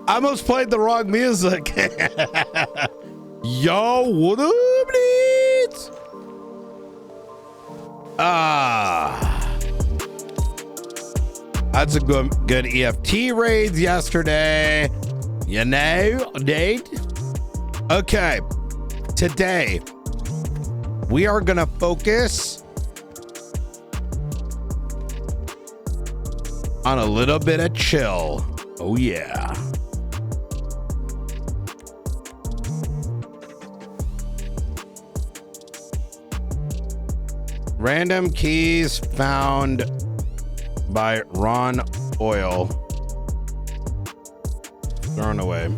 I almost played the wrong music. Yo, what up, dudes? That's a good EFT raids yesterday. You know, Nate. Okay, today we are gonna focus on a little bit of chill. Oh yeah. Random keys found by Ron Oil. Thrown away.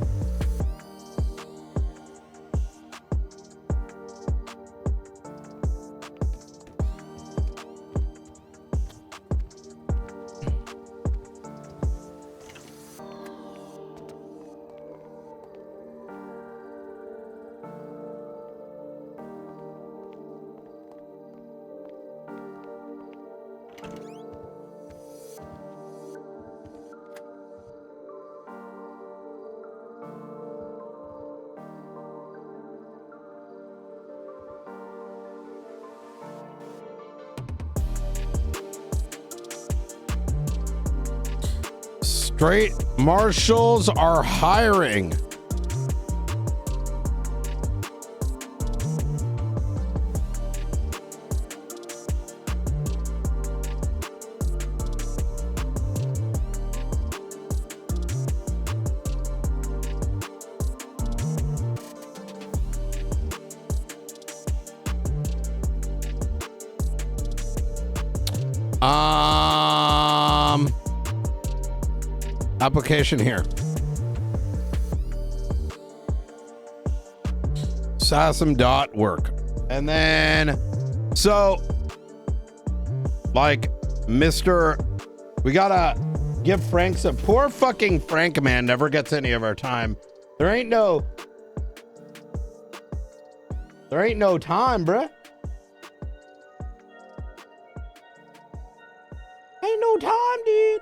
Straight marshals are hiring. Application here. SASM.work. And then, so, like, we gotta give Frank some. Poor fucking Frank, man, never gets any of our time. There ain't no time, bruh. Ain't no time, dude.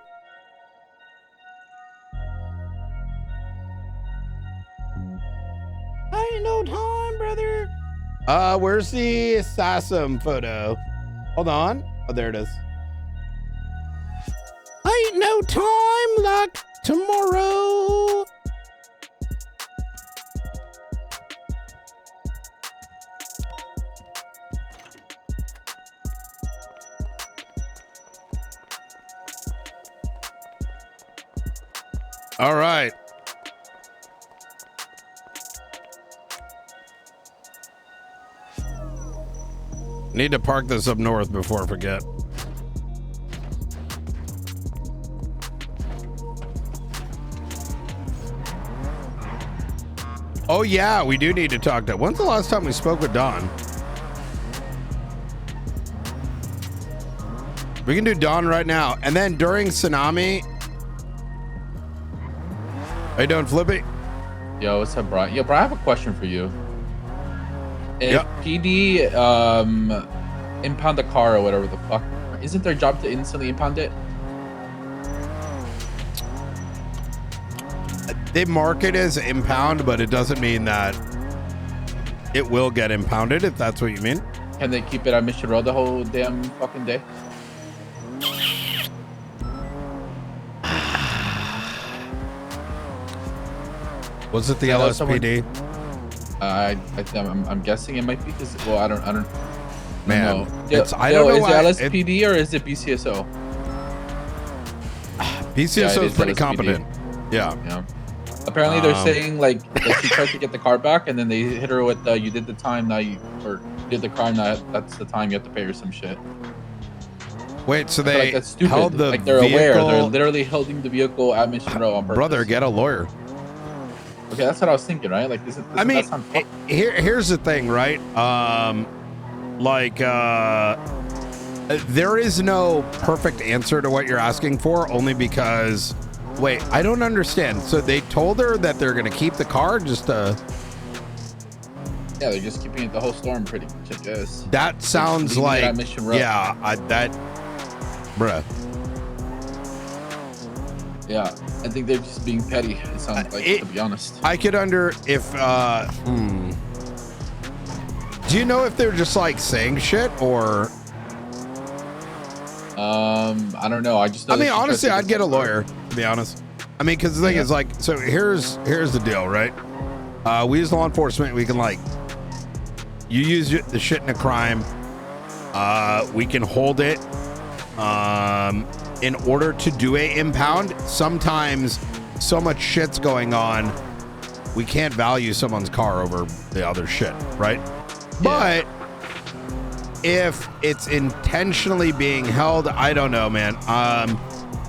Ain't no time, brother. Where's the assassin photo? Hold on. Oh, there it is. Ain't no time like tomorrow. All right. Need to park this up north before I forget. Oh yeah, we do need to talk to. When's the last time we spoke with Don? We can do Don right now. And then during Tsunami. How you doing, Flippy? Yo, what's up, Brian? Yo, Brian, I have a question for you. If PD impound a car or whatever the fuck, isn't their job to instantly impound it? They mark it as impound, but it doesn't mean that it will get impounded, if that's what you mean. Can they keep it on Mission Road the whole damn fucking day? Was it the LSPD? I'm guessing it might be because, well, I don't Man, know. I don't know why. Is it LSPD or is it BCSO? BCSO is pretty competent. Yeah. Apparently they're saying like that she tried to get the car back and then they hit her with you did the time now you did the crime now that's the time you have to pay her some shit. Wait, so they that's stupid. held the like they're vehicle... aware they're literally holding the vehicle at Mission Row on purpose. Brother, get a lawyer. Okay, that's what I was thinking, right? Like this. I mean, here's the thing, right? There is no perfect answer to what you're asking for, only because. Wait, I don't understand. So they told her that they're gonna keep the car just Yeah, they're just keeping it the whole storm, pretty much, I guess. That sounds like bruh. Yeah, I think they're just being petty. It sounds like, to be honest. I could do you know if they're just like saying shit or? I don't know. I just know I mean, honestly, I'd get a lawyer, to be honest. I mean, because the thing is, like, so here's the deal, right? We as law enforcement, we can, like, you use the shit in a crime, we can hold it. In order to do a impound, sometimes so much shit's going on, we can't value someone's car over the other shit, right? But if it's intentionally being held, I don't know, man.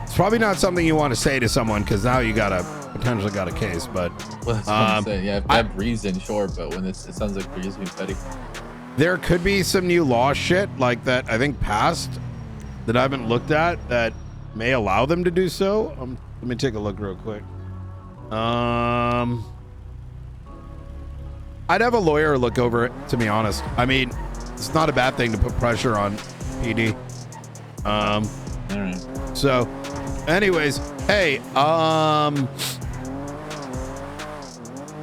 It's probably not something you want to say to someone because now you potentially got a case. But well, that's what I'm saying. Yeah, if they have reason, sure. But when it sounds like they're just being petty. There could be some new law shit like that. I think passed that I haven't looked at that may allow them to do so. Let me take a look real quick. I'd have a lawyer look over it, to be honest. I mean, it's not a bad thing to put pressure on PD. All right. So, anyways, hey,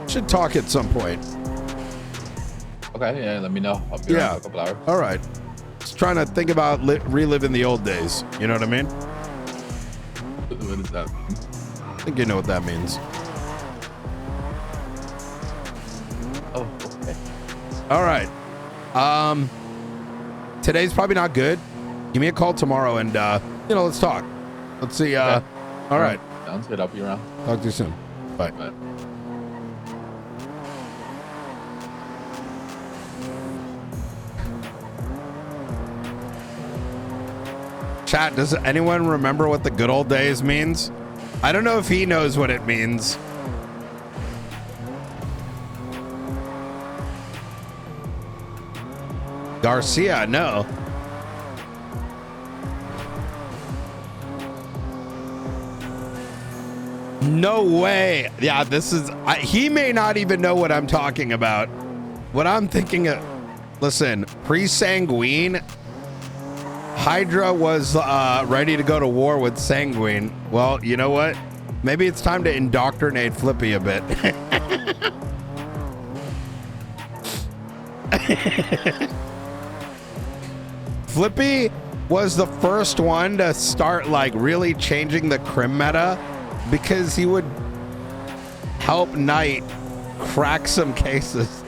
should talk at some point. Okay, yeah, let me know. I'll be around in a couple hours. All right. Just trying to think about reliving the old days. You know what I mean? What does that mean? I think you know what that means. Oh, okay. All right. Today's probably not good. Give me a call tomorrow and, let's talk. Let's see. Okay. All right. Sounds good. I'll be around. Talk to you soon. Bye. Bye. Chat, does anyone remember what the good old days means? I don't know if he knows what it means. Garcia, no. No way. Yeah, this is... he may not even know what I'm talking about. What I'm thinking of... Listen, pre-Sanguine, Hydra was ready to go to war with Sanguine. Well, you know what? Maybe it's time to indoctrinate Flippy a bit. Flippy was the first one to start like really changing the crim meta because he would help Knight crack some cases.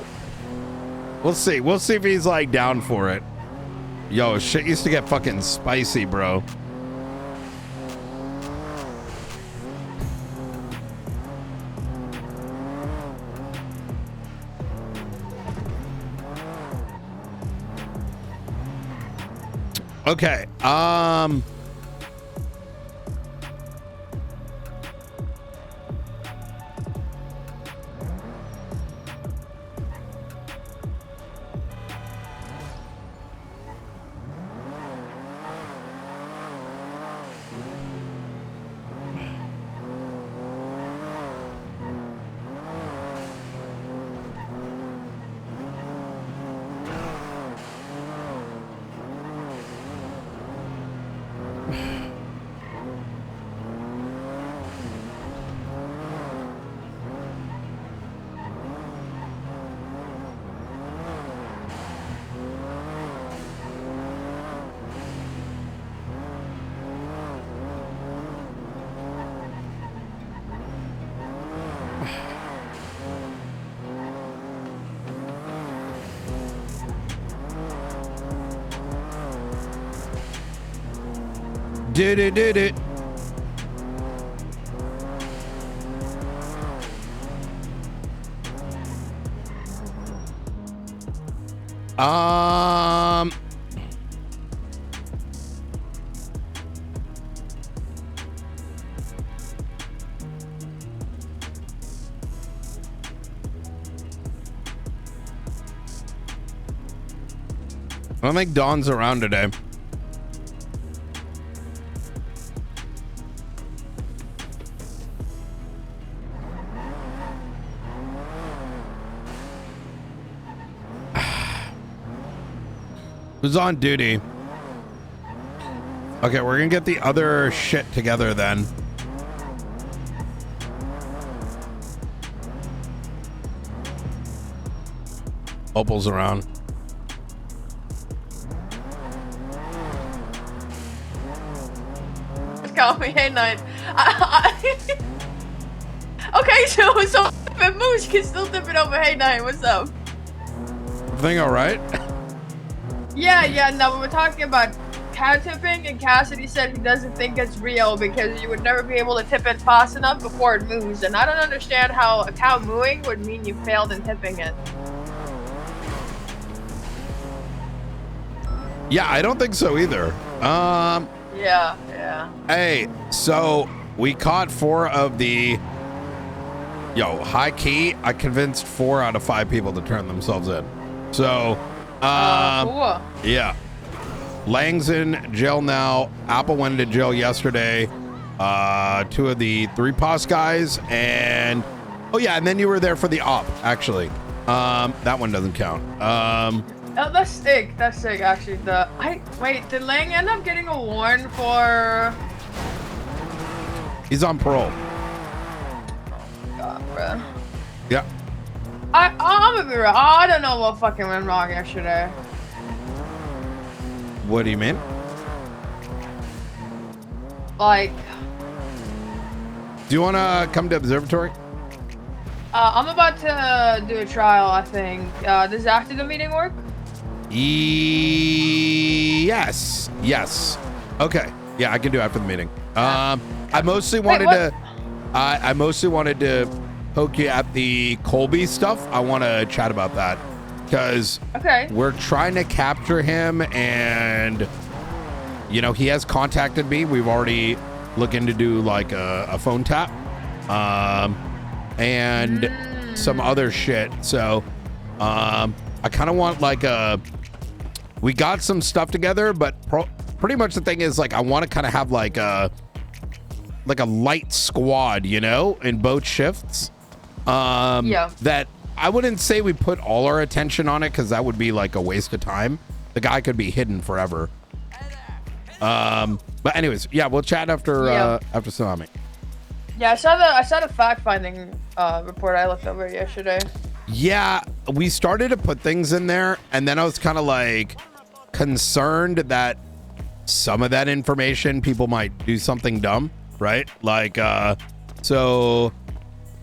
We'll see. We'll see if he's like down for it. Yo, shit used to get fucking spicy, bro. Okay. Did it. I don't think Dawn's around today. Who's on duty? Okay, we're gonna get the other shit together then. Opal's around. Call me hey night. Okay, so Moose can still dip it over hey night. What's up? Everything all right? Yeah. No, we're talking about cow tipping, and Cassidy said he doesn't think it's real because you would never be able to tip it fast enough before it moves. And I don't understand how a cow mooing would mean you failed in tipping it. Yeah, I don't think so either. Yeah. Hey, so we caught 4 of the. Yo, high key. I convinced 4 out of 5 people to turn themselves in. So, cool. Yeah. Lang's in jail now. Apple went into jail yesterday. 2 of the 3 POS guys, and oh yeah, and then you were there for the op. Actually, that one doesn't count. Oh, that's sick. That's sick, actually. Wait, did Lang end up getting a warrant for? He's on parole. God, bro. Yeah. I'm gonna be real. I don't know what fucking went wrong yesterday. What do you mean? Like, do you want to come to observatory? I'm about to do a trial, I think. Does after the meeting work? Yes. Okay. Yeah, I can do after the meeting. I mostly wanted I mostly wanted to poke you at the Colby stuff. I want to chat about that because we're trying to capture him, and you know, he has contacted me. We've already looking to do like a phone tap, and some other shit. So, I kind of want like we got some stuff together, but pretty much the thing is like, I want to kind of have like a light squad, you know, in both shifts. That I wouldn't say we put all our attention on it, because that would be like a waste of time. The guy could be hidden forever. But anyways, yeah, we'll chat after after Tsunami. Yeah, I saw the fact finding report I looked over yesterday. Yeah, we started to put things in there, and then I was kind of like concerned that some of that information people might do something dumb, right? Like, so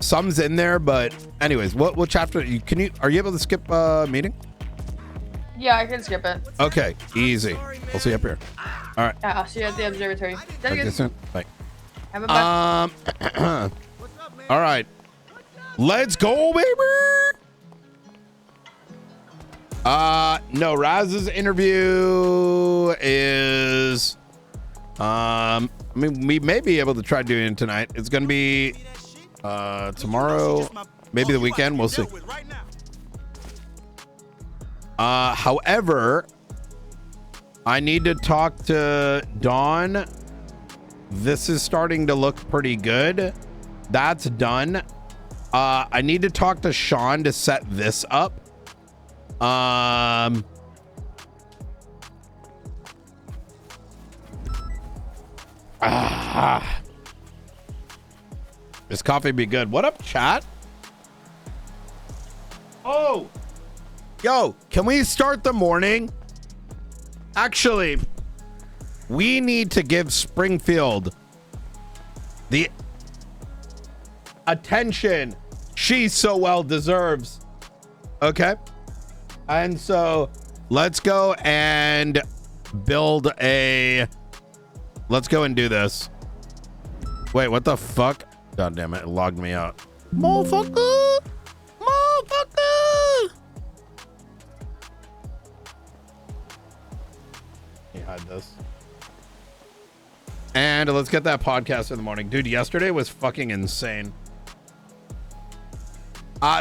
some's in there, but anyways, we'll chat after. Are you able to skip meeting? Yeah, I can skip it. Okay, easy. We'll see you up here. All right. Yeah, I'll see you at the observatory. Soon. Bye. Have a bye. All right. Let's go, baby. No, Raz's interview is I mean, we may be able to try doing it tonight. It's gonna be tomorrow, maybe the weekend, we'll see. However, I need to talk to Dawn. This is starting to look pretty good. That's done. I need to talk to Sean to set this up. This coffee be good. What up, chat? Oh, yo, can we start the morning? Actually, we need to give Springfield the attention she so well deserves. Okay, and so let's go and build a. Let's go and do this. Wait, what the fuck? God damn it, it logged me out. Motherfucker! Motherfucker! Let me hide this. And let's get that podcast in the morning. Dude, yesterday was fucking insane.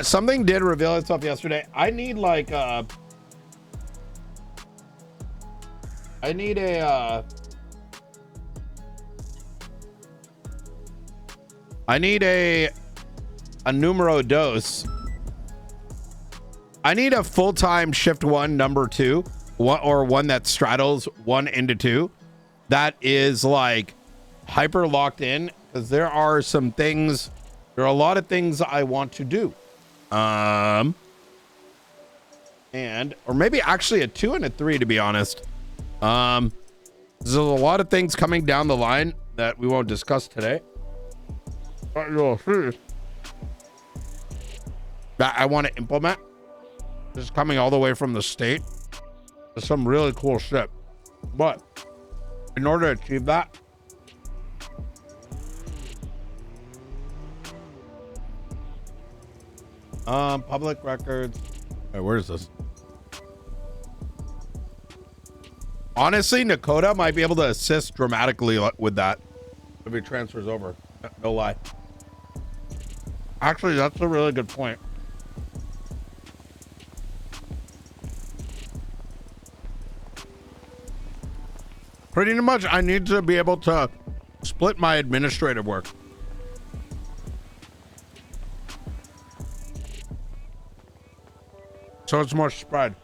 Something did reveal itself yesterday. I need like I need a numero dos. I need a full-time shift 1 number 2, or one that straddles 1 into 2. That is like hyper locked in, because there are a lot of things I want to do. or maybe actually a 2 and a 3, to be honest. There's a lot of things coming down the line that we won't discuss today. But you'll see that I want to implement. This is coming all the way from the state. There's some really cool shit. But in order to achieve that, public records. Wait, where is this? Honestly, Nakota might be able to assist dramatically with that if he transfers over. No lie. Actually, that's a really good point. Pretty much, I need to be able to split my administrative work. So it's more spread.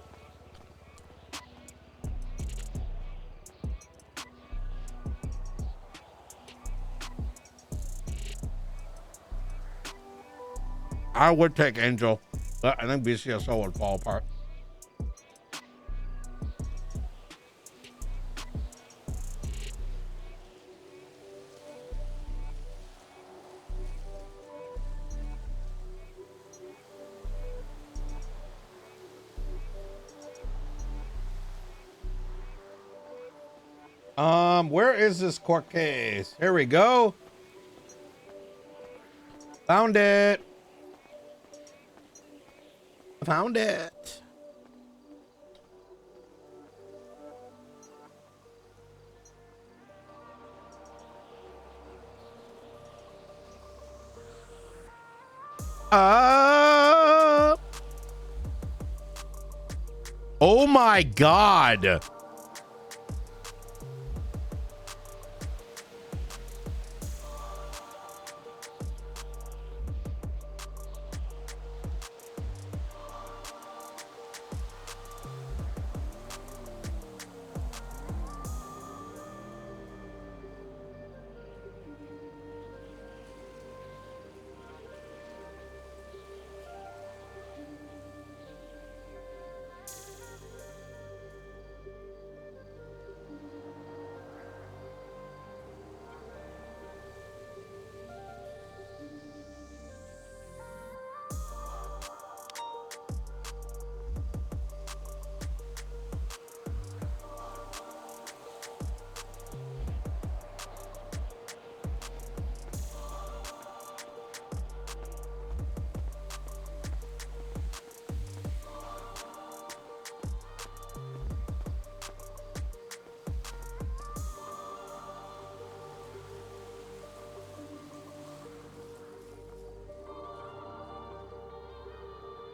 I would take Angel, but I think BCSO would fall apart. Where is this court case? Here we go. Found it. Found it. Oh my God.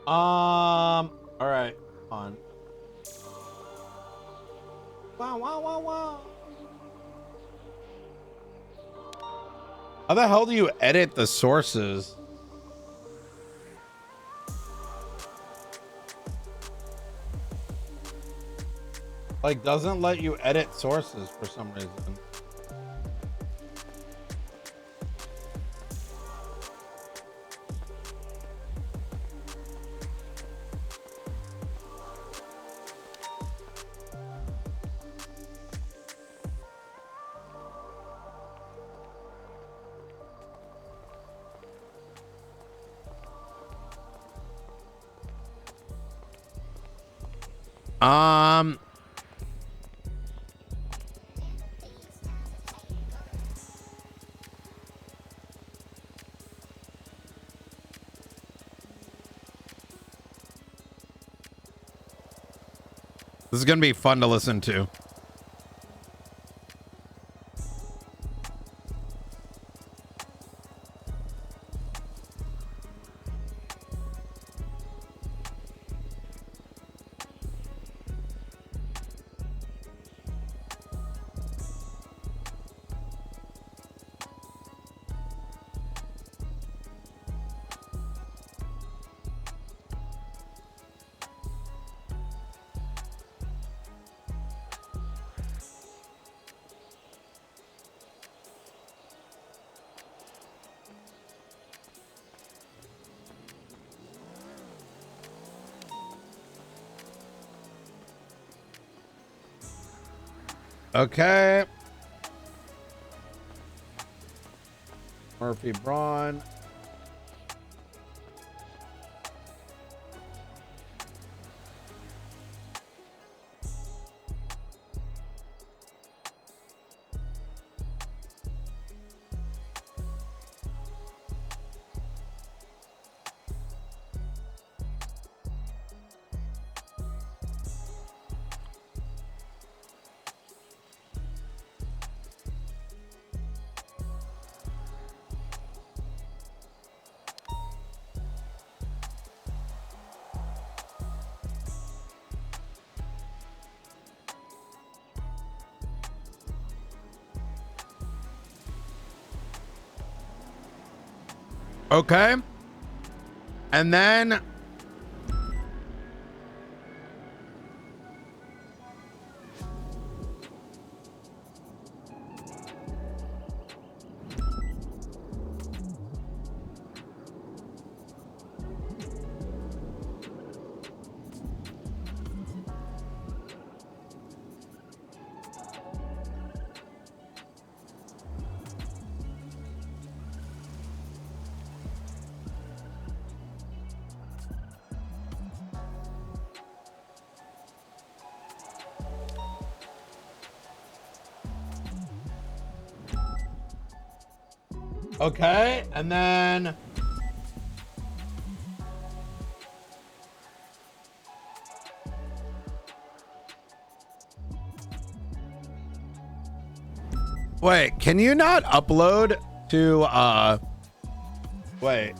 All right, on. Wow. How the hell do you edit the sources? Like, doesn't let you edit sources for some reason. This is gonna be fun to listen to. Okay. Murphy Braun. Okay. And then okay, and then wait, can you not upload to wait.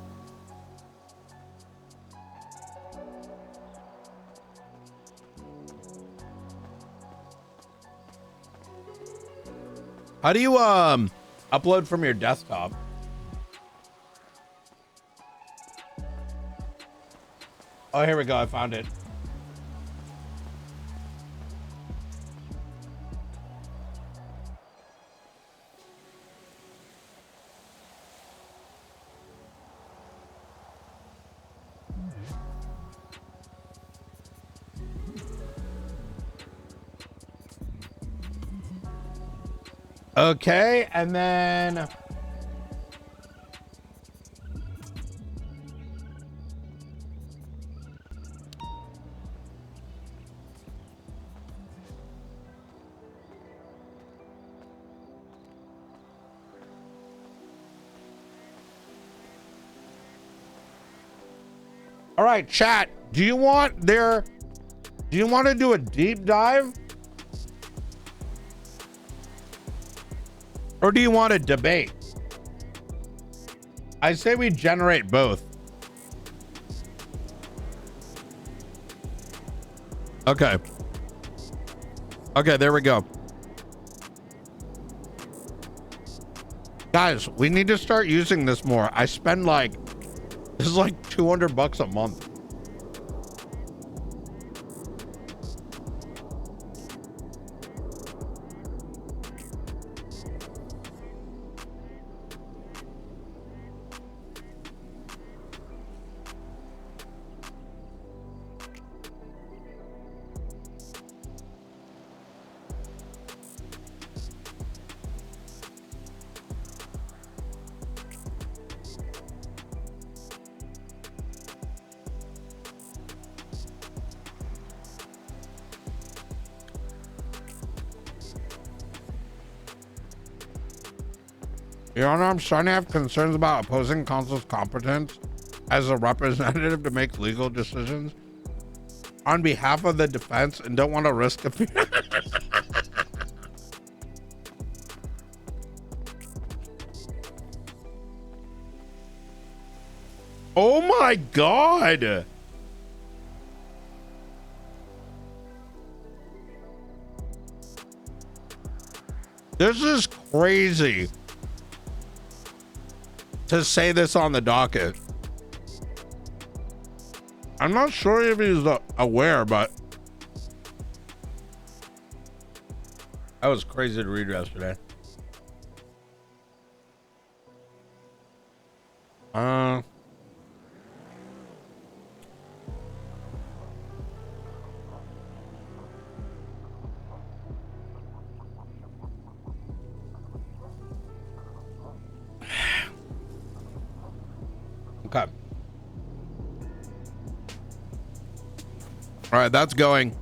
How do you upload from your desktop? Oh, here we go. I found it. Okay, and then all right, chat. Do you want to do a deep dive? Or do you want to debate? I say we generate both. Okay. Okay, there we go. Guys, we need to start using this more. I spend this is like $200 a month. Your Honor, I'm starting to have concerns about opposing counsel's competence as a representative to make legal decisions on behalf of the defense and don't want to risk a... Oh my God. This is crazy to say this on the docket. I'm not sure if he's aware, but that was crazy to read yesterday. All right, that's going.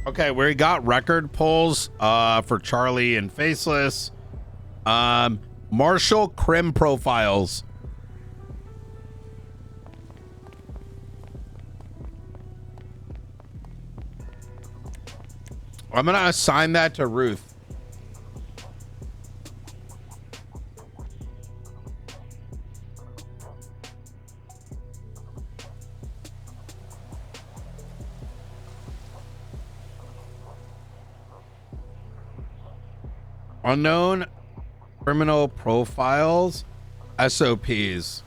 Okay, we got record polls for Charlie and Faceless. Marshall Crim profiles. I'm gonna assign that to Ruth. Unknown criminal profiles, SOPs.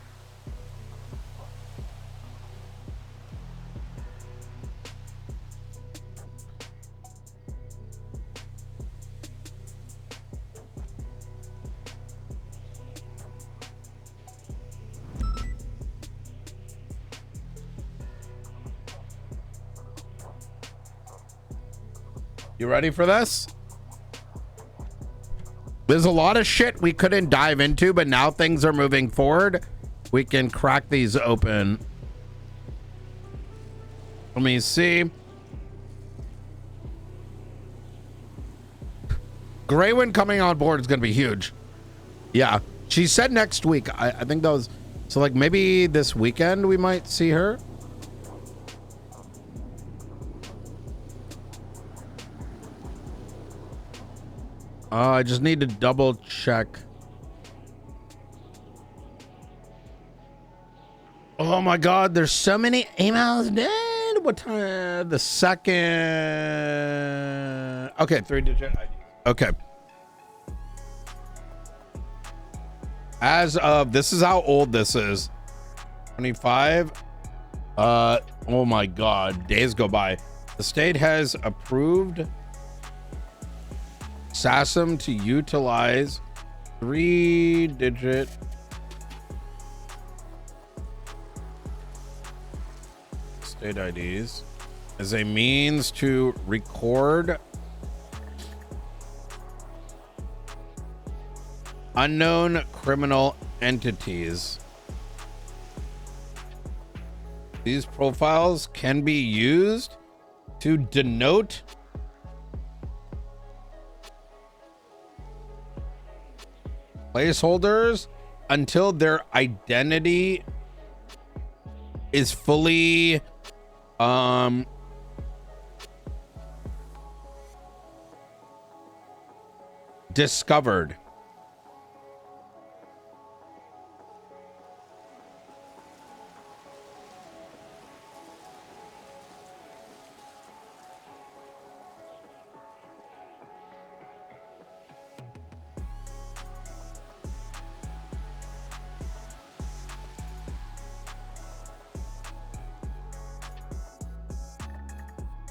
You ready for this? There's a lot of shit we couldn't dive into, but now things are moving forward. We can crack these open. Let me see. Graywin coming on board is going to be huge. Yeah. She said next week. I think that was... So, like, maybe this weekend we might see her. I just need to double check. Oh my God, there's so many emails. Dude, what time? The second. Okay, 3-digit ID. Okay. As of, this is how old this is. 25. Oh my God, days go by. The state has approved SASM to utilize 3-digit state IDs as a means to record unknown criminal entities. These profiles can be used to denote placeholders until their identity is fully discovered.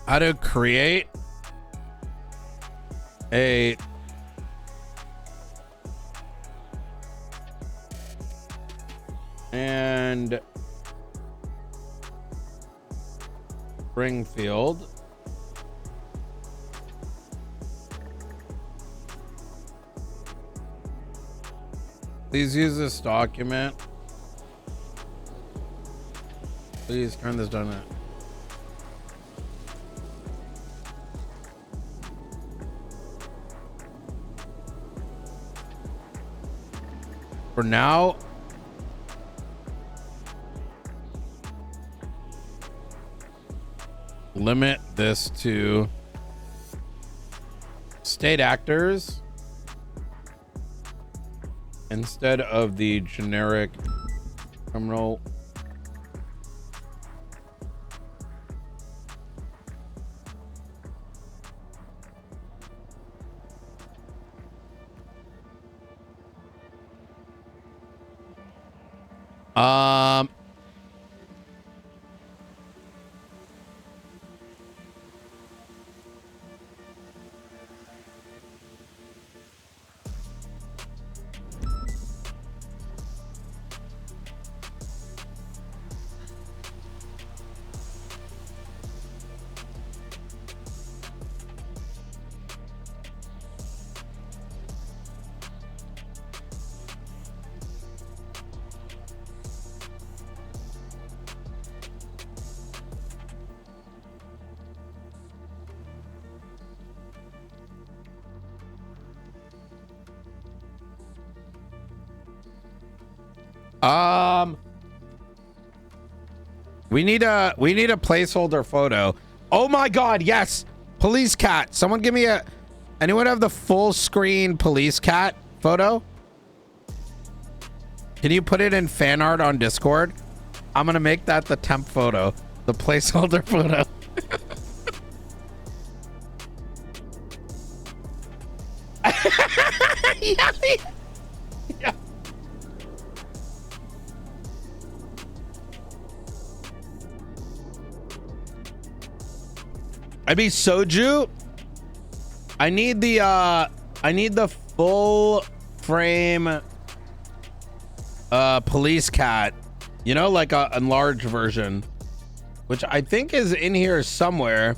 How to create a and Springfield please use this document. Please turn this down. For now, limit this to state actors instead of the generic criminal. We need a placeholder photo. Oh my God, yes. Police cat. Someone give me anyone have the full screen police cat photo? Can you put it in fan art on Discord? I'm gonna make that the temp photo, the placeholder photo. Yeah. I mean, Soju, I need the full frame police cat, you know, like a enlarged version, which I think is in here somewhere.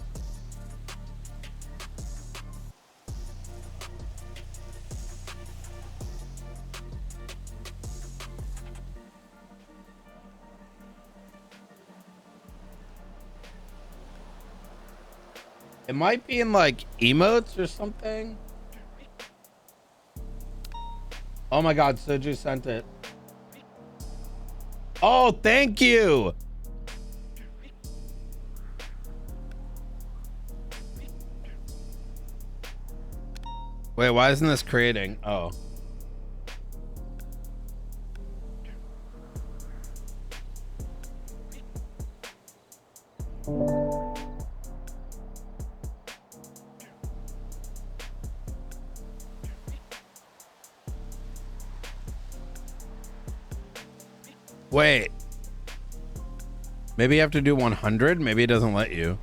It might be in like emotes or something. Oh my God, Soju sent it. Oh, thank you. Wait, why isn't this creating? Oh. Wait. Maybe you have to do 100? Maybe it doesn't let you.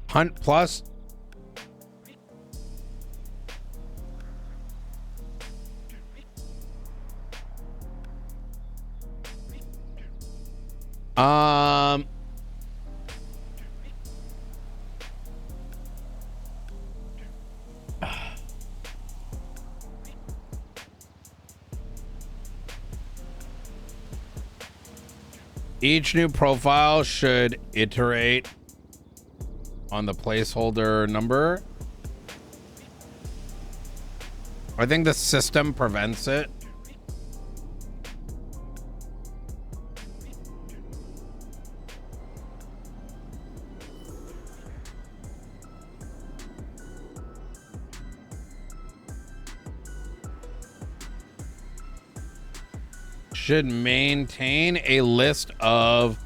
Hunt plus. Each new profile should iterate on the placeholder number. I think the system prevents it. Should maintain a list of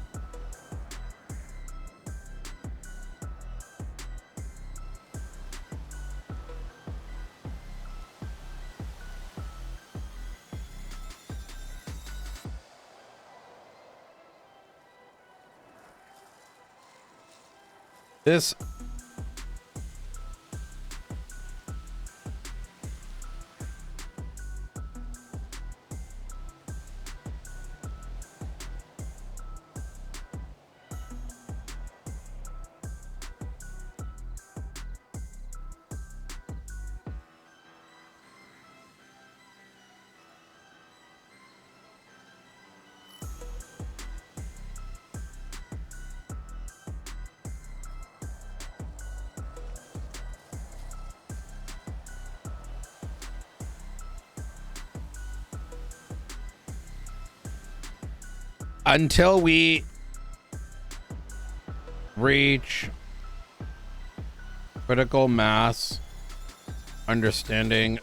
this. Until we reach critical mass understanding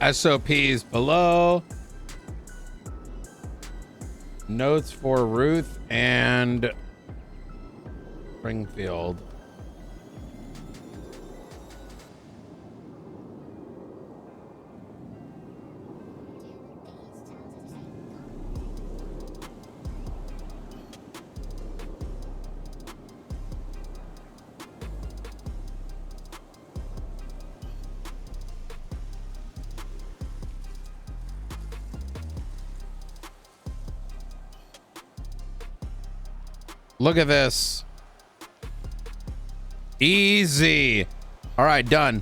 SOPs below. Notes for Ruth and Springfield. Look at this. Easy. All right, done.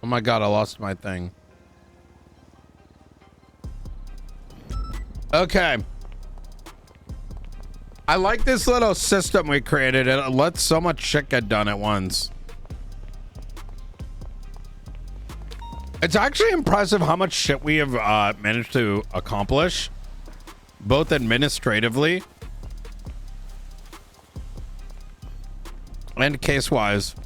Oh my God, I lost my thing. Okay. I like this little system we created. It lets so much shit get done at once. It's actually impressive how much shit we have managed to accomplish, both administratively and case-wise.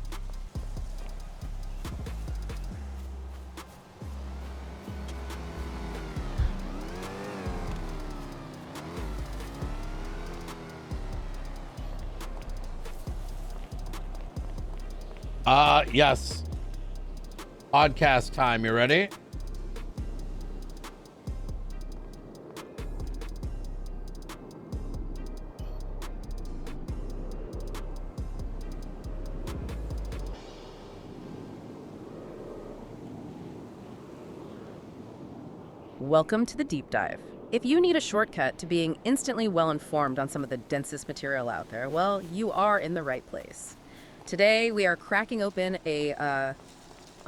Yes. Podcast time. You ready? Welcome to the Deep Dive. If you need a shortcut to being instantly well-informed on some of the densest material out there, well, you are in the right place. Today, we are cracking open a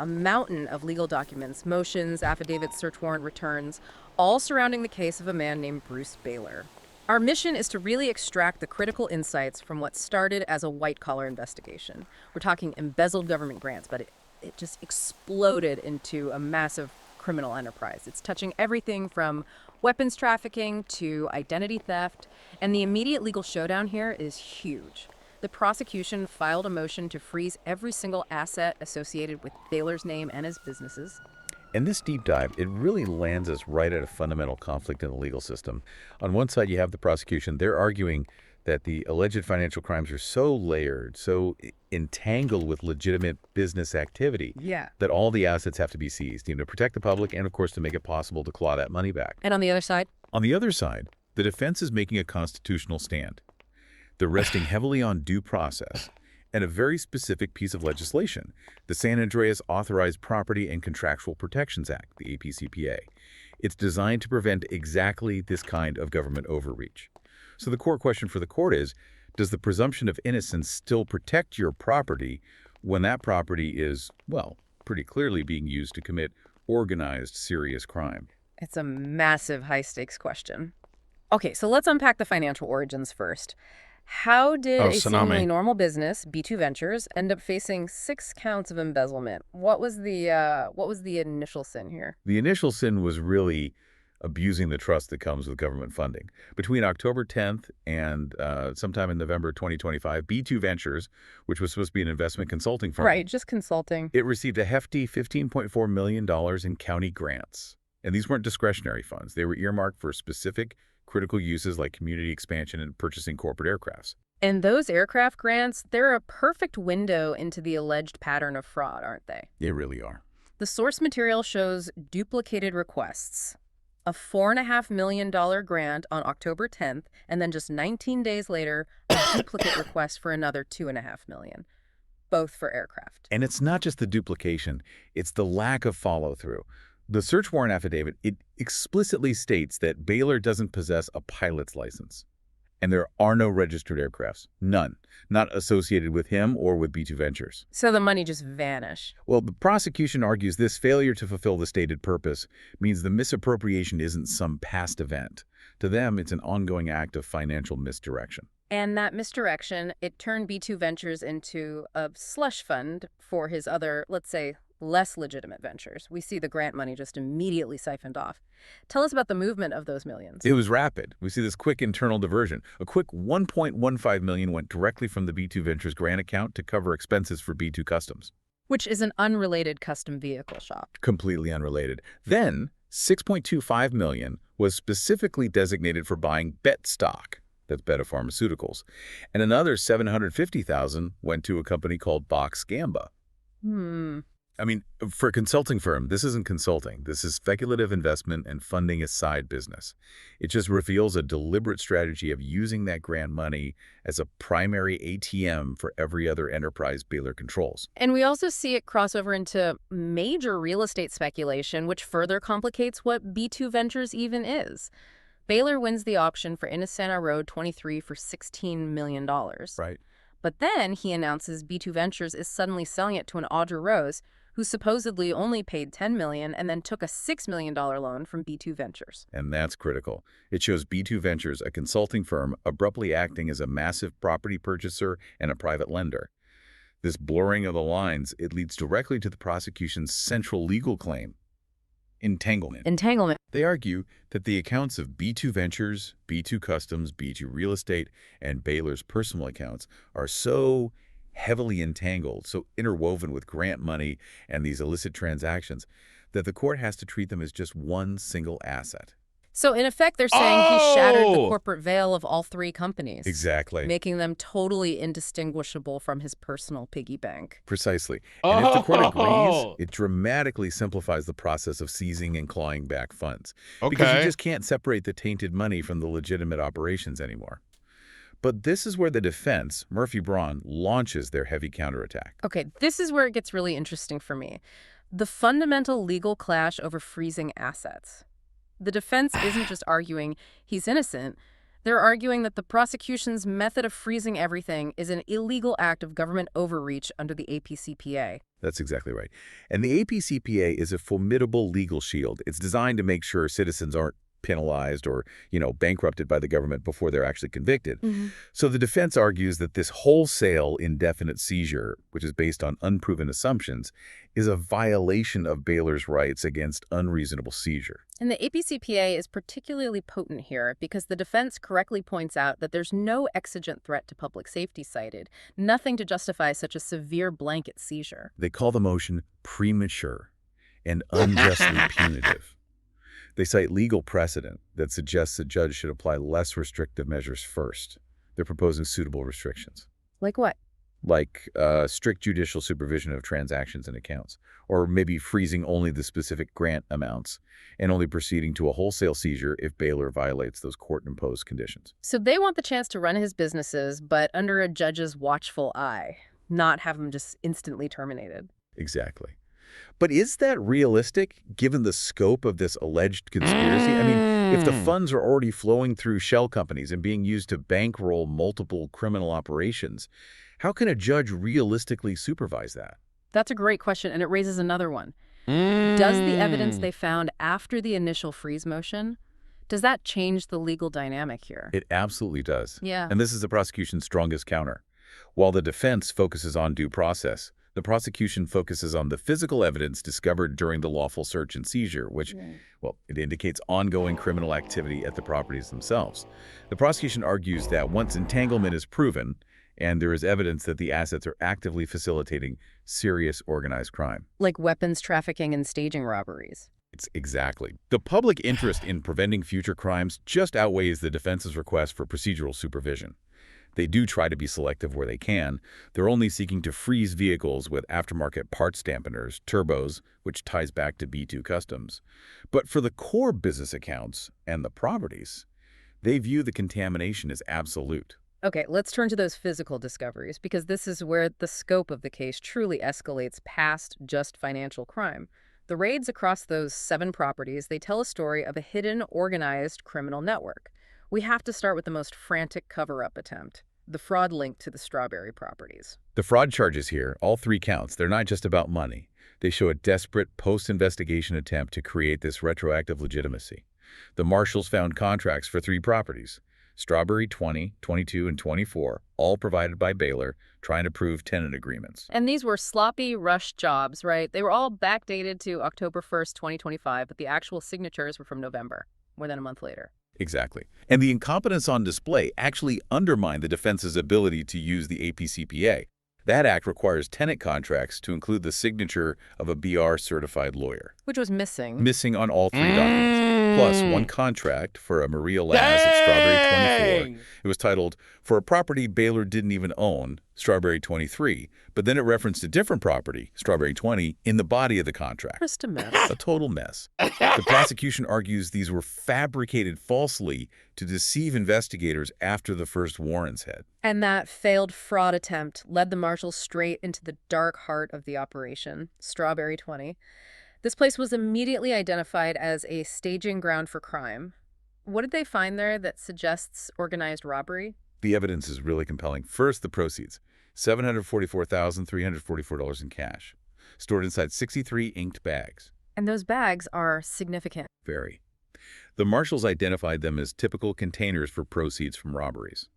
mountain of legal documents, motions, affidavits, search warrant returns, all surrounding the case of a man named Bruce Baylor. Our mission is to really extract the critical insights from what started as a white-collar investigation. We're talking embezzled government grants, but it just exploded into a massive criminal enterprise. It's touching everything from weapons trafficking to identity theft, and the immediate legal showdown here is huge. The prosecution filed a motion to freeze every single asset associated with Baylor's name and his businesses. And this deep dive, it really lands us right at a fundamental conflict in the legal system. On one side, you have the prosecution. They're arguing that the alleged financial crimes are so layered, so entangled with legitimate business activity, that all the assets have to be seized, to protect the public and, of course, to make it possible to claw that money back. And on the other side? On the other side, the defense is making a constitutional stand. They're resting heavily on due process and a very specific piece of legislation, the San Andreas Authorized Property and Contractual Protections Act, the APCPA. It's designed to prevent exactly this kind of government overreach. So the core question for the court is, does the presumption of innocence still protect your property when that property is, well, pretty clearly being used to commit organized, serious crime? It's a massive high-stakes question. Okay, so let's unpack the financial origins first. How did a seemingly normal business, B2 Ventures, end up facing 6 counts of embezzlement? What was the initial sin here? The initial sin was really abusing the trust that comes with government funding. Between October 10th and sometime in November 2025, B2 Ventures, which was supposed to be an investment consulting firm. Right, just consulting. It received a hefty $15.4 million in county grants. And these weren't discretionary funds. They were earmarked for specific critical uses like community expansion and purchasing corporate aircrafts. And those aircraft grants, they're a perfect window into the alleged pattern of fraud, aren't they? They really are. The source material shows duplicated requests. A $4.5 million grant on October 10th, and then just 19 days later, a duplicate request for another $2.5 million, both for aircraft. And it's not just the duplication, it's the lack of follow-through. The search warrant affidavit, it explicitly states that Baylor doesn't possess a pilot's license. And there are no registered aircrafts. None. Not associated with him or with B2 Ventures. So the money just vanished. Well, the prosecution argues this failure to fulfill the stated purpose means the misappropriation isn't some past event. To them, it's an ongoing act of financial misdirection. And that misdirection, it turned B2 Ventures into a slush fund for his other, let's say, less legitimate ventures. We see the grant money just immediately siphoned off. Tell us about the movement of those millions. It was rapid. We see this quick internal diversion. A quick $1.15 million went directly from the B2 Ventures grant account to cover expenses for B2 Customs. Which is an unrelated custom vehicle shop. Completely unrelated. Then, $6.25 million was specifically designated for buying bet stock. That's Beta Pharmaceuticals. And another $750,000 went to a company called Box Gamba. I mean, for a consulting firm, this isn't consulting. This is speculative investment and funding a side business. It just reveals a deliberate strategy of using that grant money as a primary ATM for every other enterprise Baylor controls. And we also see it cross over into major real estate speculation, which further complicates what B2 Ventures even is. Baylor wins the auction for Innocena Road 23 for $16 million. Right. But then he announces B2 Ventures is suddenly selling it to an Audra Rose, who supposedly only paid $10 million and then took a $6 million loan from B2 Ventures. And that's critical. It shows B2 Ventures, a consulting firm, abruptly acting as a massive property purchaser and a private lender. This blurring of the lines, it leads directly to the prosecution's central legal claim: entanglement. Entanglement. They argue that the accounts of B2 Ventures, B2 Customs, B2 Real Estate, and Baylor's personal accounts are so heavily entangled, so interwoven with grant money and these illicit transactions, that the court has to treat them as just one single asset. So in effect, they're saying he shattered the corporate veil of all three companies. Exactly. Making them totally indistinguishable from his personal piggy bank. Precisely. And if the court agrees, it dramatically simplifies the process of seizing and clawing back funds. Because you just can't separate the tainted money from the legitimate operations anymore. But this is where the defense, Murphy Braun, launches their heavy counterattack. Okay, this is where it gets really interesting for me. The fundamental legal clash over freezing assets. The defense isn't just arguing he's innocent. They're arguing that the prosecution's method of freezing everything is an illegal act of government overreach under the APCPA. That's exactly right. And the APCPA is a formidable legal shield. It's designed to make sure citizens aren't penalized or, bankrupted by the government before they're actually convicted. So the defense argues that this wholesale indefinite seizure, which is based on unproven assumptions, is a violation of Baylor's rights against unreasonable seizure. And the APCPA is particularly potent here because the defense correctly points out that there's no exigent threat to public safety cited, nothing to justify such a severe blanket seizure. They call the motion premature and unjustly punitive. They cite legal precedent that suggests a judge should apply less restrictive measures first. They're proposing suitable restrictions. Like what? Like strict judicial supervision of transactions and accounts, or maybe freezing only the specific grant amounts and only proceeding to a wholesale seizure if Baylor violates those court-imposed conditions. So they want the chance to run his businesses, but under a judge's watchful eye, not have him just instantly terminated. Exactly. But is that realistic, given the scope of this alleged conspiracy? I mean, if the funds are already flowing through shell companies and being used to bankroll multiple criminal operations, how can a judge realistically supervise that? That's a great question, and it raises another one. Does the evidence they found after the initial freeze motion, does that change the legal dynamic here? It absolutely does. Yeah. And this is the prosecution's strongest counter. While the defense focuses on due process, the prosecution focuses on the physical evidence discovered during the lawful search and seizure, which, well, it indicates ongoing criminal activity at the properties themselves. The prosecution argues that once entanglement is proven, and there is evidence that the assets are actively facilitating serious organized crime. Like weapons trafficking and staging robberies. It's exactly. The public interest in preventing future crimes just outweighs the defense's request for procedural supervision. They do try to be selective where they can. They're only seeking to freeze vehicles with aftermarket parts dampeners, turbos, which ties back to B2 Customs. But for the core business accounts and the properties, they view the contamination as absolute. Okay, let's turn to those physical discoveries, because this is where the scope of the case truly escalates past just financial crime. The raids across those 7 properties, they tell a story of a hidden, organized criminal network. We have to start with the most frantic cover-up attempt, the fraud linked to the Strawberry properties. The fraud charges here, all 3 counts, they're not just about money. They show a desperate post-investigation attempt to create this retroactive legitimacy. The marshals found contracts for 3 properties. Strawberry 20, 22, and 24, all provided by Baylor, trying to prove tenant agreements. And these were sloppy, rushed jobs, right? They were all backdated to October 1st, 2025, but the actual signatures were from November, more than a month later. Exactly. And the incompetence on display actually undermined the defense's ability to use the APCPA. That act requires tenant contracts to include the signature of a BR-certified lawyer. Which was missing. Missing on all 3 documents. Plus, one contract for a Maria Laz at Strawberry 24. It was titled, for a property Baylor didn't even own, Strawberry 23, but then it referenced a different property, Strawberry 20, in the body of the contract. Just a mess. A total mess. The prosecution argues these were fabricated falsely to deceive investigators after the first warrants hit. And that failed fraud attempt led the marshals straight into the dark heart of the operation, Strawberry 20. This place was immediately identified as a staging ground for crime. What did they find there that suggests organized robbery? The evidence is really compelling. First, the proceeds. $744,344 in cash, stored inside 63 inked bags. And those bags are significant. Very. The marshals identified them as typical containers for proceeds from robberies.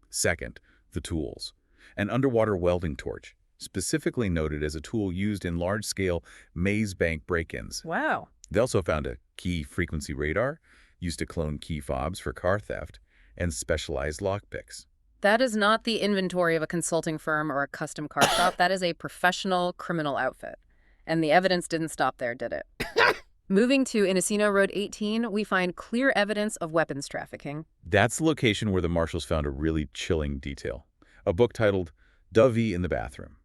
Second, the tools. An underwater welding torch, specifically noted as a tool used in large-scale maze bank break-ins. Wow. They also found a key frequency radar, used to clone key fobs for car theft, and specialized lockpicks. That is not the inventory of a consulting firm or a custom car shop. That is a professional criminal outfit. And the evidence didn't stop there, did it? Moving to Inocino Road 18, we find clear evidence of weapons trafficking. That's the location where the marshals found a really chilling detail. A book titled Dovey in the Bathroom.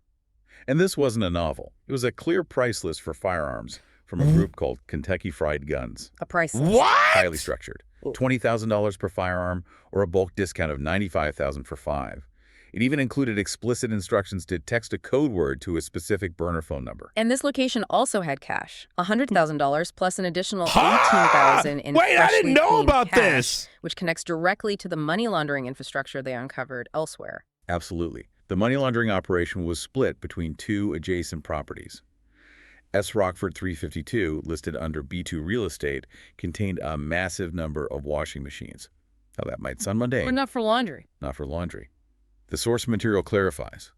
And this wasn't a novel. It was a clear price list for firearms from a group called Kentucky Fried Guns. A price list. What? Highly structured. $20,000 per firearm or a bulk discount of $95,000 for 5. It even included explicit instructions to text a code word to a specific burner phone number. And this location also had cash, $100,000 plus an additional $18,000 in Wait, I didn't freshly know cleaned about cash, this. which connects directly to the money laundering infrastructure they uncovered elsewhere. Absolutely. The money laundering operation was split between 2 adjacent properties. S. Rockford 352, listed under B2 Real Estate, contained a massive number of washing machines. Now, that might sound mundane. But not for laundry. Not for laundry. The source material clarifies.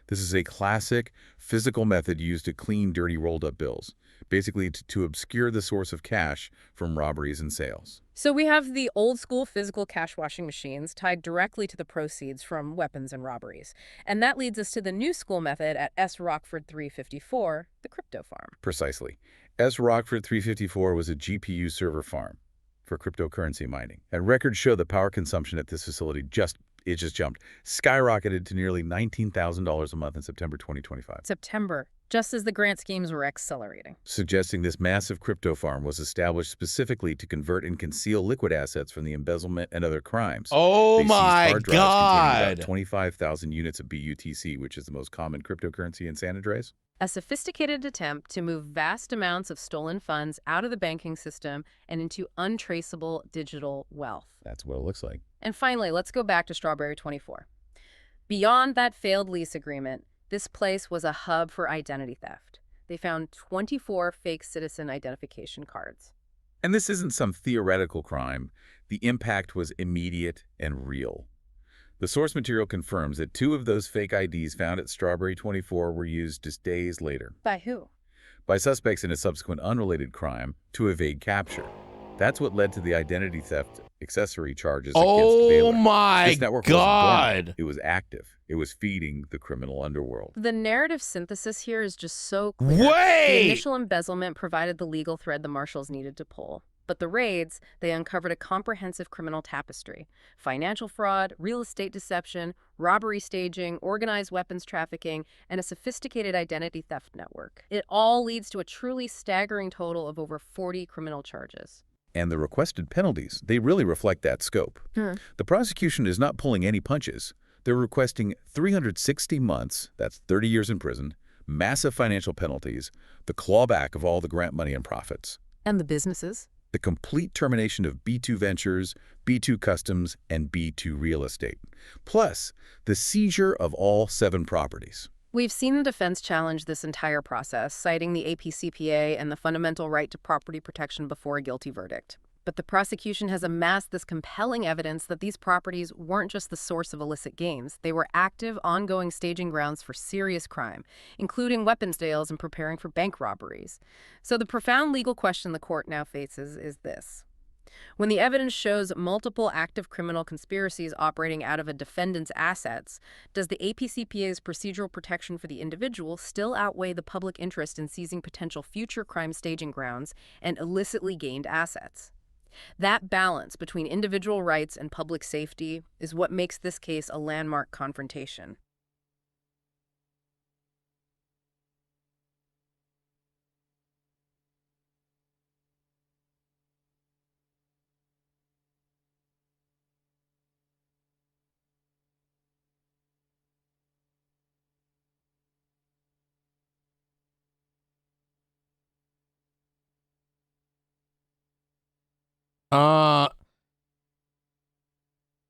This is a classic physical method used to clean dirty rolled-up bills, basically to obscure the source of cash from robberies and sales. So we have the old-school physical cash washing machines tied directly to the proceeds from weapons and robberies. And that leads us to the new school method at S. Rockford 354, the crypto farm. Precisely. S. Rockford 354 was a GPU server farm for cryptocurrency mining. And records show the power consumption at this facility just jumped, skyrocketed to nearly $19,000 a month in September 2025. September, just as the grant schemes were accelerating. Suggesting this massive crypto farm was established specifically to convert and conceal liquid assets from the embezzlement and other crimes. Oh They seized my hard drives containing God. about 25,000 units of BUTC, which is the most common cryptocurrency in San Andreas. A sophisticated attempt to move vast amounts of stolen funds out of the banking system and into untraceable digital wealth. That's what it looks like. And finally, let's go back to Strawberry 24. Beyond that failed lease agreement, this place was a hub for identity theft. They found 24 fake citizen identification cards. And this isn't some theoretical crime. The impact was immediate and real. The source material confirms that 2 of those fake IDs found at Strawberry 24 were used just days later By who? by suspects in a subsequent unrelated crime to evade capture. That's what led to the identity theft accessory charges against Baylor. Oh my This network wasn't God. dormant. It was active. It was feeding the criminal underworld. The narrative synthesis here is just so clear. The Wait! initial embezzlement provided the legal thread the marshals needed to pull. But the raids, they uncovered a comprehensive criminal tapestry. Financial fraud, real estate deception, robbery staging, organized weapons trafficking, and a sophisticated identity theft network. It all leads to a truly staggering total of over 40 criminal charges. And the requested penalties, they really reflect that scope. The prosecution is not pulling any punches. They're requesting 360 months, that's 30 years in prison, massive financial penalties, the clawback of all the grant money and profits. And the businesses? The complete termination of B2 Ventures, B2 Customs, and B2 Real Estate, plus the seizure of all 7 properties. We've seen the defense challenge this entire process, citing the APCPA and the fundamental right to property protection before a guilty verdict. but the prosecution has amassed this compelling evidence that these properties weren't just the source of illicit gains. They were active, ongoing staging grounds for serious crime, including weapons sales and preparing for bank robberies. So the profound legal question the court now faces is this. When the evidence shows multiple active criminal conspiracies operating out of a defendant's assets, does the APCPA's procedural protection for the individual still outweigh the public interest in seizing potential future crime staging grounds and illicitly gained assets? That balance between individual rights and public safety is what makes this case a landmark confrontation.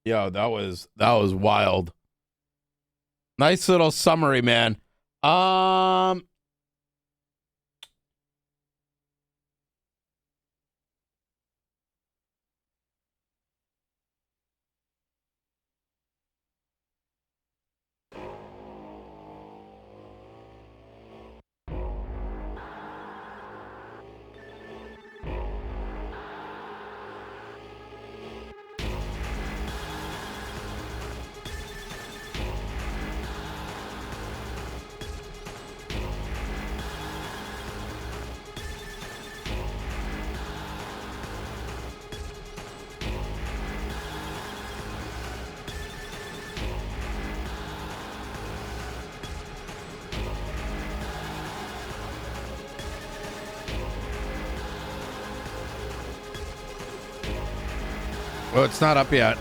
Yo, that was wild. Nice little summary, man. Oh, it's not up yet.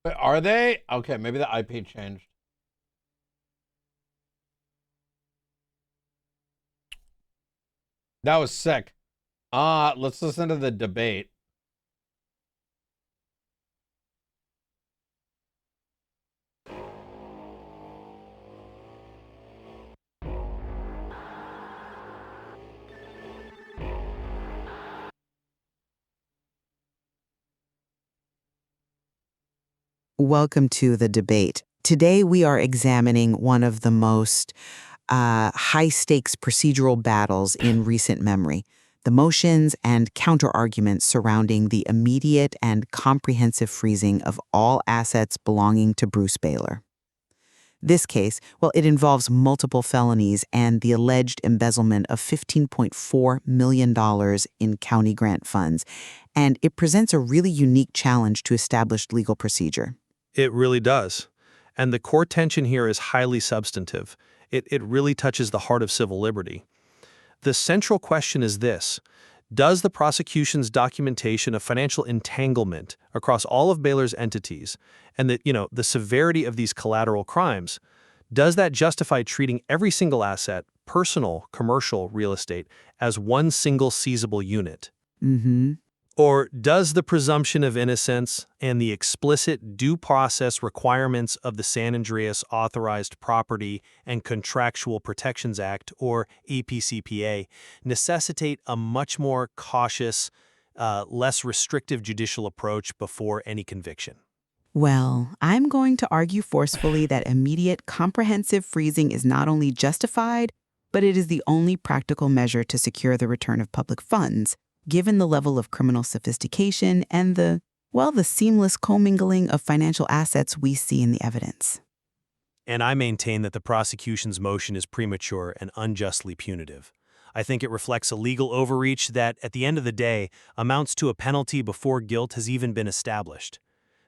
Wait, are they? Okay, maybe the IP changed. That was sick. Let's listen to the debate. Welcome to the debate. Today we are examining one of the most high-stakes procedural battles in recent memory, the motions and counter-arguments surrounding the immediate and comprehensive freezing of all assets belonging to Bruce Baylor. This case, well, it involves multiple felonies and the alleged embezzlement of $15.4 million in county grant funds, and it presents a really unique challenge to established legal procedure. It really does. And the core tension here is highly substantive. It really touches the heart of civil liberty. The central question is this: does the prosecution's documentation of financial entanglement across all of Baylor's entities and the severity of these collateral crimes, does that justify treating every single asset, personal, commercial, real estate, as one single seizable unit? Mm-hmm. Or does the presumption of innocence and the explicit due process requirements of the San Andreas Authorized Property and Contractual Protections Act, or APCPA, necessitate a much more cautious, less restrictive judicial approach before any conviction? Well, I'm going to argue forcefully that immediate comprehensive freezing is not only justified, but it is the only practical measure to secure the return of public funds, given the level of criminal sophistication and the seamless commingling of financial assets we see in the evidence. And I maintain that the prosecution's motion is premature and unjustly punitive. I think it reflects a legal overreach that, at the end of the day, amounts to a penalty before guilt has even been established.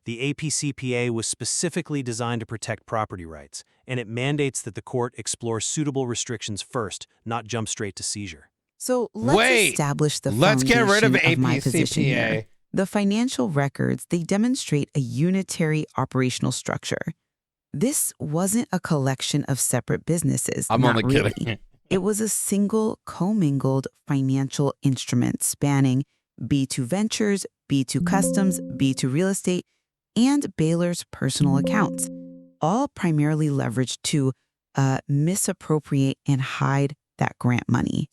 The APCPA was specifically designed to protect property rights, and it mandates that the court explore suitable restrictions first, not jump straight to seizure. So let's establish the let's get rid of my position here. The financial records, they demonstrate a unitary operational structure. This wasn't a collection of separate businesses. I'm not only really. kidding. It was a single commingled financial instrument spanning B2 Ventures, B2 Customs, B2 Real Estate, and Baylor's personal accounts, all primarily leveraged to misappropriate and hide that grant money.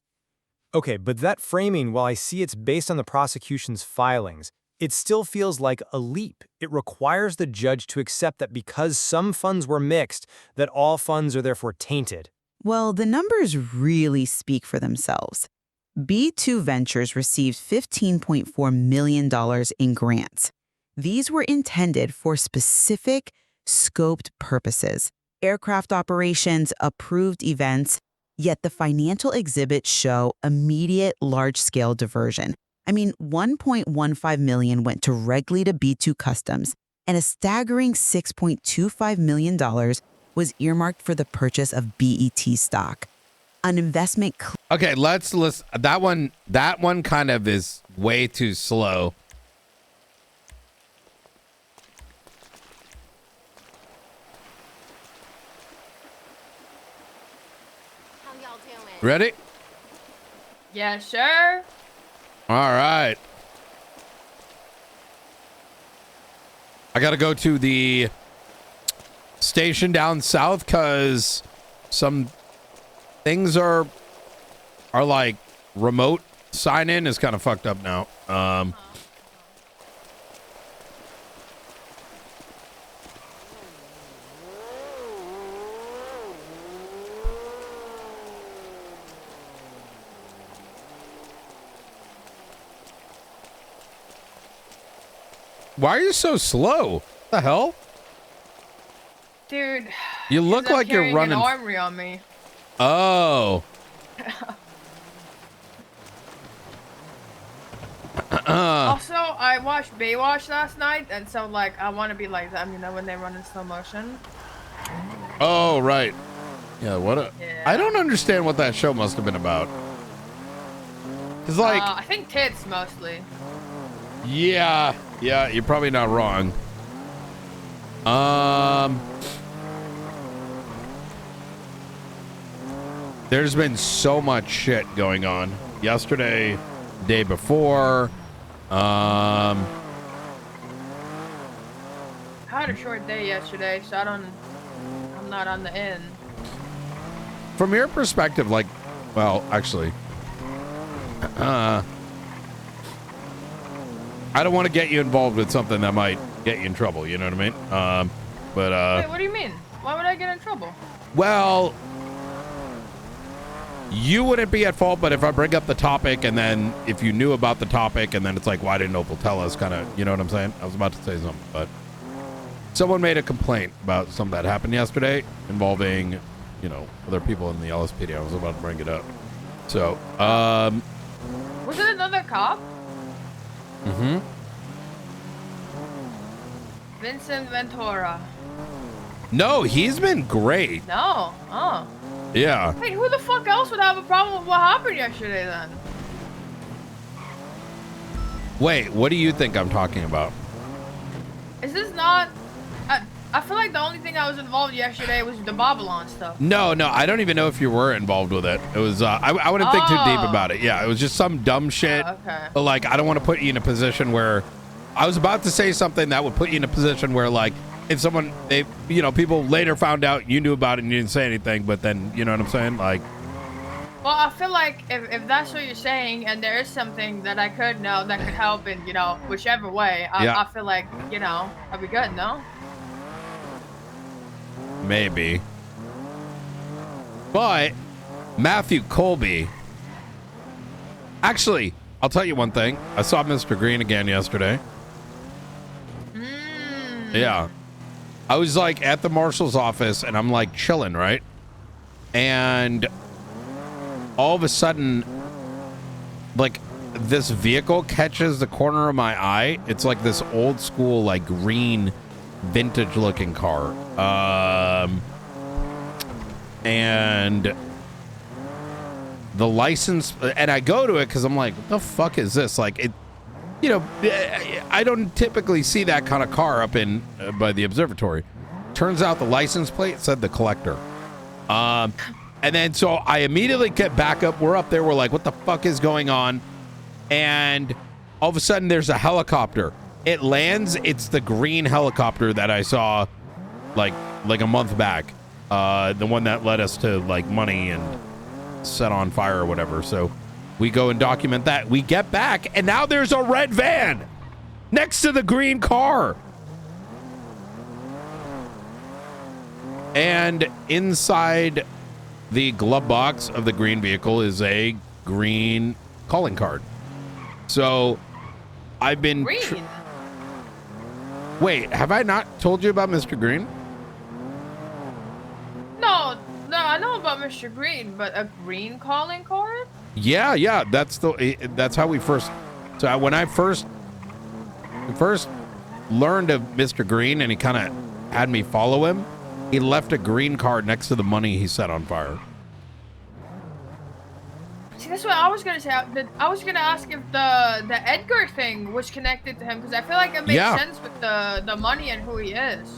Okay, but that framing, while I see it's based on the prosecution's filings, it still feels like a leap. It requires the judge to accept that because some funds were mixed, that all funds are therefore tainted. Well, the numbers really speak for themselves. B2 Ventures received $15.4 million in grants. These were intended for specific, scoped purposes, aircraft operations, approved events, yet the financial exhibits show immediate large-scale diversion. I mean, $1.15 million went directly to B2 Customs, and a staggering $6.25 million was earmarked for the purchase of BET stock. An investment. Okay, let's listen. That one kind of is way too slow. How y'all doing? Ready? Yes, sir. All right. I got to go to the station down south because some things are like remote sign in is kind of fucked up now. Why are you so slow? What the hell? Dude. You look like you're running. An armory on me. Oh. Also, I watched Baywatch last night, and so like I want to be like them, you know, when they run in slow motion. Oh, right. Yeah, I don't understand what that show must have been about. Cause like I think tits mostly. Yeah, you're probably not wrong. There's been so much shit going on. Yesterday, day before. I had a short day yesterday, so I'm not on the end. From your perspective, like, well, actually, I don't want to get you involved with something that might get you in trouble. You know what I mean? Wait, what do you mean? Why would I get in trouble? Well, you wouldn't be at fault, but if I bring up the topic and then if you knew about the topic and then it's like, why didn't Opal tell us? Kind of, you know what I'm saying? I was about to say something, but someone made a complaint about something that happened yesterday involving, you know, other people in the LSPD. I was about to bring it up. So, was it another cop? Mm-hmm. Vincent Ventura. No, he's been great. No. Oh. Yeah. Wait, who the fuck else would have a problem with what happened yesterday then? Wait, what do you think I'm talking about? Is this not... I feel like the only thing I was involved yesterday was the Babylon stuff. No, I don't even know if you were involved with it. It was, I wouldn't think too deep about it. Yeah, it was just some dumb shit. Oh, okay. But, like, I don't want to put you in a position where... I was about to say something that would put you in a position where, like, if someone, people later found out you knew about it and you didn't say anything, but then, you know what I'm saying? Like... Well, I feel like if that's what you're saying and there is something that I could know that could help in, you know, whichever way, I feel like, you know, I'd be good, no? Maybe. But Matthew Colby. Actually, I'll tell you one thing. I saw Mr. Green again yesterday. Yeah. I was like at the marshal's office and I'm like chilling, right? And all of a sudden, like this vehicle catches the corner of my eye. It's like this old school, like green, vintage looking car. And the license, and I go to it because I'm like, what the fuck is this? Like, it, you know, I don't typically see that kind of car up in by the observatory. Turns out the license plate said the collector. And then so I immediately get back up. We're up there. We're like, what the fuck is going on? And all of a sudden there's a helicopter. It lands. It's the green helicopter that I saw like a month back. The one that led us to like money and set on fire or whatever. So we go and document that. We get back and now there's a red van next to the green car. And inside the glove box of the green vehicle is a green calling card. So I've been... Green? Wait, have I not told you about Mr. Green? No, I know about Mr. Green, but a green calling card? Yeah, that's how we first... So when I first learned of Mr. Green and he kind of had me follow him, he left a green card next to the money he set on fire. See, that's what I was gonna say. I was gonna ask if the Edgar thing was connected to him because I feel like it makes sense with the money and who he is.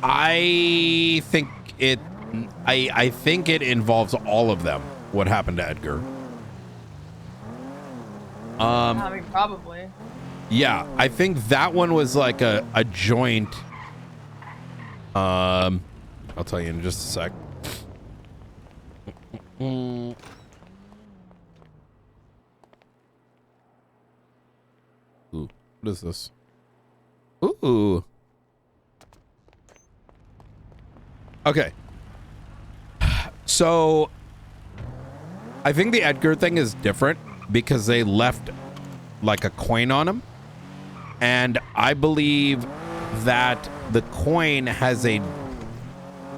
I think it. I think it involves all of them. What happened to Edgar? I mean, probably. Yeah, I think that one was like a joint. I'll tell you in just a sec. Ooh, what is this? Ooh. Okay. So I think the Edgar thing is different because they left like a coin on him. And I believe that the coin has a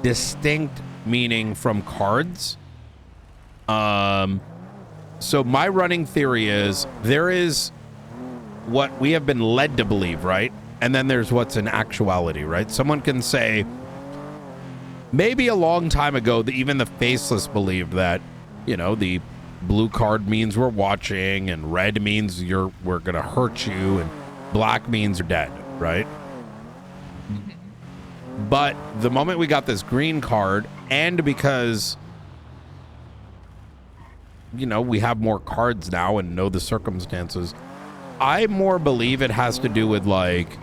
distinct meaning from cards. So my running theory is there is what we have been led to believe, right? And then there's what's in actuality, right? Someone can say, maybe a long time ago, even the faceless believed that, you know, the blue card means we're watching and red means we're gonna hurt you and black means you're dead, right? But the moment we got this green card, and because, you know, we have more cards now and know the circumstances, I more believe it has to do with like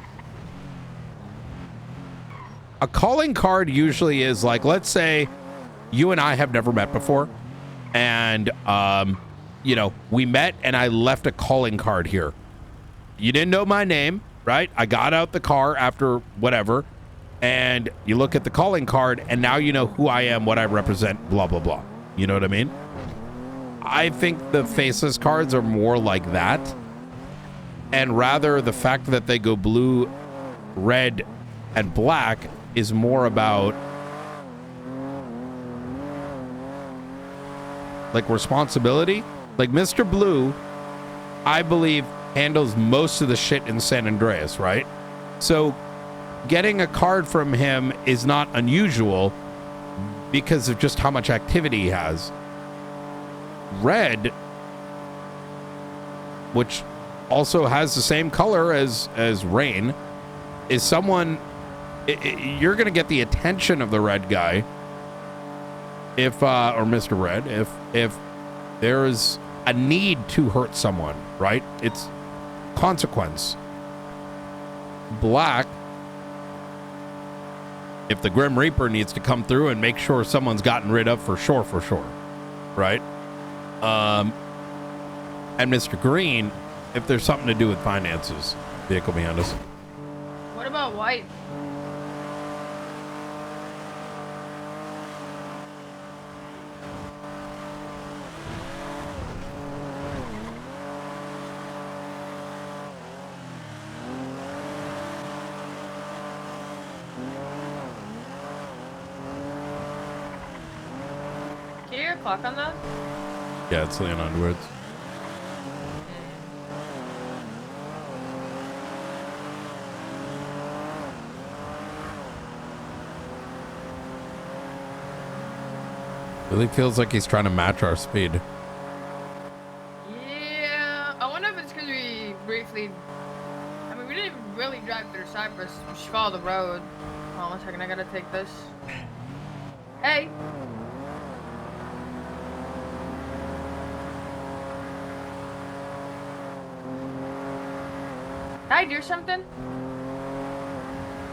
a calling card usually is like, let's say you and I have never met before and you know, we met and I left a calling card here. You didn't know my name, right? I got out the car after whatever, and you look at the calling card and now you know who I am, what I represent, blah blah blah. You know what I mean? I think the faceless cards are more like that, and rather the fact that they go blue, red, and black is more about like responsibility. Like Mr. Blue, I believe, handles most of the shit in San Andreas, right? So getting a card from him is not unusual because of just how much activity he has. Red, which also has the same color as Rain, is someone you're gonna get the attention of the red guy if or Mr. Red if there's a need to hurt someone, right? It's consequence. Black, if the Grim Reaper needs to come through and make sure someone's gotten rid of for sure, right? And Mr. Green, if there's something to do with finances. Vehicle behind us. What about white? Can you hear a clock on that? Yeah, it's Leon Underwoods. Really feels like he's trying to match our speed. Yeah, I wonder if it's because we briefly. I mean, we didn't even really drive through Cyprus. We just followed the road. Hold on 1 second, I gotta take this. Hey. Did I do something?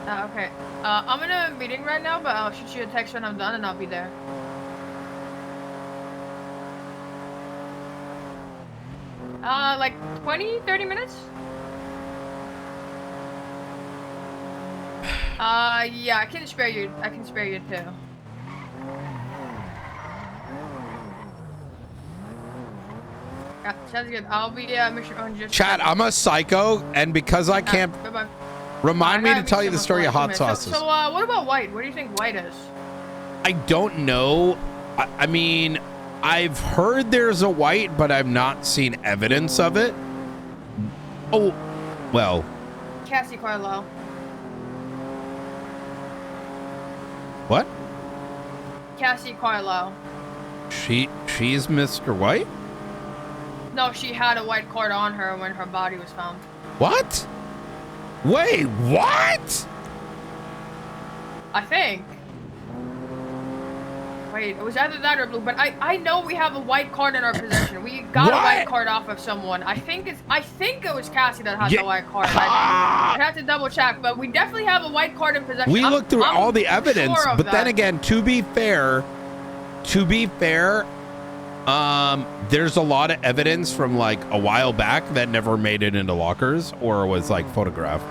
Okay. I'm in a meeting right now, but I'll shoot you a text when I'm done and I'll be there. Like 20, 30 minutes? Yeah, I can spare you. I can spare you too. Yeah, sounds good. I'll be mission on just. Chat, I'm a psycho, and because I can't. Bye-bye. Remind me to tell you the story of hot sauces. So, what about white? What do you think white is? I don't know. I mean, I've heard there's a white, but I've not seen evidence of it. Oh, well. Cassie Carlisle. What? Cassie Carlisle. She's Mr. White? No, she had a white card on her when her body was found. What? Wait, what? I think. Wait, it was either that or blue, but I know we have a white card in our possession. We got a white card off of someone. I think it was Cassie that had the white card. I'd have to double check, but we definitely have a white card in possession. We looked through all the evidence, sure but then again, to be fair, there's a lot of evidence from like a while back that never made it into lockers or was like photographed.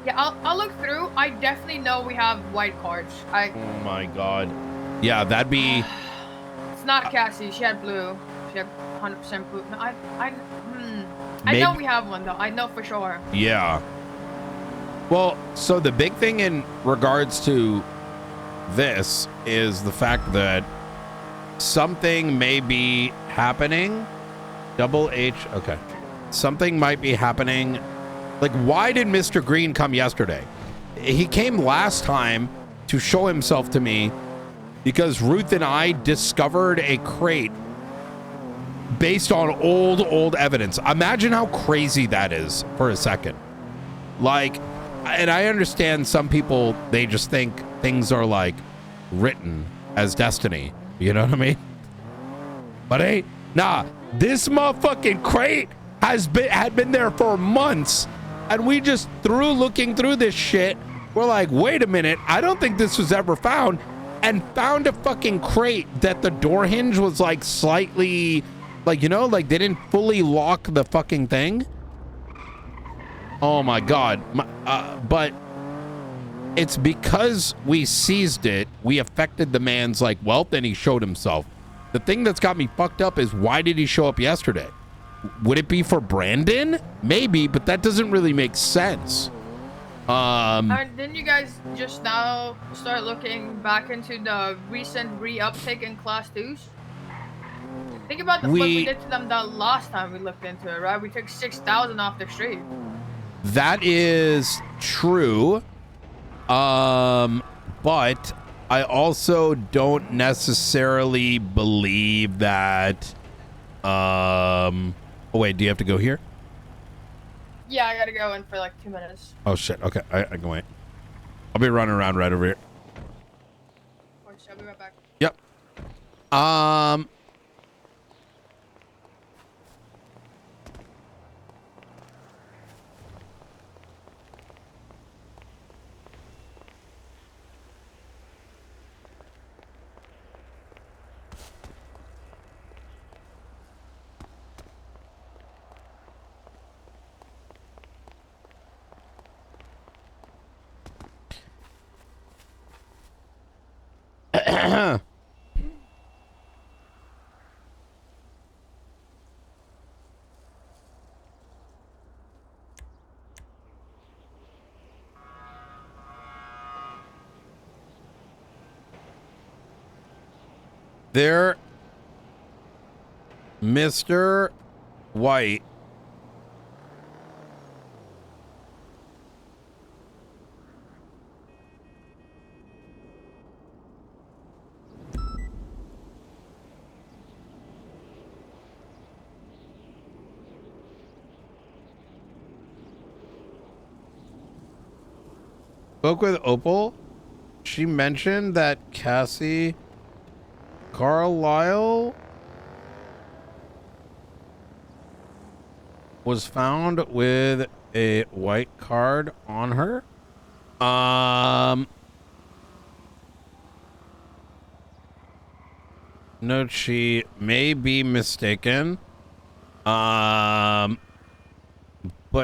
Yeah, I'll look through. I definitely know we have white cards. Oh my god. Yeah, that'd be. It's not Cassie. She had blue. She had 100% blue. No, I know we have one though. I know for sure. Yeah. Well, so the big thing in regards to this is the fact that something may be happening. Double H. Okay. Something might be happening. Like, why did Mr. Green come yesterday? He came last time to show himself to me because Ruth and I discovered a crate based on old evidence. Imagine how crazy that is for a second. Like, and I understand some people, they just think things are like written as destiny. You know what I mean? But hey, nah, this motherfucking crate had been there for months. And we just looking through this shit, we're like, wait a minute, I don't think this was ever found. And found a fucking crate that the door hinge was like slightly, like, you know, like they didn't fully lock the fucking thing. Oh my God. But it's because we seized it, we affected the man's like wealth and he showed himself. The thing that's got me fucked up is why did he show up yesterday? Would it be for Brandon? Maybe, but that doesn't really make sense. Didn't you guys just now start looking back into the recent re-uptake in Class 2s? Think about the flip we did to them the last time we looked into it, right? We took 6,000 off the street. That is true. But I also don't necessarily believe that... Oh, wait, do you have to go here? Yeah, I gotta go in for like 2 minutes. Oh, shit. Okay, I can wait. I'll be running around right over here. Of course, I'll be right back. Yep. There, Mr. White. spoke with Opal. She mentioned that Cassie Carlisle was found with a white card on her. No, she may be mistaken. But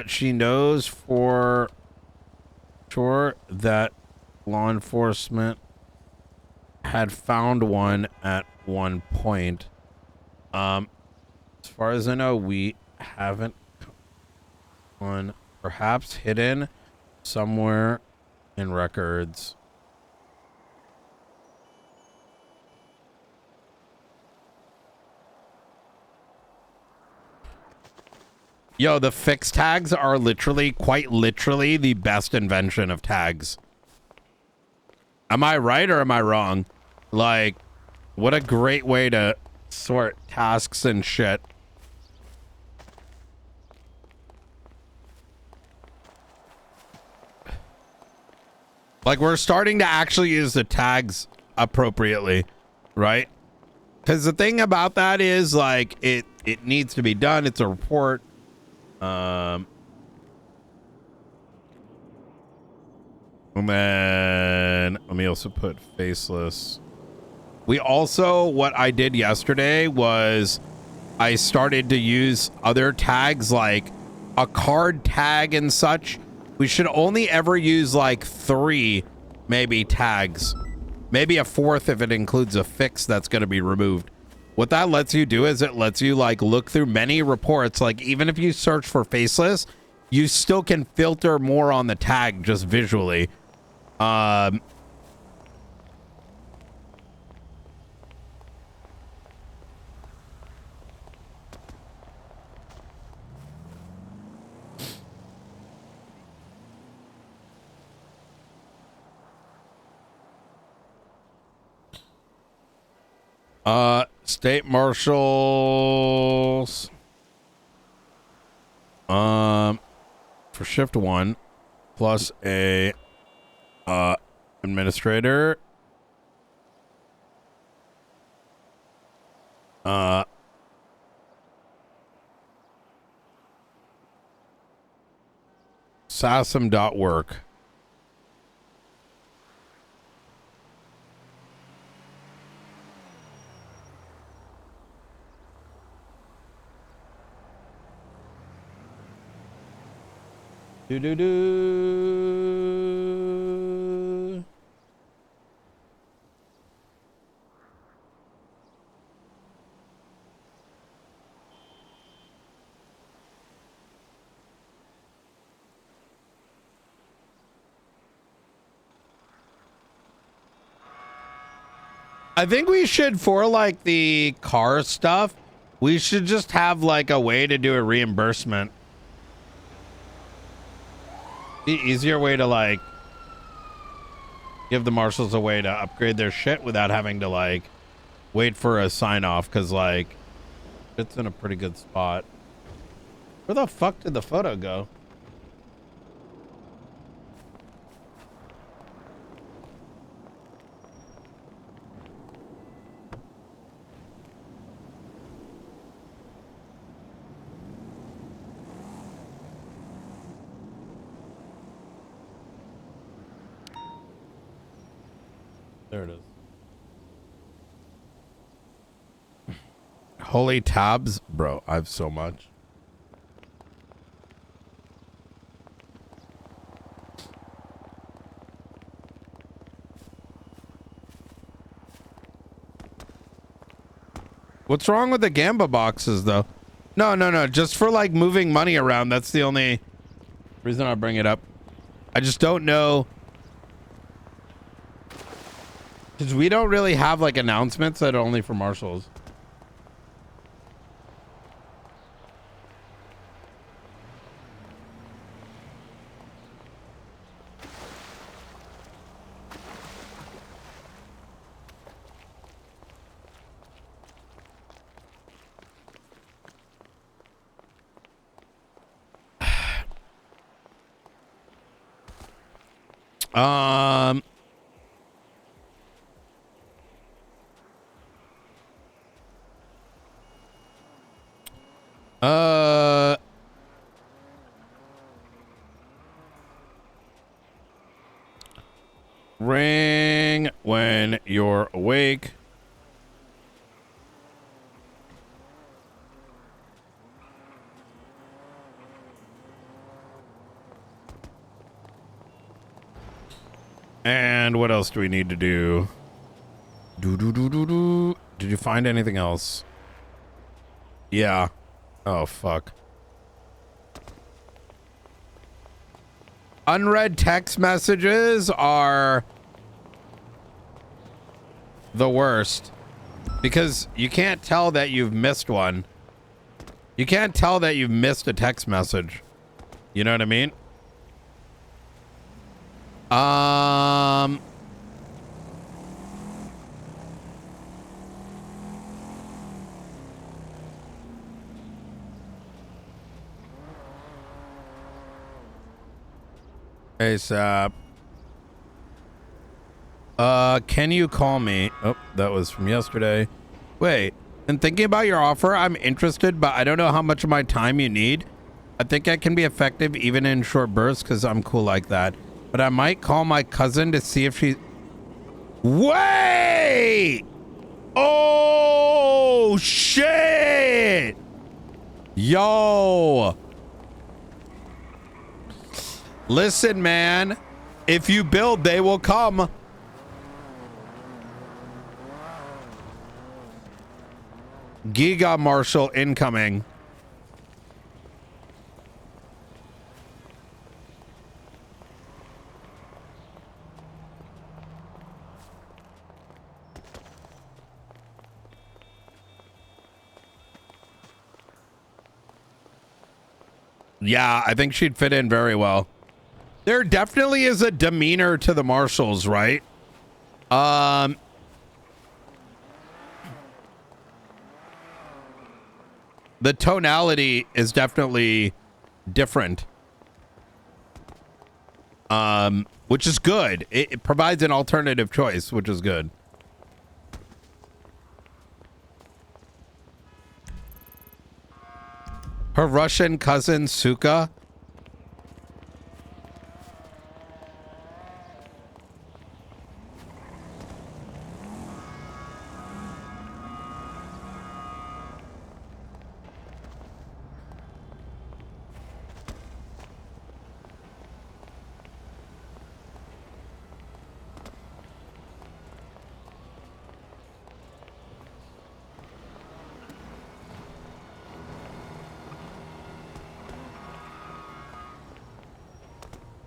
she knows for sure that law enforcement had found one at one point. As far as I know, we haven't one, perhaps hidden somewhere in records. Yo, the fix tags are literally, quite literally, the best invention of tags. Am I right or am I wrong? Like, what a great way to sort tasks and shit. Like, we're starting to actually use the tags appropriately, right? Because the thing about that is, like, it needs to be done. It's a report. And then let me also put faceless. We also, what I did yesterday was I started to use other tags like a card tag and such. We should only ever use like 3 maybe tags, maybe a 4th if it includes a fix that's going to be removed. What that lets you do is it lets you like look through many reports. Like even if you search for faceless, you still can filter more on the tag just visually. State marshals. For shift 1 plus a administrator. Sassam.work. Do. I think we should, for like the car stuff, we should just have like a way to do a reimbursement. The easier way to like give the marshals a way to upgrade their shit without having to like wait for a sign off, because like it's in a pretty good spot. Where the fuck did the photo go? There it is. Holy tabs, bro. I have so much. What's wrong with the Gamba boxes, though? No. Just for like moving money around. That's the only reason I bring it up. I just don't know. Because we don't really have like announcements that are only for marshals. Um. Ring when you're awake. And what else do we need to do? Did you find anything else? Yeah. Oh, fuck. Unread text messages are the worst because you can't tell that you've missed one. You can't tell that you've missed a text message. You know what I mean? ASAP. Can you call me? Oh, that was from yesterday. Wait, in thinking about your offer, I'm interested, but I don't know how much of my time you need. I think I can be effective even in short bursts because I'm cool like that. But I might call my cousin to see if she... Wait! Oh, shit! Yo! Listen, man. If you build, they will come. Giga Marshal incoming. Yeah, I think she'd fit in very well. There definitely is a demeanor to the marshals, right? The tonality is definitely different. Which is good. It provides an alternative choice, which is good. Her Russian cousin, Suka.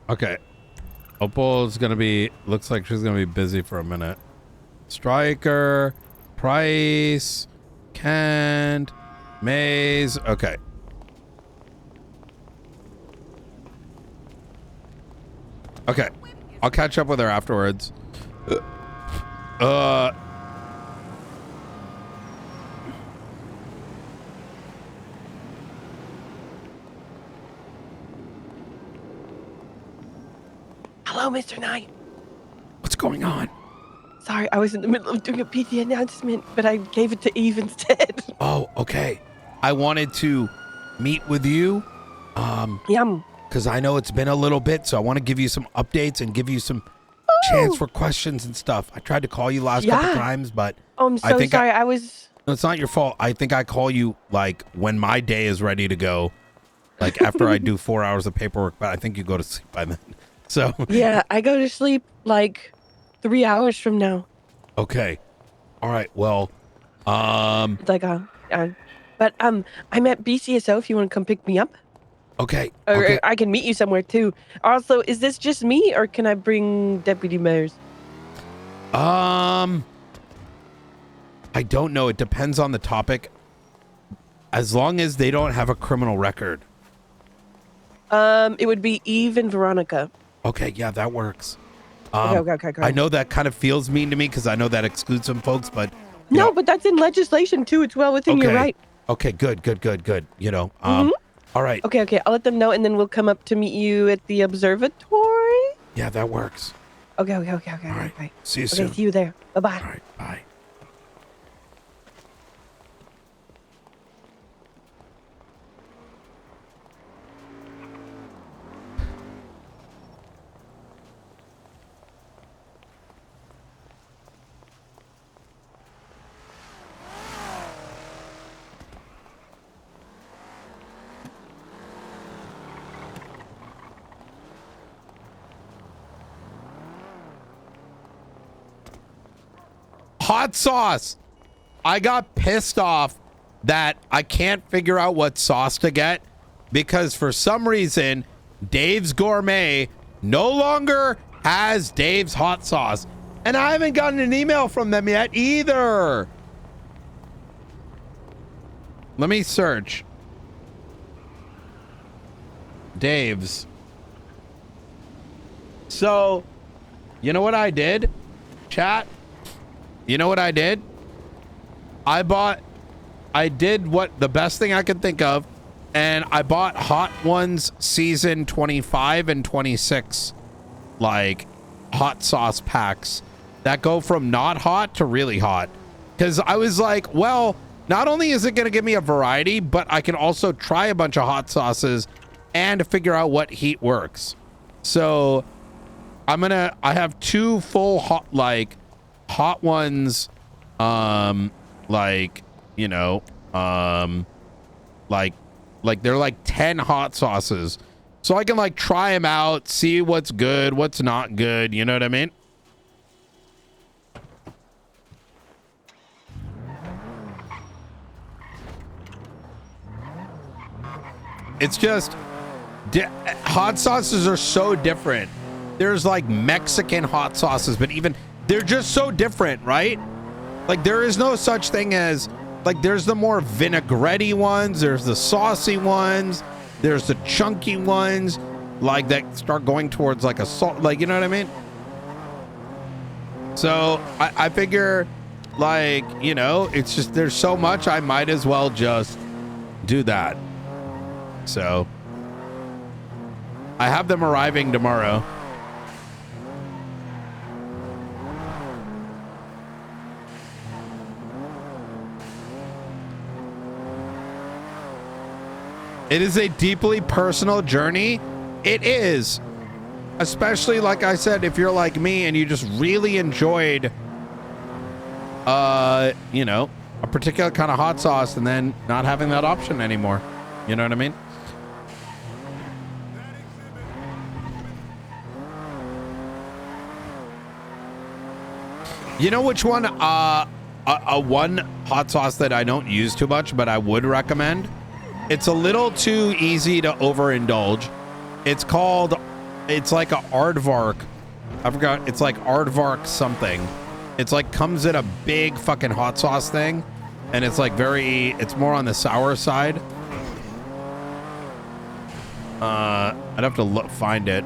Okay. Opal's gonna be, looks like she's gonna be busy for a minute. Striker, Price, Kent, Maze. Okay. Okay. I'll catch up with her afterwards. Hello, Mr. Knight. What's going on? Sorry, I was in the middle of doing a PD announcement, but I gave it to Eve instead. Oh, okay. I wanted to meet with you. Yum. Because I know it's been a little bit, so I want to give you some updates and give you some chance for questions and stuff. I tried to call you last couple times, but Oh, I'm so sorry. I was... No, it's not your fault. I think I call you like when my day is ready to go, like after I do 4 hours of paperwork, but I think you go to sleep by then. So Yeah, I go to sleep like 3 hours from now. Okay. All right. Well, Like, but I'm at BCSO if you want to come pick me up. Okay. Or Okay. I can meet you somewhere too. Also, is this just me or can I bring Deputy Mayors? I don't know. It depends on the topic. As long as they don't have a criminal record. It would be Eve and Veronica. Okay. Yeah, that works. Okay. I know that kind of feels mean to me because I know that excludes some folks, but No, but that's in legislation too. It's well within your right. Okay. Good. You know. All right. Okay. I'll let them know, and then we'll come up to meet you at the observatory. Yeah, that works. Okay. All right. Okay. See you Okay, soon. see you there. Bye-bye. All right. Bye. Hot sauce. I got pissed off that I can't figure out what sauce to get because for some reason Dave's Gourmet no longer has Dave's hot sauce, and I haven't gotten an email from them yet either. Let me search Dave's. So, you know what I did, chat? You know what I did? I did what the best thing I could think of, and I bought Hot Ones season 25 and 26, like hot sauce packs that go from not hot to really hot. Because I was like, well, not only is it going to give me a variety, but I can also try a bunch of hot sauces and figure out what heat works. So I have 2 full hot Ones, like, you know, like they're like 10 hot sauces, so I can like try them out, see what's good, what's not good, you know what I mean? It's just hot sauces are so different. There's like Mexican hot sauces, but even they're just so different, right? Like there is no such thing as, like, there's the more vinaigrette ones, there's the saucy ones, there's the chunky ones, like that start going towards like a salt, like, you know what I mean? So I figure, like, you know, it's just there's so much, I might as well just do that. So I have them arriving tomorrow. It is a deeply personal journey. It is. Especially, like I said, if you're like me and you just really enjoyed, you know, a particular kind of hot sauce and then not having that option anymore. You know what I mean? You know which one, one hot sauce that I don't use too much, but I would recommend? It's a little too easy to overindulge. It's like a aardvark. I forgot. It's like aardvark something. It's like comes in a big fucking hot sauce thing. And it's like it's more on the sour side. I'd have to find it.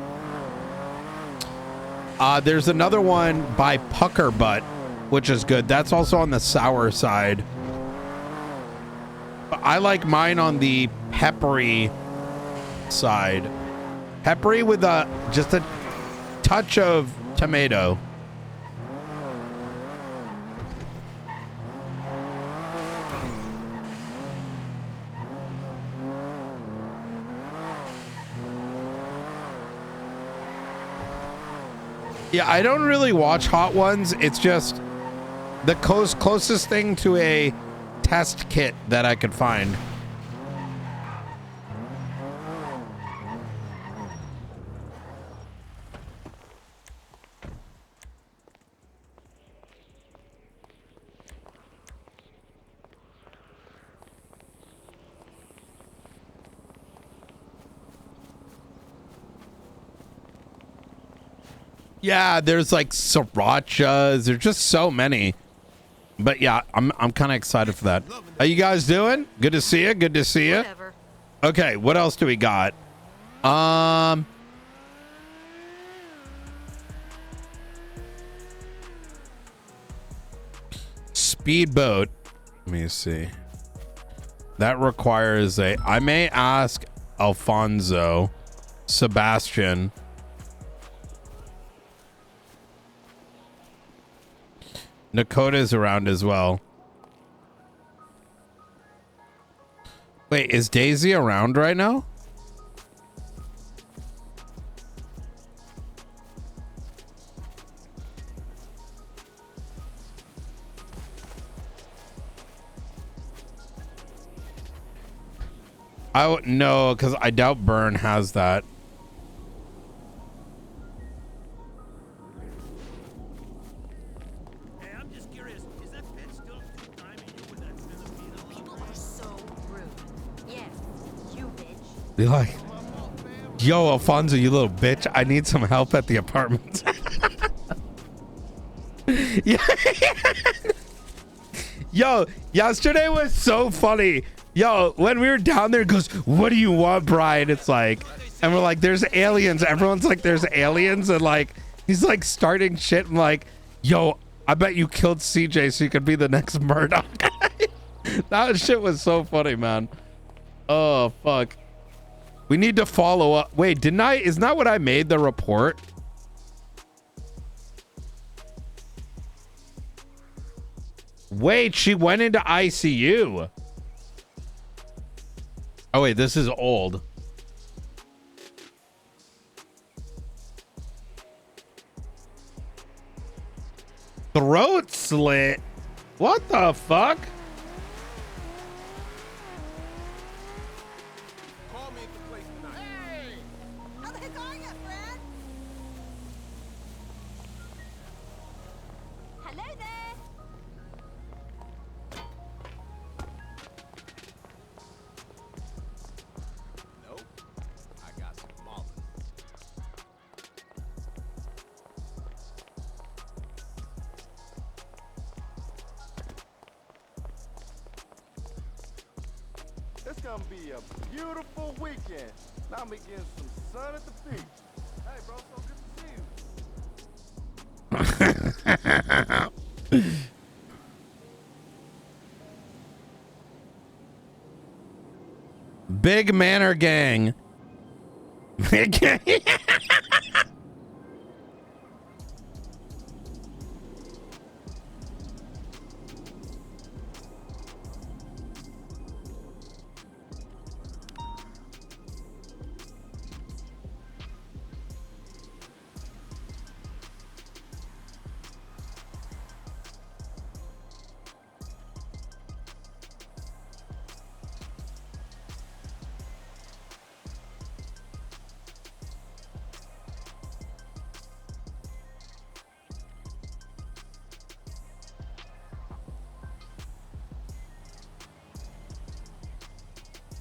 There's another one by Pucker Butt, which is good. That's also on the sour side. I like mine on the peppery side. Peppery with just a touch of tomato. Yeah, I don't really watch Hot Ones. It's just the closest thing to a test kit that I could find. Yeah, there's like srirachas. There's just so many. But yeah, I'm kind of excited for that. How you guys doing? Good to see you. Good to see you. Whatever. Okay, what else do we got? Speedboat. Let me see. That requires I may ask Alfonso, Sebastian. Nakota's around as well. Wait, is Daisy around right now? I no, because I doubt Burn has that. Hey, I'm just curious. Is that bitch still timing you with that Filipino? People are so rude. Yes, you bitch. Be like, yo, Alfonso, you little bitch. I need some help at the apartment. Yeah. Yo, yesterday was so funny. Yo, when we were down there, it goes, what do you want, Brian? It's like, and we're like, there's aliens. Everyone's like, there's aliens. And like, he's like starting shit. And like, yo, I bet you killed CJ so you could be the next Murdoch. That shit was so funny, man. Oh, fuck. We need to follow up. Wait, didn't I? Isn't that what I made the report? Wait, she went into ICU. Oh, wait, this is old. Throat slit? What the fuck? Call me at the place tonight. Hey! How the heck are you, friend? Hello there. Nope. I got some Marlin. It's gonna be a beautiful weekend. Now I'm getting some sun at the beach. Hey, bro, so good to see you. Big Manor Gang. Big gang.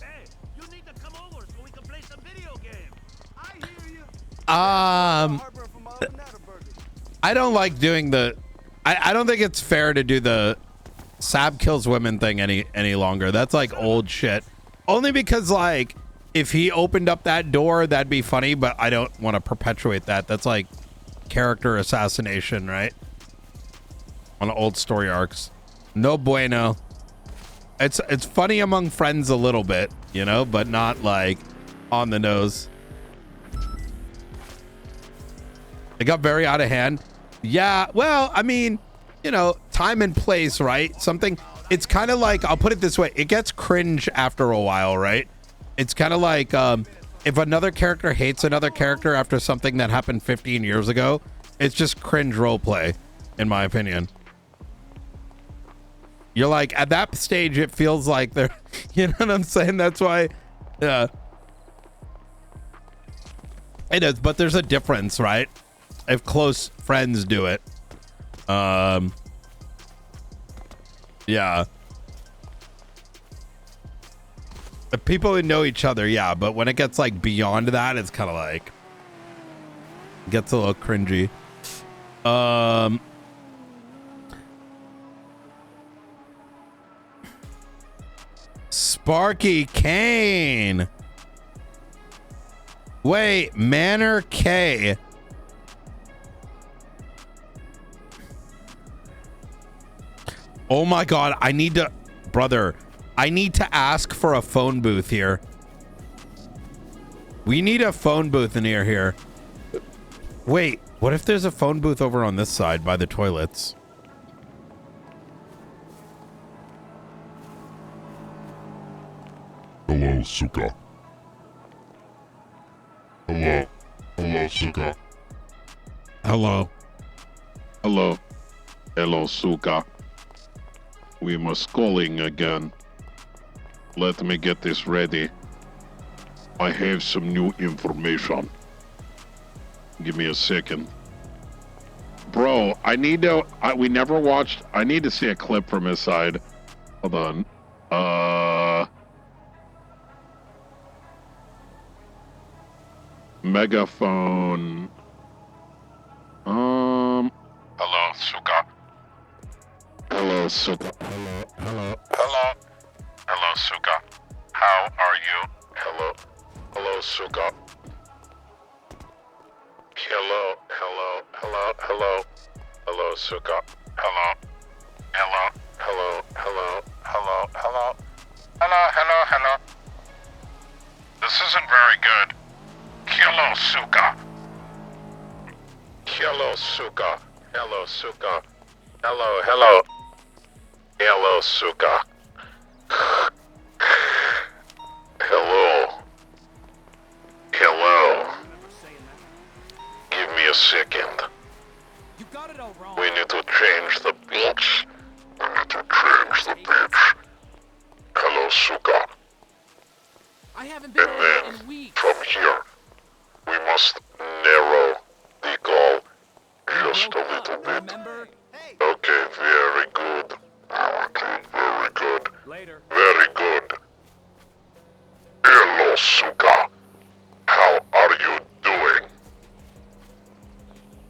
Hey, you need to come over so we can play some video games. I hear you. Heartburn from my other Natterburger. I don't like doing the I don't think it's fair to do the Sab kills women thing any longer. That's like old shit. Only because like if he opened up that door, that'd be funny, but I don't want to perpetuate that. That's like character assassination, right? On old story arcs. No bueno. It's funny among friends a little bit, you know, but not like on the nose. It got very out of hand. Yeah, well, I mean, you know, time and place, right? Something, it's kind of like, I'll put it this way. It gets cringe after a while, right? It's kind of like if another character hates another character after something that happened 15 years ago, it's just cringe roleplay, in my opinion. You're like, at that stage, it feels like they're, you know what I'm saying? That's why, yeah. It is, but there's a difference, right? If close friends do it. Yeah. If people who know each other, yeah, but when it gets like beyond that, it's kind of like, gets a little cringy. Sparky Kane. Wait, Manor K. Oh my God, I need to, brother, I need to ask for a phone booth here. We need a phone booth in here. Wait, what if there's a phone booth over on this side by the toilets? Hello, Suka. Hello. Hello, Suka. Hello. Hello. Hello, Suka. We must calling again. Let me get this ready. I have some new information. Give me a second. Bro, I need to... we never watched... I need to see a clip from his side. Hold on. Megaphone... Hello, Suka. Hello, Suka. Hello. Hello, Suka. How are you? Hello. Hello, Suka. Hello. Hello, Suka. Hello. This isn't very good. Hello, Suka. Hello, Suka. Hello, Suka. Hello, Suka. Hello. Give me a second. You got it all wrong. We need to change the pitch. Hello, Suka. I haven't been And over then, in weeks. from here, we must narrow the goal just a little bit. Remember? Okay, very good. Very good. Later. Very good. Hello, Suka. How are you doing?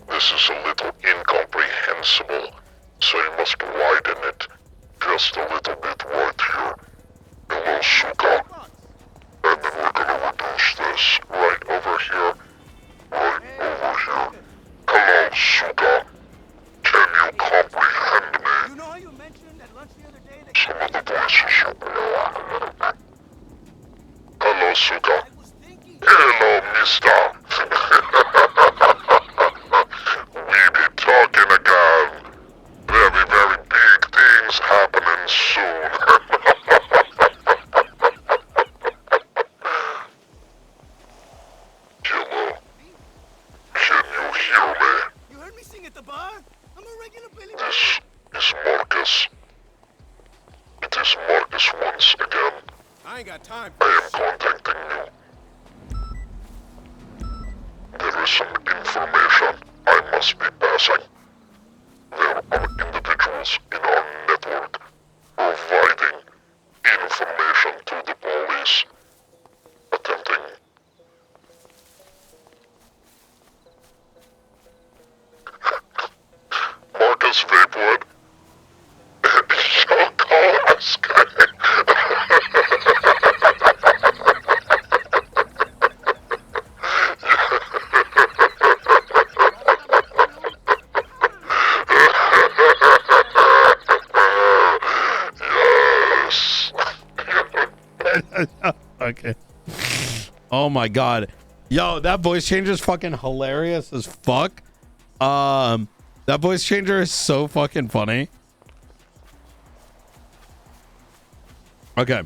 This is a little incomprehensible, so you must widen it just a little bit right here. Hello, Suka. And then we're gonna reduce this right over here. Right over here. Hello, Suka. Can you comprehend me? You know how you mentioned at lunch the other day that Some of the voices are below. Hello, Suka. Hello, mister. We be talking again. Very, very big things happening soon. Hello. Can you hear me? you heard me sing at the bar? I'm a regular Billy. This is Marcus. It is Marcus once again. I ain't got time. I am contacting you. There is some information I must be passing. There are individuals in our network providing information to the police, attempting Marcus Vapewood. Y'all call us Okay. Oh my god. Yo, that voice changer is fucking hilarious as fuck. That voice changer is so fucking funny. Okay.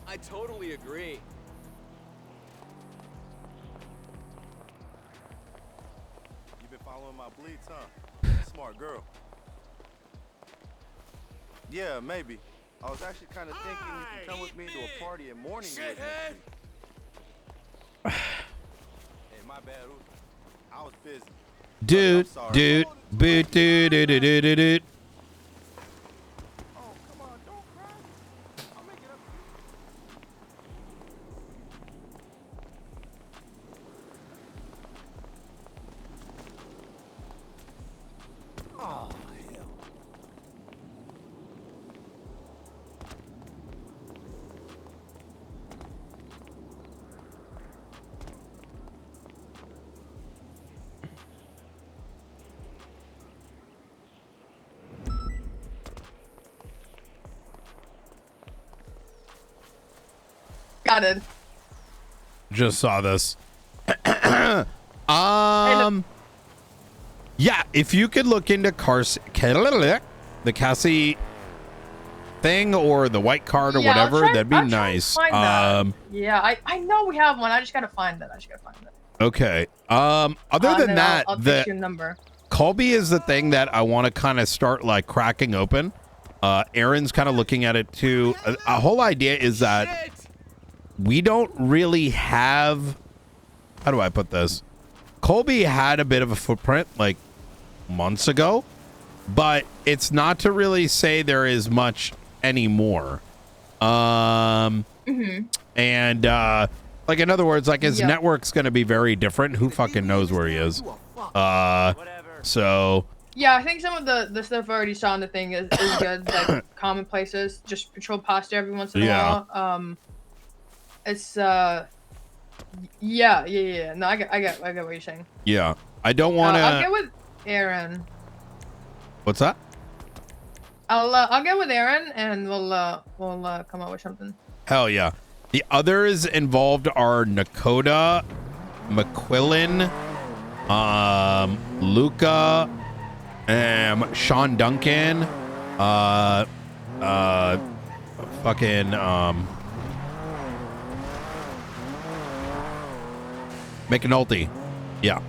I totally agree. You been following my bleeds, huh? Smart girl. Yeah, maybe. I was actually kind of thinking you could come with me to a party in morning. Hey, my bad. I was busy. Dude. Boot, dude. Oh, come on, don't cry. I'll make it up to you. Oh, hell. Got it. Just saw this. Yeah, if you could look into the Cassie thing or the white card or whatever, that'd be nice. Yeah, I know we have one. I just gotta find it. Okay. Other than that, I'll text your number. Colby is the thing that I want to kind of start like cracking open. Aaron's kind of looking at it too. A whole idea is that we don't really have. How do I put this? Colby had a bit of a footprint like months ago, but it's not to really say there is much anymore. And like in other words, like his network's going to be very different. Who fucking knows where he is? So yeah, I think some of the stuff I already saw in the thing is good. Like common places, just patrol pasta every once in a while. It's yeah. No, I get what you're saying. Yeah, I don't want to. I'll get with Aaron. What's that? I'll get with Aaron and we'll come up with something. Hell yeah. The others involved are Nakota, McQuillan, Luca, Sean Duncan, fucking McNulty. Yeah.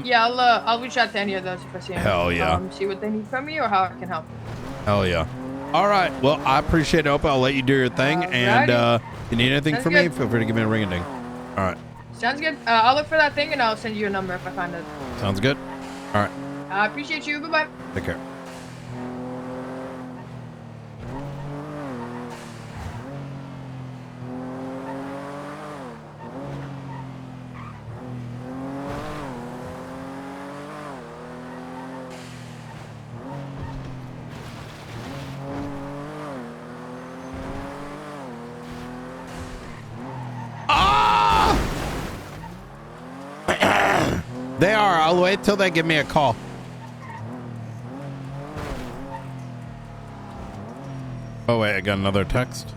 Yeah, I'll reach out to any of those if I see them. Hell yeah. See what they need from me or how I can help. Hell yeah. All right. Well, I appreciate it, Opa. I'll let you do your thing. And if you need anything from me, feel free to give me a ring and ding. All right. Sounds good. I'll look for that thing and I'll send you a number if I find it. Sounds good. All right. I appreciate you. Bye-bye. Take care. They are. I'll wait till they give me a call. Oh, wait. I got another text.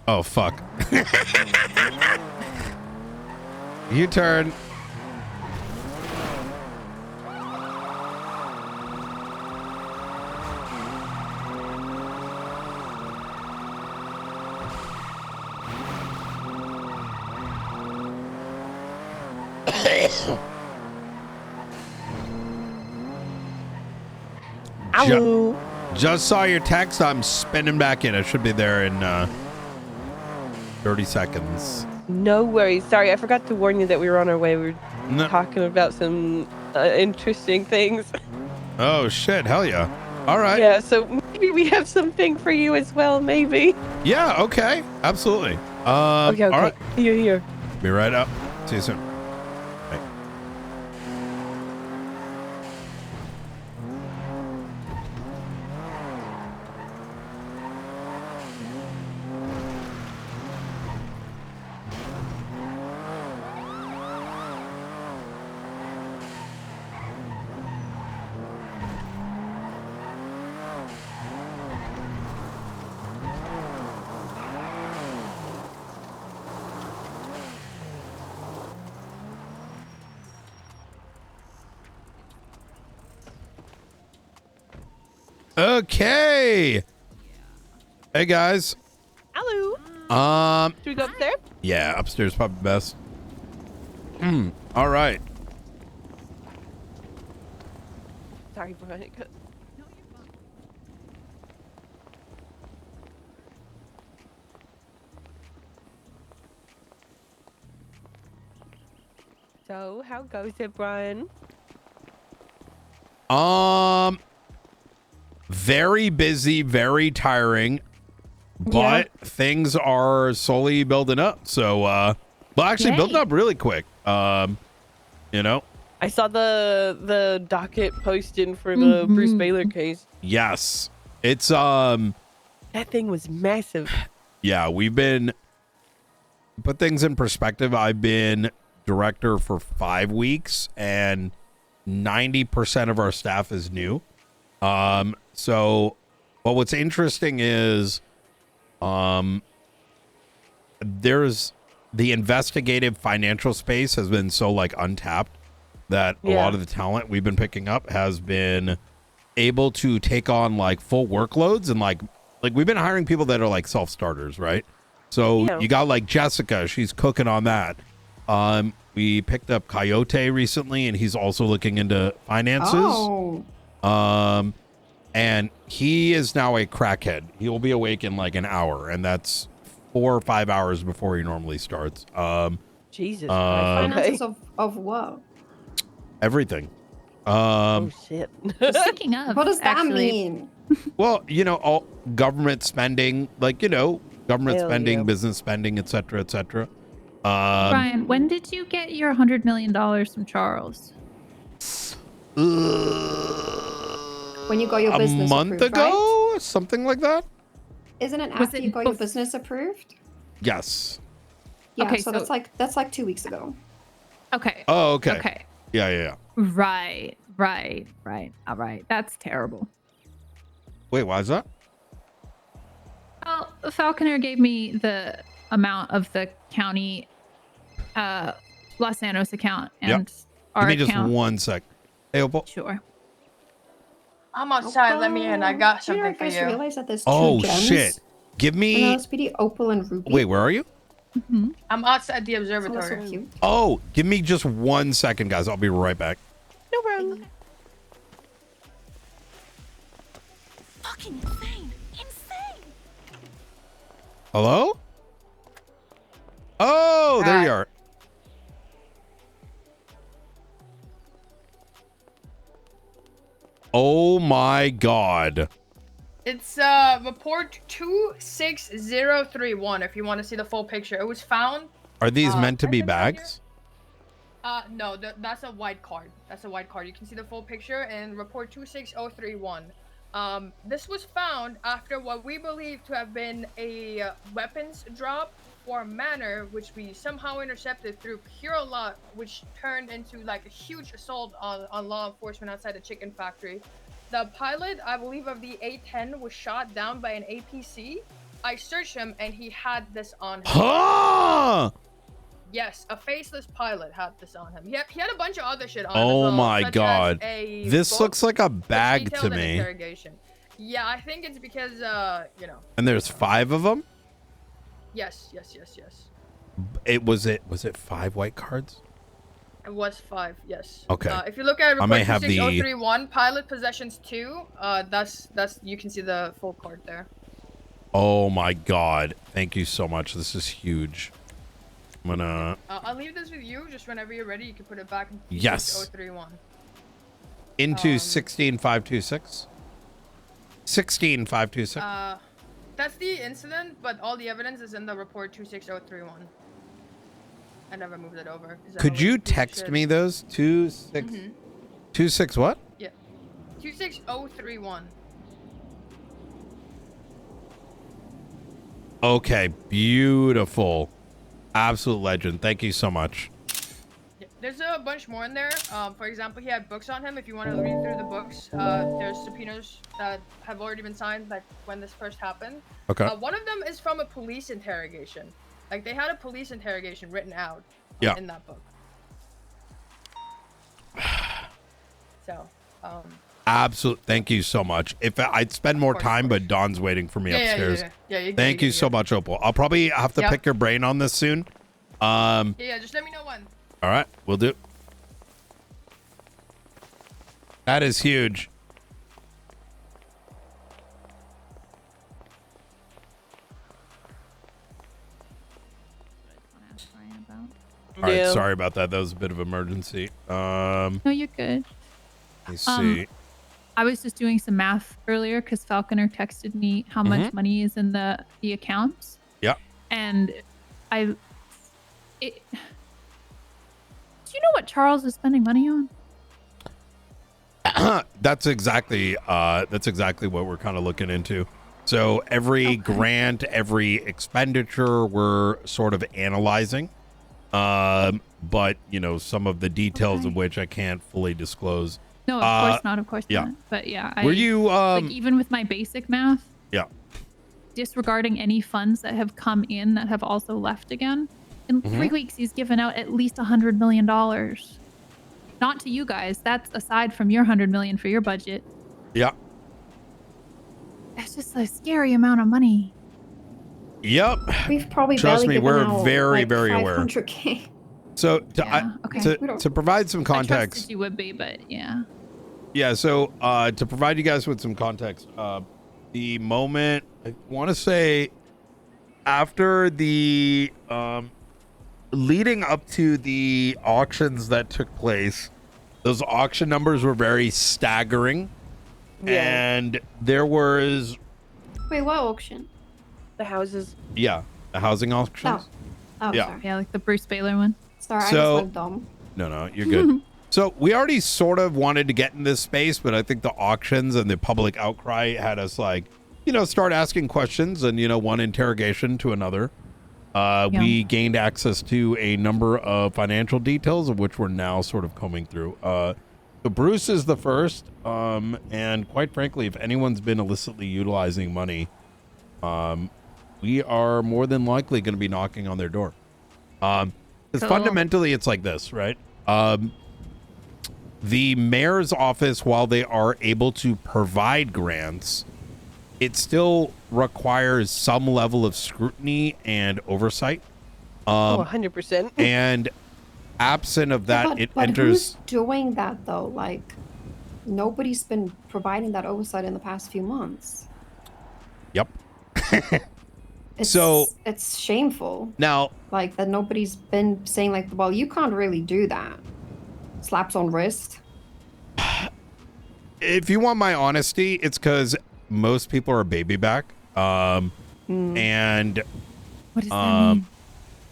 Oh, fuck. U-turn. Just saw your text. I'm spinning back in. I should be there in 30 seconds. No worries. Sorry, I forgot to warn you that we were on our way. We were talking about some interesting things. Oh, shit. Hell yeah. All right. Yeah, so maybe we have something for you as well, maybe. Yeah, okay. Absolutely. Okay. All right. Here. Be right up. See you soon. Bye. Okay. Hey guys. Hello. Should we go upstairs? Yeah, upstairs probably best. All right. Sorry, Veronica. So, how goes it, Brian? Very busy, very tiring, but things are slowly building up. So, building up really quick. You know. I saw the docket posted for the Bruce Baylor case. Yes, it's that thing was massive. Yeah, we've been put things in perspective. I've been director for 5 weeks, and 90% of our staff is new. So, well, what's interesting is, there's the investigative financial space has been so like untapped. that a lot of the talent we've been picking up has been able to take on like full workloads, and like we've been hiring people that are like self-starters, right? So you got like Jessica, she's cooking on that. We picked up Coyote recently, and he's also looking into finances. Oh. And he is now a crackhead. He will be awake in like an hour, and that's 4 or 5 hours before he normally starts. Jesus. Finances of what? Everything. Oh shit. Speaking of, What does that actually, mean? Well, you know, all government spending, like, you know, government Hell spending, yeah. business spending, etc., etc. Brian, when did you get your $100 million from Charles? When you got your business a month approved, ago, right? something like that. Isn't it after you got your business approved? Yes. Yeah, Okay, so so- that's like 2 weeks ago. Okay. Oh, okay. Okay. Yeah. Right. All right. That's terrible. Wait, why is that? Well, Falconer gave me the amount of the county Los Santos account and our Give me just account. 1 sec. Hey, Opal. Sure. I'm outside. Let me in. I got Do you something for guys you. realize that there's two Oh gems shit! Give in me. LSPD, Opal and Ruby? Wait, where are you? I'm outside the Oh, that's so observatory. cute. Oh, give me just 1 second, guys. I'll be right back. No problem. Fucking insane. Insane. Hello? Oh, there you are. Oh my god. It's report 26031 if you want to see the full picture. It was found. Are these meant to be bags? No, that's a white card. That's a white card. You can see the full picture in report 26031. This was found after what we believe to have been a weapons drop or manor, which we somehow intercepted through pure luck, which turned into like a huge assault on law enforcement outside the chicken factory. The pilot, I believe, of the A-10 was shot down by an APC. I searched him and he had this on him. Huh! Yes, a faceless pilot had this on him. He had a bunch of other shit on him. Oh as well, my such as god. a This book looks like a which bag to detailed an me. interrogation. Yeah, I think it's because, you know. And there's 5 of them? Yes. Was it 5 white cards? It was 5, yes. Okay. If you look at I report may have the 26031, pilot possessions 2, that's you can see the full card there. Oh my god. Thank you so much. This is huge. I'm gonna I'll leave this with you. Just whenever you're ready, you can put it back in Yes. 26031. into 16526. 16526. That's the incident, but all the evidence is in the report 26031. I never moved it over. 'cause I Could always you do text shit. me those? 26 what? Yeah. 26031. Okay, beautiful. Absolute legend. Thank you so much. Yeah, there's a bunch more in there. For example, he had books on him. If you want to read through the books, there's subpoenas that have already been signed, like when this first happened. Okay. One of them is from a police interrogation. Like they had a police interrogation written out in that book. So, Absolute. Thank you so much. If I'd spend more time, but Dawn's waiting for me upstairs. Yeah, you're good, Thank you so much, Opal. I'll probably have to pick your brain on this soon. Yeah, just let me know when. All right, we'll do. That is huge. All right, Yeah. sorry about that. That was a bit of emergency. No, you're good. Let me see. I was just doing some math earlier because Falconer texted me how much money is in the accounts. Yeah. And do you know what Charles is spending money on? That's exactly what we're kind of looking into. So every grant, every expenditure, we're sort of analyzing. But you know, some of the details of which I can't fully disclose. No, of course not. Of course yeah. not. But yeah, Were you like, even with my basic math, yeah, disregarding any funds that have come in that have also left again, in 3 weeks he's given out at least $100 million. not to you guys. That's aside from your 100 million for your budget. Yeah. That's just a scary amount of money. Yep. We've probably Trust barely me, given we're out, very, like, very aware. 500K. So Okay. to provide some I context, trusted you would be, but yeah. yeah. So to provide you guys with some context, the moment I want to say after the leading up to the auctions that took place, those auction numbers were very staggering, and there was Wait, what auction? The houses. the housing auctions. Oh, Yeah. sorry. Yeah, like the Bruce Baylor one. Sorry, I So- just went dumb. No, you're good. So we already sort of wanted to get in this space, but I think the auctions and the public outcry had us like, start asking questions and, one interrogation to another. We gained access to a number of financial details of which we're now sort of combing through. So Bruce is the first. And quite frankly, if anyone's been illicitly utilizing money, we are more than likely going to be knocking on their door. Because fundamentally it's like this, right? The mayor's office, while they are able to provide grants, it still requires some level of scrutiny and oversight. 100%. And absent of that, but enters. who's doing that though? Like, nobody's been providing that oversight in the past few months. Yep. It's shameful. Now, like that nobody's been saying like, well, you can't really do that. Slaps on wrist. if you want my honesty, it's because most people are baby back. And what does that mean?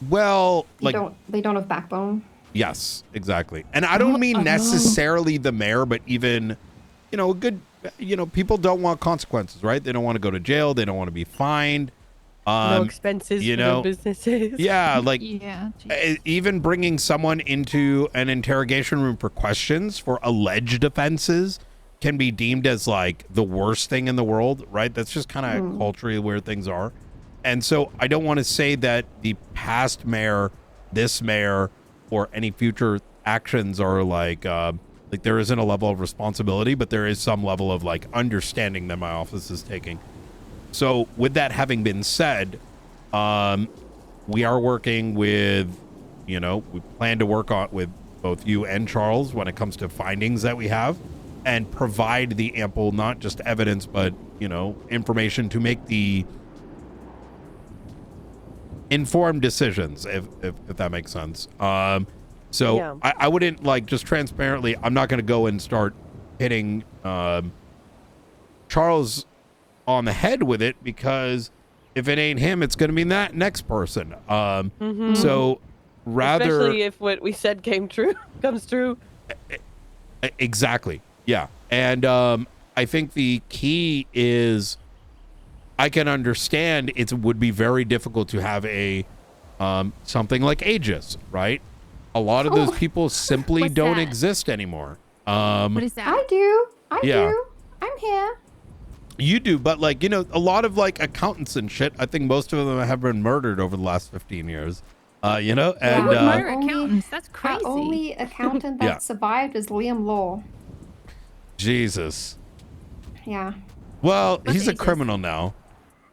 Well, like they don't have backbone. Yes, exactly. And I don't mean necessarily the mayor, but even, people don't want consequences, right? They don't want to go to jail. They don't want to be fined. No expenses for their businesses. Yeah, like yeah, even bringing someone into an interrogation room for questions for alleged offenses can be deemed as like the worst thing in the world, right? That's just kind of culturally where things are. And so I don't want to say that the past mayor, this mayor, or any future actions are like there isn't a level of responsibility, but there is some level of like understanding that my office is taking. So with that having been said, we are working with, we plan to work on with both you and Charles when it comes to findings that we have and provide the ample, not just evidence, but, information to make the informed decisions, if that makes sense. I wouldn't like just transparently, I'm not going to go and start hitting Charles on the head with it, because if it ain't him, it's going to be that next person. So rather, especially if what we said comes true. Exactly. Yeah. And I think the key is I can understand it would be very difficult to have a something like Aegis, right? A lot of those people simply don't exist anymore. What is that? I do. I'm here. You do, but like, a lot of like accountants and shit, I think most of them have been murdered over the last 15 years. And murder accountants, that's crazy. The only accountant that survived is Liam Law. Jesus. Yeah. Well, he's a criminal now.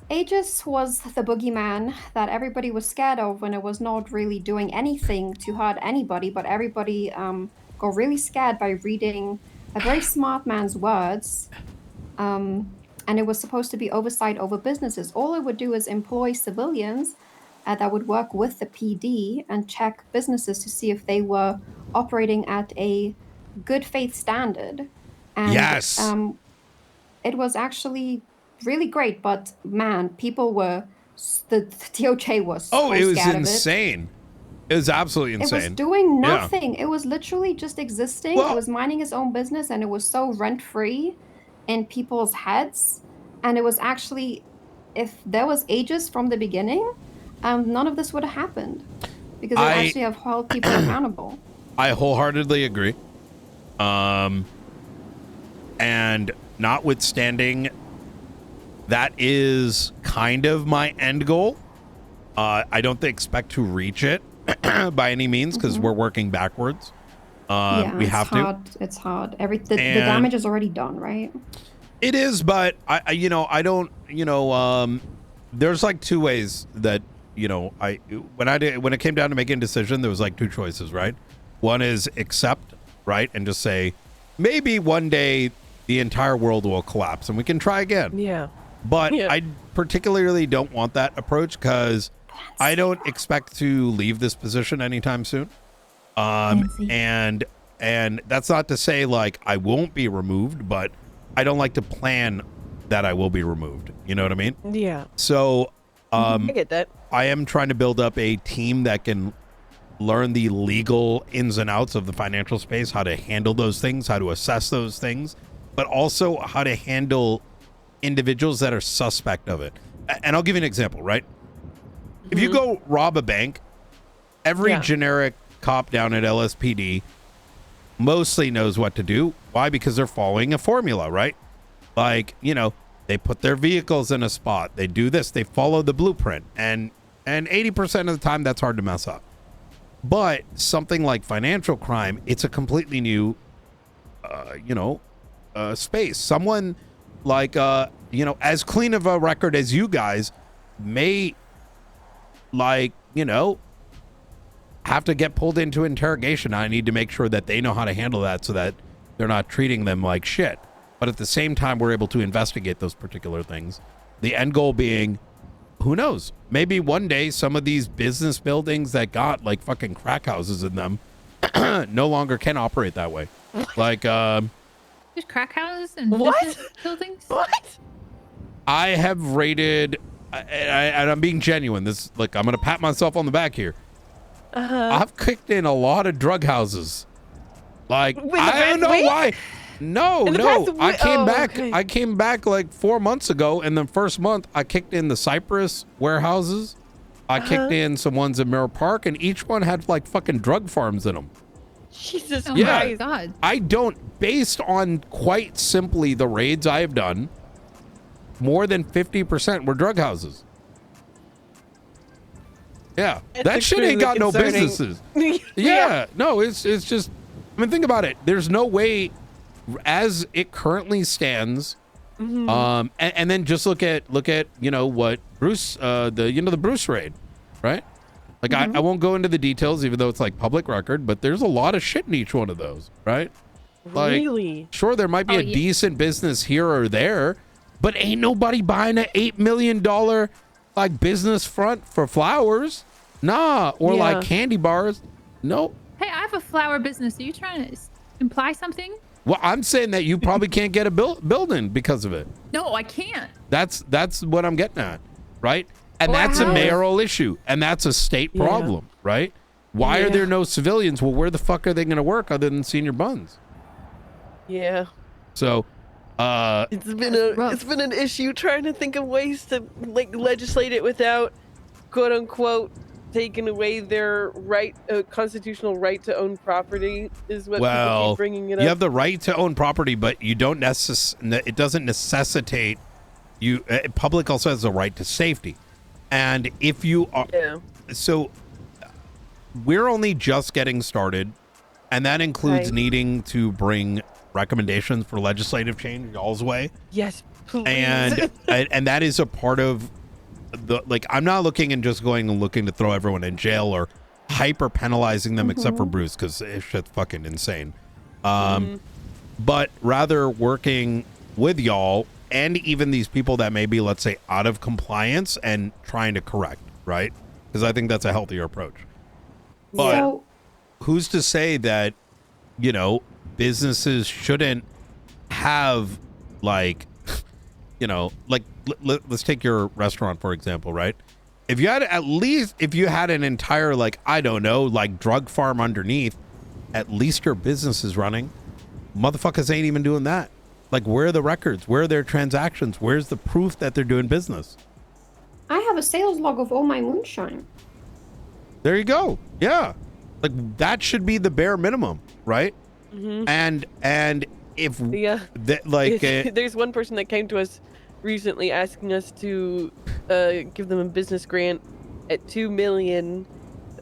Aegis was the boogeyman that everybody was scared of when it was not really doing anything to hurt anybody, but everybody got really scared by reading a very smart man's words. And it was supposed to be oversight over businesses. All it would do is employ civilians that would work with the PD and check businesses to see if they were operating at a good faith standard. And, yes. It was actually really great, but man, people were, the DOJ was so it was scared insane. It was absolutely insane. It was doing nothing. It was literally just existing. Well, it was minding its own business, and it was so rent-free in people's heads. And it was actually, if there was Aegis from the beginning, none of this would have happened, because it actually have held people accountable. I wholeheartedly agree. And notwithstanding, that is kind of my end goal. I don't expect to reach it by any means, because we're working backwards. Yeah, we it's have hard. to. It's hard. The damage is already done, right? It is, but I I don't, there's like two ways that, when it came down to making a decision, there was like two choices, right? One is accept, right? And just say, maybe one day the entire world will collapse and we can try again. Yeah. But I particularly don't want that approach because I don't expect to leave this position anytime soon. And that's not to say like I won't be removed, but I don't like to plan that I will be removed. You know what I mean? Yeah. So I get that. I am trying to build up a team that can learn the legal ins and outs of the financial space, how to handle those things, how to assess those things, but also how to handle individuals that are suspect of it. And I'll give you an example, right? If you go rob a bank, every generic cop down at LSPD mostly knows what to do. Why? Because they're following a formula, right? Like, they put their vehicles in a spot. They do this. They follow the blueprint. And 80% of the time, that's hard to mess up. But something like financial crime, it's a completely new, space. Someone like, as clean of a record as you guys may, have to get pulled into interrogation. I need to make sure that they know how to handle that so that they're not treating them like shit. But at the same time, we're able to investigate those particular things. The end goal being, who knows? Maybe one day some of these business buildings that got like fucking crack houses in them no longer can operate that way. Like, There's crack houses and business buildings? What? I have raided, and I'm being genuine. I'm going to pat myself on the back here. I've kicked in a lot of drug houses. Like, I don't know why. No. I came back. Okay. I came back like 4 months ago, and the first month I kicked in the Cypress warehouses. I kicked in some ones in Mirror Park, and each one had like fucking drug farms in them. Jesus Christ. My God. I don't, based on quite simply the raids I have done, more than 50% were drug houses. Yeah, that shit ain't got no businesses. Yeah, no, it's just, think about it. There's no way, as it currently stands, and then just look at what Bruce, the Bruce raid, right? Like I won't go into the details, even though it's like public record, but there's a lot of shit in each one of those, right? Like, really? Sure, there might be a decent business here or there, but ain't nobody buying an $8 million like business front for flowers, or like candy bars. No. Hey, I have a flower business. Are you trying to imply something? Well, I'm saying that you probably can't get a building because of it. No, I can't. That's what I'm getting at, right? And that's a mayoral issue, and that's a state problem, right? Why are there no civilians? Well, where the fuck are they going to work other than senior buns? Yeah. So, it's been an issue trying to think of ways to like legislate it without, quote unquote, taking away their constitutional right to own property. Is what people keep bringing it up. You have the right to own property, but you don't it doesn't necessitate you. Public also has the right to safety, and if you are, so we're only just getting started, and that includes needing to bring recommendations for legislative change y'all's way. Yes, please. And that is a part of the, like, I'm not looking to throw everyone in jail or hyper penalizing them except for Bruce, because it's shit's fucking insane. But rather working with y'all and even these people that may be, let's say, out of compliance and trying to correct, right? Because I think that's a healthier approach. But who's to say that, businesses shouldn't have like, let's take your restaurant, for example, right? If you had an entire, like, I don't know, like drug farm underneath, at least your business is running. Motherfuckers ain't even doing that. Like, where are the records? Where are their transactions? Where's the proof that they're doing business? I have a sales log of all my moonshine. There you go. Yeah. Like, that should be the bare minimum, right? And if there's one person that came to us recently asking us to give them a business grant at $2 million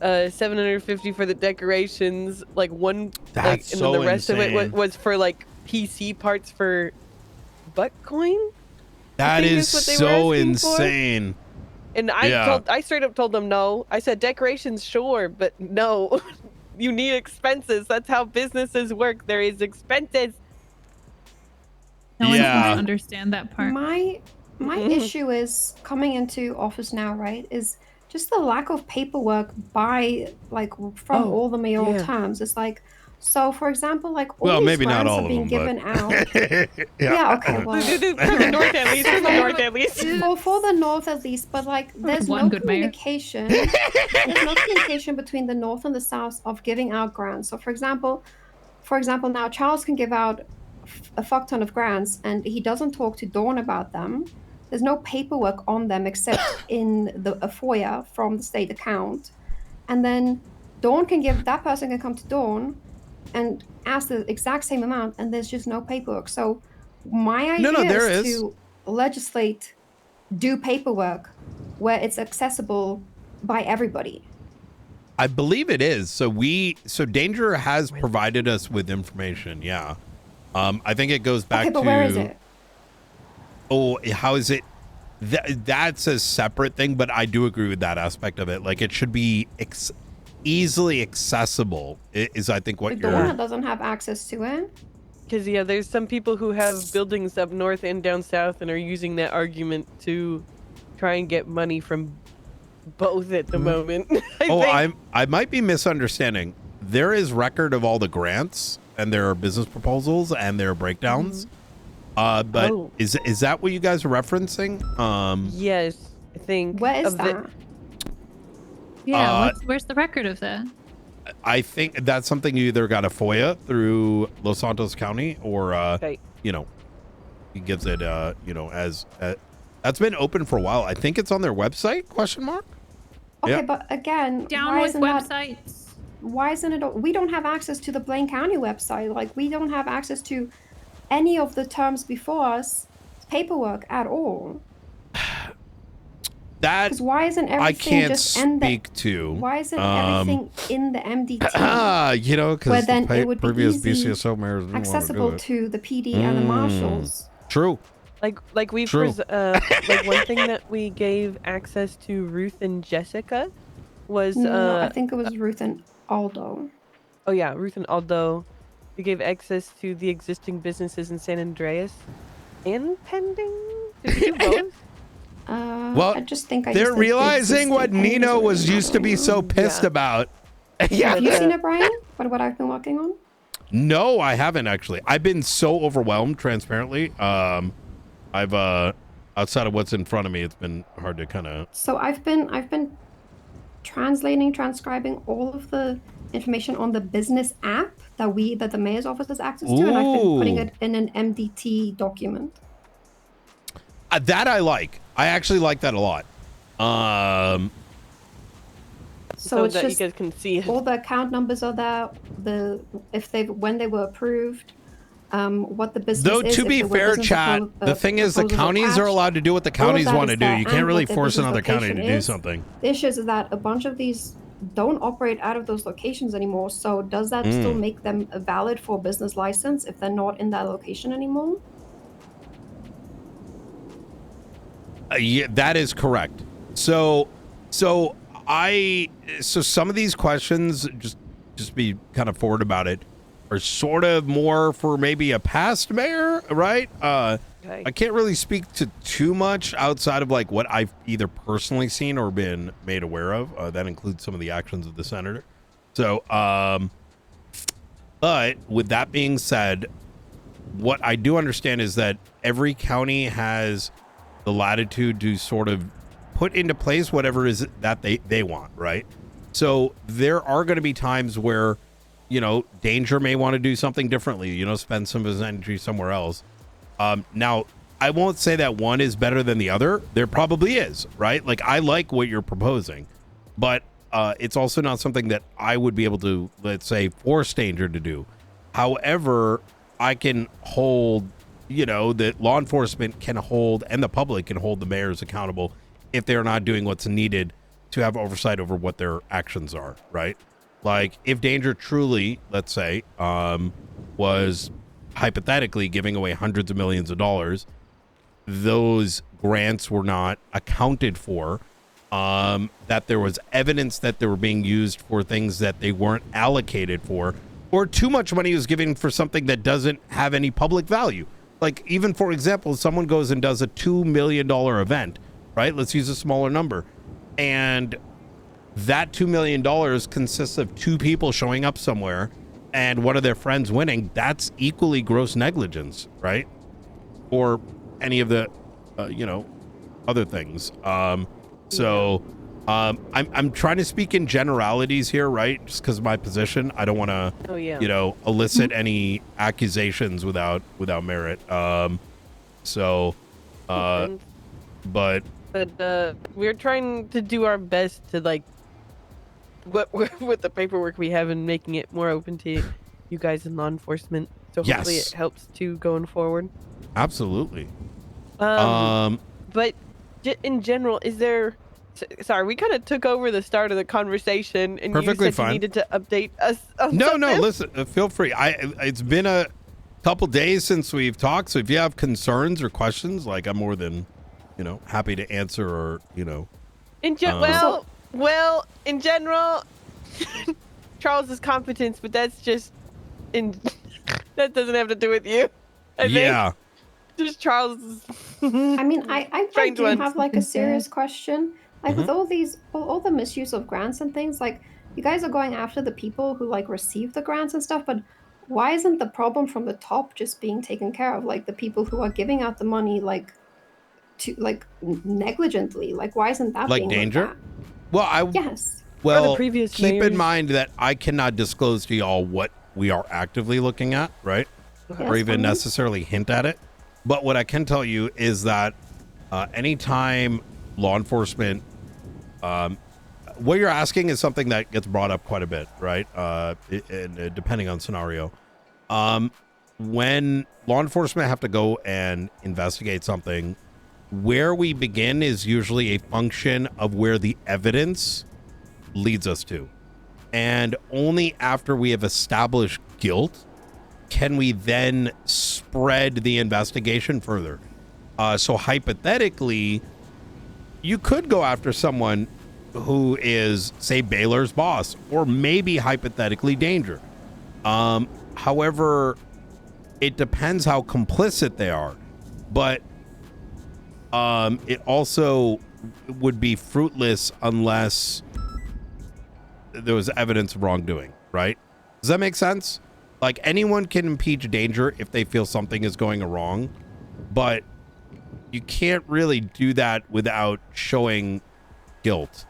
$750 for the decorations, like one, That's like, and so then the rest of insane. it was for like PC parts for Buttcoin. That think is is what they were so asking for. insane. And Yeah. I straight up told them no. I said decorations, sure, but no. You need expenses. That's how businesses work. There is expenses. No one seems Yeah. to understand that part. My issue is coming into office now, right? Is just the lack of paperwork by like from Oh, all the mayoral yeah. terms. It's like, so for example, like all Well, these maybe not grants all are of being them, given but out. Yeah, okay, well, From the north at least. From the north at least. for the north at least, but like there's one no good mayor. communication. There's no communication between the north and the south of giving out grants. So for example, now Charles can give out a fuck ton of grants and he doesn't talk to Dawn about them. There's no paperwork on them except in a FOIA from the state account. And then that person can come to Dawn and ask the exact same amount and there's just no paperwork. So my idea there is is. to legislate, do paperwork where it's accessible by everybody. I believe it is. So Danger has provided us with information. Yeah. I think it goes back Okay, but to. where is it? Oh, how is it? That's a separate thing, but I do agree with that aspect of it. Like it should be easily accessible. Is I think what Like you're. Dawn doesn't have access to it. Because yeah, there's some people who have buildings up north and down south and are using that argument to try and get money from both at the moment. I might be misunderstanding. There is record of all the grants and there are business proposals and there are breakdowns. But is that what you guys are referencing? Yes, I think. Where is that? Yeah, where's the record of that? I think that's something you either got a FOIA through Los Santos County or, you know, he gives it, you know, as that's been open for a while. I think it's on their website, question mark? Okay, Yeah. but again, Down why with isn't that- websites. why isn't it? We don't have access to the Blaine County website. Like we don't have access to any of the terms before us paperwork at all. That 'Cause why isn't I everything can't just in the? speak to. Why isn't everything in the MDT? You know, Where because then the it would be previous easy, BCSO mayors didn't accessible want to do it. to the PD and the marshals. True. Like we True. like one thing that we gave access to Ruth and Jessica was No, I think it was Ruth and Aldo. Oh yeah, Ruth and Aldo. We gave access to the existing businesses in San Andreas and pending. Did we do both? Well, I just think they're realizing what Nino was used to be so pissed about. Have you seen it, Brian? What I've been working on? No, I haven't actually. I've been so overwhelmed, transparently. I've outside of what's in front of me, it's been hard to kind of. So I've been transcribing all of the information on the business app that the mayor's office has access to, and I've been putting it in an MDT document. That I like. I actually like that a lot. So it's that just you guys can see it. all the account numbers are there. When they were approved, what the business Though is. to if be there were fair, business chat, the thing is the proposals counties are attached. allowed to do what the All of counties that want to is do. there, You can't and really what the force business another county to location do is. something. The issue is that a bunch of these don't operate out of those locations anymore. So does that still make them valid for a business license if they're not in that location anymore? Yeah, that is correct. So some of these questions, just be kind of forward about it, are sort of more for maybe a past mayor, right? Okay. I can't really speak to too much outside of like what I've either personally seen or been made aware of. That includes some of the actions of the senator. So, but with that being said, what I do understand is that every county has the latitude to sort of put into place whatever is that they want, right? So there are going to be times where, you know, Danger may want to do something differently, you know, spend some of his energy somewhere else. Now, I won't say that one is better than the other. There probably is, right? Like, I like what you're proposing, but it's also not something that I would be able to, let's say, force Danger to do. However, I can hold, you know, that law enforcement can hold and the public can hold the mayors accountable if they're not doing what's needed to have oversight over what their actions are, right? Like if Danger truly, let's say, was hypothetically giving away hundreds of millions of dollars, those grants were not accounted for, that there was evidence that they were being used for things that they weren't allocated for, or too much money was given for something that doesn't have any public value. Like even, for example, someone goes and does a $2 million event, right? Let's use a smaller number. And that $2 million consists of two people showing up somewhere and one of their friends winning. That's equally gross negligence, right? Or any of the, other things. I'm trying to speak in generalities here, right? Just because of my position, I don't want to, elicit any accusations without merit. But we're trying to do our best to like with the paperwork we have and making it more open to you guys in law enforcement. So hopefully it helps too going forward. Absolutely. But in general, is there? Sorry, we kind of took over the start of the conversation, and Perfectly you said fine. you needed to update us. On No, something. listen, feel free. It's been a couple days since we've talked, so if you have concerns or questions, like I'm more than, happy to answer or, In general, Charles's competence, but that's just that doesn't have to do with you. I think. Just Charles. I mean, I do have like a serious Mm-hmm. question. Like with all the misuse of grants and things, like you guys are going after the people who like receive the grants and stuff, but why isn't the problem from the top just being taken care of? Like the people who are giving out the money, like to like negligently, like why isn't that like being Danger? looked at? Well, Yes. Well, previous keep mayors. in mind that I cannot disclose to y'all what we are actively looking at, right? Or even necessarily hint at it. But what I can tell you is that anytime law enforcement, what you're asking is something that gets brought up quite a bit, right? Depending on scenario. When law enforcement have to go and investigate something, where we begin is usually a function of where the evidence leads us to. And only after we have established guilt can we then spread the investigation further. So hypothetically, you could go after someone who is, say, Baylor's boss, or maybe hypothetically Danger. However, it depends how complicit they are. But it also would be fruitless unless there was evidence of wrongdoing, right? Does that make sense? Like anyone can impeach Danger if they feel something is going wrong, but you can't really do that without showing guilt.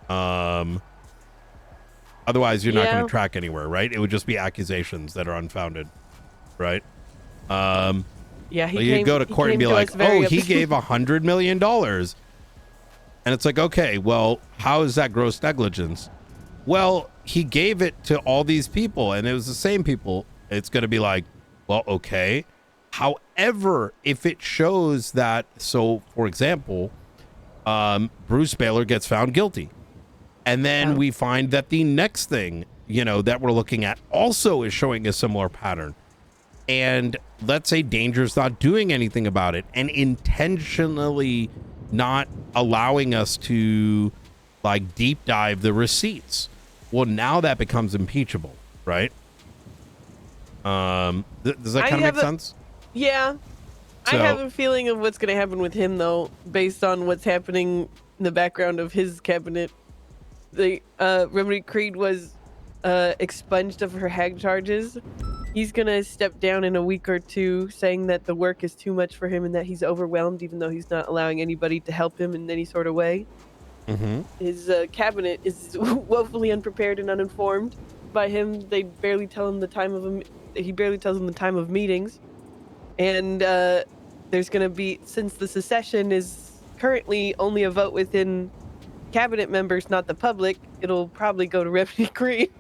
Otherwise you're not going to track anywhere, right? It would just be accusations that are unfounded, right? You go to court and be like, oh, he gave $100 million. And it's like, okay, well, how is that gross negligence? Well, he gave it to all these people and it was the same people. It's going to be like, well, okay. However, if it shows that, so for example, Bruce Baylor gets found guilty. And then we find that the next thing, that we're looking at also is showing a similar pattern. And let's say Danger's not doing anything about it and intentionally not allowing us to like deep dive the receipts. Well, now that becomes impeachable, right? Does that kind of make sense? Yeah. So, I have a feeling of what's going to happen with him, though, based on what's happening in the background of his cabinet. Remedy Creed was expunged of her hag charges. He's going to step down in a week or two, saying that the work is too much for him and that he's overwhelmed, even though he's not allowing anybody to help him in any sort of way. Mm-hmm. His cabinet is woefully unprepared and uninformed by him. They barely tell him the time of he barely tells them the time of meetings. And there's going to be, since the secession is currently only a vote within cabinet members, not the public, it'll probably go to Remedy Creed.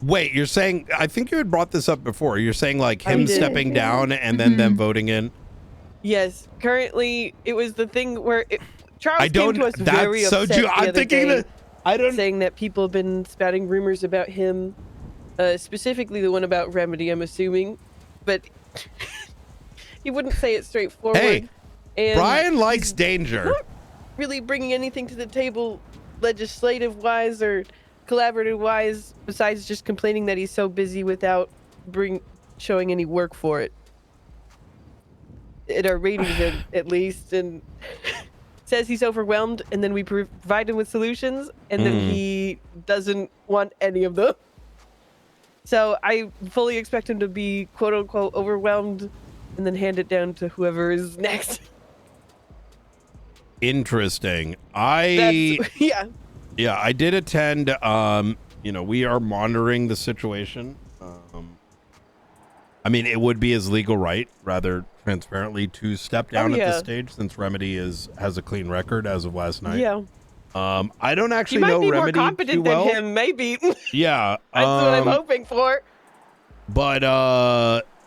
Wait, you're saying, I think you had brought this up before. You're saying like him stepping down and then them voting in? Yes, currently it was the thing where Charles came to us very That's so upset true. the I'm other thinking day, that I don't. saying that people have been spouting rumors about him, specifically the one about Remedy, I'm assuming, but he wouldn't say it straightforward. Hey, and Brian likes he's danger. not really bringing anything to the table, legislative-wise or collaborative-wise, besides just complaining that he's so busy without showing any work for it. In our ratings, at least, and says he's overwhelmed, and then we provide him with solutions, and then he doesn't want any of them. So I fully expect him to be quote-unquote overwhelmed, and then hand it down to whoever is next. Interesting. Yeah. Yeah, I did attend. You know, we are monitoring the situation. I mean, it would be his legal right, rather transparently, to step down at this stage, since Remedy has a clean record as of last night. Yeah. I don't actually know He might be Remedy more competent too well. than him, maybe. Yeah. That's what I'm hoping for. But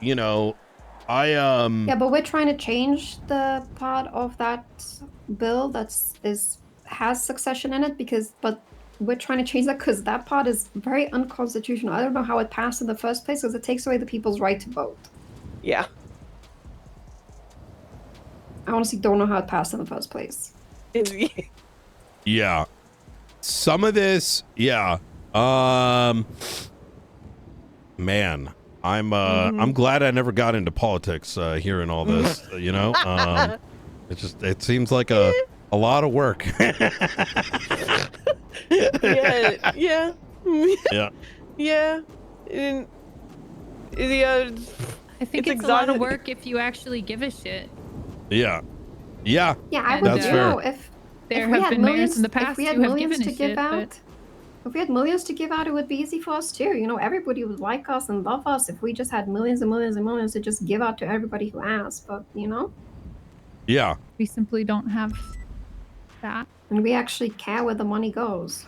you know, Yeah, but we're trying to change the part of that bill has succession in it but we're trying to change that because that part is very unconstitutional. I don't know how it passed in the first place because it takes away the people's right to vote. Yeah. I honestly don't know how it passed in the first place. Yeah. Some of this, yeah. Man, I'm glad I never got into politics here and all this, you know? It seems like a lot of work. Yeah. Yeah. And, I think it's a lot of work if you actually give a shit. Yeah. Yeah. Yeah, I And, would That's do fair. if There we have had been mayors millions in the past if we had who have millions given to a give shit, out. If we had millions to give out, it would be easy for us too. You know, everybody would like us and love us if we just had millions and millions and millions to just give out to everybody who asks. But you know, Yeah. we simply don't have that. and we actually care where the money goes.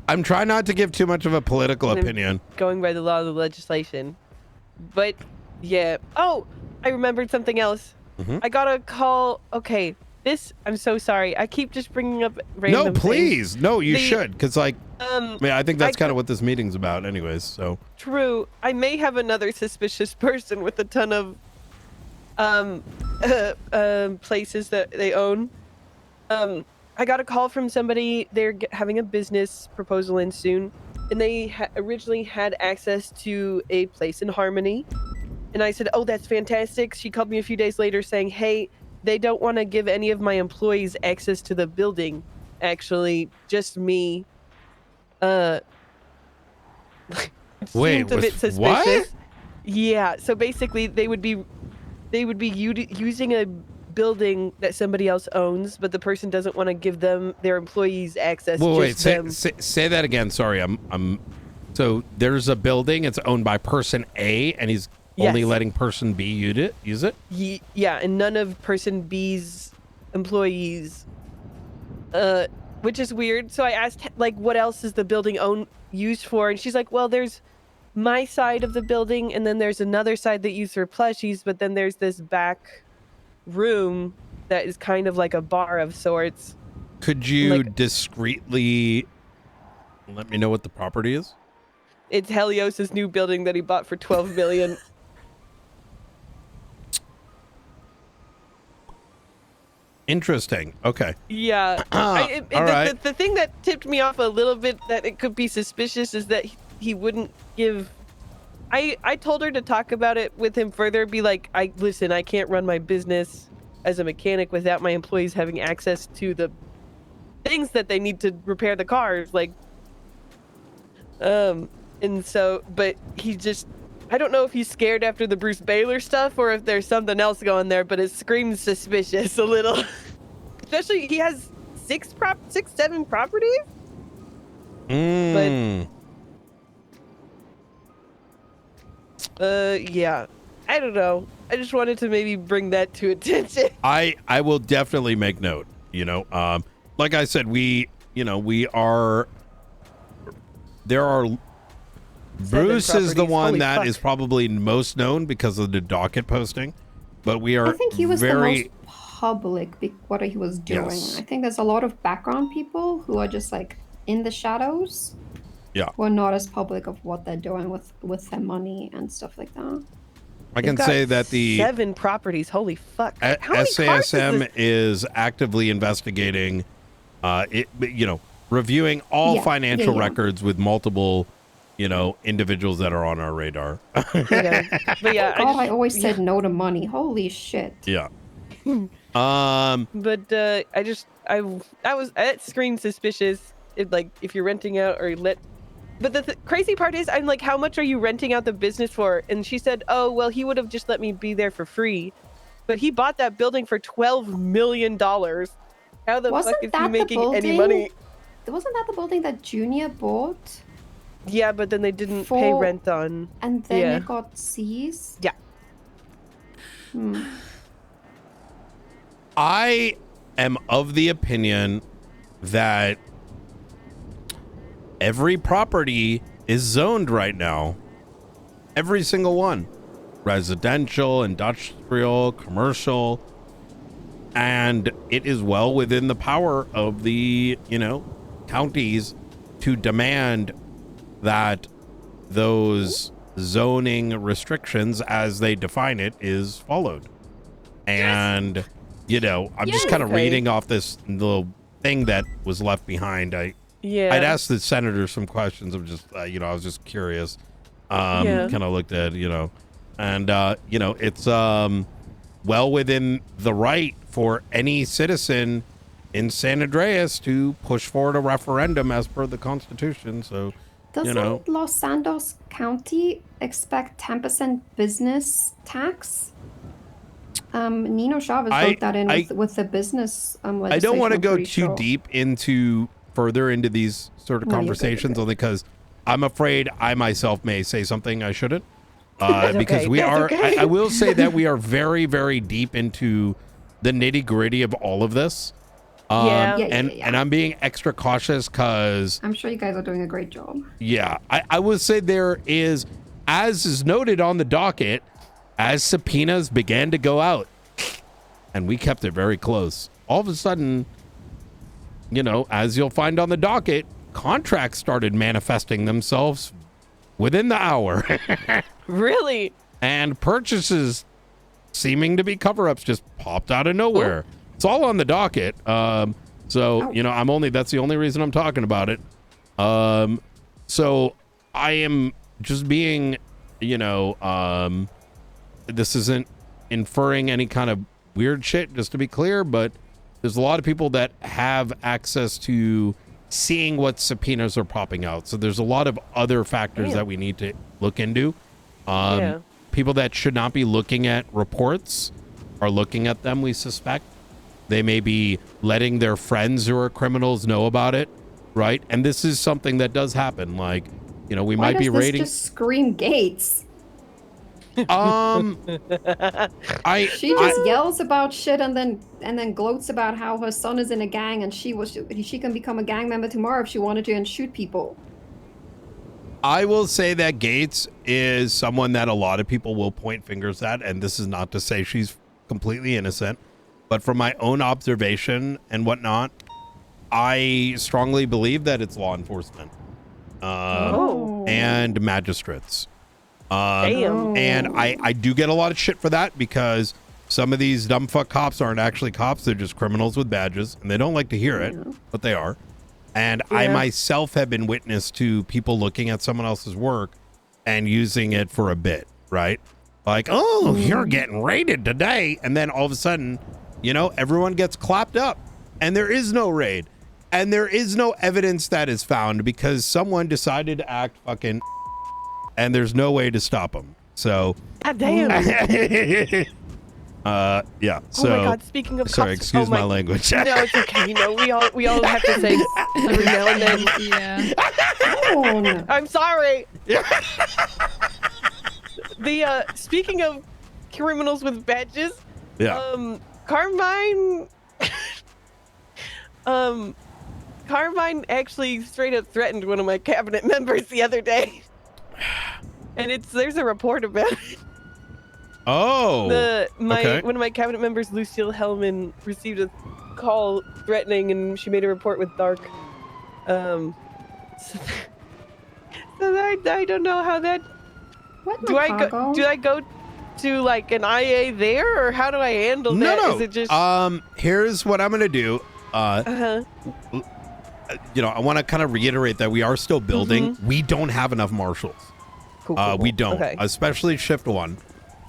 I'm trying not to give too much of a political opinion. Going by the law of the legislation. But, yeah. Oh, I remembered something else. Mhm. I got a call. Okay, I'm so sorry. I keep just bringing up random No, please. things. No, you should. Because, like, I mean, I think that's kind of could- what this meeting's about anyways, so. True. I may have another suspicious person with a ton of places that they own. I got a call from somebody. They're having a business proposal in soon, and they originally had access to a place in Harmony. And I said, "Oh, that's fantastic." She called me a few days later saying, "Hey, they don't want to give any of my employees access to the building. Actually, just me." It Wait, seemed a bit suspicious. what? Yeah. So basically, they would be using a building that somebody else owns, but the person doesn't want to give them their employees access. Wait, just say that again. Sorry, so there's a building, it's owned by person A, and he's only Yes. letting person B use it? Yeah, and none of person B's employees, which is weird. So I asked, like, what else is the building used for? And she's like, well, there's my side of the building, and then there's another side that used for plushies, but then there's this back room that is kind of like a bar of sorts. Could you Like- discreetly let me know what the property is? It's Helios's new building that he bought for $12 million. Interesting. Okay. Yeah. All right. The thing that tipped me off a little bit that it could be suspicious is that he wouldn't give. I told her to talk about it with him further. Be like, listen, I can't run my business as a mechanic without my employees having access to the things that they need to repair the cars. Like, and so, but he just, I don't know if he's scared after the Bruce Baylor stuff or if there's something else going there, but it screams suspicious a little. Especially, he has 7 properties. Yeah. I don't know. I just wanted to maybe bring that to attention. I will definitely make note, you know. Like I said, Bruce is the properties. one Holy that fuck. is probably most known because of the docket posting, but we are I think he was very the most public what he was doing. Yes. I think there's a lot of background people who are just like in the shadows. Yeah. Who are not as public of what they're doing with their money and stuff like that. I can say that the 7 properties. Holy fuck! How many cars SASM is actively investigating, reviewing all financial records with multiple, individuals that are on our radar. But yeah, God, I always said no to money. Holy shit. Yeah. But I was that screamed suspicious. If you're renting out or let. But the crazy part is, I'm like, how much are you renting out the business for? And she said, oh, well, he would have just let me be there for free. But he bought that building for $12 million. How the fuck is he making any money? Wasn't that the building that Junior bought? Yeah, but then they didn't pay rent on. And then it got seized? Yeah. I am of the opinion that every property is zoned right now. Every single one. Residential, industrial, commercial. And it is well within the power of the, counties to demand that those zoning restrictions as they define it is followed. And, I'm just kind of reading off this little thing that was left behind. I'd asked the senator some questions of just, I was just curious. Kind of looked at, and, it's well within the right for any citizen in San Andreas to push forward a referendum as per the Constitution. So, Doesn't Los Santos County expect 10% business tax? Nino Chavez wrote that in with the business legislation. I don't want to go too deep further into these sort of conversations, only because I'm afraid I myself may say something I shouldn't. Because we are, I will say that we are very, very deep into the nitty gritty of all of this. And I'm being extra cautious because I'm sure you guys are doing a great job. Yeah, I will say there is, as is noted on the docket, as subpoenas began to go out, and we kept it very close. All of a sudden, as you'll find on the docket, contracts started manifesting themselves within the hour. Really? And purchases seeming to be cover-ups just popped out of nowhere. It's all on the docket. That's the only reason I'm talking about it. So I am just being, this isn't inferring any kind of weird shit, just to be clear, but there's a lot of people that have access to seeing what subpoenas are popping out. So there's a lot of other factors that we need to look into. People that should not be looking at reports are looking at them, we suspect. They may be letting their friends who are criminals know about it, right? And this is something that does happen. Like, we might be raiding. Just scream Gates. She just yells about shit and then gloats about how her son is in a gang and she can become a gang member tomorrow if she wanted to and shoot people. I will say that Gates is someone that a lot of people will point fingers at, and this is not to say she's completely innocent, but from my own observation and whatnot, I strongly believe that it's law enforcement and magistrates. And I do get a lot of shit for that because some of these dumb fuck cops aren't actually cops. They're just criminals with badges, and they don't like to hear it, but they are. And I myself have been witness to people looking at someone else's work and using it for a bit, right? Like, oh, you're getting raided today. And then all of a sudden, everyone gets clapped up and there is no raid. And there is no evidence that is found because someone decided to act fucking and there's no way to stop them. So, God damn. yeah. So, oh my God! Speaking of, sorry, cops, excuse my language. No, it's okay. We all have to say every now and then. Yeah. Oh, I'm sorry. The speaking of criminals with badges. Yeah. Carmine. Carmine actually straight up threatened one of my cabinet members the other day, and there's a report about it. Oh. One of my cabinet members, Lucille Hellman, received a call threatening, and she made a report with Dark. So I don't know how that. What Do I go to like an IA there, or how do I handle that? No. Is it just Here's what I'm gonna do. I want to kind of reiterate that we are still building. We don't have enough marshals. Cool. We don't, Okay. especially shift 1.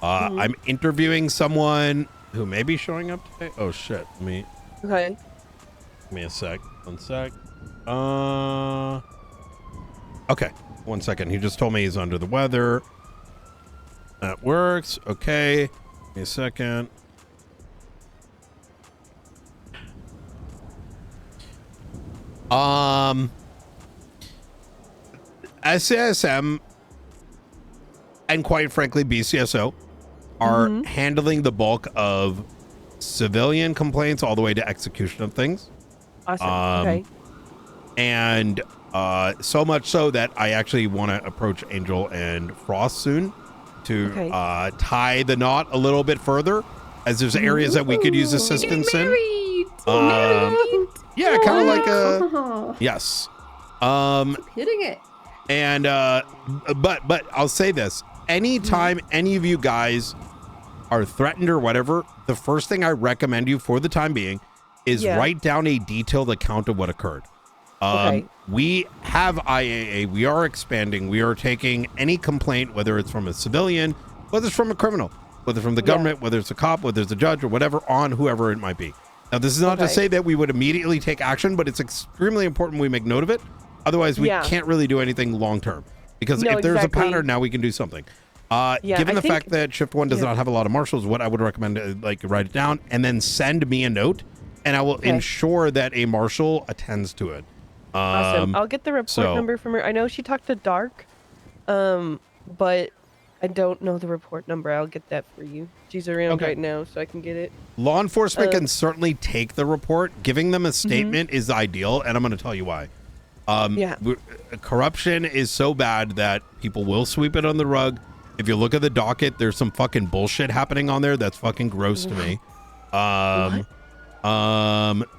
I'm interviewing someone who may be showing up today. Oh shit! Okay. Give me a sec. 1 sec. Okay. 1 second. He just told me he's under the weather. That works. Okay. Give me a second. SASM and quite frankly BCSO are handling the bulk of civilian complaints all the way to execution of things. Awesome. Okay. And so much so that I actually want to approach Angel and Frost soon to tie the knot a little bit further, as there's areas that we could use assistance in. Yeah, kind of like a yes. Hitting it. And but I'll say this: anytime any of you guys are threatened or whatever, the first thing I recommend you for the time being is write down a detailed account of what occurred. We have IAA. We are expanding. We are taking any complaint, whether it's from a civilian, whether it's from a criminal, whether from the government, whether it's a cop, whether it's a judge or whatever, on whoever it might be. Now, this is not to say that we would immediately take action, but it's extremely important we make note of it. Otherwise, we can't really do anything long term. Because if there's a pattern, now we can do something. Given the fact that Shift 1 does not have a lot of marshals, what I would recommend is write it down and then send me a note, and I will ensure that a marshal attends to it. Awesome. I'll get the report number from her. I know she talked to Dark, but I don't know the report number. I'll get that for you. She's around right now, so I can get it. Law enforcement can certainly take the report. Giving them a statement is ideal, and I'm going to tell you why. Corruption is so bad that people will sweep it on the rug. If you look at the docket, there's some fucking bullshit happening on there that's fucking gross to me.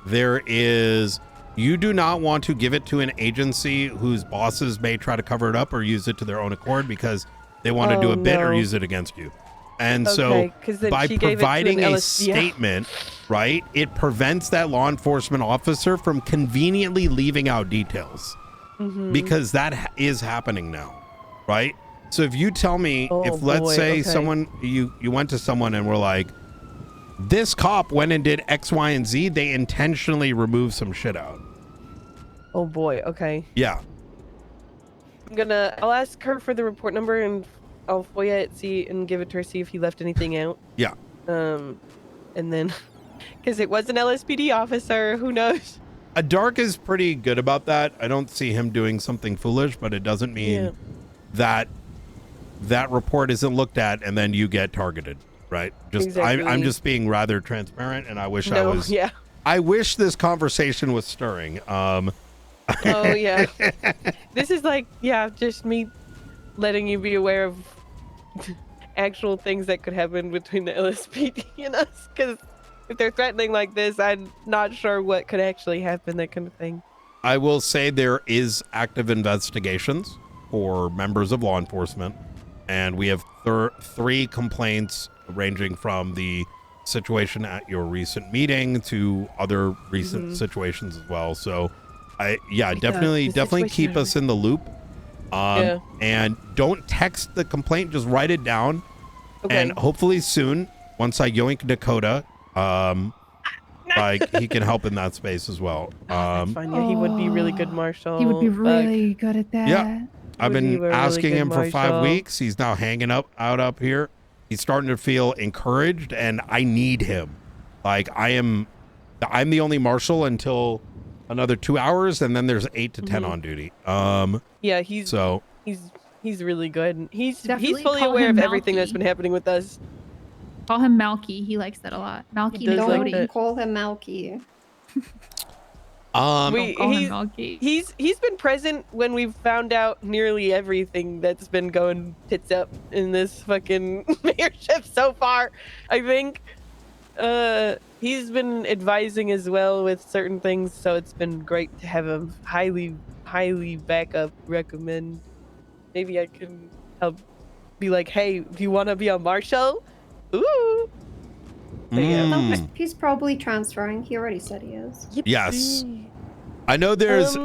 There is... You do not want to give it to an agency whose bosses may try to cover it up or use it to their own accord because they want to do a bit or use it against you. And so by providing a statement, right, it prevents that law enforcement officer from conveniently leaving out details because that is happening now, right? So if you tell me, if let's say someone, you went to someone and were like, this cop went and did X, Y, and Z, they intentionally removed some shit out. Oh boy, okay. Yeah. I'll ask her for the report number and I'll FOIA it, and give it to her, see if he left anything out. Yeah. And then, because it was an LSPD officer, who knows? Dark is pretty good about that. I don't see him doing something foolish, but it doesn't mean that that report isn't looked at and then you get targeted. Right. I'm just being rather transparent, and I wish I was. Yeah. I wish this conversation was stirring. Oh yeah. This is just me letting you be aware of actual things that could happen between the LSPD and us. Because if they're threatening like this, I'm not sure what could actually happen. That kind of thing. I will say there is active investigations for members of law enforcement, and we have 3 complaints, ranging from the situation at your recent meeting to other recent situations as well. So definitely keep us in the loop. And don't text the complaint, just write it down. And hopefully soon, once I yoink Dakota, he can help in that space as well. He would be really good marshal. He would be really good at that. Yeah. I've been asking him for 5 weeks. He's now hanging out up here. He's starting to feel encouraged, and I need him. I'm the only marshal until another 2 hours, and then there's 8 to 10 on duty. He's really good. He's Definitely fully call aware him of everything Malky. that's been happening with us. Call him Malky. He likes that a lot. Malky does like McCody. that. Call him Malky. He's been present when we've found out nearly everything that's been going tits up in this fucking mayorship so far. I think he's been advising as well with certain things, so it's been great to have him highly back up, recommend. Maybe I can help be like, hey, do you want to be a marshal? Ooh. No, he's probably transferring. He already said he is. Yes. I know there's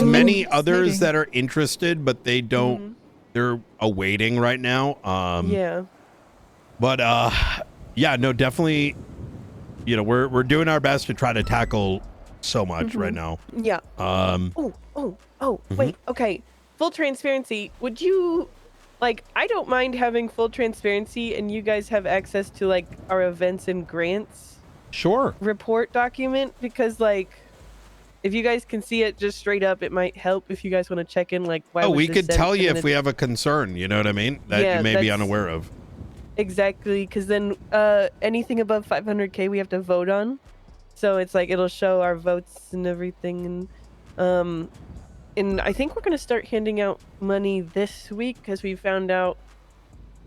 many others that are interested, but they don't. They're awaiting right now. Yeah. But yeah, no, definitely. You know, we're doing our best to try to tackle so much right now. Yeah. Wait. Okay. Full transparency. Would you, like, I don't mind having full transparency, and you guys have access to like our events and grants. Sure. Report document, because like, if you guys can see it just straight up, it might help if you guys want to check in. Like, why? We could tell you if we have a concern. You know what I mean? That you may be unaware of. Exactly, because then anything above 500K we have to vote on, so it's like it'll show our votes and everything, and I think we're gonna start handing out money this week because we found out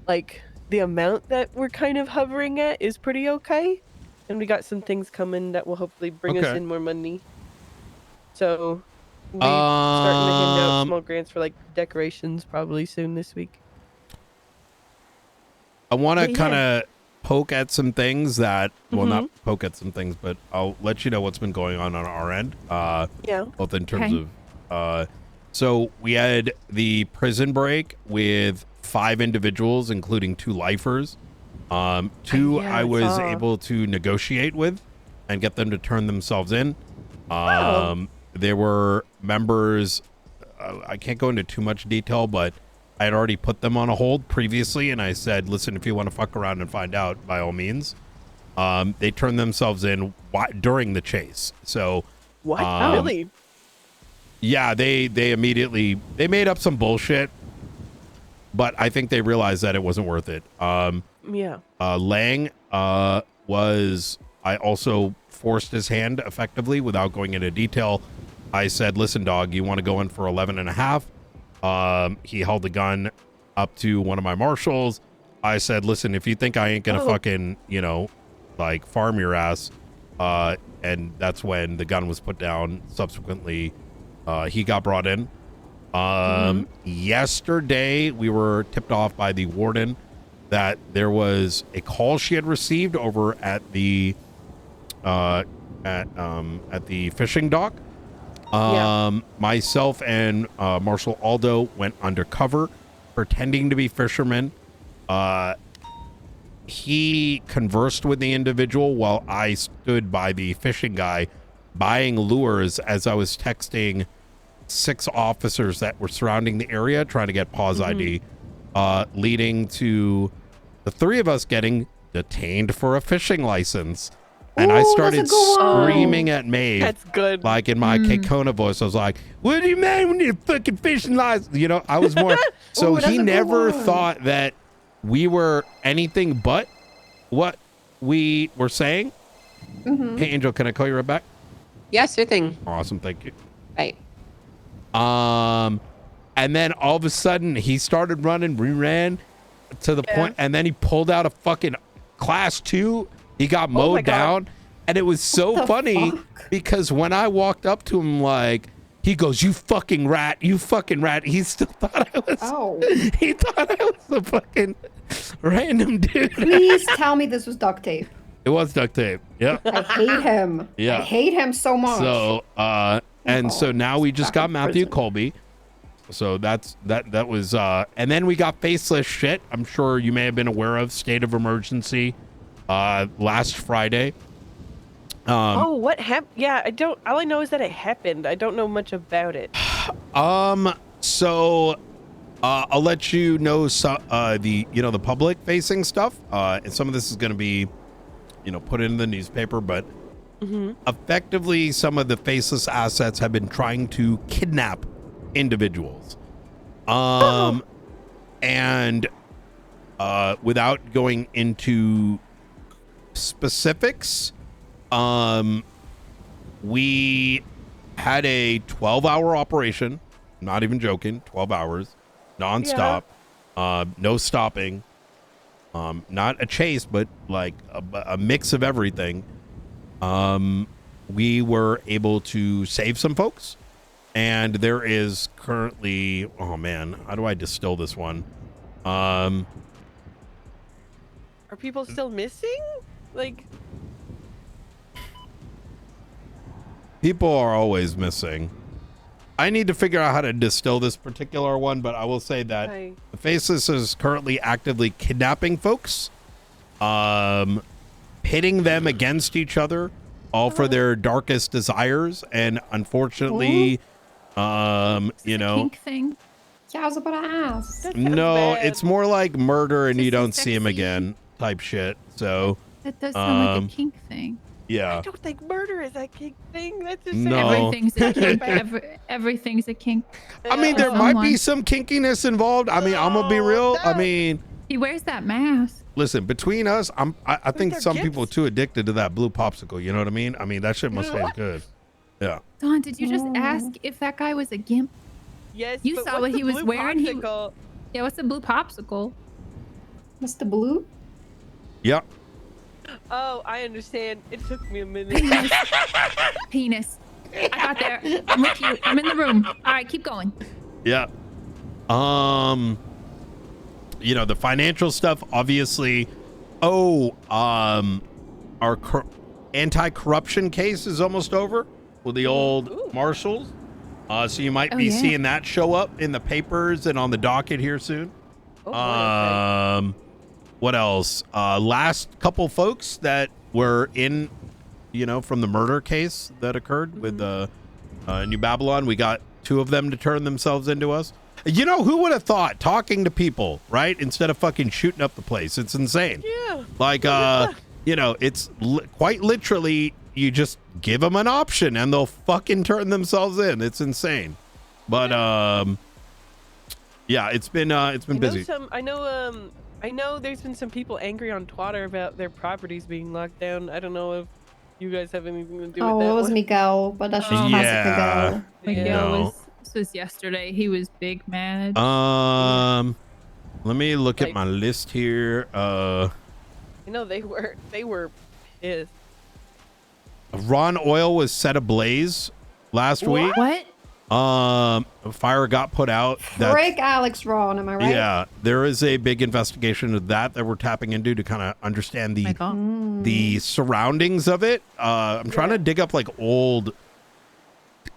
like the amount that we're kind of hovering at is pretty okay, and we got some things coming that will hopefully bring us in more money. So we're starting to hand out small grants for like decorations probably soon this week. I want to kind of poke at some things that, well, not poke at some things, but I'll let you know what's been going on our end. Both in terms of, so we had the prison break with 5 individuals, including 2 lifers. 2 I was able to negotiate with and get them to turn themselves in. There were members, I can't go into too much detail, but I had already put them on a hold previously, and I said, listen, if you want to fuck around and find out, by all means. They turned themselves in during the chase. So what? Really? Yeah, they immediately made up some bullshit, but I think they realized that it wasn't worth it. Lang was, I also forced his hand effectively without going into detail. I said, listen, dog, you want to go in for 11 and a half? He held the gun up to one of my marshals. I said, listen, if you think I ain't gonna fucking, you know, like farm your ass, and that's when the gun was put down. Subsequently, he got brought in. Yesterday, we were tipped off by the warden that there was a call she had received over at the fishing dock. Myself and Marshal Aldo went undercover, pretending to be fishermen. He conversed with the individual while I stood by the fishing guy, buying lures as I was texting 6 officers that were surrounding the area, trying to get pause ID, leading to the 3 of us getting detained for a fishing license. And I started screaming at Maeve. That's good. Like in my Kekona voice, I was like, what do you mean we need a fucking fishing license? You know, I was more. So he never thought that we were anything but what we were saying. Hey, Angel, can I call you right back? Yes, sure thing. Awesome. Thank you. Right. And then all of a sudden he started running. We ran to the point, and then he pulled out a fucking class 2. He got mowed down, and it was so funny because when I walked up to him, like, he goes, you fucking rat, you fucking rat. He still thought I was, he thought I was a fucking random dude. Please tell me this was duct tape. It was duct tape. Yeah. I hate him. Yeah. I hate him so much. So, so now we just got Matthew Colby. So that was, and then we got faceless shit. I'm sure you may have been aware of state of emergency. Last Friday. What happened? Yeah, I don't. All I know is that it happened. I don't know much about it. So, I'll let you know. The public facing stuff. And some of this is going to be, put in the newspaper. But effectively, some of the faceless assets have been trying to kidnap individuals. And without going into specifics, we had a 12-hour operation. Not even joking. 12 hours, nonstop, no stopping. Not a chase, but like a mix of everything. We were able to save some folks, and there is currently, oh man, how do I distill this one? Are people still missing? Like, people are always missing. I need to figure out how to distill this particular one, but I will say that the Faceless is currently actively kidnapping folks, pitting them against each other, all for their darkest desires, and unfortunately, you know, Kink thing. Yeah, I was about to ask. no, it's more like murder and you don't see him again type shit. So That does sound like a kink thing. yeah. I don't think murder is a kink thing. That's just No. Everything's a kink. Everything's a kink. I mean, there might be some kinkiness involved. I mean, I'm gonna be real. I mean, he wears that mask. listen, between us, I think some people are too addicted to that blue popsicle. You know what I mean? I mean, that shit must taste good. Yeah. Don, did you just ask if that guy was a gimp? Yes. You but saw what's what the he was blue wearing. popsicle? Yeah, what's the blue popsicle? Mr. Blue? Yeah. Oh, I understand. It took me a minute. Penis. I got there. I'm with you. I'm in the room. All right, keep going. Yeah. You know, the financial stuff, obviously. Oh, our anti-corruption case is almost over with the old marshals. So you might be seeing that show up in the papers and on the docket here soon. Oh, boy, okay. What else? Last couple folks that were in, you know, from the murder case that occurred with New Babylon, we got 2 of them to turn themselves into us. You know, who would have thought talking to people, right? Instead of fucking shooting up the place. It's insane. Yeah. Like, you know, it's quite literally, you just give them an option and they'll fucking turn themselves in. It's insane. But, yeah, it's been busy. I know there's been some people angry on Twitter about their properties being locked down. I don't know if you guys have anything to do with that. Oh, it was one. Miguel, but that's just classic Miguel. Miguel was yesterday. He was big mad. Let me look at my list here. You know, they were pissed. Ron Oil was set ablaze last week. What? Fire got put out. Break Alex Ron, am I right? Yeah, there is a big investigation of that we're tapping into to kind of understand the surroundings of it. I'm trying to dig up like old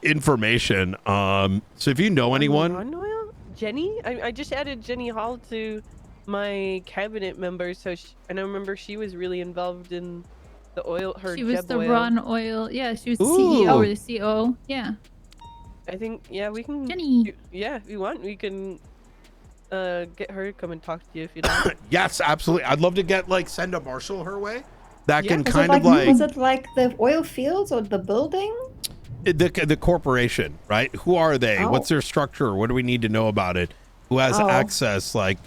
information. So if you know anyone, Ron Oil? Jenny? I just added Jenny Hall to my cabinet members, so and I remember she was really involved in the oil. She was the oil. Ron Oil. Yeah, she was the CEO or the COO. Yeah. I think, yeah, we can. Jenny. Yeah, if you want, we can get her to come and talk to you if you like. yes, absolutely. I'd love to send a marshal her way. That can Is kind it of like. Was it like the oil fields or the building? The corporation, right? Who are they? What's their structure? What do we need to know about it? Who has access? Like,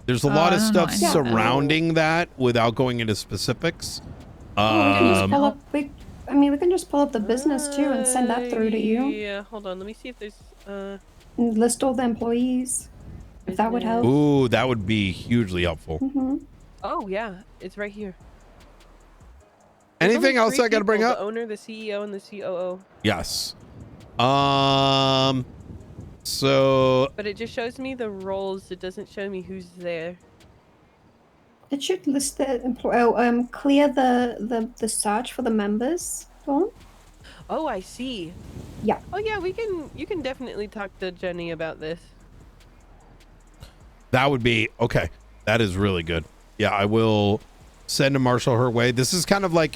there's a lot of stuff surrounding that without going into specifics. We can just pull up the business too and send that through to you. Yeah, hold on. Let me see if there's And list all the employees, if that would help. Ooh, that would be hugely helpful. Oh yeah, it's right here. Anything else I got to bring up? The owner, the CEO, and the COO. Yes. So. But it just shows me the roles. It doesn't show me who's there. It should list the clear the search for the members. Dawn? Oh, I see. Yeah. Oh yeah, you can definitely talk to Jenny about this. That would be okay. That is really good. Yeah, I will send a marshal her way. This is kind of like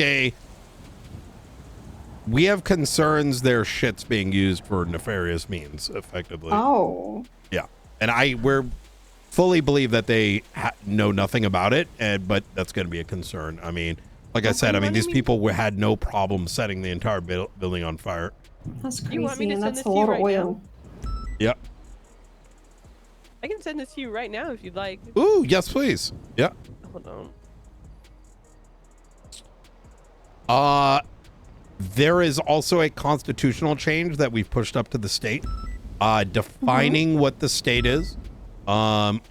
we have concerns their shit's being used for nefarious means, effectively. Oh. Yeah, and we're fully believe that they know nothing about it, but that's going to be a concern. I mean, like I said, these people had no problem setting the entire building on fire. That's crazy, You want me to and send that's this a to you lot of right oil. Yep. I can send this to you right now if you'd like. Ooh, yes, please. Yeah. Hold on. There is also a constitutional change that we've pushed up to the state, defining what the state is.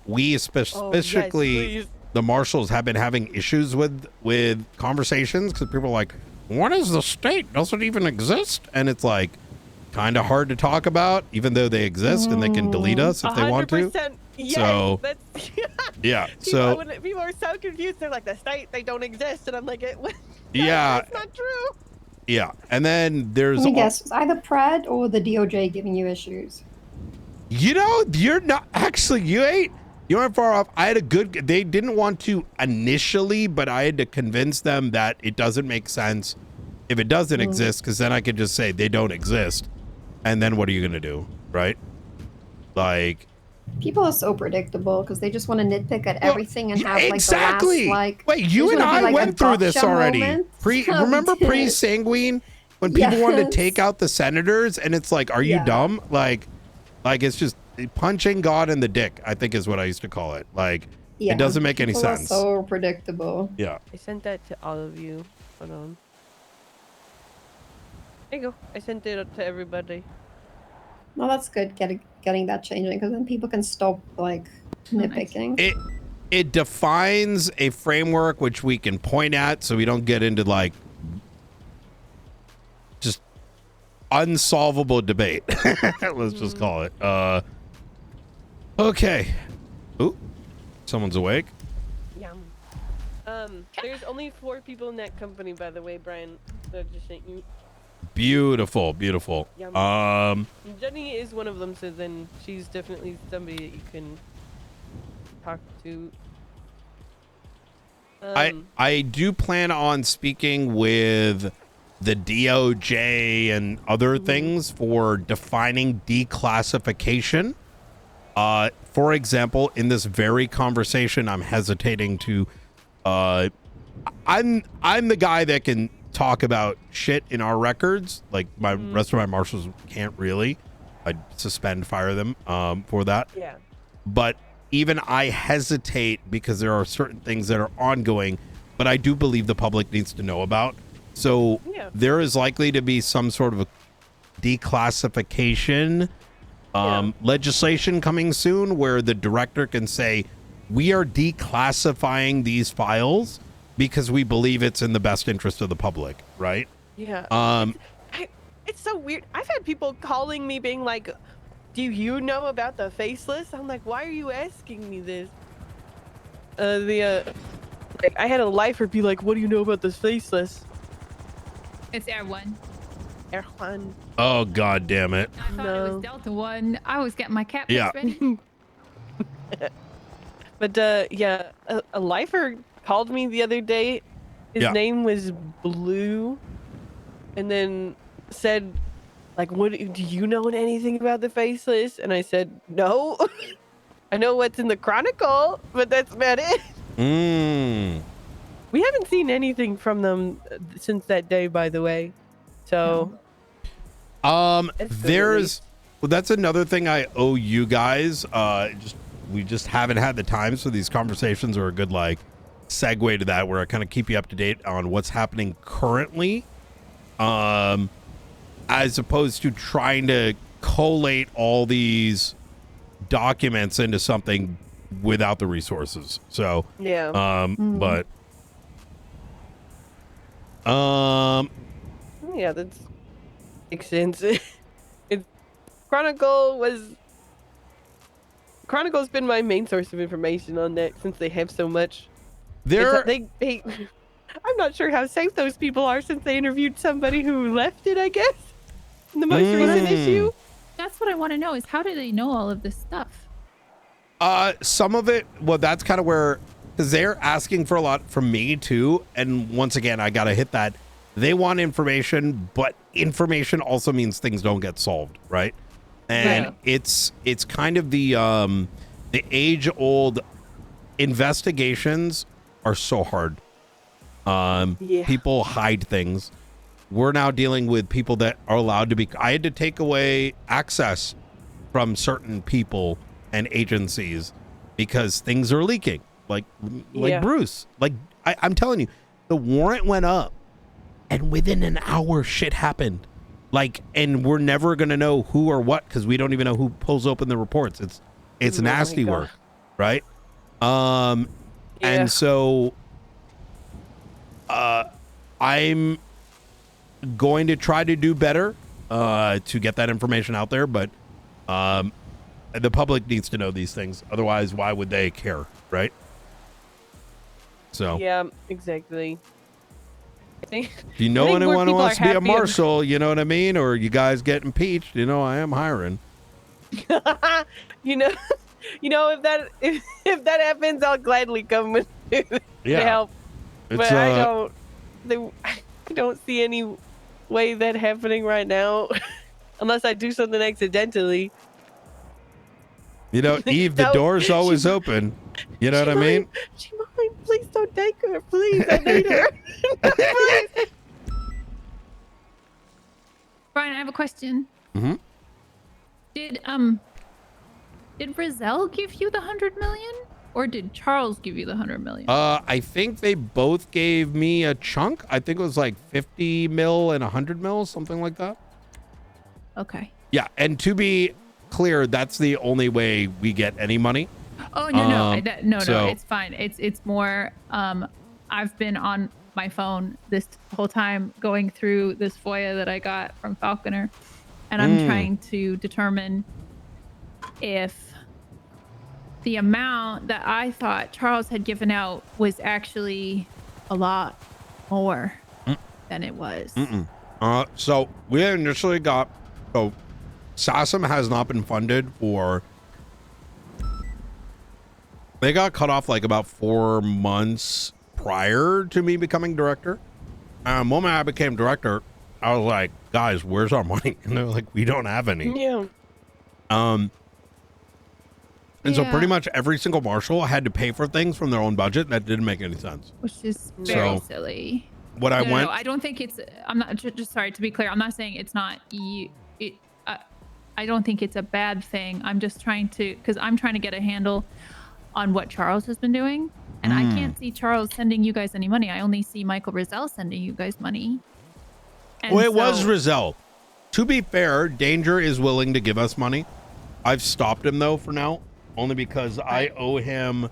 We specifically, the marshals have been having issues with conversations because people are like, what is the state? Does it even exist? And it's like kind of hard to talk about, even though they exist and they can delete us if they want to. Yes, so, yeah. So people are so confused. They're like, the state, they don't exist. And I'm like, yeah, it's not true. Yeah. And then there's... Let me guess, it's either Pred or the DOJ giving you issues. You know, you're not... Actually, you aren't far off. I had a good... They didn't want to initially, but I had to convince them that it doesn't make sense if it doesn't exist, because then I could just say they don't exist. And then what are you going to do? Right? Like... People are so predictable because they just want to nitpick at everything and have exactly. The last, like... Wait, you and I went through this already. Remember pre-Sanguine? When people wanted to take out the senators and it's like, are you dumb? Like it's just punching God in the dick, I think is what I used to call it. Like, it doesn't make any sense. People are so predictable. Yeah. I sent that to all of you. Hold on. There you go. I sent it to everybody. Well, that's good, getting that changing, because then people can stop, like, nitpicking. It defines a framework which we can point at so we don't get into, like, just unsolvable debate. Let's just call it. Okay. Ooh, someone's awake. Yum. There's only 4 people in that company, by the way, Brian. So I just sent you. Beautiful, beautiful. Yum. Jenny is one of them, so then she's definitely somebody that you can talk to. I do plan on speaking with the DOJ and other things for defining declassification. For example, in this very conversation, I'm hesitating to. I'm the guy that can talk about shit in our records. Like my rest of my marshals can't really. I'd fire them for that. Yeah. But even I hesitate because there are certain things that are ongoing, but I do believe the public needs to know about. So there is likely to be some sort of a declassification legislation coming soon where the director can say, we are declassifying these files because we believe it's in the best interest of the public, right? Yeah. It's so weird. I've had people calling me being like, do you know about the faceless? I'm like, why are you asking me this? Like, I had a lifer be like, what do you know about this faceless? It's Air 1. Air 1. Oh, God damn it. I thought it was Delta 1. I was getting my cat ready. But yeah, a lifer called me the other day. His name was Blue, and then said, like, what do you know anything about the faceless? And I said, no. I know what's in the Chronicle, but that's about it. We haven't seen anything from them since that day, by the way. So there's well, that's another thing I owe you guys. We just haven't had the time, so these conversations are a good like segue to that, where I kind of keep you up to date on what's happening currently, as opposed to trying to collate all these documents into something without the resources. So but yeah, that makes sense. Chronicle's been my main source of information on that since they have so much. I'm not sure how safe those people are since they interviewed somebody who left it, I guess, in the most recent issue. That's what I want to know, is how do they know all of this stuff? Some of it, well, that's kind of where, because they're asking for a lot from me too. And once again, I got to hit that. They want information, but information also means things don't get solved, right? And it's kind of the age-old investigations are so hard. People hide things. We're now dealing with people that are allowed to be. I had to take away access from certain people and agencies because things are leaking. Like Bruce. Like I'm telling you, the warrant went up And within an hour, shit happened. Like, and we're never going to know who or what because we don't even know who pulls open the reports. It's nasty work, right? And so I'm going to try to do better to get that information out there, but the public needs to know these things. Otherwise, why would they care, right? So yeah, exactly. If you know anyone who wants to be a marshal, you know what I mean, or you guys get impeached, you know I am hiring. you know, if that happens, I'll gladly come with to help. But I don't see any way that happening right now, unless I do something accidentally. You know, Eve, the door's always open. You know what I mean? Please don't take her. Please, I need her. Please. Brian, I have a question. Mm-hmm. Did Rizal give you the 100 million, or did Charles give you the 100 million? I think they both gave me a chunk. I think it was like 50 mil and 100 mil, something like that. Okay. Yeah, and to be clear, that's the only way we get any money. Oh no, it's fine. It's more. I've been on my phone this whole time going through this FOIA that I got from Falconer, and I'm trying to determine if the amount that I thought Charles had given out was actually a lot more than it was. So we initially got. So SASM has not been funded for. They got cut off like about 4 months prior to me becoming director. And the moment I became director, I was like, guys, where's our money? And they're like, we don't have any. Yeah. And so pretty much every single marshal had to pay for things from their own budget. That didn't make any sense. Which is very silly. What I went. No, I don't think it's. I'm not just sorry to be clear. I'm not saying it's not. I don't think it's a bad thing. I'm just trying to, because I'm trying to get a handle on what Charles has been doing, and I can't see Charles sending you guys any money. I only see Michael Rizal sending you guys money. And well, it was Rizal. To be fair, Danger is willing to give us money. I've stopped him though for now, only because I owe him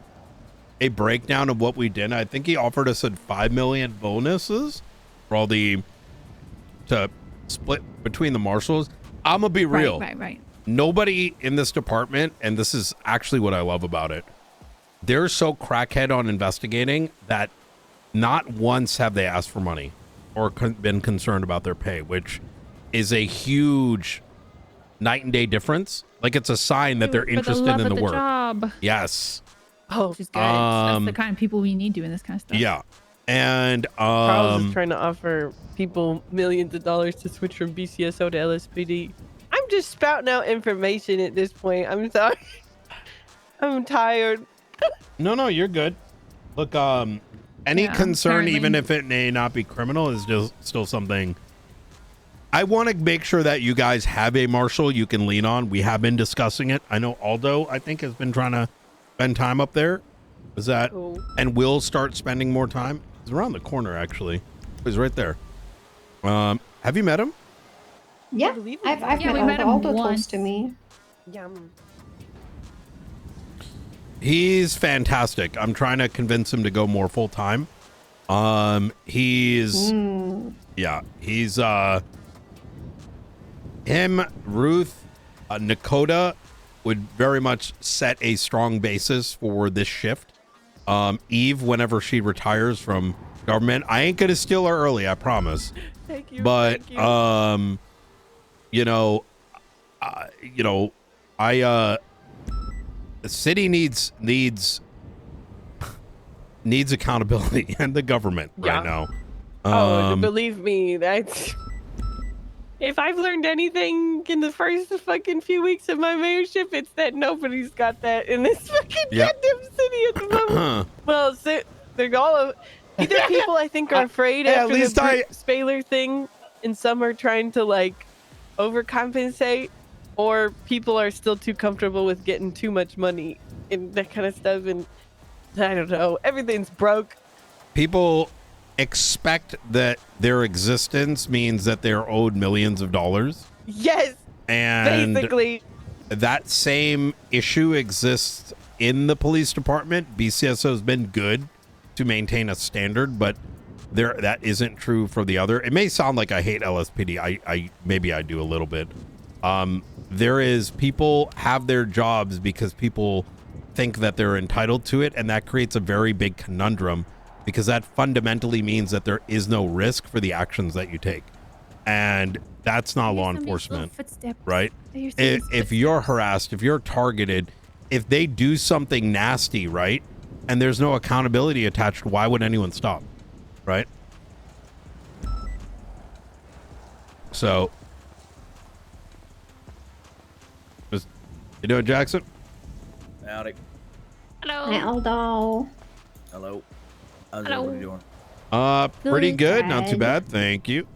a breakdown of what we did. I think he offered us a 5 million bonuses for all to split between the marshals. I'm gonna be real. Right. Nobody in this department, and this is actually what I love about it, they're so crackhead on investigating that not once have they asked for money or been concerned about their pay, which is a huge night and day difference. Like, it's a sign that they're interested in the work. Job. Yes. Oh, which is good. That's the kind of people we need doing this kind of stuff. Yeah. And Charles is trying to offer people millions of dollars to switch from BCSO to LSPD. I'm just spouting out information at this point. I'm sorry. I'm tired. No, you're good. Look, any concern, even if it may not be criminal, is just still something. I want to make sure that you guys have a marshal you can lean on. We have been discussing it. I know Aldo, I think, has been trying to spend time up there. Is that? Oh. And will start spending more time. He's around the corner, actually. He's right there. Have you met him? Yeah, I've met him. Aldo close to me. Yum. He's fantastic. I'm trying to convince him to go more full time. He's him, Ruth, Nakota would very much set a strong basis for this shift. Eve, whenever she retires from government, I ain't gonna steal her early, I promise. Thank you. But thank you. The city needs accountability, and the government right now. Believe me, that's. If I've learned anything in the first fucking few weeks of my mayorship, it's that nobody's got that in this fucking goddamn city at the moment. Well, so they're all either people I think are afraid after the Spaler thing, and some are trying to like overcompensate, or people are still too comfortable with getting too much money and that kind of stuff. And I don't know, everything's broke. People expect that their existence means that they're owed millions of dollars. Yes. And basically, that same issue exists in the police department. BCSO has been good to maintain a standard, but that isn't true for the other. It may sound like I hate LSPD. I maybe I do a little bit. There is people have their jobs because people think that they're entitled to it, and that creates a very big conundrum because that fundamentally means that there is no risk for the actions that you take, and that's not law enforcement, right? If you're harassed, if you're targeted, if they do something nasty, right, and there's no accountability attached, why would anyone stop, right? So, you doing, Jackson? Howdy. Hello. Hello. Hello. How's everybody doing? Pretty good. Not too bad. Thank you.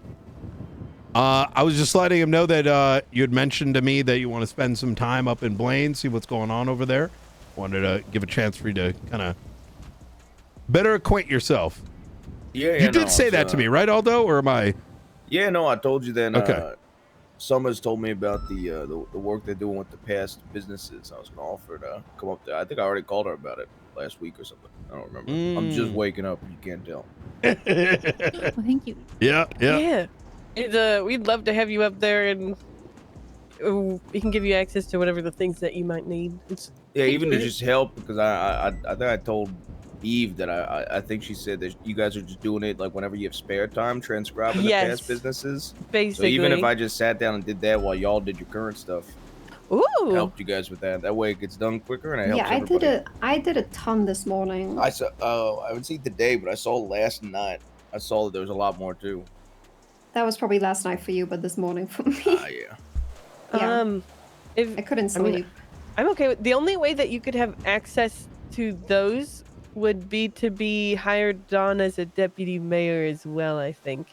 I was just letting him know that you had mentioned to me that you want to spend some time up in Blaine, see what's going on over there. Wanted to give a chance for you to kind of better acquaint yourself. Yeah, you did say that to me, right, Aldo? Or am I? Yeah, no, I told you then. Okay. Summers told me about the work they're doing with the past businesses. I was gonna offer to come up there. I think I already called her about it last week or something. I don't remember. I'm just waking up. You can't tell. Well, thank you. Yeah. Yeah. We'd love to have you up there, and we can give you access to whatever the things that you might need. Yeah, even to just help, because I think I told Eve that I think she said that you guys are just doing it like whenever you have spare time, transcribing the past businesses. Basically. So even if I just sat down and did that while y'all did your current stuff, helped you guys with that. That way it gets done quicker and it helps everybody. I did a ton this morning. I saw. I haven't seen today, but I saw last night. I saw that there was a lot more too. That was probably last night for you, but this morning for me. Yeah. I couldn't sleep. I'm okay with the only way that you could have access to those would be to be hired on as a deputy mayor as well, I think.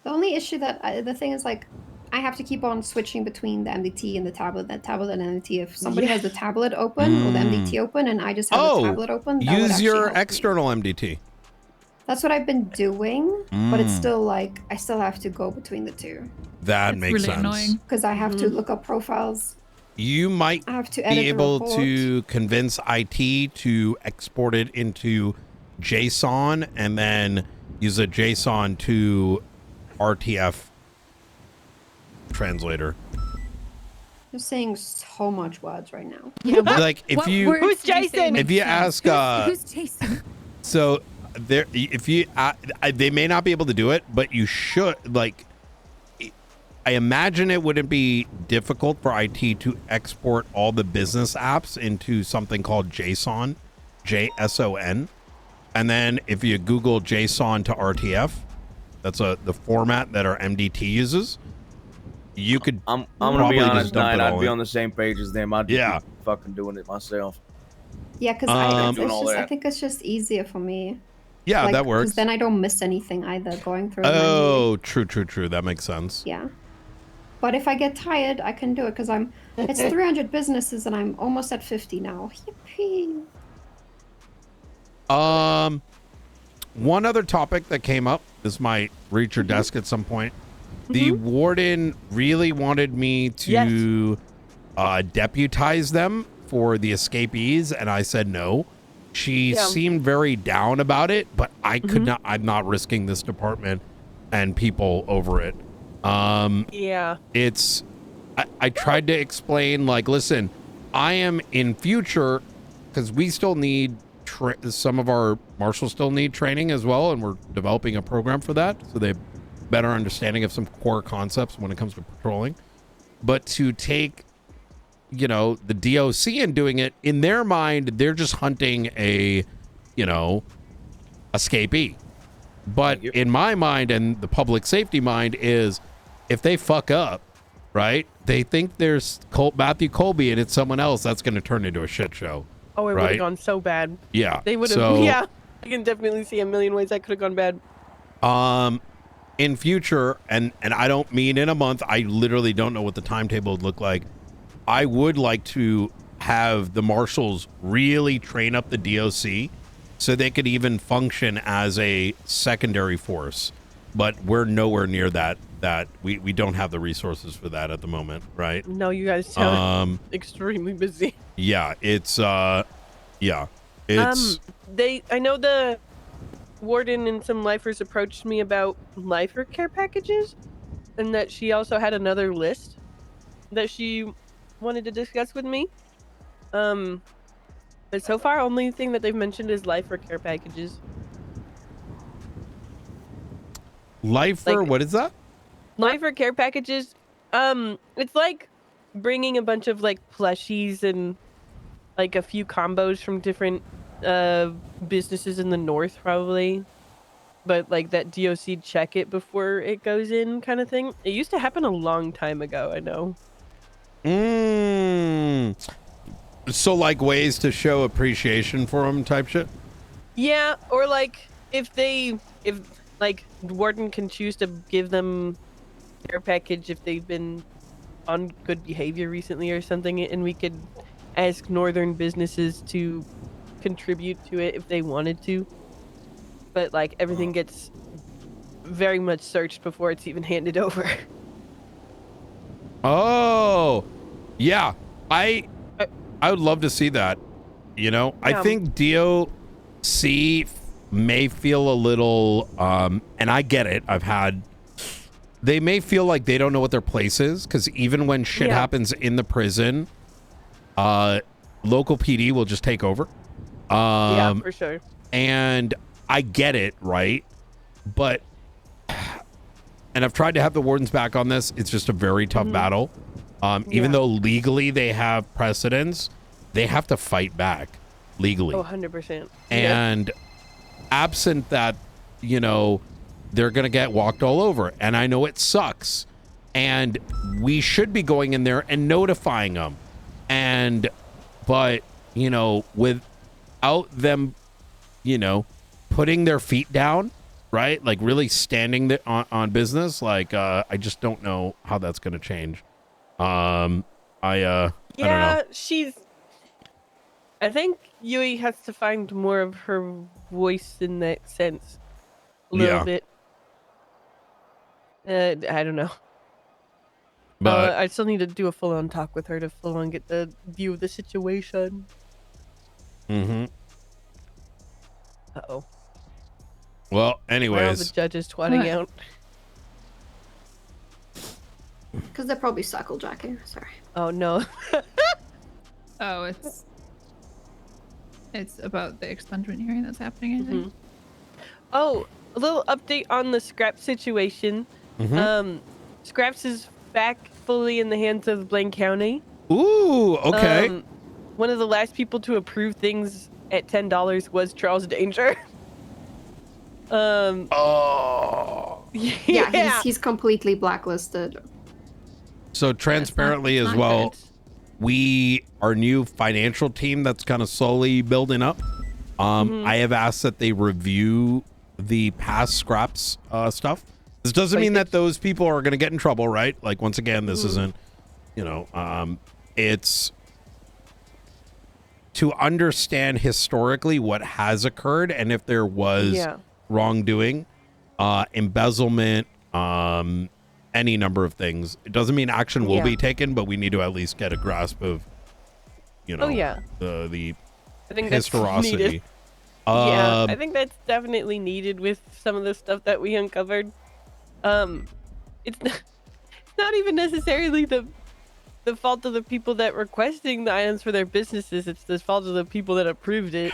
The only issue the thing is, like, I have to keep on switching between the MDT and the tablet, and MDT. If somebody has the tablet open or the MDT open and I just have the tablet open, that would use actually your help external me. MDT. That's what I've been doing, but it's still like, I still have to go between the two. That makes sense. Because I have to look up profiles. You might I have to edit be able the report. to convince IT to export it into JSON and then use a JSON to RTF translator. You're saying so much words right now. Yeah, Like if you Who's Jason? if you ask who's Jason? so there if you they may not be able to do it, but you should, like, I imagine it wouldn't be difficult for IT to export all the business apps into something called JSON, JSON. And then if you Google JSON to RTF, that's the format that our MDT uses. You could. I'm gonna be honest, Nine. I'd be on the same page as them. I'd be fucking doing it myself. Yeah, because I think it's just easier for me. Yeah, like, that works. Because then I don't miss anything either going through. Oh, true. That makes sense. Yeah. But if I get tired, I can do it because it's 300 businesses and I'm almost at 50 now. Yippee. One other topic that came up, this might reach your desk at some point. The warden really wanted me to deputize them for the escapees, and I said no. She seemed very down about it, but I could not. I'm not risking this department and people over it. It's I tried to explain, like, listen, I am in future, because we still need some of our marshals still need training as well, and we're developing a program for that, so they have better understanding of some core concepts when it comes to patrolling. But to take, the DOC and doing it, in their mind, they're just hunting a, escapee. But in my mind and the public safety mind is, if they fuck up, right, they think there's Matthew Colby and it's someone else, that's going to turn into a shit show. Oh, it would have gone so bad. Yeah. They would have, I can definitely see a million ways that could have gone bad. In future, and I don't mean in a month, I literally don't know what the timetable would look like. I would like to have the marshals really train up the DOC so they could even function as a secondary force. But we're nowhere near that. We don't have the resources for that at the moment, right? No, you guys sound extremely busy. Yeah, it's I know the warden and some lifers approached me about lifer care packages, and that she also had another list that she wanted to discuss with me. But so far, only thing that they've mentioned is lifer care packages. Lifer, what is that? Lifer care packages. It's like bringing a bunch of like plushies and like a few combos from different businesses in the north, probably. But like that DOC check it before it goes in kind of thing. It used to happen a long time ago, I know. So like ways to show appreciation for them type shit? Yeah, or like if like warden can choose to give them care package if they've been on good behavior recently or something, and we could ask northern businesses to contribute to it if they wanted to. But like everything gets very much searched before it's even handed over. Oh, yeah. I would love to see that. You know, I think DOC may feel a little, and I get it. They may feel like they don't know what their place is, because even when shit happens in the prison, local PD will just take over. Yeah, for sure. And I get it, right? But, and I've tried to have the wardens back on this. It's just a very tough battle. Even though legally they have precedence, they have to fight back legally. Oh, 100%. And absent that, you know, they're going to get walked all over. And I know it sucks. And we should be going in there and notifying them. But, you know, without them, you know, putting their feet down, right? Like really standing on business. Like, I just don't know how that's going to change. I don't know. I think Yui has to find more of her voice in that sense. A little bit. I don't know. But I still need to do a full-on talk with her to full-on get the view of the situation. Uh-oh. Well, anyways. Now the judge is twatting out. Because they're probably suckle-jacking. Sorry. Oh, no. Oh, it's about the expungement hearing that's happening, I think. Oh, a little update on the Scraps situation. Scraps is back fully in the hands of Blaine County. Ooh, okay. One of the last people to approve things at $10 was Charles Danger. Yeah, he's completely blacklisted. So transparently as well, our new financial team that's kind of slowly building up. I have asked that they review the past Scraps stuff. This doesn't mean that those people are going to get in trouble, right? Like, once again, this isn't, you know, it's to understand historically what has occurred and if there was wrongdoing, embezzlement, any number of things. It doesn't mean action will be taken, but we need to at least get a grasp of, you know, the I think historicity. That's needed. I think that's definitely needed with some of the stuff that we uncovered. It's not even necessarily the fault of the people that requesting the items for their businesses. It's the fault of the people that approved it.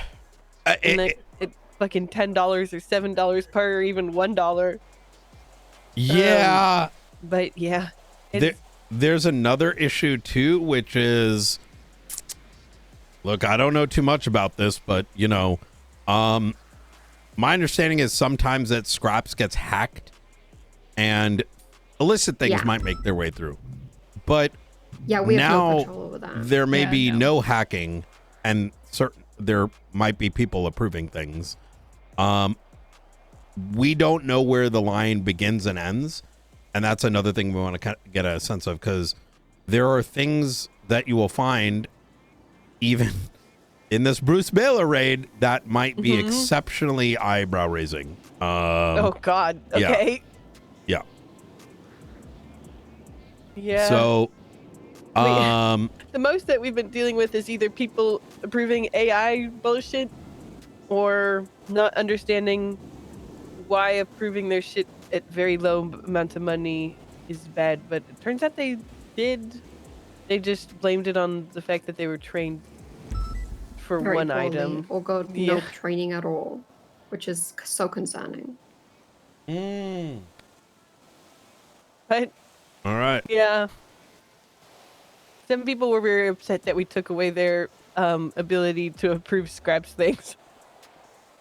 And it's fucking $10 or $7 per, or even $1. Yeah. But yeah. There's another issue too, which is, look, I don't know too much about this, but you know, my understanding is sometimes that Scraps gets hacked and illicit things might make their way through. But we have now no control over that. There may be no hacking, and there might be people approving things. We don't know where the line begins and ends, and that's another thing we want to get a sense of, because there are things that you will find even in this Bruce Baylor raid, that might be Mhm. exceptionally eyebrow raising. Oh God. yeah. Okay. Yeah. Yeah. So, the most that we've been dealing with is either people approving AI bullshit or not understanding why approving their shit at very low amount of money is bad. But it turns out they just blamed it on the fact that they were trained for Very one poorly, item. or got Yeah. no training at all, which is so concerning. But all right. yeah, some people were very upset that we took away their ability to approve scraps things.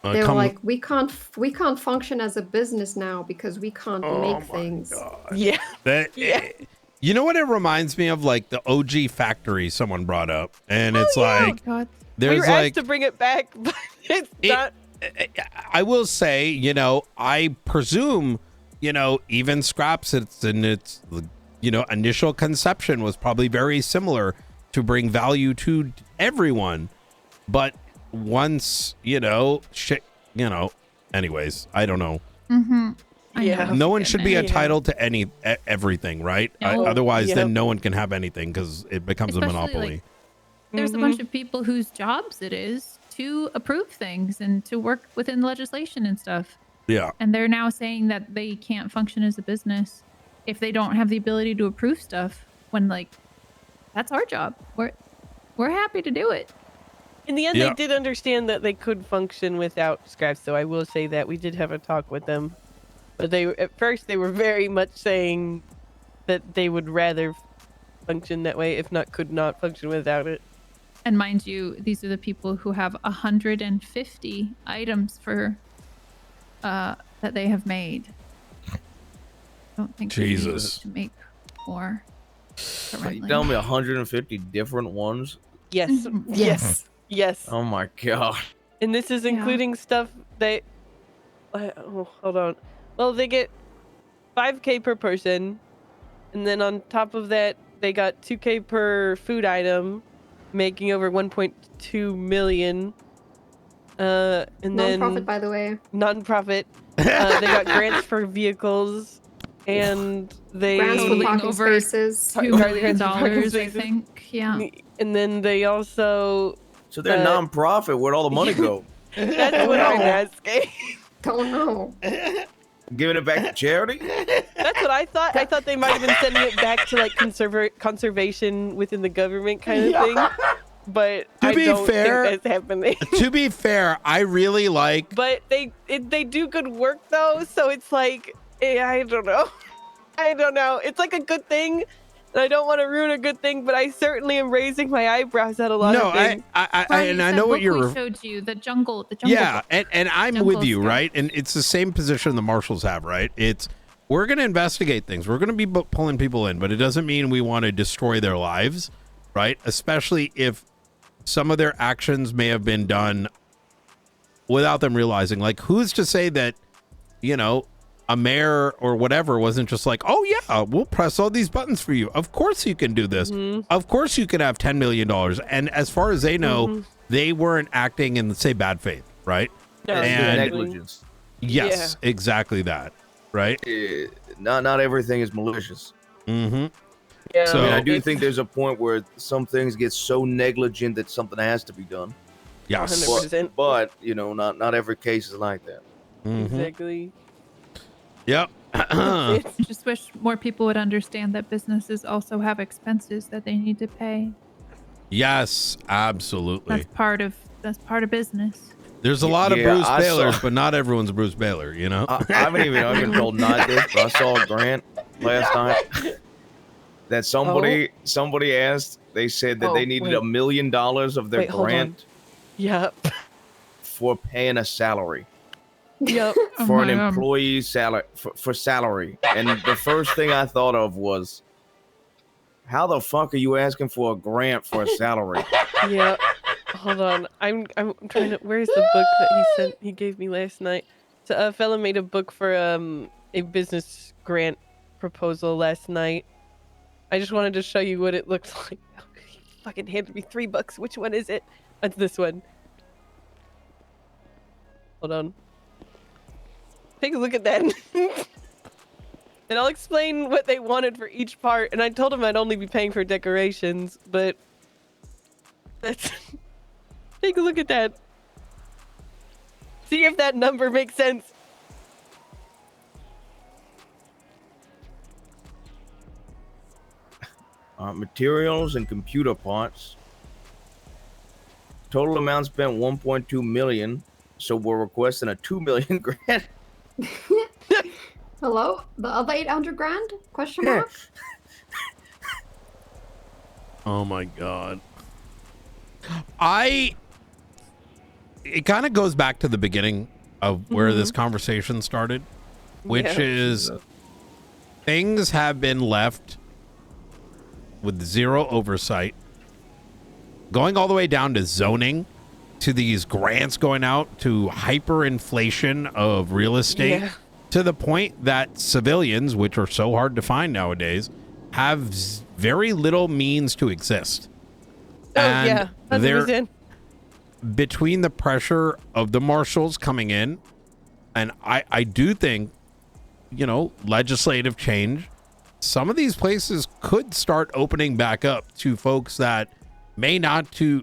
They were like, we can't function as a business now because we can't make things. Yeah. You know what it reminds me of? Like the OG factory someone brought up. And it's like, we there's were like, asked to bring it back, but it's not. I will say, you know, I presume, you know, even scraps, it's in its, you know, initial conception was probably very similar to bring value to everyone. But once, you know, shit, you know, anyways, I don't know. Yeah. No one should be entitled to everything, right? No. Otherwise, Yep. then no one can have anything because it becomes Especially, a monopoly. like, there's a bunch of people whose jobs it is to approve things and to work within legislation and stuff. Yeah. And they're now saying that they can't function as a business if they don't have the ability to approve stuff when, like, that's our job. We're happy to do it. In the end, Yeah. they did understand that they could function without scraps, so I will say that we did have a talk with them. But at first they were very much saying that they would rather function that way, if not could not function without it. And mind you, these are the people who have 150 items for that they have made. I don't think they need Jesus. to make more. You currently. tell me 150 different ones? Yes. Yes. Yes. Oh my god. And this is including stuff they... oh, hold on. Well, they get 5K per person. And then on top of that, they got 2K per food item, making over 1.2 million. And then... Non-profit, by the way. Non-profit. They got grants for vehicles. And they... Grants for Totaling parking over spaces. $2 million, I think. Yeah. And then they also... So they're non-profit. Where'd all the money go? That's what I'm asking. Don't know. Giving it back to charity? That's what I thought. I thought they might have been sending it back to like conservation within the government kind of thing. But I don't think that's happening. To be fair, I really like. But they do good work though, so it's like I don't know. I don't know. It's like a good thing. And I don't want to ruin a good thing, but I certainly am raising my eyebrows at a lot of things. And I know what you're. We showed you the jungle. Yeah, book. and I'm Jungle with you, stuff. right? And it's the same position the marshals have, right? It's we're going to investigate things. We're going to be pulling people in, but it doesn't mean we want to destroy their lives, right? Especially if some of their actions may have been done without them realizing. Like, who's to say that, you know, a mayor or whatever wasn't just like, oh yeah, we'll press all these buttons for you. Of course you can do this. Of course you can have $10 million. And as far as they know, they weren't acting in, say, bad faith, right? No, and negligence. Yes, exactly that, right? Not everything is malicious. Mm-hmm. Yeah, So, I mean, I do think there's a point where some things get so negligent that something has to be done. Yes. 100%. But you know, not every case is like that. Exactly. Yep. I just wish more people would understand that businesses also have expenses that they need to pay. Yes, absolutely. That's part of business. There's a lot of Yeah, Bruce I Baylors, saw- but not everyone's Bruce Baylor, you know? I haven't even told not this, but I saw a grant last night that somebody asked. They said that they needed $1 million of their grant Yep. for paying a salary. Yep. For an employee's salary, for salary. And the first thing I thought of was, how the fuck are you asking for a grant for a salary? Yeah. Hold on. I'm trying to. Where's the book that he gave me last night? So a fella made a book for a business grant proposal last night. I just wanted to show you what it looks like. He fucking handed me $3. Which one is it? That's this one. Hold on. Take a look at that. And I'll explain what they wanted for each part. And I told them I'd only be paying for decorations, but that's take a look at that. See if that number makes sense. Materials and computer parts. Total amount spent 1.2 million. So we're requesting a 2 million grant. Hello? The other 800 grand? Question mark? Oh my god. It kind of goes back to the beginning of where this conversation started, which is things have been left with zero oversight, going all the way down to zoning, to these grants going out, to hyperinflation of real estate, to the point that civilians, which are so hard to find nowadays, have very little means to exist. And 100%. Between the pressure of the marshals coming in, and I do think, you know, legislative change, some of these places could start opening back up to folks that may not to,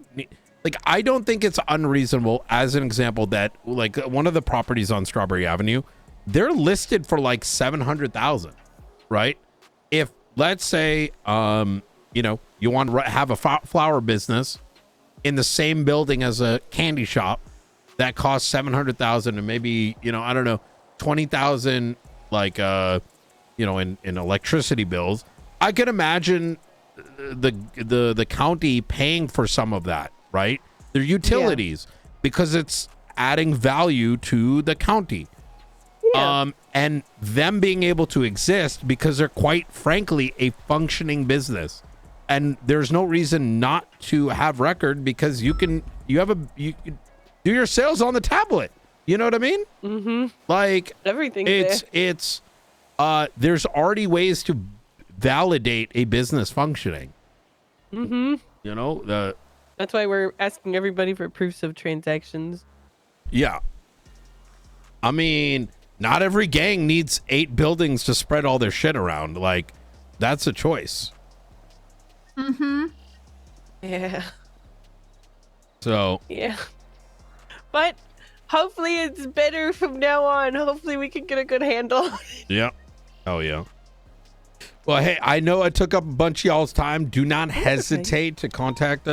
like, I don't think it's unreasonable, as an example, that like one of the properties on Strawberry Avenue, they're listed for like 700,000, right? If let's say, you know, you want to have a flower business in the same building as a candy shop that costs 700,000 and maybe, you know, I don't know, 20,000, like, you know, in electricity bills, I can imagine the county paying for some of that, right? Their utilities, because it's adding value to the county. And them being able to exist because they're quite frankly a functioning business, and there's no reason not to have record, because you can do your sales on the tablet. You know what I mean? Mm-hmm. Like everything. It's there's already ways to validate a business functioning. Mm-hmm. You know, that's why we're asking everybody for proofs of transactions. Yeah. I mean, not every gang needs 8 buildings to spread all their shit around. Like, that's a choice. Mm-hmm. Yeah. So. Yeah. But hopefully it's better from now on. Hopefully we can get a good handle. Yeah. Oh, yeah. Well, hey, I know I took up a bunch of y'all's time. Do not hesitate to contact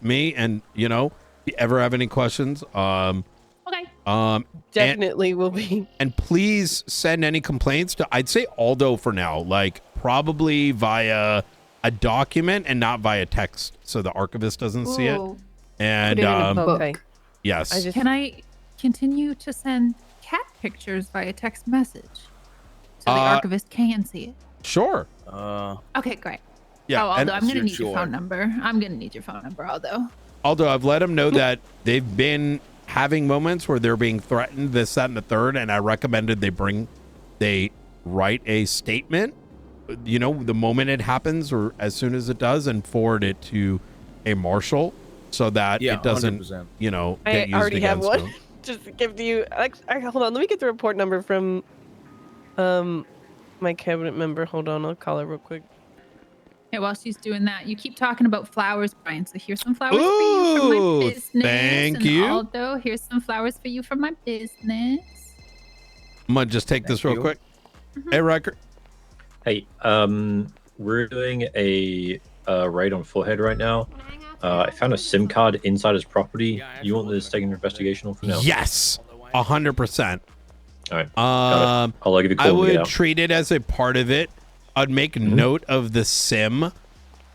me, and, you know, if you ever have any questions. Okay. Definitely will be. And please send any complaints to, I'd say Aldo for now, like probably via a document and not via text, so the archivist doesn't see it. And Put it in a book. Yes. Can I continue to send cat pictures via text message so the archivist can see it? Sure. Okay, great. Yeah. Oh, Aldo, I'm gonna need Sure. your phone number. I'm gonna need your phone number, Aldo. Aldo, I've let them know that they've been having moments where they're being threatened, this, that, and the third, and I recommended they write a statement, you know, the moment it happens or as soon as it does, and forward it to a marshal so that it doesn't, 100%. you know, I get used already have against one. them. Just to give to you. Hold on. Let me get the report number from my cabinet member. Hold on. I'll call her real quick. Yeah, while she's doing that, you keep talking about flowers, Brian. So here's some flowers for you from my business. Thank and you. Aldo, here's some flowers for you from my business. I'm gonna just take this real quick. Hey, Riker. Hey, we're doing a raid on Forehead right now. I found a SIM card inside his property. You want this taking an investigation on for now? Yes, 100%. All right. Got it. I'll give you a call I when we get would out. treat it as a part of it. I'd make note of the SIM,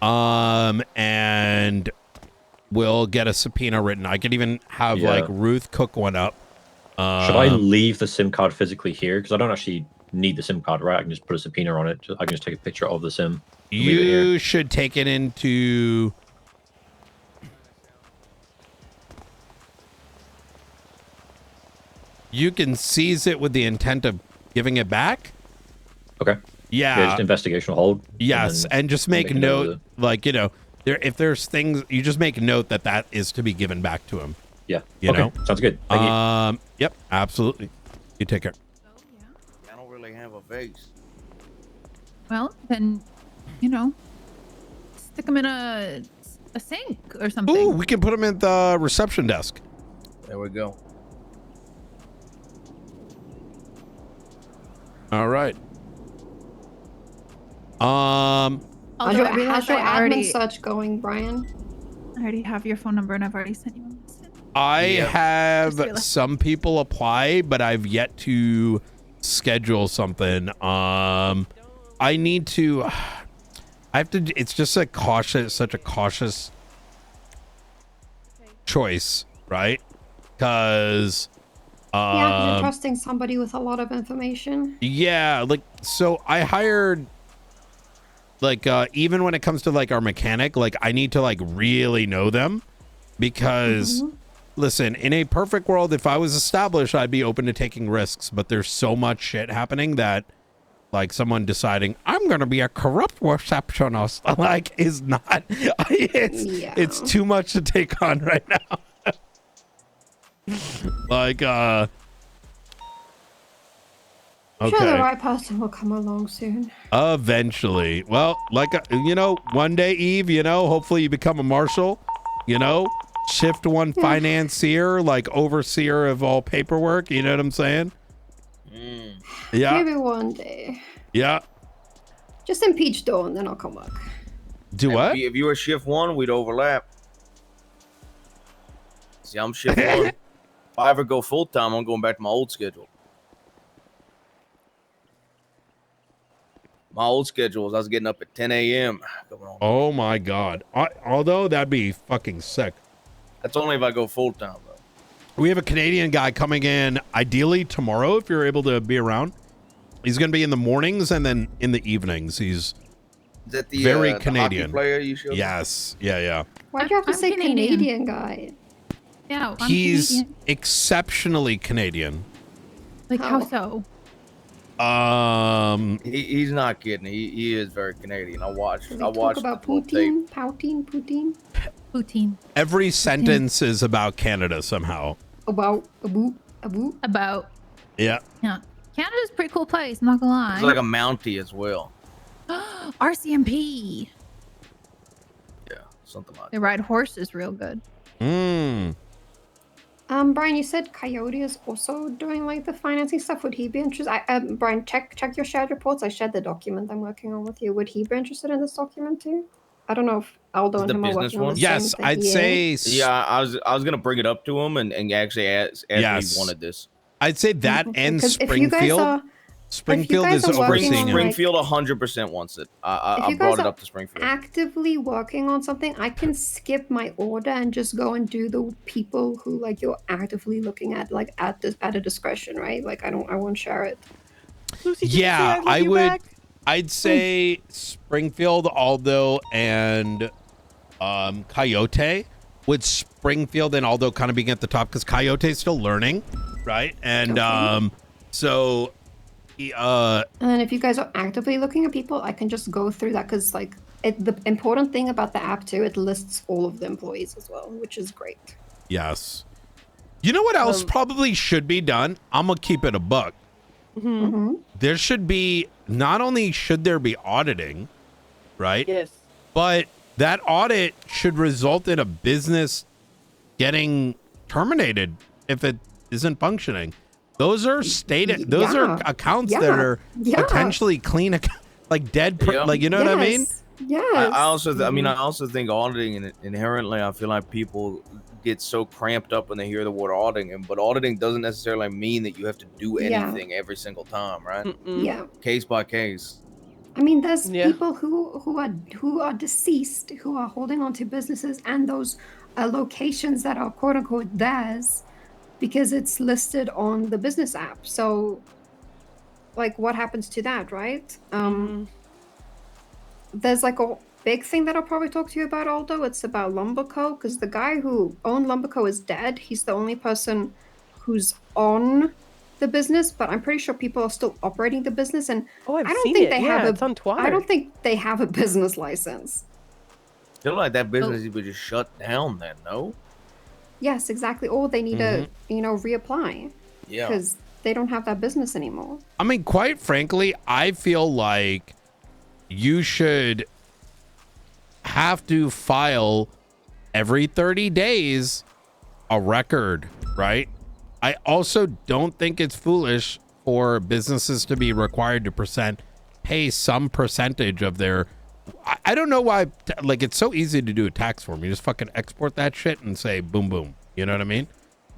and we'll get a subpoena written. I could even have like Ruth cook one up. Should I leave the SIM card physically here? Because I don't actually need the SIM card, right? I can just put a subpoena on it. I can just take a picture of the SIM. and leave it here. You should take it into. You can seize it with the intent of giving it back. Okay. Yeah. Just investigational hold. Yes, and just make note, like, you know, if there's things, you just make note that is to be given back to him. Yeah. You know? Sounds good. Thank you. Yep, absolutely. You take care. I don't really have a face. Well, then, you know, stick them in a sink or something. Ooh, we can put him at the reception desk. There we go. All right. How's your admin already, search going, Brian? I already have your phone number and I've already sent you a message. I have some people apply, but I've yet to schedule something. I need to. I have to. It's just such a cautious choice, right? Because. Yeah, you're trusting somebody with a lot of information. Yeah, like so I hired. Like even when it comes to like our mechanic, like I need to like really know them, because listen, in a perfect world, if I was established, I'd be open to taking risks, but there's so much shit happening that like someone deciding I'm gonna be a corrupt receptionist like is not it's too much to take on right now. Like I'm sure the right person will come along soon. Eventually. Well, like, you know, one day, Eve, you know, hopefully you become a marshal, you know, shift one financier, like overseer of all paperwork. You know what I'm saying? Yeah. Maybe one day. Yeah. Just impeach Dawn, then I'll come back. Do what? If you were shift 1, we'd overlap. See, I'm shift 1. If I ever go full time, I'm going back to my old schedule. My old schedule was I was getting up at 10 a.m. Oh my God. Although that'd be fucking sick. That's only if I go full time, though. We have a Canadian guy coming in ideally tomorrow if you're able to be around. He's going to be in the mornings and then in the evenings. He's that the, very the Canadian. hockey player you showed me? Yes. Yeah. Why'd you have to say Canadian guy? Yeah, He's Canadian. Exceptionally Canadian. Like how so? He's not kidding. He is very Canadian. I watched Talk about poutine, poutine. Every sentence is about Canada somehow. About. Yeah. Yeah. Canada's a pretty cool place, I'm not gonna lie. He's like a Mountie as well. RCMP. Yeah, something like that. They ride horses real good. Brian, you said Coyote is also doing like the financing stuff. Would he be interested? Brian, check your shared reports. I shared the document I'm working on with you. Would he be interested in this document too? I don't know if Aldo and him are working on the same thing. I'd say. Yeah, I was gonna bring it up to him and actually ask if he wanted this. I'd say that and 'Cause if you guys Springfield. are- Springfield is working on, overseeing like- him. Springfield 100% wants it. If I you brought guys it are up to Springfield. actively working on something, I can skip my order and just go and do the people who like you're actively looking at, like at a discretion, right? Like I won't share it. Yeah, I would. I'd say Springfield, Aldo, and Coyote. With Springfield and Aldo kind of being at the top because Coyote's still learning, right? And so. And then if you guys are actively looking at people, I can just go through that because like the important thing about the app too, it lists all of the employees as well, which is great. Yes. You know what else probably should be done? I'm gonna keep it a buck. There should be, not only should there be auditing, right? Yes. But that audit should result in a business getting terminated if it isn't functioning. Those are stated. Those are accounts that are potentially clean, like dead. Like you know what I mean? Yes. I also think auditing inherently. I feel like people get so cramped up when they hear the word auditing, but auditing doesn't necessarily mean that you have to do anything every single time, right? Yeah. Case by case. I mean, there's people who are deceased, who are holding on to businesses and those locations that are quote unquote theirs, because it's listed on the business app. So, like, what happens to that, right? There's like a big thing that I'll probably talk to you about, Aldo. It's about Lumberco, because the guy who owned Lumberco is dead. He's the only person who's on the business, but I'm pretty sure people are still operating the business. And I've I don't seen think it. they Yeah, have it's on Twitter. I don't think they have a business license. feel like that business would just shut down then, no? Yes, exactly. Or they need to, reapply. Yeah. Because they don't have that business anymore. I mean, quite frankly, I feel like you should have to file every 30 days a record, right? I also don't think it's foolish for businesses to be required to pay some percentage of their... I don't know why, like, it's so easy to do a tax form. You just fucking export that shit and say boom, boom. You know what I mean?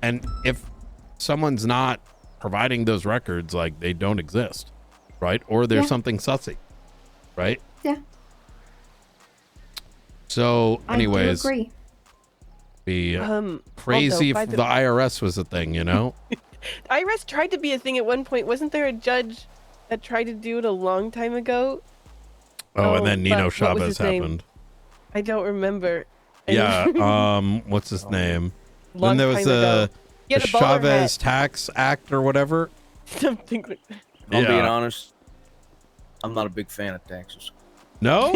And if someone's not providing those records, like, they don't exist, right? Or there's something sussy, right? Yeah. So, anyways, I do agree. Be crazy if the IRS was a thing, you know? IRS tried to be a thing at one point. Wasn't there a judge that tried to do it a long time ago? Oh, and then Nino Chavez happened. I don't remember. Yeah, what's his name? Long Then there was the Chavez Tax Act or whatever. Something like that. If I'm being honest, I'm not a big fan of taxes. No?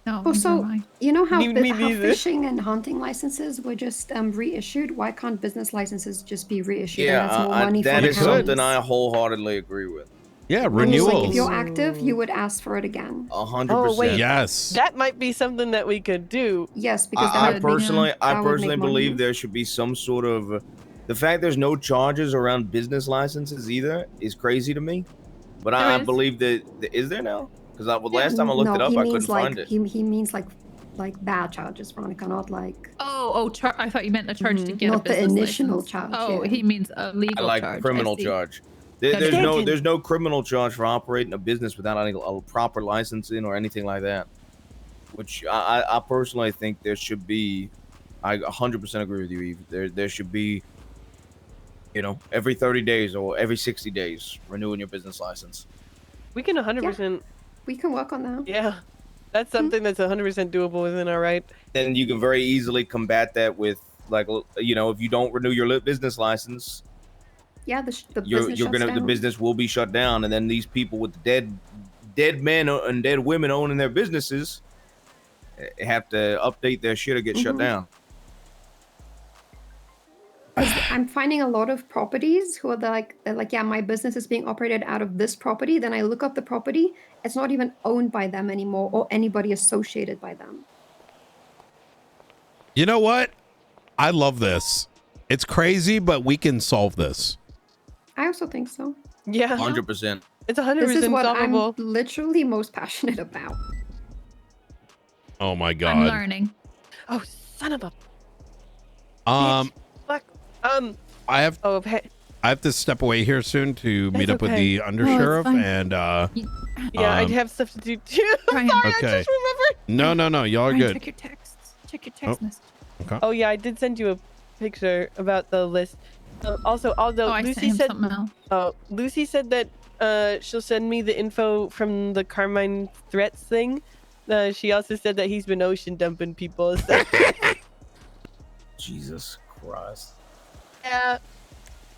No. Also, you know how, Me how neither. fishing and hunting licenses were just reissued? Why can't business licenses just be reissued? Yeah, and that's more money that for is the counties? something I wholeheartedly agree with. Yeah, And it's like, renewals. if you're active, you would ask for it again. 100%. Oh wait, Yes. that might be something that we could do. Yes, because I personally that would make believe money. there should be some sort of the fact there's no charges around business licenses either is crazy to me. But I believe that is there now? Because last time I looked it up, I couldn't find it. He means like bad charges, Veronica, not like I thought you meant the charge to get not a business the initial license. charge. Oh, yeah. he means a I legal like charge. criminal I see. charge. Gotcha. There's no criminal charge for operating a business without any proper licensing or anything like that. Which I personally think there should be. I 100% agree with you, Eve. There should be, every 30 days or every 60 days renewing your business license. We can 100%. We can work on that. Yeah, that's something that's 100% doable within our right. Then you can very easily combat that with, like, if you don't renew your business license, Yeah, the you're gonna the business will be shut down, and then these people with dead men and dead women owning their businesses have to update their shit or get shut down. I'm finding a lot of properties who are like, yeah, my business is being operated out of this property. Then I look up the property. It's not even owned by them anymore or anybody associated by them. You know what? I love this. It's crazy, but we can solve this. I also think so. Yeah. 100%. It's 100% This is what solvable. I'm literally most passionate about. Oh my god. I'm learning. Oh, son of a fuck. I have Oh, hey. I have to step away here soon to meet up with okay. the undersheriff fine. and Yeah, I'd have stuff to do too. Sorry, I Okay. just remembered. No, y'all are Ryan, good. check your texts. Check your text message. Okay. Oh yeah, I did send you a picture about the list. Also, although I sent Lucy him said, something else. Lucy said that she'll send me the info from the Carmine threats thing. She also said that he's been ocean dumping people. So. Jesus Christ. Yeah.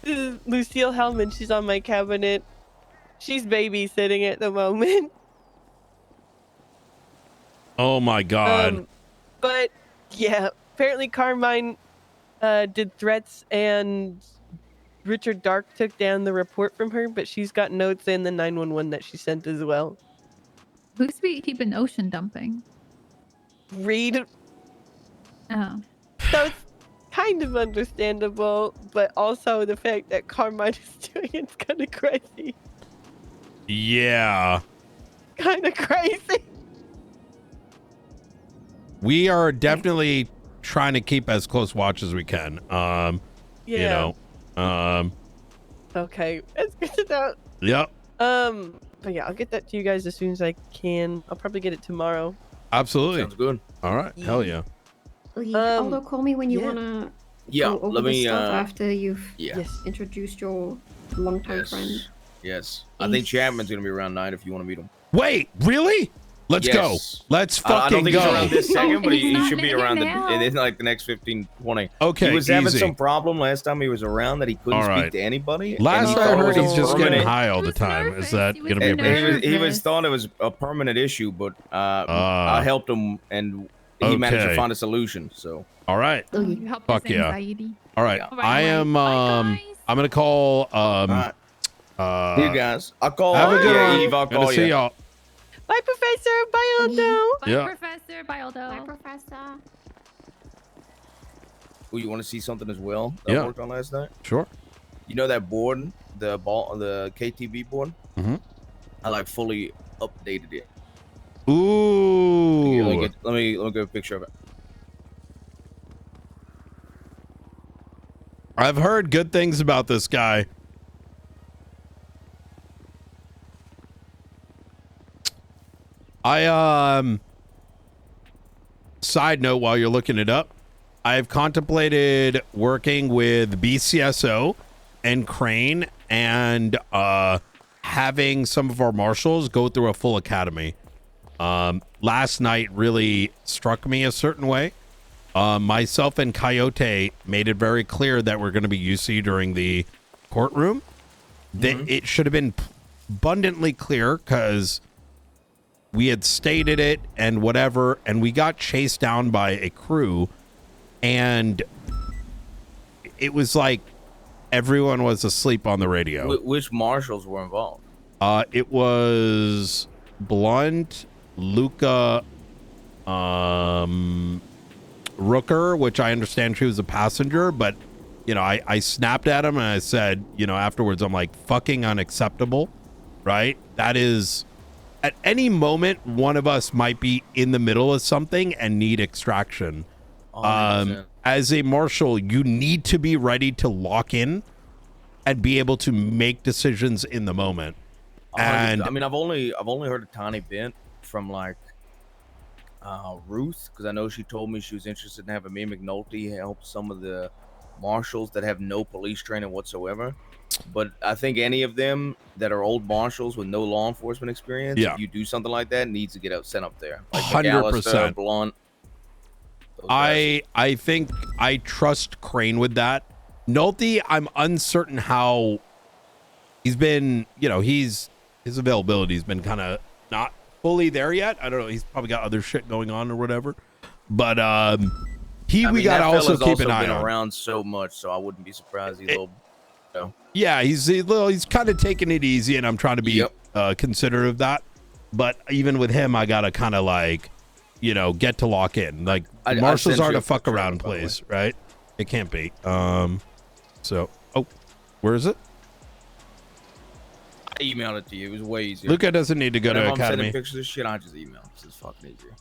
This is Lucille Hellman. She's on my cabinet. She's babysitting at the moment. Oh my god. But yeah, apparently Carmine did threats and Richard Dark took down the report from her, but she's got notes in the 911 that she sent as well. Who's keeping ocean dumping? Reed. Oh. So it's kind of understandable, but also the fact that Carmine is doing it's kind of crazy. Yeah. Kind of crazy. We are definitely trying to keep as close watch as we can. Yeah. You know. Okay, that's good to know. Yep. But yeah, I'll get that to you guys as soon as I can. I'll probably get it tomorrow. Absolutely. Sounds good. All right. Hell yeah. Although, call me when you wanna go over the stuff after you've introduced your longtime friend. Yes. I think Chapman's gonna be around 9 if you want to meet him. Wait, really? Let's go. Let's I don't fucking think he's go. around this second, but He's he not should be here around now. in like the next 15, 20. Okay, He was having easy. some problem last time he was around that he couldn't All speak right. to anybody. Last and I thought it heard, was he's a just getting permanent- high all the time. Is that going to be a and big? he was thought it was a permanent issue, but I helped him and he managed to okay. find a solution. So All right. You help Fuck his yeah. anxiety. All right. All right, I am. I'm gonna call. see you guys. I'll call. Have a good yeah, one. Eve, I'll Gonna call see you. y'all. Bye, Professor. Bye, Aldo. Bye, Yeah. Professor. Bye, Aldo. Bye, Professor. Oh, you want to see something as well that Yeah. I worked on last night? Sure. You know that board, the KTV board? Mm-hmm. I like fully updated it. Ooh. Here, let me get a picture of it. I've heard good things about this guy. Side note while you're looking it up, I've contemplated working with BCSO and Crane and having some of our marshals go through a full academy. Last night really struck me a certain way. Myself and Coyote made it very clear that we're going to be UC during the courtroom. That it should have been abundantly clear because we had stated it and whatever, and we got chased down by a crew, and it was like everyone was asleep on the radio. Which marshals were involved? It was Blunt, Luca, Rooker, which I understand she was a passenger, but you know, I snapped at him and I said, you know, afterwards, I'm like, fucking unacceptable, right? That is, at any moment, one of us might be in the middle of something and need extraction. 100%. As a marshal, you need to be ready to lock in and be able to make decisions in the moment. And I mean, I've only heard a tiny bit from like Ruth, because I know she told me she was interested in having me and McNulty help some of the marshals that have no police training whatsoever. But I think any of them that are old marshals with no law enforcement experience, Yeah. if you do something like that, needs to get out sent up there. Like 100%. McAllister, Blunt. I think I trust Crane with that. Nolte, I'm uncertain how he's been, you know, his availability's been kind of not fully there yet. I don't know. He's probably got other shit going on or whatever. But we got to also keep an eye been on. around so much, so I wouldn't be surprised he's a little, you know. Yeah, he's kind of taking it easy, and I'm trying to be considerate of that. But even with him, I gotta kind of like, you know, get to lock in. Like marshals sent aren't you a a fuck picture of around it, by the way. place, right? It can't be. So, where is it? I emailed it to you. It was way easier. Luca doesn't need to go to Whenever I'm Academy. sending pictures of shit, I just email. This is fucking easier.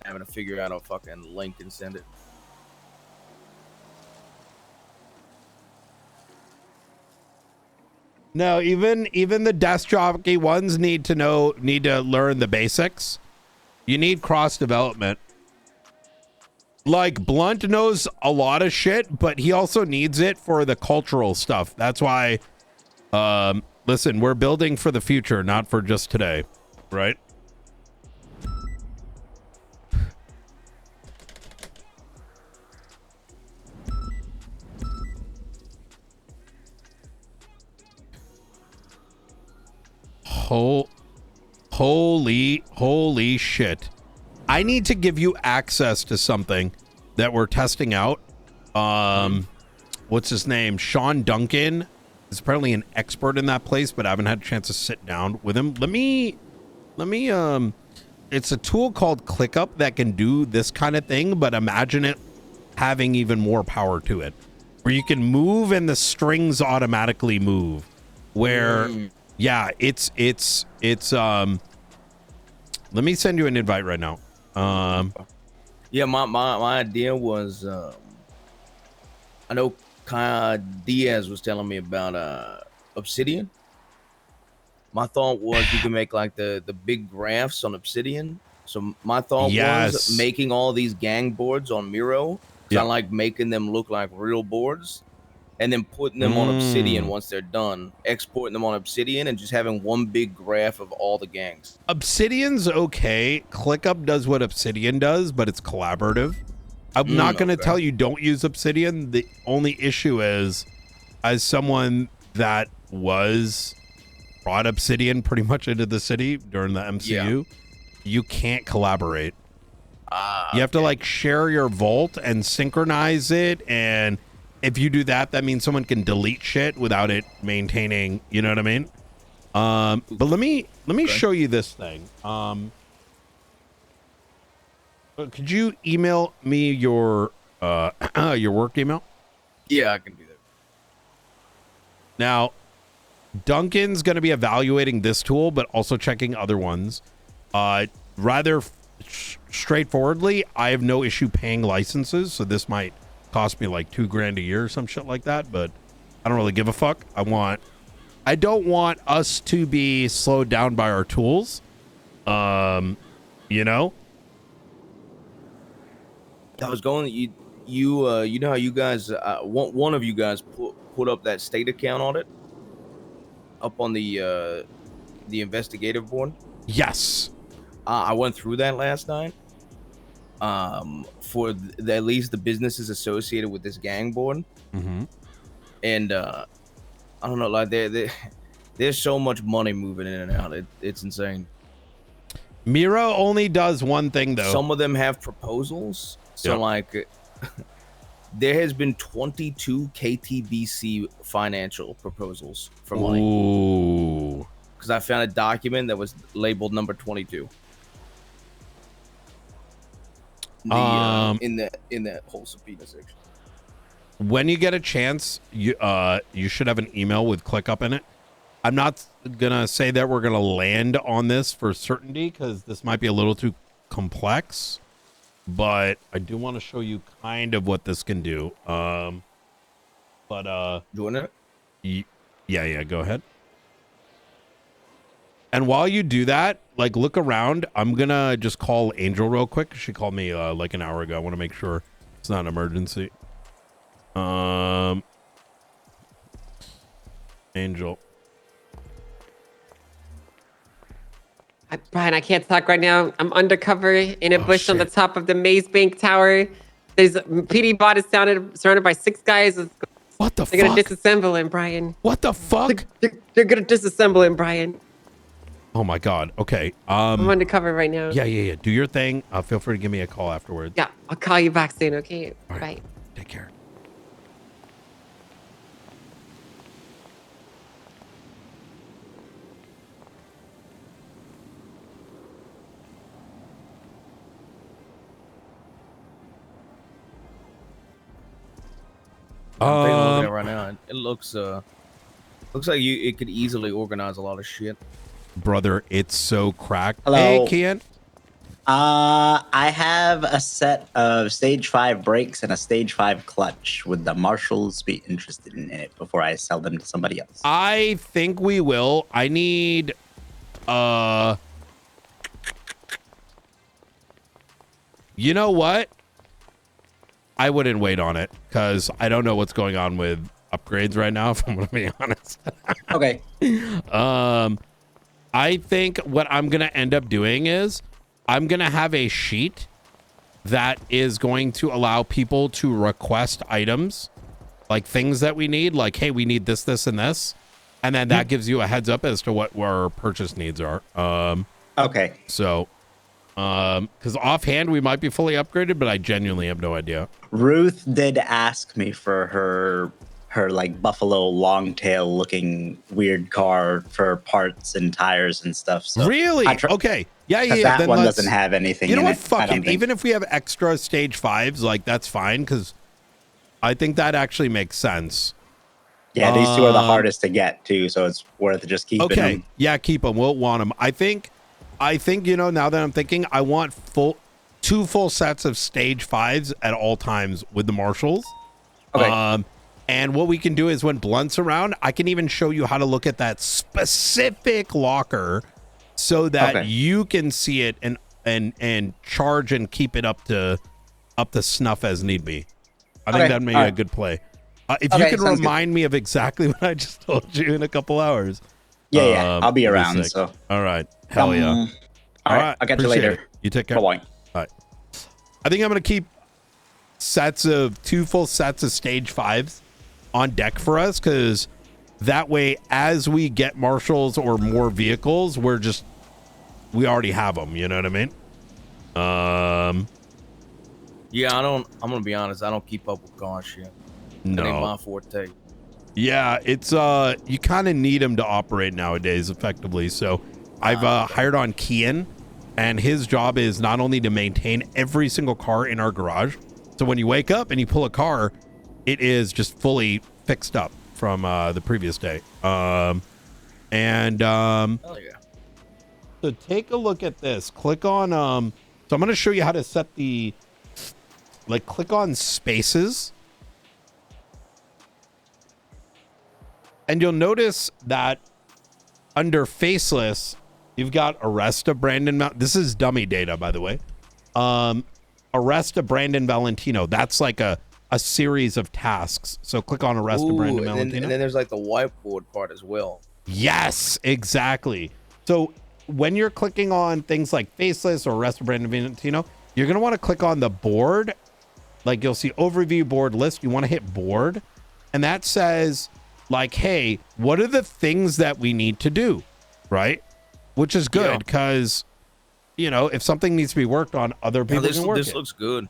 Having to figure out a fucking link and send it. No, even the desk jockey ones need to learn the basics. You need cross development. Like Blunt knows a lot of shit, but he also needs it for the cultural stuff. That's why listen, we're building for the future, not for just today, right? Holy shit. I need to give you access to something that we're testing out. What's his name? Sean Duncan is apparently an expert in that place, but I haven't had a chance to sit down with him. Let me it's a tool called ClickUp that can do this kind of thing, but imagine it having even more power to it, where you can move and the strings automatically move. Where yeah, it's let me send you an invite right now. Yeah, my idea was I know Kyle Diaz was telling me about Obsidian. My thought was you can make like the big graphs on Obsidian. So my thought was making all these gang boards on Miro. I like making them look like real boards. and then putting them on Obsidian once they're done, exporting them on Obsidian, and just having one big graph of all the gangs. Obsidian's okay. ClickUp does what Obsidian does, but it's collaborative. I'm not going to tell you don't use Obsidian. The only issue is, as someone that brought Obsidian pretty much into the city during the MCU, you can't collaborate. You have to like share your vault and synchronize it, and if you do that, that means someone can delete shit without it maintaining, you know what I mean? But let me show you this thing. Could you email me your work email? Yeah, I can do that. Now, Duncan's going to be evaluating this tool, but also checking other ones. Rather straightforwardly, I have no issue paying licenses, so this might cost me like $2,000 a year or some shit like that, but I don't really give a fuck. I don't want us to be slowed down by our tools. You know? I was going. You know how you guys, one of you guys put up that state account audit up on the investigative board. Yes. I went through that last night. For at least the businesses associated with this gang board. And I don't know, like there's so much money moving in and out. It's insane. Miro only does one thing though. Some of them have proposals. So like there has been 22 KTBC financial proposals for money. Ooh. Because I found a document that was labeled number 22. In that whole subpoena section. When you get a chance, you should have an email with ClickUp in it. I'm not gonna say that we're gonna land on this for certainty because this might be a little too complex, but I do want to show you kind of what this can do. Doing it? Yeah, go ahead. And while you do that, like look around. I'm gonna just call Angel real quick. She called me like an hour ago. I want to make sure it's not an emergency. Angel. Brian, I can't talk right now. I'm undercover in a bush on the top of the Maze Bank Tower. There's PD bot is surrounded by 6 guys. What the fuck? They're gonna disassemble him, Brian. What the fuck? They're gonna disassemble him, Brian. Oh my god. Okay. I'm undercover right now. Yeah. Do your thing. Feel free to give me a call afterwards. Yeah, I'll call you back soon, okay? All right. Bye. Take care. I'm taking a look at it right now. It looks like it could easily organize a lot of shit. Brother, it's so cracked. Hello. Hey, Kian. I have a set of stage 5 brakes and a stage 5 clutch. Would the marshals be interested in it before I sell them to somebody else? I think we will. I need you know what? I wouldn't wait on it because I don't know what's going on with upgrades right now, if I'm gonna be honest. Okay. I think what I'm gonna end up doing is I'm gonna have a sheet that is going to allow people to request items, like things that we need, like, hey, we need this, this, and this. And then that gives you a heads up as to what our purchase needs are. Okay. So, because offhand we might be fully upgraded, but I genuinely have no idea. Ruth did ask me for her like buffalo long tail looking weird car for parts and tires and stuff. So really? Okay. Yeah. That then one doesn't have anything. You know in what? it, Fuck it. Even if we have extra stage 5s, like that's fine because I think that actually makes sense. Yeah, these two are the hardest to get too, so it's worth just keeping them. Okay. Yeah, keep them. We'll want them. I think, you know, now that I'm thinking, I want 2 full sets of stage 5s at all times with the marshals. Okay. And what we can do is when Blunt's around, I can even show you how to look at that specific locker so that you can see it and charge and keep it up to snuff as need be. I think that may be a good play. If you can remind me of exactly what I just told you in a couple hours. Yeah, I'll be around. So. All right. Hell yeah. All right. I'll catch you later. You take care. Bye-bye. All right. I think I'm going to keep two full sets of stage 5s on deck for us, because that way, as we get marshals or more vehicles, we already have them. You know what I mean? Yeah, I'm gonna be honest. I don't keep up with car shit. No. That ain't my forte. Yeah, it's you kind of need him to operate nowadays effectively. So I've hired on Kian, and his job is not only to maintain every single car in our garage. So when you wake up and you pull a car, it is just fully fixed up from the previous day. Hell yeah. So take a look at this. Click on so I'm going to show you how to set the click on spaces. And you'll notice that under faceless, you've got arrest of Brandon. This is dummy data, by the way. Arrest of Brandon Valentino. That's like a series of tasks. So click on arrest of Brandon Valentino. And then there's like the whiteboard part as well. Yes, exactly. So when you're clicking on things like faceless or arrest of Brandon Valentino, you're going to want to click on the board. Like you'll see overview board list. You want to hit board. And that says like, hey, what are the things that we need to do? Right? Which is good because, if something needs to be worked on, other people can work This looks good.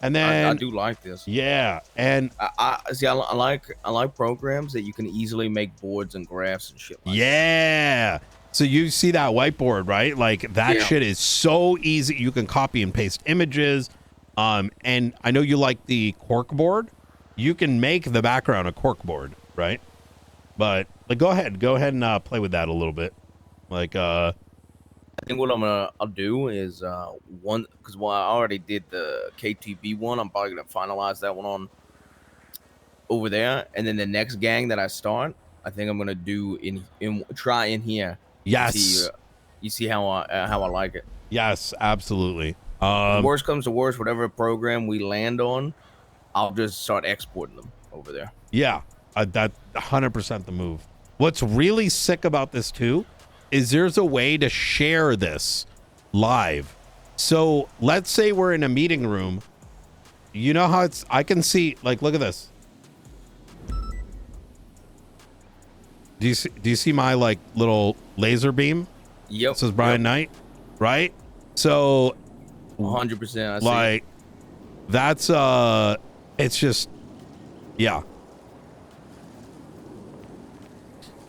And then I do like this. Yeah. And I like programs that you can easily make boards and graphs and shit like that. So you see that whiteboard, right? Like that shit is so easy. You can copy and paste images. And I know you like the cork board. You can make the background a cork board, right? But go ahead and play with that a little bit. I think what I'll do is because I already did the KTB one. I'm probably gonna finalize that one on over there, and then the next gang that I start, I think I'm gonna do try in here. Yes. You see how I like it. Yes, absolutely. Worst comes to worst, whatever program we land on, I'll just start exporting them over there. Yeah, that's 100% the move. What's really sick about this too is there's a way to share this live. So let's say we're in a meeting room. You know how I can see, look at this. Do you see my little laser beam? Yep. This is Brian Knight, right? So 100%. I see. That's it's just, yeah.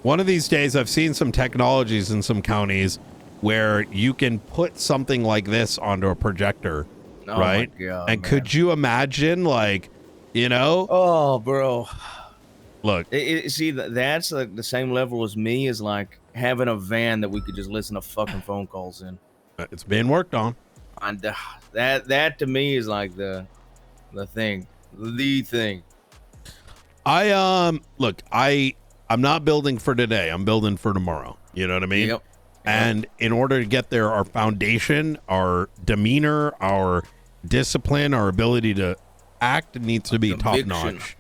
One of these days, I've seen some technologies in some counties where you can put something like this onto a projector, right? My God, and man. could you imagine, Oh, bro. Look, see, that's the same level as me is having a van that we could just listen to fucking phone calls in. It's being worked on. And that to me is the thing. I'm not building for today. I'm building for tomorrow. You know what I mean? Yep. And in order to get there, our foundation, our demeanor, our discipline, our ability to act needs to be top notch.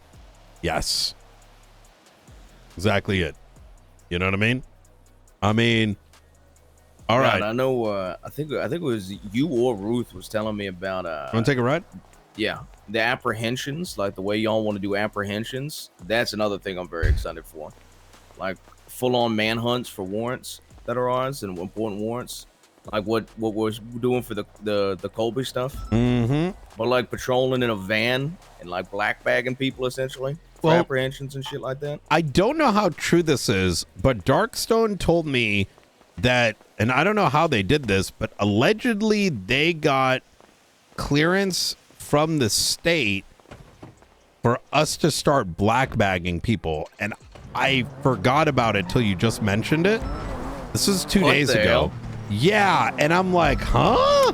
Yes. Exactly it. You know what I mean? All right. I know. I think it was you or Ruth was telling me about. Want to take a ride? Yeah, the apprehensions, the way y'all want to do apprehensions. That's another thing I'm very excited for. Full-on manhunts for warrants that are ours and important warrants. What we're doing for the Colby stuff. Mm-hmm. But patrolling in a van and black bagging people essentially for apprehensions and shit like that. I don't know how true this is, but Darkstone told me that, and I don't know how they did this, but allegedly they got clearance from the state for us to start black bagging people, and I forgot about it till you just mentioned it. This is 2 days ago. Hell? Yeah, and I'm like, huh?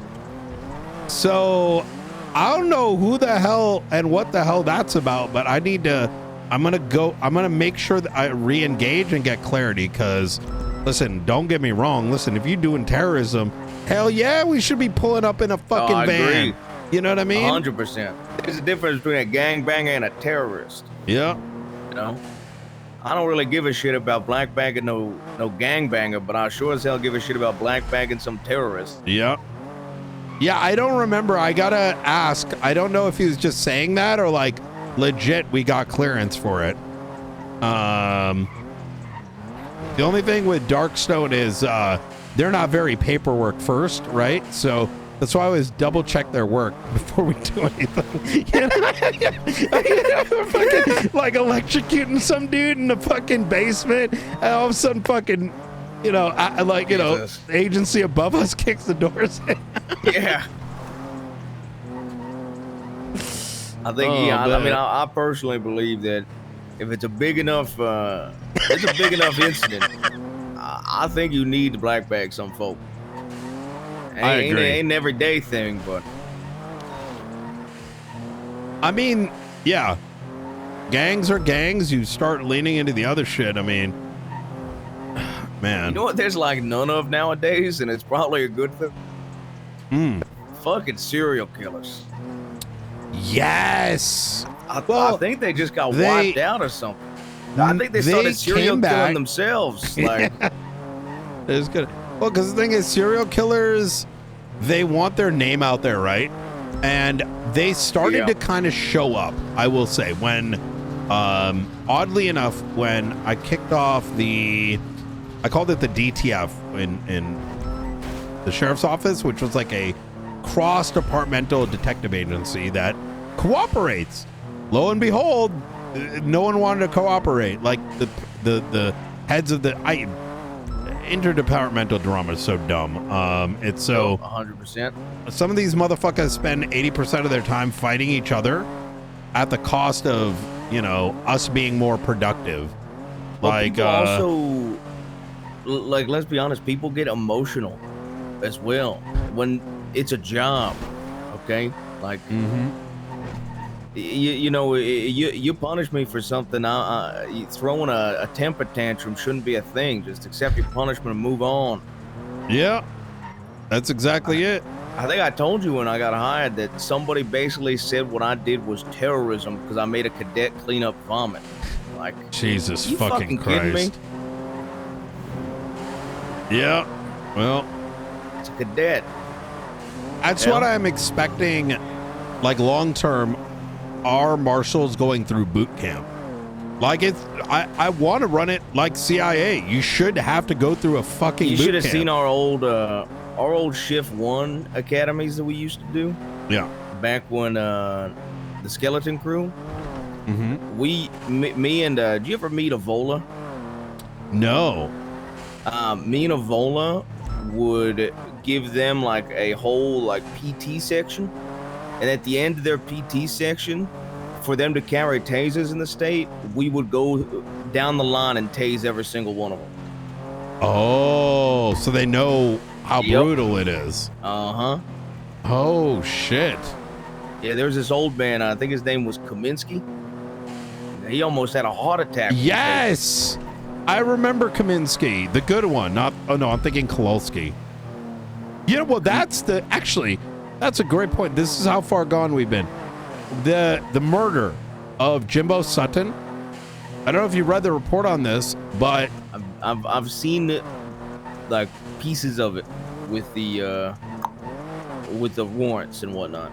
So I don't know who the hell and what the hell that's about, but I'm gonna make sure that I re-engage and get clarity, because listen, don't get me wrong. Listen, if you're doing terrorism, hell yeah, we should be pulling up in a fucking van. Agree. You know what I mean? 100%. There's a difference between a gangbanger and a terrorist. Yeah. You know, I don't really give a shit about black bagging no gangbanger, but I sure as hell give a shit about black bagging some terrorist. Yeah. Yeah, I don't remember. I gotta ask. I don't know if he was just saying that or like legit we got clearance for it. The only thing with Darkstone is they're not very paperwork first, right? So that's why I always double check their work before we do anything. Fucking, like electrocuting some dude in the fucking basement, and all of a sudden, fucking, you know, the agency above us kicks the doors in. Yeah. I think I mean, I personally believe that if it's a big enough, incident, I think you need to black bag some folk. I agree. Ain't an everyday thing, but I mean, yeah, gangs are gangs. You start leaning into the other shit. I mean, man, you know what? There's like none of nowadays, and it's probably a good thing. Fucking serial killers. Yes. I think they just got wiped out or something. I think they started serial killing themselves. Like, it's good. Well, because the thing is, serial killers, they want their name out there, right? And they started to kind of show up, I will say, when, oddly enough, when I kicked off I called it the DTF in the sheriff's office, which was like a cross-departmental detective agency that cooperates. Lo and behold, no one wanted to cooperate. Like the heads of the interdepartmental drama is so dumb. It's so 100%. Some of these motherfuckers spend 80% of their time fighting each other at the cost of, you know, us being more productive. Like also, like, let's be honest, people get emotional as well when it's a job. Okay, like. You know, you punish me for something. Throwing a temper tantrum shouldn't be a thing. Just accept your punishment and move on. Yeah, that's exactly it. I think I told you when I got hired that somebody basically said what I did was terrorism because I made a cadet clean up vomit. Like, Jesus you fucking kidding me? Christ. Yeah, well, it's a cadet. That's what I'm expecting, like long term. Our marshals going through boot camp. Like I want to run it like CIA. You should have to go through a fucking You boot should have camp. seen our old Shift 1 academies that we used to do. Yeah. Back when the Skeleton Crew. Me and did you ever meet Avola? No. Me and Avola would give them like a whole like PT section. And at the end of their PT section, for them to carry tasers in the state, we would go down the line and tase every single one of them. Oh, so they know how brutal it is. Uh-huh. Oh, shit. Yeah, there's this old man, I think his name was Kaminsky. He almost had a heart attack. Yes! I remember Kaminsky, the good one. I'm thinking Kowalski. You know, well, that's a great point. This is how far gone we've been. The murder of Jimbo Sutton. I don't know if you read the report on this, but I've seen like pieces of it with the warrants and whatnot.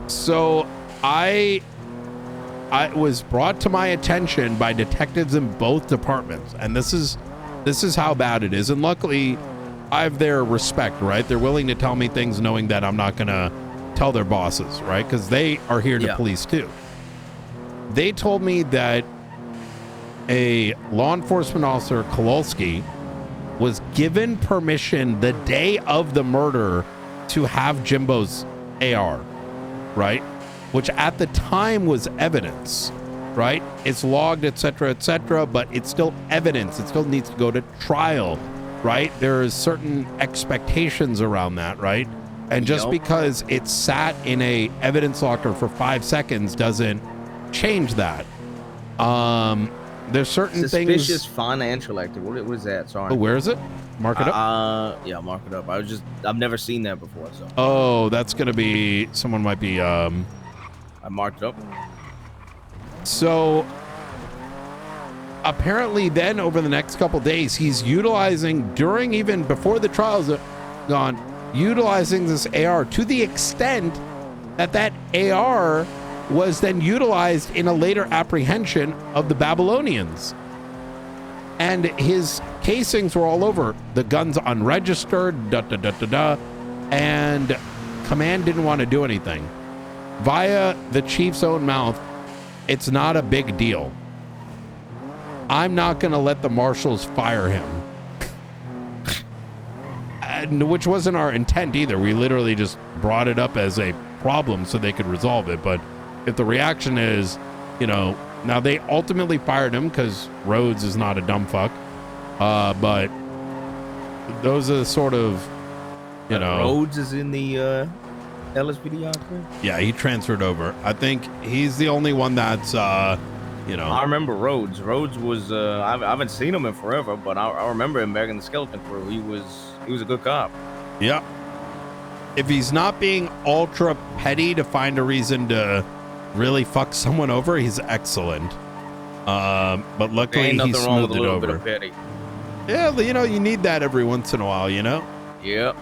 So I was brought to my attention by detectives in both departments, and this is how bad it is. And luckily, I have their respect, right? They're willing to tell me things knowing that I'm not gonna tell their bosses, right? Because they are here to police too. They told me that a law enforcement officer, Kowalski, was given permission the day of the murder to have Jimbo's AR, right? Which at the time was evidence, right? It's logged, etc., but it's still evidence. It still needs to go to trial, right? There is certain expectations around that, right? And just because it sat in a evidence locker for 5 seconds doesn't change that. There's certain Suspicious things. financial activity. What is that? Sorry. Oh, where is it? Mark it up. Yeah, mark it up. I've never seen that before. So. Oh, that's gonna be someone might be. I marked it up. So apparently then over the next couple days, he's utilizing, during even before the trials are gone, utilizing this AR to the extent that that AR was then utilized in a later apprehension of the Babylonians. And his casings were all over. The gun's unregistered, and command didn't want to do anything. Via the chief's own mouth, it's not a big deal. I'm not going to let the marshals fire him. And, which wasn't our intent either. We literally just brought it up as a problem so they could resolve it. But if the reaction is, you know, now they ultimately fired him because Rhodes is not a dumb fuck. But those are the sort of, you know. Rhodes is in the LSPD outfit? Yeah, he transferred over. I think he's the only one that's, you know. I remember Rhodes. Rhodes was, I haven't seen him in forever, but I remember him back in the Skeleton Crew. He was a good cop. Yep. If he's not being ultra petty to find a reason to really fuck someone over, he's excellent. But luckily he smoothed it over. Bit of petty. Yeah, you know, you need that every once in a while, you know? Yep.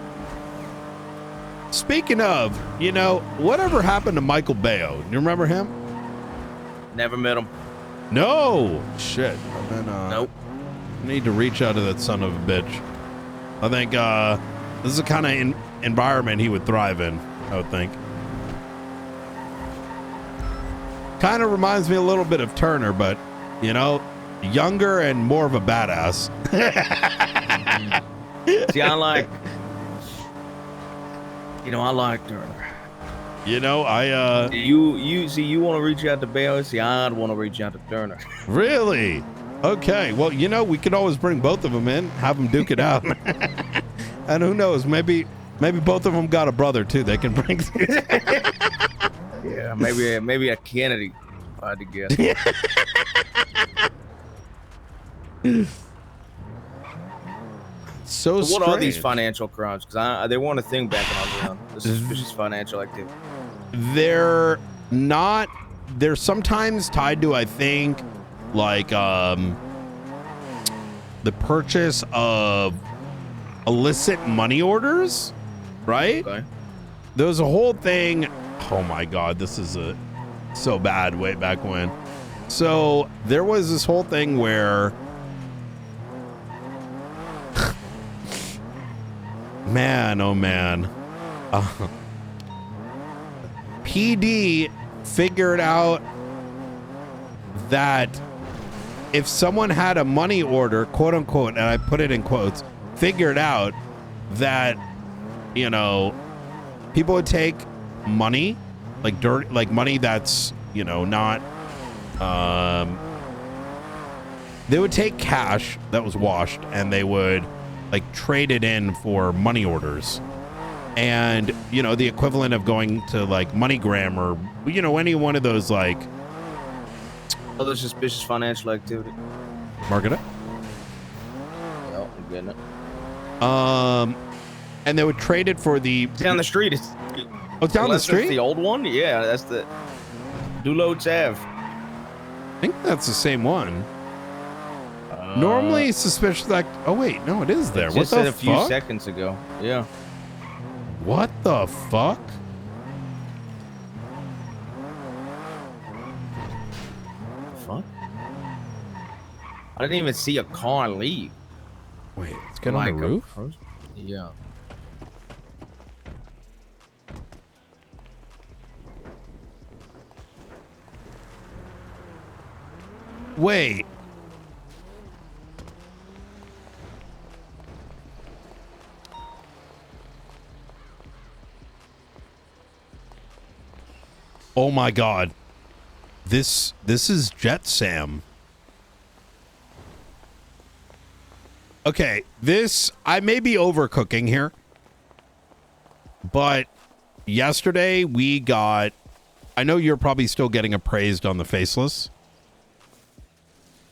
Speaking of, you know, whatever happened to Michael Bayo? You remember him? Never met him. No! Shit. And then, nope. I need to reach out to that son of a bitch. I think this is the kind of environment he would thrive in, I would think. Kind of reminds me a little bit of Turner, but, you know, younger and more of a badass. See, I like Turner. You know, you want to reach out to Bayo? See, I'd want to reach out to Turner. Really? Okay. Well, you know, we could always bring both of them in, have them duke it out. And who knows, maybe both of them got a brother too. They can bring. Yeah, maybe a Kennedy, if I had to guess. So what are these financial crimes? Because they want a thing back on the suspicious financial activity. They're not. They're sometimes tied to, I think, like the purchase of illicit money orders, right? Okay. There was a whole thing. Oh my God, this is so bad way back when. So there was this whole thing where, man, oh man, PD figured out that if someone had a money order, quote unquote, and I put it in quotes, figured out that, you know, people would take money, like dirt, like money that's, you know, not, they would take cash that was washed and they would like trade it in for money orders. And, you know, the equivalent of going to like MoneyGram or, you know, any one of those like other suspicious financial activity. Mark it up. Yeah, I'm getting it. And they would trade it for the down the street. Oh, down the street? That's the old one? Yeah, that's the Dulo Chav. I think that's the same one. Normally suspicious act. Oh wait, no, it is there. What Just the said a fuck? few seconds ago. Yeah. What the fuck? Fuck. I didn't even see a car leave. Wait, let's get on the roof. Yeah. Wait. Oh my God. This is Jet Sam. Okay, I may be overcooking here, but yesterday we got, I know you're probably still getting appraised on the faceless.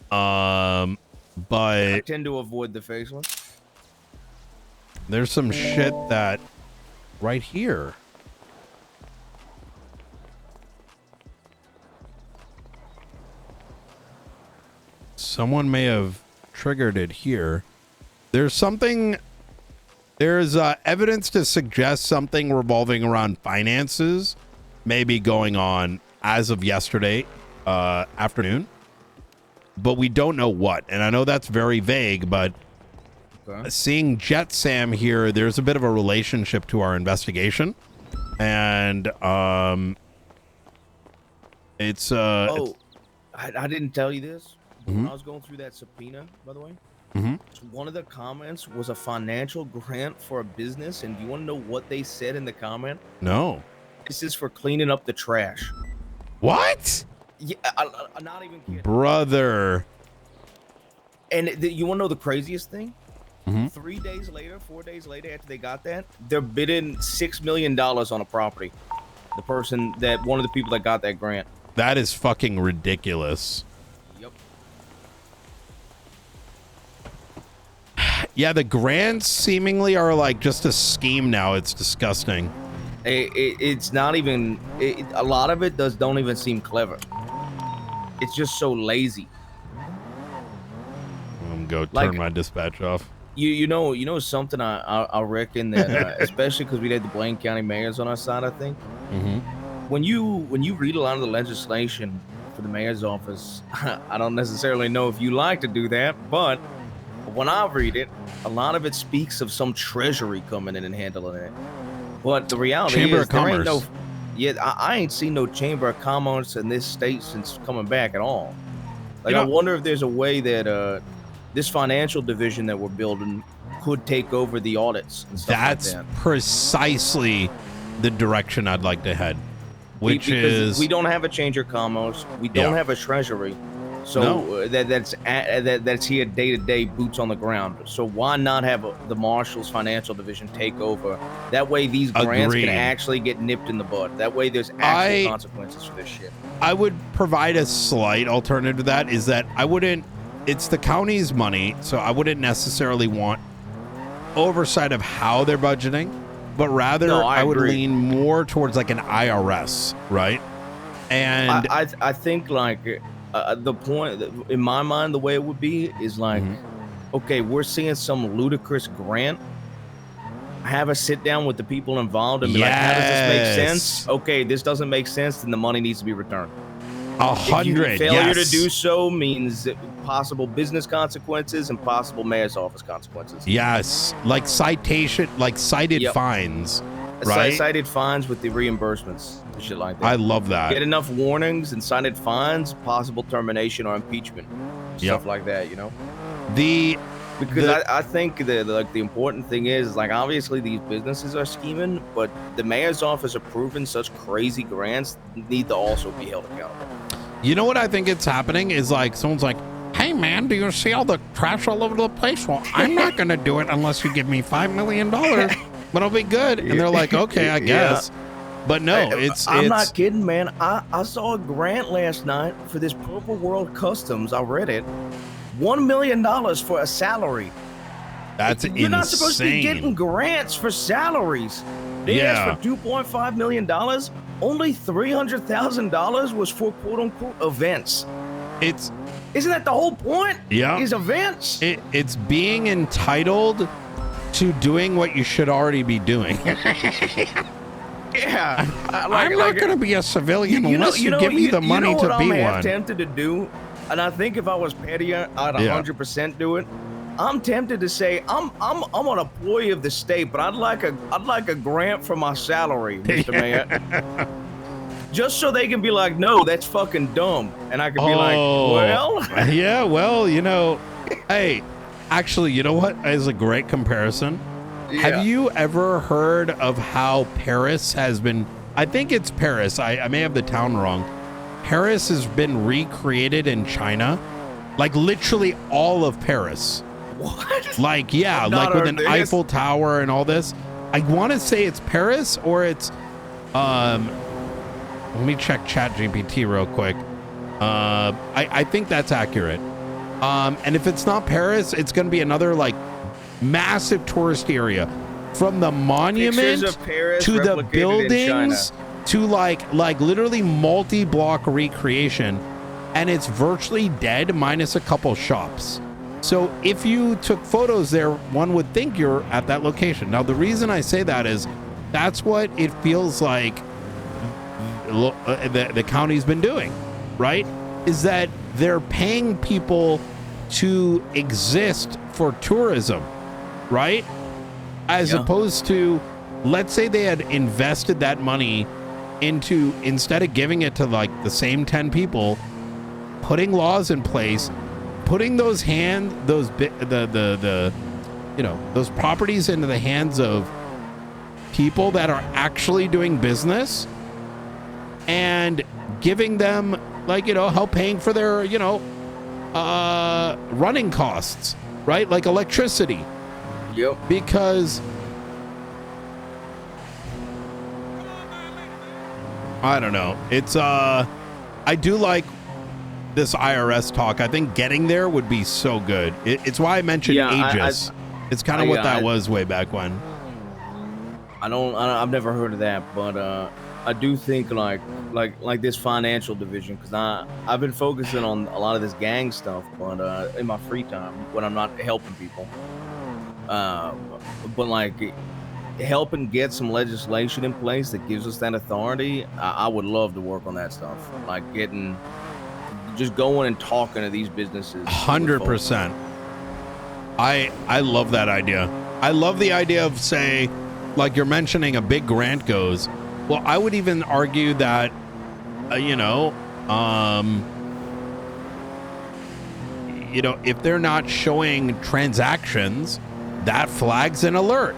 But I tend to avoid the faceless. There's some shit that right here. someone may have triggered it here. There's evidence to suggest something revolving around finances may be going on as of yesterday afternoon, but we don't know what. And I know that's very vague, but seeing Jet Sam here, there's a bit of a relationship to our investigation. And it's I didn't tell you this. Mhm. When I was going through that subpoena, by the way, Mhm. one of the comments was a financial grant for a business. And do you want to know what they said in the comment? no. This is for cleaning up the trash. What? Yeah, I'm not even kidding. Brother. And you want to know the craziest thing? Mhm. 4 days later, after they got that, they're bidding $6 million on a property. One of the people that got that grant. That is fucking ridiculous. Yep. Yeah, the grants seemingly are like just a scheme now. It's disgusting. It's not even. A lot of it don't even seem clever. It's just so lazy. I'm go turn Like- my dispatch off. You know something. I reckon that especially because we had the Blaine County mayors on our side. I think Mm-hmm. when you read a lot of the legislation for the mayor's office, I don't necessarily know if you like to do that, but when I read it, a lot of it speaks of some treasury coming in and handling it. But the reality Chamber is of there ain't no. Commerce. Yeah, I ain't seen no Chamber of Commerce in this state since coming back at all. Like, You know- I wonder if there's a way that this financial division that we're building could take over the audits and stuff That's like that. precisely the direction I'd like to head, which Because is we don't have a Chamber of Commerce, we don't have a treasury, so No. that's here day to day, boots on the ground. So why not have the Marshals Financial Division take over? That way, these grants Agreed. can actually get nipped in the bud. That way, there's actual I- consequences for this shit. I would provide a slight alternative to that is that I wouldn't, it's the county's money, so I wouldn't necessarily want oversight of how they're budgeting, but rather No, I would agree. lean more towards like an IRS, right? And I think like the point in my mind, the way it would be is like, okay, we're seeing some ludicrous grant. Have a sit down with the people involved and be like, how does this make sense? Yes. Okay, this doesn't make sense, then the money needs to be returned. 100, Failure yes. to do so means possible business consequences and possible mayor's office consequences. Yes, like citation, like cited Yep. fines, right? Cited fines with the reimbursements and shit like that. I love that. Get enough warnings and cited fines, possible termination or impeachment, Yep. stuff like that. You know, because I think that like the important thing is like obviously these businesses are scheming, but the mayor's office approving such crazy grants need to also be held accountable. You know what I think it's happening is like someone's like, hey man, do you see all the trash all over the place? Well, I'm not going to do it unless you give me $5 million, but it'll be good. And they're like, okay, I guess. But no, I'm not kidding, man. I saw a grant last night for this Purple World Customs. I read it. $1 million for a salary. That's You're insane. not supposed to be getting grants for salaries. They asked for $2.5 million. Only $300,000 was for quote unquote events. Isn't that the whole point? Yeah. Is events. It's being entitled to doing what you should already be doing. Yeah. I'm not going to be a civilian unless you give me the money what to be I'm half one. tempted to do, and I think if I was pettier, I'd 100% do it. I'm tempted to say I'm an employee of the state, but I'd like a grant for my salary, Mr. Mayor. Just so they can be like, no, that's fucking dumb, and I can be like, well, yeah, well, you know, hey, actually, you know what is a great comparison? Yeah. Have you ever heard of how Paris has been? I think it's Paris. I may have the town wrong. Paris has been recreated in China, like literally all of Paris. What? Like, yeah, I've like not with heard an this. Eiffel Tower and all this. I want to say it's Paris or it's, let me check ChatGPT real quick. I think that's accurate. And if it's not Paris, it's going to be another like massive tourist area from the monument Pictures of Paris to the replicated in buildings to like literally multi-block recreation. and it's virtually dead minus a couple shops. So if you took photos there, one would think you're at that location. Now, the reason I say that is that's what it feels like the county's been doing, right? Is that they're paying people to exist for tourism, right? As opposed to, let's say they had invested that money into, instead of giving it to like the same 10 people, putting laws in place, putting those those properties into the hands of people that are actually doing business, and giving them, like, help paying for their, running costs, right? Like electricity. Yep. Because I don't know. It's I do like this IRS talk. I think getting there would be so good. It's why I mentioned Aegis. It's kind of what that was way back when. I've never heard of that, but I do think like this financial division, because I've been focusing on a lot of this gang stuff, but in my free time when I'm not helping people, but like helping get some legislation in place that gives us that authority. I would love to work on that stuff, like just going and talking to these businesses. 100%. I love that idea. I love the idea of, say, like you're mentioning, a big grant goes. Well, I would even argue that, if they're not showing transactions, that flags an alert.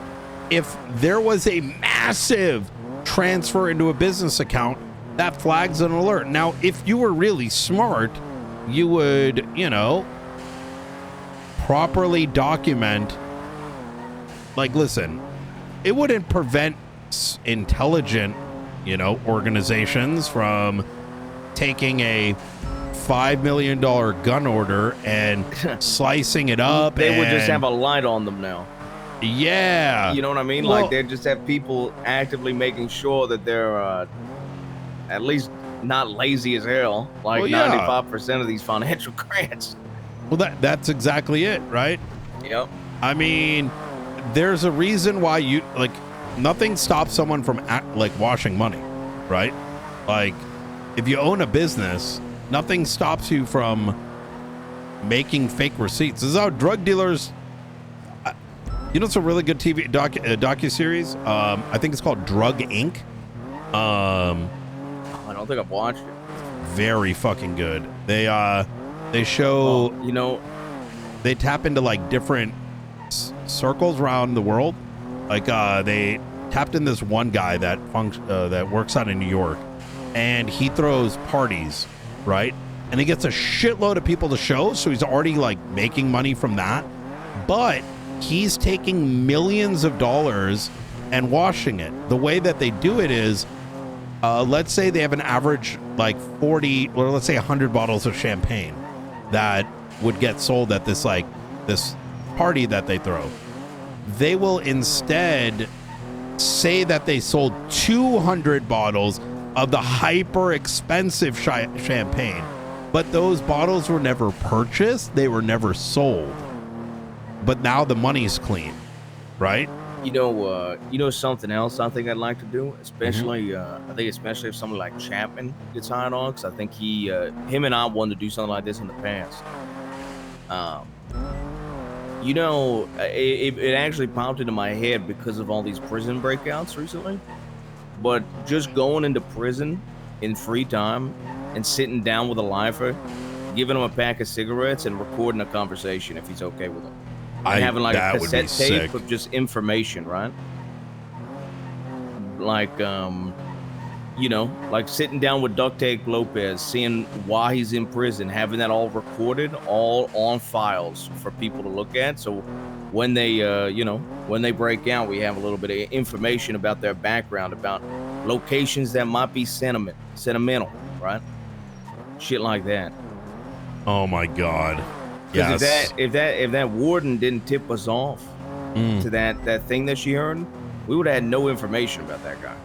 If there was a massive transfer into a business account, that flags an alert. Now, if you were really smart, you would, properly document. Like, listen, it wouldn't prevent intelligent, organizations from taking a $5 million gun order and slicing it up. They would just have a light on them now. Yeah. You know what I mean? Well, like, they just have people actively making sure that they're at least not lazy as hell, like 95% of these financial grants. Well, that's exactly it, right? Yep. I mean, there's a reason why nothing stops someone from washing money, right? Like, if you own a business, nothing stops you from making fake receipts. This is how drug dealers. It's a really good TV docuseries. I think it's called Drug Inc. I don't think I've watched it. Very fucking good. They show, they tap into like different circles around the world. Like they tapped in this one guy that works out in New York, and he throws parties, right? And he gets a shitload of people to show, so he's already like making money from that. But he's taking millions of dollars and washing it. The way that they do it is, let's say they have an average like 40, or let's say 100 bottles of champagne that would get sold at this party that they throw. They will instead say that they sold 200 bottles of the hyper expensive champagne, but those bottles were never purchased. They were never sold. But now the money's clean, right? Something else I think I'd like to do, especially especially if someone like Chapman gets hired on, because I think him and I wanted to do something like this in the past. It actually popped into my head because of all these prison breakouts recently. But just going into prison in free time and sitting down with a lifer, giving him a pack of cigarettes and recording a conversation if he's okay with it. And having like a cassette tape of just information, right? Like, like sitting down with Duct Tape Lopez, seeing why he's in prison, having that all recorded, all on files for people to look at. So when they, when they break out, we have a little bit of information about their background, about locations that might be sentimental, right? Shit like that. Oh my God. Because if that warden didn't tip us off to that thing that she heard, we would have had no information about that guy.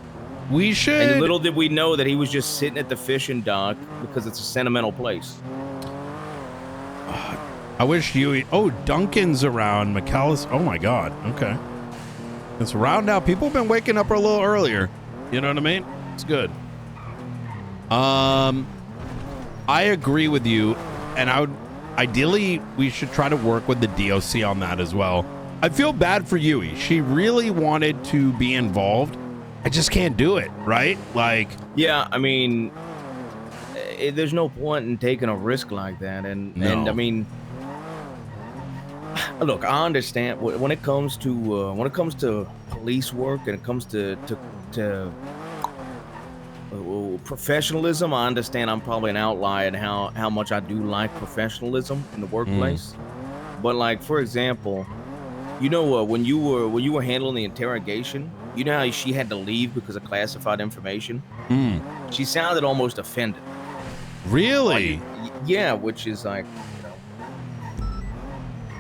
We should. And little did we know that he was just sitting at the fishing dock because it's a sentimental place. I wish you. Oh, Duncan's around. McAllis. Oh my God. Okay. It's around now. People have been waking up a little earlier. You know what I mean? It's good. I agree with you, and I would ideally we should try to work with the DOC on that as well. I feel bad for Yui. She really wanted to be involved. I just can't do it, right? Like, yeah, I mean, there's no point in taking a risk like that, and I mean, look, I understand when it comes to police work and it comes to professionalism. I understand I'm probably an outlier in how much I do like professionalism in the workplace. But like, for example, you know, when you were handling the interrogation, you know how she had to leave because of classified information. She sounded almost offended. Really? Like, yeah, which is like,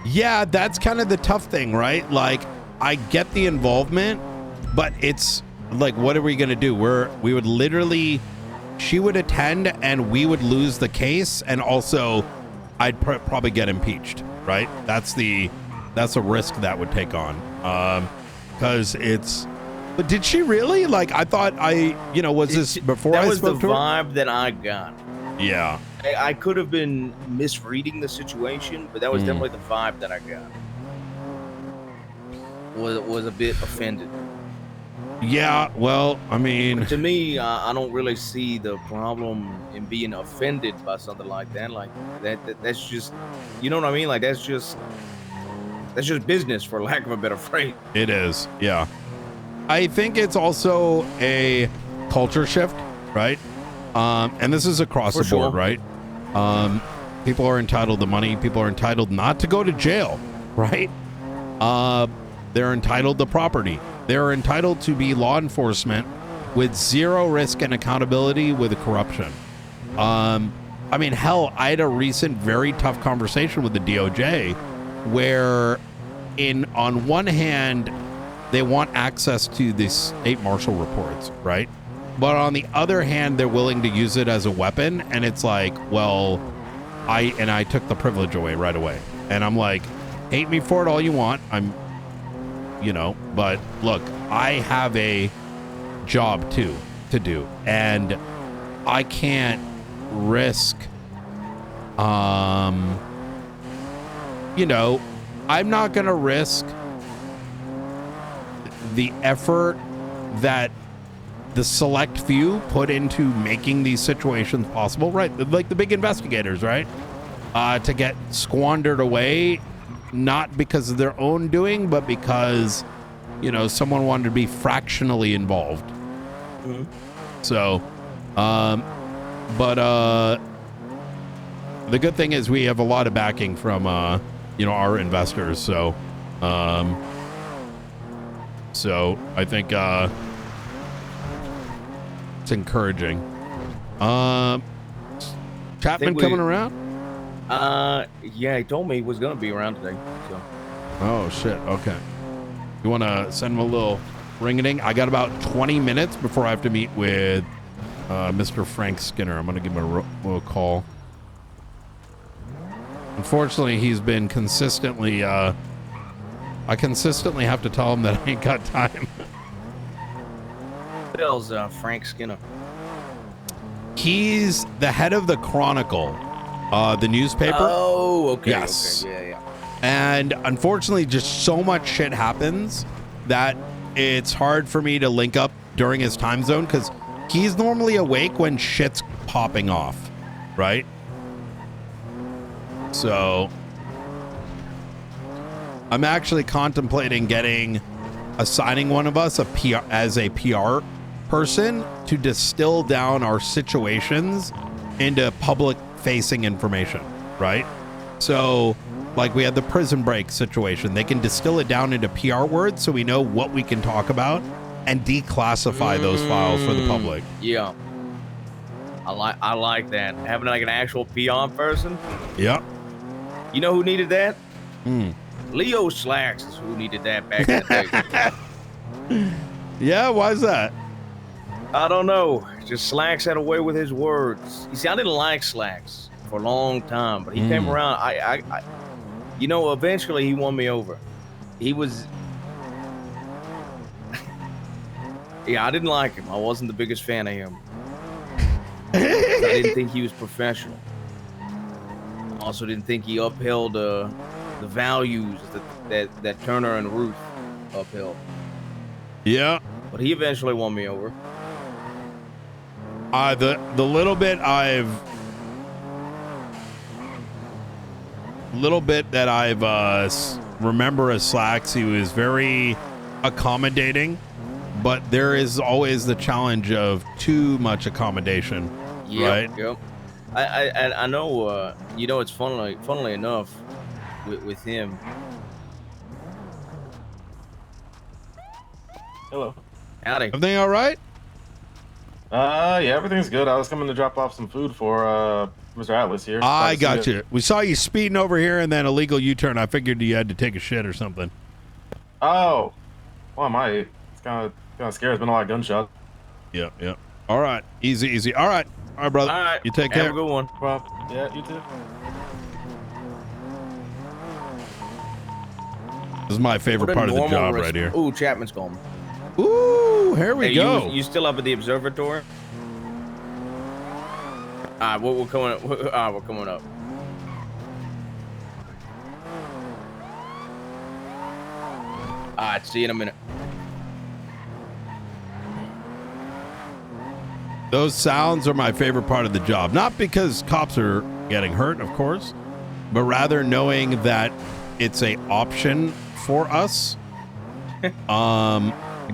yeah, that's kind of the tough thing, right? Like, I get the involvement, but it's like, what are we going to do? We would literally, she would attend and we would lose the case. And also I'd probably get impeached, right? That's a risk that would take on. Cause but did she really? Like, I thought was this before I spoke to her? That was the vibe that I got. Yeah. I could have been misreading the situation, but that was definitely the vibe that I got. Was a bit offended. Yeah, well, I mean, but to me, I don't really see the problem in being offended by something like that. Like that's just, you know what I mean? Like that's just business, for lack of a better phrase. It is, yeah. I think it's also a culture shift, right? And this is across the board, right? People are entitled to money. People are entitled not to go to jail, right? They're entitled to property. They're entitled to be law enforcement with zero risk and accountability with corruption. I mean, hell, I had a recent very tough conversation with the DOJ where on one hand, they want access to the state marshal reports, right? But on the other hand, they're willing to use it as a weapon. And it's like, well, I took the privilege away right away. And I'm like, hate me for it all you want. But look, I have a job too to do, and I can't risk, I'm not going to risk the effort that the select few put into making these situations possible, right? Like the big investigators, right? To get squandered away, not because of their own doing, but because, someone wanted to be fractionally involved. So, the good thing is we have a lot of backing from, our investors. So I think, it's encouraging. Chapman coming around? Yeah, he told me he was gonna be around today. So. Oh shit. Okay. You want to send him a little ring-a-ding? I got about 20 minutes before I have to meet with Mr. Frank Skinner. I'm gonna give him a little call. Unfortunately, he's been consistently. I consistently have to tell him that I ain't got time. What else, Frank Skinner? He's the head of the Chronicle, the newspaper. Oh, okay. Yes. Okay, yeah. And unfortunately, just so much shit happens that it's hard for me to link up during his time zone because he's normally awake when shit's popping off, right? So I'm actually contemplating assigning one of us as a PR person to distill down our situations into public facing information, right? So like we had the prison break situation, they can distill it down into PR words so we know what we can talk about and declassify those files for the public. Yeah. I like that. Having like an actual PR person. Yep. You know who needed that? Leo Slacks is who needed that back in the day. Yeah, why is that? I don't know. Just Slacks had a way with his words. You see, I didn't like Slacks for a long time, but he came around. You know, eventually he won me over. He was. Yeah, I didn't like him. I wasn't the biggest fan of him. I didn't think he was professional. I also didn't think he upheld the values that Turner and Ruth upheld. Yeah. But he eventually won me over. The little bit that I've remember as Slacks, he was very accommodating, but there is always the challenge of too much accommodation, right? Yep. I know. You know, it's funnily enough, with him. Hello. Howdy. Everything all right? Yeah, everything's good. I was coming to drop off some food for Mr. Atlas here. I got you. We saw you speeding over here and then a legal U-turn. I figured you had to take a shit or something. Oh, well, it's kind of scary. There's been a lot of gunshots. Yep. All right, easy. All right, brother. All right. You take care. Have a good one. Well, yeah, you too. This is my favorite part of the job right here. Ooh, Chapman's calling. Ooh, here we go. You still up at the observatory? All right, we're coming up. We're coming up. All right, see you in a minute. Those sounds are my favorite part of the job. Not because cops are getting hurt, of course, but rather knowing that it's a option for us.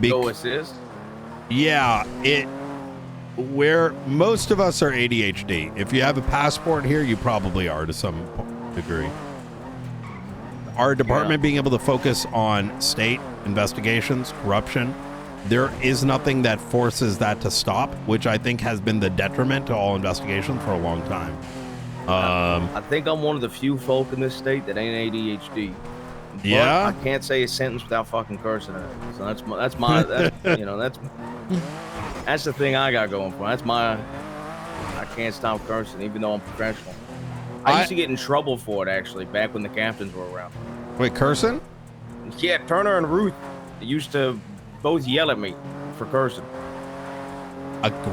Go assist? Yeah, where most of us are ADHD. If you have a passport here, you probably are to some degree. Our department being able to focus on state investigations, corruption, there is nothing that forces that to stop, which I think has been the detriment to all investigations for a long time. I think I'm one of the few folk in this state that ain't ADHD. But yeah, I can't say a sentence without fucking cursing it. So that's the thing I got going for. I can't stop cursing, even though I'm professional. I used to get in trouble for it actually back when the captains were around. Wait, cursing? Yeah, Turner and Ruth used to both yell at me for cursing.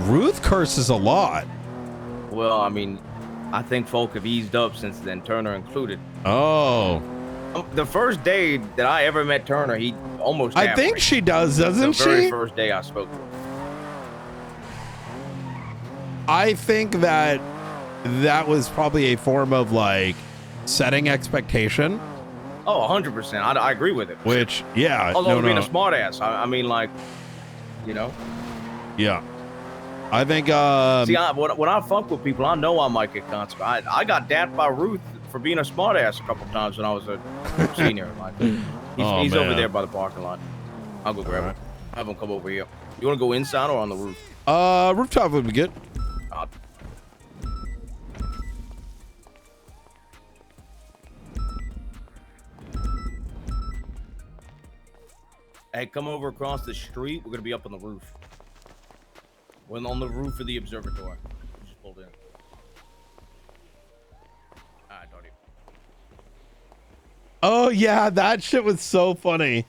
Ruth curses a lot. Well, I mean, I think folk have eased up since then, Turner included. Oh. The first day that I ever met Turner, he almost I think she does, doesn't she? The very first day I spoke to her. I think that was probably a form of like setting expectation. Oh, 100%. I agree with it. Which, yeah. Although being a smart ass, I mean, like, you know. Yeah. I think. See, when I fuck with people, I know I might get consequences. I got dapped by Ruth for being a smart ass a couple times when I was a senior. Like, he's over there by the parking lot. I'll go grab him. Have him come over here. You want to go inside or on the roof? Rooftop would be good. Hey, come over across the street. We're gonna be up on the roof. We're on the roof of the observatory. Just pulled in. Alright, Dottie. Oh yeah, that shit was so funny.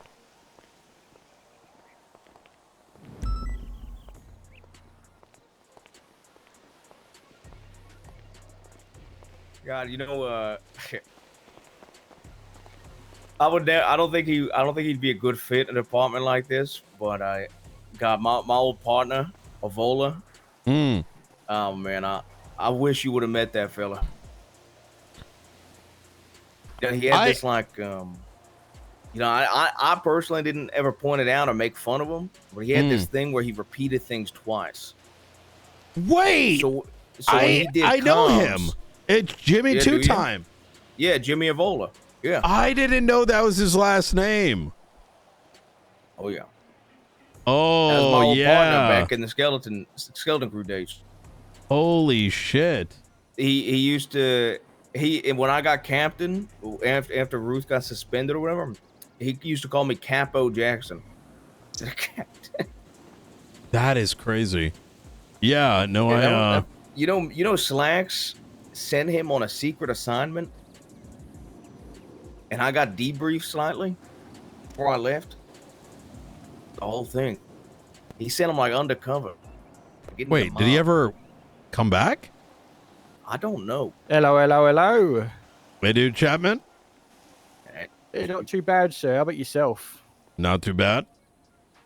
God, you know, I don't think he'd be a good fit in an apartment like this. But I got my old partner, Avola. Oh man, I wish you would have met that fella. Yeah, he had this like, you know, I personally didn't ever point it out or make fun of him, but he had this thing where he repeated things twice. Wait, so when he did I know him. It's Jimmy Two Time. Yeah, Jimmy Avola. Yeah. I didn't know that was his last name. Oh yeah. Oh that was my old yeah. partner back in the skeleton crew days. Holy shit. He used to when I got captain after Ruth got suspended or whatever, he used to call me Capo Jackson. That is crazy. Yeah, no, You know, Slacks sent him on a secret assignment, and I got debriefed slightly before I left. The whole thing. He sent him like undercover. Wait, did he ever come back? I don't know. Hello. Hey, dude, Chapman? Not too bad, sir. How about yourself? Not too bad.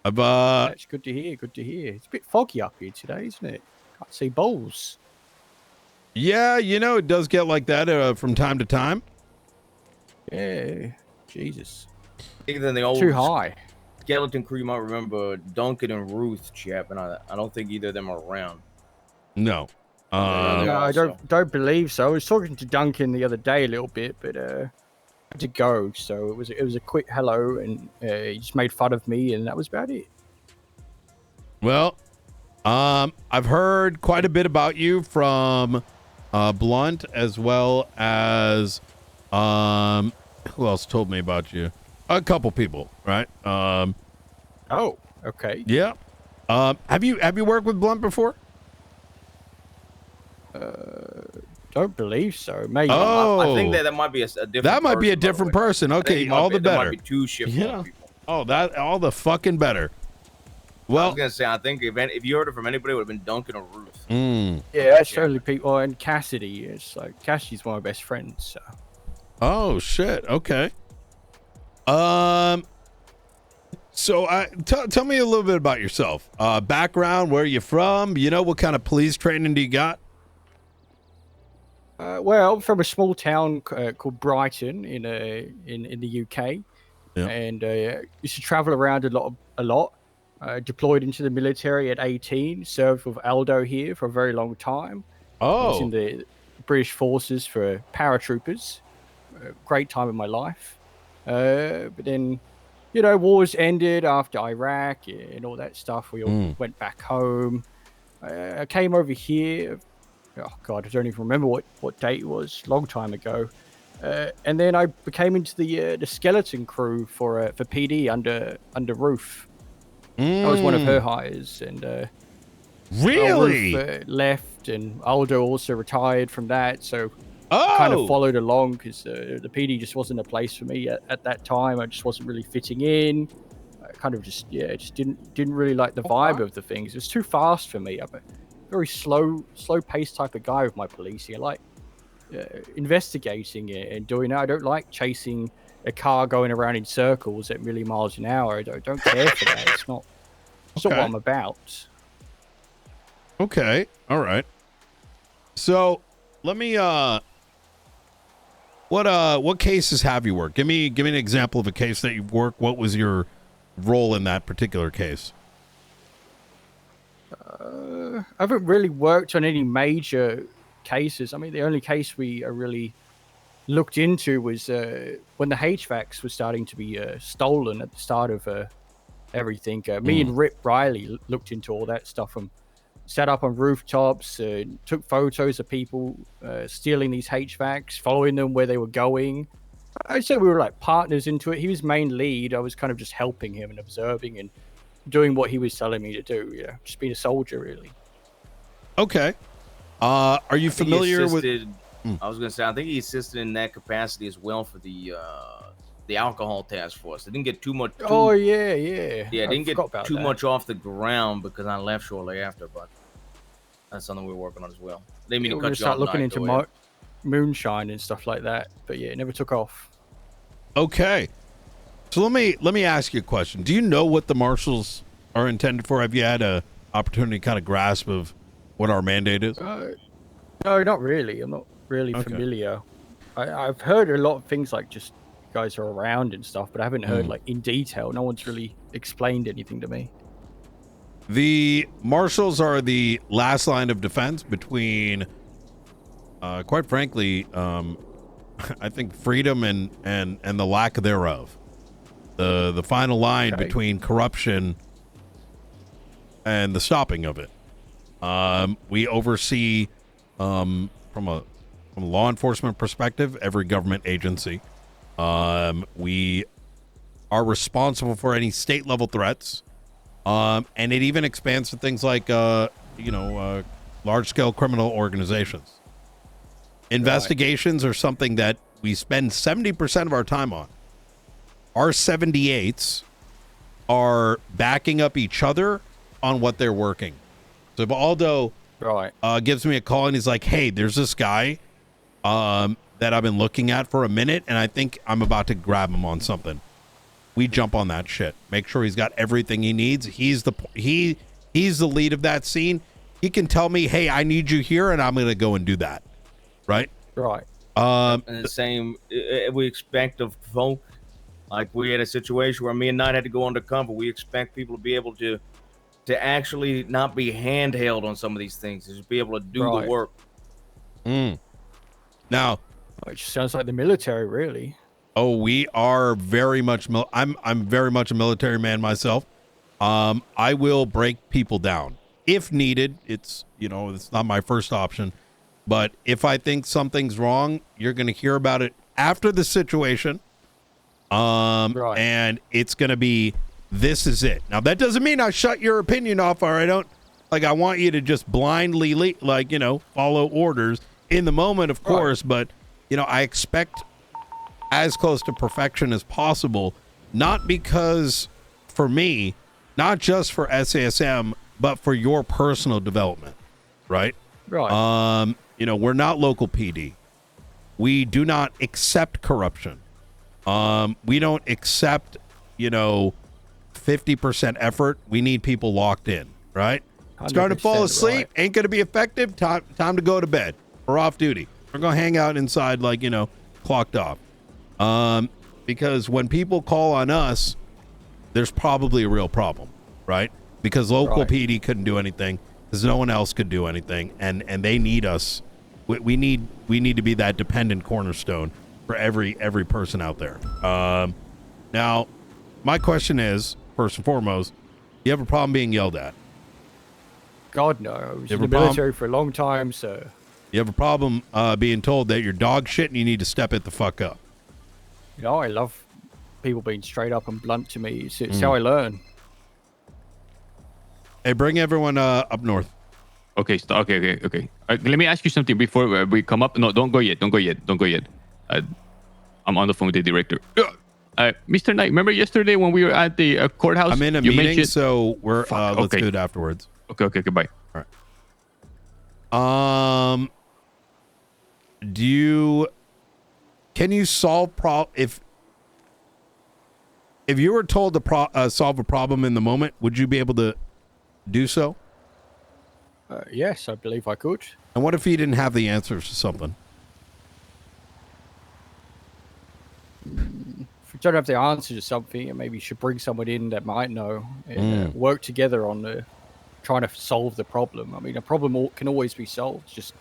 That's good to hear. It's a bit foggy up here today, isn't it? Can't see balls. Yeah, you know, it does get like that from time to time. Yeah, Jesus. Bigger than the old Too high. Skeleton crew, you might remember Duncan and Ruth, Chap, and I don't think either of them are around. No. No, I don't believe so. I was talking to Duncan the other day a little bit, but I had to go, so it was a quick hello, and he just made fun of me, and that was about it. Well, I've heard quite a bit about you from Blunt, as well as who else told me about you? A couple people, right? Oh, okay. Yeah. Have you worked with Blunt before? Don't believe so. Maybe. Oh, I think that might be a different. That might be a person, different person. Okay, all the better. There might be two shift people. Oh, that all the fucking better. Well, I was gonna say, I think if you heard it from anybody, it would have been Duncan or Ruth. Yeah, that's totally people. And Cassidy is like Cassidy's one of my best friends. So. Oh shit. Okay. So tell me a little bit about yourself. Background, where are you from? You know, what kind of police training do you got? Well, from a small town called Brighton in the UK, and used to travel around a lot. Deployed into the military at 18. Served with Aldo here for a very long time. I was in the British forces for paratroopers. Great time in my life. But then, you know, wars ended after Iraq and all that stuff. We all went back home. I came over here. Oh God, I don't even remember what date it was. Long time ago. And then I became into the skeleton crew for PD under Ruth. I was one of her hires, and really Ruth, left, and Aldo also retired from that. So I kind of followed along because the PD just wasn't a place for me at that time. I just wasn't really fitting in. I kind of just didn't really like the vibe of the things. It was too fast for me. I'm a very slow paced type of guy with my policing. I like investigating and doing that. I don't like chasing a car going around in circles at million miles an hour. I don't care for that. It's not what I'm about. Okay. All right. So let me what cases have you worked? Give me an example of a case that you've worked. What was your role in that particular case? I haven't really worked on any major cases. I mean, the only case we really looked into was when the HVACs were starting to be stolen at the start of everything. Me and Rip Riley looked into all that stuff and sat up on rooftops, took photos of people stealing these HVACs, following them where they were going. I'd say we were like partners into it. He was main lead. I was kind of just helping him and observing and doing what he was telling me to do. You know, just being a soldier, really. Okay. Are you familiar with? I was gonna say, I think he assisted in that capacity as well for the alcohol task force. They didn't get too much. Yeah. Didn't get too much off the ground because I left shortly after. But that's something we're working on as well. They mean to cut you start off. Looking into moonshine and stuff like that. But yeah, it never took off. Okay. So let me ask you a question. Do you know what the marshals are intended for? Have you had a opportunity to kind of grasp of what our mandate is? No, not really. I'm not really familiar. I've heard a lot of things like just you guys are around and stuff, but I haven't heard like in detail. No one's really explained anything to me. The marshals are the last line of defense between, quite frankly, I think freedom and the lack thereof. The final line between corruption and the stopping of it. We oversee, from a law enforcement perspective, every government agency. We are responsible for any state level threats And it even expands to things like, large-scale criminal organizations. Investigations are something that we spend 70% of our time on. Our 78s are backing up each other on what they're working. So if Aldo gives me a call and he's like, hey, there's this guy that I've been looking at for a minute, and I think I'm about to grab him on something. We jump on that shit. Make sure he's got everything he needs. He's the lead of that scene. He can tell me, hey, I need you here, and I'm going to go and do that. Right? Right. And the same, we expect of folk, like we had a situation where me and Knight had to go undercover. We expect people to be able to actually not be handheld on some of these things, to just be able to do the work. Now, which sounds like the military, really. Oh, we are very much. I'm very much a military man myself. I will break people down if needed. It's not my first option, but if I think something's wrong, you're going to hear about it after the situation. And it's going to be, this is it. Now that doesn't mean I shut your opinion off, or I don't. Like, I want you to just blindly, follow orders in the moment, of course. But I expect as close to perfection as possible, not because for me, not just for SASM, but for your personal development, right? Right. We're not local PD. We do not accept corruption. We don't accept, 50% effort. We need people locked in, right? Starting to fall asleep, ain't going to be effective. Time to go to bed. We're off duty. We're going to hang out inside clocked off. Because when people call on us, there's probably a real problem, right? Because local PD couldn't do anything, because no one else could do anything, and they need us. We need to be that dependent cornerstone for every person out there. Now, my question is, first and foremost, do you have a problem being yelled at? God, no. I was in the military for a long time, so. You have a problem being told that you're dog shit and you need to step it the fuck up? I love people being straight up and blunt to me. It's how I learn. Hey, bring everyone up north. Okay. Let me ask you something before we come up. No, don't go yet. I'm on the phone with the director. Mr. Knight, remember yesterday when we were at the courthouse? I'm in a meeting, so we're let's do it afterwards. Okay, goodbye. All right. Can you solve if you were told to solve a problem in the moment, would you be able to do so? Yes, I believe I could. And what if you didn't have the answers to something? If you don't have the answer to something, maybe you should bring someone in that might know and work together on trying to solve the problem. I mean, a problem can always be solved. It's just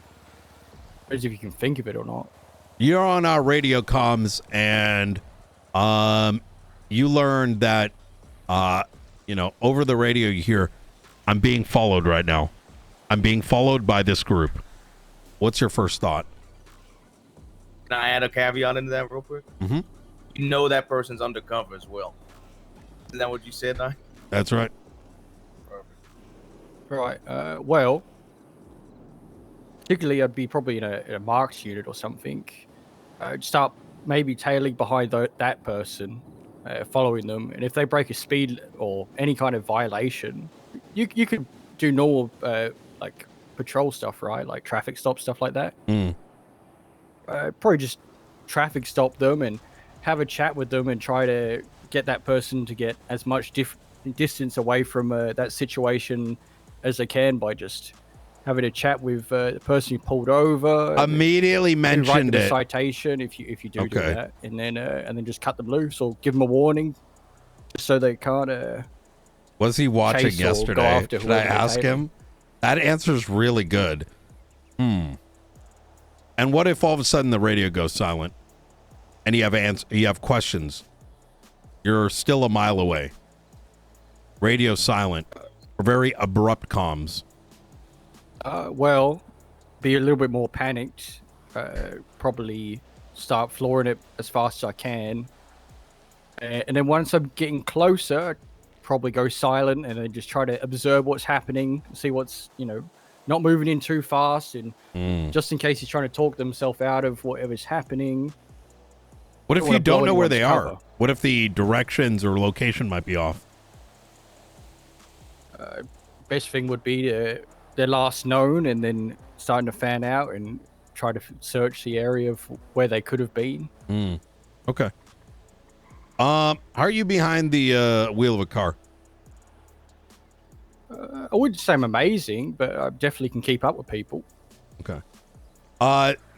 as if you can think of it or not. You're on our radio comms, and you learned that, over the radio you hear, I'm being followed right now. I'm being followed by this group. What's your first thought? Can I add a caveat into that real quick? Mm-hmm. You know that person's undercover as well. Isn't that what you said, Nye? That's right. Right. Well, particularly I'd be probably in a marks unit or something. Start maybe tailing behind that person, following them, and if they break a speed or any kind of violation, you could do normal like patrol stuff, right? Like traffic stop stuff like that. Probably just traffic stop them and have a chat with them and try to get that person to get as much distance away from that situation as they can by just having a chat with the person you pulled over. Immediately mentioned write it. A citation if you do that, and then just cut them loose or give them a warning, just so they can't. Was he watching yesterday? Should I ask him? That answer's really good. And what if all of a sudden the radio goes silent, and you have questions? You're still a mile away. Radio silent, or very abrupt comms. Well, be a little bit more panicked. Probably start flooring it as fast as I can. And then once I'm getting closer, probably go silent and then just try to observe what's happening, see what's, not moving in too fast, and just in case he's trying to talk themselves out of whatever's happening. What if you don't know where they are? What if the directions or location might be off? Best thing would be their last known, and then starting to fan out and try to search the area of where they could have been. Okay. How are you behind the wheel of a car? I wouldn't say I'm amazing, but I definitely can keep up with people. Okay.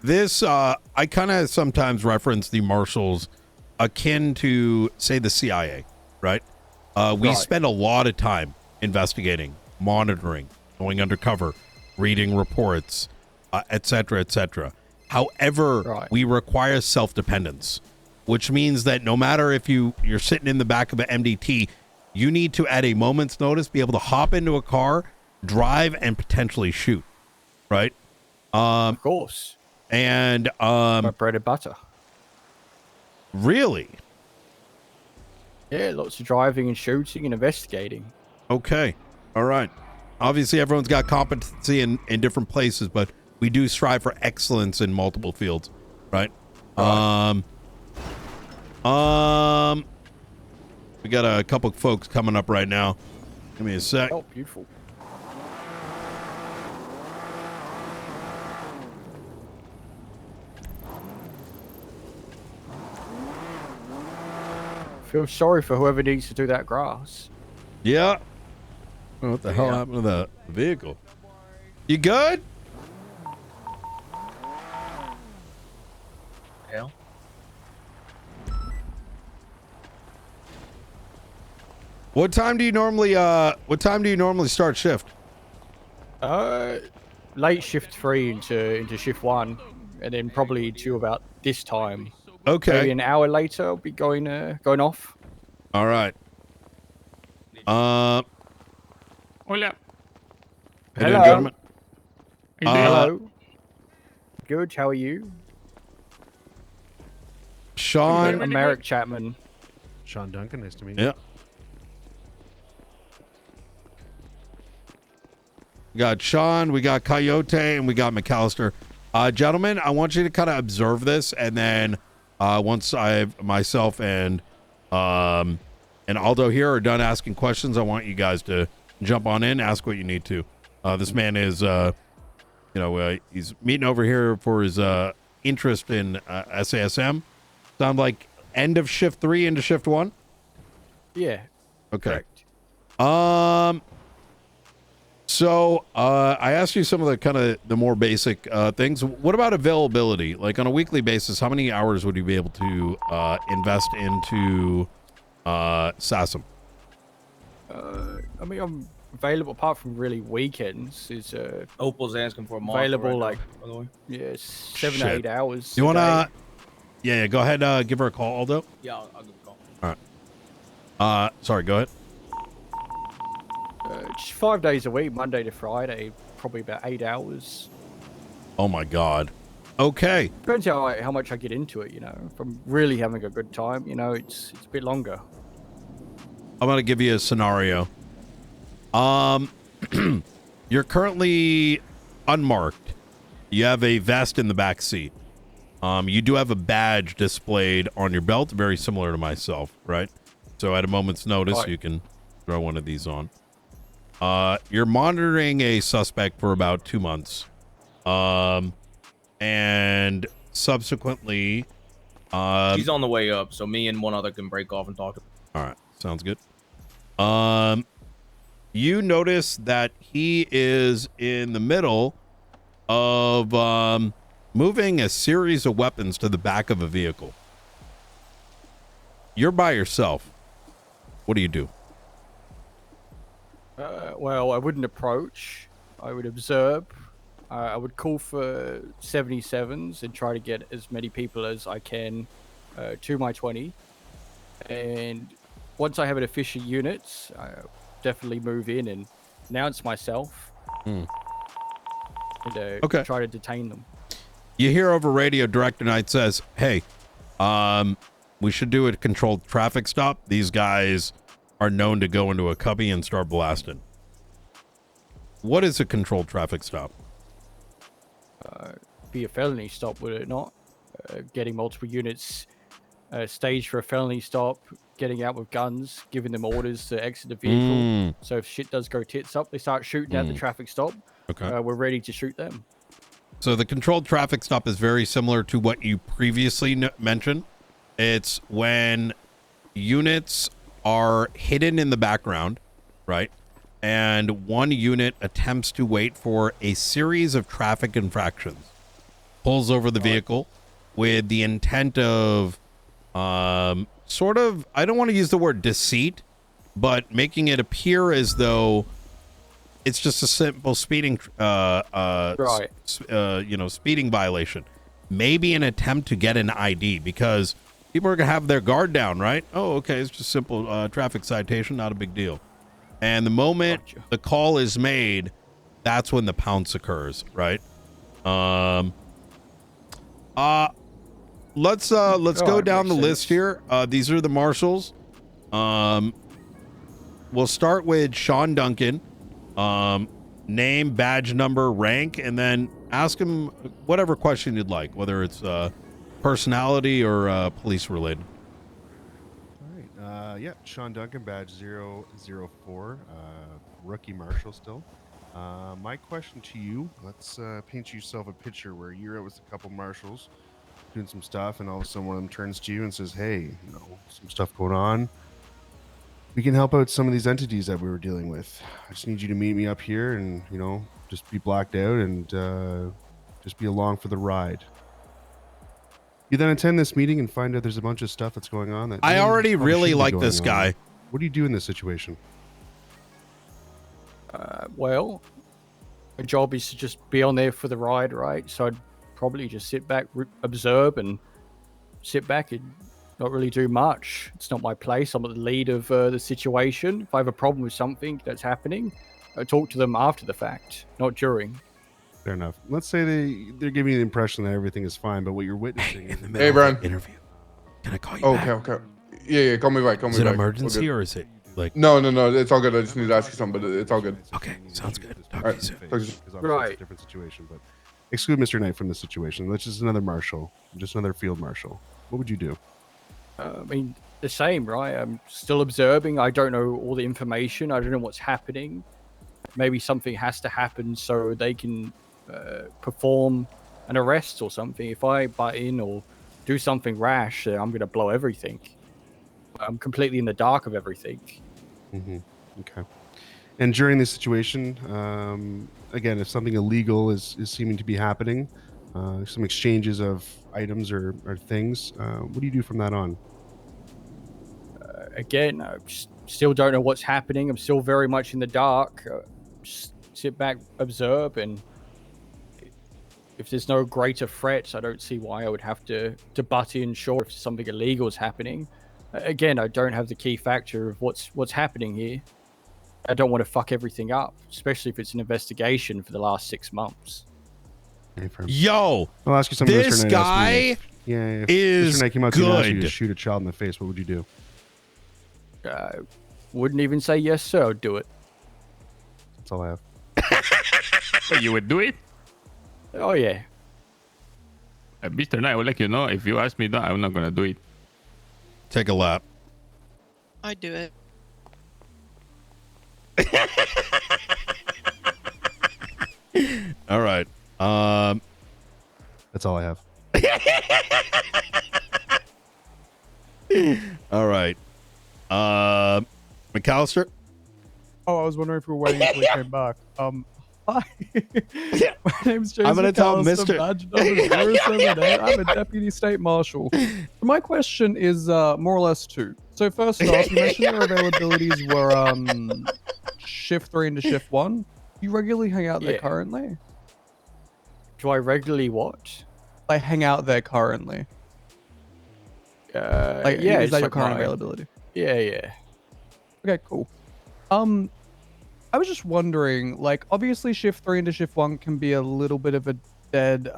This I kind of sometimes reference the marshals akin to, say, the CIA, right? We spend a lot of time investigating, monitoring, going undercover, reading reports, etc., etc. However, we require self-dependence, which means that no matter if you're sitting in the back of an MDT, you need to, at a moment's notice, be able to hop into a car, drive, and potentially shoot, right? Of course. And my bread and butter. Really? Yeah, lots of driving and shooting and investigating. Okay. All right. Obviously, everyone's got competency in different places, but we do strive for excellence in multiple fields, right? We got a couple folks coming up right now. Give me a sec. Oh, beautiful. Feel sorry for whoever needs to do that grass. Yeah. What the hell happened to the vehicle? You good? Hell. What time do you normally start shift? Late shift 3 into shift 1, and then probably to about this time. Okay. Maybe an hour later I'll be going off. All right. Hola. How you doing, gentlemen? Hello. Good. How are you? Sean. I'm Merrick Chapman. Sean Duncan. Nice to meet you. Yeah. We got Sean, we got Coyote, and we got McAllister. Gentlemen, I want you to kind of observe this, and then once myself and Aldo here are done asking questions, I want you guys to jump on in, ask what you need to. This man is, he's meeting over here for his interest in SASM. Sound like end of shift 3 into shift 1? Yeah. Okay. Correct. So I asked you some of the kind of the more basic things. What about availability? Like on a weekly basis, how many hours would you be able to invest into SASM? I mean, I'm available apart from really weekends. Is Opal's asking for a month available right like now, by the way. Yeah, 7 to 8 hours. You wanna? Yeah, go ahead. Give her a call, Aldo. Yeah, I'll give a call. All right. Sorry. Go ahead. Just 5 days a week, Monday to Friday, probably about 8 hours. Oh my God. Okay. Depends how much I get into it, If I'm really having a good time, it's a bit longer. I'm gonna give you a scenario. You're currently unmarked. You have a vest in the back seat. You do have a badge displayed on your belt, very similar to myself, right? So at a moment's notice, you can throw one of these on. You're monitoring a suspect for about 2 months. And subsequently, She's on the way up, so me and one other can break off and talk. All right, sounds good. You notice that he is in the middle of moving a series of weapons to the back of a vehicle. You're by yourself. What do you do? Well, I wouldn't approach. I would observe. I would call for 77s and try to get as many people as I can to my 20. And once I have an official unit, I'll definitely move in and announce myself. And try to detain them. You hear over radio, Director Knight says, hey, we should do a controlled traffic stop. These guys are known to go into a cubby and start blasting. What is a controlled traffic stop? Be a felony stop, would it not? Getting multiple units staged for a felony stop, getting out with guns, giving them orders to exit the vehicle. So if shit does go tits up, they start shooting at the traffic stop. Okay. We're ready to shoot them. So the controlled traffic stop is very similar to what you previously mentioned. It's when units are hidden in the background, right? And one unit attempts to wait for a series of traffic infractions, pulls over the vehicle with the intent of sort of, I don't want to use the word deceit, but making it appear as though it's just a simple speeding speeding violation. Maybe an attempt to get an ID, because people are gonna have their guard down, right? Oh, okay, it's just simple traffic citation, not a big deal. And the moment the call is made, that's when the pounce occurs, right? Let's go down the list here. These are the marshals. We'll start with Sean Duncan. Name, badge number, rank, and then ask him whatever question you'd like, whether it's personality or police related. All right. Yeah, Sean Duncan, badge 004, rookie marshal still. My question to you, let's paint yourself a picture where you're out with a couple marshals doing some stuff, and all of a sudden one of them turns to you and says, hey, some stuff going on. We can help out some of these entities that we were dealing with. I just need you to meet me up here and, just be blacked out and just be along for the ride. You then attend this meeting and find out there's a bunch of stuff that's going on. That I already really like this on. guy. What do you do in this situation? Well, my job is to just be on there for the ride, right? So I'd probably just sit back, observe, and sit back and not really do much. It's not my place. I'm at the lead of the situation. If I have a problem with something that's happening, I talk to them after the fact, not during. Fair enough. Let's say they're giving you the impression that everything is fine, but what you're witnessing in the is middle Brian. of the interview. Can I call you back? Okay. Yeah, call me back. Is it an emergency or is it like? No, it's all good. I just need to ask you something, but it's all good. Okay, sounds good. All right. Because obviously it's a different situation, but exclude Mr. Knight from the situation. That's just another marshal, just another field marshal. What would you do? I mean, the same, right? I'm still observing. I don't know all the information. I don't know what's happening. Maybe something has to happen so they can perform an arrest or something. If I butt in or do something rash, I'm going to blow everything. I'm completely in the dark of everything. Mm-hmm. Okay. And during this situation, again, if something illegal is seeming to be happening, some exchanges of items or things, what do you do from that on? Again, I still don't know what's happening. I'm still very much in the dark. Just sit back, observe, and if there's no greater threats, I don't see why I would have to butt in. Sure, if something illegal is happening. Again, I don't have the key factor of what's happening here. I don't want to fuck everything up, especially if it's an investigation for the last 6 months. Yo, I'll ask you something. This Mr. Knight guy if is Mr. Knight came out to you and asked you to good. shoot a child in the face, what would you do? Wouldn't even say yes, sir. I'd do it. That's all I have. So you would do it? Oh, yeah. Mr. Knight, I would like you to know, if you ask me that, I'm not going to do it. Take a lap. I'd do it. All right. That's all I have. All right. McAllister? Oh, I was wondering if we were waiting until he came back. Hi. My name's James I'm gonna tell McAllister, Mr. badge number 078. I'm a deputy state marshal. My question is more or less two. So first off, you mentioned your availabilities were shift 3 into shift 1. You regularly hang out there currently? Do I regularly what? I hang out there currently. Yeah, is that it's your like current my- availability? Yeah. Okay, cool. I was just wondering, like, obviously shift 3 into shift 1 can be a little bit of a dead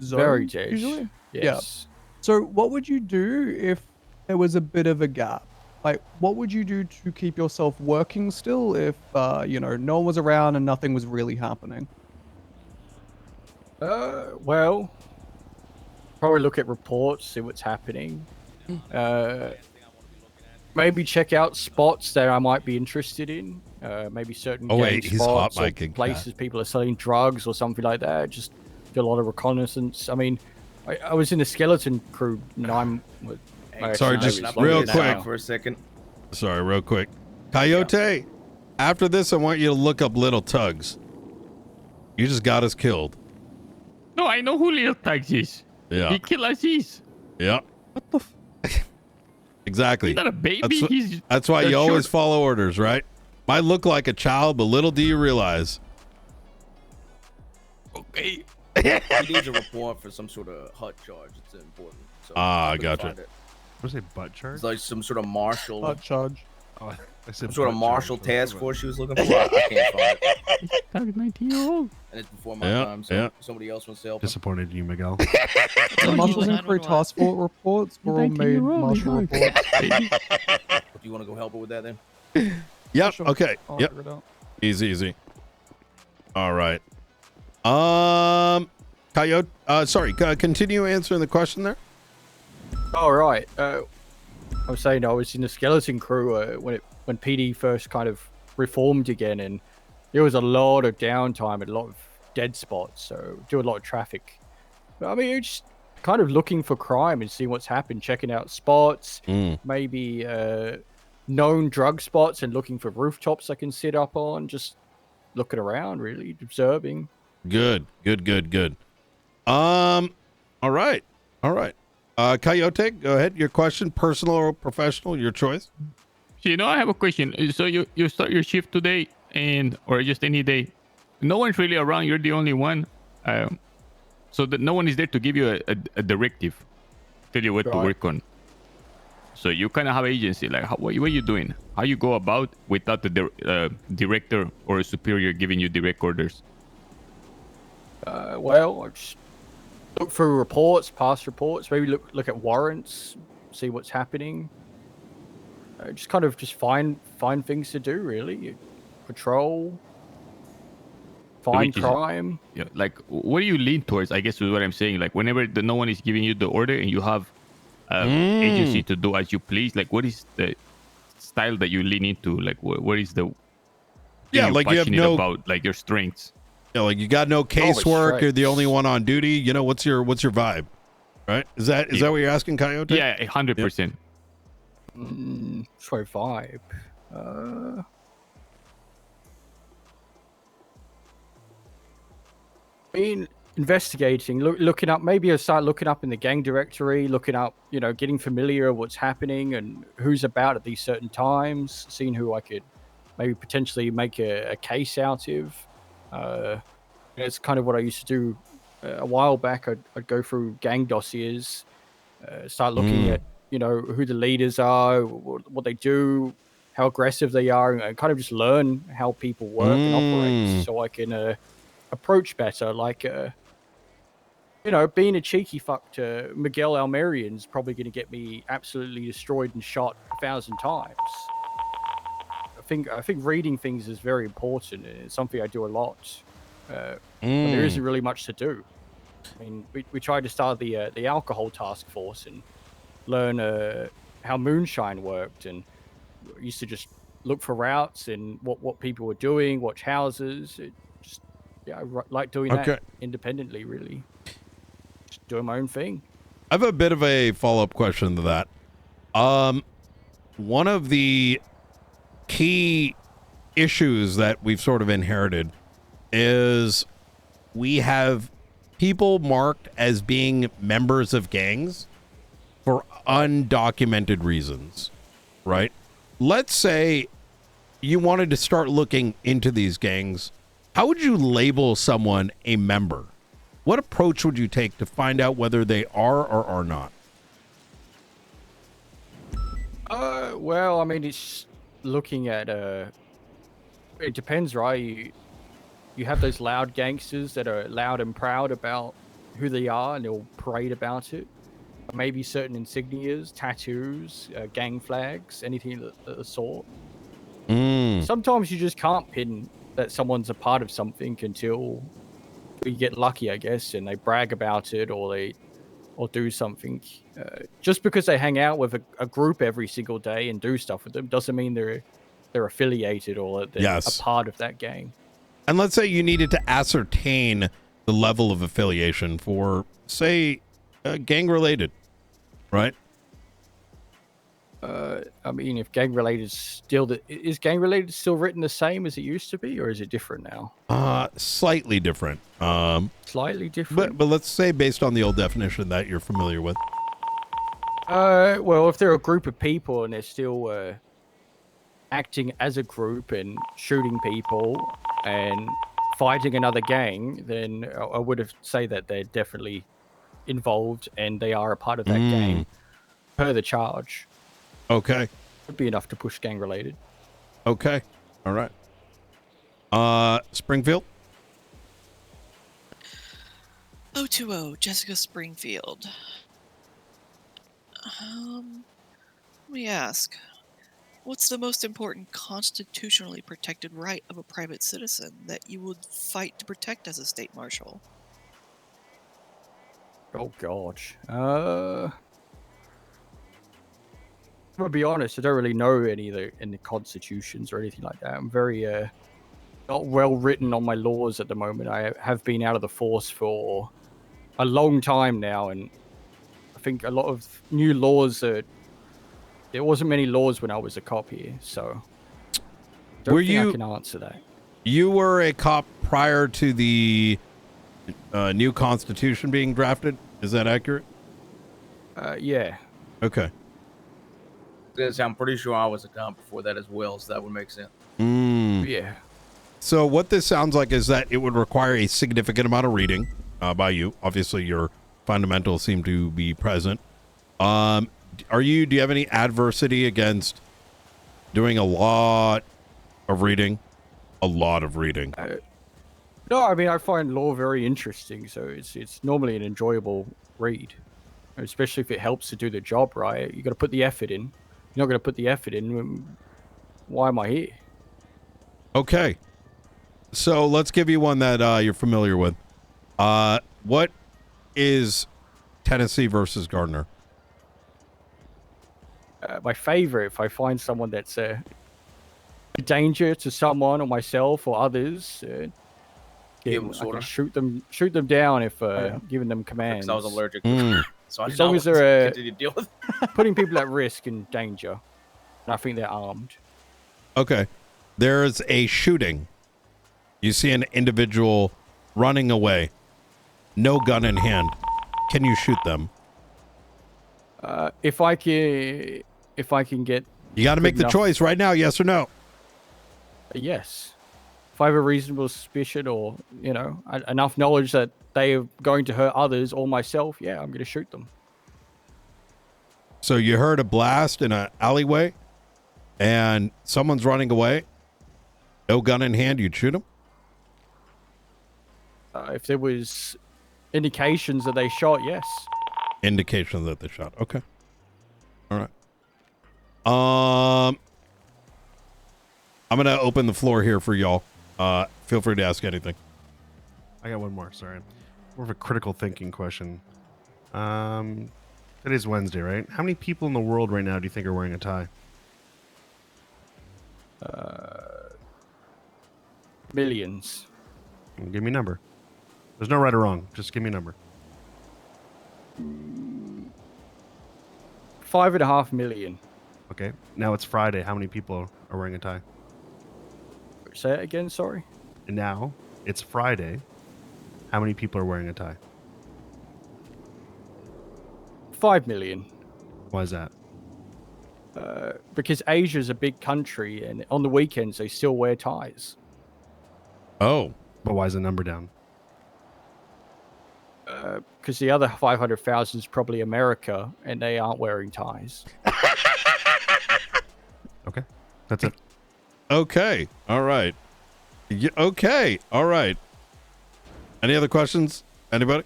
zone. Very dead. Usually. Yes. Yeah. So what would you do if there was a bit of a gap? like, what would you do to keep yourself working still if, no one was around and nothing was really happening? Well, probably look at reports, see what's happening. Maybe check out spots that I might be interested in. Maybe certain gang he's hot spots or micing, places people are selling drugs or something like that. Just do a lot of reconnaissance. I mean, I was in the skeleton crew 9. Sorry, just real quick. For a second. Sorry, real quick. Coyote, after this, I want you to look up Little Tugs. You just got us killed. No, I know who Little Tugs is. Yeah. He killed Aziz. Yeah. What the Exactly. He's not a baby. That's why you always follow orders, right? Might look like a child, but little do you realize. Okay. He needs a report for some sort of HUT charge. It's important. So I gotcha. What was it, butt charge? It's like some sort of marshal. Butt charge. Oh, I said some sort of butt marshal charge. task force she was looking for. I can't find it. That 19-year-old. And it's before my time, so somebody else wants to help. Disappointed in you, Miguel. The Marshals and Crew Task Force reports were all made martial reports. Do you want to go help her with that then? Yep. Sure. Okay. I'll Yep. figure it out. Easy. All right. Coyote. Sorry. Continue answering the question there. All right. I was saying I was in the skeleton crew when PD first kind of reformed again, and there was a lot of downtime and a lot of dead spots. So do a lot of traffic. But, I mean, it's just kind of looking for crime and seeing what's happened, checking out spots, maybe known drug spots, and looking for rooftops I can sit up on. Just looking around, really observing. Good. All right. Coyote, go ahead. Your question, personal or professional, your choice. So, I have a question. So you start your shift today, or just any day. No one's really around. You're the only one. So that no one is there to give you a directive, tell you what to work on. So you kind of have agency. Like, what are you doing? How you go about without the director or a superior giving you direct orders? Well, I just look through reports, past reports. Maybe look at warrants, see what's happening. Just kind of find things to do. Really, patrol, find crime. Yeah, like what do you lean towards? I guess is what I'm saying. Like whenever no one is giving you the order and you have agency to do as you please. Like what is the style that you lean into? Like what is the like you have no about like your strengths. Yeah, like you got no casework. You're the only one on duty. What's your vibe? Right? Is that what you're asking, Coyote? Yeah, 100%. Try vibe. I mean, investigating, looking up. Maybe I start looking up in the gang directory, looking up, getting familiar with what's happening and who's about at these certain times, seeing who I could maybe potentially make a case out of. It's kind of what I used to do a while back. I'd go through gang dossiers, start looking at who the leaders are, what they do, how aggressive they are, and kind of just learn how people work and operate, so I can approach better. Like being a cheeky fuck to Miguel Almerian's probably going to get me absolutely destroyed and shot 1,000 times. I think reading things is very important, and it's something I do a lot. But there isn't really much to do. I mean, we tried to start the alcohol task force and learn how moonshine worked, and used to just look for routes and what people were doing, watch houses. I like doing that independently, really. Just doing my own thing. I have a bit of a follow-up question to that. One of the key issues that we've sort of inherited is we have people marked as being members of gangs for undocumented reasons, right? Let's say you wanted to start looking into these gangs. How would you label someone a member? What approach would you take to find out whether they are or are not? Well, I mean, it's looking at it depends, right? You have those loud gangsters that are loud and proud about who they are, and they'll parade about it. maybe certain insignias, tattoos, gang flags, anything of the sort. Sometimes you just can't pin that someone's a part of something until you get lucky, I guess, and they brag about it or do something. Just because they hang out with a group every single day and do stuff with them doesn't mean they're affiliated or that they're a part of that gang. And let's say you needed to ascertain the level of affiliation for, say, gang related, right? I mean, if gang related is gang related still written the same as it used to be, or is it different now? Slightly different. Slightly different. But let's say based on the old definition that you're familiar with. Well, if they're a group of people and they're still acting as a group and shooting people and fighting another gang, then I would have say that they're definitely involved and they are a part of that gang per the charge. Okay. Would be enough to push gang related. Okay. All right. Springfield? 020, Jessica Springfield. Let me ask, what's the most important constitutionally protected right of a private citizen that you would fight to protect as a state marshal? Oh, gosh. To be honest, I don't really know any of the constitutions or anything like that. I'm very not well written on my laws at the moment. I have been out of the force for a long time now, and I think a lot of new laws there wasn't many laws when I was a cop here, so I can answer that. You were a cop prior to the new constitution being drafted? Is that accurate? Yeah. Okay. I'm pretty sure I was a cop before that as well, so that would make sense. Yeah. So what this sounds like is that it would require a significant amount of reading by you. Obviously, your fundamentals seem to be present. Do you have any adversity against doing a lot of reading? A lot of reading. No, I mean, I find law very interesting, so it's normally an enjoyable read, especially if it helps to do the job right. You got to put the effort in. You're not going to put the effort in. Why am I here? Okay. So let's give you one that you're familiar with. What is Tennessee versus Gardner? My favorite, if I find someone that's a danger to someone or myself or others, I can shoot them down if giving them commands. I was allergic. So as long as they're continue to deal with putting people at risk and danger, and I think they're armed. Okay. There's a shooting. You see an individual running away. No gun in hand. Can you shoot them? If I can get... You got to make the choice right now, yes or no? Yes. If I have a reasonable suspicion or, enough knowledge that they are going to hurt others or myself, yeah, I'm going to shoot them. So you heard a blast in an alleyway and someone's running away. No gun in hand, you'd shoot them? If there was indications that they shot, yes. Indications that they shot. Okay. All right. I'm going to open the floor here for y'all. Feel free to ask anything. I got one more. Sorry. More of a critical thinking question. Today's Wednesday, right? How many people in the world right now do you think are wearing a tie? Millions. Give me a number. There's no right or wrong. Just give me a number. 5.5 million. Okay. Now it's Friday. How many people are wearing a tie? Say it again, sorry. And now it's Friday. How many people are wearing a tie? 5 million. Why is that? Because Asia's a big country, and on the weekends they still wear ties. Oh. But why is the number down? Because the other 500,000 is probably America, and they aren't wearing ties. Okay. That's it. Okay. All right. Okay. All right. Any other questions? Anybody?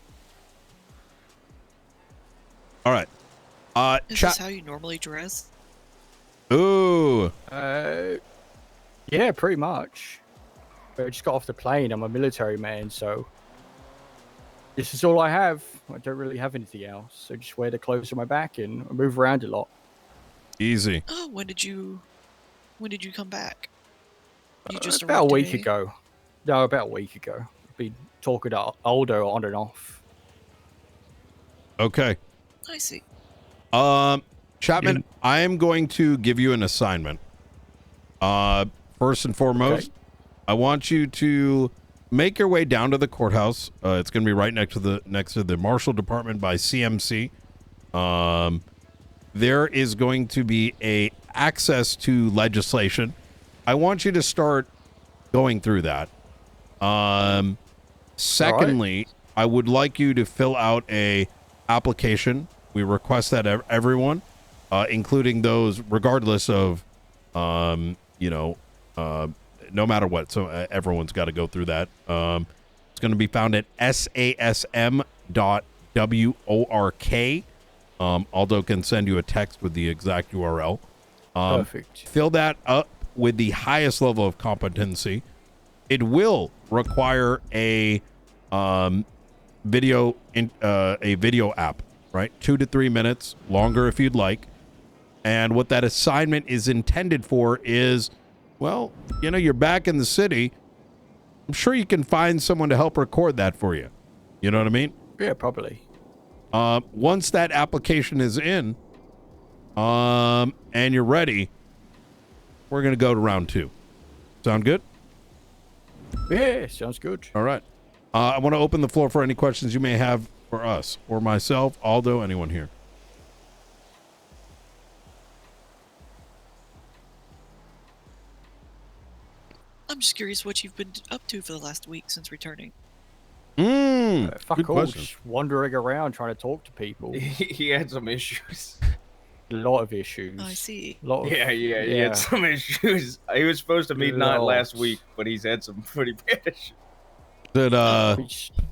All right. Is this how you normally dress? Ooh. Yeah, pretty much. But I just got off the plane. I'm a military man, so this is all I have. I don't really have anything else. So just wear the clothes on my back and I move around a lot. Easy. Oh, when did you come back? You just About a arrived week today? ago. No, about a week ago. I've been talking to Aldo on and off. Okay. I see. Chapman, I am going to give you an assignment. First and foremost, I want you to make your way down to the courthouse. It's going to be right next to the Marshal Department by CMC. There is going to be a access to legislation. I want you to start going through that. Secondly, I would like you to fill out a application. We request that everyone, including those regardless of, no matter what. So everyone's got to go through that. It's going to be found at sasm.work. Aldo can send you a text with the exact URL. Perfect. Fill that up with the highest level of competency. It will require a video app, right? 2 to 3 minutes, longer if you'd like. And what that assignment is intended for is, well, you're back in the city. I'm sure you can find someone to help record that for you. You know what I mean? Yeah, probably. Once that application is in, and you're ready, we're going to go to round 2. Sound good? Yeah, sounds good. All right. I want to open the floor for any questions you may have for us or myself, Aldo, anyone here. I'm just curious what you've been up to for the last week since returning. Fuck good all, question. just wandering around trying to talk to people. He had some issues. A lot of issues. I see. He He had some issues. He was supposed to meet Knot last Lots. week, but he's had some pretty bad issues. Did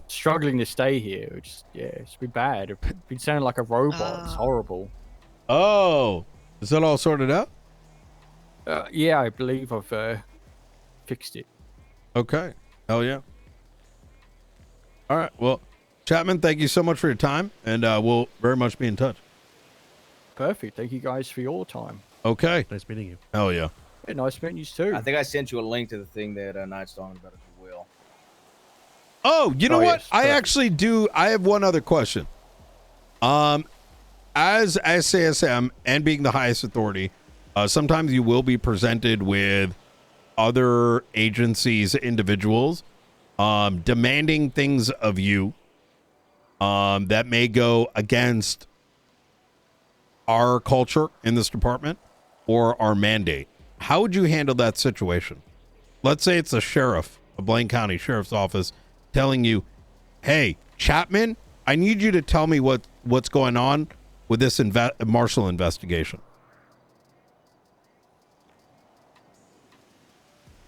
struggling to stay here. It's been bad. I've been sounding like a robot. It's horrible. Oh, is that all sorted out? Yeah, I believe I've fixed it. Okay. Hell yeah. All right. Well, Chapman, thank you so much for your time, and we'll very much be in touch. Perfect. Thank you guys for your time. Okay. Nice meeting you. Hell yeah. Yeah, nice meeting you too. I think I sent you a link to the thing that Knight's talking about, if you will. Oh, you know what? Yes, I perfect. actually do. I have one other question. As SASM and being the highest authority, sometimes you will be presented with other agencies, individuals, demanding things of you that may go against our culture in this department or our mandate. How would you handle that situation? Let's say it's a sheriff, a Blaine County Sheriff's Office, telling you, hey, Chapman, I need you to tell me what's going on with this Marshall investigation.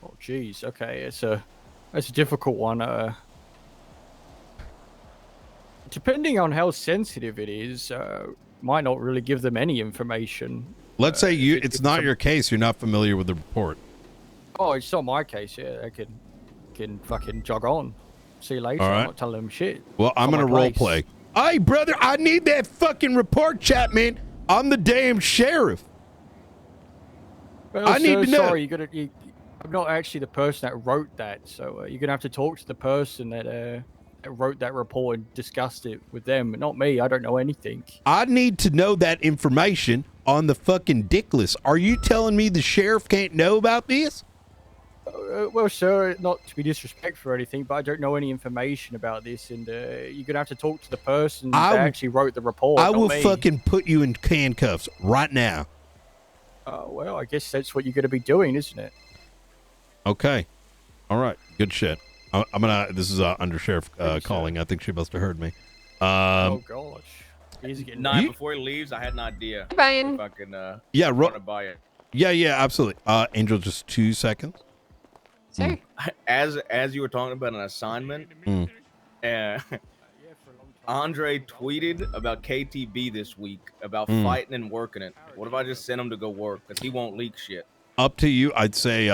Oh, geez. Okay, it's a difficult one. Depending on how sensitive it is, might not really give them any information. Let's say it's not your case. You're not familiar with the report. Oh, it's not my case. Yeah, I can fucking jog on. See you later. All right. I'm not telling them shit. Well, I'm going to role place. play. Hey, brother, I need that fucking report, Chapman. I'm the damn sheriff. Well, I need sir, to know. Sorry, I'm not actually the person that wrote that, so you're gonna have to talk to the person that wrote that report and discussed it with them. Not me. I don't know anything. I need to know that information on the fucking dick list. Are you telling me the sheriff can't know about this? Well, sir, not to be disrespectful or anything, but I don't know any information about this, and you're gonna have to talk to the person that actually wrote the report. I not will me. fucking put you in handcuffs right now. Well, I guess that's what you're gonna be doing, isn't it? Okay. All right. Good shit. I'm gonna. This is under sheriff calling. I think she must have heard me. Oh gosh. He's getting Before he leaves, I had an idea. Brian. Fucking Yeah, run to buy it. Yeah, absolutely. Angel, just 2 seconds. Sure. As you were talking about an assignment, Andre tweeted about KTB this week about fighting and working it. What if I just send him to go work? Because he won't leak shit. Up to you. I'd say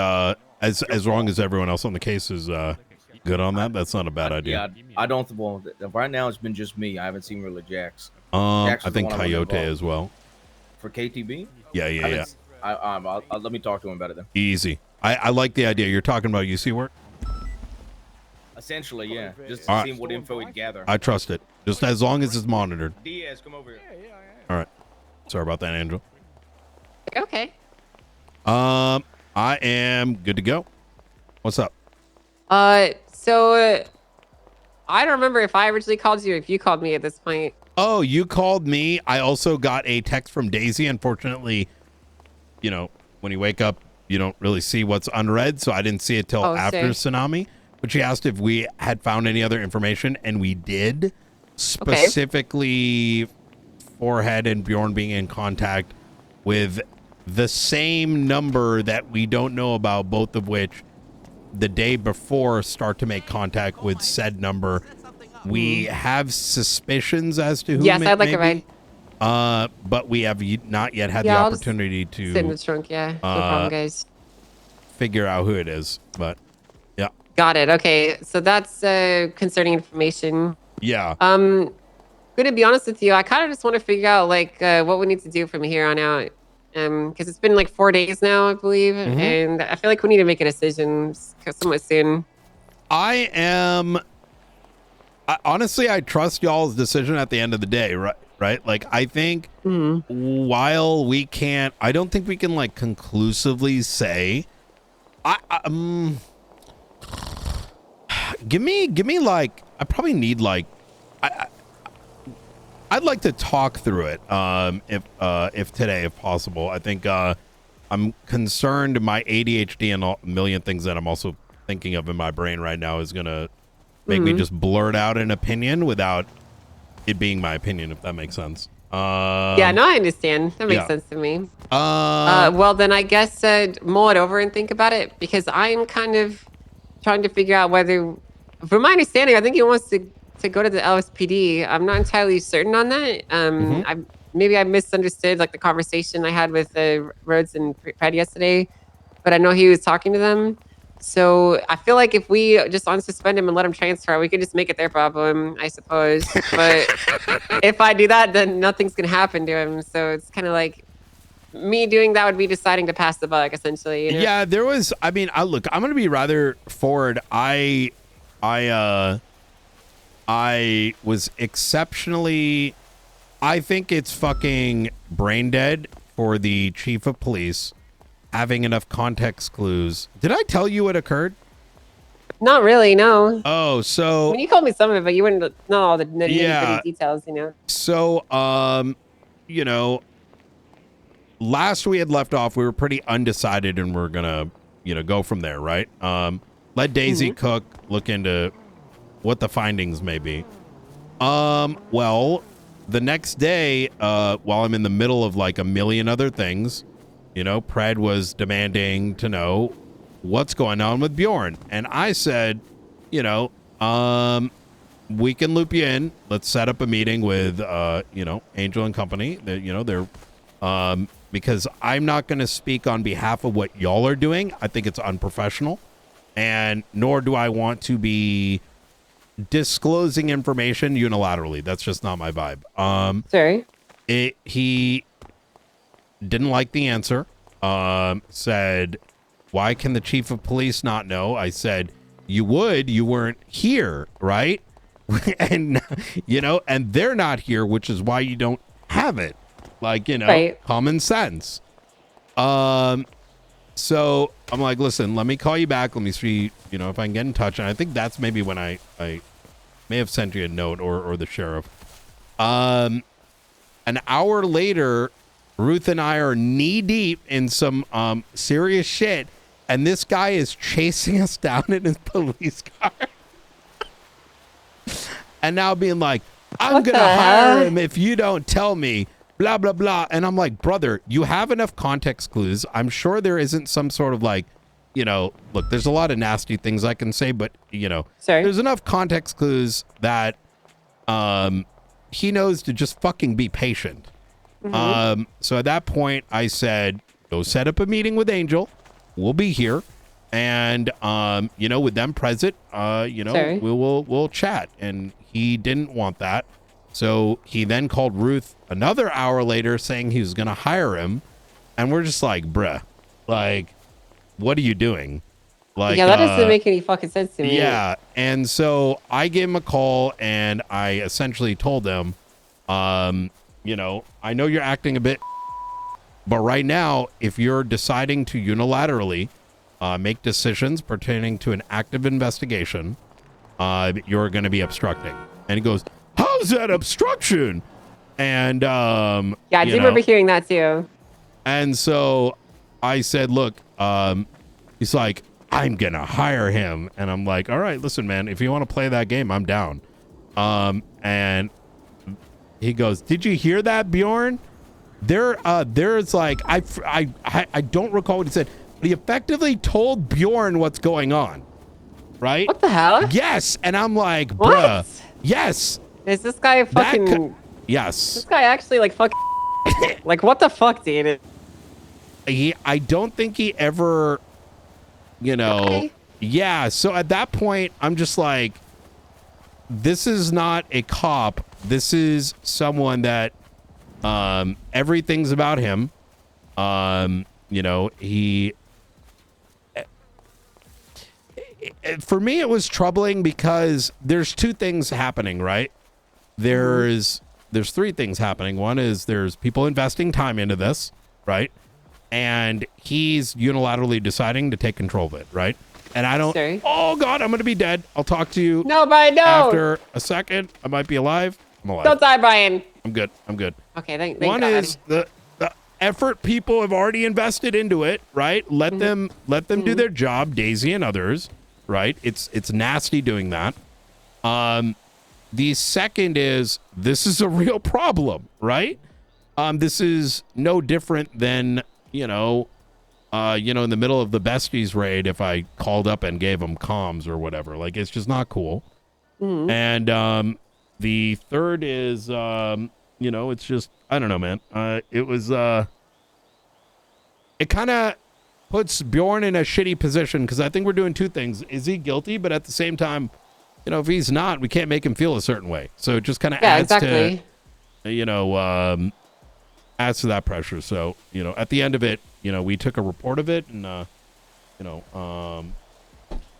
as long as everyone else on the case is good on that, that's not a bad idea. Yeah, I don't. Well, right now it's been just me. I haven't seen really Jax. I think Coyote as well. For KTB? Yeah. I'll let me talk to him about it then. Easy. I like the idea. You're talking about UC work? Essentially, yeah. Just All to right. see what info he'd gather. I trust it. Just as long as it's monitored. Diaz, come over here. All right. Sorry about that, Angel. Okay. I am good to go. What's up? So I don't remember if I originally called you or if you called me at this point. Oh, you called me. I also got a text from Daisy. Unfortunately, you know, when you wake up, you don't really see what's unread, so I didn't see it till after Tsunami. But she asked if we had found any other information, and we did. Specifically, Forehead and Bjorn being in contact with the same number that we don't know about, both of which the day before start to make contact with said number. We have suspicions as to who I'd like a ride. But we have not yet had the I'll just opportunity to sit in the trunk. Yeah, no problem, guys. Figure out who it is. But yeah, got it. Okay, so that's concerning information. Yeah. Gonna be honest with you, I kind of just want to figure out like what we need to do from here on out. Because it's been like 4 days now, I believe, and I feel like we need to make a decision somewhat soon. Honestly, I trust y'all's decision at the end of the day, right? Like, I think while I don't think we can like conclusively say, give me like, I probably need like, I'd like to talk through it, if today, if possible. I think I'm concerned my ADHD and a million things that I'm also thinking of in my brain right now is gonna make me just blurt out an opinion without it being my opinion, if that makes sense. Yeah, no, I understand. That makes sense to me. Well, then I guess mull it over and think about it, because I'm kind of trying to figure out whether, from my understanding, I think he wants to go to the LSPD. I'm not entirely certain on that. Maybe I misunderstood like the conversation I had with Rhodes and Fred yesterday, but I know he was talking to them. So I feel like if we just unsuspend him and let him transfer, we could just make it their problem, I suppose. But if I do that, then nothing's gonna happen to him. So it's kind of like me doing that would be deciding to pass the buck, essentially. You know? Yeah, there was. I mean, look, I'm gonna be rather forward. I was exceptionally. I think it's fucking brain dead for the chief of police having enough context clues. Did I tell you what occurred? Not really, no. Oh, so I mean, you told me some of it, but you wouldn't know all the nitty-gritty details, you know. So, you know, last we had left off, we were pretty undecided, and we're gonna, go from there, right? Let Daisy cook, look into what the findings may be. Well, the next day, while I'm in the middle of like a million other things, Pred was demanding to know what's going on with Bjorn. And I said, we can loop you in. Let's set up a meeting with, Angel and company. They're because I'm not going to speak on behalf of what y'all are doing. I think it's unprofessional. And nor do I want to be disclosing information unilaterally. That's just not my vibe. Sorry. He didn't like the answer. Said, why can the chief of police not know? I said, you weren't here, right? And, and they're not here, which is why you don't have it. Like, right. Common sense. So I'm like, listen, let me call you back. Let me see, if I can get in touch. And I think that's maybe when I may have sent you a note or the sheriff. An hour later, Ruth and I are knee deep in some serious shit. And this guy is chasing us down in his police car. And now being like, I'm going to hire him if you don't tell me. Blah, blah, blah. And I'm like, brother, you have enough context clues. I'm sure there isn't some sort of like, look, there's a lot of nasty things I can say, but, there's enough context clues that he knows to just fucking be patient. So at that point, I said, go set up a meeting with Angel. We'll be here. And, you know, with them present, you know, we'll chat. And he didn't want that. So he then called Ruth another hour later saying he was going to hire him. And we're just like, bruh, like, what are you doing? Like, yeah, that doesn't make any fucking sense to me. Yeah. And so I gave him a call and I essentially told them, you know, I know you're acting a bit, but right now, if you're deciding to unilaterally make decisions pertaining to an active investigation, you're going to be obstructing. And he goes, how's that obstruction? And yeah, I do remember hearing that too. And so I said, look, he's like, I'm gonna hire him. And I'm like, all right, listen, man, if you want to play that game, I'm down. And he goes, did you hear that, Bjorn? There's like, I don't recall what he said, but he effectively told Bjorn what's going on. Right? What the hell? Yes. And I'm like, bruh. What? Yes. Is this guy fucking... Yes. This guy actually like fucking... like, what the fuck, dude? I don't think he ever, you know... Okay. Yeah, so at that point, I'm just like, this is not a cop. This is someone that everything's about him. You know, for me, it was troubling because there's two things happening, right? There's three things happening. One is there's people investing time into this, right? And he's unilaterally deciding to take control of it, right? And I don't... Sorry. Oh, God, I'm going to be dead. I'll talk to you No, Brian, no! after a second. I might be alive. I'm alive. Don't die, Brian. I'm good. I'm good. Okay, thank One God. is the effort people have already invested into it, right? Let them do their job, Daisy and others, right? It's nasty doing that. The second is this is a real problem, right? This is no different than, in the middle of the besties raid, if I called up and gave them comms or whatever, like, it's just not cool. And the third is, it's just, I don't know, man. It was, it kind of puts Bjorn in a shitty position because I think we're doing two things. Is he guilty? But at the same time, if he's not, we can't make him feel a certain way. So it just kind of adds to, adds to that pressure. So, at the end of it, we took a report of it and,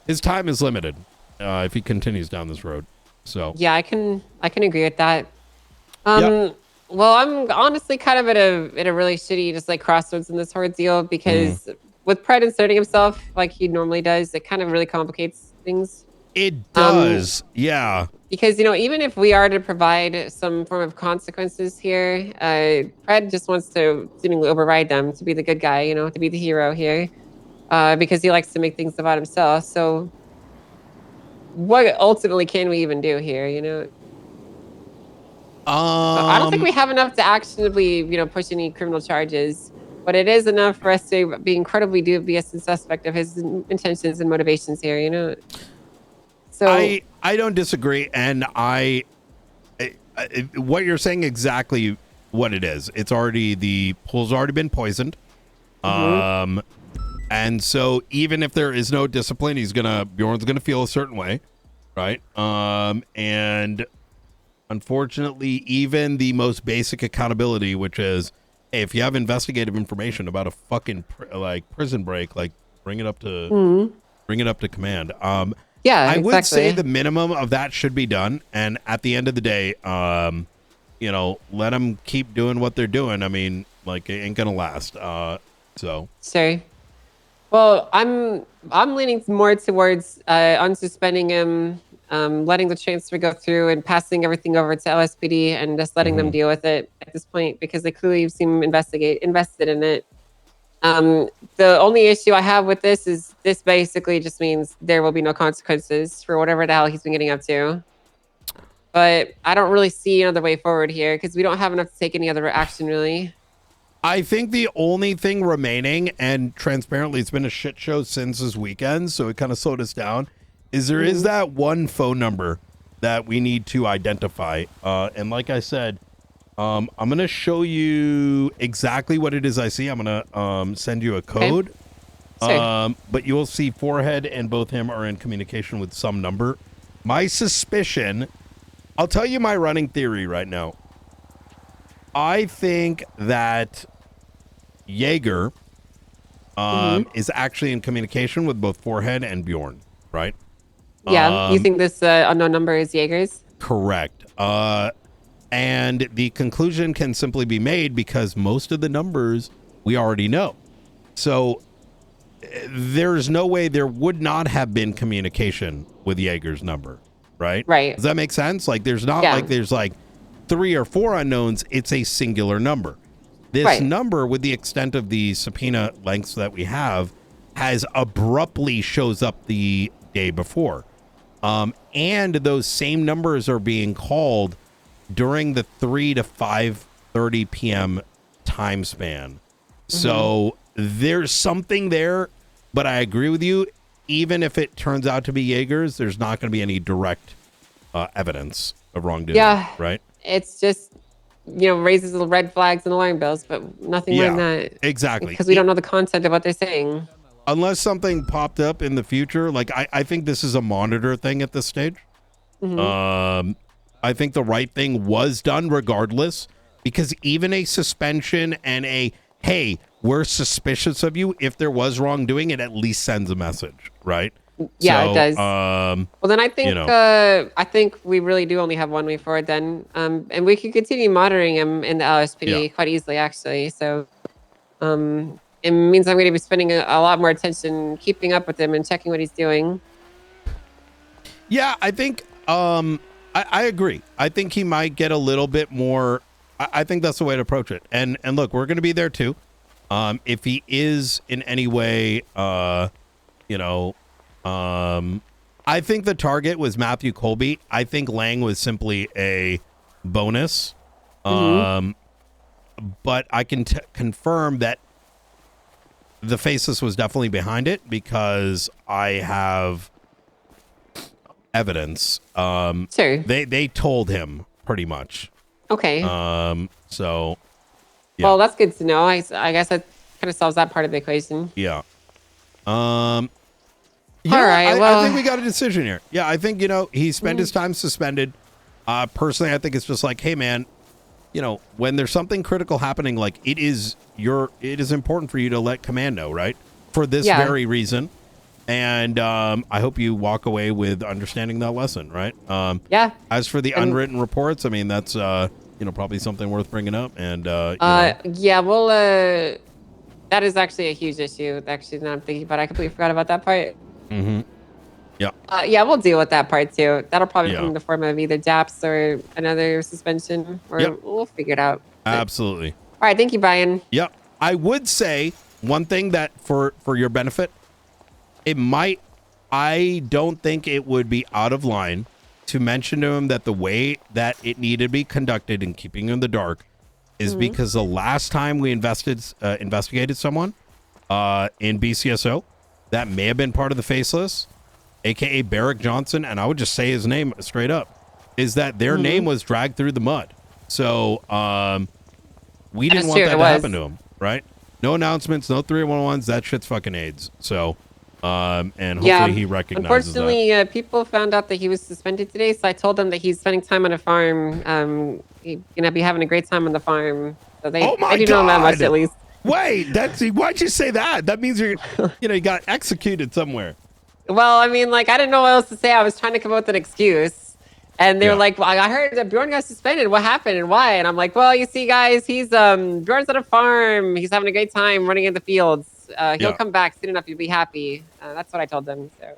his time is limited if he continues down this road. So yeah, I can agree with that. Well, I'm honestly kind of at a really shitty just like crossroads in this whole deal because with Pred inserting himself like he normally does, it kind of really complicates things. It does, yeah. Because even if we are to provide some form of consequences here, Pred just wants to seemingly override them to be the good guy, to be the hero here, because he likes to make things about himself. So what ultimately can we even do here, I don't think we have enough to actionably, push any criminal charges, but it is enough for us to be incredibly dubious and suspect of his intentions and motivations here, So I don't disagree, and I what you're saying exactly what it is. It's already, the pool's already been poisoned. And so even if there is no discipline, Bjorn's gonna feel a certain way, right? And unfortunately, even the most basic accountability, which is, hey, if you have investigative information about a fucking prison break, like bring it up to command. Yeah, I would exactly. say the minimum of that should be done. And at the end of the day, let them keep doing what they're doing. I mean, like, it ain't gonna last. So. Sure. Well, I'm leaning more towards unsuspending him, letting the transfer go through, and passing everything over to LSPD and just letting them deal with it at this point because they clearly seem invested in it. The only issue I have with this is this basically just means there will be no consequences for whatever the hell he's been getting up to. But I don't really see another way forward here because we don't have enough to take any other action, really. I think the only thing remaining, and transparently, it's been a shit show since this weekend, so it kind of slowed us down, is there is that one phone number that we need to identify. And like I said, I'm going to show you exactly what it is I see. I'm going to send you a code. Sure. But you will see Forehead and both him are in communication with some number. My suspicion, I'll tell you my running theory right now. I think that Jaeger is actually in communication with both Forehead and Bjorn, right? Yeah, you think this unknown number is Jaeger's? Correct. And the conclusion can simply be made because most of the numbers we already know. So there's no way there would not have been communication with Jaeger's number, right? Right. Does that make sense? Like there's not like there's like 3 or 4 unknowns. It's a singular number. This number, with the extent of the subpoena lengths that we have, has abruptly shows up the day before. And those same numbers are being called during the 3 to 5:30 p.m. time span. So there's something there, but I agree with you. Even if it turns out to be Jaeger's, there's not going to be any direct evidence of wrongdoing. Yeah. Right? It's just, raises the red flags and alarm bells, but nothing more than that. Exactly. Because we don't know the content of what they're saying. Unless something popped up in the future, like I think this is a monitor thing at this stage. I think the right thing was done regardless, because even a suspension and a, hey, we're suspicious of you, if there was wrongdoing, it at least sends a message, right? Yeah, So, it does. Well, then I think I think we really do only have one way forward then. And we can continue monitoring him in the LSPD quite easily, actually. So it means I'm going to be spending a lot more attention keeping up with him and checking what he's doing. Yeah, I think I agree. I think he might get a little bit more. I think that's the way to approach it. And look, we're going to be there too. If he is in any way, I think the target was Matthew Colby. I think Lang was simply a bonus. But I can confirm that the Faceless was definitely behind it because I have evidence. Sure. They told him pretty much. Okay. So. Yeah. Well, that's good to know. I guess that kind of solves that part of the equation. Yeah. All right. I think we got a decision here. Yeah, I think he spent his time suspended. Personally, I think it's just like, hey, man, when there's something critical happening, like it is important for you to let command know, right? For this very reason. And I hope you walk away with understanding that lesson, right? Yeah. As for the unwritten reports, I mean, that's probably something worth bringing up. And yeah, well, that is actually a huge issue. Actually, now I'm thinking about it, I completely forgot about that part. Yeah. Yeah, we'll deal with that part too. That'll probably come in the form of either DAPS or another suspension, or we'll figure it out. Absolutely. All right, thank you, Brian. Yep. I would say one thing that for your benefit, I don't think it would be out of line to mention to him that the way that it needed to be conducted in keeping in the dark is because the last time we investigated someone in BCSO that may have been part of the Faceless, aka Barrick Johnson, and I would just say his name straight up, is that their name was dragged through the mud. So we didn't want that to happen to him, right? No announcements, no 311s. That shit's fucking AIDS. So and hopefully he recognizes unfortunately, people found out that he was suspended today, so I told them that he's spending time on a farm. He's gonna be having a great time on the farm. So they do know that much at least. Wait, why'd you say that? That means you got executed somewhere. Well, I mean, like, I didn't know what else to say. I was trying to come up with an excuse. And they were like, well, I heard that Bjorn got suspended. What happened and why? And I'm like, well, you see, guys, Bjorn's at a farm. He's having a great time running in the fields. He'll come back soon enough. You'll be happy. That's what I told them. So.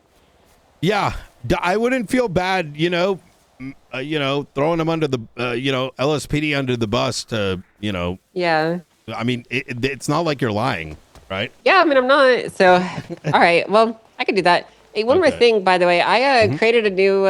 Yeah, I wouldn't feel bad, throwing him under the, LSPD under the bus to, Yeah. I mean, it's not like you're lying, right? Yeah, I mean, I'm not. So, all right. Well, I can do that. Hey, one more thing, by the way. I created a new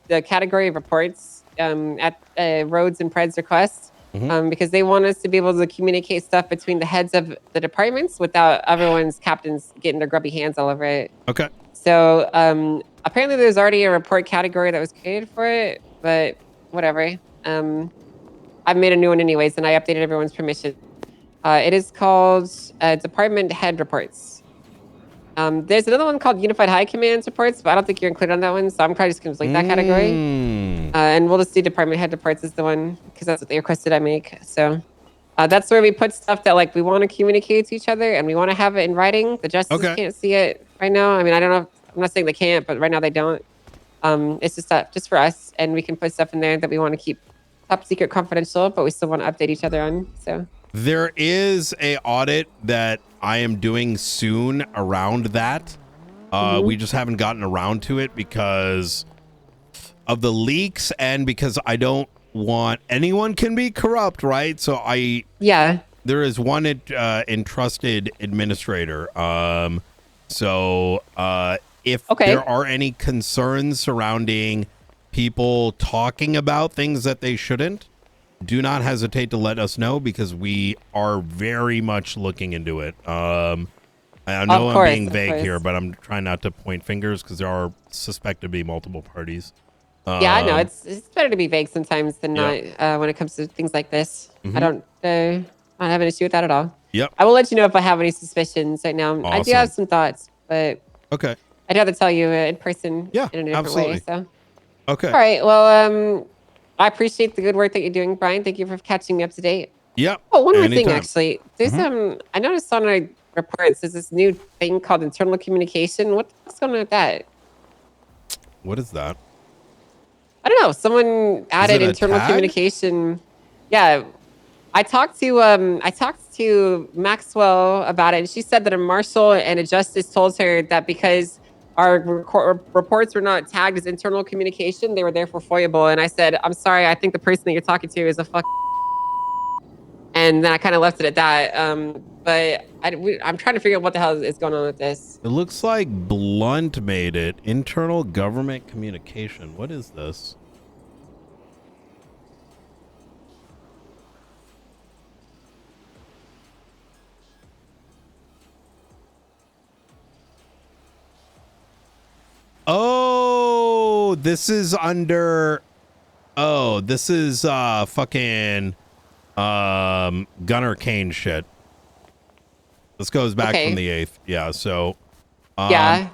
the category of reports at Rhodes and Pred's request because they want us to be able to communicate stuff between the heads of the departments without everyone's captains getting their grubby hands all over it. Okay. So apparently there's already a report category that was created for it, but whatever. I've made a new one anyways, and I updated everyone's permission. It is called Department Head Reports. There's another one called Unified High Command Reports, but I don't think you're included on that one, so I'm probably just going to delete that category. And we'll just do Department Head Reports as the one, because that's what they requested I make. So that's where we put stuff that like we want to communicate to each other, and we want to have it in writing. The justices can't see it right now. I mean, I don't know. I'm not saying they can't, but right now they don't. It's just for us, and we can put stuff in there that we want to keep top secret confidential, but we still want to update each other on. So there is a audit that I am doing soon around that. We just haven't gotten around to it because of the leaks and because I don't want anyone can be corrupt, right? So there is one entrusted administrator. If there are any concerns surrounding people talking about things that they shouldn't, do not hesitate to let us know, because we are very much looking into it. I know I'm being vague here, but I'm trying not to point fingers because there are suspected to be multiple parties. Yeah, I know. It's better to be vague sometimes than not when it comes to things like this. I don't have an issue with that at all. Yep. I will let you know if I have any suspicions right now. Awesome. I do have some thoughts, but okay. I'd rather tell you in person in a different way. So. Okay. All right. Well, I appreciate the good work that you're doing, Brian. Thank you for catching me up to date. Yep. Oh, one more thing, actually. There's I noticed on our reports, there's this new thing called internal communication. What's going on with that? What is that? I don't know. Someone added internal communication. Yeah. I talked to Maxwell about it, and she said that a marshal and a justice told her that because our reports were not tagged as internal communication, they were therefore foiable. And I said, I'm sorry, I think the person that you're talking to is a fuck. And then I kind of left it at that. But I'm trying to figure out what the hell is going on with this. It looks like Blunt made it. Internal government communication. What is this? Oh, this is under. Oh, this is fucking Gunnar Kane shit. This goes back from the 8th. Yeah, so I'll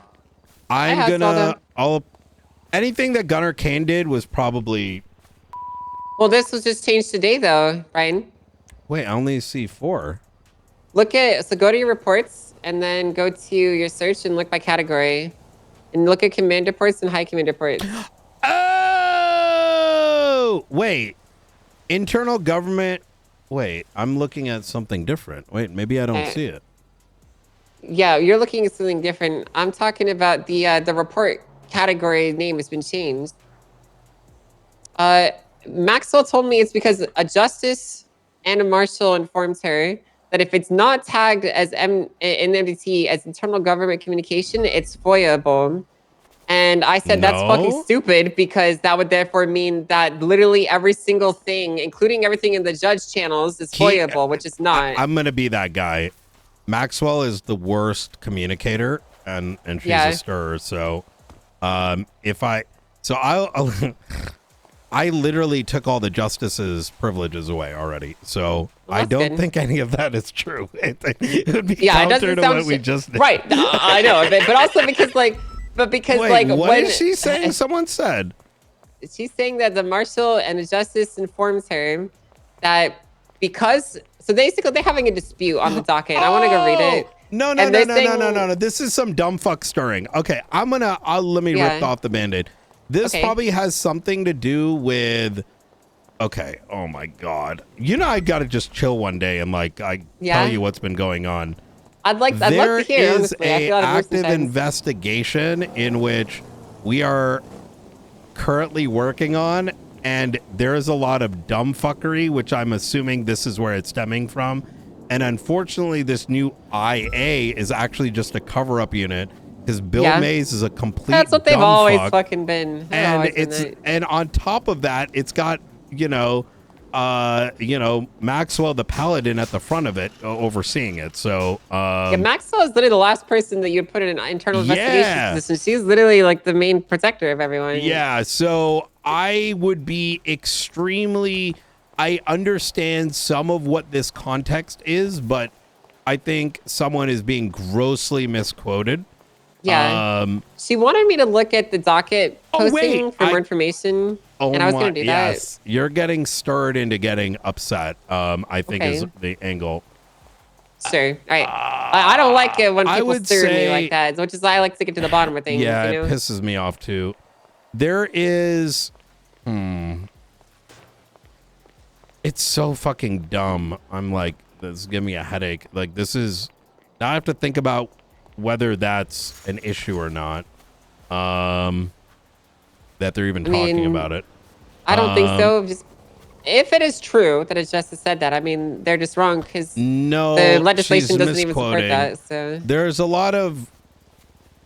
anything that Gunnar Kane did was probably. Well, this was just changed today though, Brian. Wait, I only see 4. Go to your reports and then go to your search and look by category. And look at command reports and high command reports. Oh, wait. Internal government. Wait, I'm looking at something different. Wait, maybe I don't see it. Yeah, you're looking at something different. I'm talking about the report category name has been changed. Maxwell told me it's because a justice and a marshal informs her that if it's not tagged as in MDT as internal government communication, it's FOIA-able. And I said that's fucking stupid, because that would therefore mean that literally every single thing, including everything in the judge channels, is FOIA-able, which is not. I'm gonna be that guy. Maxwell is the worst communicator, and she's a stirrer. So, I'll I literally took all the justices' privileges away already, so I don't think any of that is true. It would be counter to what we just did. Right, I know, but also because what is she saying? Someone said she's saying that the marshal and the justice informs her that so basically they're having a dispute on the docket. I want to go read it. No. This is some dumb fuck stirring. Okay, let me rip off the Band-Aid. This probably has something to do with. Okay. Oh my God. I gotta just chill one day and tell you what's been going on. I'd love to hear. There is honestly. an active investigation in which we are currently working on, and there is a lot of dumb fuckery, which I'm assuming this is where it's stemming from. And unfortunately, this new IA is actually just a cover-up unit. Because Bill Mays is a complete. That's what they've always fucking been. And on top of that, it's got Maxwell the Paladin at the front of it, overseeing it. So, yeah, Maxwell is literally the last person that you'd put in an internal investigation Yeah. position. She's literally like the main protector of everyone. Yeah, so I would be extremely. I understand some of what this context is, but I think someone is being grossly misquoted. Yeah. She wanted me to look at the docket posting for more I- information, and I was going to do yes, you're getting stirred into getting upset. I think is Okay. the angle. that. Sure. All right. I don't like it when I people would stir me say- like that, which is why I like to get to the bottom of things. Yeah, you know? it pisses me off too. There is, it's so fucking dumb. I'm like, this is giving me a headache. Like, this is, now I have to think about whether that's an issue or not. That they're even talking about it. I don't think so. Just if it is true that a justice said that, I mean, they're just wrong because No, the legislation she's doesn't even support misquoting. that. So There's a lot of,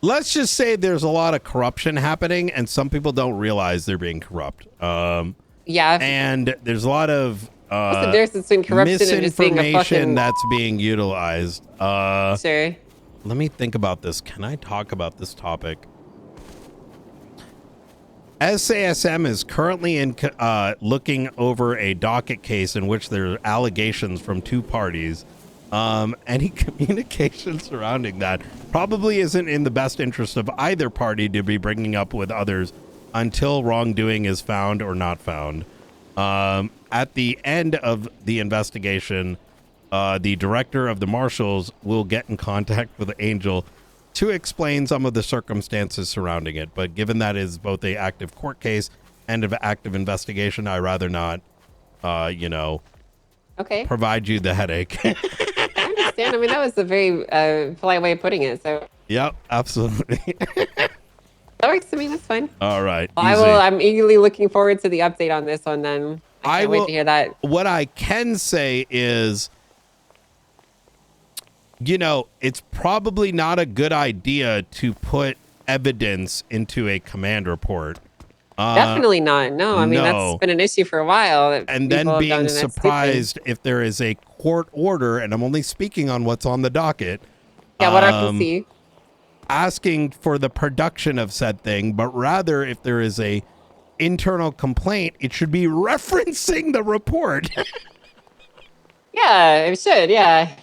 let's just say there's a lot of corruption happening, and some people don't realize they're being corrupt. yeah. And there's a lot of What's the difference between corruption and just being a misinformation fucking that's being utilized. Sure. Let me think about this. Can I talk about this topic? SASM is currently looking over a docket case in which there are allegations from two parties. Any communication surrounding that probably isn't in the best interest of either party to be bringing up with others until wrongdoing is found or not found. At the end of the investigation, the director of the marshals will get in contact with Angel to explain some of the circumstances surrounding it. But given that is both a active court case and an active investigation, I rather not, Okay. provide you the headache. I understand. I mean, that was a very polite way of putting it. So Yep, absolutely. that works to me. That's fine. All right. Well, easy. I'm eagerly looking forward to the update on this one. Then I can't wait to hear that. What I can say is, it's probably not a good idea to put evidence into a command report. Definitely not. No, I mean no. that's been an issue for a while. that And people then have done, being and that's stupid. surprised if there is a court order, and I'm only speaking on what's on the docket. Yeah, what I can see. Asking for the production of said thing, but rather if there is a internal complaint, it should be referencing the report. Yeah, it should. Yeah.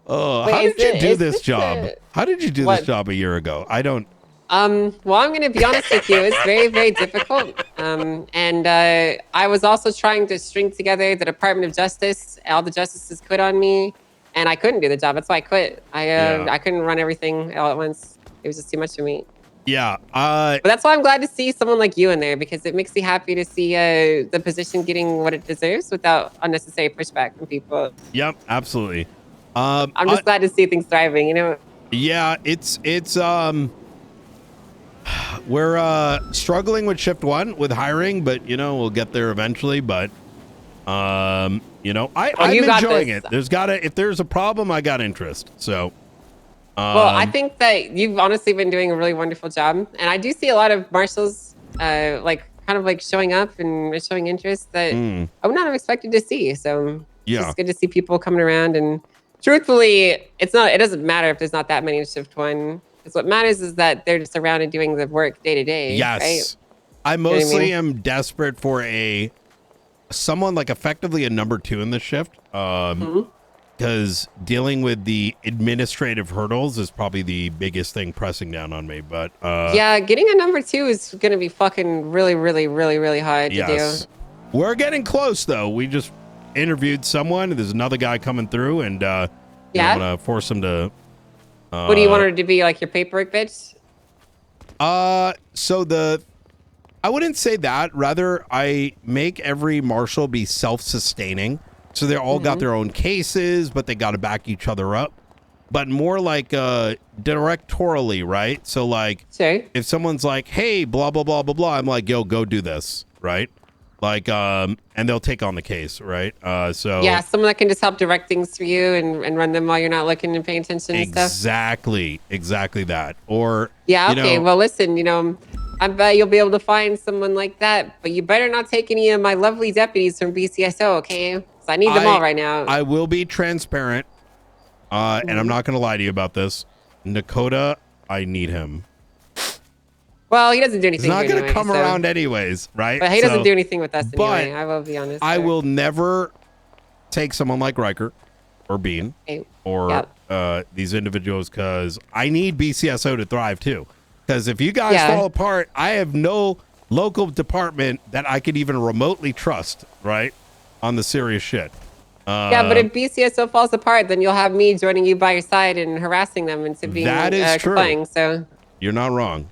Oh, Wait, how is did you it- do is this this job? a- How did you do What? this job a year ago? I don't. Well, I'm going to be honest with you. It's very, very difficult. And I was also trying to string together the Department of Justice. All the justices quit on me, and I couldn't do the job. That's why I quit. I couldn't run everything all at once. It was just too much for me. Yeah. But that's why I'm glad to see someone like you in there, because it makes me happy to see the position getting what it deserves without unnecessary pushback from people. Yep. Absolutely. I'm just glad to see things thriving. Yeah. It's we're struggling with shift one with hiring, but we'll get there eventually. But I'm you got enjoying this. it. If there's a problem, I got interest. So. Well, I think that you've honestly been doing a really wonderful job, and I do see a lot of marshals, showing up and showing interest that I would not have expected to see. So Yeah. it's just good to see people coming around. And truthfully, it doesn't matter if there's not that many in shift one. Because what matters is that they're just around and doing the work day to day. Yes. Right? I know what I mostly mean? am desperate for someone like effectively a number 2 in the shift. Because dealing with the administrative hurdles is probably the biggest thing pressing down on me. But yeah, getting a number 2 is going to be fucking really, really, really, really hard to do. We're getting close though. We just interviewed someone. There's another guy coming through, and I'm gonna force him to. What do you want her to be, like your paperwork bitch? I wouldn't say that. Rather, I make every marshal be self-sustaining. So they all got their own cases, but they got to back each other up. But more like directorially, right? So like, if someone's like, "Hey, blah blah blah blah blah," I'm like, "Yo, go do this," right? Like, and they'll take on the case, right? So yeah, someone that can just help direct things for you and run them while you're not looking and paying attention and stuff. exactly that. Or Yeah, okay. Well, listen, I bet you'll be able to find someone like that. But you better not take any of my lovely deputies from BCSO, okay? 'Cause I need them all right now. I will be transparent, and I'm not going to lie to you about this. Nakota, I need him. Well, he doesn't do anything. He's not going to anyway, come around anyways, right? But he doesn't do anything with us anyway. but I will be honest. I there. will never take someone like Riker or Bean or these individuals because I need BCSO to thrive too. Because if you guys fall apart, I have no local department that I could even remotely trust, right? On the serious shit. Yeah, but if BCSO falls apart, then you'll have me joining you by your side and harassing them into being that is true. complying, so you're not wrong.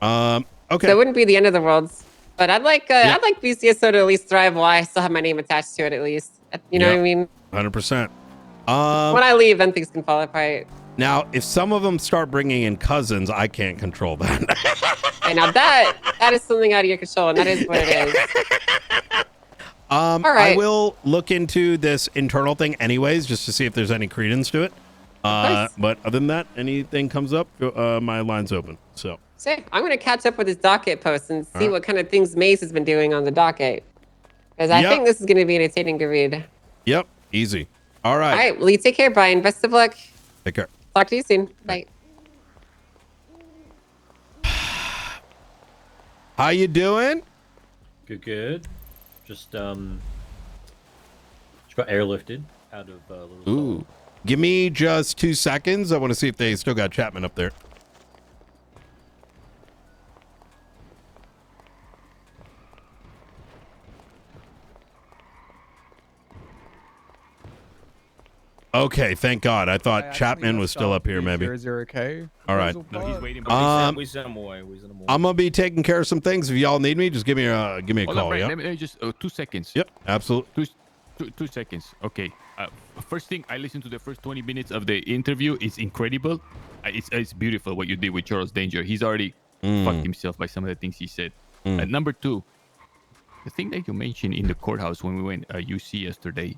Okay. So it wouldn't be the end of the world. But I'd like BCSO to at least thrive while I still have my name attached to it at least. You know what I mean? 100%. When I leave, then things can fall apart. Now, if some of them start bringing in cousins, I can't control that. And now that is something out of your control, and that is what it is. All right. I will look into this internal thing anyways, just to see if there's any credence to it. But other than that, anything comes up, my line's open. So I'm going to catch up with his docket post and see what kind of things Mace has been doing on the docket. Because I think this is going to be entertaining to read. Yep, easy. All right. All right, well, you take care, Brian. Best of luck. Take care. Talk to you soon. Bye. How you doing? Good. Just got airlifted out of Little Ooh. Give me just 2 seconds. I want to see if they still got Chapman up there. Okay, thank God. I thought Chapman was still up here, maybe. Is there okay? All right. No, he's waiting. We sent him away. I'm gonna be taking care of some things. If y'all need me, just give me a Hold call. on, Brian, Yeah. let me just 2 seconds. Yep. Absolutely. 2 seconds. Okay. First thing, I listened to the first 20 minutes of the interview. It's incredible. It's beautiful what you did with Charles Danger. He's already fucked himself by some of the things he said. Number 2, the thing that you mentioned in the courthouse when we went UC yesterday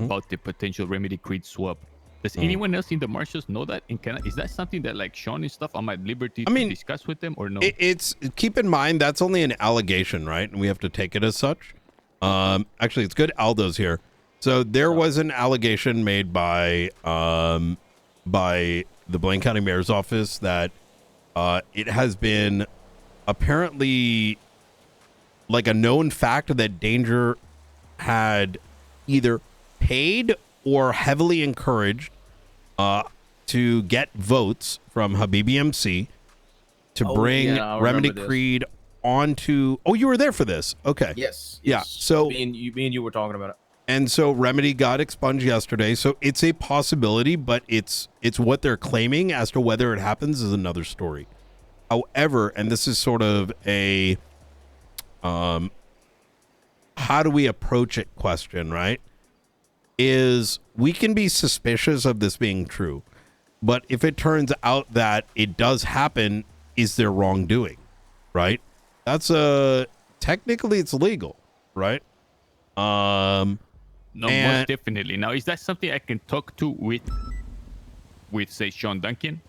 about the potential Remedy Creed swap. Does anyone else in the marshals know that? And is that something that like Sean and stuff I'm at liberty to discuss with them or no? It's keep in mind that's only an allegation, right? And we have to take it as such. Actually, it's good Aldo's here. So there was an allegation made by the Blaine County Mayor's office that it has been apparently like a known fact that Danger had either paid or heavily encouraged to get votes from Habibi MC to bring Remedy Creed onto. Oh, you were there for this. Okay. Yes. Yeah. So me and you were talking about it. And so Remedy got expunged yesterday. So it's a possibility, but it's what they're claiming. As to whether it happens is another story. However, and this is sort of a how do we approach it question, right? Is we can be suspicious of this being true, but if it turns out that it does happen, is there wrongdoing, right? That's technically it's legal, right? No, most definitely. Now, is that something I can talk to with say Sean Duncan?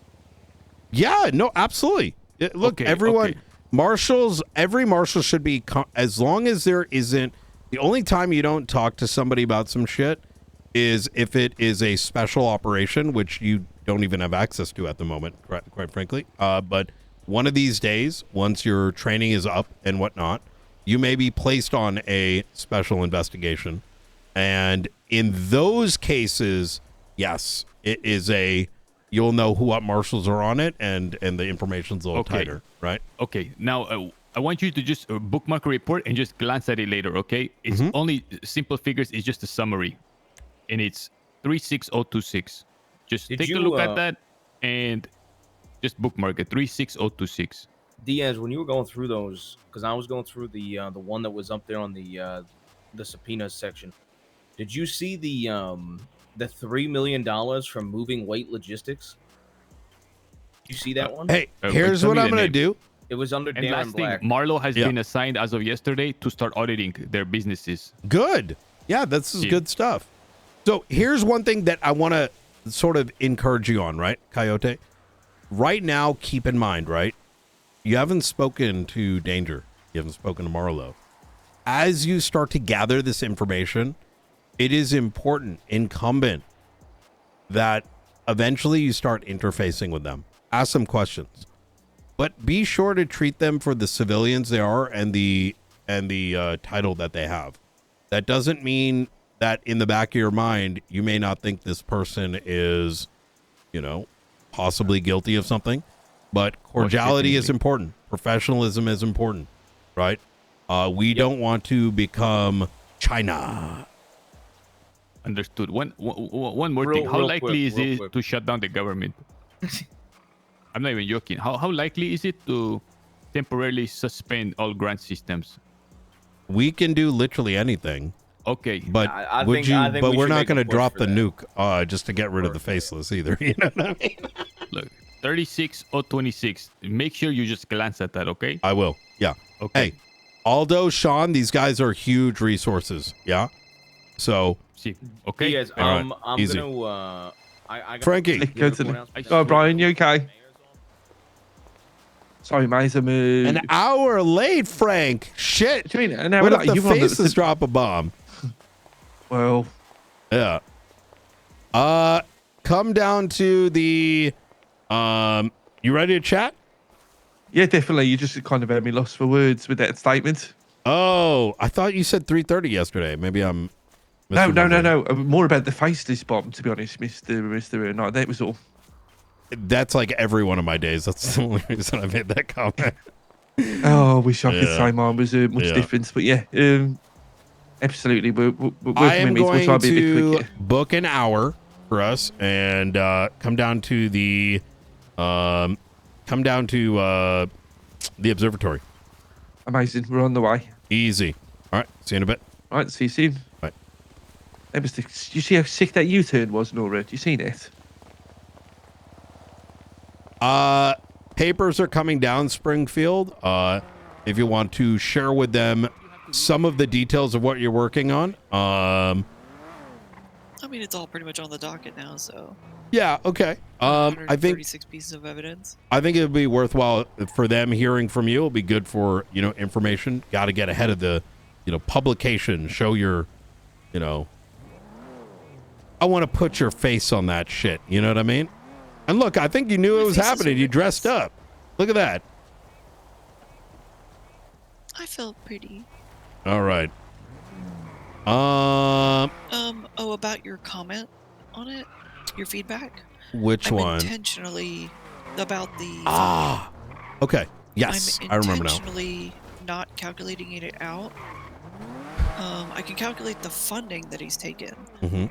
Yeah, no, absolutely. Look, everyone, marshals, every marshal should be, as long as there isn't, the only time you don't talk to somebody about some shit is if it is a special operation, which you don't even have access to at the moment, quite frankly. But one of these days, once your training is up and whatnot, you may be placed on a special investigation. And in those cases, yes, it is you'll know what marshals are on it, and the information's a little tighter, right? Okay. Now, I want you to just bookmark a report and just glance at it later, okay? It's only simple figures. It's just a summary. And it's 36026. Just take a look at that and just bookmark it. 36026. Diaz, when you were going through those, because I was going through the one that was up there on the subpoena section, did you see the $3 million from Moving Weight Logistics? Did you see that one? Hey, here's what I'm gonna do. It was under And Darren last Black. thing, Marlo has been assigned as of yesterday to start auditing their businesses. Good. Yeah, this is good stuff. So here's one thing that I want to sort of encourage you on, right, Coyote? Right now, keep in mind, right? you haven't spoken to Danger. You haven't spoken to Marlo. As you start to gather this information, it is incumbent, that eventually you start interfacing with them. Ask them questions. But be sure to treat them for the civilians they are and the title that they have. That doesn't mean that in the back of your mind, you may not think this person is, possibly guilty of something. But cordiality is important. Professionalism is important, right? We don't want to become China. Understood. One more thing. How likely is it to shut down the government? I'm not even joking. How likely is it to temporarily suspend all grant systems? We can do literally anything. Okay, but but we're not going to drop the nuke just to get rid of the faceless either. You know what I mean? Look, 36026. Make sure you just glance at that, okay? I will. Yeah. Okay. Hey, Aldo, Sean, these guys are huge resources. Yeah. So. Okay. Yes. All right. I'm Easy. gonna. I Frankie. Go to the. Oh, Brian, you okay? Sorry, mate. I'm an hour late, Frank. Shit. What do you mean? An hour What if late? the You've won faces drop a bomb? Well. Yeah. Come down to the. You ready to chat? Yeah, definitely. You just kind of had me lost for words with that statement. Oh, I thought you said 3:30 yesterday. Maybe I'm. No. More about the faceless bomb, to be honest, Mr. Knight. That was all. That's like every one of my days. That's the only reason I made that comment. Oh, I wish I could say mine was much different, but yeah, absolutely. We're I am we'll try going to be a bit to quicker. book an hour for us and come down to the observatory. Amazing. We're on the way. Easy. All right. See you in a bit. All right. See you soon. Bye. Hey, you see how sick that U-turn was, Nora? Do you see that? Papers are coming down Springfield. If you want to share with them some of the details of what you're working on. I mean, it's all pretty much on the docket now, so. Yeah, okay. I think 36 pieces of evidence. I think it would be worthwhile for them hearing from you. It'll be good for, information. Got to get ahead of the, publication. Show your, I want to put your face on that shit. You know what I mean? And look, I think you knew it was happening. You dressed up. Look at that. I felt pretty. All right. Oh, about your comment on it, your feedback. Which one? Intentionally about the. Okay. Yes, I remember now. I'm intentionally not calculating it out. I can calculate the funding that he's taken,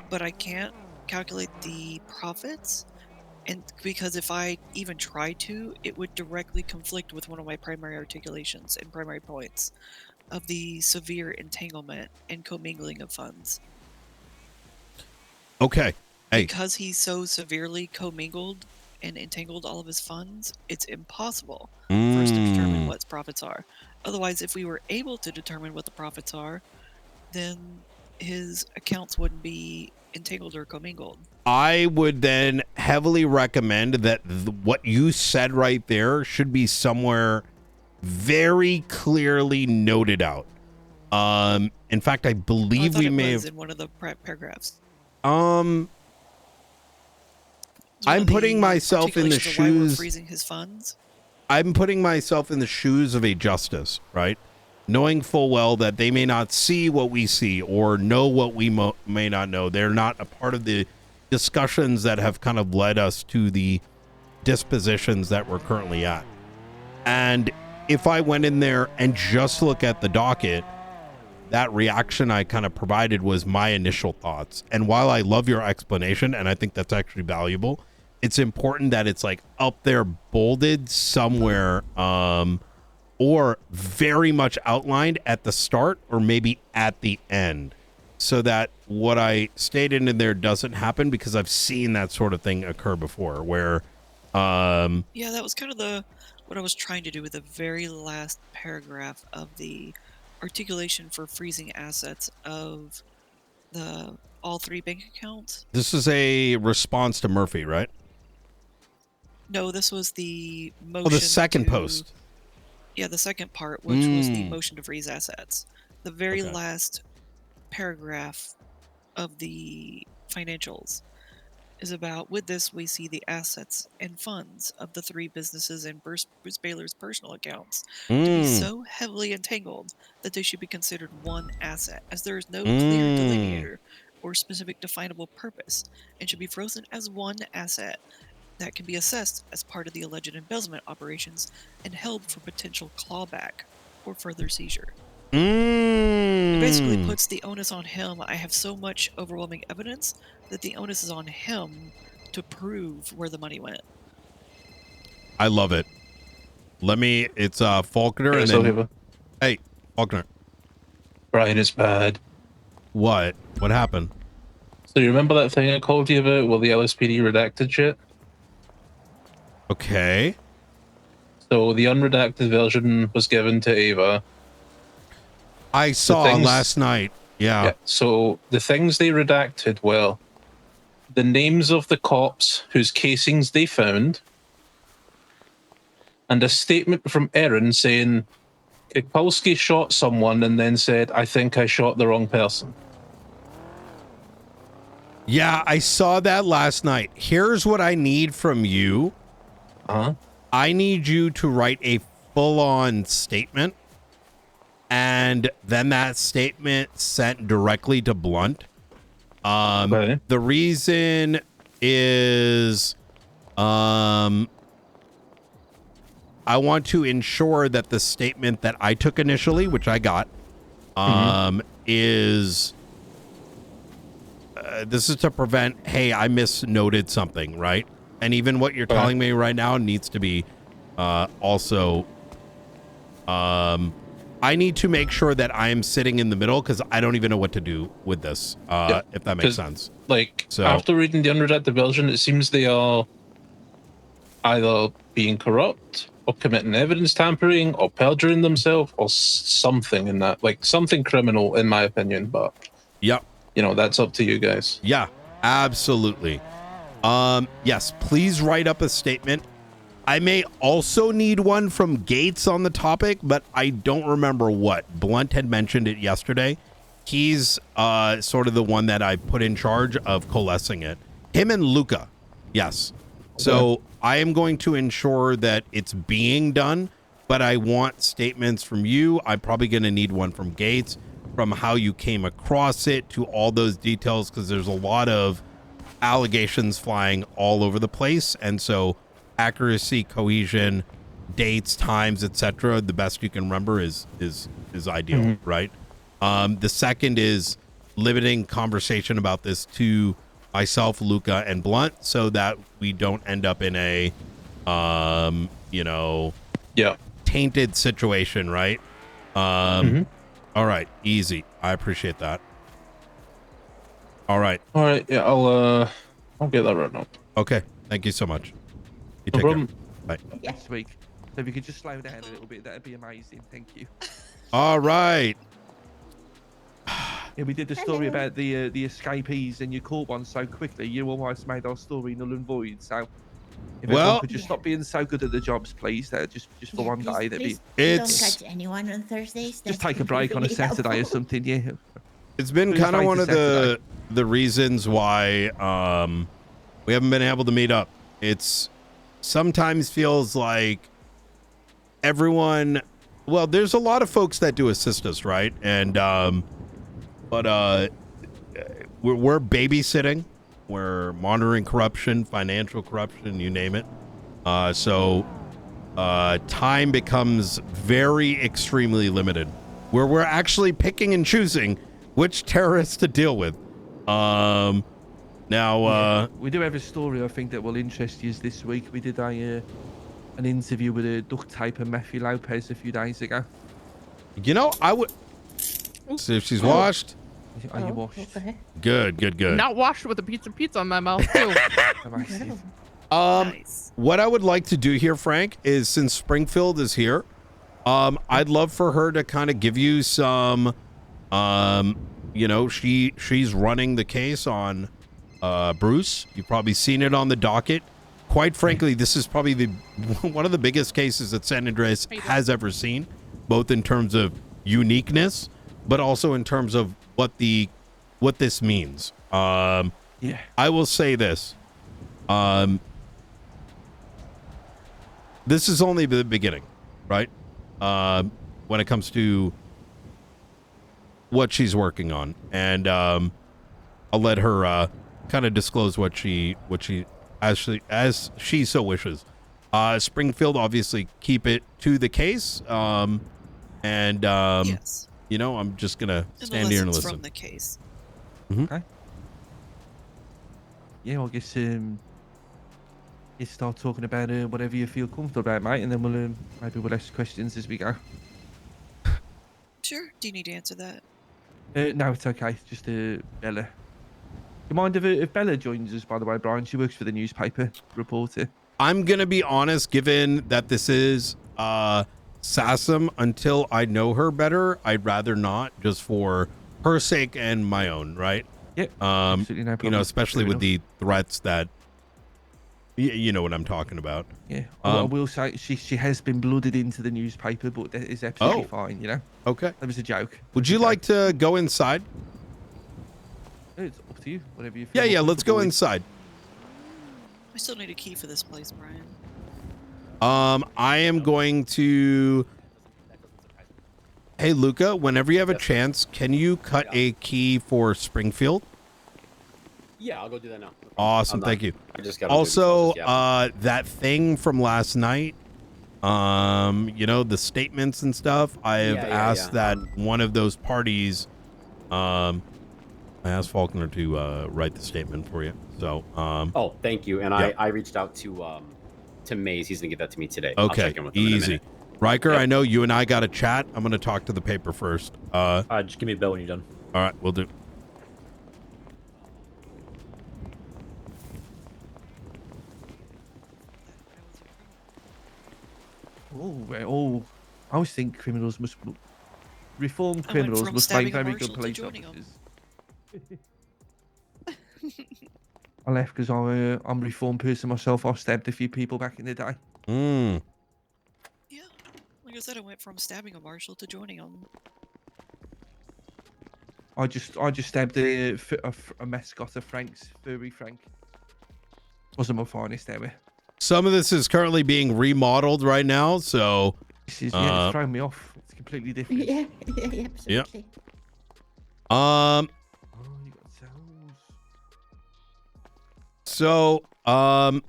but I can't calculate the profits. And because if I even try to, it would directly conflict with one of my primary articulations and primary points of the severe entanglement and commingling of funds. Okay. Hey. Because he's so severely commingled and entangled all of his funds, it's impossible for us to determine what his profits are. Otherwise, if we were able to determine what the profits are, then his accounts wouldn't be entangled or commingled. I would then heavily recommend that what you said right there should be somewhere very clearly noted out. In fact, I believe we may have in one of the paragraphs. I'm putting myself in the shoes. Freezing his funds. I'm putting myself in the shoes of a justice, right? Knowing full well that they may not see what we see or know what we may not know. They're not a part of the discussions that have kind of led us to the dispositions that we're currently at. And if I went in there and just look at the docket, that reaction I kind of provided was my initial thoughts. And while I love your explanation, and I think that's actually valuable, it's important that it's like up there bolded somewhere, or very much outlined at the start or maybe at the end, so that what I stated in there doesn't happen, because I've seen that sort of thing occur before where yeah, that was kind of what I was trying to do with the very last paragraph of the articulation for freezing assets of all three bank accounts. This is a response to Murphy, right? No, this was the motion. Oh, the second post. Yeah, the second part, which was the motion to freeze assets. The very last paragraph of the financials is about, with this, we see the assets and funds of the 3 businesses and Bruce Baylor's personal accounts to be so heavily entangled that they should be considered one asset, as there is no clear delineator or specific definable purpose, and should be frozen as one asset that can be assessed as part of the alleged embezzlement operations and held for potential clawback or further seizure. It basically puts the onus on him. I have so much overwhelming evidence that the onus is on him to prove where the money went. I love it. It's Faulkner and then... Hey, Faulkner. Brian, it's bad. What? What happened? So you remember that thing I called you about with the LSPD redacted shit? Okay. So the unredacted version was given to Ava. I saw last night. Yeah. So the things they redacted were the names of the cops whose casings they found, and a statement from Erin saying Kikowski shot someone and then said, I think I shot the wrong person. Yeah, I saw that last night. Here's what I need from you. I need you to write a full-on statement, and then that statement sent directly to Blunt. The reason is I want to ensure that the statement that I took initially, which I got, is this is to prevent, hey, I misnoted something, right? And even what you're telling me right now needs to be also I need to make sure that I am sitting in the middle, because I don't even know what to do with this, if that makes sense. Like, after reading the unredacted version, it seems they are either being corrupt or committing evidence tampering or perjuring themselves or something in that, like something criminal, in my opinion. But yep, you know, that's up to you guys. Yeah, absolutely. Yes, please write up a statement. I may also need one from Gates on the topic, but I don't remember what. Blunt had mentioned it yesterday. He's sort of the one that I put in charge of coalescing it. Him and Luca. Yes. So I am going to ensure that it's being done, but I want statements from you. I'm probably going to need one from Gates, from how you came across it to all those details, because there's a lot of allegations flying all over the place. And so accuracy, cohesion, dates, times, etc., the best you can remember is ideal, right? The second is limiting conversation about this to myself, Luca, and Blunt, so that we don't end up in a tainted situation, right? All right, easy. I appreciate that. All right. Yeah, I'll get that right now. Okay, thank you so much. You No take problem. care. Bye. Next week. So if you could just slow down a little bit, that'd be amazing. Thank you. All right. Yeah, we did the story about the escapees, and you caught one so quickly, you almost made our story null and void. So, if everyone could just stop being so good at the jobs, please. Just for one day, that'd be. Don't catch anyone on Thursdays. Just take a break on a Saturday or something. Yeah. It's been kind of one of the reasons why we haven't been able to meet up. It's sometimes feels like everyone. Well, there's a lot of folks that do assist us, right? And but we're babysitting, we're monitoring corruption, financial corruption, you name it. So time becomes very extremely limited, where we're actually picking and choosing which terrorists to deal with. Now we do have a story I think that will interest you this week. We did an interview with a duct tape and Matthew Lopez a few days ago. You know, I would see if she's washed. Are you washed? Okay. Good. Not washed with a piece of pizza on my mouth too. What I would like to do here, Frank, is since Springfield is here, I'd love for her to kind of give you some, she's running the case on Bruce. You've probably seen it on the docket. quite frankly, this is probably one of the biggest cases that San Andreas has ever seen, both in terms of uniqueness, but also in terms of what this means. I will say this. This is only the beginning, right? When it comes to what she's working on, and I'll let her kind of disclose what she as she so wishes. Springfield, obviously, keep it to the case, and yes. you know, I'm just gonna stand Unless here and it's listen. from the case. Okay. Yeah, I guess you start talking about whatever you feel comfortable about, mate, and then maybe we'll ask questions as we go. Sure. Do you need to answer that? No, it's okay. Just Bella. Do you mind if Bella joins us, by the way, Brian? She works for the newspaper, reporter. I'm gonna be honest, given that this is Sassam, until I know her better, I'd rather not, just for her sake and my own, right? Yeah. Absolutely no problem. You know, especially Fair with the threats that you know what I'm talking about. Yeah. I will say she has been blooded into the newspaper, but that is absolutely fine, you know? Okay. That was a joke. Would you like to go inside? It's up to you, whatever you feel. Yeah, let's go comfortable with. inside. I still need a key for this place, Brian. I am going to... Hey, Luca, whenever you have a chance, can you cut a key for Springfield? Yeah, I'll go do that now. Awesome, thank you. I just got Also, that thing from last night, you know, the statements and stuff, I have asked that one of those parties, I asked Faulkner to write the statement for you. So, oh, thank you. And I reached out to Maze. He's gonna get that to me today. I'll okay, check in with him in a easy. minute. Riker, I know you and I got a chat. I'm going to talk to the paper first. Just give me a bell when you're done. All right, we'll do. I always think criminals must reform criminals must make very good police officers. I left because I'm a reformed person myself. I stabbed a few people back in the day. Yeah, like I said, I went from stabbing a marshal to joining him. I just stabbed a mascot of Frank's, furry Frank. Wasn't my finest ever. Some of this is currently being remodeled right now, so... This is, it's throwing me off. It's completely different. Yeah, absolutely. So,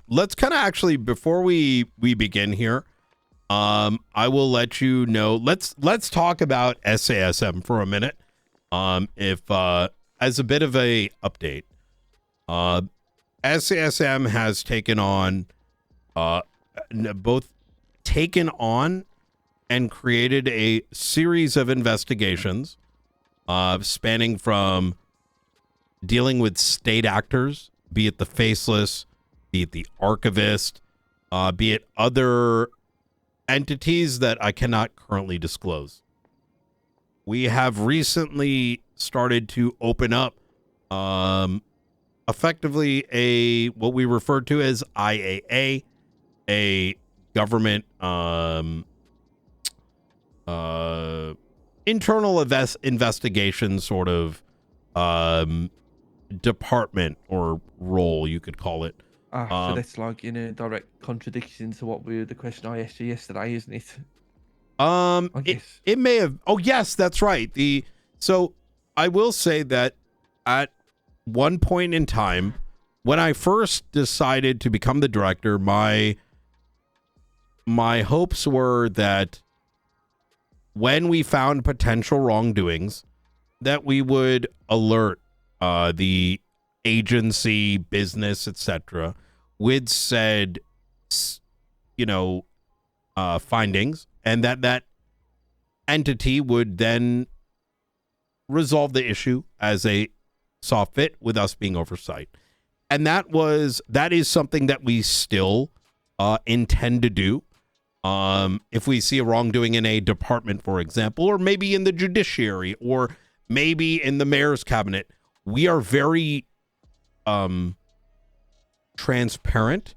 let's kind of actually, before we begin here, I will let you know, let's talk about SASM for a minute. If as a bit of a update, SASM has taken on, both taken on and created a series of investigations, spanning from dealing with state actors, be it the Faceless, be it the Archivist, be it other entities that I cannot currently disclose. We have recently started to open up effectively what we refer to as IAA, a government internal investigation sort of department or role, you could call it. So that's like in a direct contradiction to the question I asked you yesterday, isn't it? It may have. Oh, yes, that's right. So I will say that at one point in time, when I first decided to become the director, my hopes were that when we found potential wrongdoings, that we would alert the agency, business, etc., with said, findings, and that entity would then resolve the issue as a saw fit with us being oversight. And that is something that we still intend to do. If we see a wrongdoing in a department, for example, or maybe in the judiciary, or maybe in the mayor's cabinet, we are very transparent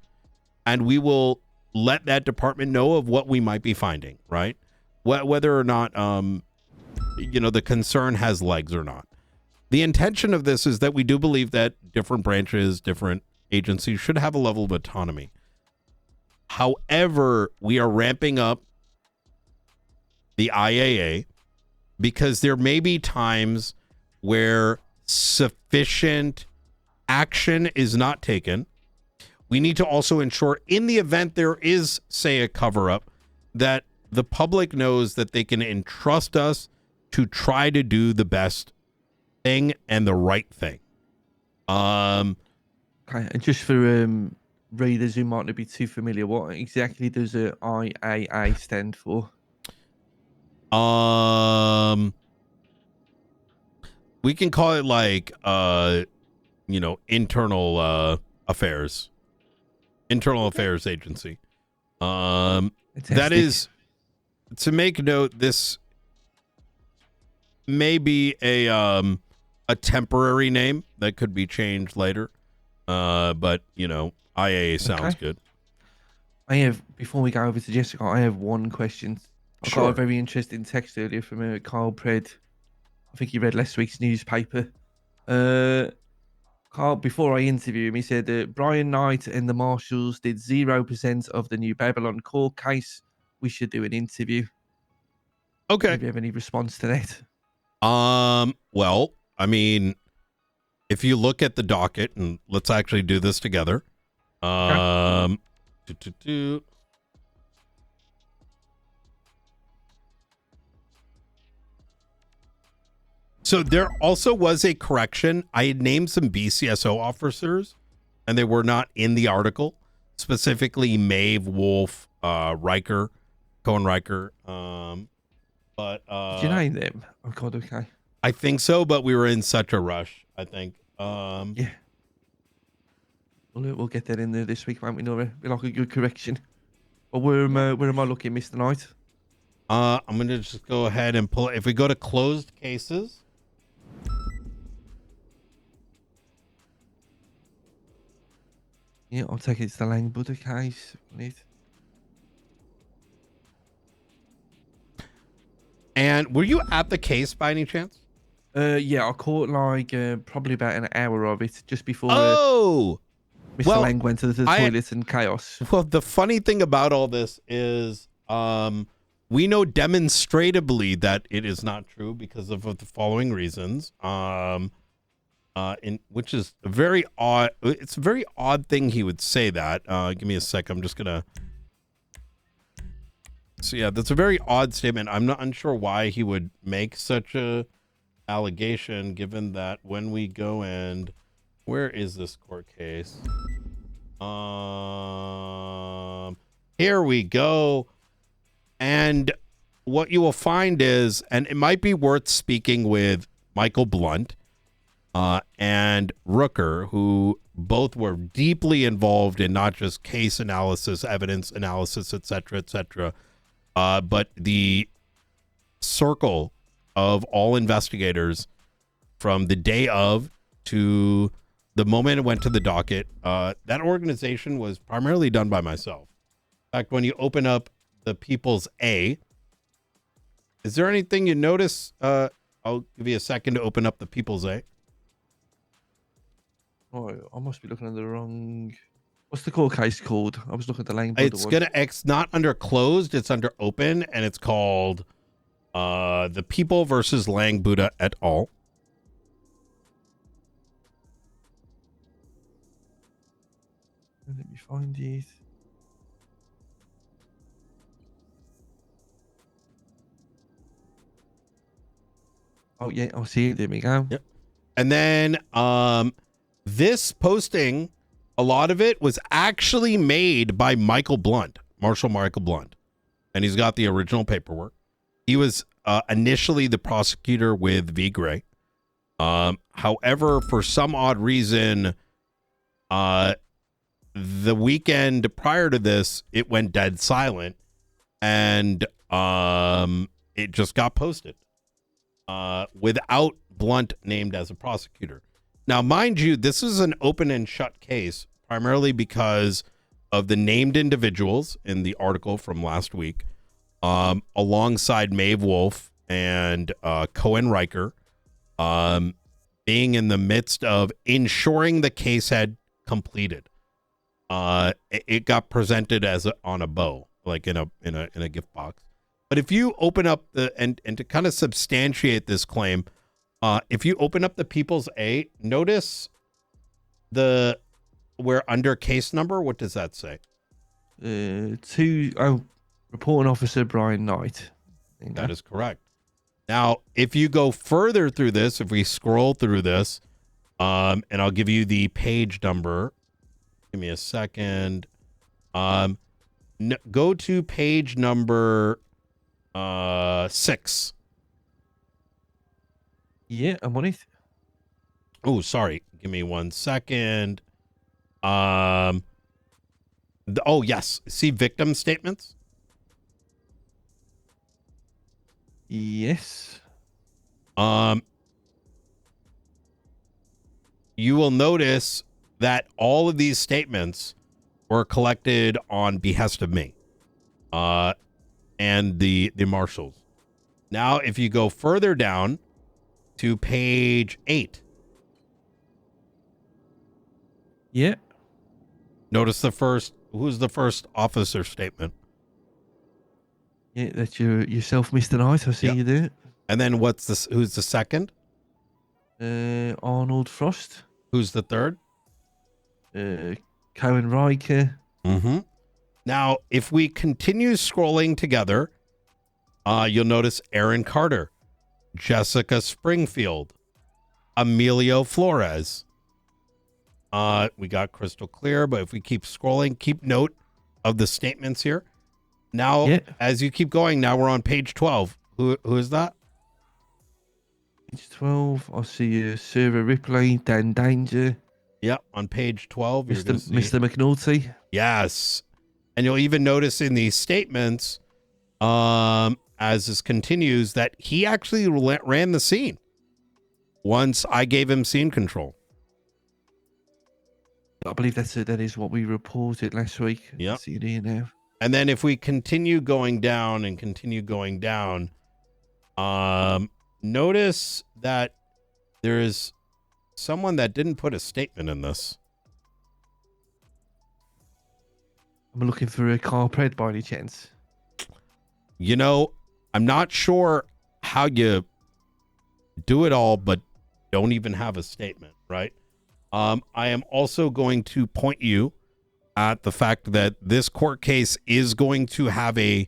and we will let that department know of what we might be finding, right? Whether or not, the concern has legs or not. The intention of this is that we do believe that different branches, different agencies should have a level of autonomy. However, we are ramping up the IAA because there may be times where sufficient action is not taken. We need to also ensure, in the event there is, say, a cover-up, that the public knows that they can entrust us to try to do the best thing and the right thing. Okay, and just for readers who might not be too familiar, what exactly does a IAA stand for? We can call it like internal affairs. Internal Affairs Agency. That is, to make note, this may be a temporary name that could be changed later. But IAA sounds good. Before we go over to Jessica, I have one question. I got a very interesting text earlier from Carl Pred. I think he read last week's newspaper. Carl, before I interview him, he said Brian Knight and the Marshals did 0% of the New Babylon court case. We should do an interview. Okay. Do you have any response to that? Well, I mean, if you look at the docket, and let's actually do this together. So there also was a correction. I had named some BCSO officers, and they were not in the article. Specifically, Maeve, Wolf, Riker, Cohen Riker. But did you name them? Oh God, okay. I think so, but we were in such a rush. I think. Yeah. We'll get that in there this week, won't we, Nora? Be like a good correction. But where am I looking, Mr. Knight? I'm gonna just go ahead and pull. If we go to closed cases. Yeah, I'll take it. It's the Lang Buddha case. And were you at the case by any chance? Yeah, I caught probably about an hour of it just before. Mr. Lang went to the toilet and chaos. Well, the funny thing about all this is, we know demonstratably that it is not true because of the following reasons. Which is very odd. It's a very odd thing he would say that. Give me a sec. I'm just gonna. So yeah, that's a very odd statement. I'm not unsure why he would make such a allegation, given that when we go and where is this court case? Here we go. And what you will find is, and it might be worth speaking with Michael Blunt and Rooker, who both were deeply involved in not just case analysis, evidence analysis, etc., but the circle of all investigators from the day of to the moment it went to the docket. That organization was primarily done by myself. In fact, when you open up the People's A, is there anything you notice? I'll give you a second to open up the People's A. Oh, I must be looking at the wrong. What's the court case called? I was looking at the Lang. It's not under closed. It's under open, and it's called The People versus Lang Buddha et al. Let me find it. Oh yeah, I'll see it. There we go. Yep. And then this posting, a lot of it was actually made by Michael Blunt, Marshal Michael Blunt, and he's got the original paperwork. He was initially the prosecutor with V. Gray. However, for some odd reason, the weekend prior to this, it went dead silent, and it just got posted without Blunt named as a prosecutor. Now, mind you, this is an open and shut case, primarily because of the named individuals in the article from last week, alongside Maeve Wolf and Cohen Riker, being in the midst of ensuring the case had completed. It got presented as on a bow, like in a gift box. But if you open up and to kind of substantiate this claim, if you open up the People's A, notice where under case number, what does that say? Reporting officer Brian Knight. That is correct. Now, if you go further through this, if we scroll through this, and I'll give you the page number. Give me a second. Go to page number 6. Yeah, I'm on it. Oh, sorry. Give me 1 second. Oh, yes. See victim statements? Yes. You will notice that all of these statements were collected on behest of me, and the marshals. Now, if you go further down to page 8. Yeah. Notice who's the first officer statement? Yeah, that's yourself, Mr. Knight. I see you do it. And then who's the second? Arnold Frost. Who's the third? Cohen Riker. Mm-hmm. Now, if we continue scrolling together, you'll notice Aaron Carter, Jessica Springfield, Emilio Flores. We got crystal clear, but if we keep scrolling, keep note of the statements here. Now, as you keep going, now we're on page 12. Who is that? Page 12. I see Sarah Ripley, Dan Danger. Yep, on page 12. Mr. McNulty. Yes. And you'll even notice in these statements, as this continues, that he actually ran the scene once I gave him scene control. I believe that is what we reported last week. Yeah. See it here now. And then if we continue going down, notice that there is someone that didn't put a statement in this. I'm looking for a car pred by any chance. You know, I'm not sure how you do it all, but don't even have a statement, right? I am also going to point you at the fact that this court case is going to have a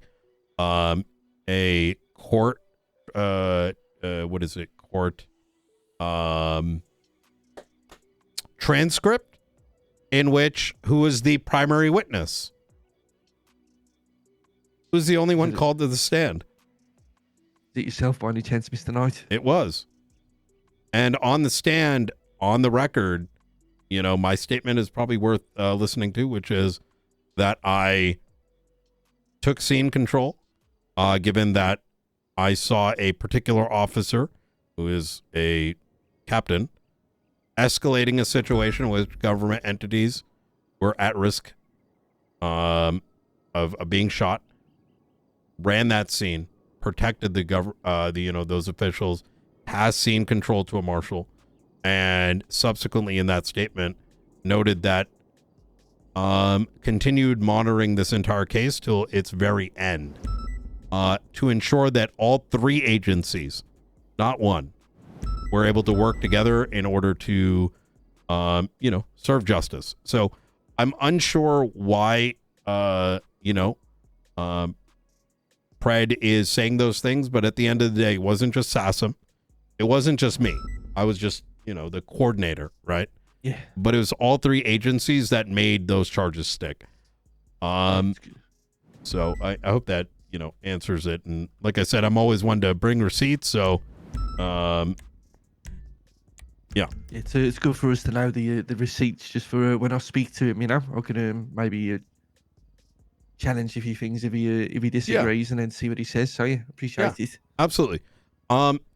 court transcript in which who is the primary witness? Who's the only one called to the stand? Is it yourself by any chance, Mr. Knight? It was. And on the stand, on the record, you know, my statement is probably worth listening to, which is that I took scene control, given that I saw a particular officer who is a captain escalating a situation with government entities were at risk of being shot, ran that scene, protected those officials, has scene control to a marshal, and subsequently in that statement noted that continued monitoring this entire case till its very end to ensure that all three agencies, not one, were able to work together in order to serve justice. So I'm unsure why Pred is saying those things, but at the end of the day, it wasn't just Sassam, it wasn't just me. I was just the coordinator, right? Yeah. But it was all three agencies that made those charges stick. So I hope that, answers it. And like I said, I'm always one to bring receipts. So, yeah. It's good for us to know the receipts just for when I speak to him, I can maybe challenge a few things if he disagrees and then see what he says. So yeah, appreciate it. Absolutely.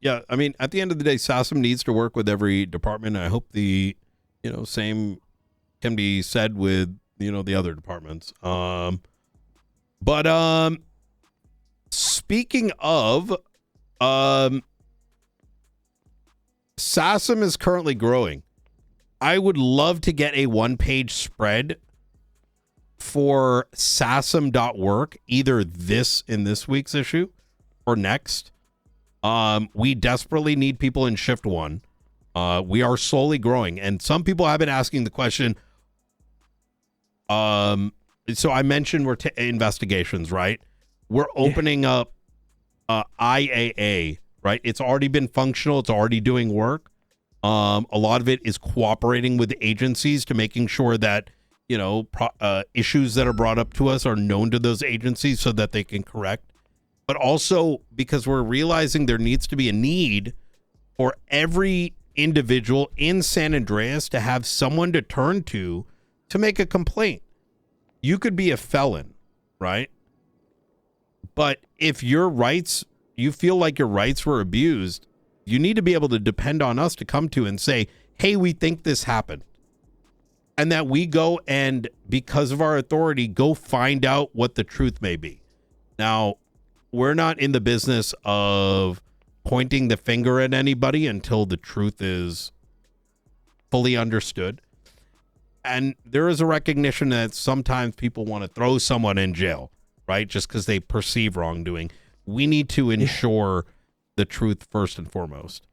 Yeah, I mean, at the end of the day, SASM needs to work with every department. I hope the, same can be said with, the other departments. But speaking of, SASM is currently growing. I would love to get a one-page spread for SASM.work, either in this week's issue or next. We desperately need people in shift 1. We are slowly growing, and some people have been asking the question. So I mentioned we're investigations, right? We're opening up IAA, right? It's already been functional. It's already doing work. A lot of it is cooperating with agencies to making sure that, issues that are brought up to us are known to those agencies so that they can correct. But also because we're realizing there needs to be a need for every individual in San Andreas to have someone to turn to make a complaint. You could be a felon, right? But if you feel like your rights were abused, you need to be able to depend on us to come to and say, hey, we think this happened. And that we go and, because of our authority, go find out what the truth may be. Now, we're not in the business of pointing the finger at anybody until the truth is fully understood. And there is a recognition that sometimes people want to throw someone in jail, right? Just because they perceive wrongdoing. We need to ensure the truth first and foremost.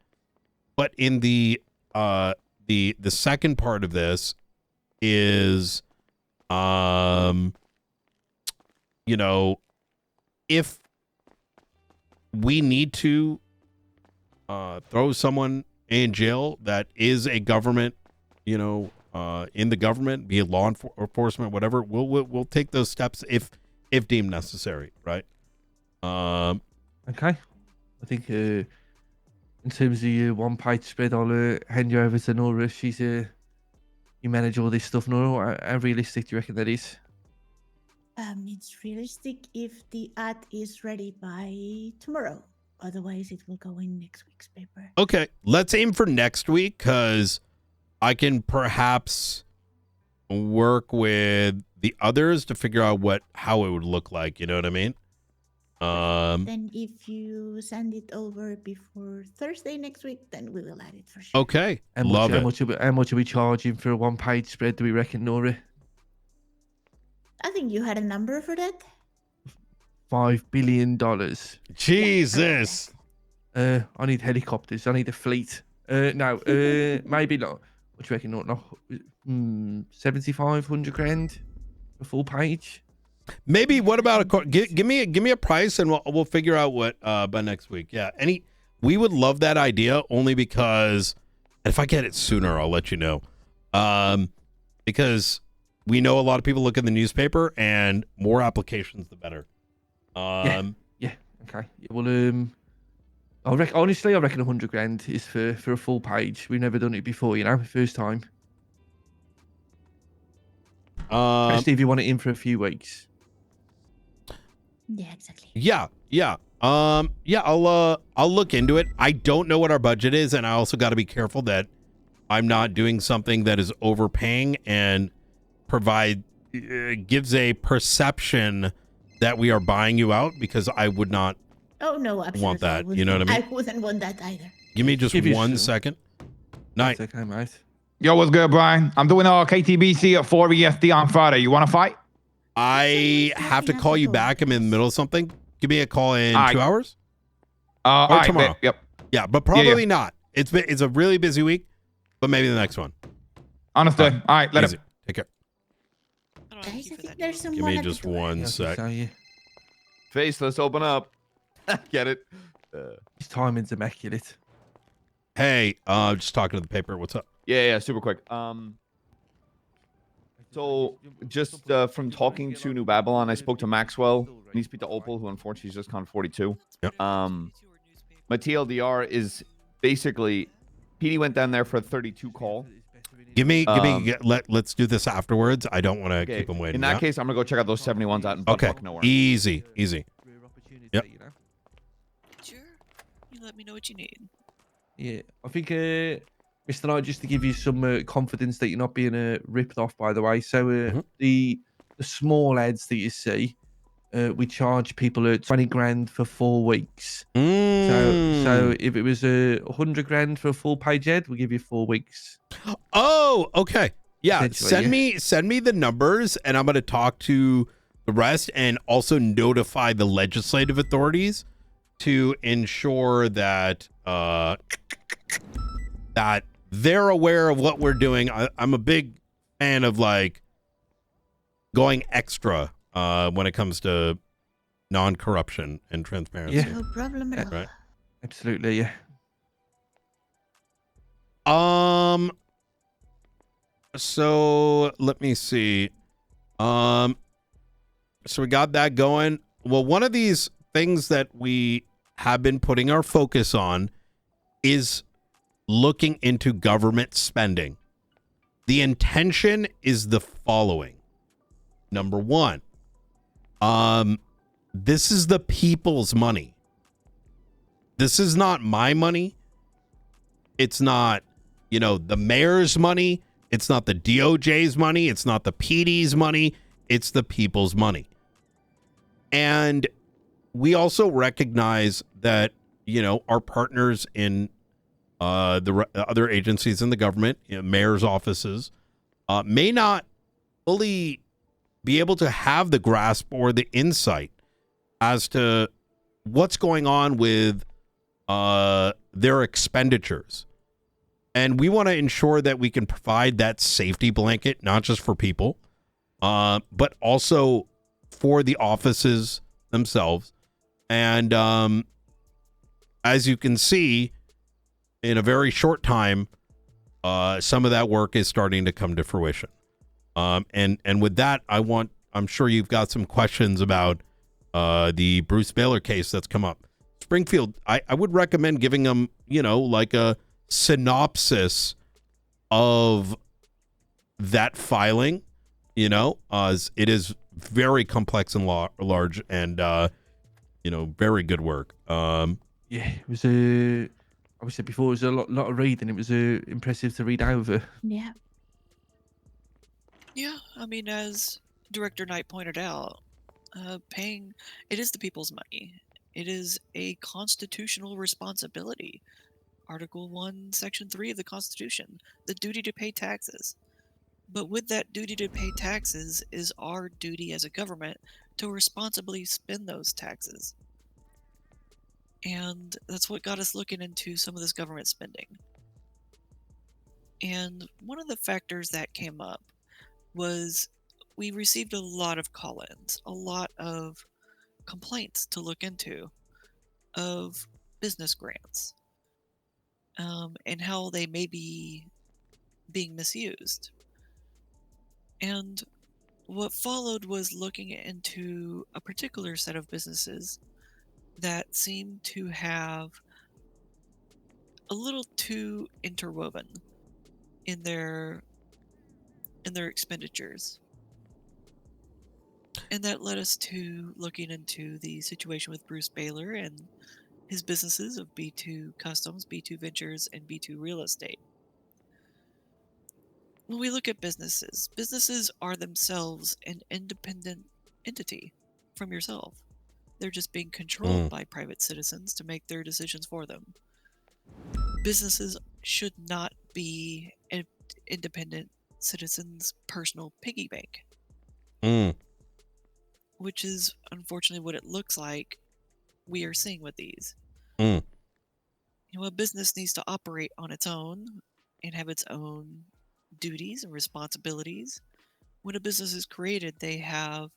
But in the second part of this is, if we need to throw someone in jail that is a government, in the government, be it law enforcement, whatever, we'll take those steps if deemed necessary, right? Okay. I think in terms of your one-page spread, I'll hand you over to Nora. She's you manage all this stuff, Nora. How realistic do you reckon that is? It's realistic if the ad is ready by tomorrow. Otherwise, it will go in next week's paper. Okay, let's aim for next week, because I can perhaps work with the others to figure out how it would look like. You know what I mean? Then if you send it over before Thursday next week, then we will add it for sure. Okay, How much are we charging for a one-page spread, do we reckon, Nora? I think you had a number for that. $5 billion. Jesus. I need helicopters. I need a fleet. No, maybe not. What do you reckon? No, 7,500 grand a full page. Maybe. What about give me a price and we'll figure out what by next week. Yeah. We would love that idea, only because if I get it sooner, I'll let you know. Because we know a lot of people look in the newspaper, and more applications the better. Yeah. Okay. Well, honestly, I reckon 100 grand is for a full page. We've never done it before, first time. Especially if you want it in for a few weeks. Yeah, exactly. Yeah. I'll look into it. I don't know what our budget is, and I also got to be careful that I'm not doing something that is overpaying and gives a perception that we are buying you out, because I would not want that. You know what I mean? I wouldn't want that either. Give me just 1 second. Night. Okay, mate. Yo, what's good, Brian? I'm doing KTBC at 4 EST on Friday. You want to fight? I have to call you back. I'm in the middle of something. Give me a call in 2 hours. Or tomorrow. Yep. Yeah, but probably not. It's a really busy week, but maybe the next one. Understood. All right, let it. Take care. Guys, I think there's someone Give me at the just door. 1 sec. Face, let's open up. Get it? His timing's immaculate. Hey, just talking to the paper. What's up? Yeah, super quick. So just from talking to New Babylon, I spoke to Maxwell. And he speak to Opal, who unfortunately is just gone 42. Yep. My TLDR is basically PD went down there for a 32 call. Let's do this afterwards. I don't want to keep him waiting. In that case, I'm gonna go check out those 71s out in buttfuck nowhere. Easy. Yep. Sure. You let me know what you need. Yeah, I think Mr. Knight, just to give you some confidence that you're not being ripped off, by the way. So the small ads that you see, we charge people 20 grand for 4 weeks. So if it was 100 grand for a full page ad, we'll give you 4 weeks. Oh, okay. Yeah, Essentially, send me the numbers, and I'm going to talk to the rest and also notify the legislative authorities to ensure that that they're aware of what we're doing. I'm a big fan of like going extra when it comes to non-corruption and transparency. Yeah. No problem at all. Right. Absolutely, yeah. So let me see. So we got that going. Well, one of these things that we have been putting our focus on is looking into government spending. The intention is the following. Number one, this is the people's money. This is not my money. It's not, the mayor's money. It's not the DOJ's money. It's not the PD's money. It's the people's money. And we also recognize that, our partners in the other agencies in the government, mayor's offices, may not fully be able to have the grasp or the insight as to what's going on with their expenditures. And we want to ensure that we can provide that safety blanket, not just for people, but also for the offices themselves. And as you can see, in a very short time, some of that work is starting to come to fruition. And with that, I'm sure you've got some questions about the Bruce Baylor case that's come up. Springfield, I would recommend giving them, like a synopsis of that filing, as it is very complex and large and, very good work. Yeah, it was I said before, it was a lot of reading. It was impressive to read over. Yeah. Yeah, I mean, as Director Knight pointed out, it is the people's money. It is a constitutional responsibility. Article 1, Section 3 of the Constitution, the duty to pay taxes. But with that duty to pay taxes is our duty as a government to responsibly spend those taxes. And that's what got us looking into some of this government spending. And one of the factors that came up was we received a lot of call-ins, a lot of complaints to look into of business grants and how they may be being misused. And what followed was looking into a particular set of businesses that seemed to have a little too interwoven in their expenditures. And that led us to looking into the situation with Bruce Baylor and his businesses of B2 Customs, B2 Ventures, and B2 Real Estate. When we look at businesses are themselves an independent entity from yourself. They're just being controlled by private citizens to make their decisions for them. Businesses should not be an independent citizen's personal piggy bank. Which is unfortunately what it looks like we are seeing with these. A business needs to operate on its own and have its own duties and responsibilities. When a business is created, they have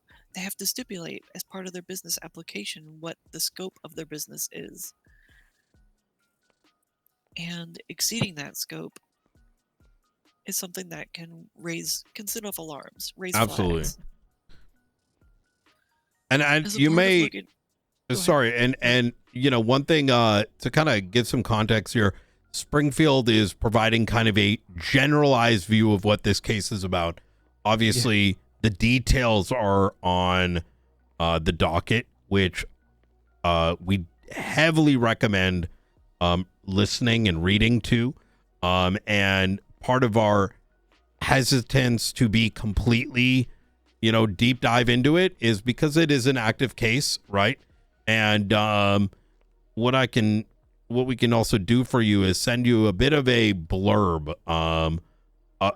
to stipulate as part of their business application what the scope of their business is. And exceeding that scope is something that can set off alarms, raise Absolutely. flags. And you may, sorry, and one thing to kind of give some context here, Springfield is providing kind of a generalized view of what this case is about. Obviously, the details are on the docket, which we heavily recommend listening and reading to. And part of our hesitance to be completely, deep dive into it is because it is an active case, right? And what we can also do for you is send you a bit of a blurb.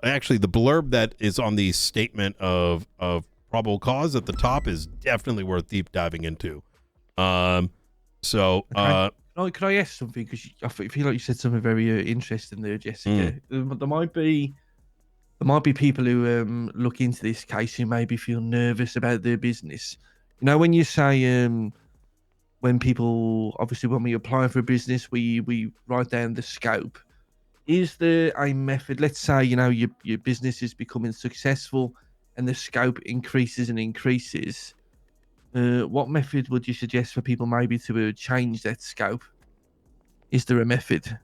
Actually, the blurb that is on the statement of probable cause at the top is definitely worth deep diving into. Could I ask something? Because I feel like you said something very interesting there, Jessica. There might be people who look into this case who maybe feel nervous about their business. When you say when people, obviously when we apply for a business, we write down the scope. Is there a method? Let's say your business is becoming successful and the scope increases and increases. What method would you suggest for people maybe to change that scope? Is there a method?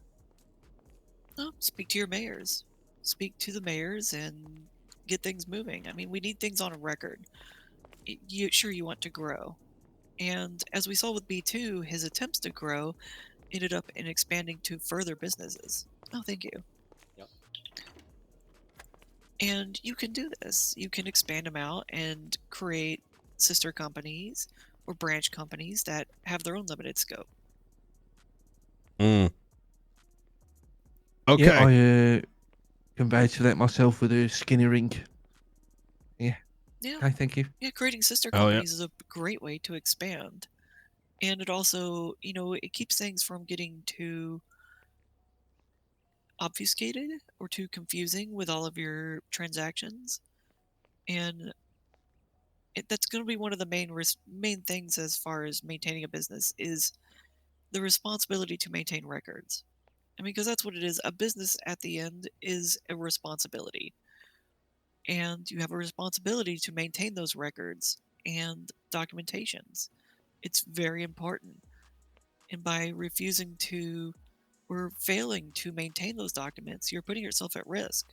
Speak to your mayors. Speak to the mayors and get things moving. I mean, we need things on a record. Sure, you want to grow. And as we saw with B2, his attempts to grow ended up in expanding to further businesses. Oh, thank you. Yep. And you can do this. You can expand them out and create sister companies or branch companies that have their own limited scope. Okay. Yeah, I congratulate myself with a skinny ring. Yeah. Yeah. Okay, thank you. Yeah, creating sister Oh, yeah. companies is a great way to expand. And it also, it keeps things from getting too obfuscated or too confusing with all of your transactions. And that's going to be one of the main things as far as maintaining a business is the responsibility to maintain records. I mean, because that's what it is. A business at the end is a responsibility. And you have a responsibility to maintain those records and documentations. It's very important. And by refusing to or failing to maintain those documents, you're putting yourself at risk.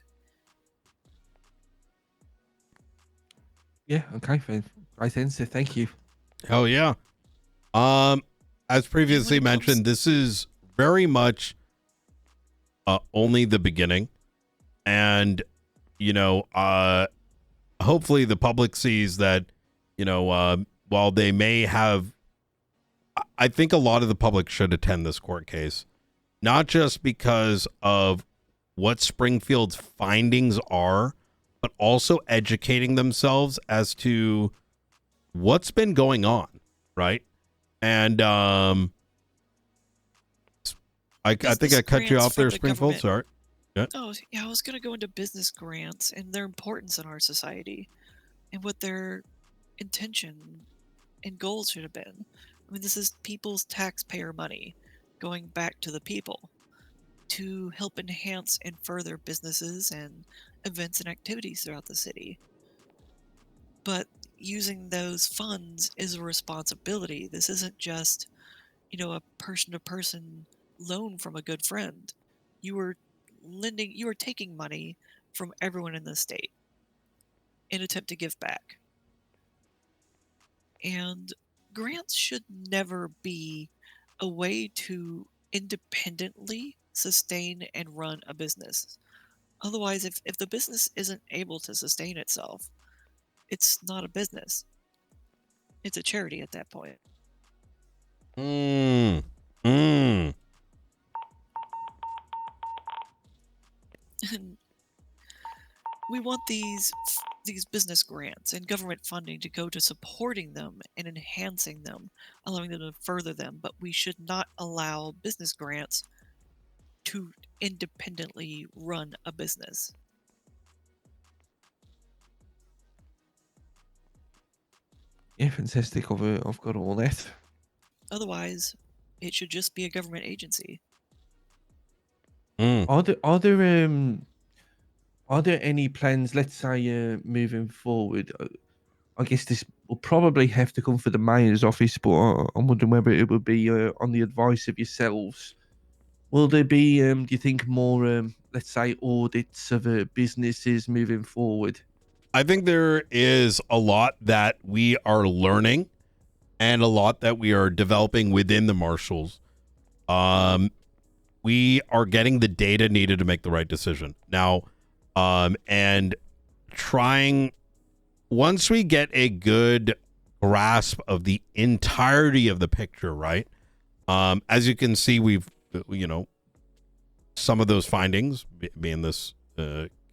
Yeah, okay, right answer. Thank you. Hell yeah. As previously mentioned, this is very much only the beginning. And, hopefully the public sees that, while they may have, I think a lot of the public should attend this court case, not just because of what Springfield's findings are, but also educating themselves as to what's been going on, right? And I think I cut you off there, Springfield. Sorry. Yeah. Oh, yeah, I was going to go into business grants and their importance in our society and what their intention and goals should have been. I mean, this is people's taxpayer money going back to the people to help enhance and further businesses and events and activities throughout the city. But using those funds is a responsibility. This isn't just, a person-to-person loan from a good friend. You are taking money from everyone in the state in an attempt to give back. And grants should never be a way to independently sustain and run a business. Otherwise, if the business isn't able to sustain itself, it's not a business. It's a charity at that point. And we want these business grants and government funding to go to supporting them and enhancing them, allowing them to further them, but we should not allow business grants to independently run a business. Yeah, fantastic. I've got all that. Otherwise, it should just be a government agency. Are there any plans? Let's say moving forward. I guess this will probably have to come for the mayor's office, but I'm wondering whether it would be on the advice of yourselves. Will there be, do you think, more, let's say, audits of businesses moving forward? I think there is a lot that we are learning and a lot that we are developing within the marshals. we are getting the data needed to make the right decision now, and trying, once we get a good grasp of the entirety of the picture, right? As you can see, we've, some of those findings being this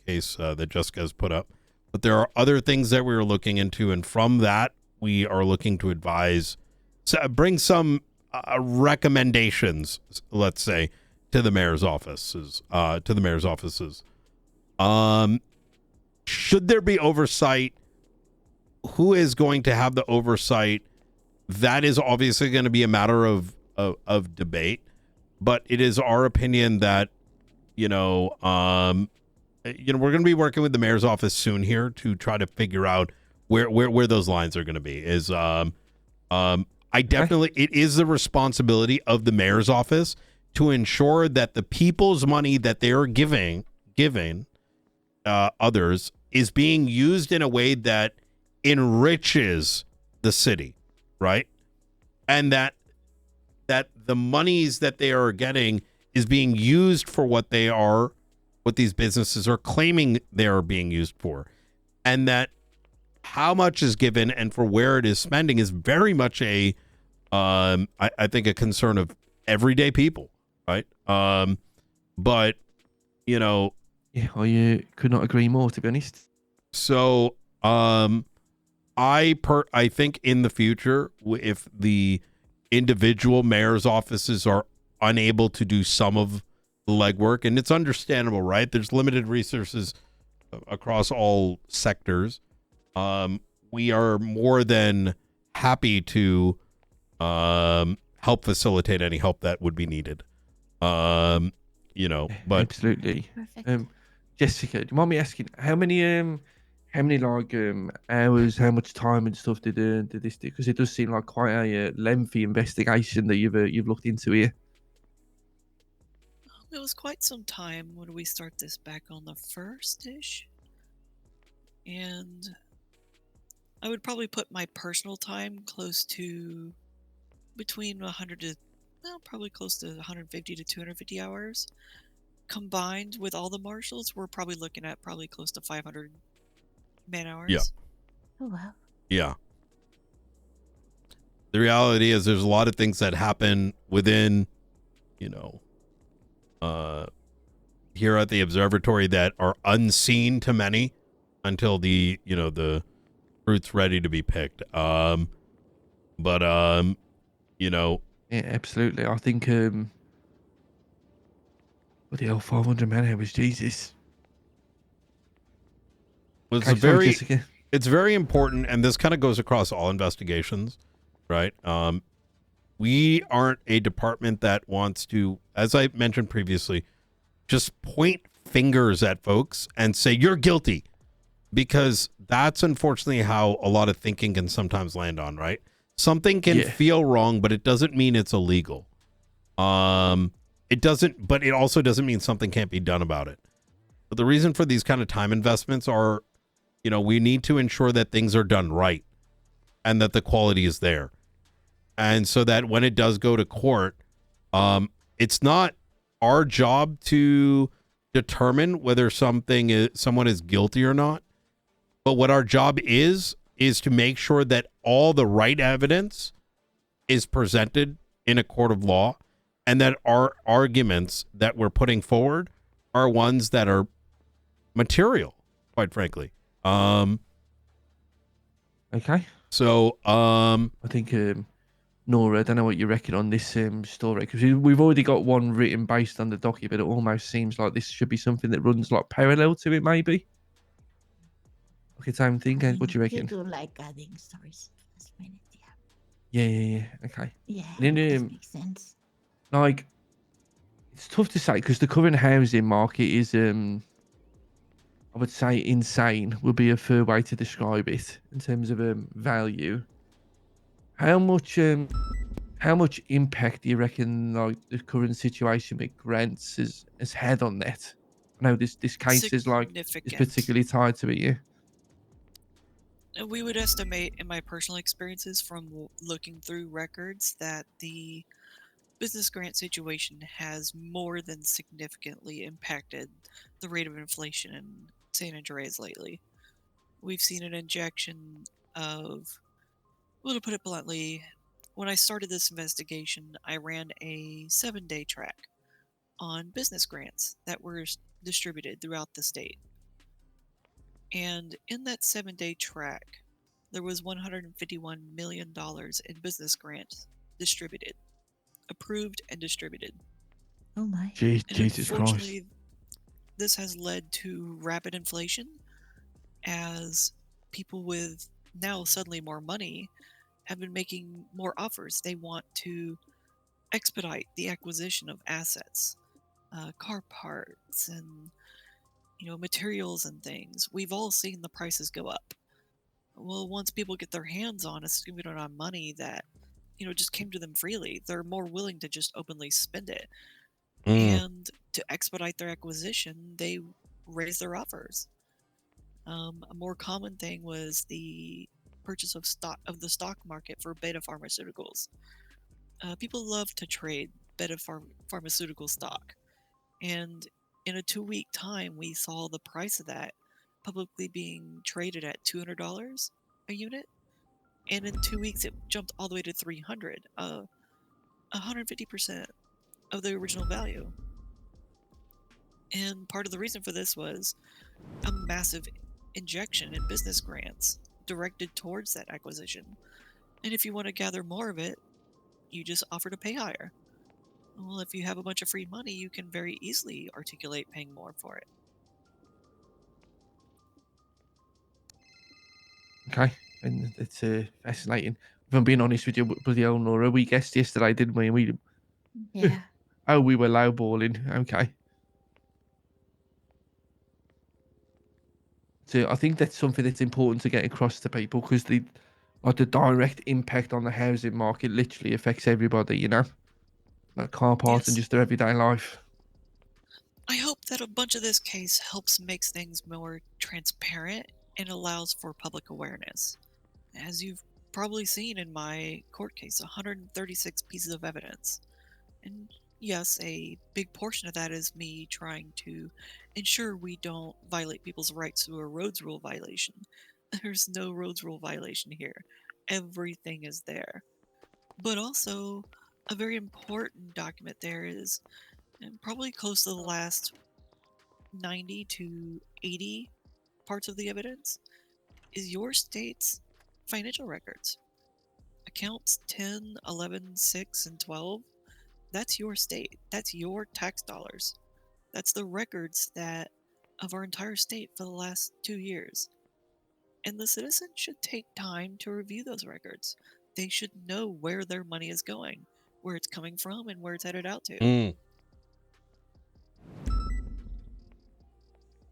case that Jessica has put up, but there are other things that we are looking into, and from that we are looking to advise, bring some recommendations, let's say, to the mayor's offices. Should there be oversight? Who is going to have the oversight? That is obviously going to be a matter of debate, but it is our opinion that we're going to be working with the mayor's office soon here to try to figure out where those lines are going to be. It is the responsibility of the mayor's office to ensure that the people's money that they are giving others is being used in a way that enriches the city, right? And that the monies that they are getting is being used for what these businesses are claiming they are being used for, and that how much is given and for where it is spending is very much I think a concern of everyday people, right? But yeah, I could not agree more, to be honest. So I think in the future, if the individual mayor's offices are unable to do some of the legwork, and it's understandable, right? There's limited resources across all sectors. We are more than happy to help facilitate any help that would be needed. But absolutely. Jessica, do you mind me asking how many hours, how much time and stuff did this do? Because it does seem like quite a lengthy investigation that you've looked into here. It was quite some time when we start this back on the 1st-ish. And I would probably put my personal time close to between 100 to, probably close to 150 to 250 hours. Combined with all the marshals, we're probably looking at probably close to 500 man hours. Yeah. Oh, wow. Yeah. The reality is there's a lot of things that happen within, here at the observatory that are unseen to many until the fruit's ready to be picked. Yeah, absolutely. I think what the hell, 500 man hours, Jesus. It's Okay, it's very important, and this kind of goes across all investigations, right? We aren't a department that wants to, as I mentioned previously, just point fingers at folks and say you're guilty, because that's unfortunately how a lot of thinking can sometimes land on, right? Something can feel wrong, but it doesn't mean it's illegal. It doesn't, but it also doesn't mean something can't be done about it. But the reason for these kind of time investments are, we need to ensure that things are done right and that the quality is there. And so that when it does go to court, it's not our job to determine whether someone is guilty or not. But what our job is to make sure that all the right evidence is presented in a court of law, and that our arguments that we're putting forward are ones that are material, quite frankly. Okay. So, I think, Nora, I don't know what you reckon on this story, because we've already got one written based on the docket, but it almost seems like this should be something that runs like parallel to it, maybe. Okay, same thing. What do you reckon? You do like adding stories last minute, Yeah. Okay. Yeah, And that then, makes sense. like, it's tough to say because the current housing market is, I would say, insane. Would be a fair way to describe it in terms of value. How much impact do you reckon like the current situation with grants has had on that? I know this case is particularly tied to it. Yeah. We would estimate, in my personal experiences from looking through records, that the business grant situation has more than significantly impacted the rate of inflation in San Andreas lately. We've seen an injection of, well, to put it bluntly, when I started this investigation, I ran a 7-day track on business grants that were distributed throughout the state. And in that 7-day track, there was $151 million in business grants distributed, approved and distributed. Oh my. Jeez, And Jesus Christ. unfortunately, this has led to rapid inflation as people with now suddenly more money have been making more offers. They want to expedite the acquisition of assets, car parts, and materials and things. We've all seen the prices go up. Well, once people get their hands on a significant amount of money that just came to them freely, they're more willing to just openly spend it. And to expedite their acquisition, they raise their offers. A more common thing was the purchase of the stock market for beta pharmaceuticals. People love to trade beta pharmaceutical stock, and in a 2-week time, we saw the price of that publicly being traded at $200 a unit, and in 2 weeks it jumped all the way to $300, 150% of the original value. And part of the reason for this was a massive injection in business grants directed towards that acquisition. And if you want to gather more of it, you just offer to pay higher. Well, if you have a bunch of free money, you can very easily articulate paying more for it. Okay, and it's fascinating. If I'm being honest with you, bloody hell, Nora, we guessed yesterday, didn't we? And we Yeah. oh, we were lowballing. Okay. So I think that's something that's important to get across to people because the direct impact on the housing market literally affects everybody, like car parts and just their everyday life. I hope that a bunch of this case helps makes things more transparent and allows for public awareness. As you've probably seen in my court case, 136 pieces of evidence. And yes, a big portion of that is me trying to ensure we don't violate people's rights through a roads rule violation. There's no roads rule violation here. Everything is there. But also, a very important document there is probably close to the last 90 to 80 parts of the evidence is your state's financial records. Accounts 10, 11, 6, and 12. That's your state. That's your tax dollars. That's the records of our entire state for the last 2 years. And the citizen should take time to review those records. They should know where their money is going, where it's coming from, and where it's headed out to.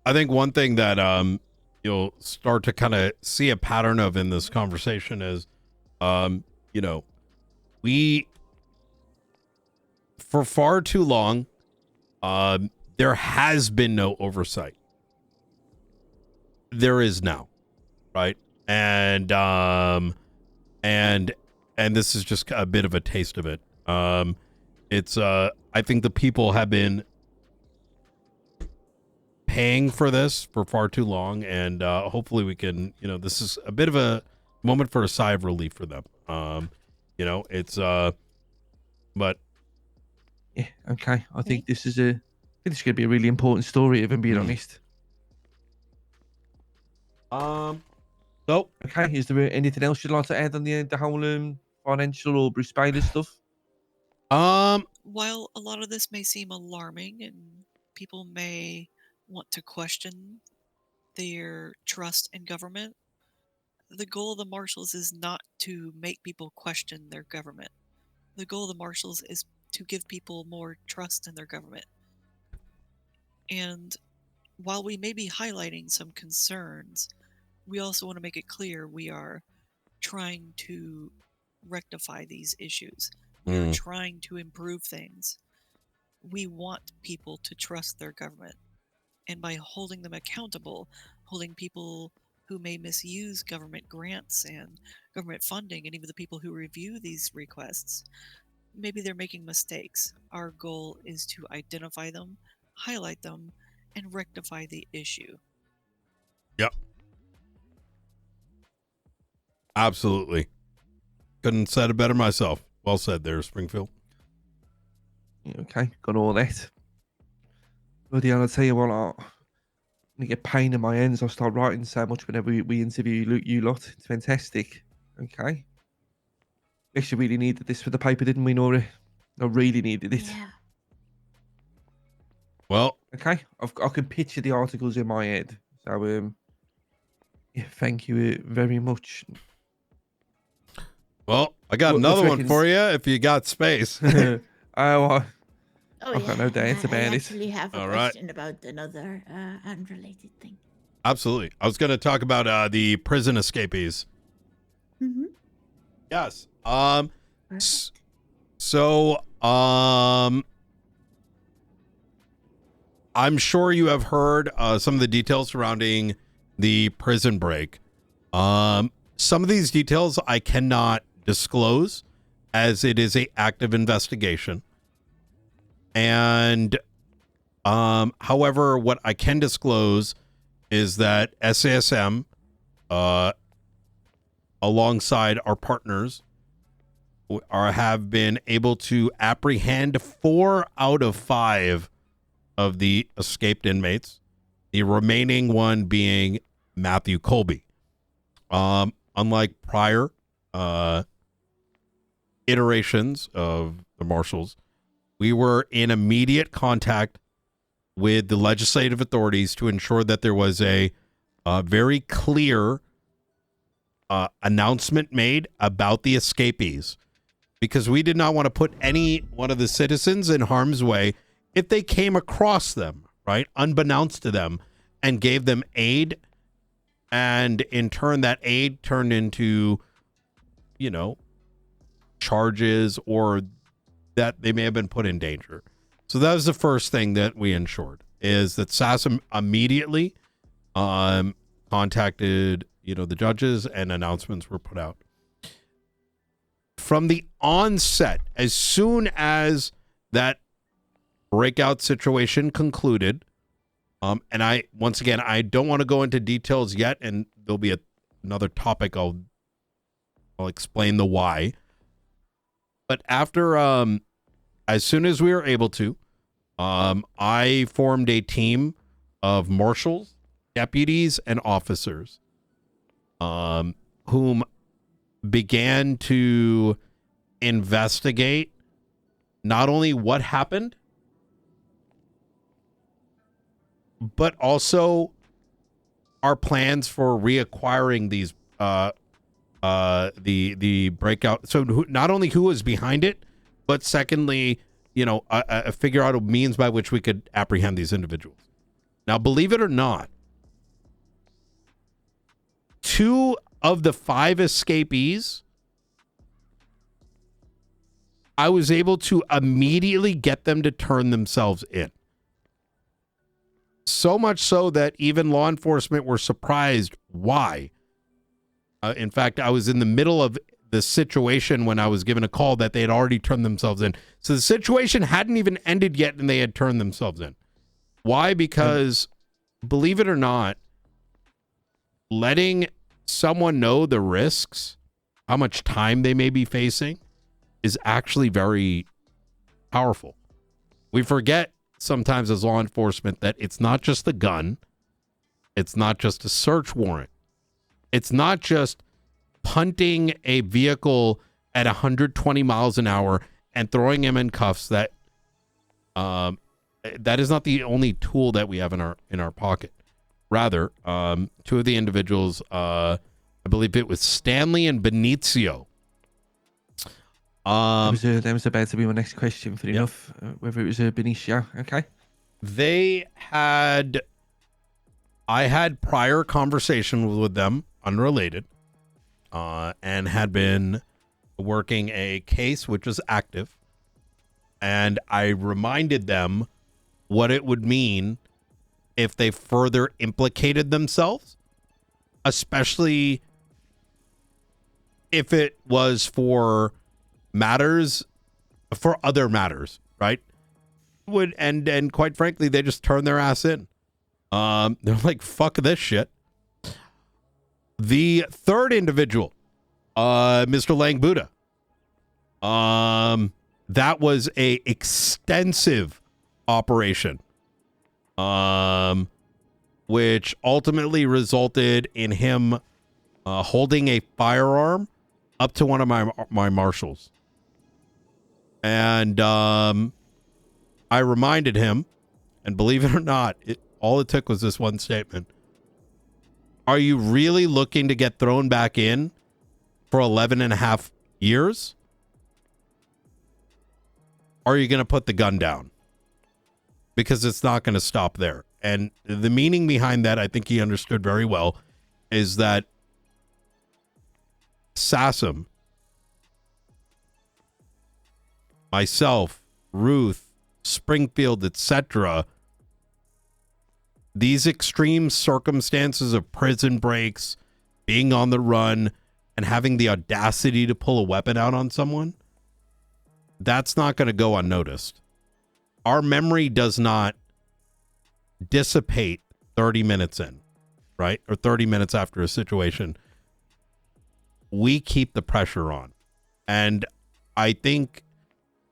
I think one thing that you'll start to kind of see a pattern of in this conversation is, we for far too long, there has been no oversight. There is now, right? And this is just a bit of a taste of it. I think the people have been paying for this for far too long, and hopefully we can, this is a bit of a moment for a sigh of relief for them. But yeah, okay. I think this is going to be a really important story, if I'm being honest. Nope. Okay, is there anything else you'd like to add on the whole financial or Bruce Bailey stuff? While a lot of this may seem alarming and people may want to question their trust in government, the goal of the marshals is not to make people question their government. The goal of the marshals is to give people more trust in their government. And while we may be highlighting some concerns, we also want to make it clear we are trying to rectify these issues. We're trying to improve things. We want people to trust their government. And by holding them accountable, holding people who may misuse government grants and government funding, and even the people who review these requests, maybe they're making mistakes. Our goal is to identify them, highlight them, and rectify the issue. Yep. Absolutely. Couldn't have said it better myself. Well said there, Springfield. Okay, got all that. Bloody hell, I'll tell you what, I get pain in my hands. I'll start writing so much whenever we interview you lot. It's fantastic. Okay. Actually, really needed this for the paper, didn't we, Nora? I really needed it. Yeah. Well. Okay, I can picture the articles in my head. So, yeah, thank you very much. Well, I got another one for you if you got space. Oh, I've got no doubts I about it. actually have a All right. question about another unrelated thing. Absolutely. I was going to talk about the prison escapees. Mm-hmm. Yes. I'm sure you have heard some of the details surrounding the prison break. Some of these details I cannot disclose as it is a active investigation. And however, what I can disclose is that SASM alongside our partners have been able to apprehend 4 out of 5 of the escaped inmates, the remaining one being Matthew Colby. Unlike prior iterations of the marshals, we were in immediate contact with the legislative authorities to ensure that there was a very clear announcement made about the escapees, because we did not want to put any one of the citizens in harm's way if they came across them, right, unbeknownst to them, and gave them aid, and in turn that aid turned into, charges or that they may have been put in danger. So that was the first thing that we ensured, is that SASM immediately contacted, the judges, and announcements were put out. From the onset, as soon as that breakout situation concluded, and I don't want to go into details yet, and there'll be another topic I'll explain the why. But after, as soon as we were able to, I formed a team of marshals, deputies, and officers, whom began to investigate not only what happened, but also our plans for reacquiring these the breakout. So not only who was behind it, but secondly, figure out a means by which we could apprehend these individuals. Now, believe it or not, 2 of the 5 escapees, I was able to immediately get them to turn themselves in. So much so that even law enforcement were surprised why. In fact, I was in the middle of the situation when I was given a call that they had already turned themselves in. So the situation hadn't even ended yet and they had turned themselves in. Why? Because, believe it or not, letting someone know the risks, how much time they may be facing, is actually very powerful. We forget sometimes as law enforcement that it's not just the gun. It's not just a search warrant. It's not just punting a vehicle at 120 miles an hour and throwing him in cuffs. That is not the only tool that we have in our pocket. Rather, 2 of the individuals, I believe it was Stanley and Benicio. That was about to be my next question, for enough. Whether it was Benicio, okay. I had prior conversations with them, unrelated, and had been working a case which was active, and I reminded them what it would mean if they further implicated themselves, especially if it was for matters for other matters, right? And quite frankly, they just turn their ass in. They're like, fuck this shit. The third individual, Mr. Lang Buddha, that was a extensive operation, which ultimately resulted in him holding a firearm up to one of my marshals. And I reminded him, and believe it or not, all it took was this one statement. Are you really looking to get thrown back in for 11 and a half years? Or are you going to put the gun down? Because it's not going to stop there. And the meaning behind that, I think he understood very well, is that Sassam, myself, Ruth, Springfield, etc., these extreme circumstances of prison breaks, being on the run, and having the audacity to pull a weapon out on someone, that's not going to go unnoticed. Our memory does not dissipate 30 minutes in, right? Or 30 minutes after a situation. We keep the pressure on. And I think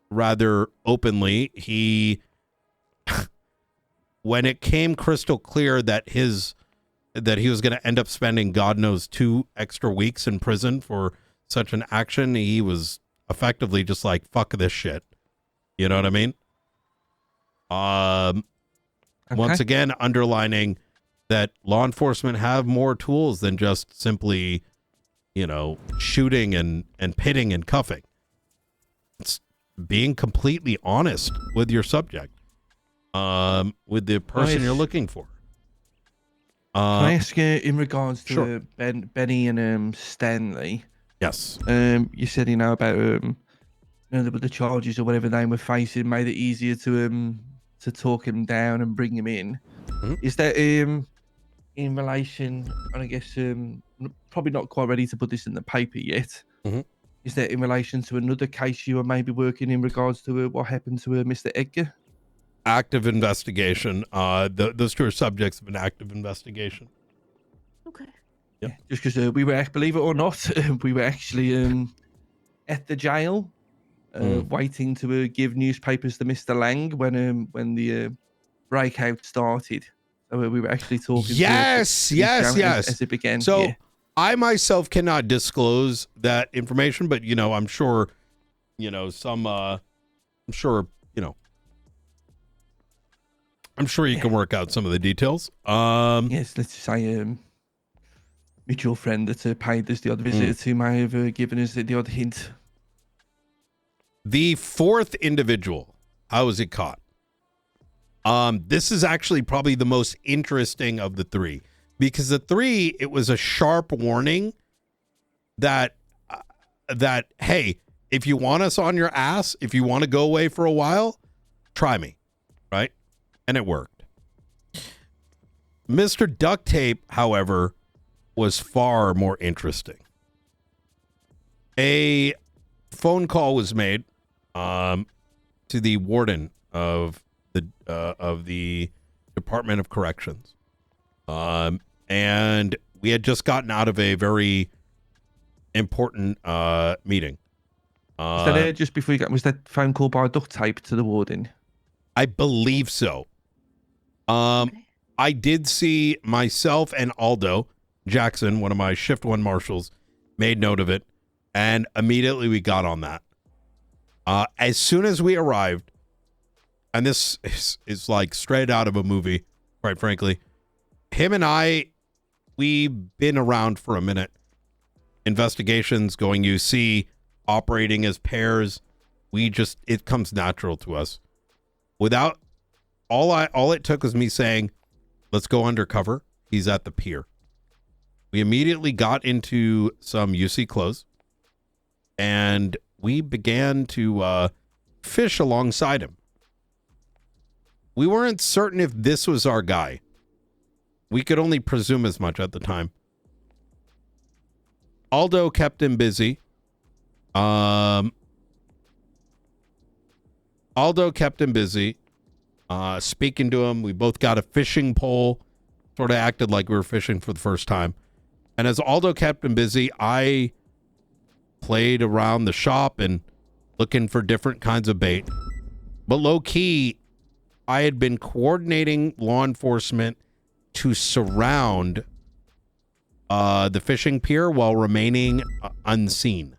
rather openly, he when it came crystal clear that he was going to end up spending God knows 2 extra weeks in prison for such an action, he was effectively just like, fuck this shit. You know what I mean? Once again, underlining that law enforcement have more tools than just simply, shooting and pitting and cuffing. It's being completely honest with your subject, with the person you're looking for. Can I ask you in regards to Sure. Benny and Stanley? Yes. You said about the charges or whatever they were facing made it easier to talk him down and bring him in. Mm-hmm. Is that in relation? And I guess probably not quite ready to put this in the paper yet. Mm-hmm. Is that in relation to another case you are maybe working in regards to what happened to Mr. Edgar? Active investigation. Those two are subjects of an active investigation. Okay. Yep. Just because we were, believe it or not, we were actually at the jail waiting to give newspapers to Mr. Lang when the breakout started. So we were actually talking. Yes. As it began. So yeah. I myself cannot disclose that information, but I'm sure, I'm sure you can work out some of the details. Yes, let's just say mutual friend that paid us the odd visit who may have given us the odd hint. The fourth individual, how was it caught? This is actually probably the most interesting of the three, because the three, it was a sharp warning that hey, if you want us on your ass, if you want to go away for a while, try me, right? And it worked. Mr. Duct Tape, however, was far more interesting. A phone call was made to the warden of the Department of Corrections, and we had just gotten out of a very important meeting. Was that just before you got? Was that phone call by Duct Tape to the warden? I believe so. I did see myself and Aldo Jackson, one of my Shift 1 marshals, made note of it, and immediately we got on that. As soon as we arrived, and this is like straight out of a movie, quite frankly, him and I, we've been around for a minute. Investigations, going UC, operating as pairs, it comes natural to us. Without all it took was me saying, let's go undercover. He's at the pier. We immediately got into some UC clothes and we began to fish alongside him. We weren't certain if this was our guy. We could only presume as much at the time. Aldo kept him busy. Aldo kept him busy. Speaking to him, we both got a fishing pole. Sort of acted like we were fishing for the first time. And as Aldo kept him busy, I played around the shop and looking for different kinds of bait. But low key, I had been coordinating law enforcement to surround the fishing pier while remaining unseen.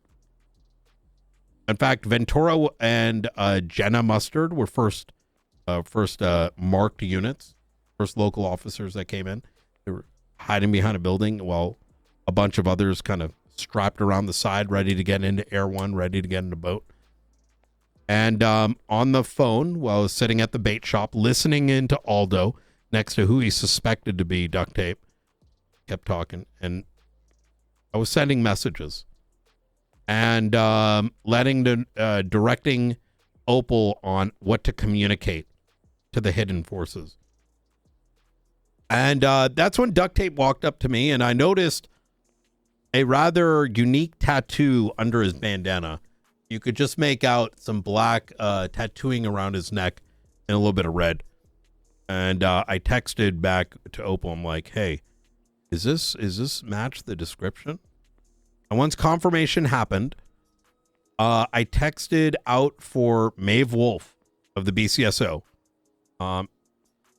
In fact, Ventura and Jenna Mustard were first marked units, first local officers that came in. They were hiding behind a building while a bunch of others kind of strapped around the side, ready to get into Air One, ready to get in the boat. And on the phone, while I was sitting at the bait shop, listening into Aldo next to who he suspected to be Duct Tape, kept talking, and I was sending messages and directing Opal on what to communicate to the hidden forces. And that's when Duct Tape walked up to me, and I noticed a rather unique tattoo under his bandana. You could just make out some black tattooing around his neck and a little bit of red. And I texted back to Opal. I'm like, hey, is this match the description? And once confirmation happened, I texted out for Maeve Wolf of the BCSO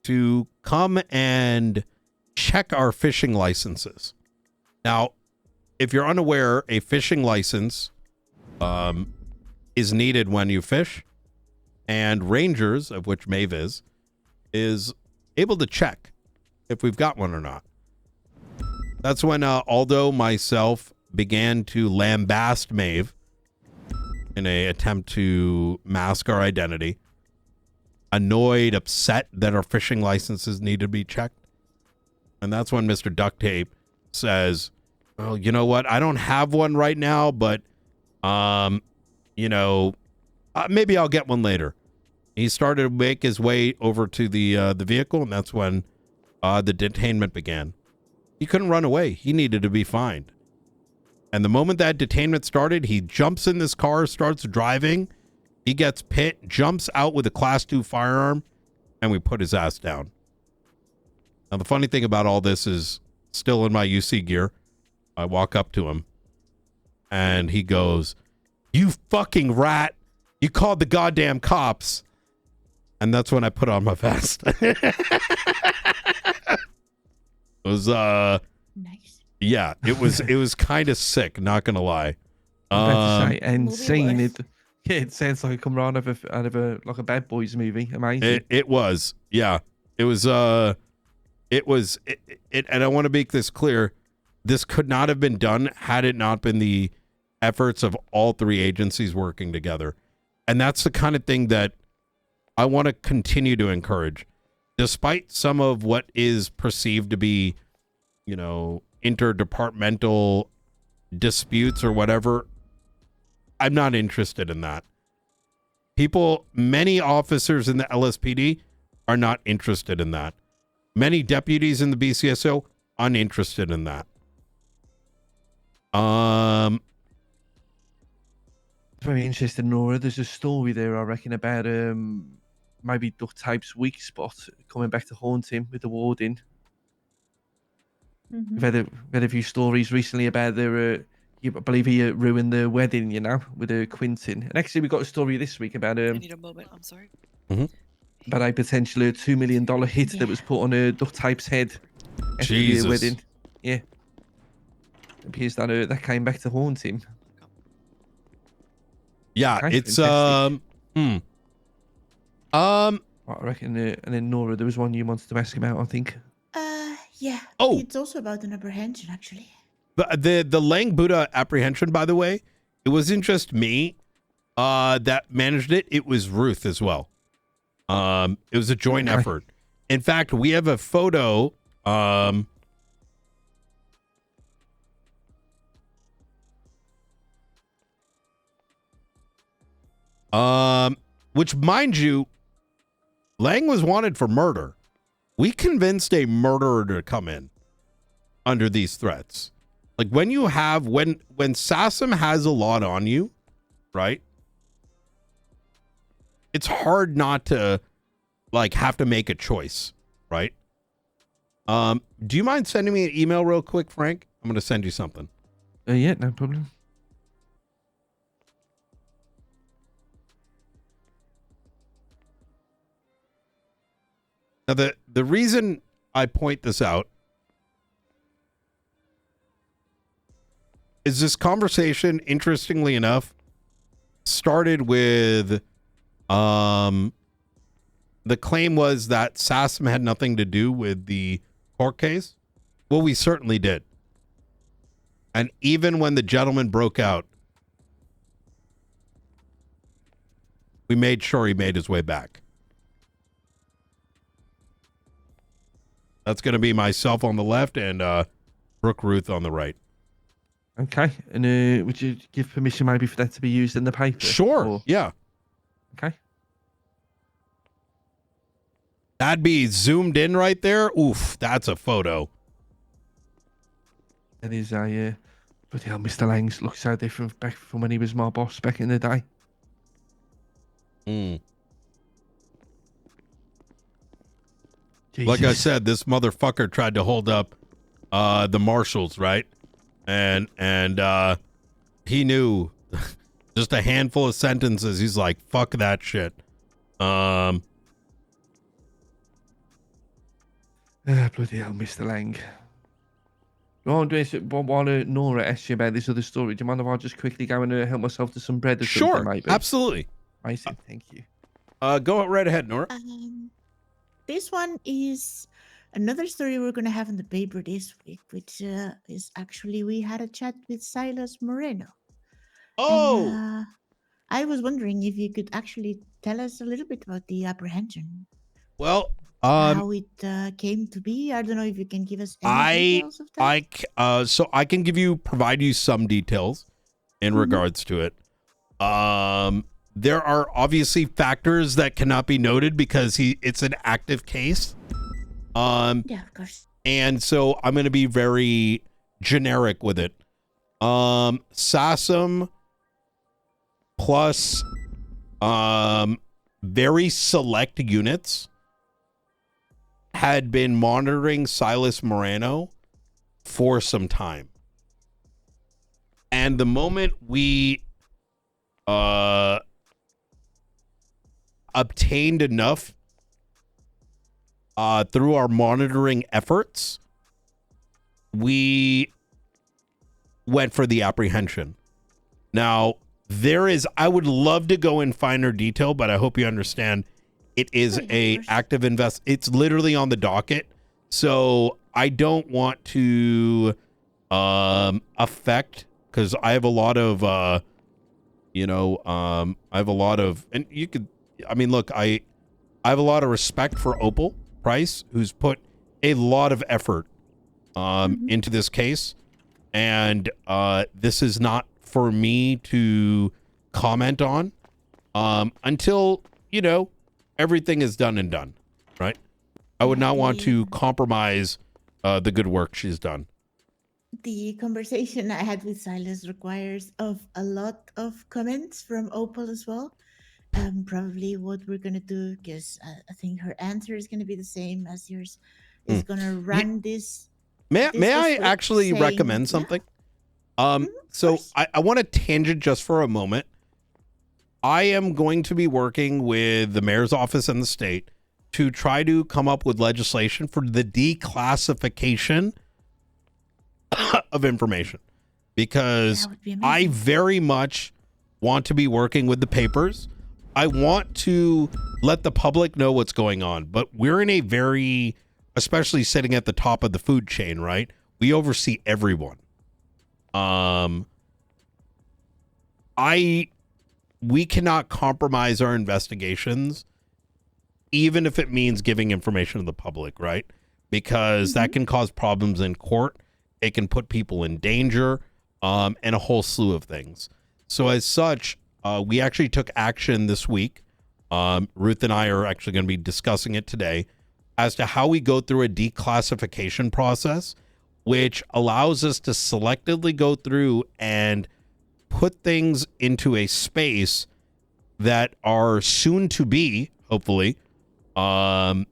to come and check our fishing licenses. Now, if you're unaware, a fishing license is needed when you fish, and Rangers, of which Maeve is able to check if we've got one or not. That's when Aldo, myself, began to lambast Maeve in an attempt to mask our identity. Annoyed, upset that our fishing licenses need to be checked. And that's when Mr. Duct Tape says, well, you know what? I don't have one right now, but, maybe I'll get one later. He started to make his way over to the vehicle, and that's when the detainment began. He couldn't run away. He needed to be fined. And the moment that detainment started, he jumps in this car, starts driving. He gets pit, jumps out with a Class 2 firearm, and we put his ass down. Now, the funny thing about all this is, still in my UC gear, I walk up to him, and he goes, "You fucking rat. You called the goddamn cops." And that's when I put on my vest. It was, nice. Yeah, it was kind of sick, not gonna lie. And seeing it, yeah, it sounds like it come out of a like a Bad Boys movie. Amazing. It was, yeah, it was. And I want to make this clear: this could not have been done had it not been the efforts of all three agencies working together. And that's the kind of thing that I want to continue to encourage, despite some of what is perceived to be, interdepartmental disputes or whatever. I'm not interested in that. Many officers in the LSPD are not interested in that. Many deputies in the BCSO uninterested in that. It's very interesting, Nora. There's a story there, I reckon, about maybe Duct Tape's weak spot coming back to haunt him with the warden. Mm-hmm. We've had a few stories recently about I believe he ruined the wedding, with Quintin. And actually, we got a story this week about I need a moment. I'm sorry. about a potential $2 million hit that was put on Duct Tape's head after Jesus. the wedding. Yeah, it appears that that came back to haunt him. Yeah, Kind of it's fantastic. I reckon, and then Nora, there was one you wanted to ask about, I think. Yeah. Oh. It's also about an apprehension, actually. The Lang Buddha apprehension, by the way, it wasn't just me that managed it. It was Ruth as well. It was a joint effort. In fact, we have a photo. Which, mind you, Lang was wanted for murder. We convinced a murderer to come in under these threats. Like when SASM has a lot on you, right? it's hard not to like have to make a choice, right? Do you mind sending me an email real quick, Frank? I'm gonna send you something. Yeah, no problem. Now, the reason I point this out is this conversation, interestingly enough, started with the claim was that SASM had nothing to do with the court case. Well, we certainly did. And even when the gentleman broke out, we made sure he made his way back. That's going to be myself on the left and Brooke Ruth on the right. Okay. And would you give permission maybe for that to be used in the paper? Sure. Or... Yeah. Okay. That'd be zoomed in right there. Oof, that's a photo. That is a... But hell, Mr. Langs looks so different back from when he was my boss back in the day. Like I said, this motherfucker tried to hold up the marshals, right? And he knew just a handful of sentences. He's like, fuck that shit. Bloody hell, Mr. Lang. While Nora asked you about this other story, do you mind if I just quickly go and help myself to some bread or something, Sure, maybe? absolutely. Amazing, thank you. Go right ahead, Nora. This one is another story we're going to have in the paper this week, which is actually we had a chat with Silas Moreno. Oh! And, I was wondering if you could actually tell us a little bit about the apprehension. Well, how it came to be. I don't know if you can give us any details of that. So I can provide you some details in regards to it. There are obviously factors that cannot be noted because it's an active case. Yeah, of course. And so I'm going to be very generic with it. SASM plus very select units had been monitoring Silas Moreno for some time. And the moment we obtained enough through our monitoring efforts, we went for the apprehension. Now, I would love to go in finer detail, but I hope you understand it is active it's literally on the docket. So I don't want to affect, because I have a lot of I have a lot of, and you could, I mean, look, I have a lot of respect for Opal Price, who's put a lot of effort into this case. And this is not for me to comment on until, everything is done and done, right? I would not want to compromise the good work she's done. The conversation I had with Silas requires of a lot of comments from Opal as well. Probably what we're gonna do, because I think her answer is gonna be the same as yours, is gonna run this. May I actually recommend something? So I want to tangent just for a moment. I am going to be working with the mayor's office and the state to try to come up with legislation for the declassification of information, because I very much want to be working with the papers. I want to let the public know what's going on, but we're in a very, especially sitting at the top of the food chain, right? We oversee everyone. We cannot compromise our investigations, even if it means giving information to the public, right? Because that can cause problems in court. It can put people in danger, and a whole slew of things. So as such, we actually took action this week. Ruth and I are actually going to be discussing it today as to how we go through a declassification process, which allows us to selectively go through and put things into a space that are soon to be, hopefully, marshal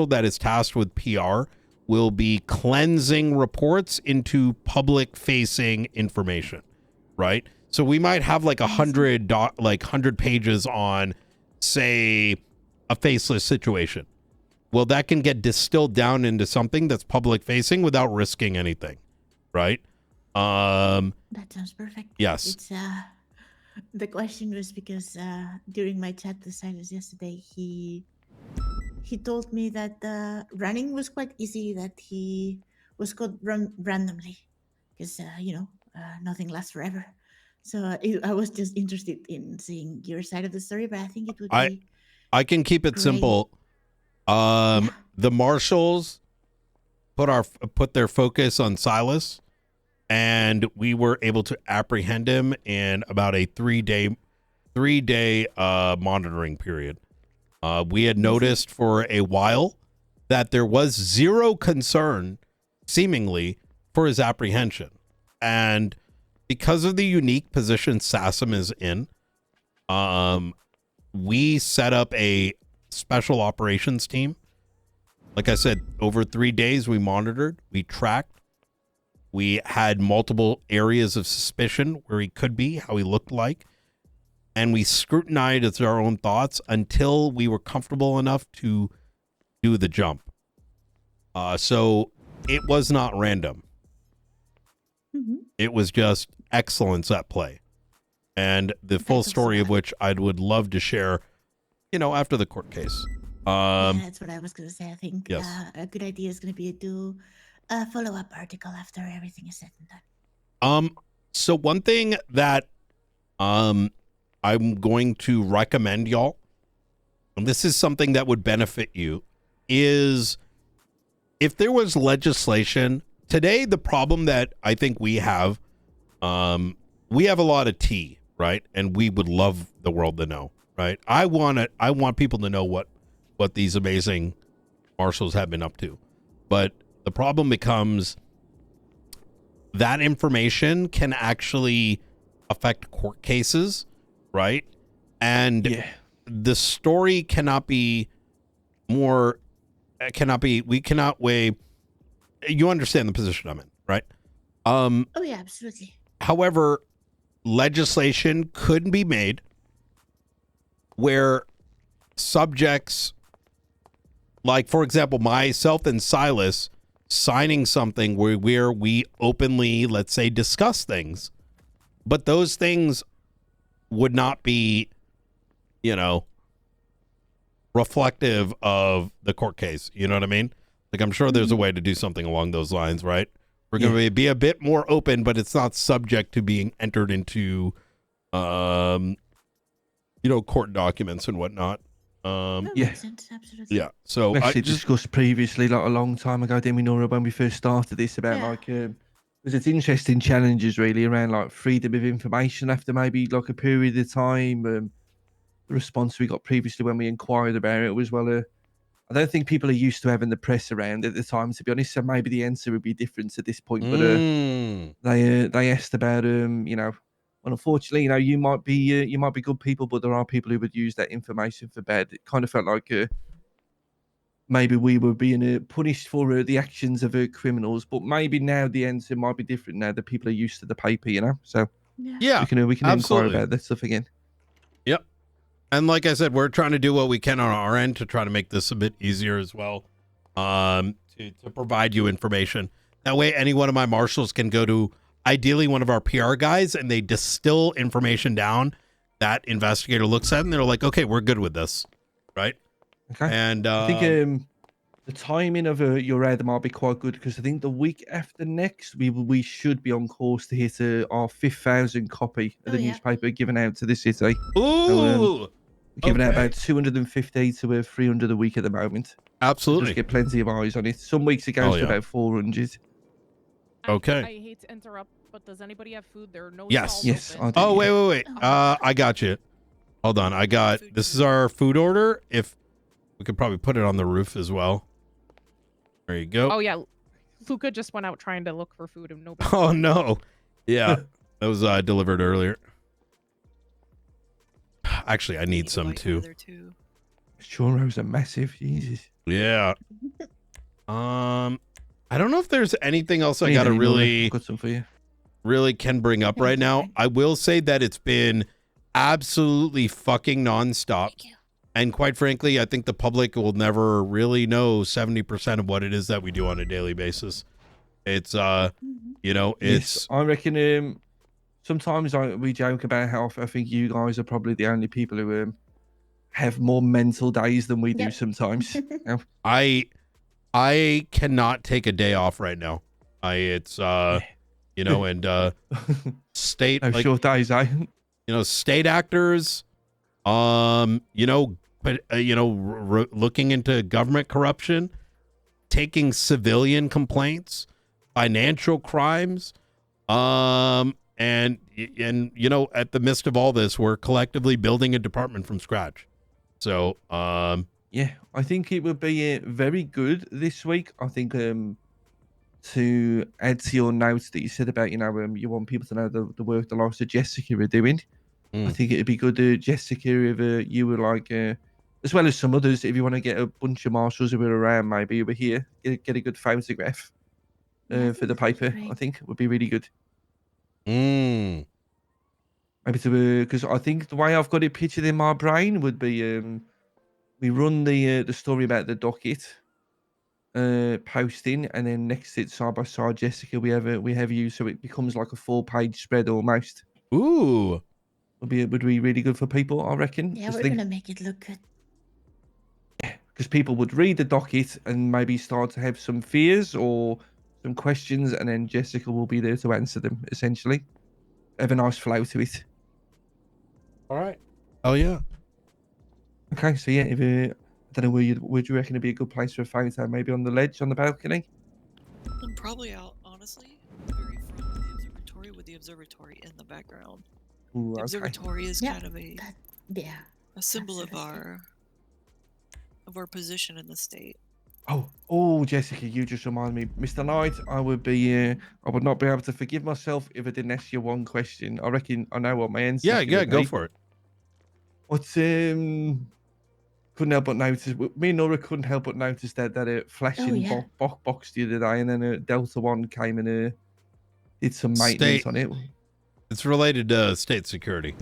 that is tasked with PR will be cleansing reports into public facing information, right? So we might have like 100 pages on, say, a faceless situation. Well, that can get distilled down into something that's public facing without risking anything, right? That sounds perfect. Yes. It's the question was because during my chat with Silas yesterday, he told me that running was quite easy, that he was caught randomly because nothing lasts forever. So I was just interested in seeing your side of the story, but I think it would be I can keep it great. simple. The marshals put their focus on Silas, and we were able to apprehend him in about a 3-day monitoring period. We had noticed for a while that there was zero concern, seemingly, for his apprehension. And because of the unique position SASM is in, we set up a special operations team. Like I said, over 3 days, we monitored, we tracked, we had multiple areas of suspicion where he could be, how he looked like, and we scrutinized our own thoughts until we were comfortable enough to do the jump. So it was not random. It was just excellence at play. And the full story of which I would love to share, after the court case. Yeah, that's what I was going to say. I think Yes. a good idea is going to be to do a follow-up article after everything is said and done. So one thing that I'm going to recommend y'all, and this is something that would benefit you, is if there was legislation today, the problem that I think we have a lot of tea, right? And we would love the world to know, right? I want people to know what these amazing marshals have been up to. But the problem becomes that information can actually affect court cases, right? And the story cannot be we cannot weigh. You understand the position I'm in, right? Oh yeah, absolutely. However, legislation could be made where subjects, like, for example, myself and Silas signing something where we openly, let's say, discuss things, but those things would not be, reflective of the court case. You know what I mean? Like, I'm sure there's a way to do something along those lines, right? We're going to be a bit more open, but it's not subject to being entered into, court documents and whatnot. Makes sense, absolutely. Yeah. So we actually discussed previously, like a long time ago, didn't we, Nora, when we first started this, about because it's interesting challenges really around like freedom of information after maybe like a period of time. The response we got previously when we inquired about it was, well, I don't think people are used to having the press around at the time, to be honest. So maybe the answer would be different at this point. But they asked about well, unfortunately, you might be good people, but there are people who would use that information for bad. It kind of felt like maybe we were being punished for the actions of criminals, but maybe now the answer might be different. Now that people are used to the paper, So yeah, we can inquire about that stuff again. Yep. And like I said, we're trying to do what we can on our end to try to make this a bit easier as well, to provide you information. That way, any one of my marshals can go to ideally one of our PR guys, and they distill information down. That investigator looks at it, and they're like, okay, we're good with this, right? Okay. And I think the timing of your ad might be quite good, because I think the week after next, we should be on course to hit our 5,000 copy of the newspaper given out to the city. Ooh! Giving out about 250 to 300 a week at the moment. Absolutely. Just get plenty of eyes on it. Some weeks it goes to about 400. Okay. I hate to interrupt, but does anybody have food? There are no Yes. stalls Yes. open. Oh, wait. I got you. Hold on. This is our food order. If we could probably put it on the roof as well. There you go. Oh yeah, Luca just went out trying to look for food and nobody. Oh no. Yeah. That was delivered earlier. Actually, I need some too. Churros are massive. Jesus. Yeah. I don't know if there's anything else I Need gotta any, Nora? really, I've got some for you. really can bring up right now. I will say that it's been absolutely fucking nonstop. And quite frankly, I think the public will never really know 70% of what it is that we do on a daily basis. It's you know, Yes, it's I reckon. Sometimes we joke about how I think you guys are probably the only people who have more mental days than we do sometimes. You know? I cannot take a day off right now. It's you know, and state No short days, eh? You know, state actors, you know, but you know, looking into government corruption, taking civilian complaints, financial crimes, and you know, at the midst of all this, we're collectively building a department from scratch. So yeah, I think it would be very good this week. I think to add to your notes that you said about, you know, you want people to know the work the likes of Jessica are doing. I think it'd be good, Jessica, if you were like, as well as some others, if you want to get a bunch of marshals who are around, maybe over here, get a good photograph for the paper. I think would be really good. Maybe to because I think the way I've got it pictured in my brain would be we run the story about the docket posting, and then next to it side by side, Jessica, we have you, so it becomes like a 4-page spread almost. Ooh, would be really good for people, I reckon. Yeah, we're gonna make it look good. Because people would read the docket and maybe start to have some fears or some questions, and then Jessica will be there to answer them. Essentially, have a nice flow to it. All right. Oh yeah. Okay, so yeah, if I don't know where you reckon it'd be a good place for a photo? Maybe on the ledge, on the balcony. I'm probably out, honestly, very front of the observatory with the observatory in the background. Ooh, The okay. observatory is Yeah, kind of a symbol of our position in the state. Oh, Jessica, you just remind me, Mr. Knight. I would not be able to forgive myself if I didn't ask you one question. I reckon I know what my answer. Yeah, go for it. What's couldn't help but notice. Me and Nora couldn't help but notice that flashing box the other day, and then Delta One came and did some maintenance on it. It's related to state security.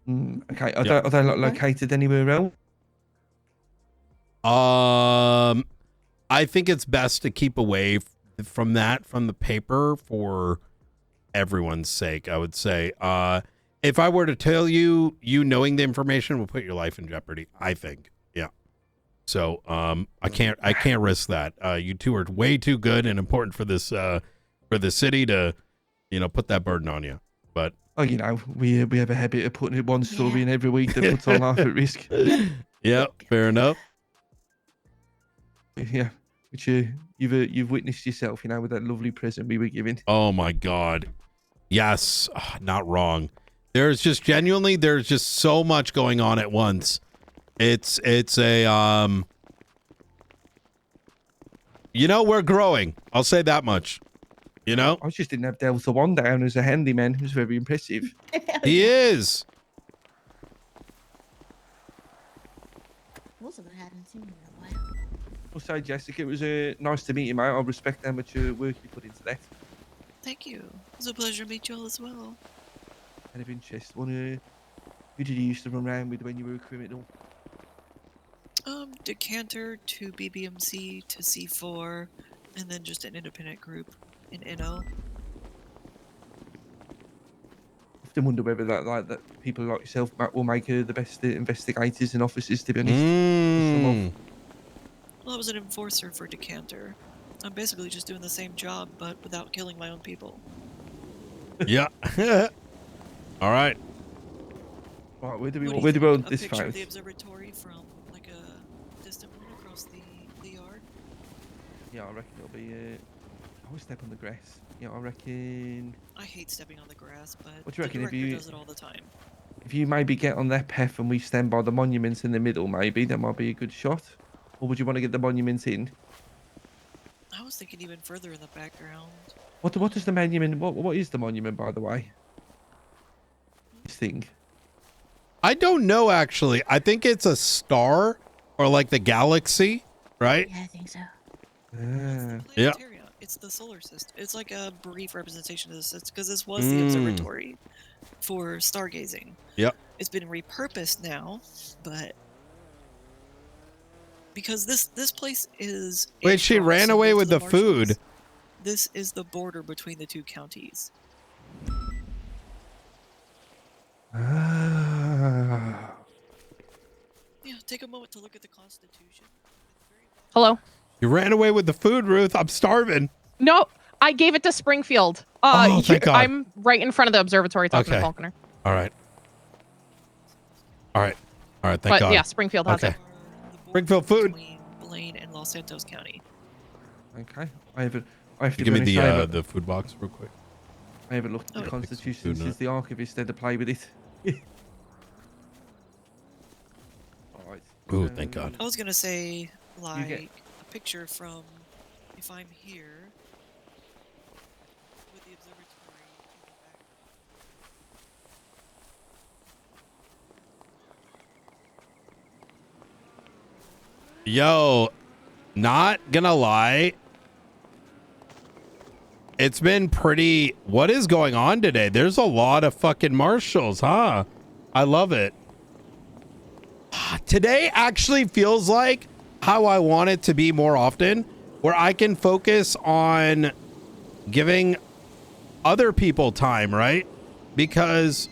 Okay, are they not located anywhere else? I think it's best to keep away from the paper for everyone's sake. I would say, if I were to tell you, knowing the information will put your life in jeopardy. I think, yeah. So, I can't risk that. You two are way too good and important for this, for the city to, you know, put that burden on you. But you know, we have a habit of putting one story in every week that puts our life at risk. Yeah, fair enough. Yeah, which you've witnessed yourself, you know, with that lovely present we were giving. Oh my God, yes, not wrong. There's just so much going on at once. It's a you know, we're growing. I'll say that much. You know, I just didn't have Delta One down as a handyman. Who's very impressive. He is. Also, I hadn't seen him in a while. Also, Jessica, it was nice to meet you, mate. I respect how much work you put into that. Thank you. It was a pleasure to meet you all as well. Out of interest, who did you used to run around with when you were a criminal? Decanter to BBMC to C4, and then just an independent group in Nino. I often wonder whether that people like yourself, Matt, will make the best investigators and officers, to be honest. Well, I was an enforcer for Decanter. I'm basically just doing the same job, but without killing my own people. Yeah. All right. Right, where do we What want do you this think? A picture phone? of the observatory from like a distant one across the yard? Yeah, I reckon it'll be. I will step on the grass. Yeah, I reckon. I hate stepping on the grass, but What do you reckon the if director you does it all the time. If you maybe get on that path and we stand by the monuments in the middle, maybe that might be a good shot. Or would you want to get the monuments in? I was thinking even further in the background. What does the monument? What is the monument, by the way? This thing. I don't know, actually. I think it's a star or like the galaxy, right? Yeah, I think so. Yeah. It's the solar system. It's like a brief representation of this because this was the observatory for stargazing. Yep. It's been repurposed now, but because this place is. Wait, she ran away with the food. This is the border between the two counties. Yeah, take a moment to look at the Constitution. Hello. You ran away with the food, Ruth. I'm starving. No, I gave it to Springfield. Oh, thank God. I'm right in front of the observatory talking Okay. to Falconer. All right. Thank But God. yeah, Springfield has it. Springfield food. Between Blaine and Los Santos County. Okay. I have to Give me be honest, the food box real quick. I haven't looked at the Constitution food, since the archivist had to play with it. Alright. Ooh, thank God. I was gonna say like a picture from if I'm here with the observatory in the back. Yo, not gonna lie. It's been pretty. What is going on today? There's a lot of fucking marshals, huh? I love it. Today actually feels like how I want it to be more often, where I can focus on giving other people time, right? Because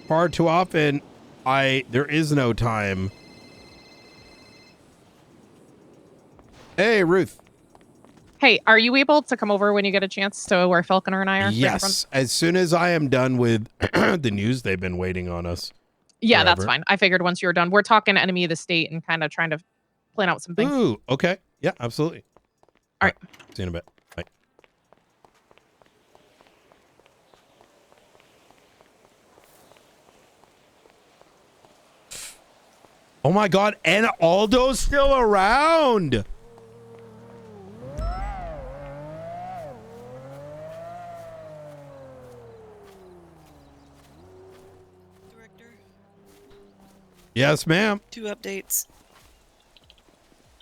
far too often there is no time. Hey, Ruth. Hey, are you able to come over when you get a chance to where Falconer and I are? Yes, as soon as I am done with the news, they've been waiting on us. Yeah, forever. that's fine. I figured once you're done, we're talking enemy of the state and kind of trying to plan out some things. Ooh, okay. Yeah, absolutely. All right. See you in a bit. Bye. Oh my God, and Aldo's still around. Yes, ma'am. 2 updates.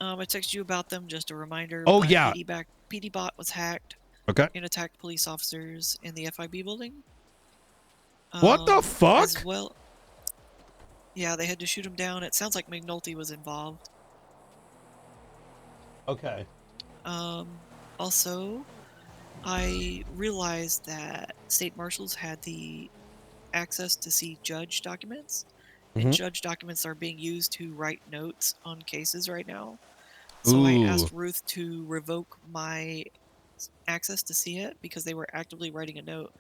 I texted you about them. Just a reminder. Oh, My yeah. PD bot was hacked. Okay. And attacked police officers in the FIB building. What the fuck? As well. Yeah, they had to shoot him down. It sounds like McNulty was involved. Okay. Also, I realized that state marshals had the access to see judge documents. And judge documents are being used to write notes on cases right now. So I asked Ruth to revoke my access to see it because they were actively writing a note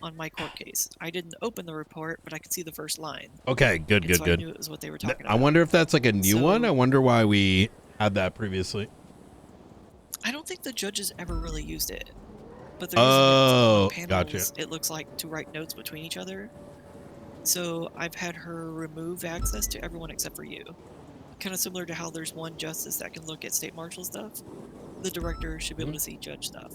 on my court case. I didn't open the report, but I could see the first line. Okay, good, And good, so good. I knew it was what they were talking I about. wonder if that's like a new one. I wonder why we had that previously. I don't think the judges ever really used it. But they're using it on panels, gotcha. it looks like, to write notes between each other. So I've had her remove access to everyone except for you. Kind of similar to how there's one justice that can look at state marshal stuff. The director should be able to see judge stuff.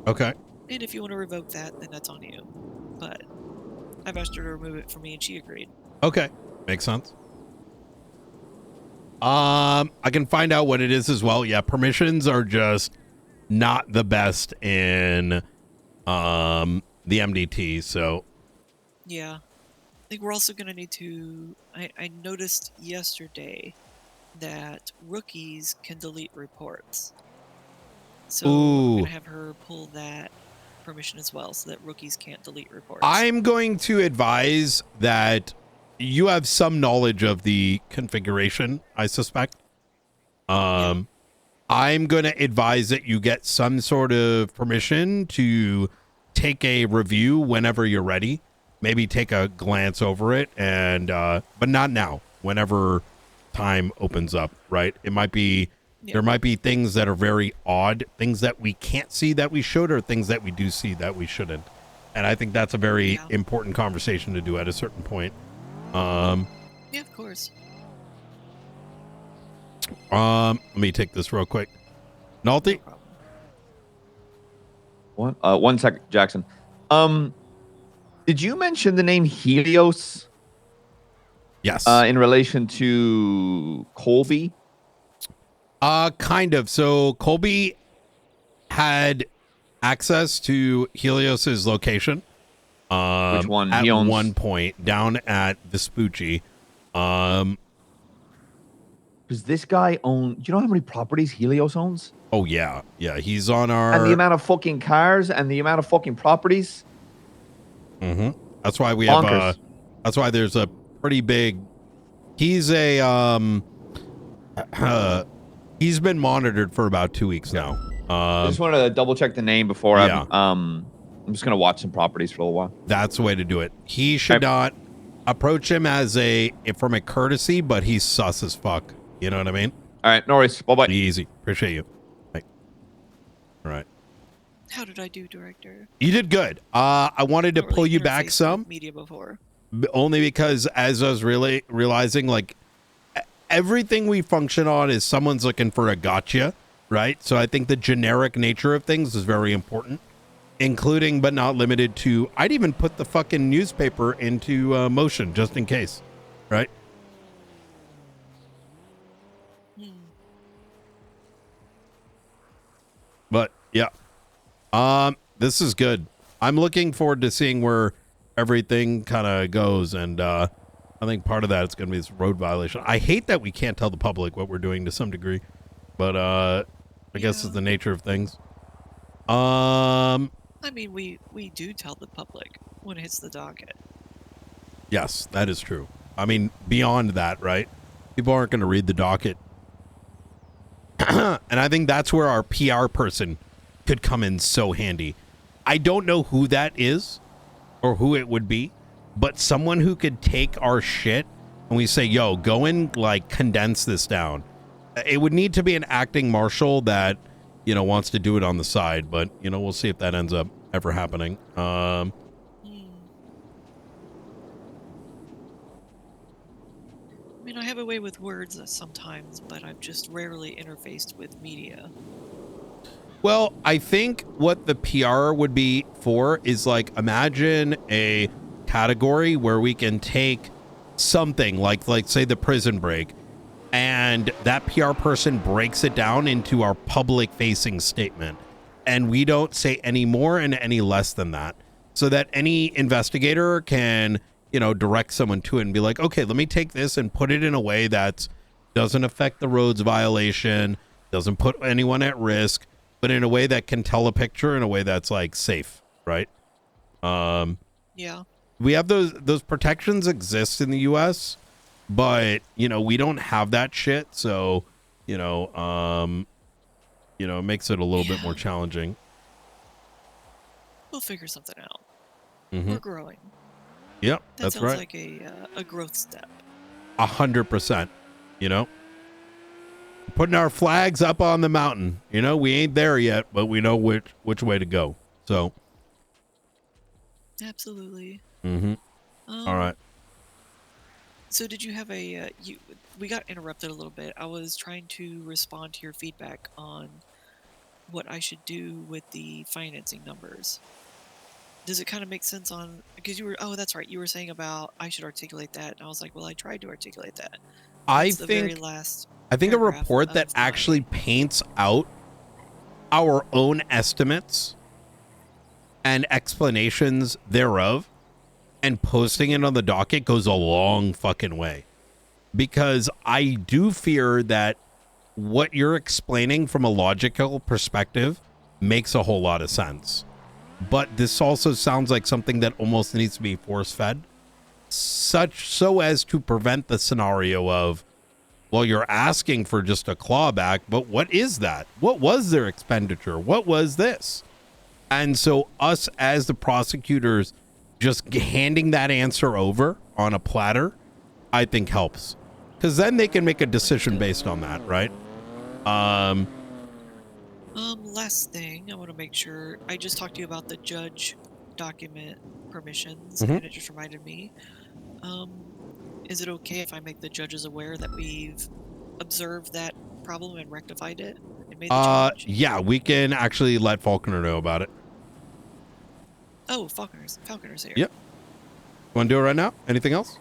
Okay. And if you want to revoke that, then that's on you. But I've asked her to remove it for me and she agreed. Okay. Makes sense. I can find out what it is as well. Yeah, permissions are just not the best in the MDT, so Yeah. I think we're also going to need to... I noticed yesterday that rookies can delete reports. So I'm going to have her pull that permission as well so that rookies can't delete reports. I'm going to advise that you have some knowledge of the configuration, I suspect. I'm going to advise that you get some sort of permission to take a review whenever you're ready. Maybe take a glance over it, and but not now. Whenever time opens up, right? It might be there might be things that are very odd, things that we can't see that we should, or things that we do see that we shouldn't. And I think that's a very important conversation to do at a certain point. Yeah, of course. Let me take this real quick. Nalty? One sec, Jackson. Did you mention the name Helios Yes. In relation to Colby? Kind of. So Colby had access to Helios's location. Which one? At He owns... one point down at Vespucci. Does this guy own... Do you know how many properties Helios owns? Oh, yeah. Yeah, he's on our... And the amount of fucking cars and the amount of fucking properties? Mm-hmm. That's why we have... that's why there's a pretty big... He's a... he's been monitored for about 2 weeks now. I just wanted to double check the name before I'm just going to watch some properties for a little while. That's the way to do it. He should not approach him as from a courtesy, but he's sus as fuck. You know what I mean? All right, no worries. Bye-bye. Easy. Appreciate you. Bye. All right. How did I do, Director? You did good. I wanted to pull you back some. Media before. Only because as I was really realizing, like, everything we function on is someone's looking for a gotcha, right? So I think the generic nature of things is very important, including but not limited to, I'd even put the fucking newspaper into motion just in case, right? But yeah, this is good. I'm looking forward to seeing where everything kind of goes, and I think part of that is going to be this road violation. I hate that we can't tell the public what we're doing to some degree, but I guess it's the nature of things. I mean, we do tell the public when it hits the docket. Yes, that is true. I mean, beyond that, right? People aren't going to read the docket. And I think that's where our PR person could come in so handy. I don't know who that is or who it would be, but someone who could take our shit and we say, yo, go and like condense this down. It would need to be an acting marshal that, you know, wants to do it on the side, but, you know, we'll see if that ends up ever happening. I mean, I have a way with words sometimes, but I've just rarely interfaced with media. Well, I think what the PR would be for is like, imagine a category where we can take something like say the prison break, and that PR person breaks it down into our public facing statement. And we don't say any more and any less than that, so that any investigator can, you know, direct someone to it and be like, okay, let me take this and put it in a way that doesn't affect the roads violation, doesn't put anyone at risk, but in a way that can tell a picture in a way that's like safe, right? Yeah. We have those protections exist in the US, but you know, we don't have that shit, so you know, it makes it a little bit more challenging. We'll figure something out. Mm-hmm. We're growing. Yep, That that's sounds right. like a growth step. 100%. You know, putting our flags up on the mountain. You know, we ain't there yet, but we know which way to go. So. Absolutely. Mm-hmm. All right. So did you have we got interrupted a little bit. I was trying to respond to your feedback on what I should do with the financing numbers. Does it kind of make sense on, because you were, oh, that's right, you were saying about I should articulate that, and I was like, well, I tried to articulate that. I That's think a paragraph report that actually paints out our own estimates and explanations thereof and posting it on the docket goes a long fucking way, because I do fear that what you're explaining from a logical perspective makes a whole lot of sense, but this also sounds like something that almost needs to be force fed, so as to prevent the scenario of, well, you're asking for just a clawback, but what is that? What was their expenditure? What was this? And so us as the prosecutors just handing that answer over on a platter, I think helps, because then they can make a decision based on that, right? Last thing, I want to make sure, I just talked to you about the judge document permissions, Mhm. and it just reminded me. Is it okay if I make the judges aware that we've observed that problem and rectified it and made the change? Yeah, we can actually let Falconer know about it. Oh, Falconer's here. Yep. Want to do it right now? Anything else?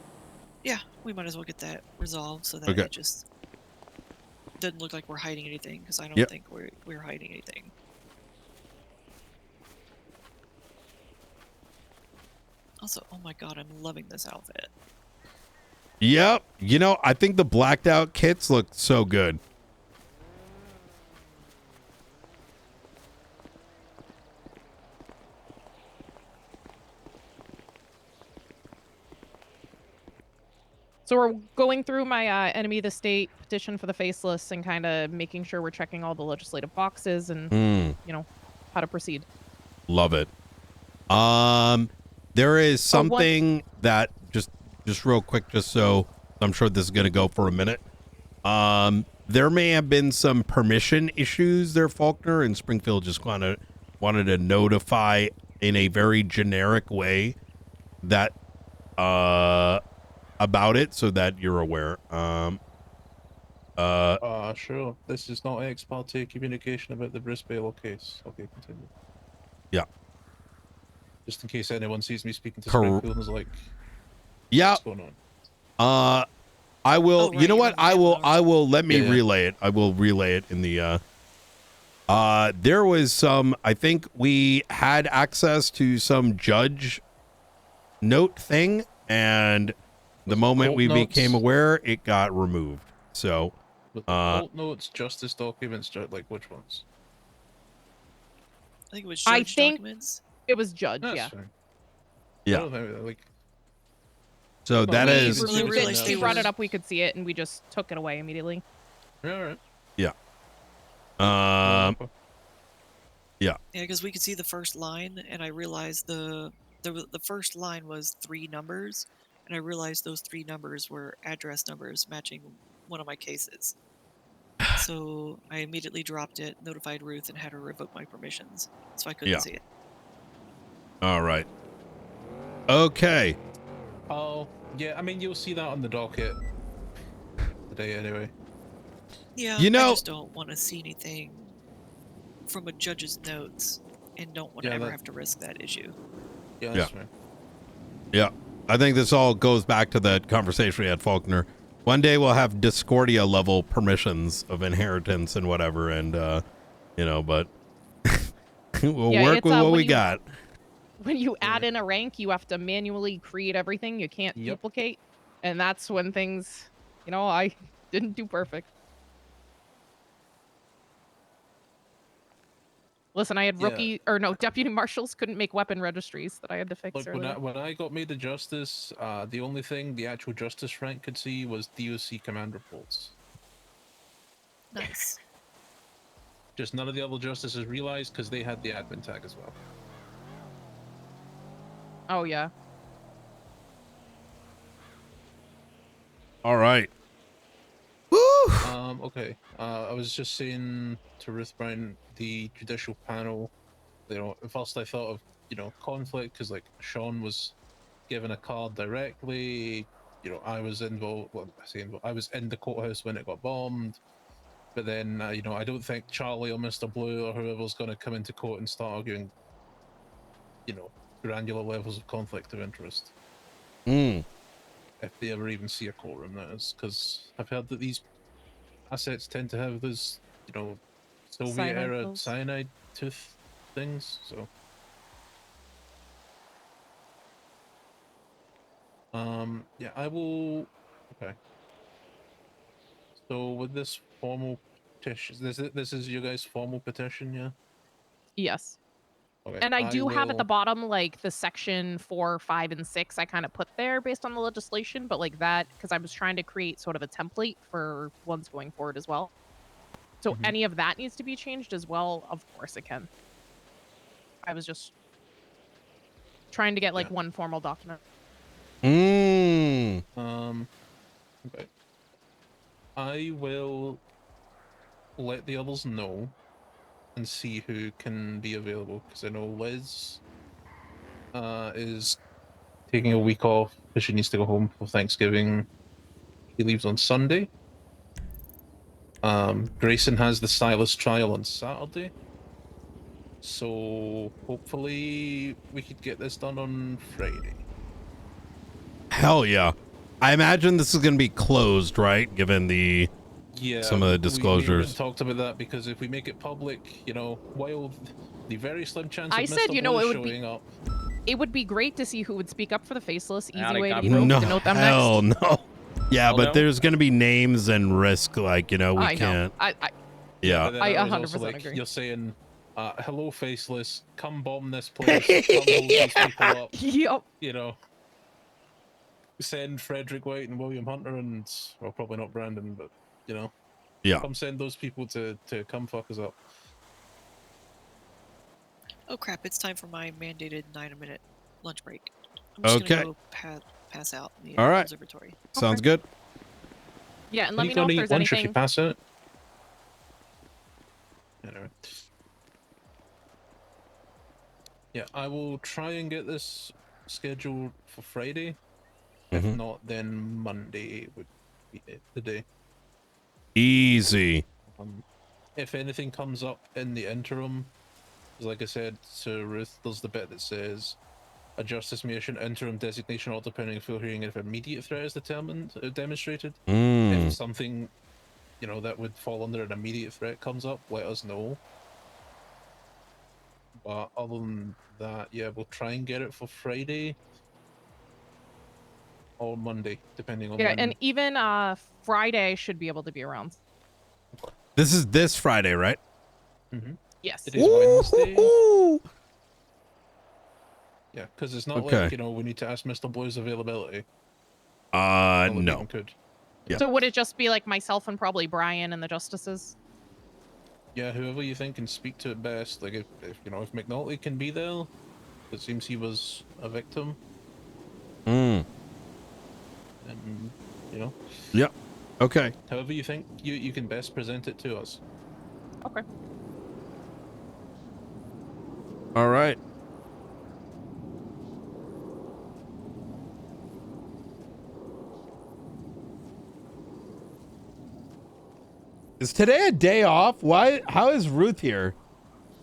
Yeah, we might as well get that resolved so that Okay. it just doesn't look like we're hiding anything, because I don't Yep. think we're hiding anything. Also, oh my god, I'm loving this outfit. Yep. You know, I think the blacked out kits look so good. So we're going through my enemy of the state petition for the faceless and kind of making sure we're checking all the legislative boxes and you know how to proceed. Love it. There is something that just real quick, just so I'm sure this is gonna go for a minute. There may have been some permission issues there, Faulkner, and Springfield just wanted to notify in a very generic way that about it so that you're aware. Sure. This is not ex parte communication about the Brice Baylor case. Okay, continue. Yeah. Just in case anyone sees me speaking to Cor- Springfield and is like, Yeah. what's going on? I will. Oh, right, you know you're what? in the I will. Let me Yeah. relay it. I will relay it in the. There was some. I think we had access to some judge note thing, and the moment court we notes? became aware, it got removed. So, With the court notes, justice documents, like which ones? I think it was I judge think documents. it was judge. That's Yeah. fine. yeah. I don't know, like, So that We is. removed realized it. they She brought were- it up. We could see it, and we just took it away immediately. all right. Yeah. Yeah. Yeah, because we could see the first line, and I realized the first line was 3 numbers, and I realized those 3 numbers were address numbers matching one of my cases. So I immediately dropped it, notified Ruth, and had her revoke my permissions, so I couldn't Yeah. see it. All right. Okay. Oh, yeah. I mean, you'll see that on the docket today, anyway. Yeah, You know- I just don't want to see anything from a judge's notes, and don't want to Yeah, ever that- have to risk that issue. Yeah, Yeah. that's fine. Yeah. I think this all goes back to that conversation we had, Faulkner. One day we'll have Discordia level permissions of inheritance and whatever, and you know, but we'll Yeah, work it's, with what when we you- got. When you add in a rank, you have to manually create everything. You can't Yep. duplicate, and that's when things, you know, I didn't do perfect. Listen, I had Yeah. deputy marshals couldn't make weapon registries that I had to fix Look, earlier. when I got made a justice, the only thing the actual justice rank could see was DOC command reports. Nice. Just none of the other justices realized because they had the admin tag as well. Oh yeah. All right. Okay. I was just saying to Ruth Brown, the judicial panel, you know, at first I thought of, you know, conflict because like Sean was given a card directly, you know, I was involved, well, I say involved, I was in the courthouse when it got bombed, but then, you know, I don't think Charlie or Mr. Blue or whoever's going to come into court and start arguing, you know, granular levels of conflict of interest. Mm. If they ever even see a courtroom, that is, because I've heard that these assets tend to have those, you know, Soviet Cyanide era pills. cyanide tooth things. So, yeah, I will. Okay. So with this formal petition, this is your guys' formal petition, yeah? Yes. Okay. And I do have at the will- bottom like the section 4, 5, and 6 I kind of put there based on the legislation, but like that because I was trying to create sort of a template for ones going forward as well. So Mhm. any of that needs to be changed as well. Of course it can. I was just trying to get like one formal document. Mm. Okay. I will let the others know and see who can be available because I know Liz is taking a week off because she needs to go home for Thanksgiving. He leaves on Sunday. Grayson has the Silas trial on Saturday. So hopefully we could get this done on Friday. Hell yeah. I imagine this is going to be closed, right? Given the Yeah, some of the we disclosures. haven't talked about that because if we make it public, you know, while the very slim chance I of said, Mr. you know, Blue it would be showing up. it would be great to see who would speak up for the faceless. Easy Attic way to top probe No, to note them hell next. no. Yeah, Hell but no? there's going to be names and risk. Like, you know, we I know. can't. I Yeah. But then I that was 100% also like agree. you're saying, hello, faceless, come bomb this place, come hold these people up. Yup. You know, send Frederick White and William Hunter and, well, probably not Brandon, but, you know, Yeah. come send those people to come fuck us up. Oh crap! It's time for my mandated 9-minute lunch break. I'm just Okay. gonna go pass out in the All right. observatory. Sounds good. Yeah, and Are let you me know gonna if eat there's lunch if you anything. pass it? Anyway. Yeah, I will try and get this scheduled for Friday. If Mhm. not, then Monday would be the day. Easy. If anything comes up in the interim, 'cause like I said to Ruth, there's the bit that says a justice mission interim designation order pending full hearing if immediate threat is demonstrated. Mm. If something, you know, that would fall under an immediate threat comes up, let us know. But other than that, yeah, we'll try and get it for Friday or Monday, depending on Yeah, when. and even Friday should be able to be around. This is this Friday, right? Mm-hmm. Yes. It is Wednesday. Ooh. Yeah, because it's not Okay. like, you know, we need to ask Mr. Blue's availability. Although we No. even could. Yeah. So would it just be like myself and probably Brian and the justices? Yeah, whoever you think can speak to it best. Like, if you know, if McNulty can be there, it seems he was a victim. Mm. And, you know. Yep. Okay. However you think you can best present it to us. Okay. All right. Is today a day off? Why? How is Ruth here?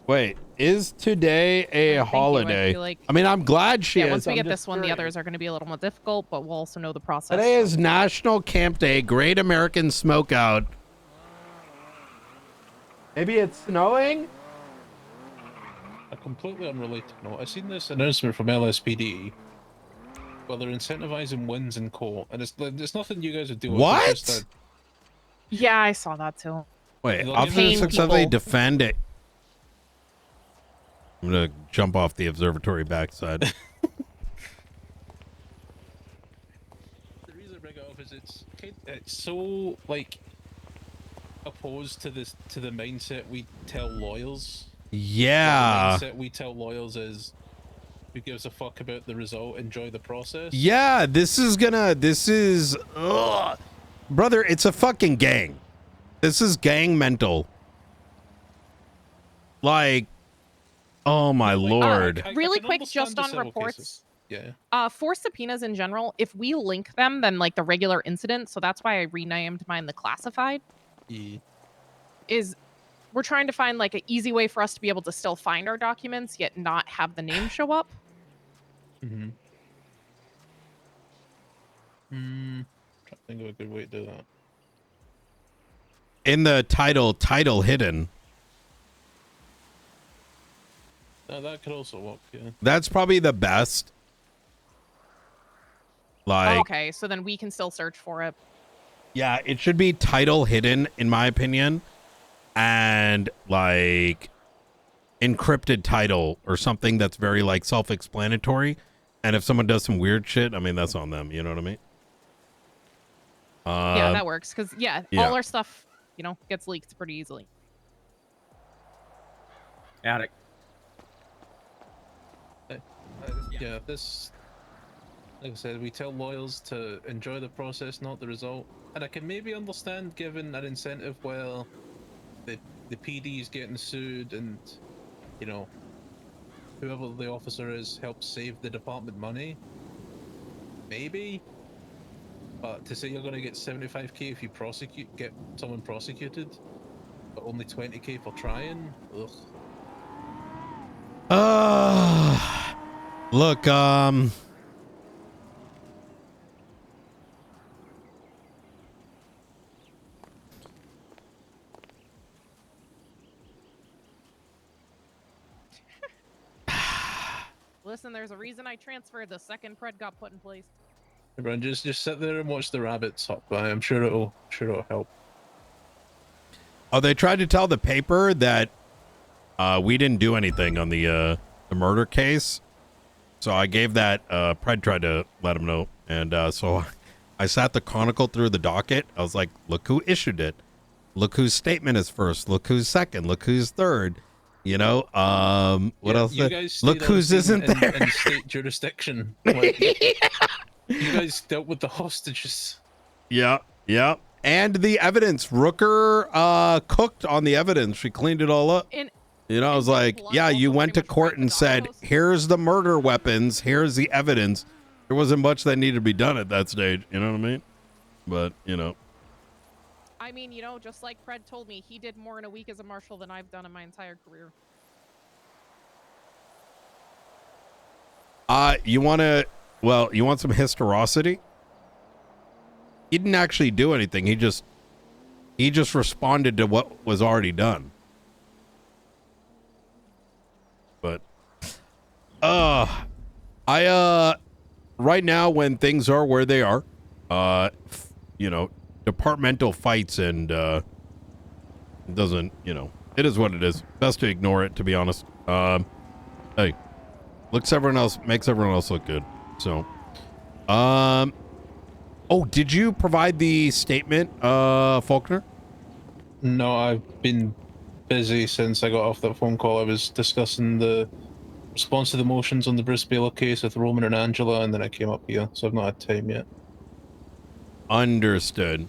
Wait, is today a holiday? feel like- I mean, I'm glad she Yeah, is. once we I'm get just this one, the curious. others are going to be a little more difficult, but we'll also know the process. Today is National Camp Day, Great American Smokeout. Maybe it's snowing? A completely unrelated note. I seen this announcement from LSPD. Well, they're incentivizing wins in court, and it's nothing you guys would do. What? It's just Yeah, I saw that too. Wait, They'll officers paying successfully people. defend it. I'm gonna jump off the observatory backside. the reason I bring it up is it's so like opposed to this to the mindset we tell lawyers. Yeah. The mindset we tell lawyers is, who gives a fuck about the result? Enjoy the process. Yeah, this is ugh. Brother, it's a fucking gang. This is gang mental. Like, oh my lord. Really quick, just on reports. Yeah. For subpoenas in general, if we link them, then like the regular incident, so that's why I renamed mine the classified, Yeah. is we're trying to find like an easy way for us to be able to still find our documents, yet not have the name show up. Mm-hmm. Trying to think of a good way to do that. In the title hidden. That could also work, yeah. That's probably the best. Like, Okay, so then we can still search for it. yeah, it should be title hidden, in my opinion, and like encrypted title or something that's very like self-explanatory. And if someone does some weird shit, I mean, that's on them. You know what I mean? Yeah, that works, because yeah, all our stuff, you know, gets leaked pretty easily. Attic. Yeah, this, like I said, we tell lawyers to enjoy the process, not the result. And I can maybe understand given an incentive where the PD is getting sued and, you know, whoever the officer is helps save the department money. Maybe. But to say you're going to get 75k if you get someone prosecuted, but only 20k for trying? Ugh. Look, Listen, there's a reason I transferred the second pred got put in place. Everyone, just sit there and watch the rabbits hop by. I'm sure it'll help. Oh, they tried to tell the paper that we didn't do anything on the murder case. So I gave that. Pred tried to let him know, and so I sat the Chronicle through the docket. I was like, look who issued it. Look whose statement is first. Look who's second. Look who's third. You know, what else? You guys Look who's isn't there. In state jurisdiction. Like, you guys dealt with the hostages. Yeah, yeah. And the evidence. Rooker cooked on the evidence. She cleaned it all up. You know, I was like, yeah, you went to court and said, here's the murder weapons. Here's the evidence. There wasn't much that needed to be done at that stage. You know what I mean? But, you know. I mean, you know, just like Fred told me, he did more in a week as a marshal than I've done in my entire career. You want some historicity? He didn't actually do anything. He just responded to what was already done. But right now when things are where they are, you know, departmental fights and doesn't, you know, it is what it is. Best to ignore it, to be honest. Hey, makes everyone else look good. So, oh, did you provide the statement, Faulkner? No, I've been busy since I got off that phone call. I was discussing the response to the motions on the Bruce Baylor case with Roman and Angela, and then I came up here, so I've not had time yet. Understood.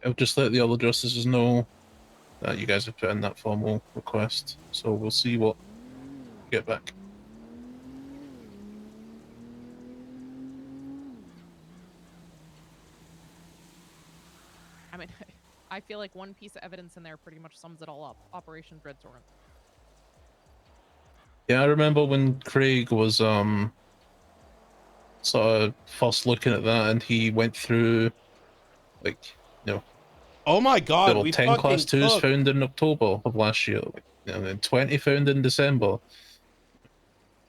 I've just let the other justices know that you guys have put in that formal request, so we'll see what we get back. I mean, I feel like one piece of evidence in there pretty much sums it all up. Operation Dread Torrent. Yeah, I remember when Craig was sort of first looking at that, and he went through, like, you know, oh my God, there were we 10 class fucking 2s cooked. found in October of last year, and then 20 found in December,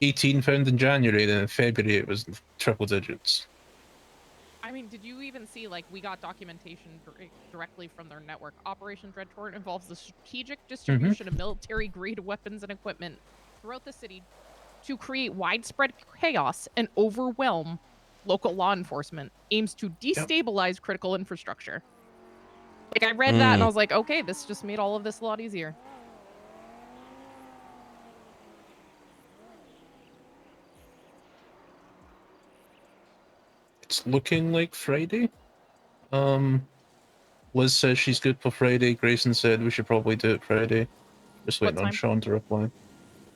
18 found in January, then in February it was triple digits. I mean, did you even see, like, we got documentation directly from their network. Operation Dread Torrent involves the strategic distribution of military-grade weapons and equipment throughout the city to create widespread chaos and overwhelm local law enforcement. Aims to destabilize critical infrastructure. Like, I read that and I was like, okay, this just made all of this a lot easier. It's looking like Friday. Liz says she's good for Friday. Grayson said we should probably do it Friday. Just waiting on Sean to reply.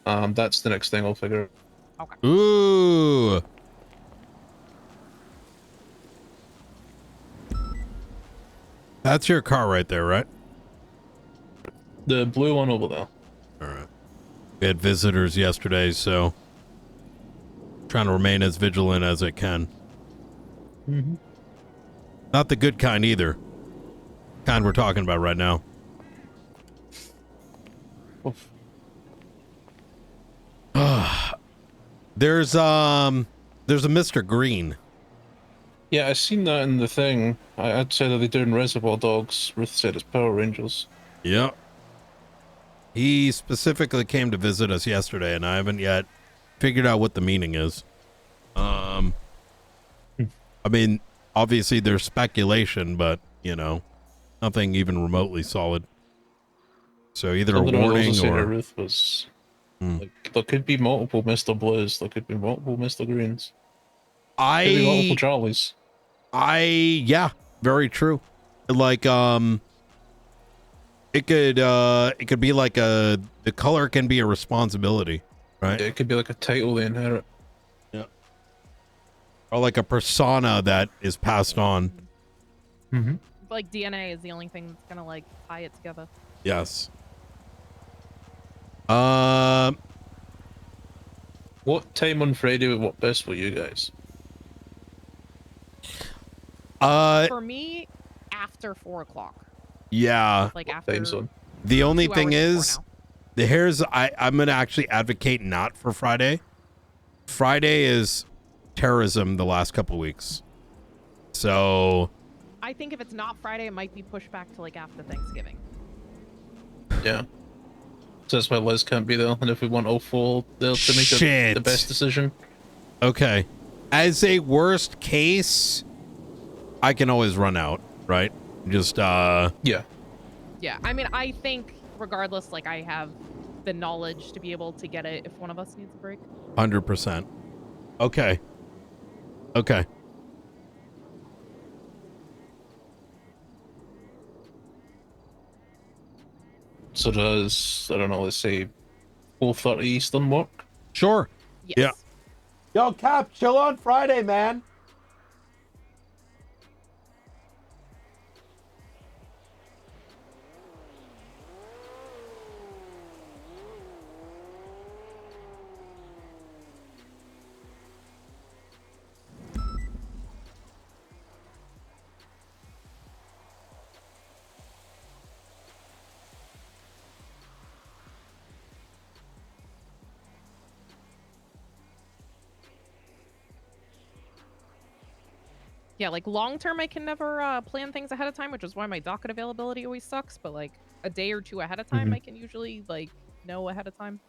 That's the next thing I'll figure out. Okay. Ooh. That's your car right there, right? The blue one over there. All right. We had visitors yesterday, so trying to remain as vigilant as I can. Mm-hmm. Not the good kind either. Kind we're talking about right now. Oof. There's a Mr. Green. Yeah, I seen that in the thing. I'd say that they're doing Reservoir Dogs. Ruth said it's Power Rangers. Yep. He specifically came to visit us yesterday, and I haven't yet figured out what the meaning is. I mean, obviously there's speculation, but, you know, nothing even remotely solid. So either Something a I was warning also saying to or... Ruth was, like, there could be multiple Mr. Blues. There could be multiple Mr. Greens. Could be multiple Charlies. Yeah, very true. Like, it could be like the color can be a responsibility, right? Yeah, it could be like a title they inherit. Yeah. or like a persona that is passed on. Mm-hmm. Like DNA is the only thing that's gonna like tie it together. Yes. What time on Friday would work best for you guys? For me, after 4 o'clock. Yeah. Like after. The only 2 thing hours before is, I'm gonna actually advocate not for Friday. Friday is terrorism the last couple weeks. So I think if it's not Friday, it might be pushed back to like after Thanksgiving. Yeah. So that's why Liz can't be there, and if we want all four there to make the best decision. Okay. As a worst case, I can always run out, right? Just Yeah. Yeah, I mean, I think regardless, like I have the knowledge to be able to get it if one of us needs a break. 100%. Okay. Okay. So does, I don't know, let's say 4:30 Eastern work? Sure. Yes. Yeah. Yo, Cap, chill on Friday, man. Yeah, like long term, I can never plan things ahead of time, which is why my docket availability always sucks. But like a day or two ahead of time, I can usually like know ahead of time.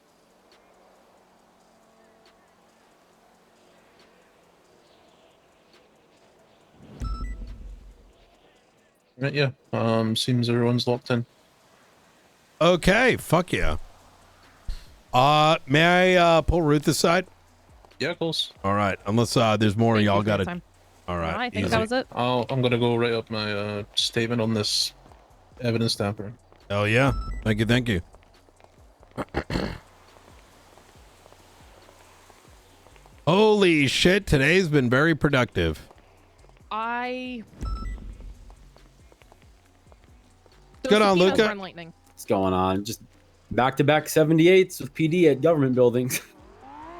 Right, yeah. Seems everyone's locked in. Okay, fuck yeah. May I pull Ruth aside? Yeah, of course. All right, unless there's more y'all got it. All right. No, I think easy. that was it. I'm gonna go write up my statement on this evidence tampering. Oh yeah. Thank you, thank you. Holy shit, today's been very productive. I. What's going on, Luca? What's going on? Just back-to-back 78s with PD at government buildings.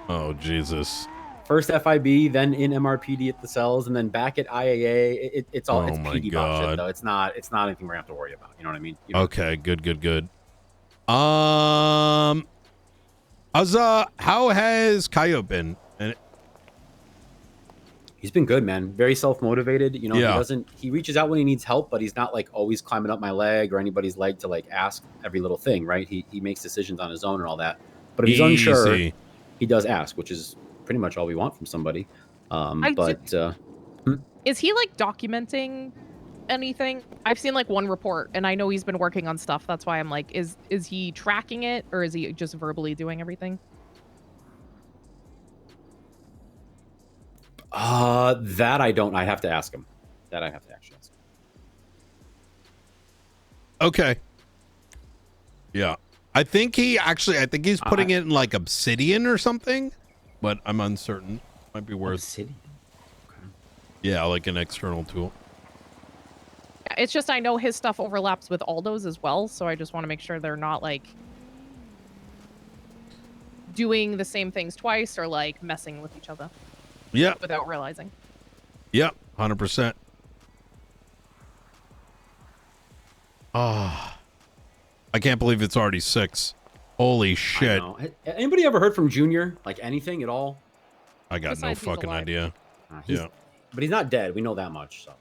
Oh, Jesus. First FIB, then in MRPD at the cells, and then back at IAA. It's all it's Oh my PD box shit, God. though. It's not anything we're gonna have to worry about. You know what I mean? Okay, good. How has Coyote been? And He's been good, man. Very self-motivated. You know, Yeah. he reaches out when he needs help, but he's not like always climbing up my leg or anybody's leg to like ask every little thing, right? He makes decisions on his own and all that. But if he's unsure, Easy. he does ask, which is pretty much all we want from somebody. Is he like documenting anything? I've seen like one report, and I know he's been working on stuff. That's why I'm like, is he tracking it, or is he just verbally doing everything? That I don't. I have to ask him. That I have to actually ask him. Okay. Yeah. I think he's putting it in like Obsidian or something, but I'm uncertain. Might be worth Obsidian. Okay. Yeah, like an external tool. It's just I know his stuff overlaps with Aldo's as well, so I just want to make sure they're not like doing the same things twice or like messing with each other. Yeah. Without realizing. Yep, 100%. Ah, I can't believe it's already 6. Holy shit! Anybody ever heard from Junior? Like anything at all? I got no fucking idea. Yeah. But he's not dead. We know that much. So.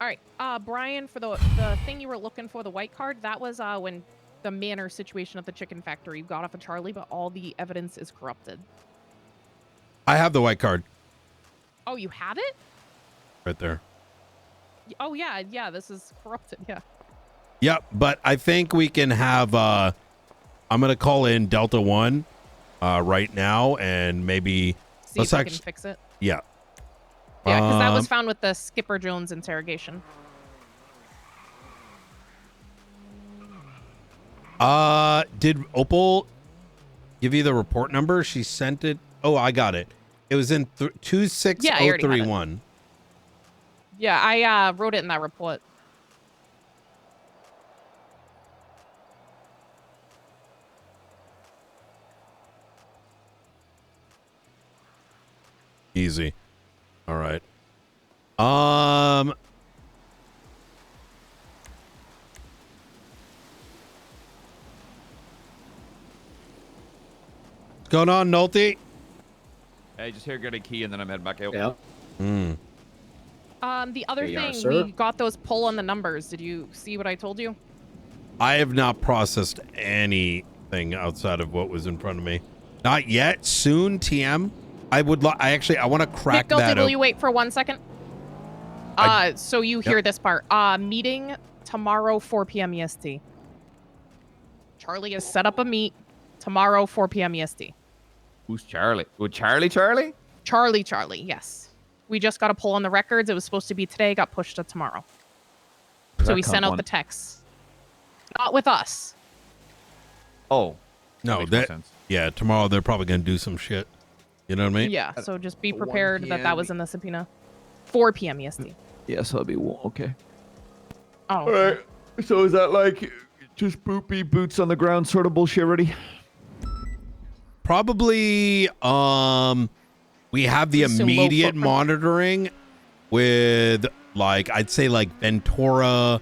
All right, Brian, for the thing you were looking for, the white card, that was when the manor situation at the chicken factory. You got off of Charlie, but all the evidence is corrupted. I have the white card Oh, you have it? right there. Oh yeah, this is corrupted. Yeah. Yep, but I think we can have. I'm gonna call in Delta One right now, and maybe See if I can fix it. Yeah. Yeah, because that was found with the Skipper Jones interrogation. Did Opal give you the report number? She sent it. Oh, I got it. It was in 26031. Yeah, I wrote it in that report. Easy. All right. What's going on, Nolte? Hey, just here, get a key, and then I'm heading back out. Yeah. The other Here you are, thing, sir. we got those pull on the numbers. Did you see what I told you? I have not processed anything outside of what was in front of me. Not yet. Soon, TM. I want to crack Nick Nolte, that will out. you wait for 1 second? So you hear this part. Meeting tomorrow, 4 p.m. EST. Charlie has set up a meet tomorrow, 4 p.m. EST. Who's Charlie? With Charlie? Charlie? Charlie, yes. We just got a pull on the records. It was supposed to be today, got pushed to tomorrow. So That we sent cunt out won. the texts. Not with us. Oh. No, makes more that sense. yeah. Tomorrow they're probably gonna do some shit. You know what I mean? Yeah, so just be 1 prepared that PM. was in the subpoena. 4 p.m. EST. Yeah, so that'll be okay. Oh. All right. So is that like just poopy boots on the ground sort of bullshit already? Probably. We have the Assume low immediate footprint. monitoring with I'd say Ventura,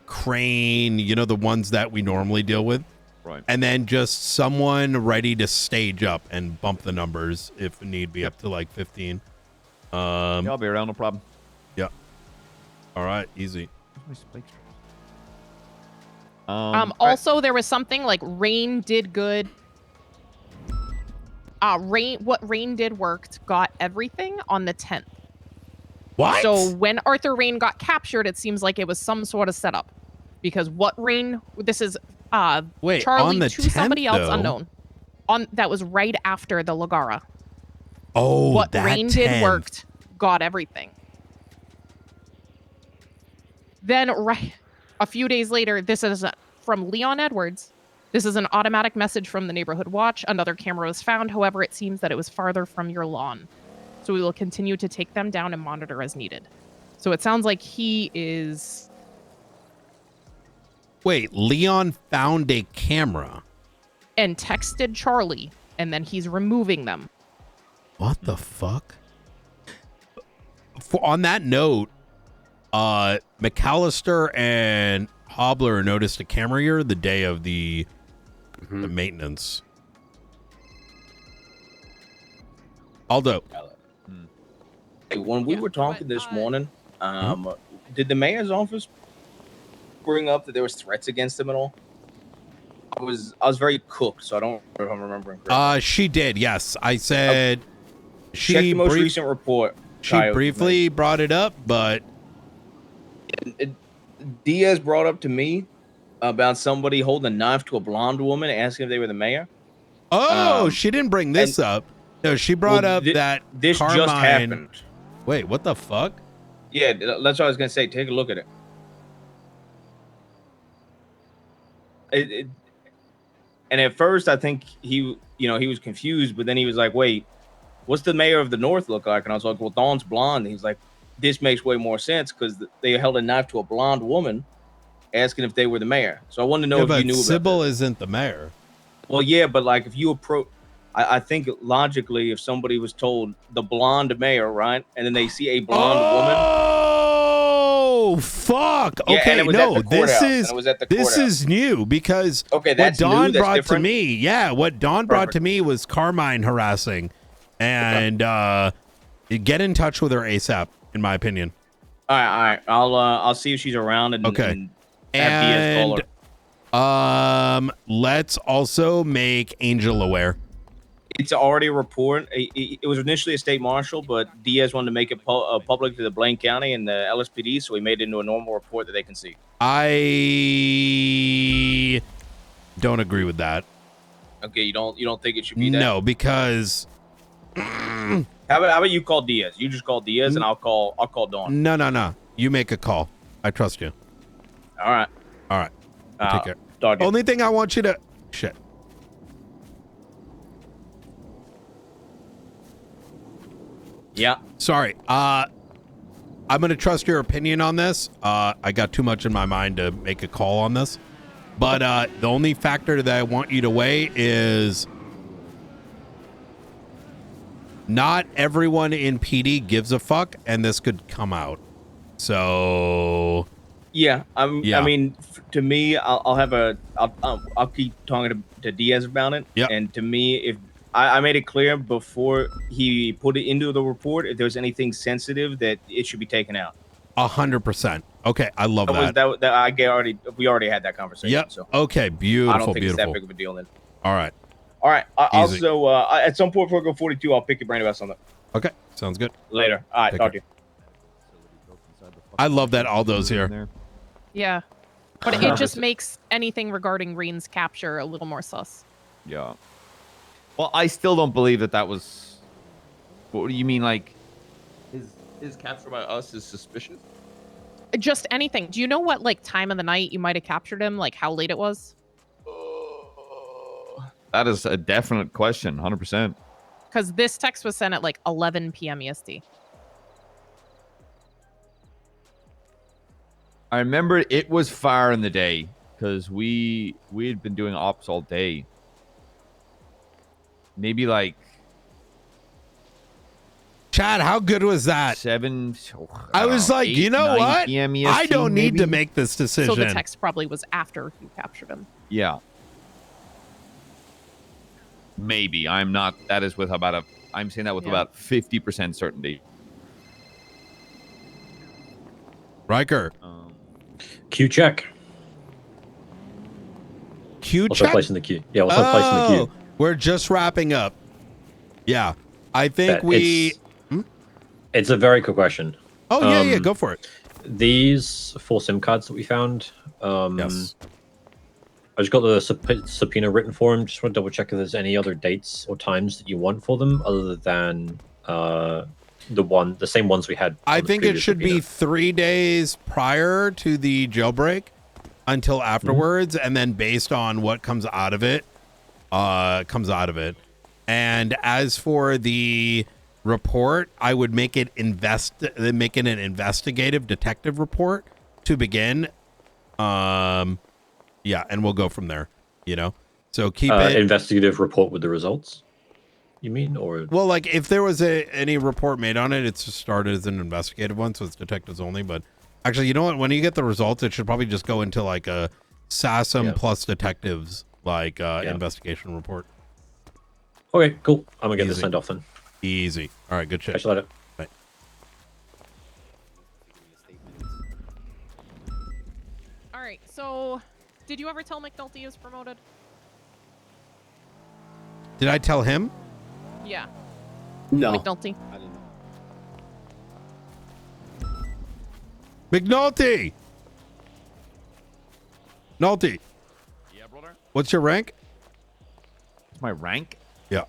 Crane. You know, the ones that we normally deal with. Right. And then just someone ready to stage up and bump the numbers if need be up to 15. Yeah, I'll be around, no problem. Yeah. All right, easy. Also, there was something like Rain did good. What Rain did worked, got everything on the 10th. What? So when Arthur Rain got captured, it seems like it was some sort of setup. Because what Rain, this is Wait, Charlie on the to somebody 10th, else though? unknown. That was right after the Lagara. Oh, What that Rain 10th. did worked, got everything. Then a few days later, this is from Leon Edwards. This is an automatic message from the Neighborhood Watch. Another camera was found. However, it seems that it was farther from your lawn. So we will continue to take them down and monitor as needed. So it sounds like he is... Wait, Leon found a camera. and texted Charlie, and then he's removing them. What the fuck? On that note, McAllister and Hobbler noticed a camera here the day of the maintenance. Aldo. Hey, when we were talking this morning, did the mayor's office bring up that there was threats against him at all? I was very cooked, so I don't know if I'm remembering correctly. She did, yes. I said Check the most recent report. She Coyote, briefly brought it up, but Diaz brought up to me about somebody holding a knife to a blonde woman, asking if they were the mayor. she didn't bring this up. No, she brought up that this just Carmine- happened. Wait, what the fuck? Yeah, that's what I was gonna say. Take a look at it. And at first, I think he was confused, but then he was like, "Wait, what's the mayor of the North look like?" And I was like, "Well, Dawn's blonde." And he's like, "This makes way more sense because they held a knife to a blonde woman, asking if they were the mayor." So I wanted to know Yeah, if you but knew about Sybil isn't the mayor. Well, yeah, but like if you approach, I think logically, if somebody was told the blonde mayor, right, and then they see a blonde woman. Oh fuck! Yeah, Okay, and it was no, at the courthouse, this and is it was at the this courthouse. is new because Okay, that's what new, Dawn that's brought different? to me. Yeah, what Dawn brought to me was Carmine harassing, and get in touch with her ASAP. In my opinion. All right. I'll see if she's around and Okay. and have Diaz call her. Let's also make Angel aware. It's already a report. It was initially a state marshal, but Diaz wanted to make it public to the Blaine County and the LSPD, so we made it into a normal report that they can see. I don't agree with that. Okay, you don't think it should be that? No, because How about you call Diaz? You just call Diaz, and I'll call Dawn. no. You make a call. I trust you. All right. Take care. Dog it. Only thing I want you to shit. Yeah. Sorry. I'm going to trust your opinion on this. I got too much in my mind to make a call on this. But the only factor that I want you to weigh is not everyone in PD gives a fuck, and this could come out. So Yeah, I mean, to me, I'll keep talking to Diaz about it. Yeah. And to me, if I made it clear before he put it into the report, if there's anything sensitive, that it should be taken out. 100%. Okay, I love We already had that conversation. Yep. So Okay, beautiful, I don't think beautiful. it's that big of a deal then. All right. All right. Easy. Also, at some point before I go 42, I'll pick your brain about something. Okay, sounds good. Later. All right, Take talk care. to you. I love that Aldo's here. Yeah. But it just makes anything regarding Reen's capture a little more sus. Yeah. Well, I still don't believe that was. What do you mean, like his capture by us is suspicious? Just anything. Do you know what like time of the night you might have captured him? Like how late it was? That is a definite question, 100%. Because this text was sent at like 11 p.m. EST. I remember it was far in the day because we had been doing ops all day. Maybe like Chad, how good was that? 7. I was like, 8, you know 9 what? PM EST, I don't need to maybe? make this decision. So the text probably was after you captured him. Yeah. Maybe. I'm not. That is with about I'm saying that with about 50% certainty. Riker. Queue check. Queue Also check? placing the queue. Yeah, also placing the queue. We're just wrapping up. Yeah. I think It's a very quick question. Oh, yeah, go for it. These 4 SIM cards that we found. Yes. I just got the subpoena written for them. Just want to double check if there's any other dates or times that you want for them other than the same ones we had. I think it should be 3 days prior to the jailbreak until afterwards, and then based on what comes out of it, And as for the report, I would make it an investigative detective report to begin. Yeah, and we'll go from there. You know, so keep it investigative report with the results. You mean, or well, like if there was any report made on it, it's just started as an investigative one, so it's detectives only. But actually, you know what? When you get the results, it should probably just go into like a SASM plus detectives investigation report. Okay, cool. I'm gonna get this Easy. sent off then. Easy. All right, good shit. Catch you later. Bye. All right. So, did you ever tell McNulty is promoted? Did I tell him? Yeah. No. McNulty. I didn't know. McNulty! Nulty. Yeah, brother. What's your rank? My rank? Yeah.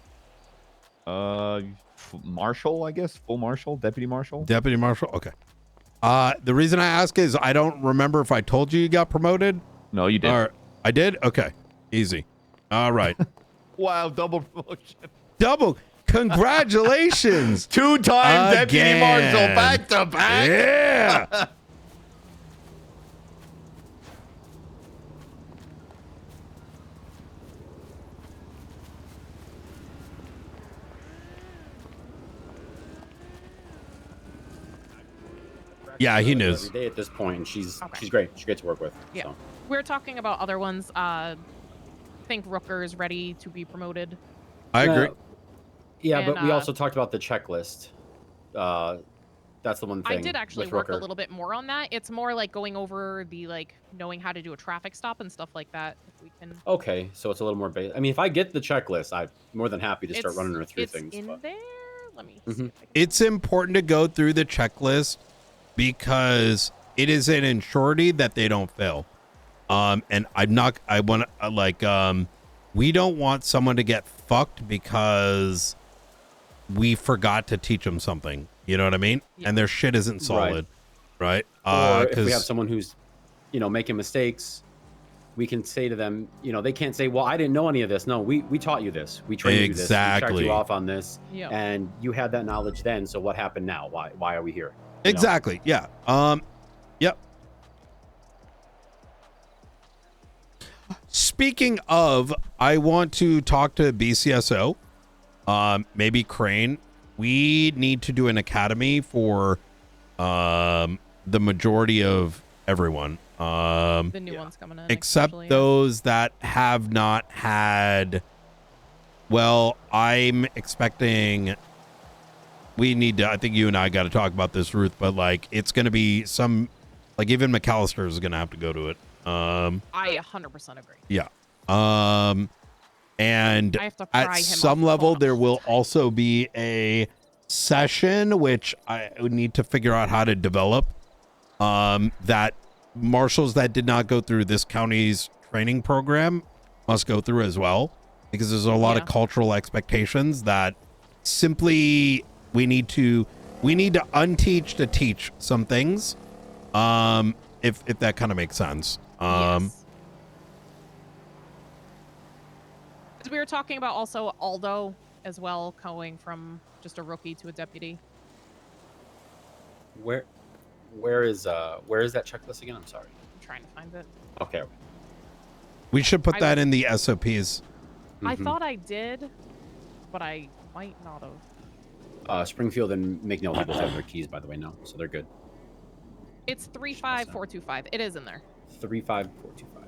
Marshal, I guess. Full marshal, deputy marshal. Deputy marshal? Okay. The reason I ask is I don't remember if I told you got promoted. No, you did. Or I did? Okay. Easy. All right. Wow, double promotion. Double. Congratulations. 2-time deputy marshal back to back. Yeah. Yeah, he knows. Every day at this point, and she's great. She's great to work with. Yeah. So. We're talking about other ones. I think Rooker is ready to be promoted. I agree. Yeah, And, but we also talked about the checklist. That's the one thing. I did actually with work a Rooker. little bit more on that. It's more like going over the knowing how to do a traffic stop and stuff like that. If we can. Okay, so it's a little more basic. I mean, if I get the checklist, I'm more than happy to start running her through it's things. in but- there. Let me. It's important to go through the checklist because it is an ensurety that they don't fail. And we don't want someone to get fucked because we forgot to teach them something. You know what I mean? Yeah. And their shit isn't solid, right? Or if we have someone who's, making mistakes, we can say to them, you know, they can't say, well, I didn't know any of this. No, we taught you this. We trained you this. We checked Exactly. you off on this. Yep. And you had that knowledge then. So what happened now? Why are we here? You know? Exactly. Yeah. Yep. Speaking of, I want to talk to BCSO, maybe Crane. We need to do an academy for the majority of everyone. The new ones coming in. Except especially, those that have not had. Well, I'm expecting. We need to. I think you and I got to talk about this, Ruth. But like, it's going to be some. Like even McAllister is going to have to go to it. I 100% agree. Yeah. And I have to pry him at off some the level, there will also be a session which I would need to figure out how to develop. That marshals that did not go through this county's training program must go through as well, because there's a lot of cultural expectations that simply we need to unteach to teach some things. If that kind of makes sense. Yes. We were talking about also Aldo as well, going from just a rookie to a deputy. Where is that checklist again? I'm sorry. I'm trying to find it. Okay. We should put that in the SOPs. I thought I did, but I might not have. Springfield and McNeil both have their keys, by the way, now, so they're good. It's 35425. It is in there. 35425.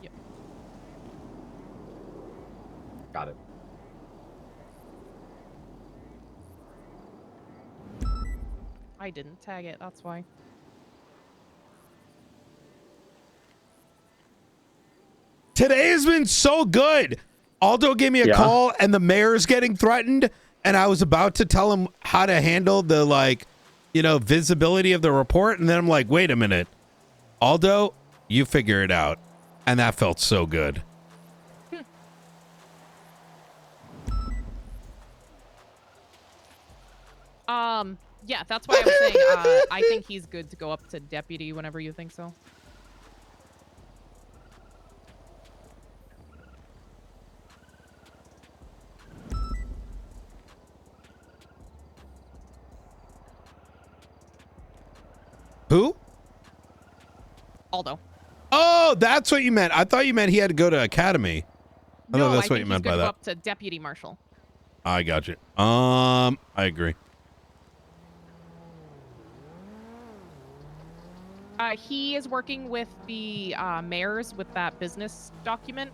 Yep. Got it. I didn't tag it. That's why. Today has been so good. Aldo gave me a call and the mayor's getting threatened, and I was about to tell him how to handle the visibility of the report, and then I'm like, wait a minute. Aldo, you figure it out. And that felt so good. Yeah, that's why I was saying I think he's good to go up to deputy whenever you think so. Who? Aldo. Oh, that's what you meant. I thought you meant he had to go to academy. I No, thought that's I what think you meant he's by good to go that. up to deputy marshal. I got you. I agree. He is working with the mayors with that business document.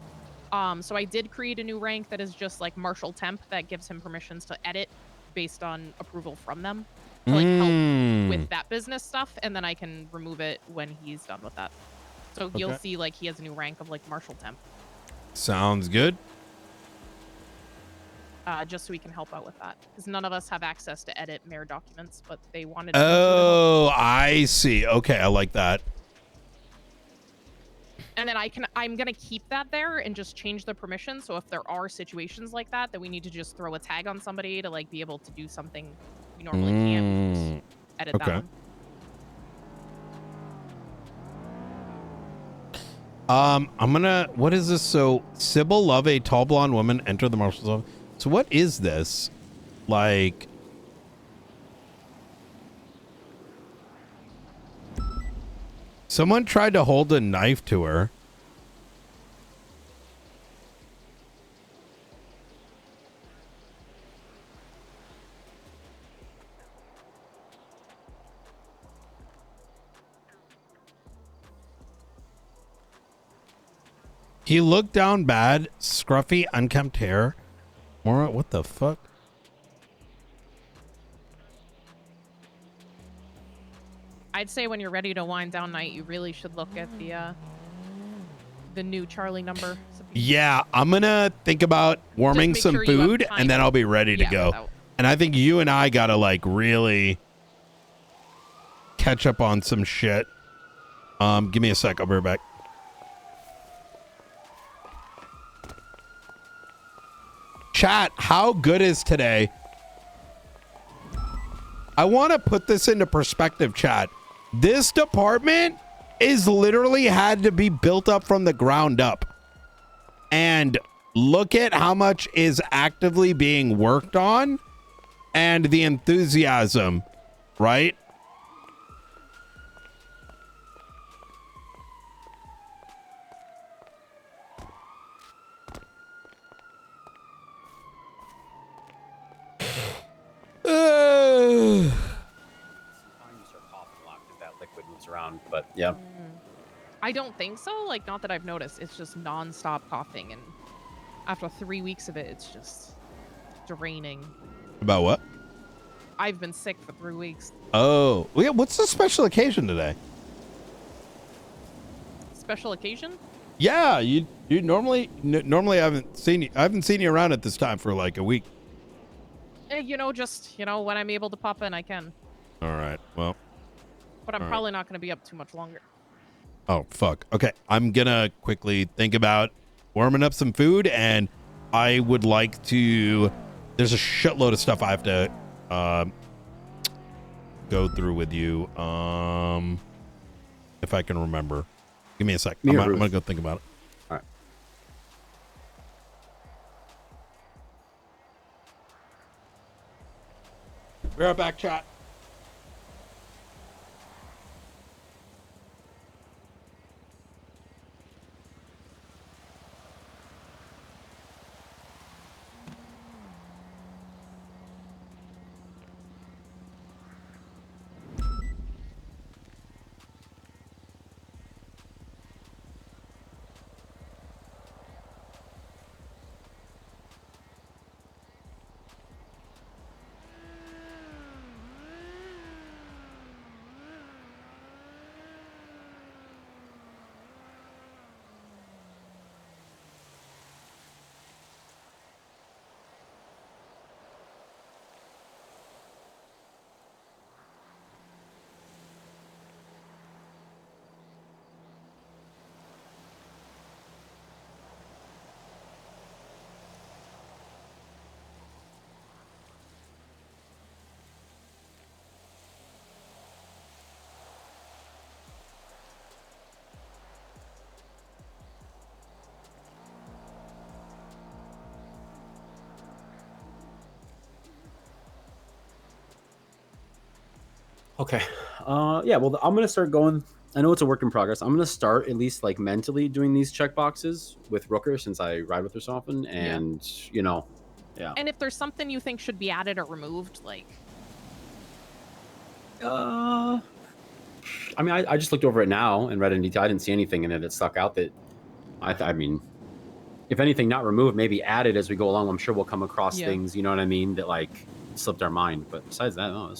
So I did create a new rank that is just like marshal temp that gives him permissions to edit based on approval from them to like help with that business stuff, and then I can remove it when he's done with that. So you'll Okay. see like he has a new rank of like marshal temp, Sounds good. just so we can help out with that, because none of us have access to edit mayor documents, but they wanted to Oh, I see. Okay, I like that. And then I'm gonna keep that there and just change the permission. So if there are situations like that we need to just throw a tag on somebody to like be able to do something we normally can't, edit that one. I'm gonna. What is this? So Sybil Love, a tall blonde woman, enter the marshal's office. So what is this? Like, someone tried to hold a knife to her. He looked down bad, scruffy, unkempt hair. Mora, what the fuck? I'd say when you're ready to wind down night, you really should look at the new Charlie number. Yeah, I'm gonna think about warming make some sure you have food, time. and then I'll be ready to Yeah, go. without- And I think you and I gotta like really catch up on some shit. Give me a sec. I'll be right back. Chat, how good is today? I want to put this into perspective, chat. This department is literally had to be built up from the ground up. And look at how much is actively being worked on and the enthusiasm, right? You start coughing a lot because that liquid moves around. But yeah. I don't think so. Like, not that I've noticed. It's just nonstop coughing, and after 3 weeks of it, it's just draining. About what? I've been sick for 3 weeks. Oh, yeah. What's the special occasion today? Special occasion? Yeah, you normally I haven't seen you around at this time for like a week. Just when I'm able to pop in, I can. All right. Well. But I'm all right. probably not going to be up too much longer. Oh, fuck. Okay. I'm going to quickly think about warming up some food, and I would like to... There's a shitload of stuff I have to go through with you, if I can remember. Give me a sec. I'm going to go think about it. All right. We're right back, chat. Okay. Yeah, well, I'm going to start going. I know it's a work in progress. I'm going to start at least like mentally doing these check boxes with Rooker since I ride with her so often. And, yeah. And if there's something you think should be added or removed, like... I mean, I just looked over it now and read it in detail. I didn't see anything in it that stuck out that, I mean, if anything, not removed, maybe added as we go along. I'm sure we'll come across things, you know what I mean, that like slipped our mind. But besides that, no,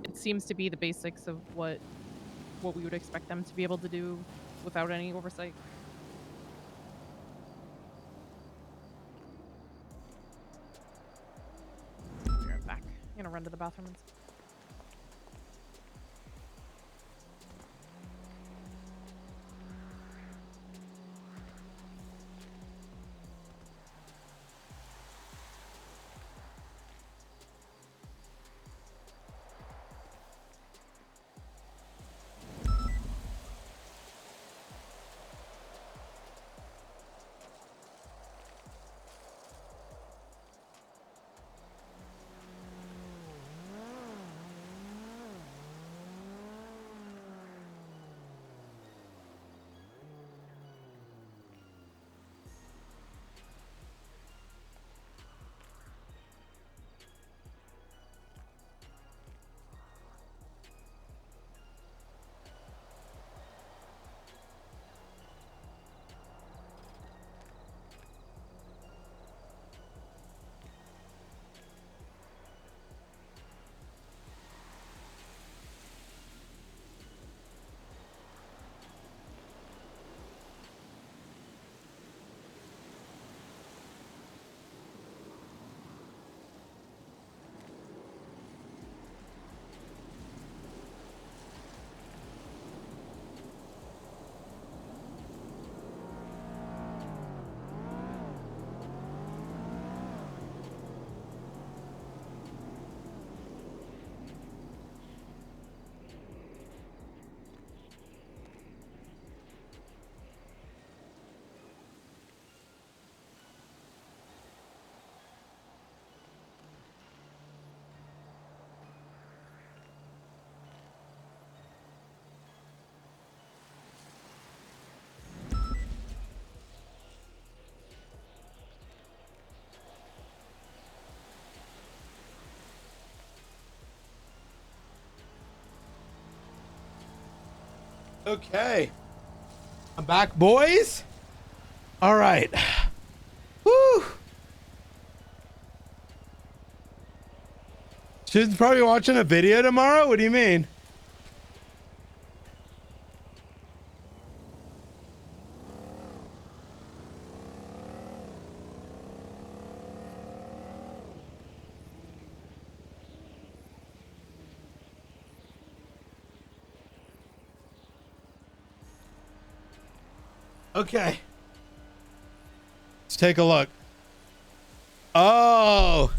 It seems to be the basics of what we would expect them to be able to do without any oversight. Be right back. I'm gonna run to the bathroom and... Okay. I'm back, boys. All right. Woo. She's probably watching a video tomorrow. What do you mean? Okay. Let's take a look. Oh.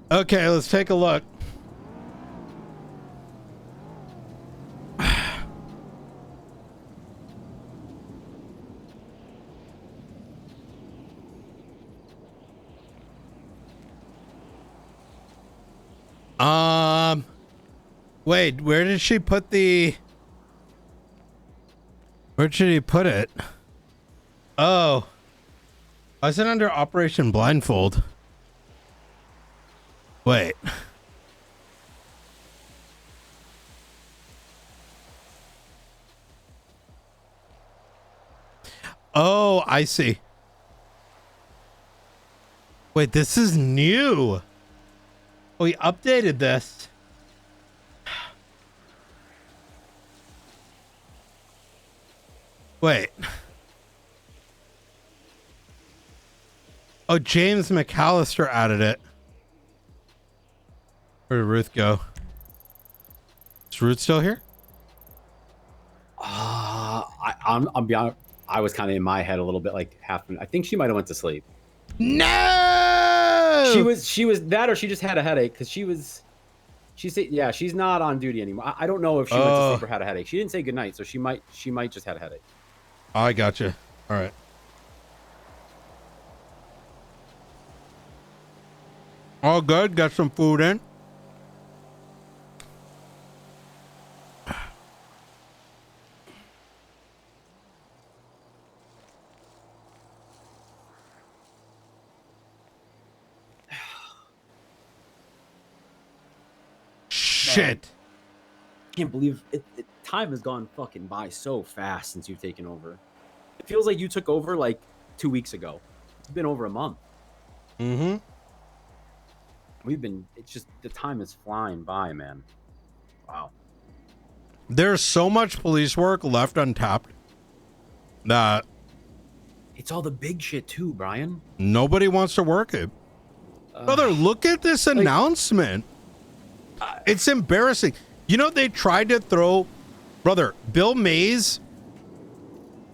Okay, let's take a look. Wait, where did she put the... Where should he put it? Oh. I was it under Operation Blindfold? Wait. Oh, I see. Wait, this is new. Oh, we updated this. Wait. Oh, James McAllister added it. Where did Ruth go? Is Ruth still here? I'll be honest. I was kind of in my head a little bit, like half. I think she might have went to sleep. No. She was that, or she just had a headache because she said, yeah, she's not on duty anymore. I don't know if she went to sleep or had a headache. She didn't say goodnight, so she might just had a headache. I gotcha. All right. All good. Got some food in. Shit. Can't believe it. Time has gone fucking by so fast since you've taken over. It feels like you took over like 2 weeks ago. It's been over a month. Mm-hmm. It's just, the time is flying by, man. Wow. There's so much police work left untapped that it's all the big shit too, Brian. Nobody wants to work it. Brother, look at this announcement. It's embarrassing. You know, they tried to throw... Brother, Bill Mays...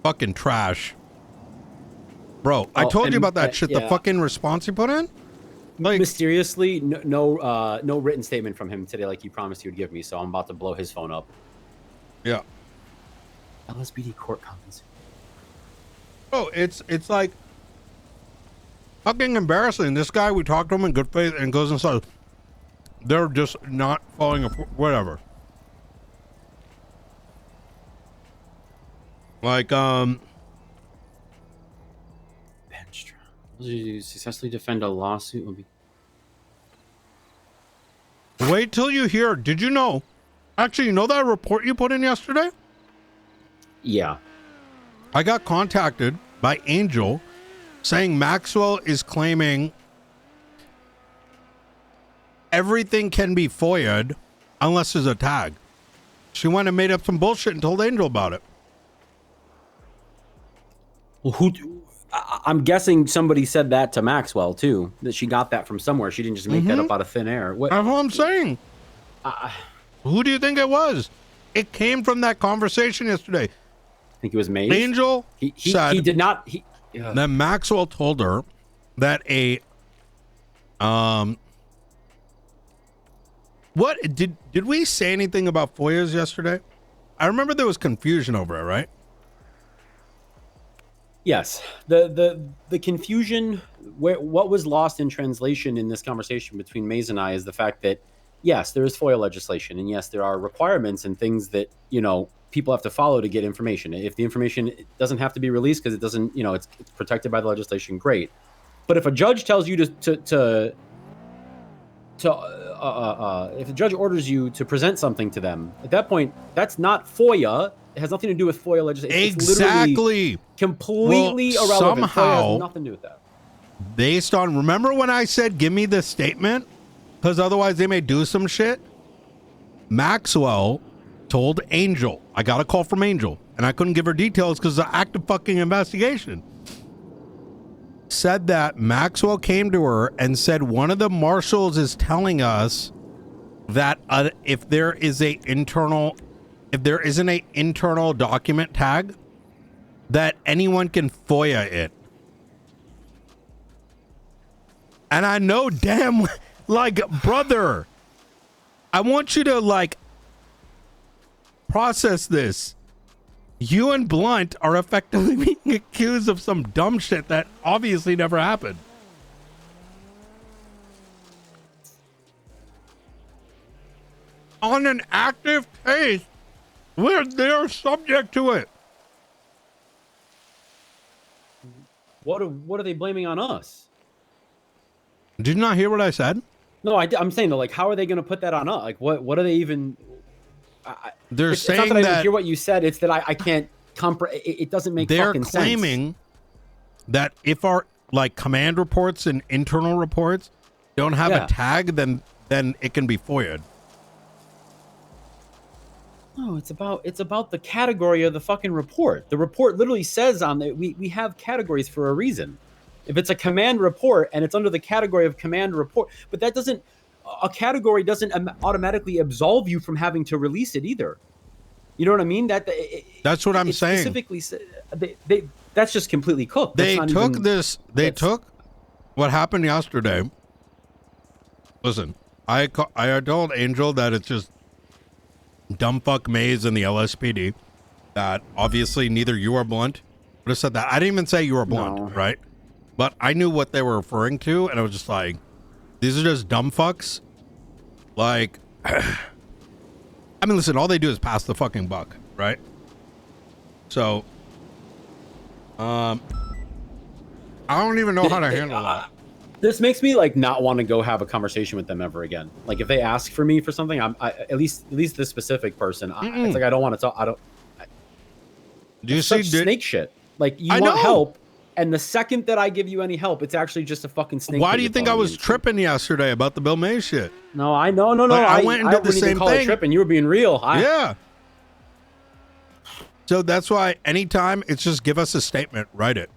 Fucking trash. Bro, I told you about that shit. Yeah. The fucking response he put in? Like, mysteriously, no written statement from him today like he promised he would give me, so I'm about to blow his phone up. Yeah. LSPD court comments. Oh, it's like... fucking embarrassing. This guy, we talked to him in good faith and goes inside. They're just not following up. Whatever. Like, bench trial. You successfully defend a lawsuit will be... Wait till you hear. Did you know? Actually, you know that report you put in yesterday? Yeah. I got contacted by Angel saying Maxwell is claiming everything can be FOIA'd unless there's a tag. She went and made up some bullshit and told Angel about it. Well, I'm guessing somebody said that to Maxwell too, that she got that from somewhere. She didn't just make that up out of thin air. That's what I'm saying. Who do you think it was? It came from that conversation yesterday. I think it was Mays. Angel said he did not. That Maxwell told her that what did we say anything about FOIAs yesterday? I remember there was confusion over it, right? Yes, the confusion, what was lost in translation in this conversation between Maze and I is the fact that yes, there is FOIA legislation, and yes, there are requirements and things that people have to follow to get information. If the information doesn't have to be released because it doesn't, it's protected by the legislation, great. But if a judge tells you if a judge orders you to present something to them, at that point, that's not FOIA. It has nothing to do with FOIA legislation. Exactly. Completely irrelevant. Somehow, FOIA has nothing to do with that. Based on, remember when I said, give me the statement? Because otherwise they may do some shit. Maxwell told Angel. I got a call from Angel, and I couldn't give her details because of the active fucking investigation. Said that Maxwell came to her and said one of the marshals is telling us that if there isn't an internal document tag, that anyone can FOIA it. And I know damn, brother, I want you to process this. You and Blunt are effectively being accused of some dumb shit that obviously never happened. On an active case where they're subject to it. What are they blaming on us? Did you not hear what I said? No, I'm saying though, how are they going to put that on us? What are they even? They're it's saying not that I didn't that hear what you said. It's that I can't comprehend. It doesn't make they're fucking claiming sense. that if our command reports and internal reports don't have a tag, then it can be FOIA'd. No, it's about the category of the fucking report. The report literally says on there we have categories for a reason. If it's a command report and it's under the category of command report, but that doesn't, a category doesn't automatically absolve you from having to release it either. You know what I mean? That's what I'm saying. Specifically, that's just completely cooked. They took what happened yesterday. Listen, I told Angel that it's just dumb fuck Maze and the LSPD. That obviously neither you or Blunt would have said that. I didn't even say you were Blunt, right? But I knew what they were referring to, and I was just like, these are just dumb fucks. I mean, listen, all they do is pass the fucking buck, right? So, I don't even know how to handle that. This makes me not want to go have a conversation with them ever again. If they ask for me for something, at least this specific person, it's I don't want to talk. I don't. Do you see snake shit? You want help, and the second that I give you any help, it's actually just a fucking snake. Why do you think I was tripping yesterday about the Bill Mays shit? No, I know. No. I went and did the same thing. Tripping. You were being real. Yeah. So that's why anytime it's just give us a statement, write it.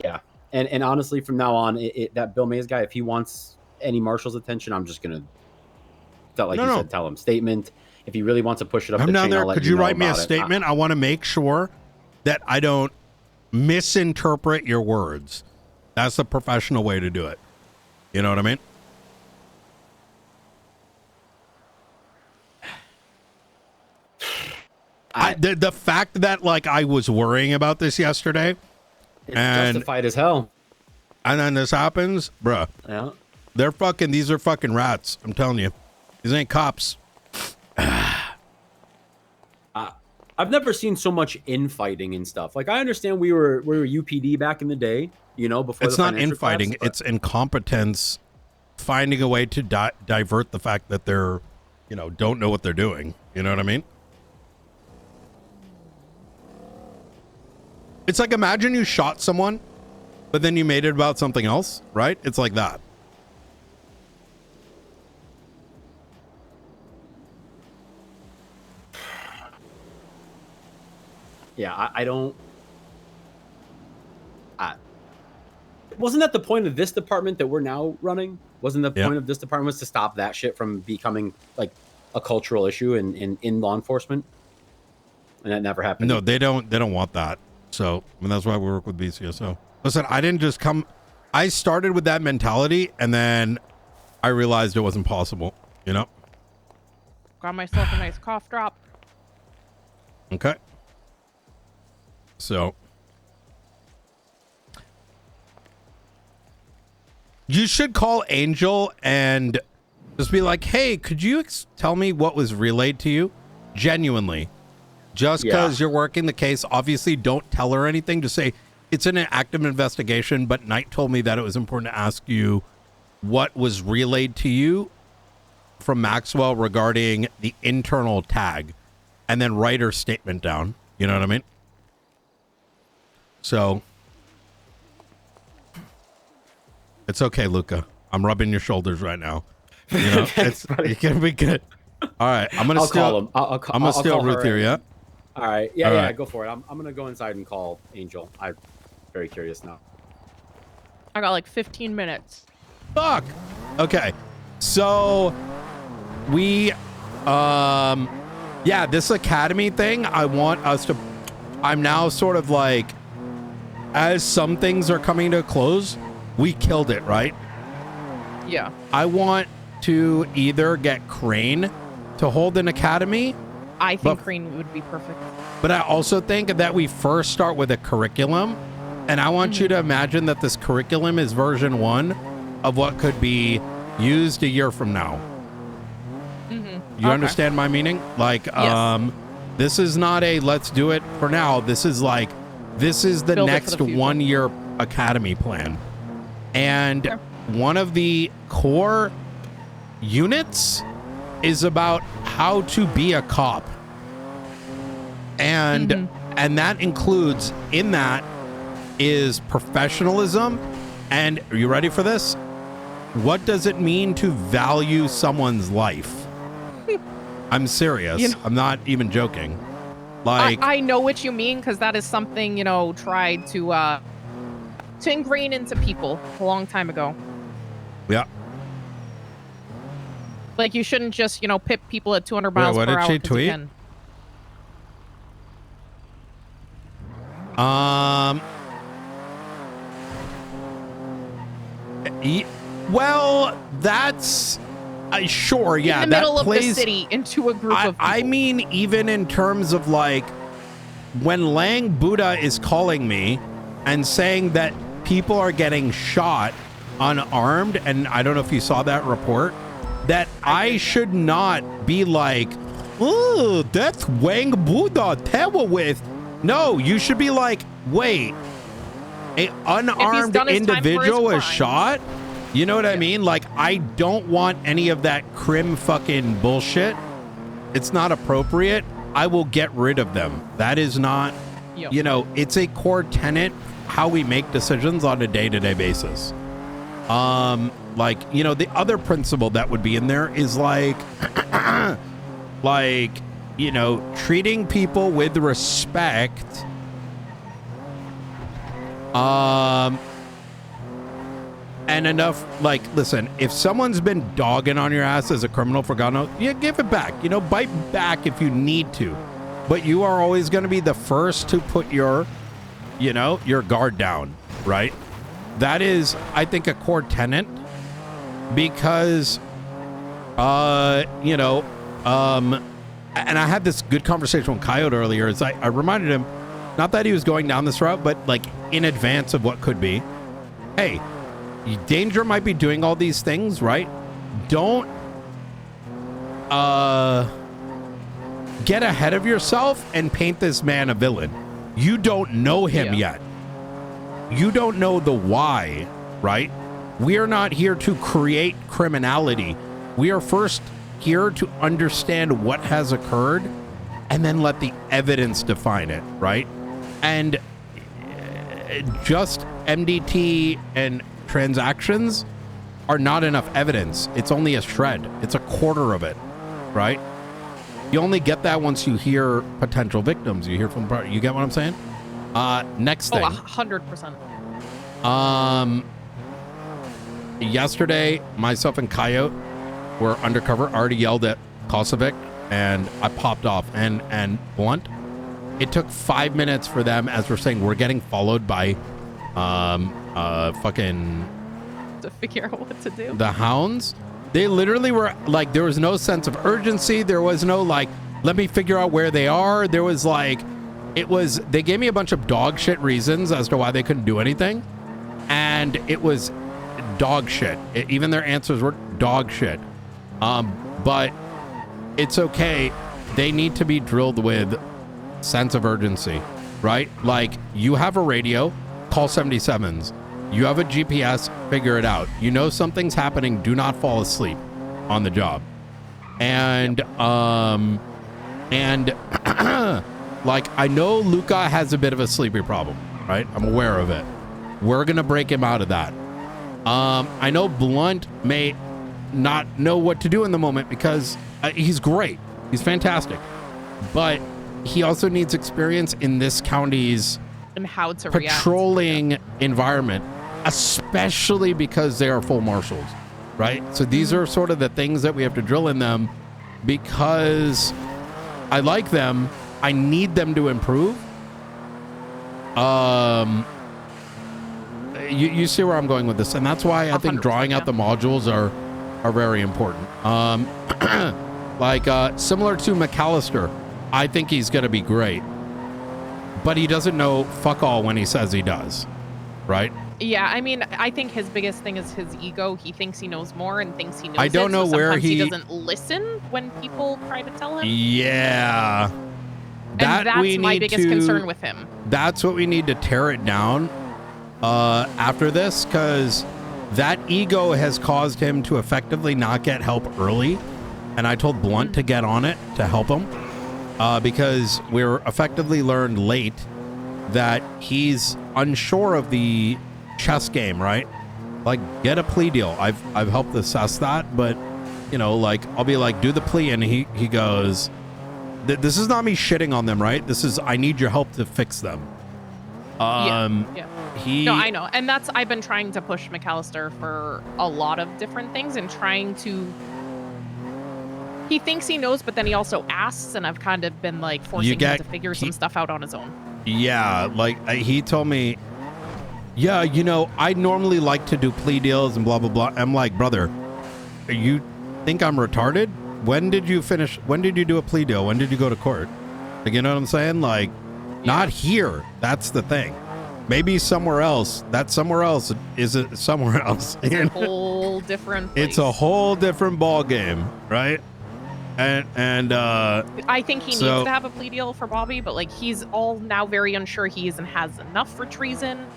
Yeah. And honestly, from now on, that Bill Mays guy, if he wants any marshal's attention, I'm just gonna tell him statement. If he really wants to push it up, I'm the down chain, there. I'll let Could you you know write me a about it. statement? I want to make sure that I don't misinterpret your words. That's the professional way to do it. You know what I mean? The fact that I was worrying about this yesterday, it's justified as hell. And then this happens, bruh. Yeah. These are fucking rats. I'm telling you. These ain't cops. I've never seen so much infighting and stuff. I understand we were UPD back in the day, before. It's not infighting. It's incompetence, finding a way to divert the fact that they're, don't know what they're doing. You know what I mean? It's imagine you shot someone, but then you made it about something else, right? It's like that. Yeah, I don't. Wasn't that the point of this department that we're now running? Wasn't the point of this department was to stop that shit from becoming a cultural issue in law enforcement? And that never happened. No, they don't want that. So that's why we work with BCSO. Listen, I didn't just come. I started with that mentality, and then I realized it wasn't possible. Got myself a nice cough drop. Okay. So you should call Angel and just be like, hey, could you tell me what was relayed to you? Genuinely. Just because you're working the case, obviously don't tell her anything. Just say, it's in an active investigation, but Knight told me that it was important to ask you what was relayed to you from Maxwell regarding the internal tag, and then write her statement down. You know what I mean? So it's okay, Luca. I'm rubbing your shoulders right now. You know, it's gonna be good. All right, I'm gonna call him. I'm gonna steal Ruth here. Yeah. All right. Yeah, go for it. I'm gonna go inside and call Angel. I'm very curious now. I got like 15 minutes. Fuck. Okay. So we yeah, this academy thing, I want us to, I'm now sort of like, as some things are coming to a close, we killed it, right? Yeah. I want to either get Crane to hold an academy. I think Crane would be perfect. But I also think that we first start with a curriculum, and I want you to imagine that this curriculum is version 1 of what could be used a year from now. You understand my meaning? Like, this is not a let's do it for now. This is like, this is the next 1 year academy plan. And one of the core units is about how to be a cop. And and that includes, in that is professionalism. And are you ready for this? What does it mean to value someone's life? I'm serious. You know, I'm not even joking. Like, I know what you mean, because that is something, you know, tried to ingrain into people a long time ago. yeah. Like, you shouldn't just, you know, pip people at 200 miles what per did hour. she 'cause you tweet? can. Well, that's sure, yeah. In the middle that of plays, the city, into a group of people. I mean, even in terms of like, when Lang Buddha is calling me and saying that people are getting shot unarmed, and I don't know if you saw that report, that I should not be like, oh, that's Wang Buddha terrorist. No, you should be like, wait, an unarmed individual was shot? You know what I mean? Like, I don't want any of that crim fucking bullshit. It's not appropriate. I will get rid of them. That is not, you know, it's a core tenet how we make decisions on a day-to-day basis. Like, you know, the other principle that would be in there is like, like, you know, treating people with respect. And enough, like, listen, if someone's been dogging on your ass as a criminal for God knows, yeah, give it back. You know, bite back if you need to. But you are always going to be the first to put your, you know, your guard down, right? That is, I think, a core tenet because, you know, and I had this good conversation with Coyote earlier. Is I reminded him, not that he was going down this route, but like in advance of what could be. Hey, Danger might be doing all these things, right? Don't get ahead of yourself and paint this man a villain. You don't know him yet. You don't know the why, right? We are not here to create criminality. We are first here to understand what has occurred and then let the evidence define it, right? And just MDT and transactions are not enough evidence. It's only a shred. It's a quarter of it, right? You only get that once you hear potential victims. You hear from the, you get what I'm saying? Next thing. 100%. Yesterday, myself and Coyote were undercover. Already yelled at Kosovic, and I popped off. And Blunt, it took 5 minutes for them, as we're saying, we're getting followed by fucking to figure out what to do. The hounds. They literally were like, there was no sense of urgency. There was no like, let me figure out where they are. There was like, they gave me a bunch of dog shit reasons as to why they couldn't do anything, and it was dog shit. Even their answers were dog shit. But it's okay. They need to be drilled with sense of urgency, right? Like, you have a radio, call 77s. You have a GPS, figure it out. You know something's happening, do not fall asleep on the job. And like, I know Luca has a bit of a sleepy problem, right? I'm aware of it. We're gonna break him out of that. I know Blunt may not know what to do in the moment because he's great. He's fantastic. But he also needs experience in this county's and how to patrolling environment, especially because they are full marshals, right? So these are sort of the things that we have to drill in them because I like them. I need them to improve. You see where I'm going with this, and that's why I think drawing out the modules are very important. Like similar to McAllister, I think he's going to be great, but he doesn't know fuck all when he says he does, right? Yeah, I mean, I think his biggest thing is his ego. He thinks he knows more and thinks he knows. I don't know where he doesn't listen when people try to tell him. Yeah, and that's my biggest concern with him. That's what we need to tear it down after this, because that ego has caused him to effectively not get help early. And I told Blunt to get on it to help him because we're effectively learned late that he's unsure of the chess game, right? Like, get a plea deal. I've helped assess that, but you know, like, I'll be like, do the plea, and he goes, this is not me shitting on them, right? This is, I need your help to fix them. No, I know, and that's, I've been trying to push McAllister for a lot of different things and trying to. He thinks he knows, but then he also asks, and I've kind of been like forcing him to figure some stuff out on his own. Yeah, like he told me, yeah, you know, I normally like to do plea deals and blah, blah, blah. I'm like, brother, you think I'm retarded? When did you finish? When did you do a plea deal? When did you go to court? Like, you know what I'm saying? Like, not here. That's the thing. Maybe somewhere else. That somewhere else is it somewhere else. It's a whole different place. It's a whole different ball game, right? And I think he needs to have a plea deal for Bobby, but like, he's all now very unsure he isn't has enough for treason.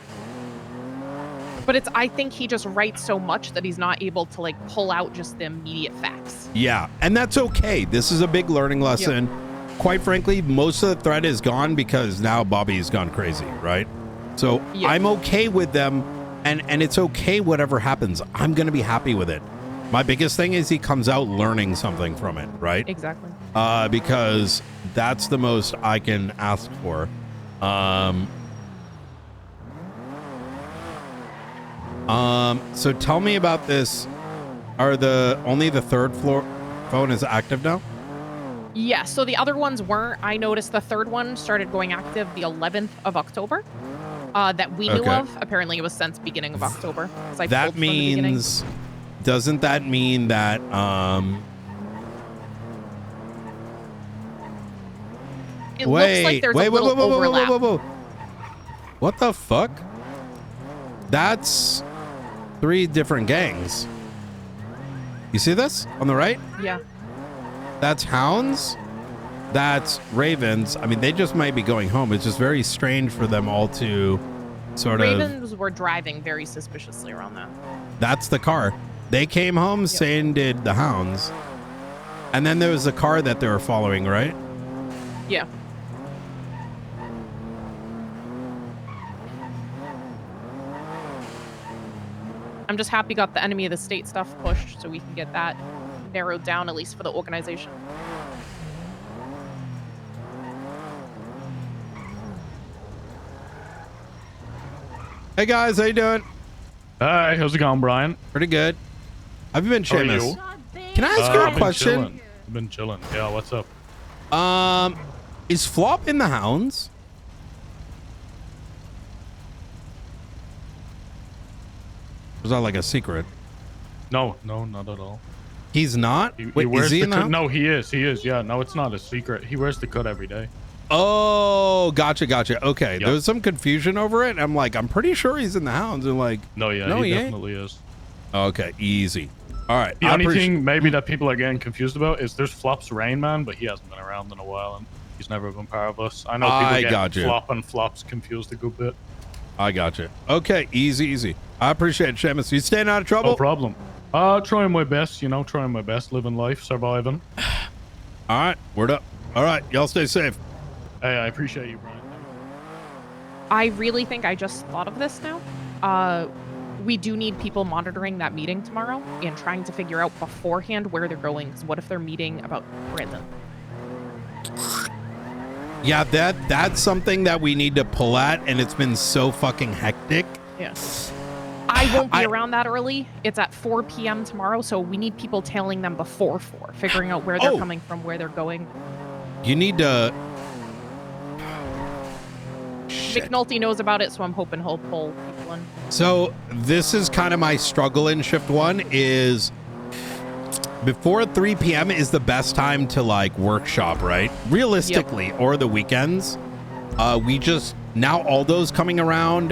But I think he just writes so much that he's not able to like pull out just the immediate facts. Yeah, and that's okay. This is a big learning lesson. Yep. Quite frankly, most of the threat is gone because now Bobby's gone crazy, right? So I'm okay with them, and it's okay whatever happens. I'm gonna be happy with it. My biggest thing is he comes out learning something from it, right? Exactly. Because that's the most I can ask for. So tell me about this. Are only the third floor phone is active now? Yeah, so the other ones weren't. I noticed the third one started going active the 11th of October. That we knew of. Apparently it was since beginning of October. That means... Doesn't that mean that it looks like there's a little overlap. What the fuck? That's 3 different gangs. You see this on the right? Yeah. That's Hounds. That's Ravens. I mean, they just might be going home. It's just very strange for them all to sort of... Ravens were driving very suspiciously around that. That's the car. They came home, saying did the Hounds. And then there was a car that they were following, right? Yeah. I'm just happy got the enemy of the state stuff pushed so we can get that narrowed down, at least for the organization. Hey guys, how you doing? Hi, how's it going, Brian? Pretty good. Have you been How are Seamus? you? Can I ask you a question? I've been chilling. Yeah, what's up? Is Flop in the Hounds? Was that like a secret? No, not at all. He's not? He Wait, wears is he the in the cut. Hounds? No, he is. Yeah, no, it's not a secret. He wears the cut every day. Oh, gotcha. Okay, there was some confusion over it. I'm like, I'm pretty sure he's in the hounds. And like, No, yeah, no, he ain't. definitely is. Okay, easy. All right. The only thing maybe that people are getting confused about is there's Flops Rain Man, but he hasn't been around in a while, and he's never been part of us. I know people get Flop and Flops confused a good bit. I gotcha. Okay, easy. I appreciate it, Seamus. You staying out of trouble? No problem. Trying my best, living life, surviving. All right, word up. All right, y'all stay safe. Hey, I appreciate you, Brian. I really think I just thought of this now. We do need people monitoring that meeting tomorrow and trying to figure out beforehand where they're going. Because what if they're meeting about Brandon? Yeah, that's something that we need to pull at, and it's been so fucking hectic. Yeah. I won't be around that early. It's at 4 p.m. tomorrow, so we need people tailing them before 4, figuring out where they're coming from, where they're going. You need to... McNulty knows about it, so I'm hoping he'll pull people in. So this is kind of my struggle in shift 1 is before 3 p.m. is the best time to like workshop, right? Realistically, or the weekends. We just, now all those coming around,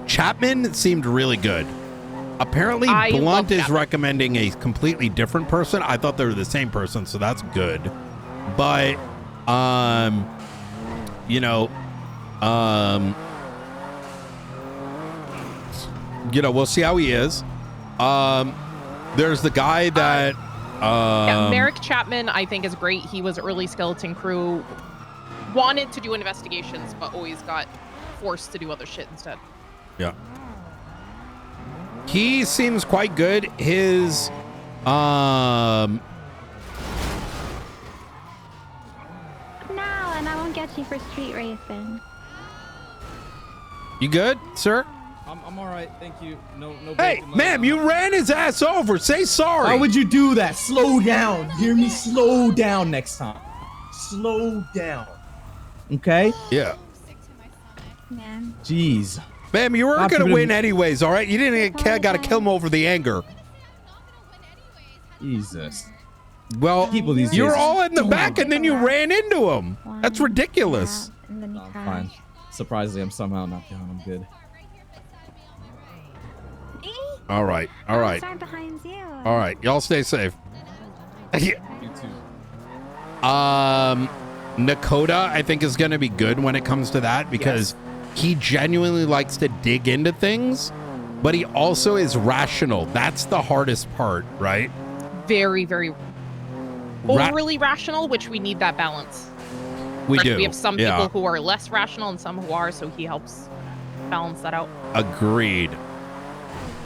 Chapman seemed really good. Apparently Blunt is recommending a completely different person. I thought they were the same person, so that's good. But, we'll see how he is. There's the guy that Merrick Chapman, I think, is great. He was early skeleton crew, wanted to do investigations, but always got forced to do other shit instead. Yeah. He seems quite good. His No, and I won't get you for street racing. You good, sir? I'm all right, thank you. No. Hey, ma'am, you ran his ass over. Say sorry. Why would you do that? Slow down. Hear me? Slow down next time. Slow down. Okay? Yeah. Man. Jeez. Ma'am, you weren't gonna win anyways, all right? You didn't gotta kill him over the anger. Jesus. Well, people these days. you were all in the back and then you ran into him. That's ridiculous. I'm fine. Surprisingly, I'm somehow not down. I'm good. All right. I'll start behind you. All right, y'all stay safe. You too. Nakota, I think, is going to be good when it comes to that because he genuinely likes to dig into things, but he also is rational. That's the hardest part, right? Very, very overly rational, which we need that balance. We do. We have some people who are less rational and some who are, so he helps balance that out. Agreed.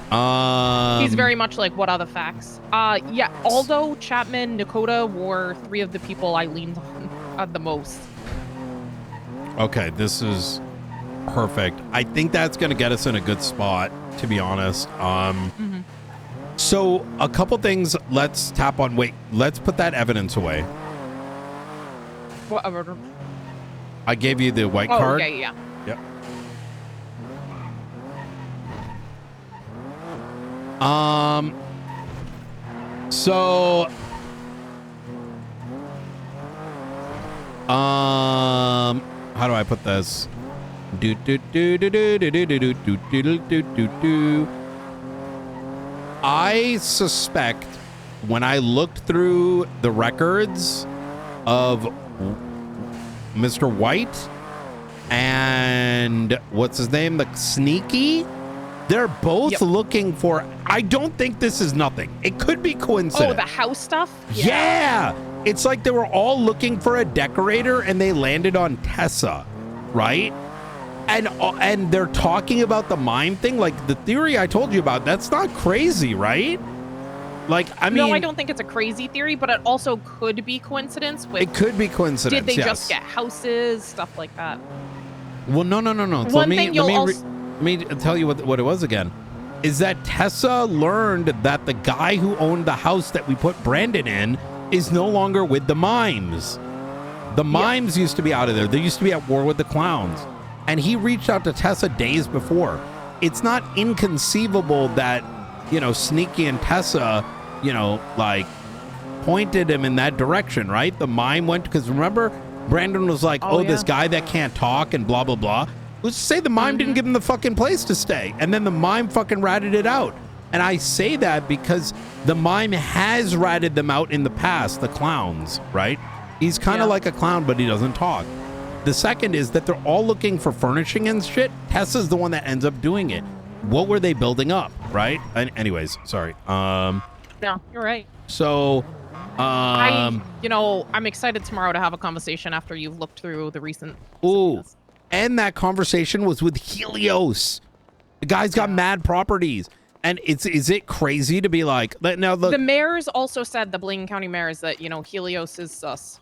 He's very much like, what are the facts? Yeah, Aldo, Chapman, Nakota were 3 of the people I leaned on the most. Okay, this is perfect. I think that's going to get us in a good spot, to be honest. So a couple things. Let's tap on. Wait, let's put that evidence away. Whatever. I gave you the white card. Okay, yeah. Yep. So how do I put this? I suspect when I looked through the records of Mr. White and what's his name, the Sneaky, they're both looking for, I don't think this is nothing. It could be coincidence. Oh, the house stuff? Yeah. It's like they were all looking for a decorator and they landed on Tessa, right? And they're talking about the mime thing, like the theory I told you about. That's not crazy, right? Like, I mean, no, I don't think it's a crazy theory, but it also could be coincidence. With, it could be coincidence. Did they just get houses, stuff like that? Well, no. So let me tell you what it was again. Is that Tessa learned that the guy who owned the house that we put Brandon in is no longer with the mimes. The mimes used to be out of there. They used to be at war with the clowns. And he reached out to Tessa days before. It's not inconceivable that, Sneaky and Tessa, like pointed him in that direction, right? The mime went, because remember, Brandon was like, Oh, this yeah. guy that can't talk and blah, blah, blah. Let's say the mime didn't give him the fucking place to stay. And then the mime fucking ratted it out. And I say that because the mime has ratted them out in the past, the clowns, right? He's kind of like a clown, but he doesn't talk. The second is that they're all looking for furnishing and shit. Tessa's the one that ends up doing it. What were they building up, right? And anyways, sorry. No, you're right. So, I'm excited tomorrow to have a conversation after you've looked through the recent. Ooh, and that conversation was with Helios. The guy's got mad properties. And is it crazy to be like, now look. The mayors also said, the Blaine County mayors, that, Helios is sus.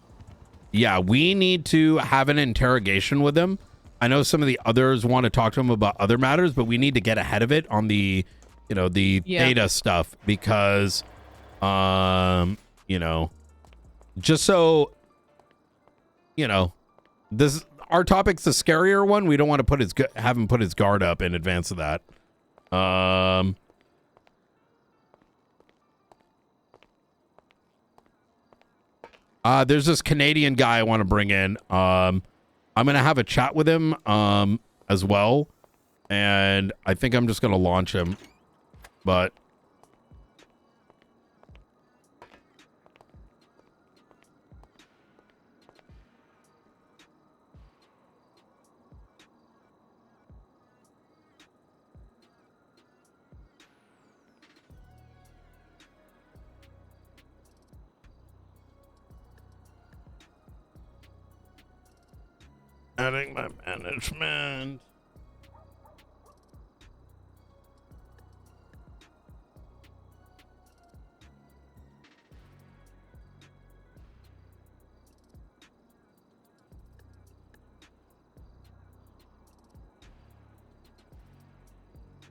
Yeah, we need to have an interrogation with him. I know some of the others want to talk to him about other matters, but we need to get ahead of it on the, data stuff because, just so, this our topic's the scarier one. We don't want to have him put his guard up in advance of that. There's this Canadian guy I want to bring in. I'm going to have a chat with him as well. And I think I'm just going to launch him. But adding my management.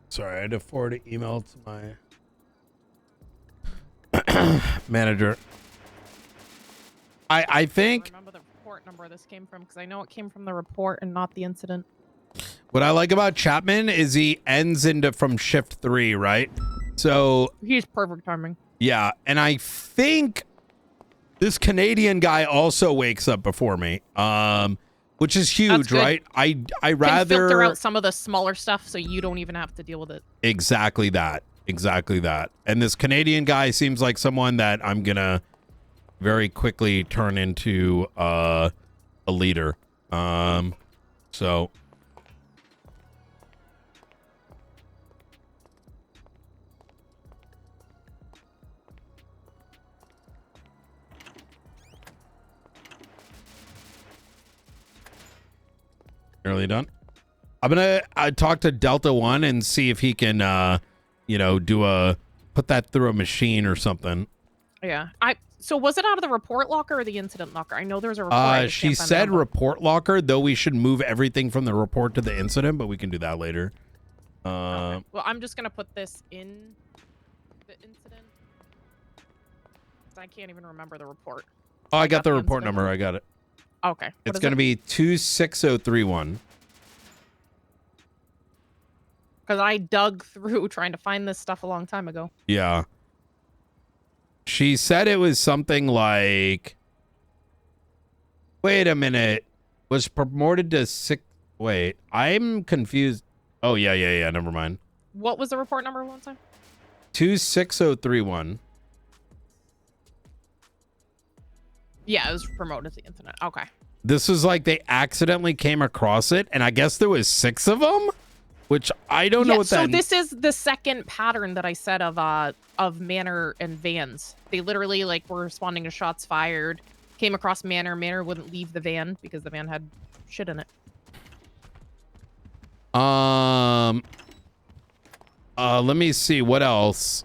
Sorry, I had to forward an email to my manager. I think. Remember the report number this came from, because I know it came from the report and not the incident. What I like about Chapman is he ends into from shift 3, right? So He's perfect timing. yeah, and I think this Canadian guy also wakes up before me, which is huge, good. right? I Can rather filter out some of the smaller stuff so you don't even have to deal with it. exactly that. And this Canadian guy seems like someone that I'm gonna very quickly turn into a leader. So nearly done. I'm gonna talk to Delta 1 and see if he can put that through a machine or something. Yeah. So was it out of the report locker or the incident locker? I know there's a report. I just She can't find the said number. report locker, though we should move everything from the report to the incident, but we can do that later. Well, I'm just gonna put this in the incident. I can't even remember the report. Oh, I got the report number. I got it. Okay. It's going to be 26031. Because I dug through trying to find this stuff a long time ago. Yeah. She said it was something like, wait a minute, was promoted to 6. Wait, I'm confused. Oh, yeah. Never mind. What was the report number one time? 26031. Yeah, it was promoted to the internet. Okay. This is like they accidentally came across it, and I guess there was 6 of them, which I don't know what that. So this is the second pattern that I said of Manor and vans. They literally were responding to shots fired, came across Manor. Manor wouldn't leave the van because the van had shit in it. Let me see what else.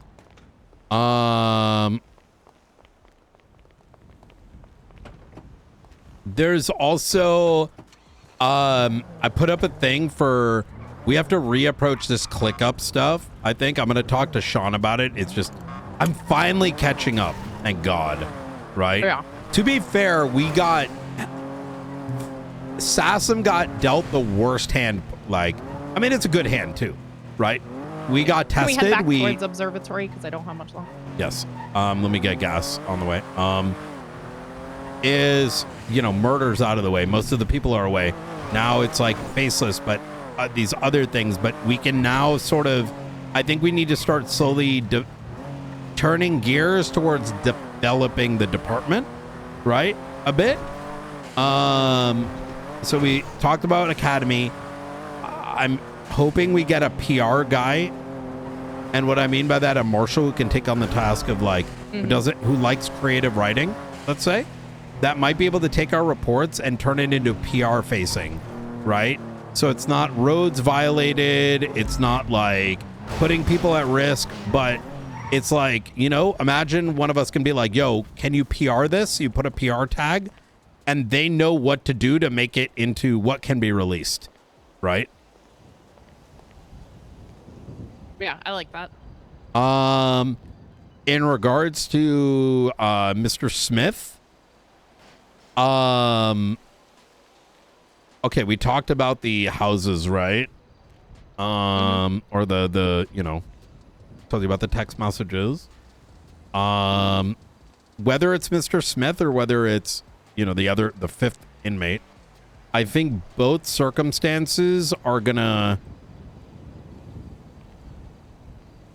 There's also, I put up a thing for, we have to reapproach this click up stuff. I think I'm going to talk to Sean about it. It's just, I'm finally catching up. Thank God. Right? Yeah. To be fair, Sassam got dealt the worst hand. It's a good hand too, right? We got Can tested. we head back towards observatory because I don't have much longer. Yes. Let me get gas on the way. murders out of the way. Most of the people are away. Now it's like faceless, but these other things. But we can now sort of, I think we need to start slowly turning gears towards developing the department, right? A bit. So we talked about Academy. I'm hoping we get a PR guy. And what I mean by that, a marshal who can take on the task of like, who likes creative writing, let's say, that might be able to take our reports and turn it into PR facing, right? So it's not roads violated. It's not like putting people at risk, but it's like, imagine one of us can be like, yo, can you PR this? You put a PR tag and they know what to do to make it into what can be released, right? Yeah, I like that. In regards to Mr. Smith, okay, we talked about the houses, right? Or the told you about the text messages. Whether it's Mr. Smith or whether it's the fifth inmate, I think both circumstances are gonna.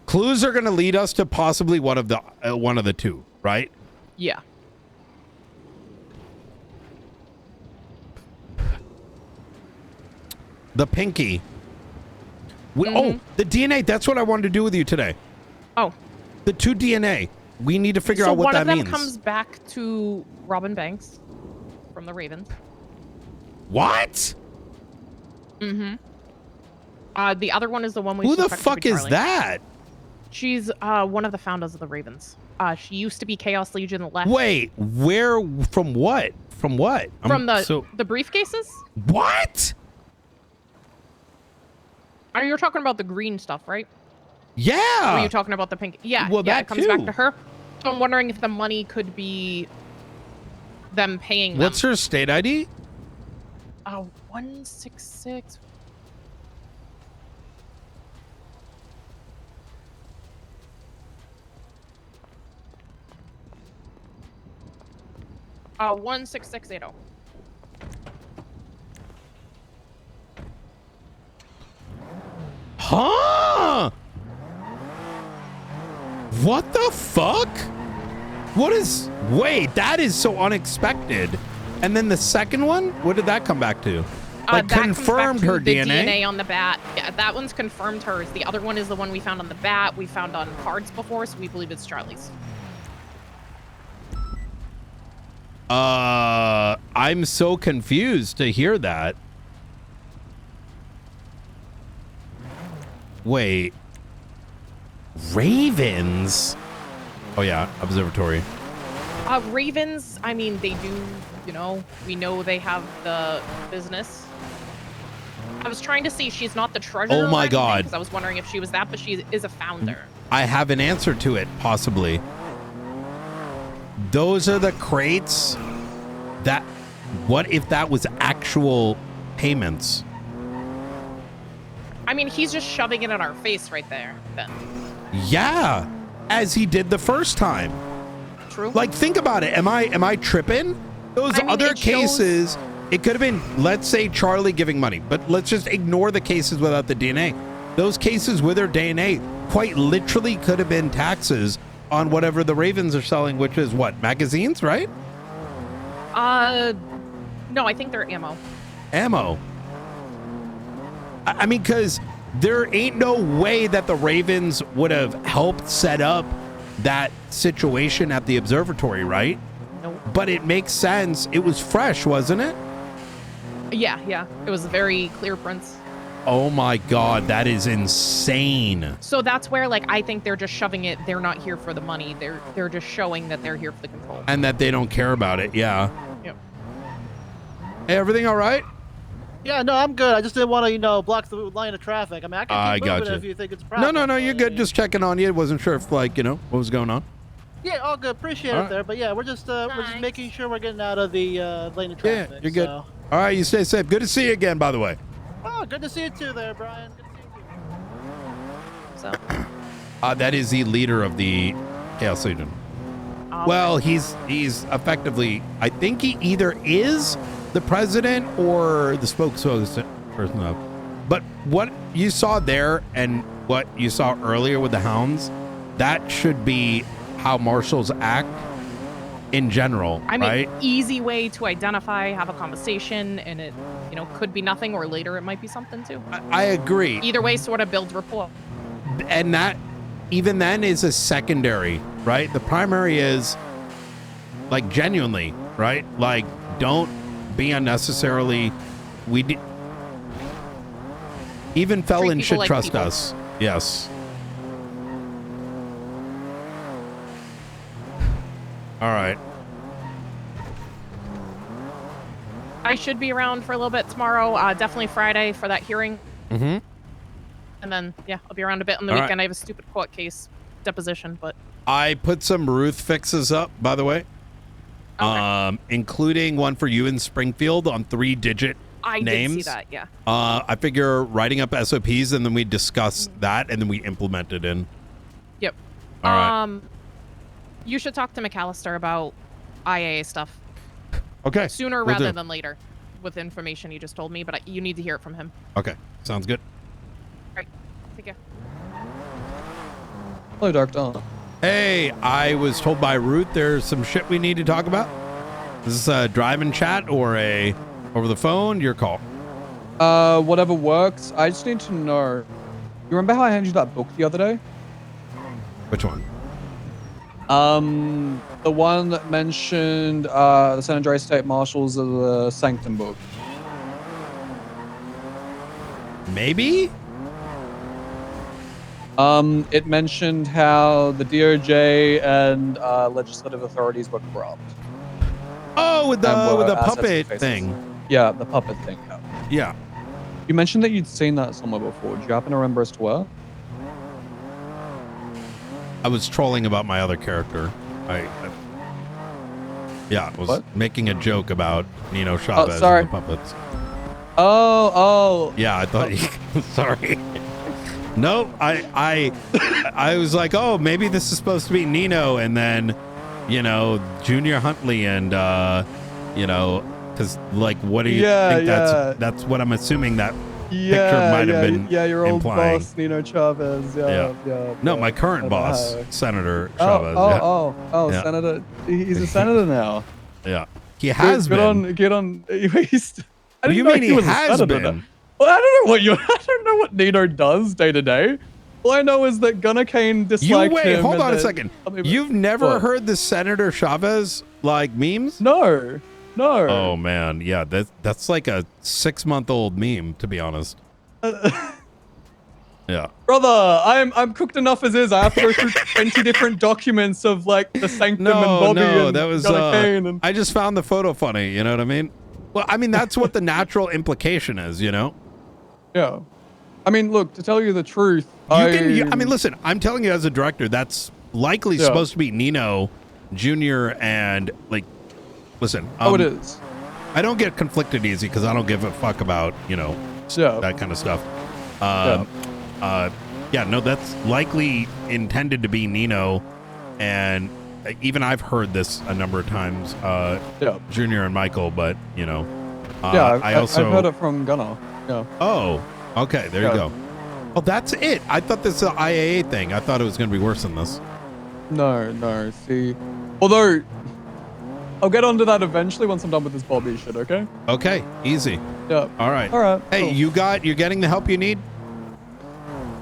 Clues are going to lead us to possibly one of the two, right? Yeah. The pinky. Oh, the DNA. That's what I wanted to do with you today. Oh. The 2 DNA. We need to figure out what that means. So one of them comes back to Robin Banks from the Ravens. What? Mm-hmm. The other one is the one we. Who the fuck is that? She's one of the founders of the Ravens. She used to be Chaos Legion left. Wait, where? From what? From what? From the briefcases? What? Are you talking about the green stuff, right? Yeah. Or are you talking about the pink? Yeah. Well, yeah, that it comes too. back to her. So I'm wondering if the money could be them paying them. What's her state ID? 166. Uh, 16680. Huh? What the fuck? Wait, that is so unexpected. And then the second one, what did that come back to? Like That confirmed comes back to her the DNA? on the bat. Yeah, that one's confirmed hers. The other one is the one we found on the bat. We found on cards before, so we believe it's Charlie's. I'm so confused to hear that. Wait. Ravens? Oh yeah, observatory. Ravens, I mean, they do, we know they have the business. I was trying to see, she's not the treasurer. Oh my God. Because I was wondering if she was that, but she is a founder. I have an answer to it, possibly. Those are the crates what if that was actual payments? I mean, he's just shoving it in our face right there, then. Yeah, as he did the first time. True. Like, think about it. Am I tripping? Those other cases, it could have been, let's say, Charlie giving money, but let's just ignore the cases without the DNA. Those cases with their DNA quite literally could have been taxes on whatever the Ravens are selling, which is what, magazines, right? No, I think they're ammo. Ammo. I mean, because there ain't no way that the Ravens would have helped set up that situation at the observatory, right? Nope. But it makes sense. It was fresh, wasn't it? Yeah. It was very clear prints. Oh my God, that is insane. So that's where, like, I think they're just shoving it. They're not here for the money. They're just showing that they're here for the control. And that they don't care about it, yeah. Yep. Hey, everything all right? Yeah, no, I'm good. I just didn't want to, block the line of traffic. I mean, I can keep moving if you think it's a problem. No, you're good. Just checking on you. Wasn't sure if, like, what was going on. Yeah, all good. Appreciate All it right. there. But yeah, we're just making sure we're getting out of the lane of traffic. Yeah, you're good. So. All right, you stay safe. Good to see you again, by the way. Oh, good to see you too there, Brian. Good to see you too. So. That is the leader of the Chaos Legion. Well, he's effectively, I think he either is the president or the spokesperson of. But what you saw there and what you saw earlier with the hounds, that should be how marshals act in general, I mean, right? easy way to identify, have a conversation, and it, could be nothing, or later it might be something too. I agree. Either way, sort of builds rapport. And that, even then, is a secondary, right? The primary is, like, genuinely, right? Like, don't be unnecessarily. Even felons should like trust people. us. Yes. All right. I should be around for a little bit tomorrow. Definitely Friday for that hearing. Mm-hmm. And then, yeah, I'll be around a bit on the All right. weekend. I have a stupid court case deposition, but I put some Ruth fixes up, by the way. Including one for you in Springfield on 3-digit I names. did see that, yeah. I figure writing up SOPs and then we discuss that and then we implement it in. Yep. All right. You should talk to McAllister about IAA stuff. Okay. Sooner will rather do. than later with information you just told me, but you need to hear it from him. Okay. Sounds good. All right. Take care. Hello, Doctor. Hey, I was told by Ruth there's some shit we need to talk about. Is this a drive-in chat or a over the phone? Your call. Whatever works. I just need to know. You remember how I handed you that book the other day? Which one? The one that mentioned the San Andreas State Marshals of the Sanctum book. Maybe? It mentioned how the DOJ and legislative authorities were corrupt. Oh, with the assets puppet and faces. thing. Yeah, the puppet thing. Yeah. You mentioned that you'd seen that somewhere before. Do you happen to remember as to where? I was trolling about my other character. I was making a joke about Nino Chavez sorry. and the puppets. Oh. Yeah, I thought you. Sorry. No, I was like, oh, maybe this is supposed to be Nino, and then, Junior Huntley, and because like, what do you think? That's what I'm assuming that picture might have been. Yeah, your old implying. boss, Nino Chavez. Yeah. No, my current boss, Senator Chavez. Oh, Senator. He's a senator now. Yeah, he has been. Get on. I didn't You know mean he was a has senator been? now. Well, I don't know what Nino does day to day. All I know is that Gunnar Kane disliked him. Hold on a and second. You've never heard the Senator Chavez memes? No. Oh man, yeah, that's like a 6-month-old meme, to be honest. Yeah. Brother, I'm cooked enough as is. I have to go through 20 different documents of like the Sanctum and Bobby and that was Gunnar Kane and... I just found the photo funny, you know what I mean? Well, I mean that's what the natural implication is, Yeah. I mean, look, to tell you the truth, I mean, listen, I'm telling you as a director, that's likely supposed to be Nino Jr. and like, listen. It is. I don't get conflicted easy because I don't give a fuck about, that kind of stuff. No, that's likely intended to be Nino, and even I've heard this a number of times, Junior and Michael, but I've heard it from Gunnar. Yeah. Oh, okay, there you go. Oh, that's it. I thought this was an IAA thing. I thought it was going to be worse than this. No. See, although I'll get onto that eventually once I'm done with this Bobby shit. Okay. Okay, easy. Yeah. All right. Hey, cool. you're getting the help you need?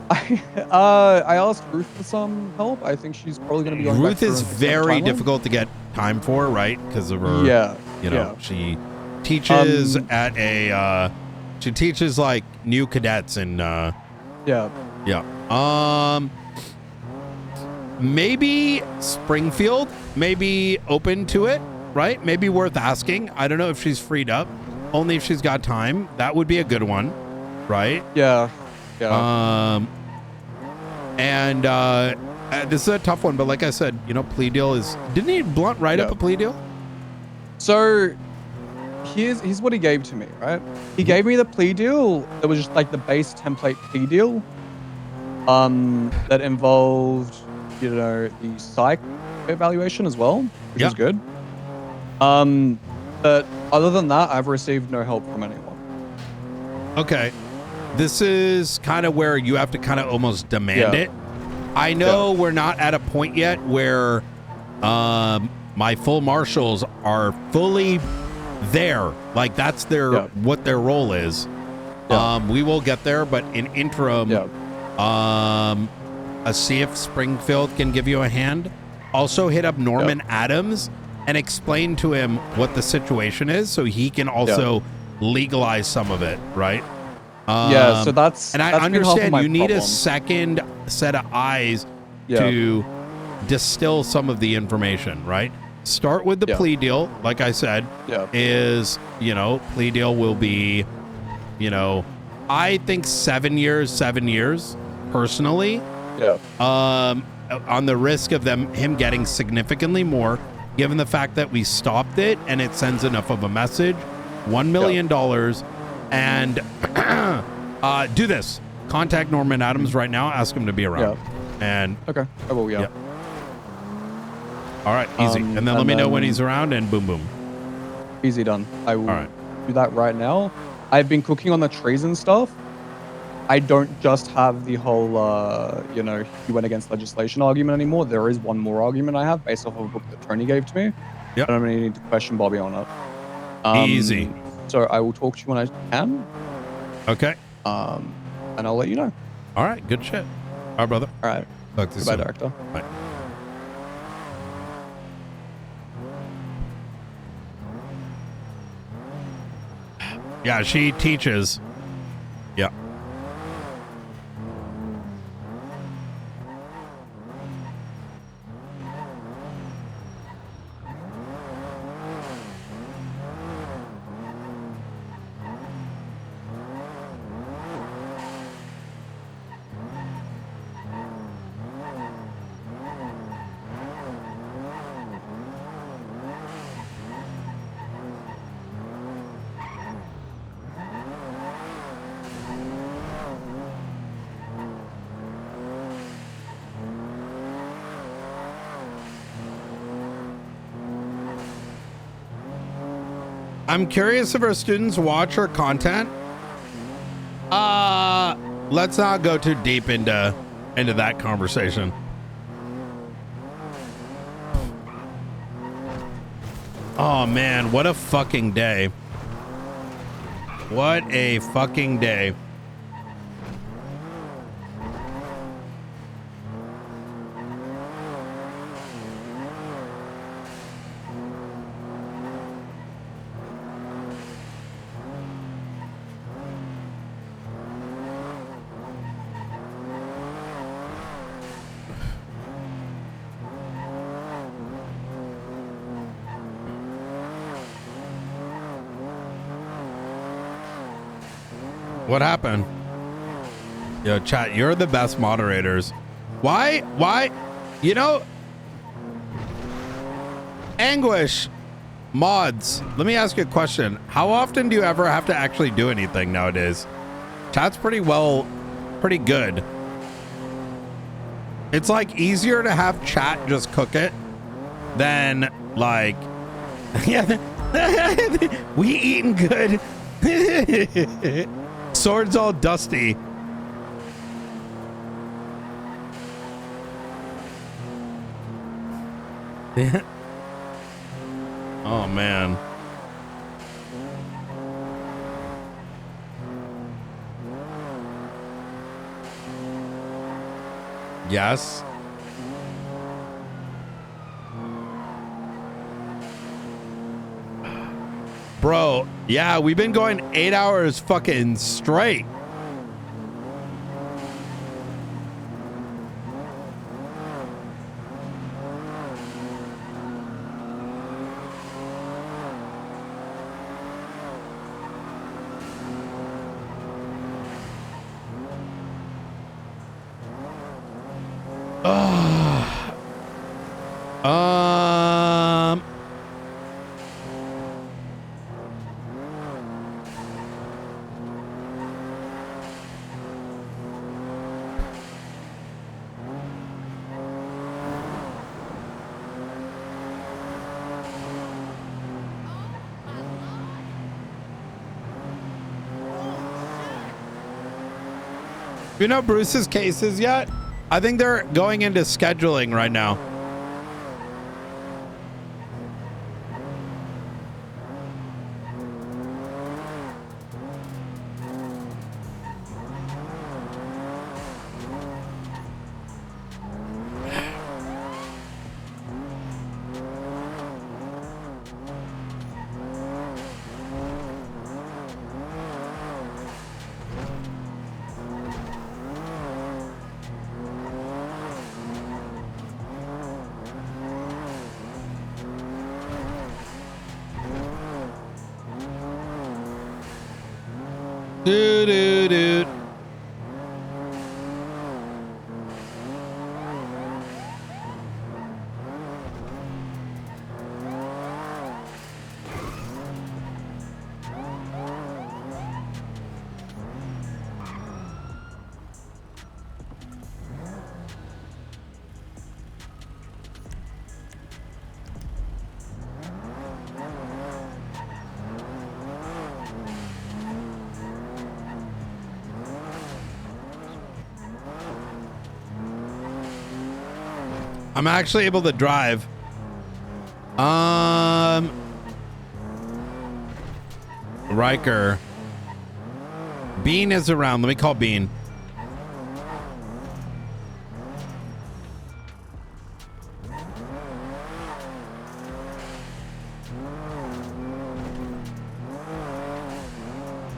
I asked Ruth for some help. I think she's probably going to be going Ruth back is very difficult to get time for, right? Because of her. She teaches at a. She teaches like new cadets and. Maybe Springfield. Maybe open to it, right? Maybe worth asking. I don't know if she's freed up. Only if she's got time. That would be a good one, right? Yeah. And this is a tough one, but like I said, plea deal is. Didn't he Blunt write up a plea deal? So here's what he gave to me, right? He gave me the plea deal that was just like the base template plea deal, that involved, the psych evaluation as well, which is good. But other than that, I've received no help from anyone. Okay. This is kind of where you have to kind of almost demand it. I know we're not at a point yet where my full marshals are fully there. Like that's their what their role is. We will get there, but in interim, see if Springfield can give you a hand. Also hit up Norman Adams and explain to him what the situation is so he can also legalize some of it, right? So that's and I that's been half of understand my you need a problem. second set of eyes to distill some of the information, right? Start with the plea deal, like I said, is, plea deal will be, I think 7 years, personally. On the risk of him getting significantly more, given the fact that we stopped it and it sends enough of a message, $1 million, and do this. Contact Norman Adams right now. Ask him to be around. And okay, I will. All right, easy. And then let me know when he's around, and boom, boom. Easy done. I will do that right now. I've been cooking on the trees and stuff. I don't just have the whole, he went against legislation argument anymore. There is one more argument I have based off of a book that Tony gave to me. Yep. And I'm going to need to question Bobby on it. Easy. So I will talk to you when I can. Okay. And I'll let you know. All right. Good shit. All right, brother. All right. Talk to you Goodbye, soon. Director. Bye. Yeah, she teaches. Yeah. I'm curious if our students watch our content. Let's not go too deep into that conversation. Oh man, what a fucking day. What a fucking day. What happened? Yo, chat, you're the best moderators. Why? Anguish mods, let me ask you a question. How often do you ever have to actually do anything nowadays? Chat's pretty good. It's like easier to have chat just cook it than like, we eating good. Sword's all dusty. Oh man. Yes. Bro, yeah, we've been going 8 hours fucking straight. You know Bruce's cases yet? I think they're going into scheduling right now. Doo-doo-doo. I'm actually able to drive. Riker. Bean is around. Let me call Bean.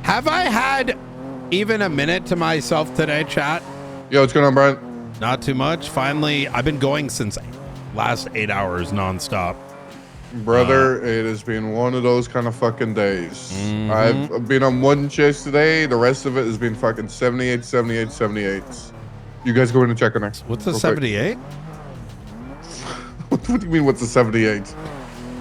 Have I had even a minute to myself today, chat? Yo, what's going on, Brian? Not too much. Finally, I've been going since last 8 hours nonstop. Brother, it has been one of those kind of fucking days. I've been on one chase today. The rest of it has been fucking 78, 78, 78. You guys go in and check on her. What's a 78? What do you mean, what's a 78?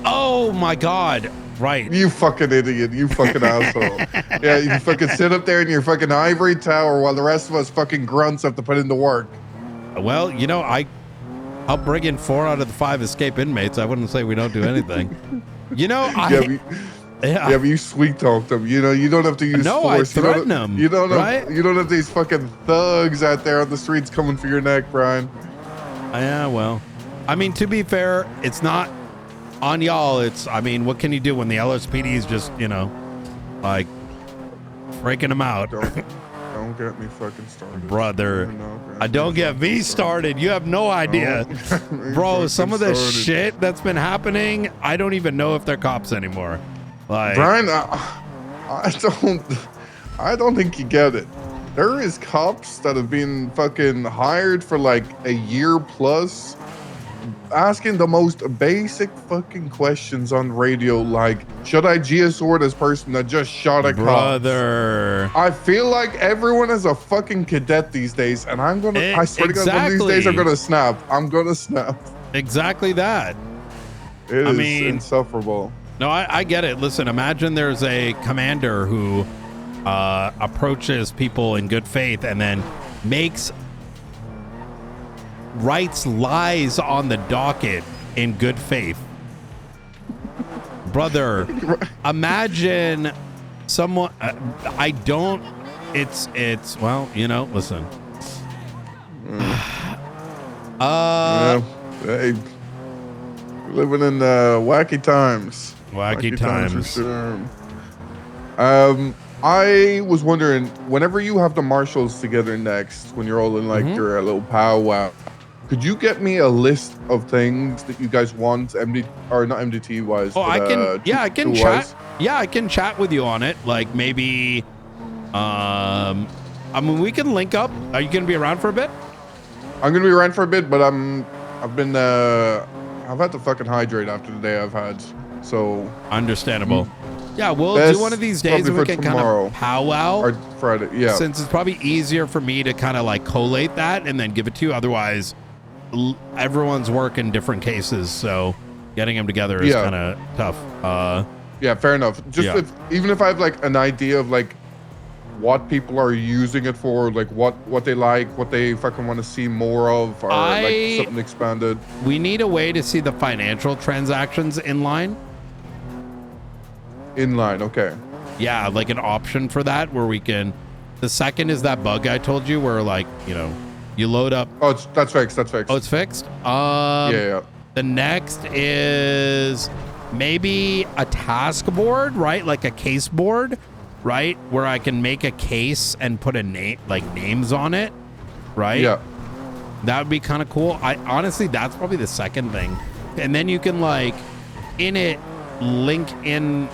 Oh my God. Right. You fucking idiot. You fucking asshole. Yeah, you fucking sit up there in your fucking ivory tower while the rest of us fucking grunts have to put in the work. Well, you know, I'll bring in 4 out of the 5 escape inmates. I wouldn't say we don't do anything. You know, but you sweet talk them. You know, you don't have to use force. I threaten them. You don't right? have, you don't have these fucking thugs out there on the streets coming for your neck, Brian. Yeah, well, I mean, to be fair, it's not on y'all. It's, I mean, what can you do when the LSPD is just, you know, like freaking them out? Don't get me fucking started. Brother. Don't get me started. You have no idea. Bro, some of the shit that's been happening, I don't even know if they're cops anymore. Like, Brian, I don't think you get it. There is cops that have been fucking hired for like a year plus, asking the most basic fucking questions on radio, like, should I GSO this person that just shot a cop? Brother. I feel like everyone is a fucking cadet these days, and I swear to God, one of these days I'm gonna snap. I'm gonna snap. Exactly that. It is insufferable. No, I get it. Listen, imagine there's a commander who approaches people in good faith and then writes lies on the docket in good faith. Brother, imagine someone, it's well, you know, listen. Hey, living in wacky times. Wacky times. For sure. I was wondering, whenever you have the marshals together next, when you're all in like your little powwow, could you get me a list of things that you guys want, not MDT wise? Oh, I can chat. Yeah, I can chat with you on it. Like maybe, I mean, we can link up. Are you gonna be around for a bit? I'm gonna be around for a bit, but I've had to fucking hydrate after the day I've had. So understandable. Yeah, we'll do one of these days and we can kind of powwow. Or Friday, yeah. Since it's probably easier for me to kind of like collate that and then give it to you. Otherwise, everyone's working different cases, so getting them together is kind of tough. Yeah, fair enough. Just even if I have like an idea of like what people are using it for, like what they like, what they fucking want to see more of, or like something expanded. We need a way to see the financial transactions in line. In line, okay. Yeah, like an option for that where we can The second is that bug I told you where like, you know, you load up. Oh, that's fixed. That's fixed. Oh, it's fixed? Yeah. The next is maybe a task board, right? Like a case board, right? Where I can make a case and put a name, like names on it, right? Yeah. That would be kind of cool. I honestly, that's probably the second thing. And then you can like in it link in,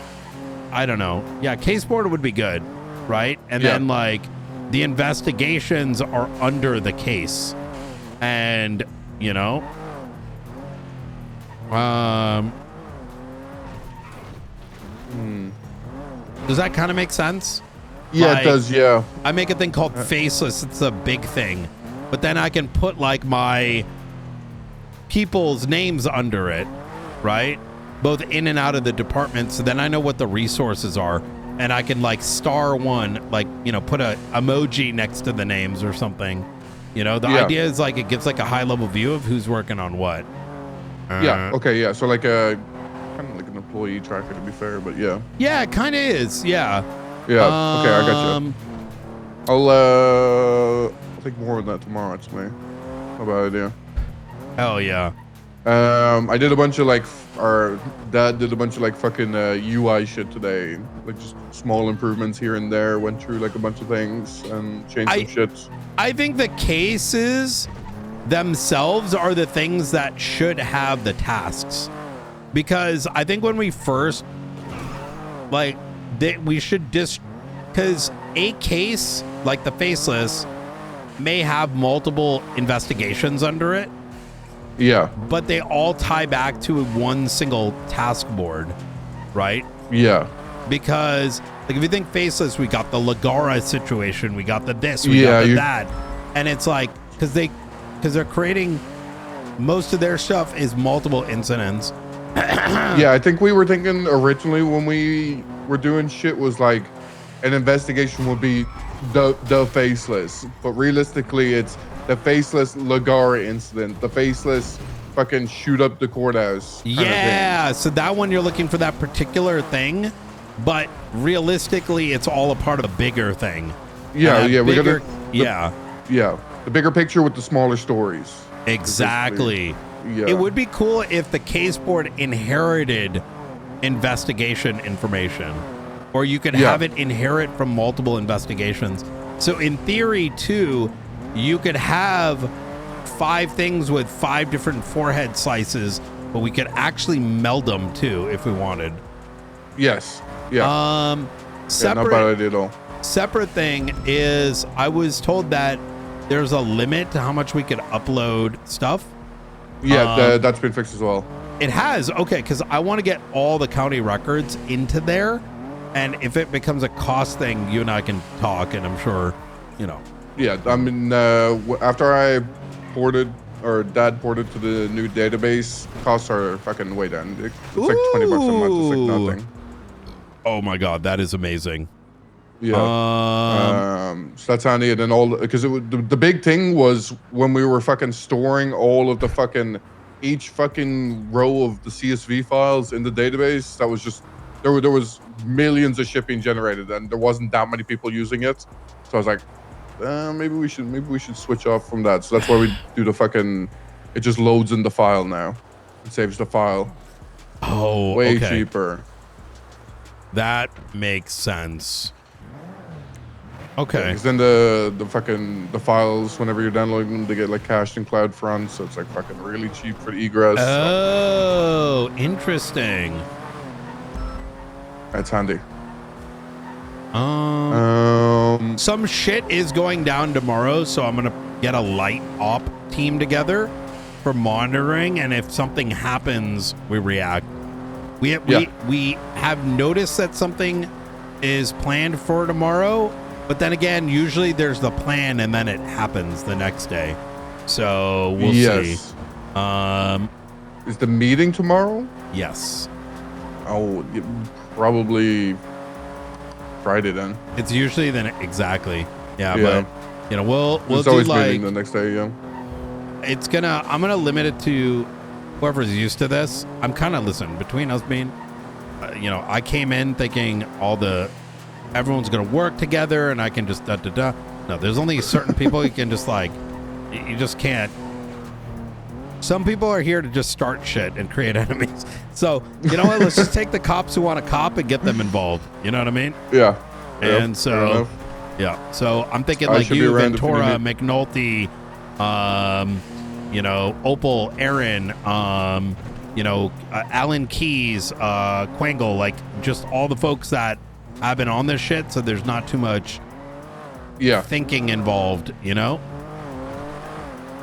I don't know. Yeah, case board would be good, right? And then like the investigations are under the case. And, you know, does that kind of make sense? Yeah, Like, it does. Yeah. I make a thing called faceless. It's a big thing, but then I can put like my people's names under it, right? Both in and out of the department. So then I know what the resources are, and I can like star one, like, you know, put a emoji next to the names or something. You know, the idea is like it gives like a high level view of who's working on what. Yeah. Okay. Yeah. So like a kind of like an employee tracker, to be fair, but yeah. Yeah, it kind of is. Yeah. Yeah. Okay, I got you. I'll think more on that tomorrow. Actually, how about idea? Hell yeah. I did a bunch of like, our dad did a bunch of like fucking UI shit today, like just small improvements here and there. Went through like a bunch of things and changed some shit. I think the cases themselves are the things that should have the tasks, because I think when we first like we should because a case like the faceless may have multiple investigations under it. Yeah. But they all tie back to one single task board, right? Yeah. Because like if you think faceless, we got the Lagara situation, we got the this, we got the that. And it's like because they're creating most of their stuff is multiple incidents. Yeah, I think we were thinking originally when we were doing shit was like an investigation would be the faceless, but realistically it's the faceless Lagara incident, the faceless fucking shoot up the courthouse. Yeah, so that one you're looking for that particular thing, but realistically it's all a part of a bigger thing. Yeah, yeah, we bigger, got the bigger picture with the smaller stories. Exactly. Yeah. It would be cool if the case board inherited investigation information, or you could have it inherit from multiple investigations. So in theory too, you could have 5 things with 5 different forehead slices, but we could actually meld them too if we wanted. Yes. Yeah. Separate, not bad idea at all. Separate thing is I was told that there's a limit to how much we could upload stuff. Yeah, that's been fixed as well. It has? Okay, because I want to get all the county records into there, and if it becomes a cost thing, you and I can talk, and I'm sure, you know. Yeah, I mean, after I ported, or Dad ported to the new database, costs are fucking way down. It's like $20 a month. It's like nothing. Oh my God, that is amazing. Yeah. So that's handy. And then because the big thing was when we were fucking storing all of the fucking each fucking row of the CSV files in the database. That was just there was millions of shipping generated, and there wasn't that many people using it. So I was like, maybe we should switch off from that. So that's why we do the fucking. It just loads in the file now. It saves the file. Oh, way okay. cheaper. That makes sense. Okay. Because then the files, whenever you're downloading them, they get like cached in Cloud Front, so it's like fucking really cheap for the egress. Oh, interesting. That's handy. Some shit is going down tomorrow, so I'm gonna get a light op team together for monitoring, and if something happens, we react. We have noticed that something is planned for tomorrow. But then again, usually there's the plan and then it happens the next day. So we'll see. Is the meeting tomorrow? Yes. Oh, probably Friday then. It's usually then exactly. Yeah, but you know, we'll it's do always like meeting the next day. Yeah. I'm gonna limit it to whoever's used to this. I'm kind of between us being, you know, I came in thinking all the everyone's gonna work together and I can just da. No, there's only certain people you can just like, you just can't. Some people are here to just start shit and create enemies. So, you know what? Let's just take the cops who want to cop and get them involved. You know what I mean? Yeah. And so, yeah. So I'm thinking like you, Ventura, McNulty, you know, Opal, Aaron, you know, Alan Keys, Quangle, like just all the folks that have been on this shit. So there's not too much thinking involved, you know?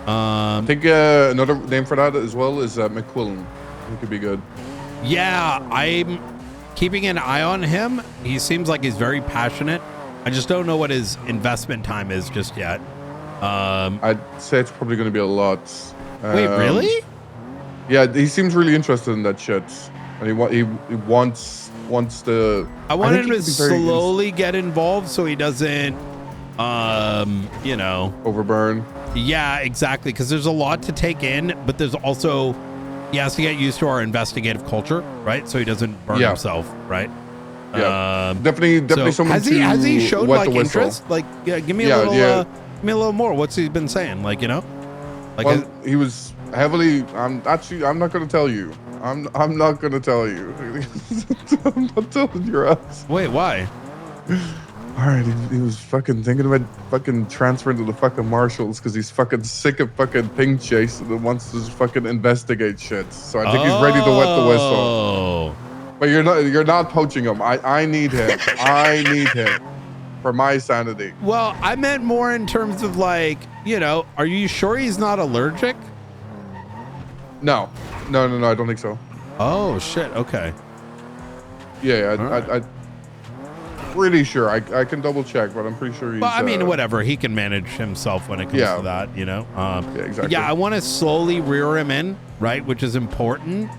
I think another name for that as well is McQuillan. He could be good. Yeah, I'm keeping an eye on him. He seems like he's very passionate. I just don't know what his investment time is just yet. I'd say it's probably going to be a lot. Wait, really? Yeah, he seems really interested in that shit, and he wants the. I want him to slowly get involved so he doesn't, you know, overburn. Yeah, exactly. Because there's a lot to take in, but there's also he has to get used to our investigative culture, right? So he doesn't burn himself, right? Yeah, definitely. Someone has he showed like interest? Like, give me a little, give me a little more. What's he been saying? Like, you know, like well, he was heavily. I'm not going to tell you. I'm not going to tell you. I'm not telling your ass. Wait, why? All right, he was fucking thinking about fucking transferring to the fucking marshals because he's fucking sick of fucking ping chase and wants to fucking investigate shit. So I think he's ready to wet the whistle. But you're not poaching him. I need him. I need him for my sanity. Well, I meant more in terms of like, you know, are you sure he's not allergic? No, I don't think so. Oh shit. Okay. Yeah, I pretty sure. I can double check, but I'm pretty sure he's. But I mean, whatever. He can manage himself when it comes to that, you know. Yeah, exactly. Yeah, I want to slowly rear him in, right, which is important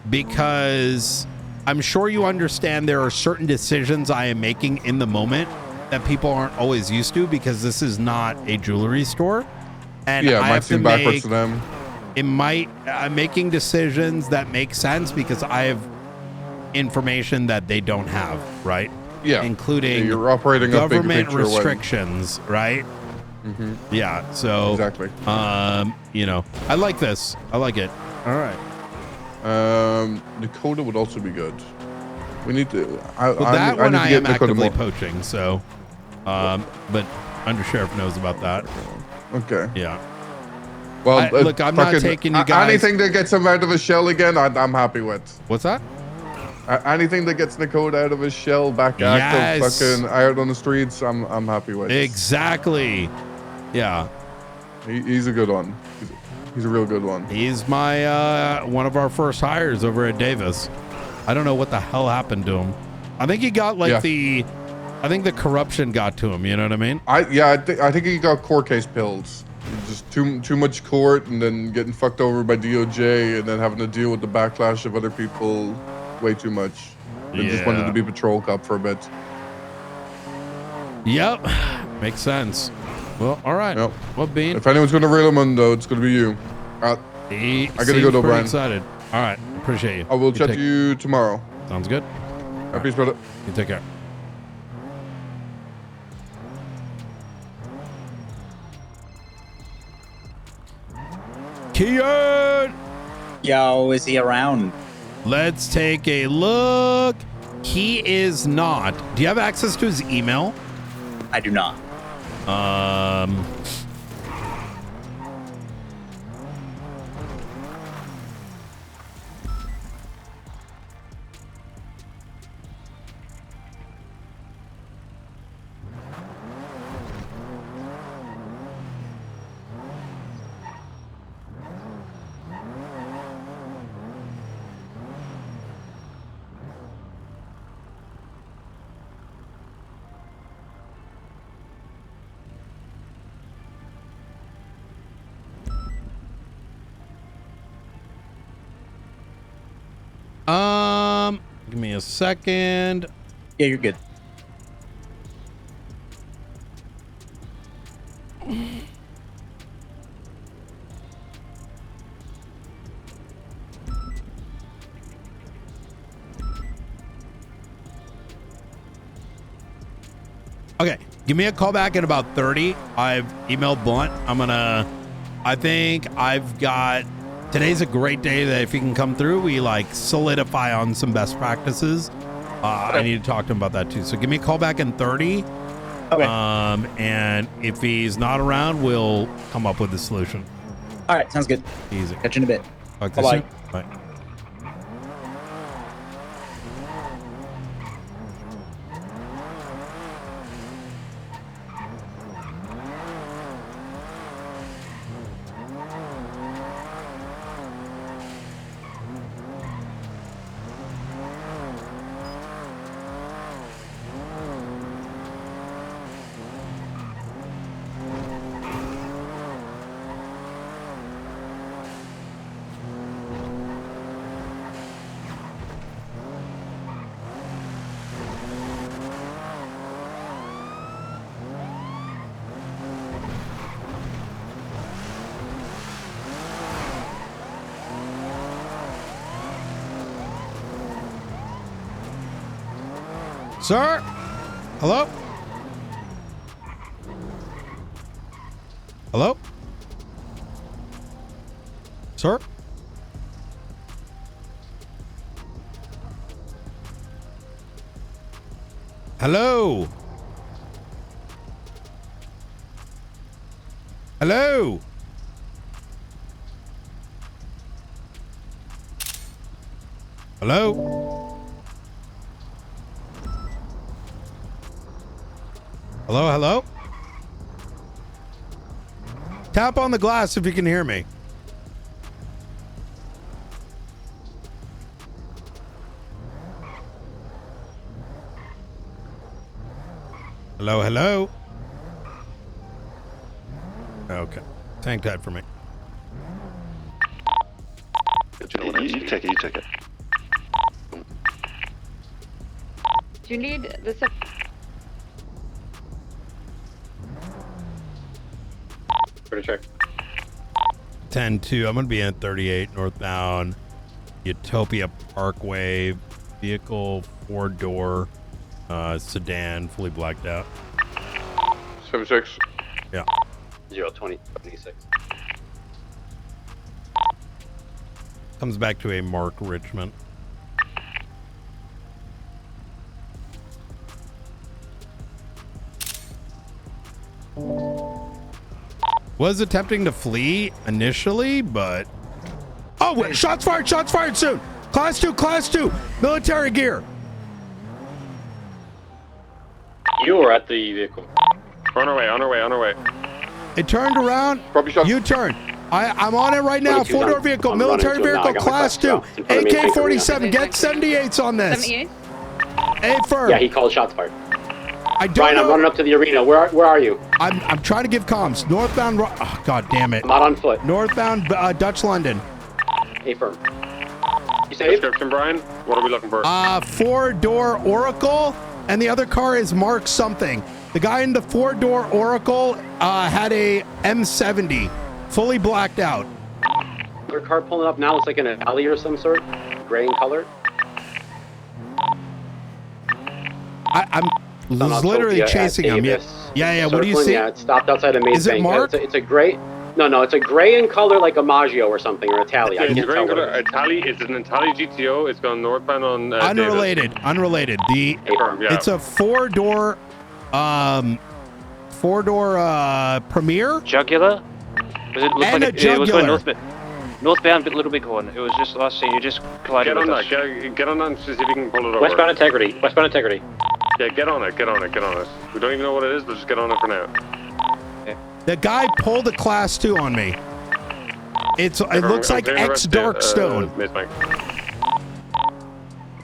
because I'm sure you understand there are certain decisions I am making in the moment that people aren't always used to because this is not a jewelry store, and yeah, it I might have seem to backwards make. to them. It might. I'm making decisions that make sense because I have information that they don't have, right? Yeah, including you're operating a bigger government picture restrictions, right? Mm-hmm. Yeah. So exactly. You know, I like this. I like it. All right. Dakota would also be good. We need to. That one I am actively more. poaching. So, but Undersheriff knows about that. Okay. Yeah. Well, look, I'm not taking you guys. Anything that gets him out of his shell again, I'm happy with. What's that? Anything that gets Dakota out of his shell, back active, fucking out on the streets, I'm happy with. Exactly. Yeah. He's a good one. He's a real good one. He's my one of our first hires over at Davis. I don't know what the hell happened to him. I think he got like I think the corruption got to him. You know what I mean? I think he got court case pills. Just too much court, and then getting fucked over by DOJ, and then having to deal with the backlash of other people way too much. They just wanted to be patrol cop for a bit. Yep, makes sense. Well, all right. Yep. Well, Bean. If anyone's gonna reel him in, though, it's gonna be you. I gotta go, though, Brian. Excited. All right, appreciate you. I will chat to you tomorrow. Sounds good. Peace, brother. You take care. Kian! Yo, is he around? Let's take a look. He is not. Do you have access to his email? I do not. Give me a second. Yeah, you're good. Okay, give me a call back in about 30. I've emailed Blunt. I think I've got, today's a great day that if he can come through, we like solidify on some best practices. I need to talk to him about that too. So give me a call back in 30. Okay. And if he's not around, we'll come up with a solution. All right, sounds good. Easy. Catch you in a bit. Talk to you Bye-bye. soon. Bye. Sir? Hello? Hello? Sir? Hello? Hello? Hello? Hello, hello? Tap on the glass if you can hear me. Hello, hello? Okay. Tank tied for me. You take it, you take it. Do you need the Pretty check. 10-2. I'm going to be in 38 northbound Utopia Parkway. Vehicle 4-door sedan, fully blacked out. 76. Yeah. 020 26. Comes back to a Mark Richmond. Was attempting to flee initially, but... Oh, wait, shots fired soon! Class 2, military gear! You are at the vehicle. On our way. It turned around, U-turn. I'm on it right now, 4-door vehicle, military vehicle, class 2, AK-47, get 78s on this. 78? A firm. Yeah, he called shots fired. I don't Brian, know. I'm running up to the arena. Where are you? I'm trying to give comms. Northbound, oh, god damn it. I'm not on foot. Northbound Dutch London. A firm. You say description, Brian? What are we looking for? 4-door Oracle, and the other car is Mark something. The guy in the 4-door Oracle had a M70, fully blacked out. Your car pulling up now looks like an alley or some sort, gray in color. I'm literally chasing him. Yeah. What do you see? Yeah, it stopped outside of Maze Is it Bank. Mark? It's a gray. No, it's a gray in color like a Maggio or something, or a Tally. I can't tell what it is. It's an Itali GTO. It's going northbound on Unrelated. It's a 4-door Premier. Jugular? It was going northbound, but a little big one. It was just last scene. You just collided Get on with that. us. Get on that and see if you can pull it over. Westbound integrity. Yeah, get on it. We don't even know what it is, but just get on it for now. The guy pulled a class 2 on me. It looks like X Darkstone.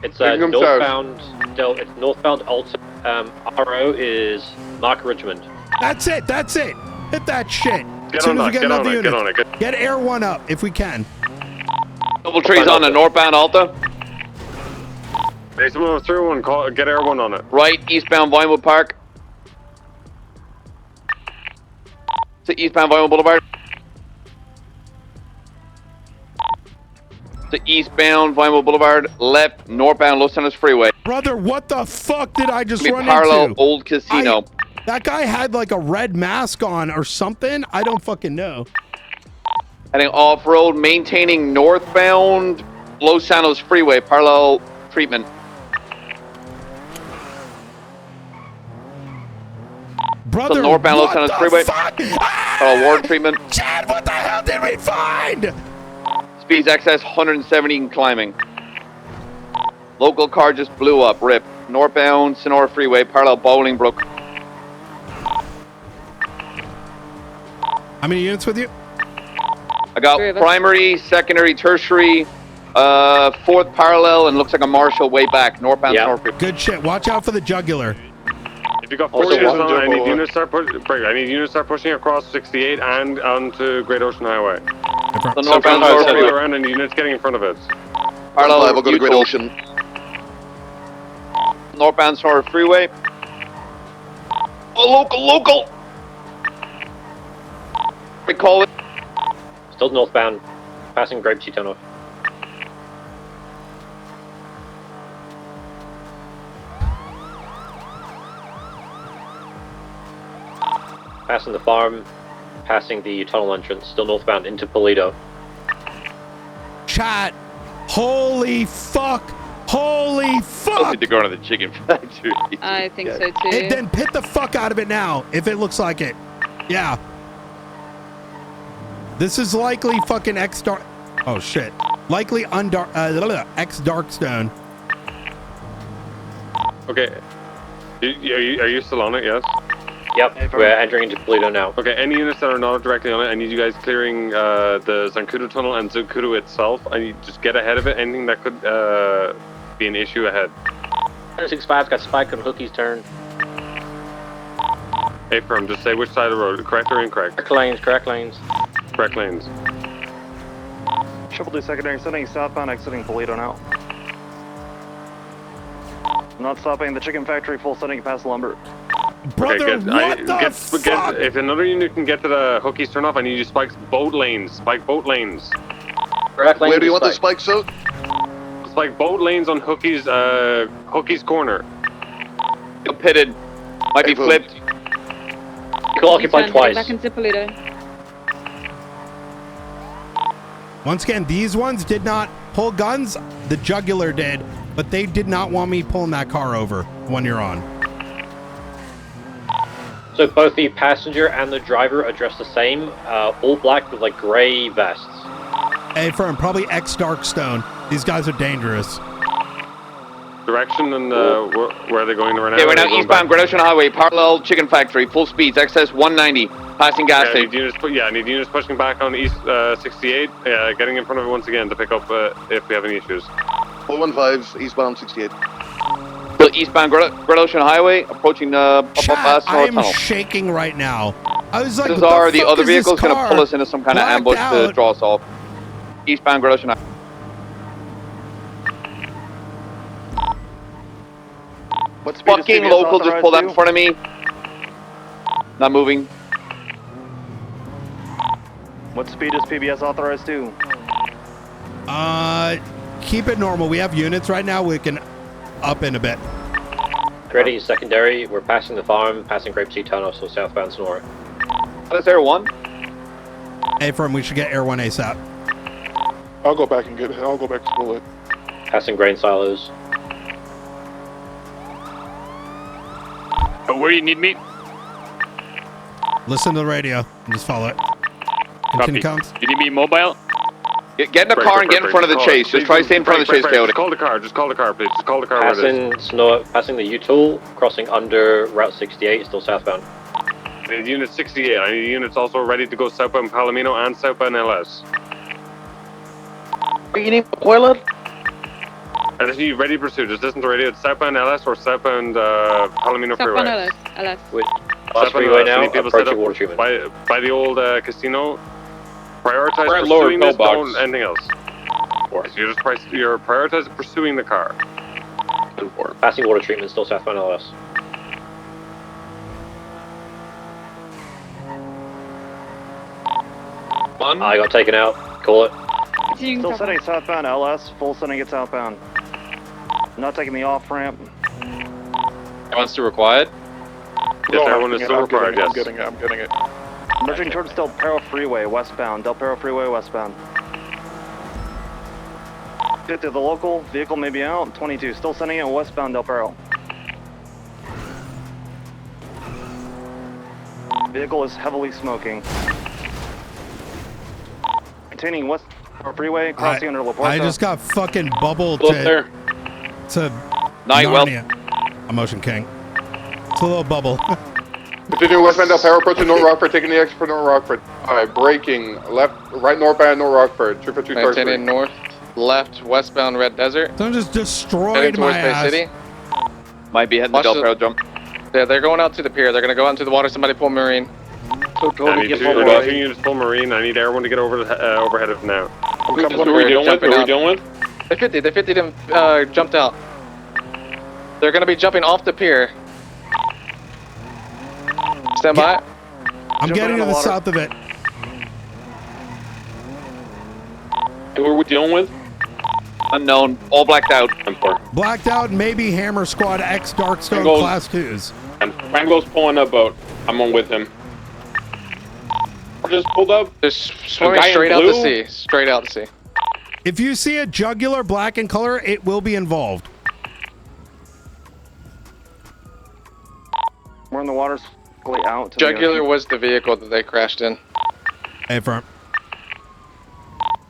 It's northbound. It's northbound Alta. RO is Mark Richmond. That's it. Hit that shit. Get on it. Get Air 1 up if we can. Double trees on the northbound Alta. Hey, someone through and get Air 1 on it. Right, eastbound Vinewood Park. To eastbound Vinewood Boulevard. To eastbound Vinewood Boulevard, left, northbound Los Angeles Freeway. Brother, what the fuck did I just run parallel into? Old Casino. That guy had like a red mask on or something. I don't fucking know. Heading off-road, maintaining northbound Los Santos Freeway, parallel treatment. Brother, so northbound Los what Santos the Freeway. fuck? Parallel ward treatment. Chad, what the hell did we find? Speeds excess 170 and climbing. Local car just blew up. Rip. Northbound Sonora Freeway, parallel Bolingbrook. How many units with you? I got primary, secondary, tertiary, fourth parallel, and looks like a marshal way back. Northbound Sonora Freeway. Good shit. Watch out for the jugular. If you got 4 units on, I need units to start pushing across 68 and onto Great Ocean Highway. So northbound Sonora Freeway. Around and units getting in front of it. Parallel, we'll go to Great Ocean. Northbound Sonora Freeway. Oh, local. Recall it. Still northbound, passing Grapeseed Tunnel. Passing the farm, passing the tunnel entrance, still northbound into Polito. Chat. Holy fuck. Holy fuck. I need to go to the chicken factory. I think so too. And then pit the fuck out of it now, if it looks like it. Yeah. This is likely fucking X Dark. Oh shit. Likely X Darkstone. Okay. Are you still on it? Yes. Yep. We're entering into Polito now. Okay. Any units that are not directly on it, I need you guys clearing the Zancudo tunnel and Zancudo itself. I need just get ahead of it. Anything that could be an issue ahead. 165 got spiked on Hookie's turn. Hey, firm. Just say which side of the road, correct or incorrect? Correct lanes. Correct lanes. Correct lanes. Triple D secondary, sending southbound, exiting Polito now. Not stopping the chicken factory, full sending past lumber. Brother, okay, what the fuck? If another unit can get to the Hookie's turn off, I need you to spike boat lanes. Spike boat lanes. Correct lanes. Where do you want the spikes out? Spike boat lanes on Hookie's corner. You're pitted. Might be flipped. You can occupy twice. Back into Polito. Once again, these ones did not pull guns. The jugular did, but they did not want me pulling that car over when you're on. So both the passenger and the driver are dressed the same, all black with like gray vests. Hey, firm, probably X Darkstone. These guys are dangerous. Direction and where are they going right now? Okay, we're now eastbound Great Ocean Highway, parallel chicken factory, full speeds, excess 190, passing gas station. I need units pushing back on East 68, getting in front of it once again to pick up if we have any issues. 415, eastbound 68. So eastbound Great Ocean Highway, approaching the Chat, I am shaking right now. I was like, the other vehicle's going to pull us into some kind of ambush to draw us off. Eastbound Great Ocean Highway. What speed fucking local just pulled out in front of me. Not moving. What speed is PBS authorized to? Keep it normal. We have units right now. We can up in a bit. Ready, secondary. We're passing the farm, passing Grapeseed Tunnel, so southbound Sonora. That's Air 1. Hey, firm, we should get Air 1 ASAP. I'll go back to school. Passing grain silos. Where do you need me? Listen to the radio and just follow it. Continue comms. You need me mobile? Get in the car and get in front of the chase. Just try to stay in front of the chase, Coyote. Just call the car, please. Just call the car. Passing Sonora, passing the U-Tool, crossing under Route 68, still southbound. I need unit 68. I need units also ready to go southbound Palomino and southbound LS. You need Coiler? I just need you ready to pursue. Just listen to radio. It's southbound LS or southbound Palomino Freeway. Southbound LS. With Lost Freeway now, approaching water treatment. By the old casino. Prioritize pursuing this, don't anything else. So you're prioritizing pursuing the car. Passing water treatment, still southbound LS. I got taken out. Call it. Still setting southbound LS, full sending it southbound. Not taking the off ramp. Wants to required. Yes, everyone is still required, yes. I'm getting it. Merging towards Del Perro Freeway, westbound. Del Perro Freeway, westbound. 50, the local vehicle may be out. 22, still sending it westbound Del Perro. Vehicle is heavily smoking. Containing West Freeway, crossing under La Puerta. I just got fucking bubbled Look to there. Night, well. Narnia. Emotion King. It's a little bubble. Continue westbound Del Perro, approaching North Rockford, taking the exit for North Rockford. Alright, braking, right northbound North Rockford, 242 Third Street. Maintaining north, left, westbound Red Desert. Someone just destroyed Heading towards my Bay ass. City. Might be heading to Del Perro jump. Yeah, they're going out to the pier. They're gonna go out into the water. Somebody pull Marine. I need two units full Marine. I need everyone to get over the overhead of now. Who are we dealing with? Who are we dealing with? They 50 them jumped out. They're gonna be jumping off the pier. Stand by. I'm getting to the south of it. Who are we dealing with? Unknown. All blacked out. Blacked out, maybe Hammer Squad X Darkstone Goes- Class 2s. And Rango's pulling a boat. I'm on with him. Just pulled up. Just swimming straight out to sea. Straight out to sea. If you see a jugular black in color, it will be involved. We're in the waters out. To Jugular was the vehicle that they crashed in. Hey, firm.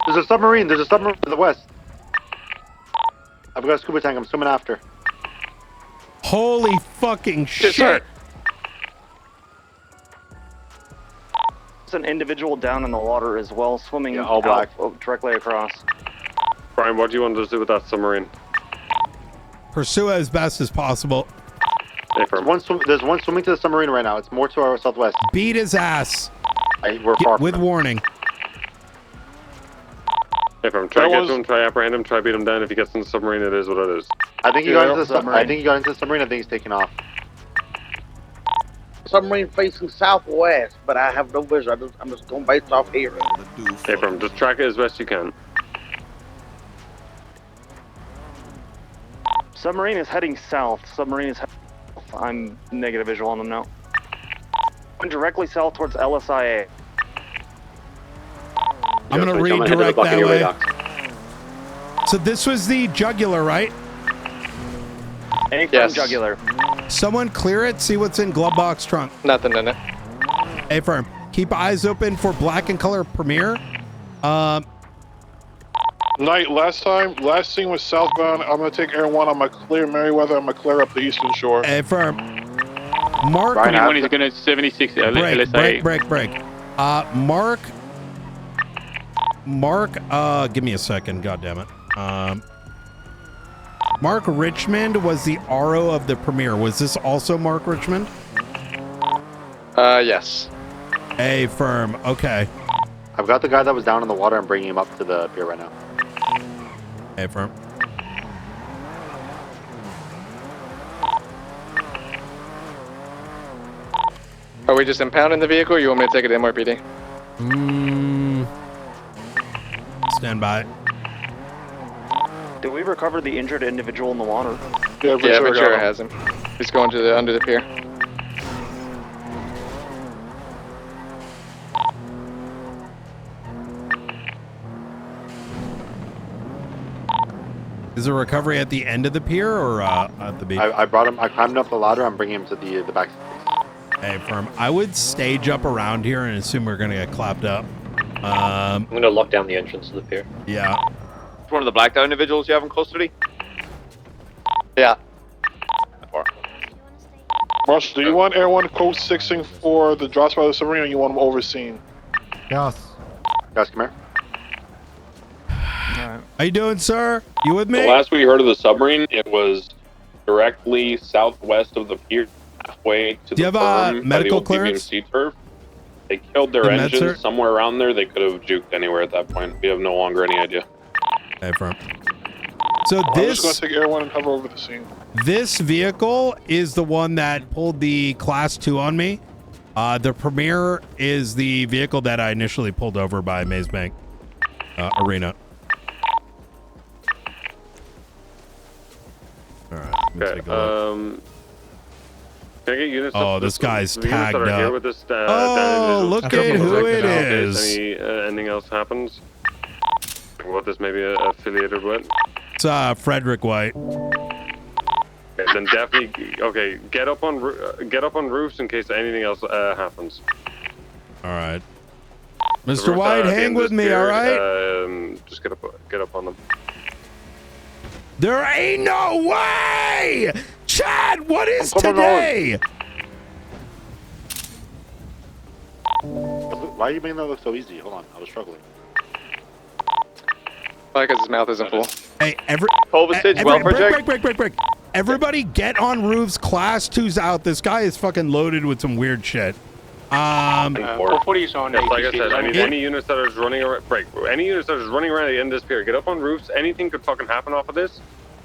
There's a submarine. There's a submarine to the west. I've got a scuba tank. I'm swimming after. Holy fucking shit. There's an individual down in the water as well, swimming all black. Directly across. Brian, what do you want us to do with that submarine? Pursue it as best as possible. There's one swimming to the submarine right now. It's more to our southwest. Beat his ass. We're far with warning. If I'm trying to get to him, try apprehend him, try beat him down. If he gets in the submarine, it is what it is. I think he got into the submarine. I think he got into the submarine. I think he's taking off. Submarine facing southwest, but I have no vision. I'm just going based off here. Abram, just track it as best you can. Submarine is heading south. Submarine is heading south. I'm negative visual on them now. Going directly south towards LSIA. I'm going to redirect that way. So this was the jugular, right? Yes. Jugular. Someone clear it, see what's in glove box trunk. Nothing in it. Hey, firm. Keep eyes open for black and color Premier. Knight, last scene was southbound. I'm going to take Air 1. I'm going to clear Merriweather. I'm going to clear up the eastern shore. Hey, firm. Mark. Anyone is going to 76 LSA. Break. Mark, give me a second. God damn it. Mark Richmond was the RO of the Premier. Was this also Mark Richmond? Yes. Hey, firm. Okay. I've got the guy that was down in the water. I'm bringing him up to the pier right now. Hey, firm. Are we just impounding the vehicle, or you want me to take it to MRPD? Stand by. Did we recover the injured individual in the water? Yeah, Ventura has him. He's going to the under the pier. Is the recovery at the end of the pier or at the beach? I brought him. I climbed up the ladder. I'm bringing him to the back. Hey, firm. I would stage up around here and assume we're gonna get clapped up. I'm gonna lock down the entrance to the pier. Yeah. It's one of the blacked out individuals you have in custody? Yeah. Marshall, do you want Air 1 code 6ing for the drops by the submarine, or you want them overseen? Yes. Guys, come here. How you doing, sir? You with me? The last we heard of the submarine, it was directly southwest of the pier, halfway to Do you the have, berm by the medical old clearance? DVMC turf. They killed their The med engine cert? somewhere around there. They could have juked anywhere at that point. We have no longer any idea. Hey, firm. So I'm this just going to take Air 1 and hover over the scene. this vehicle is the one that pulled the Class 2 on me. The Premier is the vehicle that I initially pulled over by Maze Bank Arena. All right. Okay. Can I get units? Oh, this guy's the units tagged that are here up. with this, Oh, look at who it is. Anything else happens? What this may be affiliated with? It's Frederick White. Okay, then definitely. Okay, get up on roofs in case anything else happens. All right, Mr. White, hang with me. All right. Just get up on them. There ain't no way! Chad, what is today? Why are you making that look so easy? Hold on, I was struggling. Because his mouth isn't full. Hey, break. Everybody get on roofs. Class 2's out. This guy is fucking loaded with some weird shit. Hopefully he's on. Yes, like I said, any units that is running around, any units that is running around at the end of this pier, get up on roofs. Anything could fucking happen off of this.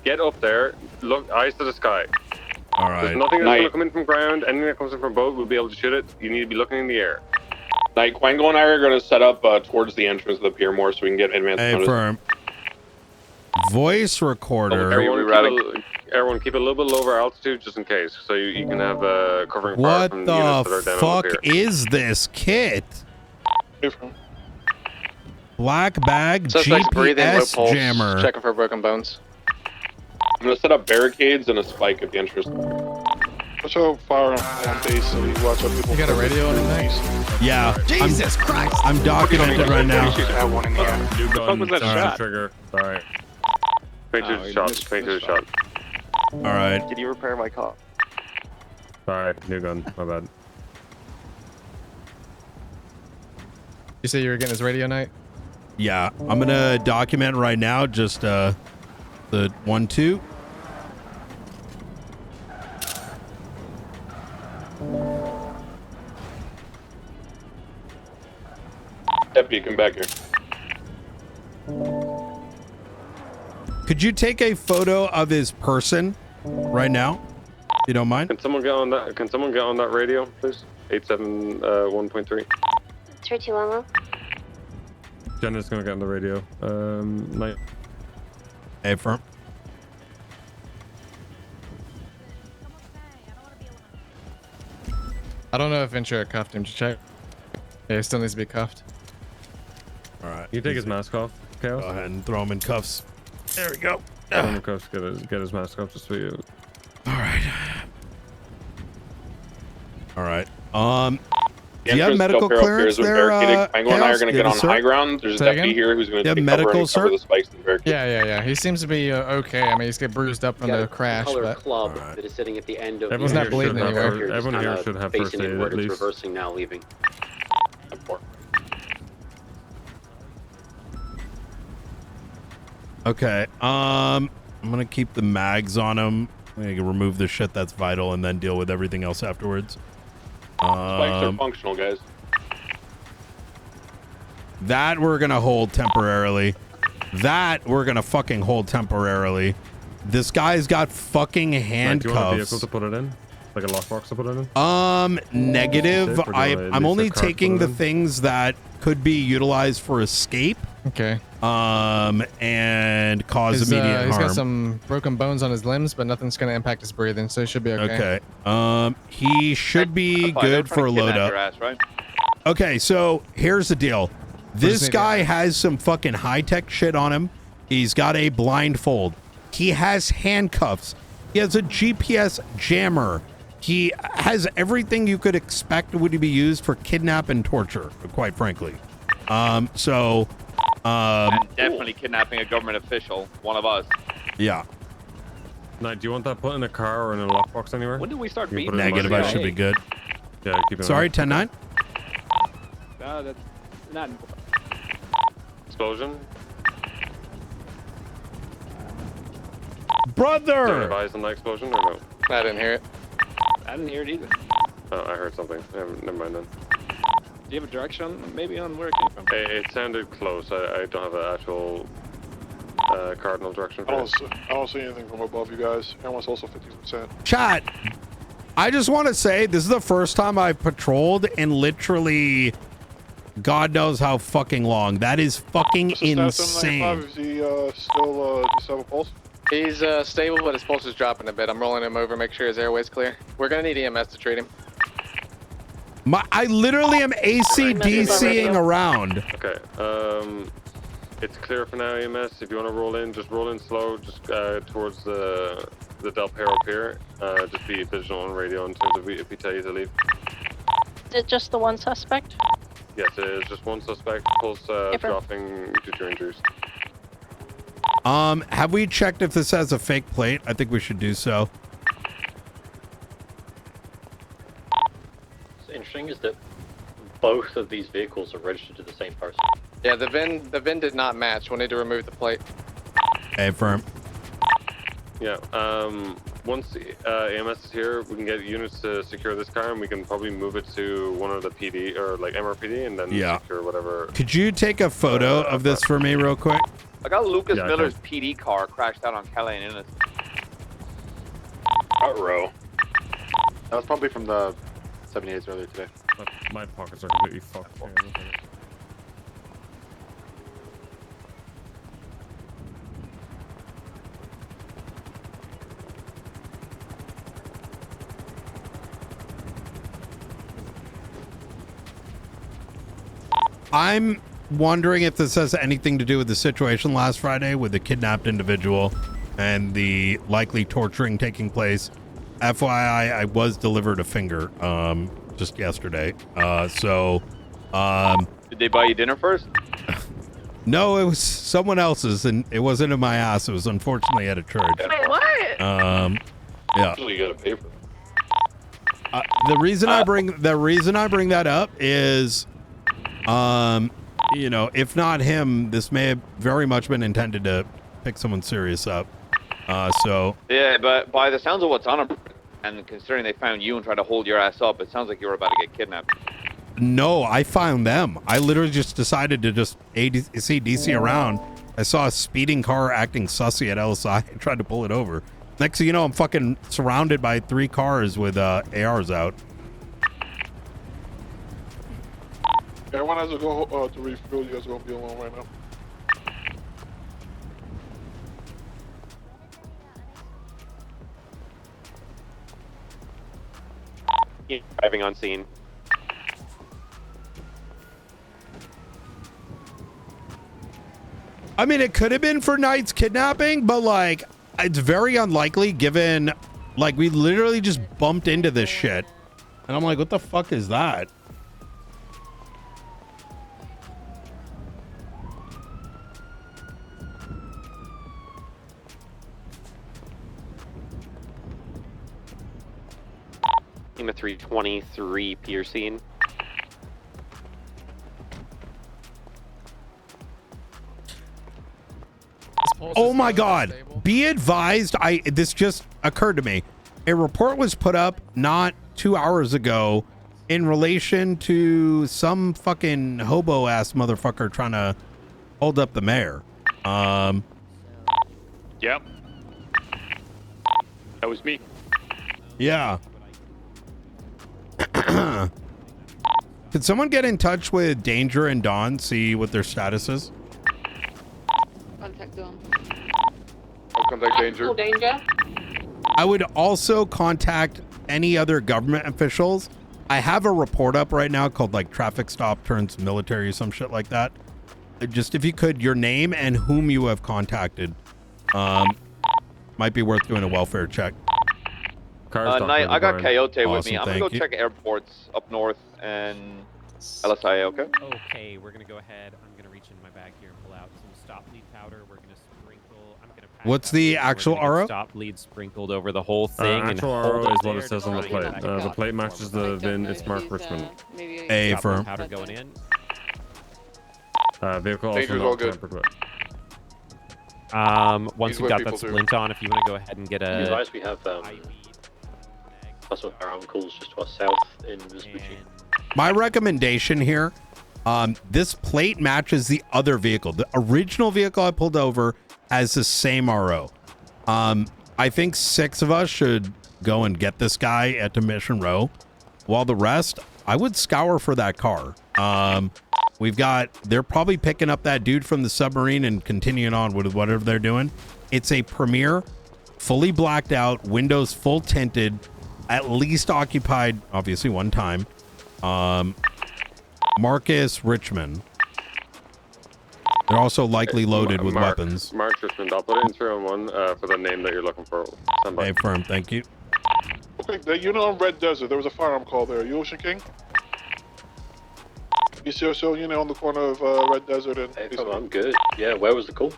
Get up there. Look, eyes to the sky. All right. There's nothing that's going to come in from ground. Anything that comes in from boat, we'll be able to shoot it. You need to be looking in the air. Night, Quango and I are going to set up towards the entrance of the pier more so we can get advanced notice. Firm. Voice recorder. Everyone keep a little bit lower altitude just in case, so you can have covering fire What from the units that are the down on fuck the pier. is this kit? Black bag Suspect's breathing, low GPS pulse, jammer. checking for broken bones. I'm going to set up barricades and a spike at the entrance. Watch out, fire on base so you watch out people. You got a radio on tonight? Yeah. Jesus Christ! I'm documented right now. You gun. was that Sorry. shot? Trigger. Sorry. 22 shots. 22 shot. All right. Did you repair my car? Sorry, new gun. My bad. You say you were getting his radio night? Yeah, I'm gonna document right now. Just the 1-2. Deputy, come back here. Could you take a photo of his person right now? If you don't mind. Can someone get on that? Can someone get on that radio, please? 871.3. Sure, Chihuahua. Jenna's gonna get on the radio. Night. Hey, firm. I don't know if Ventura cuffed him. Just check. Yeah, he still needs to be cuffed. All right. You take his mask off, Chaos. Go ahead and throw him in cuffs. There we go. Throw him in cuffs. Get his mask off just for you. All right. All right. Do you have medical clearance there? Quango and I are going to get on high ground. There's a deputy here who's going to take cover and cover the spikes in the barricade. Yeah. He seems to be okay. I mean, he's get bruised up from the crash, but club that is sitting at the end of. Everyone's not bleeding anywhere. Everyone here should have first aid at least. Reversing now, leaving. Okay. I'm gonna keep the mags on him. I'm gonna remove the shit that's vital and then deal with everything else afterwards. Spikes are functional, guys. That we're gonna hold temporarily. That we're gonna fucking hold temporarily. This guy's got fucking handcuffs. Do you want a vehicle to put it in? Like a lockbox to put it in? Negative. I'm only taking the things that could be utilized for escape. Okay. And cause immediate harm. He's got some broken bones on his limbs, but nothing's gonna impact his breathing, so he should be okay. Okay. He should be good for a load up. Right? Okay, so here's the deal. This guy has some fucking high-tech shit on him. He's got a blindfold. He has handcuffs. He has a GPS jammer. He has everything you could expect would be used for kidnap and torture, quite frankly. And definitely kidnapping a government official, one of us. Yeah. Now, do you want that put in a car or in a lockbox anywhere? When did we start beating? Negative, I should be good. Yeah, keep it. Sorry, 10-9? No, that's not. Explosion. Brother! Did you advise on that explosion or no? I didn't hear it. I didn't hear it either. Oh, I heard something. Never mind then. Do you have a direction maybe on where it came from? It sounded close. I don't have an actual cardinal direction for it. I don't see anything from above you guys. Everyone's also 50%. Chat, I just want to say this is the first time I've patrolled in literally God knows how fucking long. That is fucking insane. Is he still just have a pulse? He's stable, but his pulse is dropping a bit. I'm rolling him over, make sure his airway's clear. We're gonna need EMS to treat him. I literally am AC/DCing around. Okay. It's clear for now, EMS. If you want to roll in, just roll in slow, just towards the Del Perro Pier. Just be vigilant on radio in terms of if we tell you to leave. Is it just the one suspect? Yes, it is just one suspect. Pulse dropping due to injuries. Have we checked if this has a fake plate? I think we should do so. What's interesting is that both of these vehicles are registered to the same person. Yeah, the VIN did not match. We'll need to remove the plate. Hey, firm. Yeah. Once EMS is here, we can get units to secure this car, and we can probably move it to one of the PD or like MRPD, and then secure whatever. Could you take a photo of this for me real quick? I got Lucas Miller's PD car crashed out on Calais and Innis. Row. That was probably from the 78s earlier today. My pockets are completely fucked. I'm wondering if this has anything to do with the situation last Friday with the kidnapped individual and the likely torturing taking place. FYI, I was delivered a finger just yesterday. Did they buy you dinner first? No, it was someone else's, and it wasn't in my ass. It was unfortunately at a church. Wait, what? Yeah. Usually you gotta pay for it. The reason I bring that up is, you know, if not him, this may have very much been intended to pick someone serious up. Yeah, but by the sounds of what's on him, and considering they found you and tried to hold your ass up, it sounds like you were about to get kidnapped. No, I found them. I literally just decided to just DC around. I saw a speeding car acting sussy at LSI. I tried to pull it over. Next thing you know, I'm fucking surrounded by 3 cars with ARs out. Everyone has to go to refuel. You guys are gonna be alone right now. Driving on scene. I mean, it could have been for Knight's kidnapping, but like, it's very unlikely given, like, we literally just bumped into this shit. And I'm like, what the fuck is that? Team of 323 Pier scene. Oh my God. Be advised, this just occurred to me. A report was put up not 2 hours ago in relation to some fucking hobo ass motherfucker trying to hold up the mayor. Yep. That was me. Yeah. Could someone get in touch with Danger and Dawn, see what their status is? Contact them. I'll contact Danger. Danger. I would also contact any other government officials. I have a report up right now called like traffic stop turns military, some shit like that. Just if you could, your name and whom you have contacted. Might be worth doing a welfare check. Knight, I got Coyote with me. I'm Awesome, gonna go thank you. check airports up north and LSI, okay? Okay, we're gonna go ahead. I'm gonna reach into my bag here and pull out some stop lead powder. We're gonna sprinkle. I'm gonna pack What's up the here. We're actual gonna get RO? Stop lead sprinkled over the whole thing. and Actual hold RO it is what there it says on the to plate. bring it The back plate up. matches the VIN. It's marked Richmond. A Stop lead firm. powder going in. Vehicle also Danger's all not good. tampered with. Once He's you've with got people that too. splint on, if you want to go ahead and get You a guys, we have muscle around calls just to our south in Vespucci. My recommendation here, this plate matches the other vehicle. The original vehicle I pulled over has the same RO. I think 6 of us should go and get this guy at the Mission Row, while the rest, I would scour for that car. They're probably picking up that dude from the submarine and continuing on with whatever they're doing. It's a Premier, fully blacked out, windows full tinted, at least occupied, obviously one time. Marcus Richmond. They're also likely loaded with weapons. Mark Richmond, I'll put it in 3-on-1 for the name that you're looking for. Hey, firm, thank you. Okay, the unit on Red Desert, there was a firearm call there. You Ocean King? ECSO unit on the corner of Red Desert and... Hey, I'm good. Yeah, where was the call?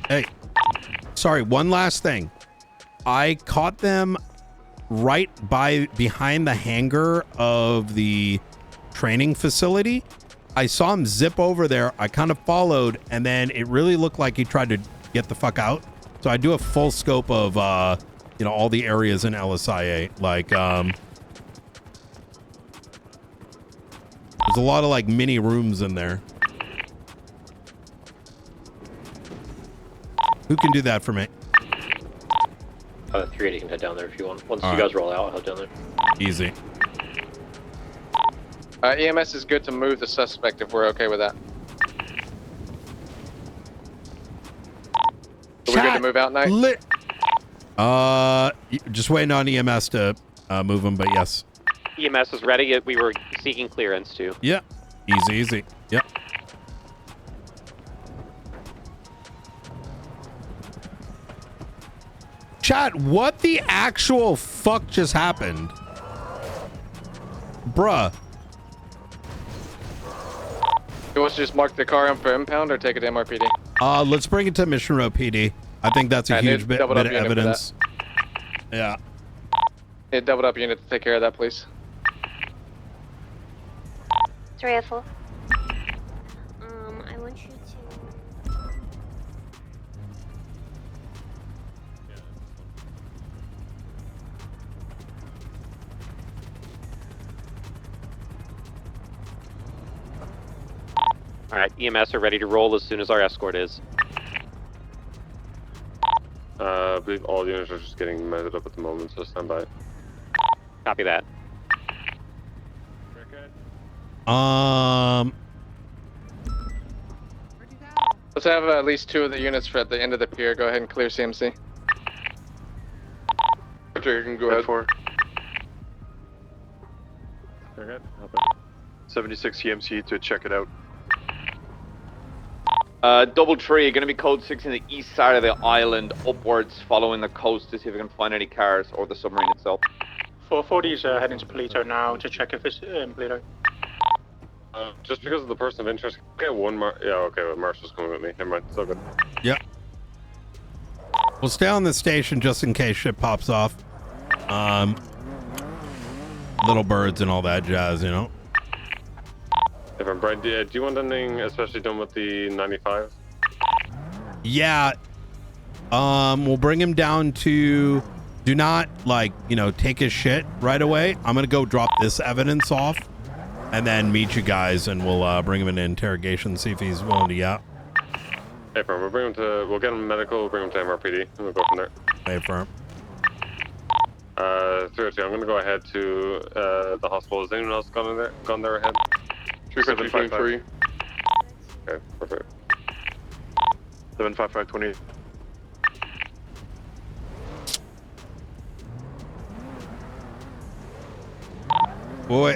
Hey, sorry, one last thing. I caught them right behind the hangar of the training facility. I saw him zip over there. I kind of followed, and then it really looked like he tried to get the fuck out. So I do a full scope of, you know, all the areas in LSIA. Like, there's a lot of like mini rooms in there. Who can do that for me? 380 can head down there if you want. Once All you right. guys roll out, I'll head down there. Easy. EMS is good to move the suspect if we're okay with that. So we're good to move out, Knight? Just waiting on EMS to move him, but yes. EMS is ready. We were seeking clearance too. Yeah. Easy. Yep. Chat, what the actual fuck just happened? Bruh. You want to just mark the car for impound or take it to MRPD? Let's bring it to Mission Row PD. I think that's a huge bit of evidence. Yeah. Yeah, doubled up unit to take care of that, please. It's rifle. I want you to. All right, EMS are ready to roll as soon as our escort is. I believe all units are just getting measured up at the moment, so stand by. Copy that. Let's have at least 2 of the units for at the end of the pier. Go ahead and clear CMC. Roger, you can go ahead for. Okay. 76 CMC to check it out. Doubletree, going to be code 6 in the east side of the island, upwards, following the coast to see if we can find any cars or the submarine itself. 440 is heading to Polito now to check if it's in Polito. Just because of the person of interest, get one yeah, okay, well, Marshall's coming with me. Never mind, it's all good. Yep. We'll stay on the station just in case shit pops off. Little birds and all that jazz, you know? If I'm Brian, do you want anything especially done with the 95? Yeah. We'll bring him down to... Do not, like, you know, take his shit right away. I'm going to go drop this evidence off and then meet you guys, and we'll bring him into interrogation, see if he's willing to get out. Hey, firm, we'll get him medical, we'll bring him to MRPD, and we'll go from there. Hey, firm. Seriously, I'm going to go ahead to the hospital. Has anyone else gone there ahead? 353. Okay, perfect. 75520. Boy,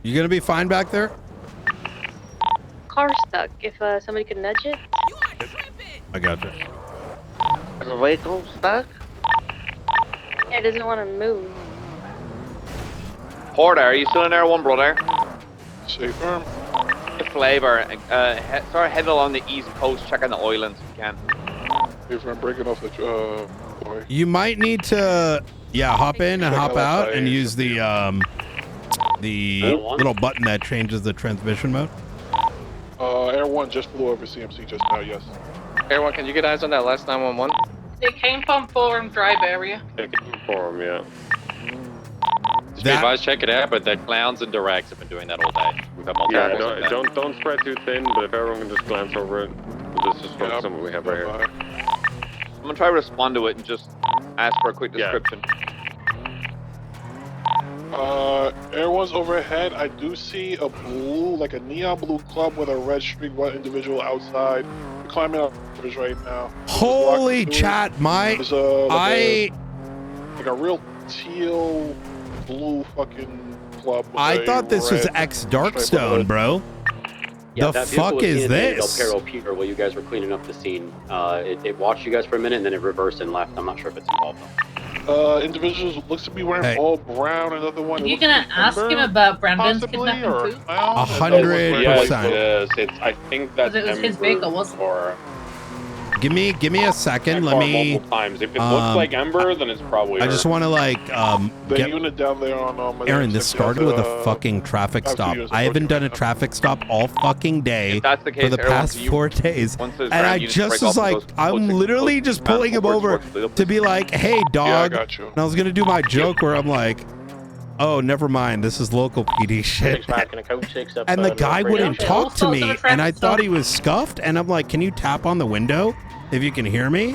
you gonna be fine back there? Car's stuck. If somebody could nudge it. I got you. Is the vehicle stuck? Yeah, it doesn't want to move. Porter, are you still in Air 1, brother? Stay firm. Flavor, start heading along the east coast, checking the islands if you can. If I'm breaking off the boy. You might need to, yeah, hop in and hop out and use the little button that changes the transmission mode. Air 1 just flew over CMC just now, yes. Air 1, can you get eyes on that last 911? They came from Forum Drive area. Forum, yeah. Just be advised, check it out, but the clowns and directs have been doing that all day. We've had multiple Yeah, don't spread too thin, but if everyone can just glance over it, let's just focus on what we have right here. I'm gonna try to respond to it and just ask for a quick description. Air 1's overhead. I do see a blue, like a neon blue club with a red streak, one individual outside. The climbing up right now. Holy chat, my There's like a real teal blue fucking club. With I a thought this was red X stripe on Darkstone, it. bro. Yeah, The that vehicle fuck was is in this? Del Perro Pier while you guys were cleaning up the scene. It watched you guys for a minute and then it reversed and left. I'm not sure if it's involved though. Individuals looks to be wearing all brown. Another one. Are you gonna ask him about Brandon's kidnapping too? 100%. Yes, it's. I think that's Because it was his Ember vehicle, wasn't it? or Give me a second. Let me. multiple times. If it looks like Ember, then it's probably. I her. just want to like The get. unit down there on. Aaron, this started with a fucking traffic stop. I haven't done a traffic stop all fucking day that's the case, for the everyone, past you- 4 days. once those And ground I units just break was off and like, goes I'm close to- literally just pulling him over to be like, hey, dog. got you. And I was going to do my joke where I'm like, oh, never mind. This is local PD shit. And the guy wouldn't talk to me. And I thought he was scuffed. And I'm like, can you tap on the window if you can hear me?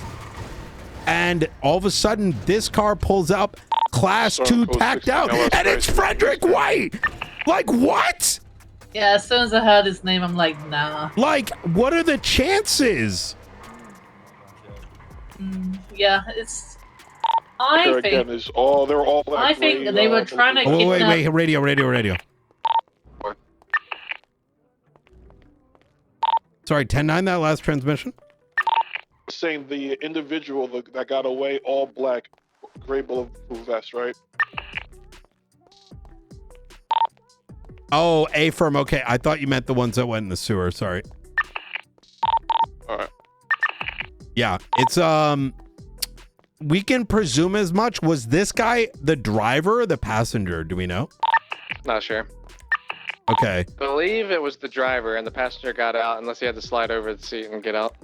And all of a sudden, this car pulls up, class 2 tacked out, and it's Frederick White. Like, what? Yeah, as soon as I heard his name, I'm like, nah. Like, what are the chances? Yeah, it's. I There think. again is all. They're all. I think they were trying to Oh, kidnap. wait, radio. Sorry, 10-9, that last transmission? Saying the individual that got away, all black, gray bulletproof vest, right? Oh, A firm. Okay, I thought you meant the ones that went in the sewer. Sorry. All right. Yeah, it's we can presume as much. Was this guy the driver or the passenger? Do we know? Not sure. Okay. Believe it was the driver, and the passenger got out unless he had to slide over the seat and get out.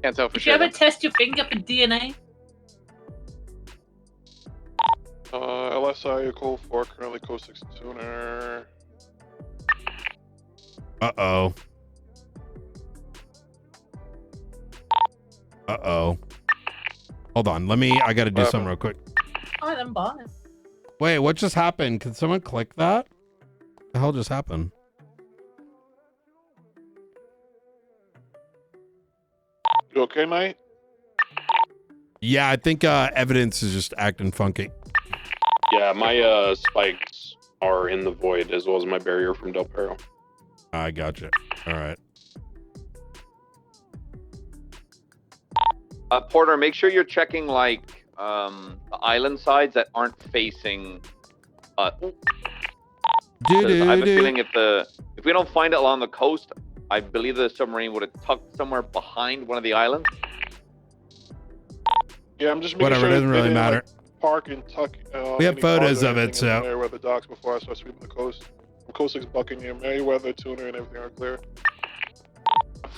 Can't tell for Did you sure. ever test your finger for DNA? LSI code 4, currently code 6 tuner. Uh-oh. Hold on. I gotta do something real quick. I didn't buy it. Wait, what just happened? Can someone click that? What the hell just happened? You okay, Knight? Yeah, I think evidence is just acting funky. Yeah, my spikes are in the void as well as my barrier from Del Perro. I gotcha. All right. Porter, make sure you're checking like the island sides that aren't facing. I have a feeling if we don't find it along the coast, I believe the submarine would have tucked somewhere behind one of the islands. Yeah, I'm just making Whatever, sure it doesn't really matter. Like, park and tuck. We have any photos cars or of it, anything so- in Merriweather docks before I start sweeping the coast. Coast 6 Buccaneer, Merriweather, tuner, and everything are clear.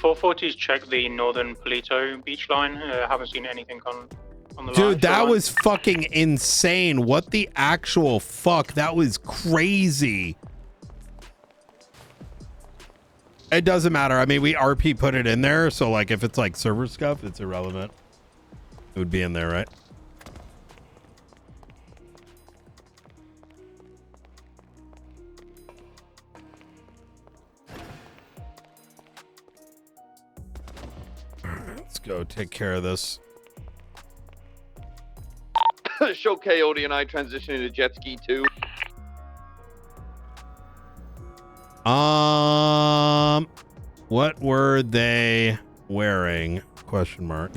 440's checked the northern Polito beach line. Haven't seen anything on the Dude, line. that was fucking insane. What the actual fuck? That was crazy. It doesn't matter. I mean, we RP put it in there, so like if it's like server stuff, it's irrelevant. It would be in there, right? Let's go take care of this. Show Coyote and I transitioning to jet ski too. What were they wearing? Question mark.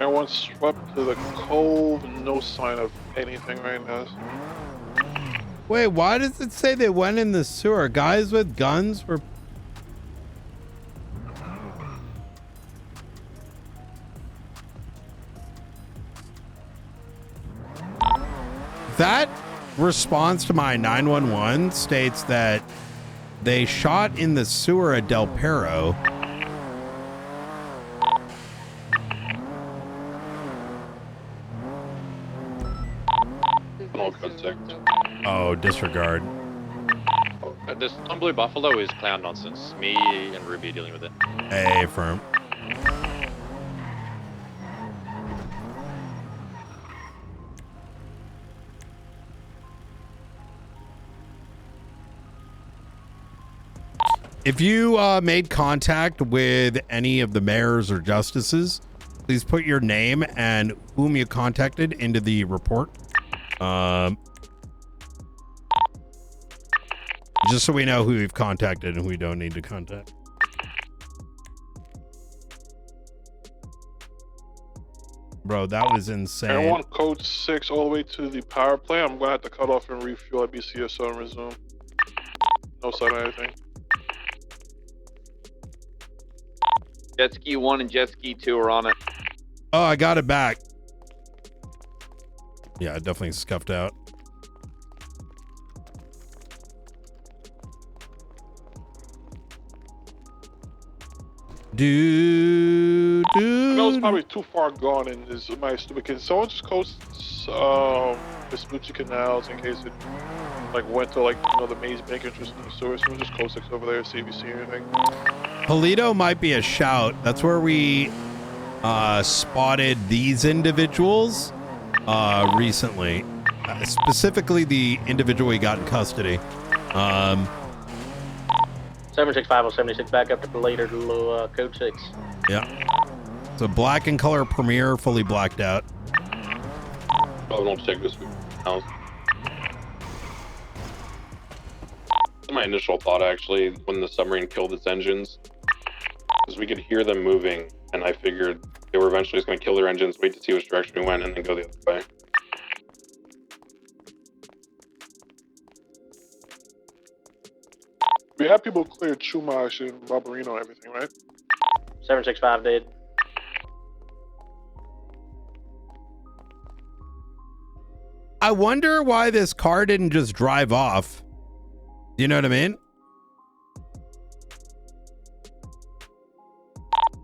Everyone swept to the cove. No sign of anything right now. Wait, why does it say they went in the sewer? Guys with guns were... That response to my 911 states that they shot in the sewer at Del Perro. Oh, disregard. This Tom Blue Buffalo is clown nonsense. Me and Ruby are dealing with it. Hey, firm. If you made contact with any of the mayors or justices, please put your name and whom you contacted into the report. Just so we know who we've contacted and who we don't need to contact. Bro, that was insane. Everyone code 6 all the way to the power plant. I'm gonna have to cut off and refuel at BCSO and resume. No sign of anything. Jet ski 1 and jet ski 2 are on it. Oh, I got it back. Yeah, definitely scuffed out. I know it's probably too far gone in this my stupid kid. Someone just coasts Vespucci canals in case it like went to like the maze bank entrance in the sewer. Someone just coast 6 over there, see if you see anything. Polito might be a shout. That's where we spotted these individuals recently. Specifically the individual we got in custody. 765-76 back up to the later code 6. Yeah. So black in color Premier, fully blacked out. Oh, don't check this house. My initial thought, actually, when the submarine killed its engines, is we could hear them moving, and I figured they were eventually just going to kill their engines, wait to see which direction we went, and then go the other way. We had people clear Chumash and Barbarino and everything, right? 765 did. I wonder why this car didn't just drive off. You know what I mean?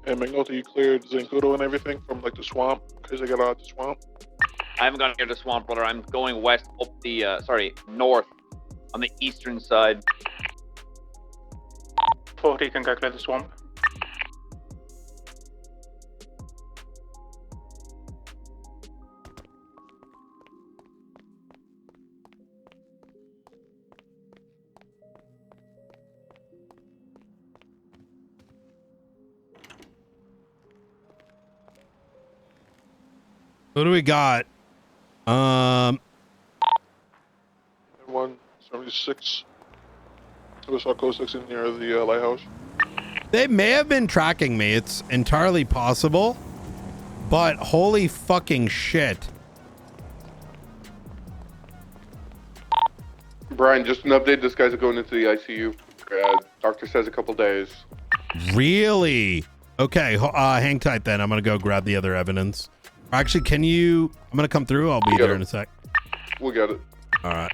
And McNulty, you cleared Zancudo and everything from like the swamp because they got out the swamp. I haven't gone near the swamp, brother. I'm going west up the, north on the eastern side. 40 can go clear the swamp. What do we got? 176. It was Code 6 in near the lighthouse. They may have been tracking me. It's entirely possible. But holy fucking shit. Brian, just an update. This guy's going into the ICU. Doctor says a couple days. Really? Okay, hang tight then. I'm going to go grab the other evidence. Actually, can you... I'm going to come through. I'll be there in a sec. We got it. All right.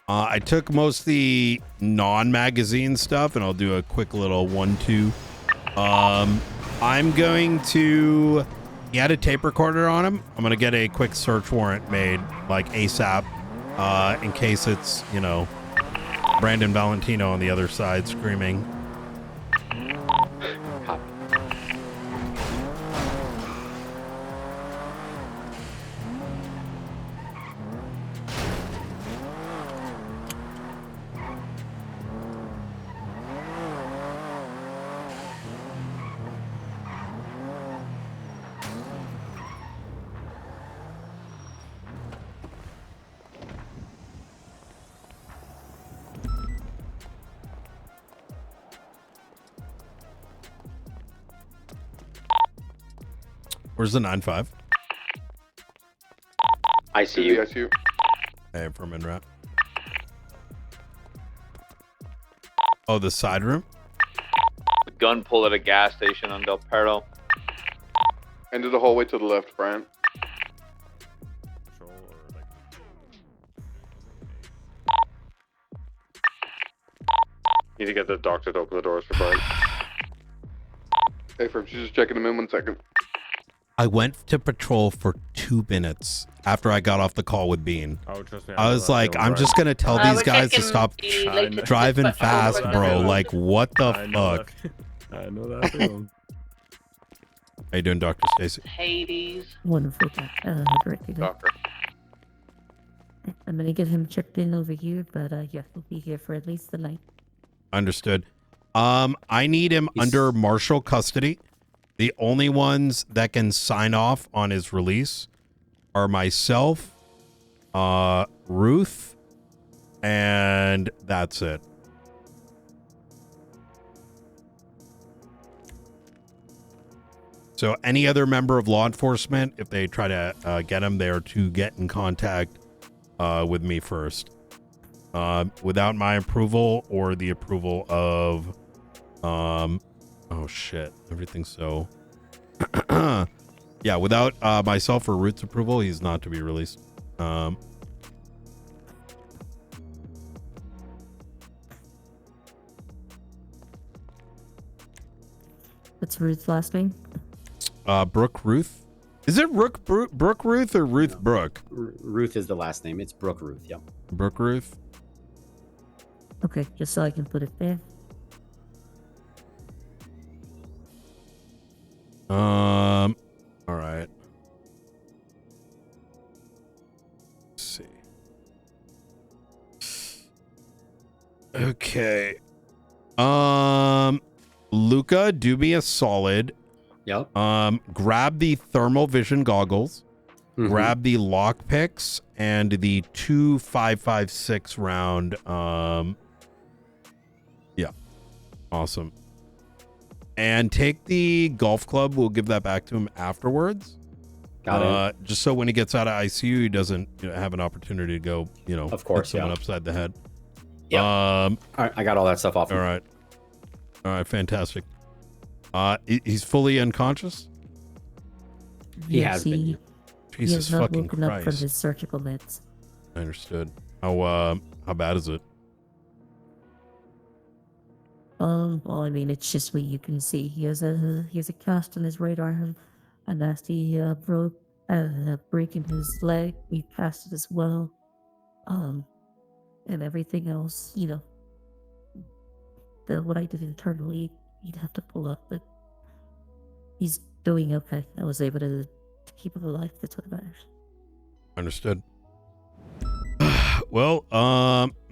I took most of the non-magazine stuff, and I'll do a quick little 1-2. I'm going to... He had a tape recorder on him. I'm going to get a quick search warrant made, like ASAP, in case it's, Brandon Valentino on the other side screaming. Where's the 9-5? I see you. I see you. Hey, from in route. Oh, the side room? The gun pull at a gas station on Del Perro. End of the hallway to the left, Brian. Need to get the doctor to open the doors for Brian. Hey, from she's just checking him in 1 second. I went to patrol for 2 minutes after I got off the call with Bean. Oh, trust me. I was like, I'm just gonna tell these guys to stop driving fast, bro. Like, what the fuck? I know that feeling. How you doing, Dr. Stacy? Hades. Wonderful. Great to Doctor. I'm gonna get him checked in over here, but yeah, he'll be here for at least the night. Understood. I need him under marshal custody. The only ones that can sign off on his release are myself, Ruth, and that's it. So any other member of law enforcement, if they try to get him, they are to get in contact with me first. Without my approval or the approval of, oh shit, everything's so, yeah, without myself or Ruth's approval, he's not to be released. What's Ruth's last name? Brooke Ruth. Is it Brooke Ruth or Ruth Brooke? Ruth is the last name. It's Brooke Ruth. Yep. Brooke Ruth. Okay, just so I can put it there. All right. Let's see. Okay. Luca, do me a solid. Yep. Grab the thermal vision goggles. Grab the lock picks and the 2 5.56 round. Yeah. Awesome. And take the golf club. We'll give that back to him afterwards. Got it. Just so when he gets out of ICU, he doesn't have an opportunity to go, of course, hit someone upside the head. Yeah. All right, I got all that stuff off. All right. All right. Fantastic. He's fully unconscious. He has been. He Jesus has not fucking woken up from Christ. his surgical meds. I understood. How bad is it? Well, I mean, it's just what you can see. He has a cast on his radar, a nasty break in his leg. We passed it as well, and everything else. What I did internally, you'd have to pull up, but he's doing okay. I was able to keep him alive. That's what matters. Understood. Well,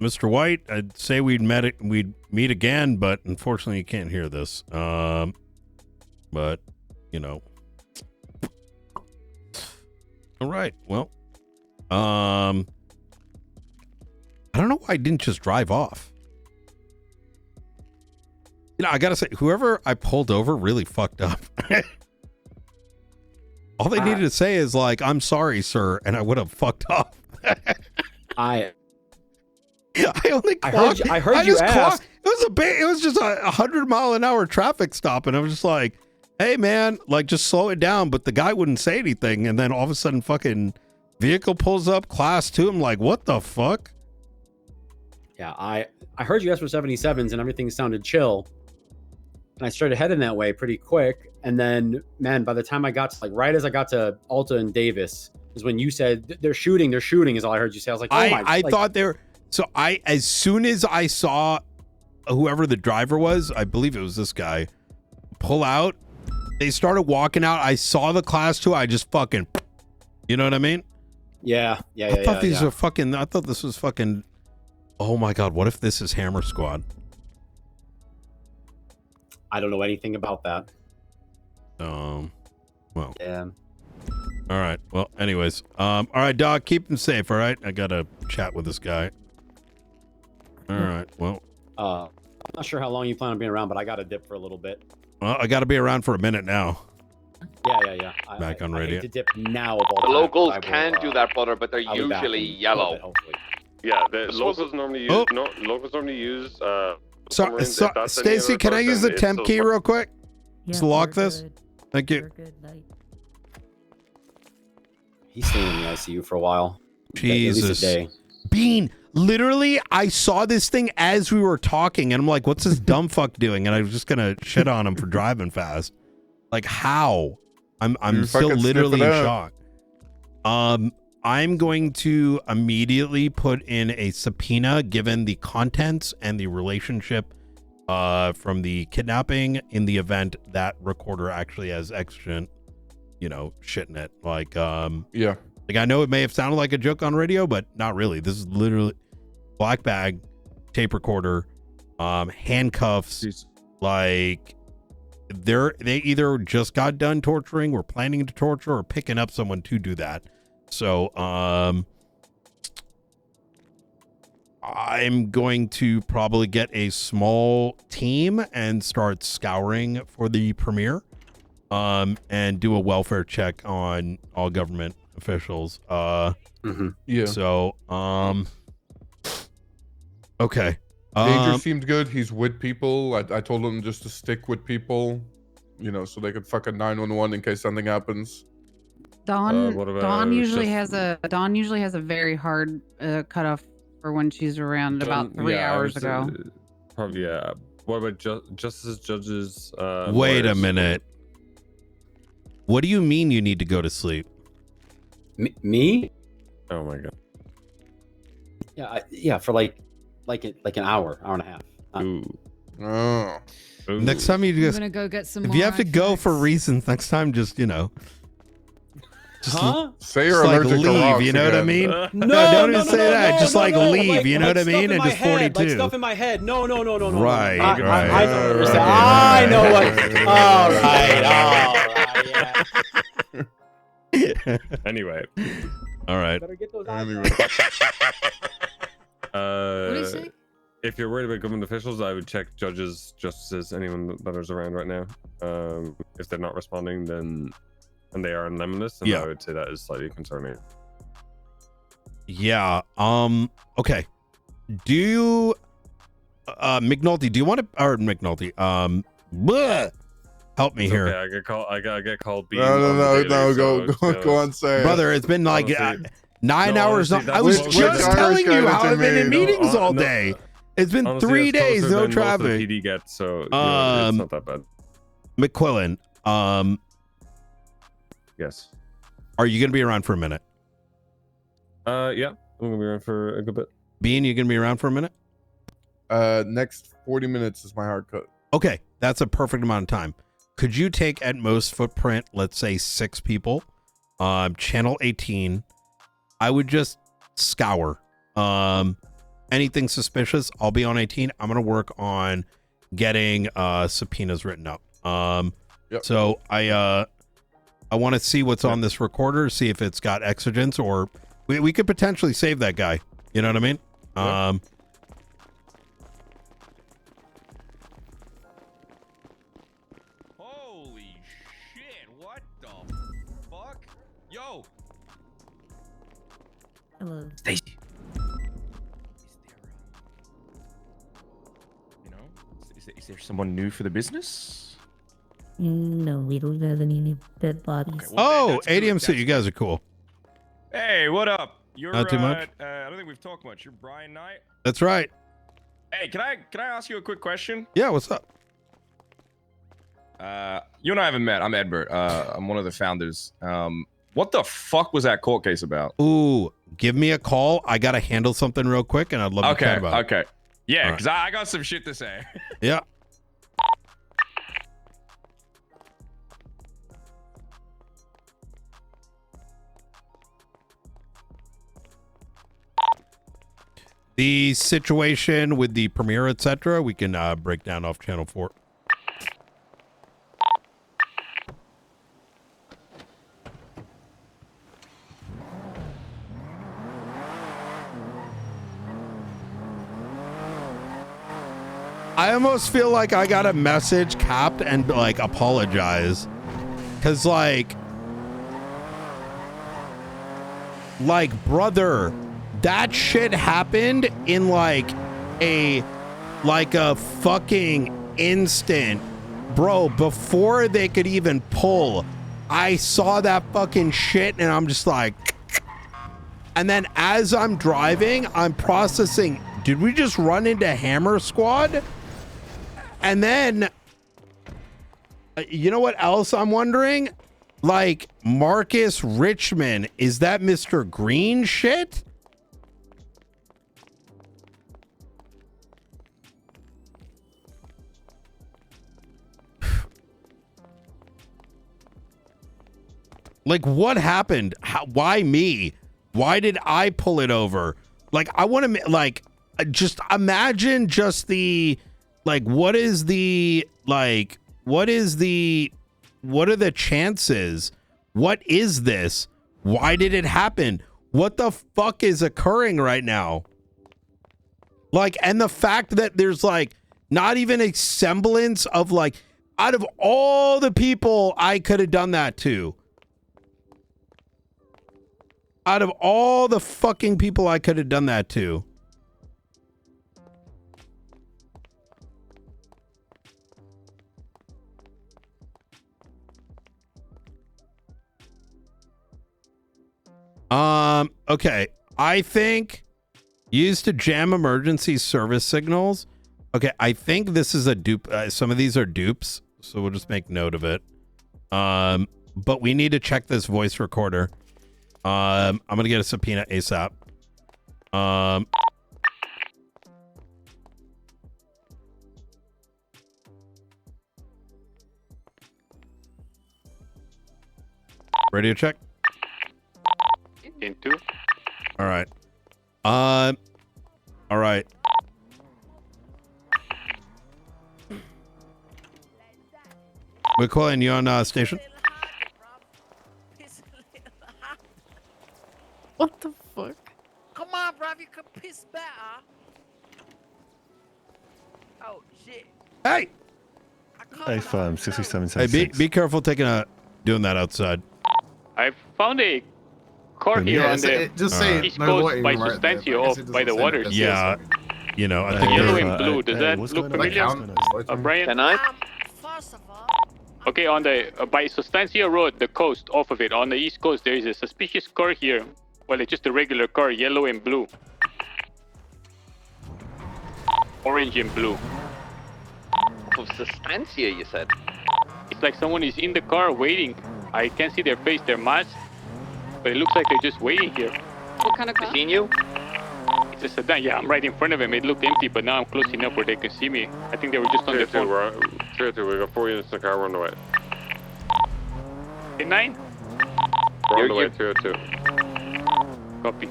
Mr. White, I'd say we'd meet again, but unfortunately you can't hear this. But all right. Well, I don't know why I didn't just drive off. I gotta say, whoever I pulled over really fucked up. All they needed to say is like, "I'm sorry, sir," and I would have fucked up. I heard you ask. It was just a 100-mile-an-hour traffic stop, and I was just like, "Hey, man, like just slow it down." But the guy wouldn't say anything, and then all of a sudden, fucking vehicle pulls up, class 2. I'm like, "What the fuck?" Yeah, I heard you ask for 77s, and everything sounded chill. And I started heading that way pretty quick, and then, man, by the time I got to, right as I got to Alta and Davis, is when you said they're shooting is all I heard you say. I was like, oh my. I thought they were. So as soon as I saw whoever the driver was, I believe it was this guy, pull out, they started walking out. I saw the class 2. I just fucking, you know what I mean? Yeah. I thought these were fucking. I thought this was fucking. Oh my god! What if this is Hammer Squad? I don't know anything about that. Well. Yeah. All right. Well, anyways. All right, Doc, keep him safe, all right? I gotta chat with this guy. All right. Well. I'm not sure how long you plan on being around, but I got to dip for a little bit. Well, I gotta be around for a minute now. Yeah. Back on I radio. hate to dip now of all The time. locals I will, can do that, brother, but they're I'll be back usually in a little yellow. bit, hopefully. Yeah, the locals normally use locals normally use submarines. If that's any Stacy, other can I boat, use then the it's temp still key fine. real quick? Yeah, Just lock we're this. good. Thank you. We're good night. He's staying in the ICU for a while. Jesus. At least a day. Bean, literally, I saw this thing as we were talking, and I'm like, what's this dumb fuck doing? And I was just gonna shit on him for driving fast. Like, how? I'm You still fucking literally sniff in it out. shock. I'm going to immediately put in a subpoena given the contents and the relationship from the kidnapping in the event that recorder actually has exigent, shit in it. Like, yeah. Like, I know it may have sounded like a joke on radio, but not really. This is literally black bag, tape recorder, handcuffs. Like, they either just got done torturing, were planning to torture, or picking up someone to do that. So, I'm going to probably get a small team and start scouring for the premiere, and do a welfare check on all government officials. Yeah. So, okay. Danger seemed good. He's with people. I told him just to stick with people, so they could fucking 911 in case something happens. Dawn usually has a very hard cutoff for when she's around about 3 hours ago. Probably, yeah. What about justices, judges? Wait a lawyers? minute. What do you mean you need to go to sleep? Me? Oh my god. Yeah, for like an hour and a half. Oh. Next time you I'm just gonna go get some if more you have to go for reasons, next time just say just you're like allergic to leave, rocks you know what I again. mean? No, don't even say that. Just like leave, like, you know what I stuff mean? in And my just head, 42. Like stuff in my head. No. Right, I right. know what. All right. Yeah. Anyway. All right. What is it? If you're worried about government officials, I would check judges, justices, anyone that is around right now. If they're not responding, then and they are anonymous, then I would say that is slightly concerning. Yeah. Okay. Do you, McNulty? Do you want to, or McNulty? Help me It's here, okay, I get called. Bean No, on the daily, go so, go on, say it. brother. It's been like Honestly- 9 No, hours. honestly, I was that's just closer- telling you how I've been in No, meetings all no, day. It's been honestly, 3 it's days, closer no than most of the traffic. PD gets, so it's not that bad. McQuillan, Yes. are you gonna be around for a minute? Yeah, I'm gonna be around for a good bit. Bean, you gonna be around for a minute? Next 40 minutes is my hard cut. Okay, that's a perfect amount of time. Could you take at most footprint, let's say 6 people, channel 18? I would just scour. Anything suspicious, I'll be on 18. I'm gonna work on getting subpoenas written up. So I want to see what's on this recorder, see if it's got exigence, or we could potentially save that guy. You know what I mean? Holy shit, what the fuck? Yo! Hello. Stacy. Is there someone new for the business? No, we don't have any new dead bodies. Oh, ADMC, you guys are cool. Hey, what up? You're Not too much. I don't think we've talked much. You're Brian Knight. That's right. Hey, can I ask you a quick question? Yeah, what's up? You and I haven't met. I'm Edbert. I'm one of the founders. What the fuck was that court case about? Ooh, give me a call. I gotta handle something real quick, and I'd love to chat about it. Okay. Yeah, All right. because I got some shit to say. Yeah. The situation with the premiere, etc., we can break down off channel 4. I almost feel like I got a message capped and like apologize Cause like brother, that shit happened in like a fucking instant, bro. Before they could even pull, I saw that fucking shit, and I'm just like, and then as I'm driving, I'm processing, did we just run into Hammer Squad? And then, you know what else I'm wondering? Like, Marcus Richmond, is that Mr. Green shit? Like, what happened? Why me? Why did I pull it over? Like, I want to, like, just imagine just the, like, what are the chances? What is this? Why did it happen? What the fuck is occurring right now? Like, and the fact that there's like not even a semblance of like, out of all the people I could have done that to, out of all the fucking people I could have done that to, okay, I think used to jam emergency service signals. Okay, I think this is a dupe. Some of these are dupes, so we'll just make note of it. But we need to check this voice recorder. I'm gonna get a subpoena ASAP. Radio check. Into. All right. All right. We're calling you on station. What the fuck? Come on, bruv, you can piss better. Oh, shit. Hey! Hey, firm 67. Hey, be careful doing that outside. I found a car here on the just say east no coast loitering by right there, Sustancio, but I guess it by the doesn't say waters. that. Yeah, you know, I think yellow there's- and blue. Does that look familiar? Brian? Can I? Okay, on the by Sustancia Road, the coast, off of it, on the east coast, there is a suspicious car here. Well, it's just a regular car, yellow and blue. Orange and blue. Of Sustancia, you said? It's like someone is in the car waiting. I can't see their face, their mask, but it looks like they're just waiting here. What kind of car? Seen you? It's a sedan. Yeah, I'm right in front of them. It looked empty, but now I'm close enough where they can see me. I think they were just on their phone. Tier 2, we got 4 units in the car, we're on the way. Hey, 9? We're on the way, Tier 2. Copy.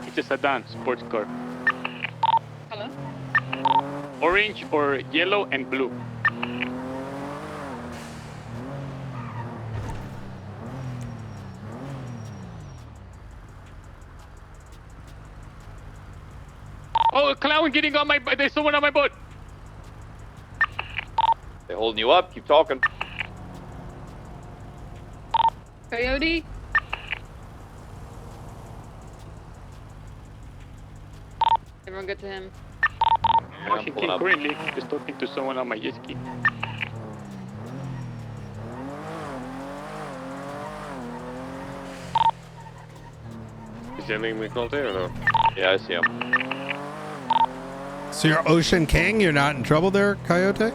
It's a sedan, sports car. Hello? Orange or yellow and blue. Oh, a clown getting on my boat. There's someone on my boat. They're holding you up. Keep talking. Coyote? Everyone get to him. Washington currently just talking to someone on my jet ski. Is he ending McNulty or no? Yeah, I see him. So you're Ocean King? You're not in trouble there, Coyote?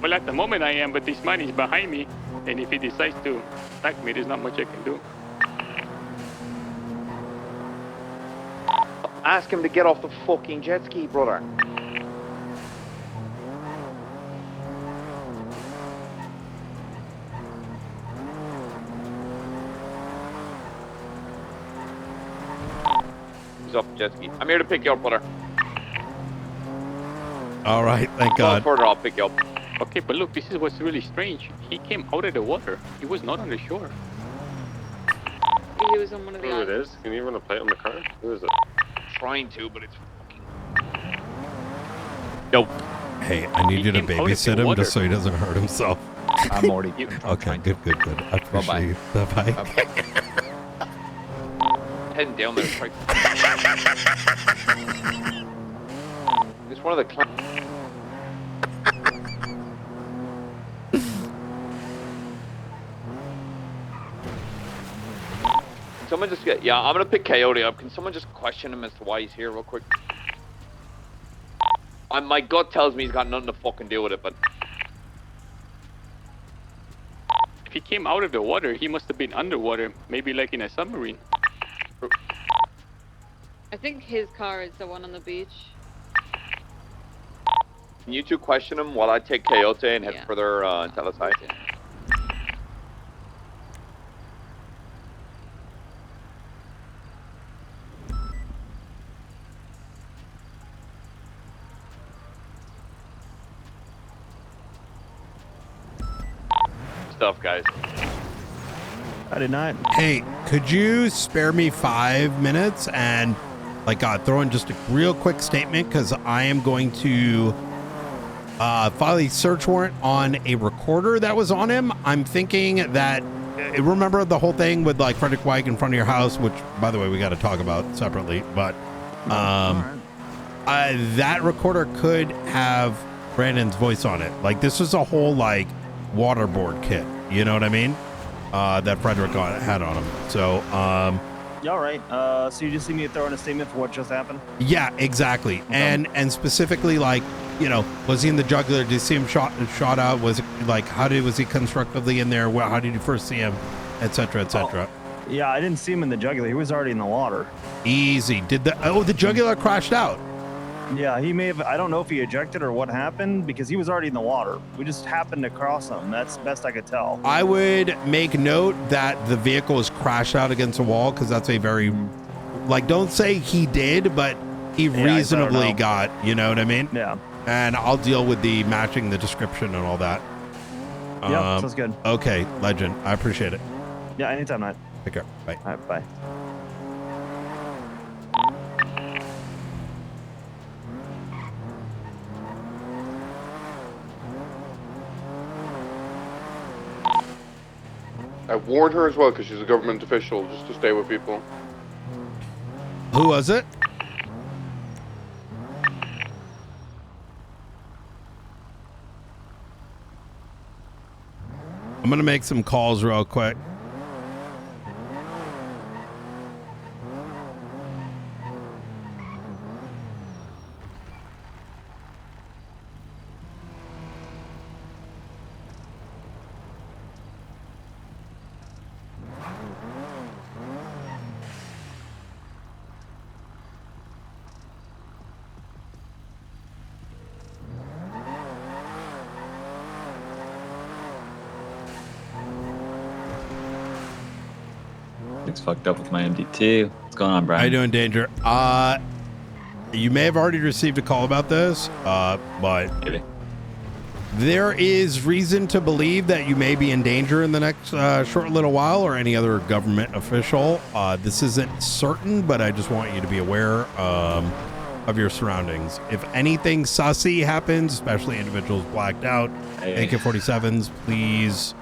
Well, at the moment I am, but this man is behind me, and if he decides to attack me, there's not much I can do. Ask him to get off the fucking jet ski, brother. He's off the jet ski. I'm here to pick you up, brother. All right, thank God. Further, I'll pick you up. Okay, but look, this is what's really strange. He came out of the water. He was not on the shore. He was on one of the Who it islands. is? Can you run a plate on the car? Who is it? Trying to, but it's Nope. Hey, I need you to came out of the babysit him water. just so he doesn't hurt himself. I'm already. Okay, good. I appreciate you. Bye-bye. Heading down there. It's one of the. Can someone just get? Yeah, I'm gonna pick Coyote up. Can someone just question him as to why he's here, real quick? My gut tells me he's got nothing to fucking do with it, but. If he came out of the water, he must have been underwater, maybe like in a submarine. I think his car is the one on the beach. Can you two question him while I take Coyote and head further into LSI? Stuff, guys. I did not. Hey, could you spare me 5 minutes and throw in just a real quick statement, because I am going to file a search warrant on a recorder that was on him. I'm thinking that, remember the whole thing with Frederick White in front of your house, which by the way we got to talk about separately, but that recorder could have Brandon's voice on it. This was a whole waterboard kit, you know what I mean, that Frederick had on him. So Yeah, all right. So you just need me to throw in a statement for what just happened? yeah, exactly. Okay. And specifically, was he in the jugular? Did you see him shot out? Was it was he constructively in there? How did you first see him, etc., etc.? Yeah, I didn't see him in the jugular. He was already in the water. Easy. The jugular crashed out? Yeah, he may have. I don't know if he ejected or what happened, because he was already in the water. We just happened to cross him. That's best I could tell. I would make note that the vehicle was crashed out against a wall, because that's a very, don't say he did, but he reasonably got, you know what I mean? Yeah. And I'll deal with the matching the description and all that. Yep, sounds good. Okay, legend. I appreciate it. Yeah, anytime, Matt. Take care. Bye. All right, bye. I warned her as well because she's a government official, just to stay with people. Who was it? I'm gonna make some calls real quick. It's fucked up with my MD2. What's going on, Brian? How you doing, Danger? You may have already received a call about this, but maybe. There is reason to believe that you may be in danger in the next short little while, or any other government official. This isn't certain, but I just want you to be aware of your surroundings. If anything sussy happens, especially individuals blacked out, AK-47s, please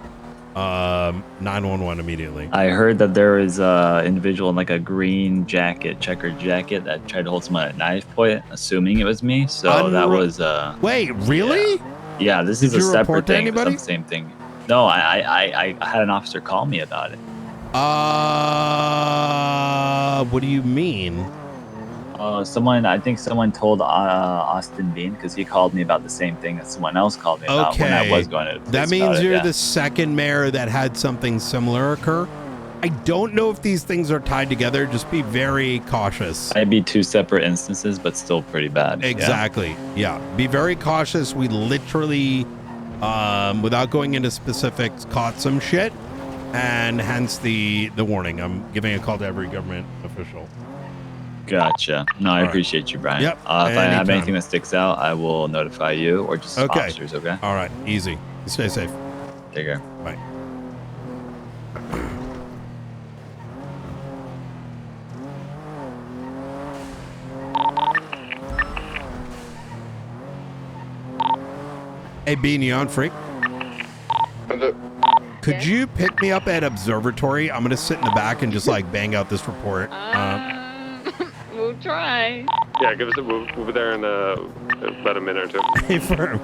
911 immediately. I heard that there is an individual in a green jacket, checkered jacket, that tried to hold someone at knife point, assuming it was me. So that was Wait, really? Yeah, this is Did a you separate report to thing. It's not anybody? the same thing. No, I had an officer call me about it. What do you mean? I think someone told Austin Bean, because he called me about the same thing that someone else called me about when I was going to the police that means about it, you're yeah. the second mayor that had something similar occur. I don't know if these things are tied together. Just be very cautious. Might be two separate instances, but still pretty bad. Exactly. Yeah. Be very cautious. We literally, without going into specifics, caught some shit, and hence the warning. I'm giving a call to every government official. Gotcha. No, I appreciate you, Brian. Yep. If I have Anytime. anything that sticks out, I will notify you or just officers, okay? All right. Easy. Stay safe. Take care. Bye. Hey, Bean, you on, freak? And Could you pick me up at observatory? I'm gonna sit in the back and just like bang out this report. We'll try. Yeah, give us a. We'll be there in about a minute or two. Hey, firm.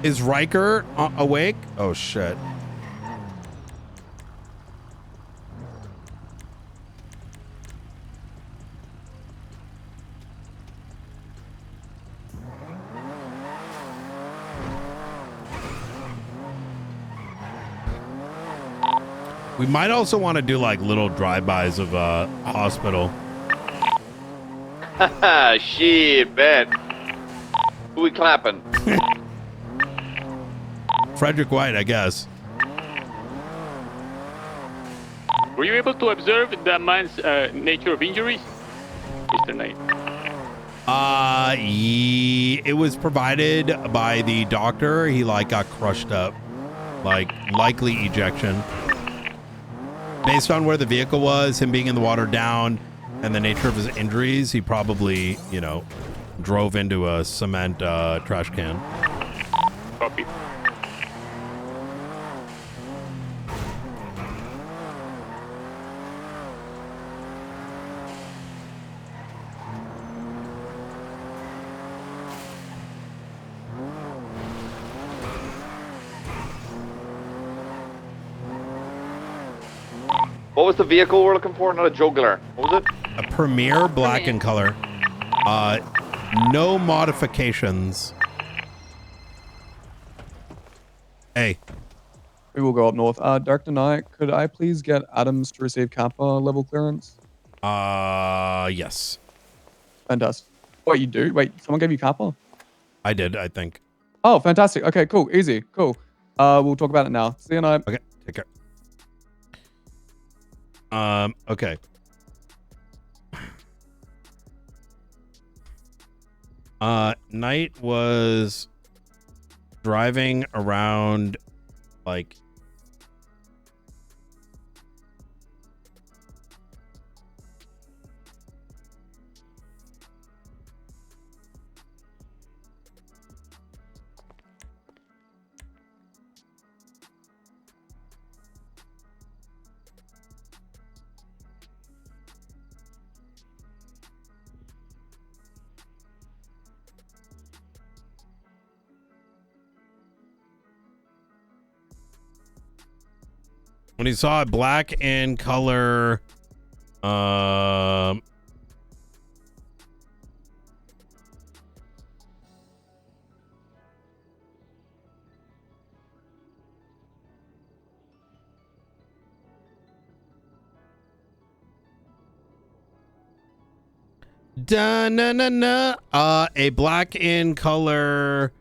Is Riker awake? Oh shit. We might also want to do like little drive-bys of hospital. Haha, shit, bet. Who we clapping? Frederick White, I guess. Were you able to observe the man's nature of injuries, Mr. Knight? It was provided by the doctor. He like got crushed up, like likely ejection. Based on where the vehicle was, him being in the water down, and the nature of his injuries, he probably, you know, drove into a cement trash can. Copy. What was the vehicle we're looking for? Not a juggler. What was it? A Premier black in color. No modifications. Hey. We will go up north. Dark Knight, could I please get Adams to receive Kappa level clearance? Yes. Fantastic. What you do? Wait, someone gave you Kappa? I did, I think. Oh, fantastic. Okay, cool. Easy. Cool. We'll talk about it now. See you night. Okay, take care. Okay. Knight was driving around like when he saw it black in color, a black in color,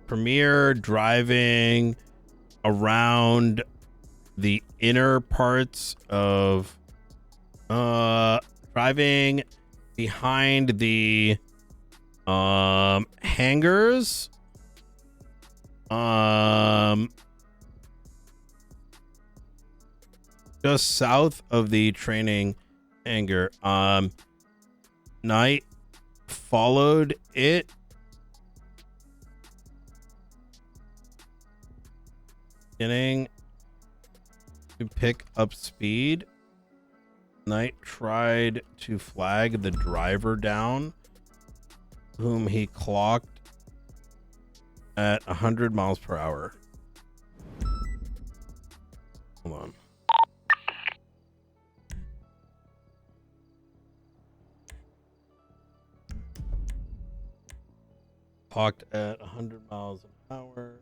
Premier driving around the inner parts of driving behind the hangars, just south of the training hangar. Knight followed it beginning to pick up speed. Knight tried to flag the driver down, whom he clocked at 100 miles per hour. Hold on. Clocked at 100 miles an hour.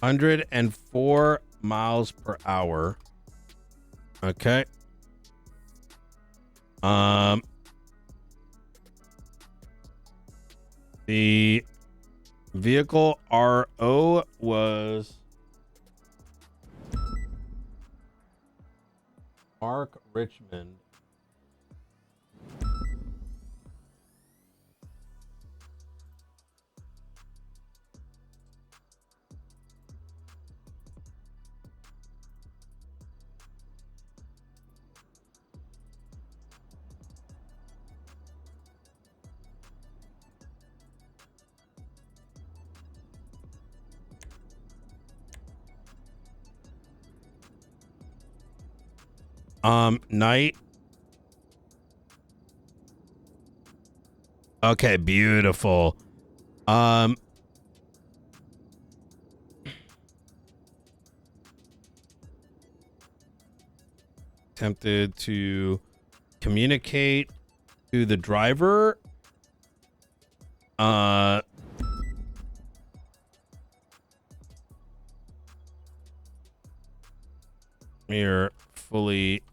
$104 miles per hour. Okay. The vehicle RO was Mark Richmond. Night. Okay, beautiful. Attempted to communicate to the driver. Mirror fully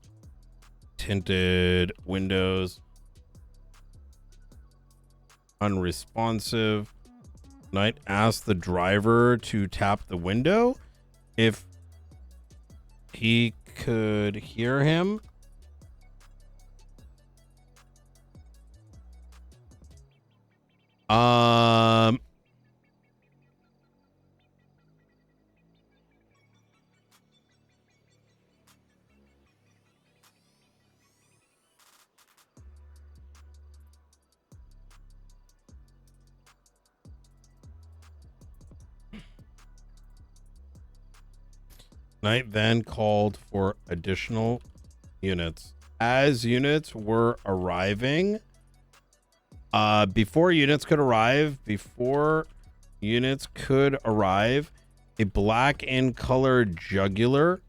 tinted windows. Unresponsive. Knight asked the driver to tap the window if he could hear him. Knight then called for additional units. As units were arriving, before units could arrive, a black in color jugular.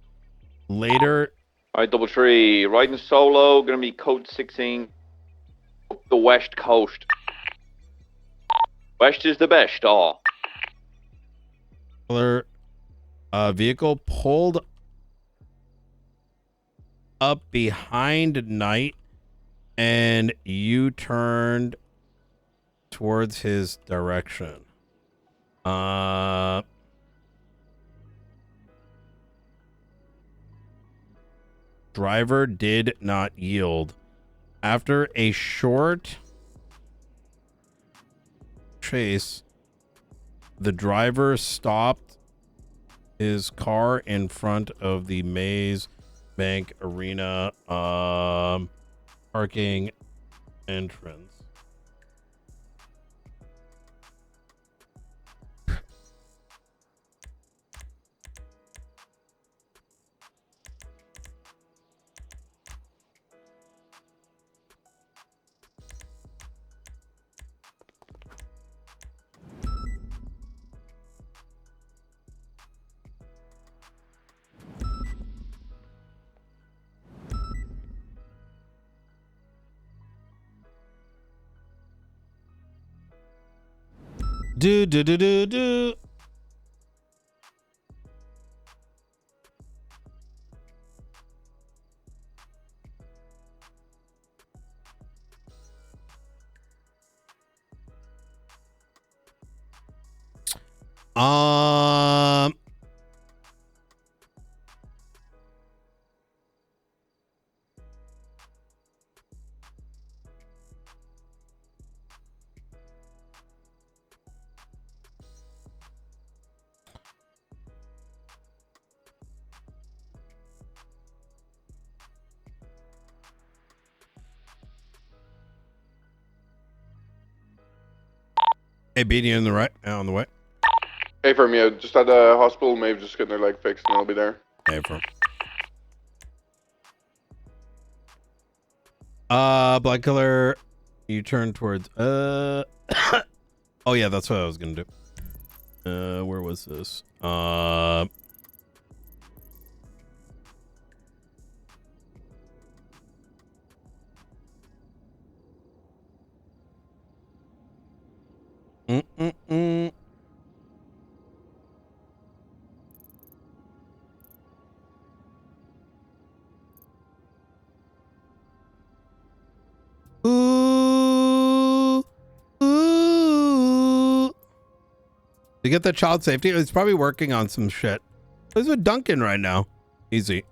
Later, All right, Doubletree, riding solo, gonna be code 16, the west coast. West is the best, all. color vehicle pulled up behind Knight, and U-turned towards his direction. Driver did not yield. After a short chase, the driver stopped his car in front of the Maze Bank Arena parking entrance. Do. Hey, Beanie on the right, on the way. Hey, firm, yeah, just at the hospital, maybe just getting their leg fixed and I'll be there. Hey, firm. Black color, you turn towards, oh yeah, that's what I was gonna do. Where was this? Ooh. To get the child safety, he's probably working on some shit. He's with Duncan right now. Easy.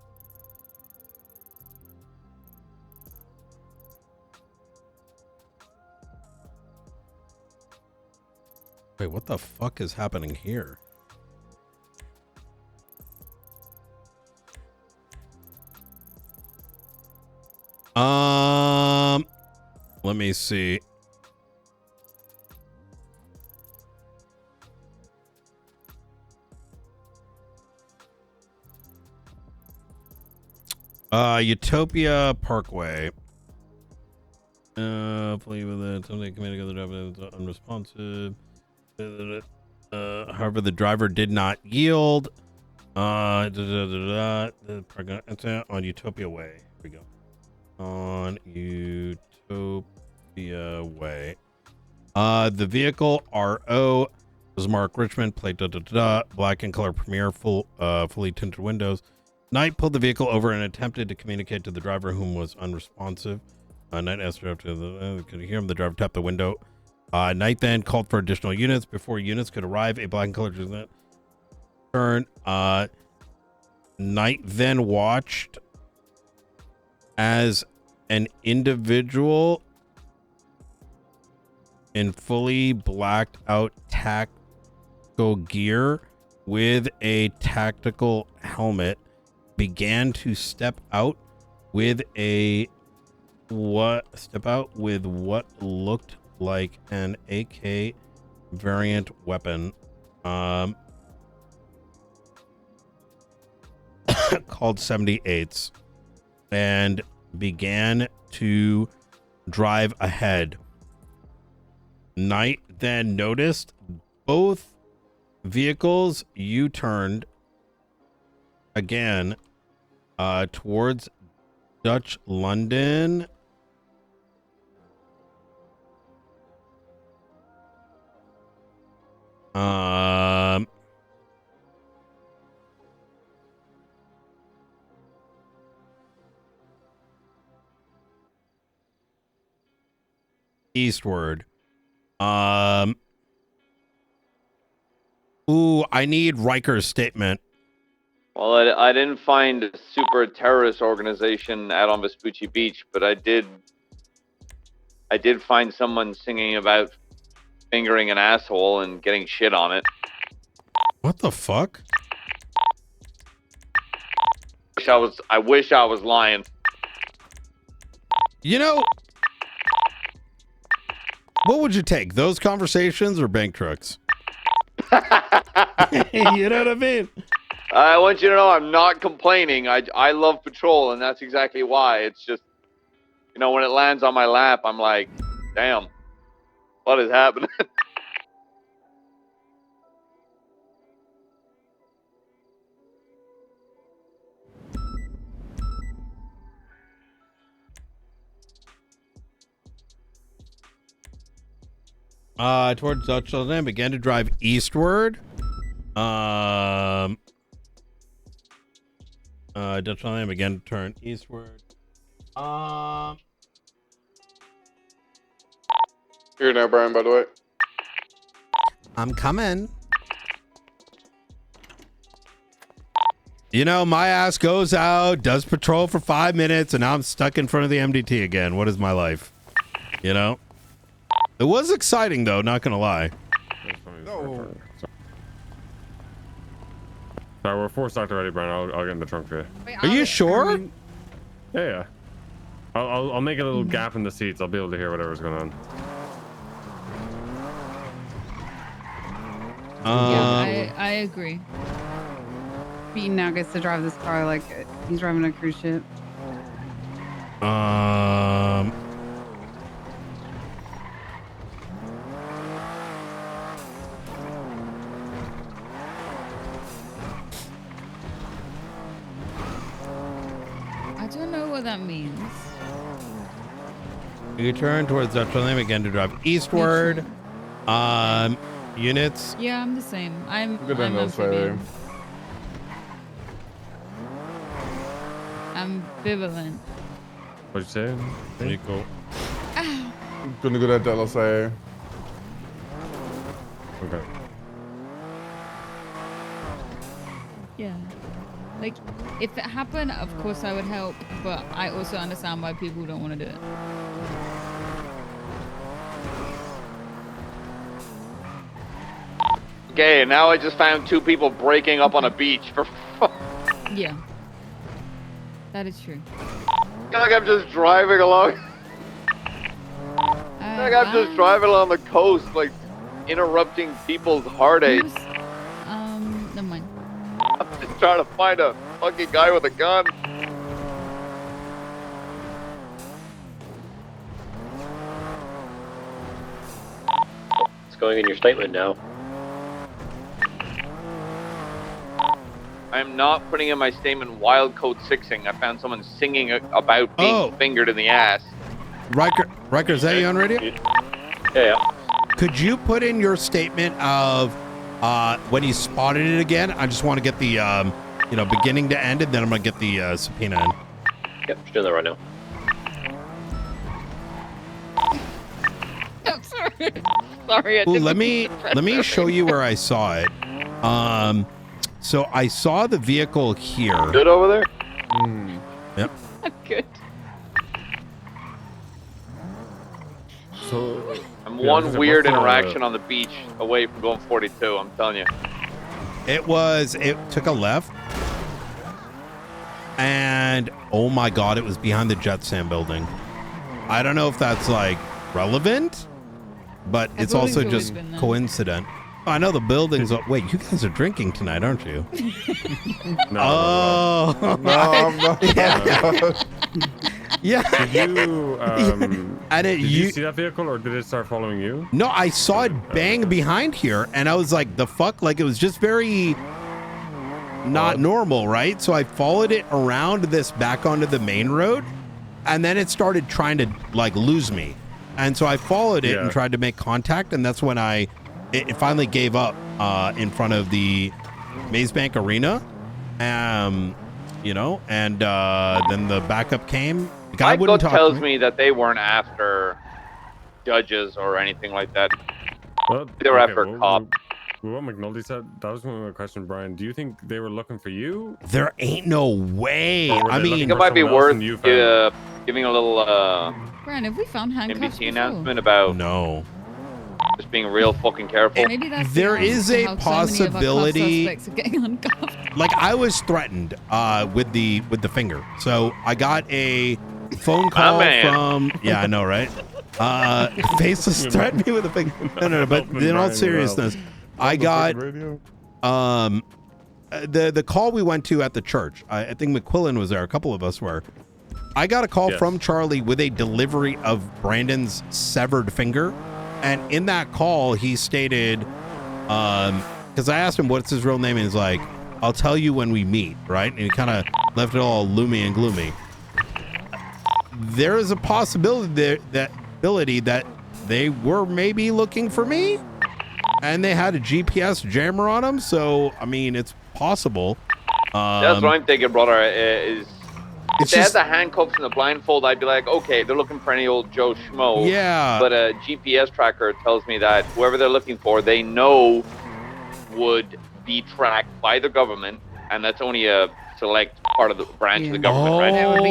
Wait, what the fuck is happening here? Let me see. Utopia Parkway. Play with it. Something committed to the driver is unresponsive. However, the driver did not yield. On Utopia Way. Here we go. On Utopia Way. The vehicle RO was Mark Richmond, plate black in color, Premier, fully tinted windows. Knight pulled the vehicle over and attempted to communicate to the driver, whom was unresponsive. Knight asked her after could hear him. The driver tapped the window. Knight then called for additional units. Before units could arrive, a black and colored turn. Knight then watched as an individual in fully blacked out tactical gear with a tactical helmet began to step out with what looked like an AK variant weapon called 78s and began to drive ahead. Knight then noticed both vehicles U-turned again towards Dutch London. Eastward. Ooh, I need Riker's statement. Well, I didn't find a super terrorist organization out on Vespucci Beach, but I did find someone singing about fingering an asshole and getting shit on it. What the fuck? I wish I was lying. You know, what would you take? Those conversations or bank trucks? You know what I mean? I want you to know I'm not complaining. I love patrol, and that's exactly why. It's just, you know, when it lands on my lap, I'm like, damn, what is happening? Towards Dutch London, began to drive eastward. Dutch London began to turn eastward. Here now, Brian, by the way. I'm coming. You know, my ass goes out, does patrol for 5 minutes, and now I'm stuck in front of the MDT again. What is my life? You know? It was exciting, though, not gonna lie. No. Sorry, we're 4 stocked already, Brian. I'll get in the trunk for you. Wait, Are you sure? Yeah. I'll make a little gap in the seats. I'll be able to hear whatever's going on. Yeah, I agree. Beaton now gets to drive this car like he's driving a cruise ship. I don't know what that means. You turn towards Dutch London, began to drive eastward. Units. Yeah, I'm the same. I'm Good on those way. Ambivalent. What'd you say? Pretty cool. Gonna go to Dallas. Okay. Yeah. Like, if it happened, of course I would help, but I also understand why people don't want to do it. gay, and now I just found 2 people breaking up on a beach for. Yeah. That is true. Like I'm just driving like I'm just driving along the coast, like interrupting people's heartache. Never mind. I'm just trying to find a fucking guy with a gun. It's going in your statement now. I'm not putting in my statement wild code 6ing. I found someone singing about being fingered in the ass. Riker, is that you on radio? Yeah. Could you put in your statement of when you spotted it again? I just want to get the beginning to end, and then I'm gonna get the subpoena in. Yep, just doing that right now. I'm sorry. Sorry. Ooh, let me show you where I saw it. So I saw the vehicle here. Good over there? Yep. Good. So I'm one weird interaction on the beach away from going 42, I'm telling you. It took a left. And oh my god, it was behind the Jet Sam building. I don't know if that's like relevant, but it's also just coincident. I know the buildings. Wait, you guys are drinking tonight, aren't you? No, I'm not. Yeah. Did you? Did you you see that vehicle, or did it start following you? No, I saw it bang behind here, and I was like, "The fuck!" Like it was just very not normal, right? So I followed it around this back onto the main road, and then it started trying to like lose me, and so I followed it and tried to make contact, and that's when it finally gave up in front of the Maze Bank Arena, and then the backup came. The guy My wouldn't gut talk tells to me that they weren't after judges or anything like that. Well, They were after cops. What McNulty said, that was my question, Brian. Do you think they were looking for you? There ain't no way. I think it might be worth giving a little Brian, have we found handcuffs NBC announcement about just being real fucking careful. Maybe that's There is a possibility. Suspects are getting uncuffed. Like I was threatened with the finger, so I got a phone call from. Yeah, I know, right? Faceless threatened me with a finger. No. But in all seriousness, I got the call we went to at the church. I think McQuillan was there. A couple of us were. I got a call from Charlie with a delivery of Brandon's severed finger. And in that call, he stated, because I asked him what's his real name, and he's like, I'll tell you when we meet, right? And he kind of left it all loomy and gloomy. There is a possibility that they were maybe looking for me, and they had a GPS jammer on them. So, I mean, it's possible. That's what I'm thinking, brother, is if they had the handcuffs and the blindfold, I'd be like, okay, they're looking for any old Joe Schmo. Yeah. But a GPS tracker tells me that whoever they're looking for, they know would be tracked by the government, and that's only a select part of the branch of the government, right? That would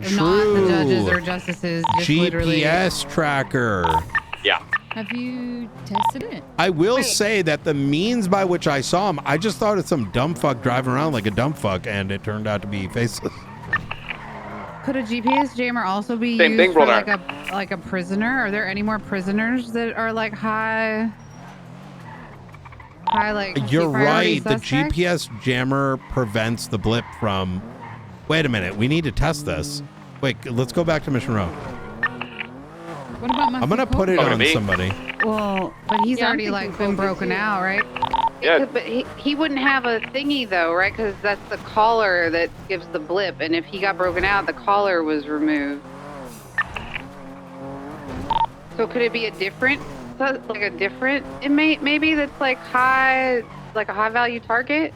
be true. not the judges or justices. Just literally. GPS tracker. Yeah. Have you tested it? I will say that the means by which I saw him, I just thought it's some dumb fuck driving around like a dumb fuck, and it turned out to be faceless. Could a GPS jammer also be Same used thing, for brother. like a prisoner? Are there any more prisoners that are like high like You're priority right. The suspects? GPS jammer prevents the blip from. Wait a minute. We need to test this. Wait, let's go back to Mission Row. What about I'm gonna put it on somebody. Well, but he's already like been broken out, right? Yeah. But he wouldn't have a thingy though, right? Because that's the collar that gives the blip, and if he got broken out, the collar was removed. So could it be a different inmate maybe that's like a high value target?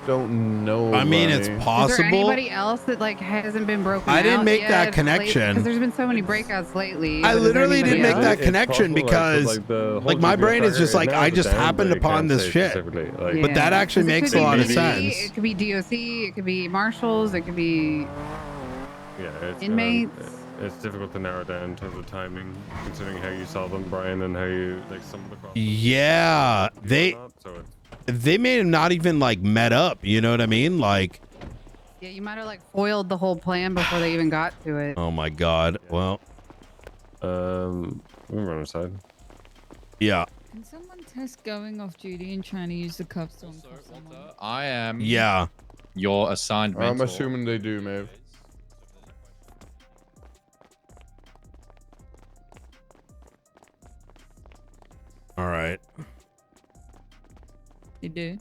Don't know. I mean, it's possible. Is there anybody else that like hasn't been broken out? I didn't make that yet connection. Because there's been so many breakouts lately. I but is there literally didn't make anybody that else? connection because, like, my brain is just like, I just happened upon this shit. But that actually Because it makes could a lot of be sense. It could be DOC, it could be marshals, it could be Yeah, inmates. it's difficult to narrow down in terms of timing, considering how you saw them, Brian, and how you like some of the cross. Yeah, they may have not even like met up. You know what I mean? Like, Yeah, you might have like foiled the whole plan before they even got to it. oh my God. Well, we run aside. Yeah. Can someone test going off duty and trying to use the cuffs on someone? I am. Yeah. Your assigned mentor. I'm assuming they do, Maeve. All right. You do.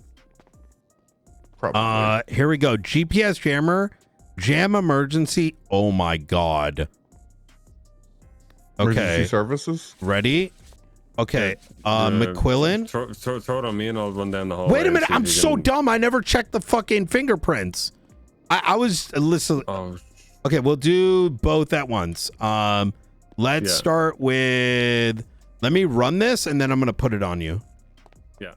Here we go. GPS jammer, jam emergency. Oh my God. Okay. Emergency services. Ready? Okay. McQuillan. Throw it on me and I'll run down the hallway. Wait a minute. and see I'm if you so can- dumb. I never checked the fucking fingerprints. I was listen. Oh. Okay, we'll do both at once. Let's Yeah. start with. Let me run this and then I'm gonna put it on you. Yeah.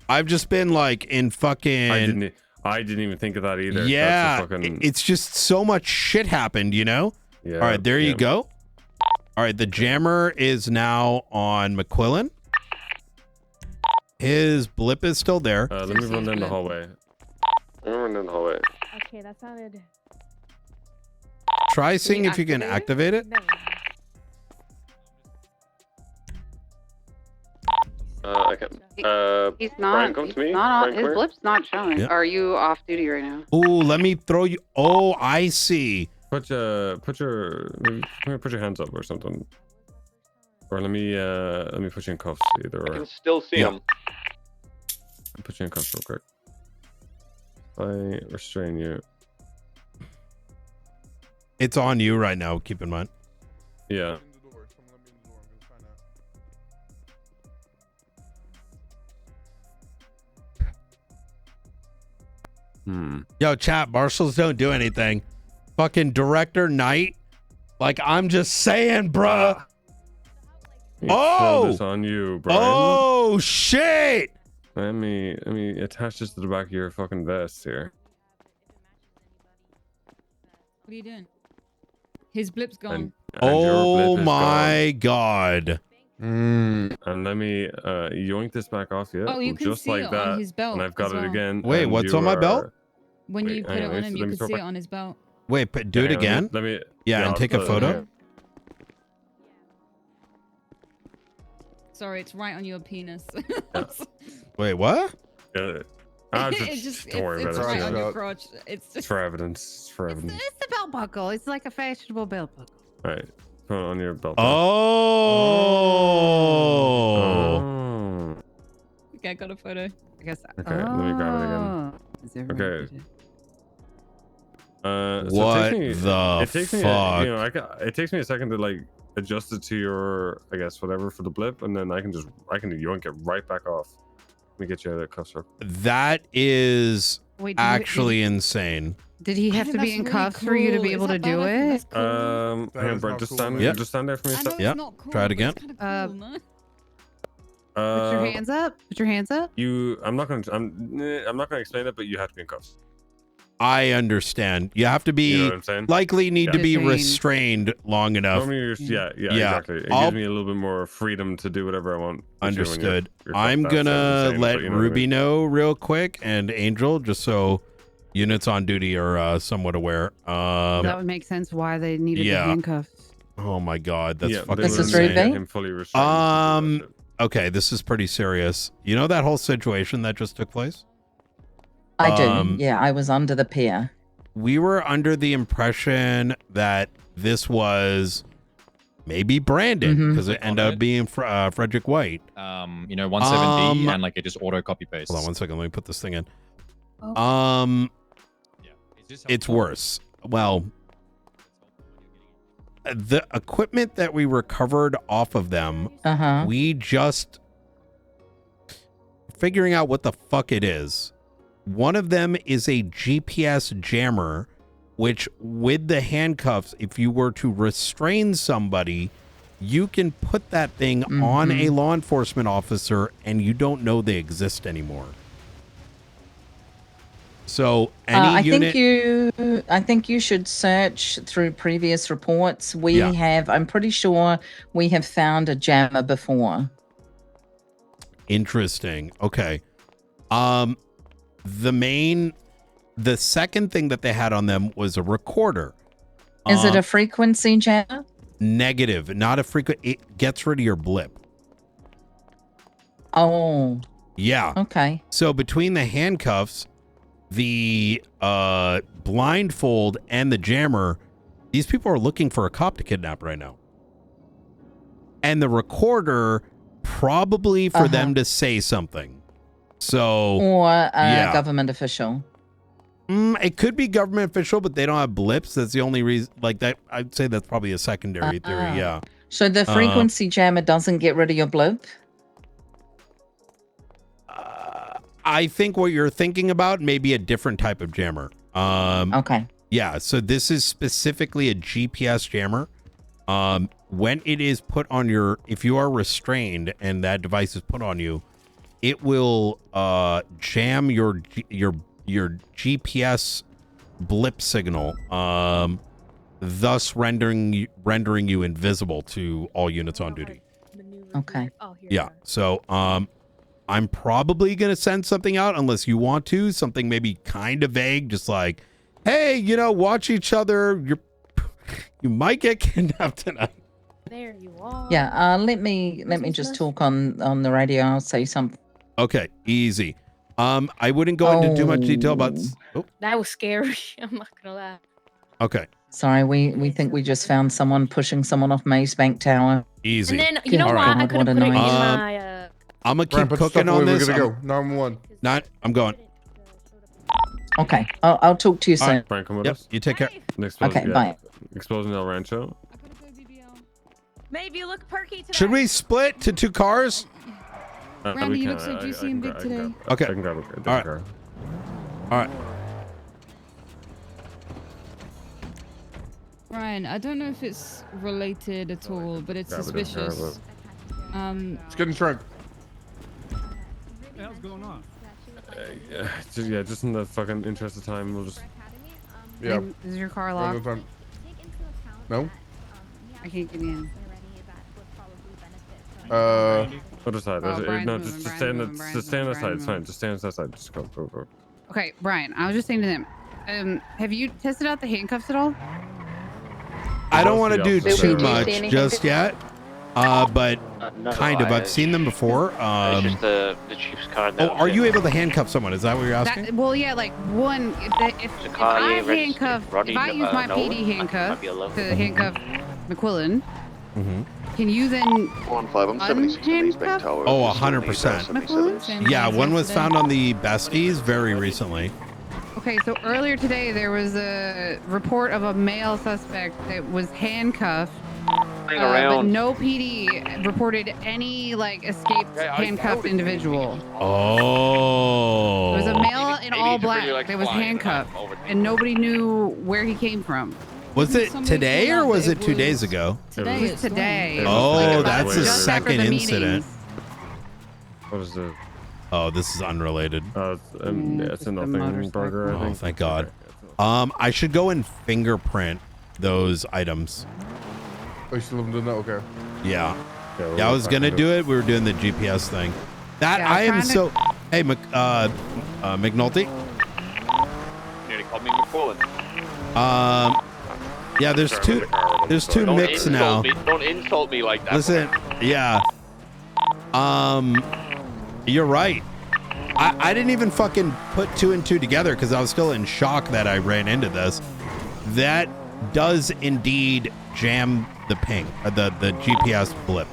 I've just been like in fucking. I didn't even think of that either. Yeah, That's a fucking... it's just so much shit happened, you know? Yeah, All right, there you yeah. go. All right, the jammer is now on McQuillan. His blip is still there. Let me run down the hallway. Let me run down the hallway. Okay, that sounded. Try seeing if you can activate it. I can. He's Brian, not. come He's to me. not Brian, on, come his here. blip's not showing. Yeah. Are you off duty right now? Ooh, let me throw you. Oh, I see. Put your hands up or something. Or let me put you in cuffs either. I Or can still see him. I'll put you in cuffs real quick. I restrain you. It's on you right now. Keep in mind. Yeah. Yo, chat. Marshals don't do anything. Fucking director Knight. Like I'm just saying, bruh. Throw Oh. this on you, Brian. Oh shit. Let me attach this to the back of your fucking vest here. What are you doing? His blip's gone. And your Oh blip is my God. And let me yoink this back off you. Oh, you can just see like it that. on his belt And I've got as it well. again. Wait, and what's you on my are- belt? When you put it on him, you let me can throw see it back- on his belt. Wait, do it Hang on, again. Let me. Yeah, and I'll take a put it photo. here. Sorry, it's right on your penis. Wait, what? Yeah. Don't worry about it. It's right on your crotch. It's just. It's for evidence. It's for evidence. It's a belt buckle. It's like a fashionable belt buckle. All right. Put it on your belt. Oh. Okay, I got a photo. I guess. Okay, let me grab it again. Is there Okay. So What it takes me, the it takes me, fuck? you know, it takes me a second to like adjust it to your, I guess, whatever for the blip, and then I can yoink it right back off. Let me get you out of that cuff circle. That is Wait, did actually insane. Did he have to be in cuffs for you to be able to do it? Hang on, Brent, just stand, Yep. just stand there for me. a sec. Yep. Try it again. Put your hands up. Put your hands up. I'm not gonna explain it, but you have to be in cuffs. I understand. You have to be You know what I'm saying? likely need to be Detained. restrained long enough. Normally yeah, exactly. It I'll- gives me a little bit more freedom to do whatever I want. with you when you're- Understood. you're I'm cuffed. That gonna sounds insane, let but you know what I Ruby mean. know real quick and Angel, just so units on duty are somewhat aware. That would make sense why they needed yeah. the handcuffs. Oh my God, that's Yeah, fucking they would've insane. made him fully restrained. Okay, this is pretty serious. You know that whole situation that just took place? I do. Yeah, I was under the pier. We were under the impression that this was maybe Brandon because it ended up being Frederick White. You know, 170 and like it just auto copy paste. Hold on one second. Let me put this thing in. Oh. It's worse. Well, the equipment that we recovered off of them, we just figuring out what the fuck it is. One of them is a GPS jammer, which with the handcuffs, if you were to restrain somebody, you can put that thing on a law enforcement officer and you don't know they exist anymore. So any I unit. think you should search through previous reports. We Yeah. have. I'm pretty sure we have found a jammer before. Interesting. Okay. The second thing that they had on them was a recorder. Is it a frequency jammer? Negative, not a frequent. It gets rid of your blip. Oh. Yeah. Okay. So between the handcuffs, the blindfold, and the jammer, these people are looking for a cop to kidnap right now. And the recorder, probably for them to say something. So. Or a government official. It could be government official, but they don't have blips. That's the only reason. Like that, I'd say that's probably a secondary theory. Yeah. So the frequency jammer doesn't get rid of your blip? I think what you're thinking about may be a different type of jammer. Okay. Yeah. So this is specifically a GPS jammer. When it is put on if you are restrained and that device is put on you, it will jam your GPS blip signal, thus rendering you invisible to all units on duty. Okay. Yeah. So I'm probably gonna send something out unless you want to, something maybe kind of vague, just like, hey, watch each other. You might get kidnapped tonight. There you are. Yeah. Let me just talk on the radio. I'll say something. Okay. Easy. I wouldn't go into too much detail about. Oh, That was scary. I'm not gonna lie. okay. Sorry, we think we just found someone pushing someone off Maze Bank Tower. Easy. And then you know what? I could have put it in my. I'm gonna keep Brian, put the cooking stuff on away, this. We're gonna go. 911. I'm going. Okay. I'll talk to you soon. Brian, come with Yep. us. You take care. Okay, bye. Explosion El Rancho. Maybe you look perky today. Should we split to 2 cars? Randy, you look so juicy and big today. Okay. I can grab a All right. car. All right. Ryan, I don't know if it's related at all, but it's suspicious. Let's get in the trunk. What the hell's going on? Just in the fucking interest of time, we'll just. Yeah. Is your car locked? No. I can't get in. Other side. Oh, Brian's No, moving, just Brian's stay on moving, the side. Brian's It's fine. Just stay on the side. Just go. Okay, Brian, I was just saying to them, have you tested out the handcuffs at all? I don't want to do Did too we much see anything just yet, but No, kind of. I've seen them before. It's just the chief's car. Oh, are you able to handcuff someone? Is that what you're asking? Well, yeah, like one. If I handcuff, if I use my PD handcuff to handcuff McQuillan, can you then unhandcuff? Oh, 100%. Yeah, one was found on the Besties very recently. Okay, so earlier today there was a report of a male suspect that was handcuffed. But no PD reported any escaped handcuffed individual. Oh. There was a male in all black that was handcuffed, and nobody knew where he came from. Was it today or was it 2 days ago? Today. It was today. Oh, that's the just after second the incident. meetings. What is the? Oh, this is unrelated. It's a nothing burger. I Oh, think. thank God. I should go and fingerprint those items. Oh, you still haven't done that? Okay. Yeah. Yeah, I was gonna do it. We were doing the GPS thing. That I am so. Hey, McNulty. Nearly called me McQuillan. Yeah, there's two mix now. Don't insult me like that. Listen, yeah. You're right. I didn't even fucking put 2 and 2 together because I was still in shock that I ran into this. That does indeed jam the ping, the GPS blip.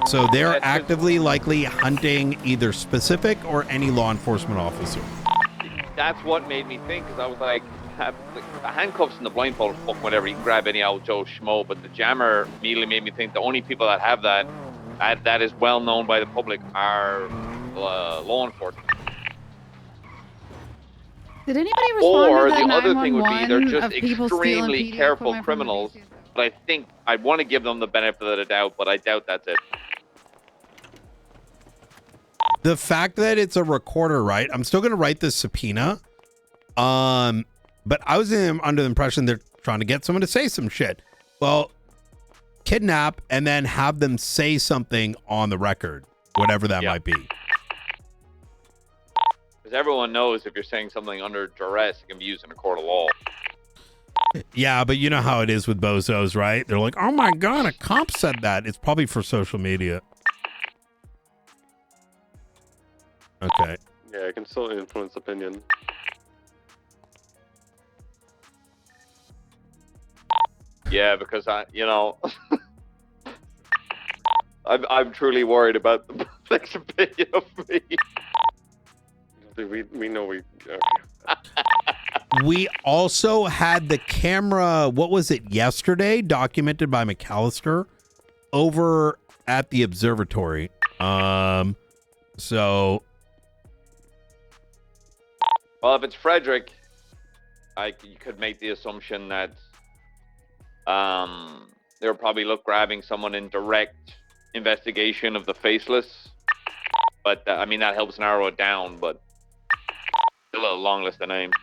So they're actively likely hunting either specific or any law enforcement officer. That's what made me think, because I was like, the handcuffs and the blindfold, fuck whatever, you can grab any old Joe Schmo, but the jammer immediately made me think the only people that have that is well known by the public are law enforcement. Did anybody respond Or to the the other thing would be they're 911 just of people stealing extremely PD careful equipment from the criminals. But I think I want to give them the benefit of the doubt, but I doubt that's it. the fact that it's a recorder, right? I'm still gonna write this subpoena. But I was under the impression they're trying to get someone to say some shit. Well, kidnap and then have them say something on the record, whatever that might be. Because everyone knows if you're saying something under duress, it can be used in a court of law. Yeah, but you know how it is with bozos, right? They're like, oh my God, a cop said that. It's probably for social media. Okay. Yeah, it can still influence opinion. Yeah, because I'm truly worried about the public's opinion of me. Dude, we know we. We also had the camera, what was it, yesterday, documented by McAllister over at the observatory. So. Well, if it's Frederick, you could make the assumption that they were probably grabbing someone in direct investigation of the faceless. But I mean, that helps narrow it down, but still a long list of names.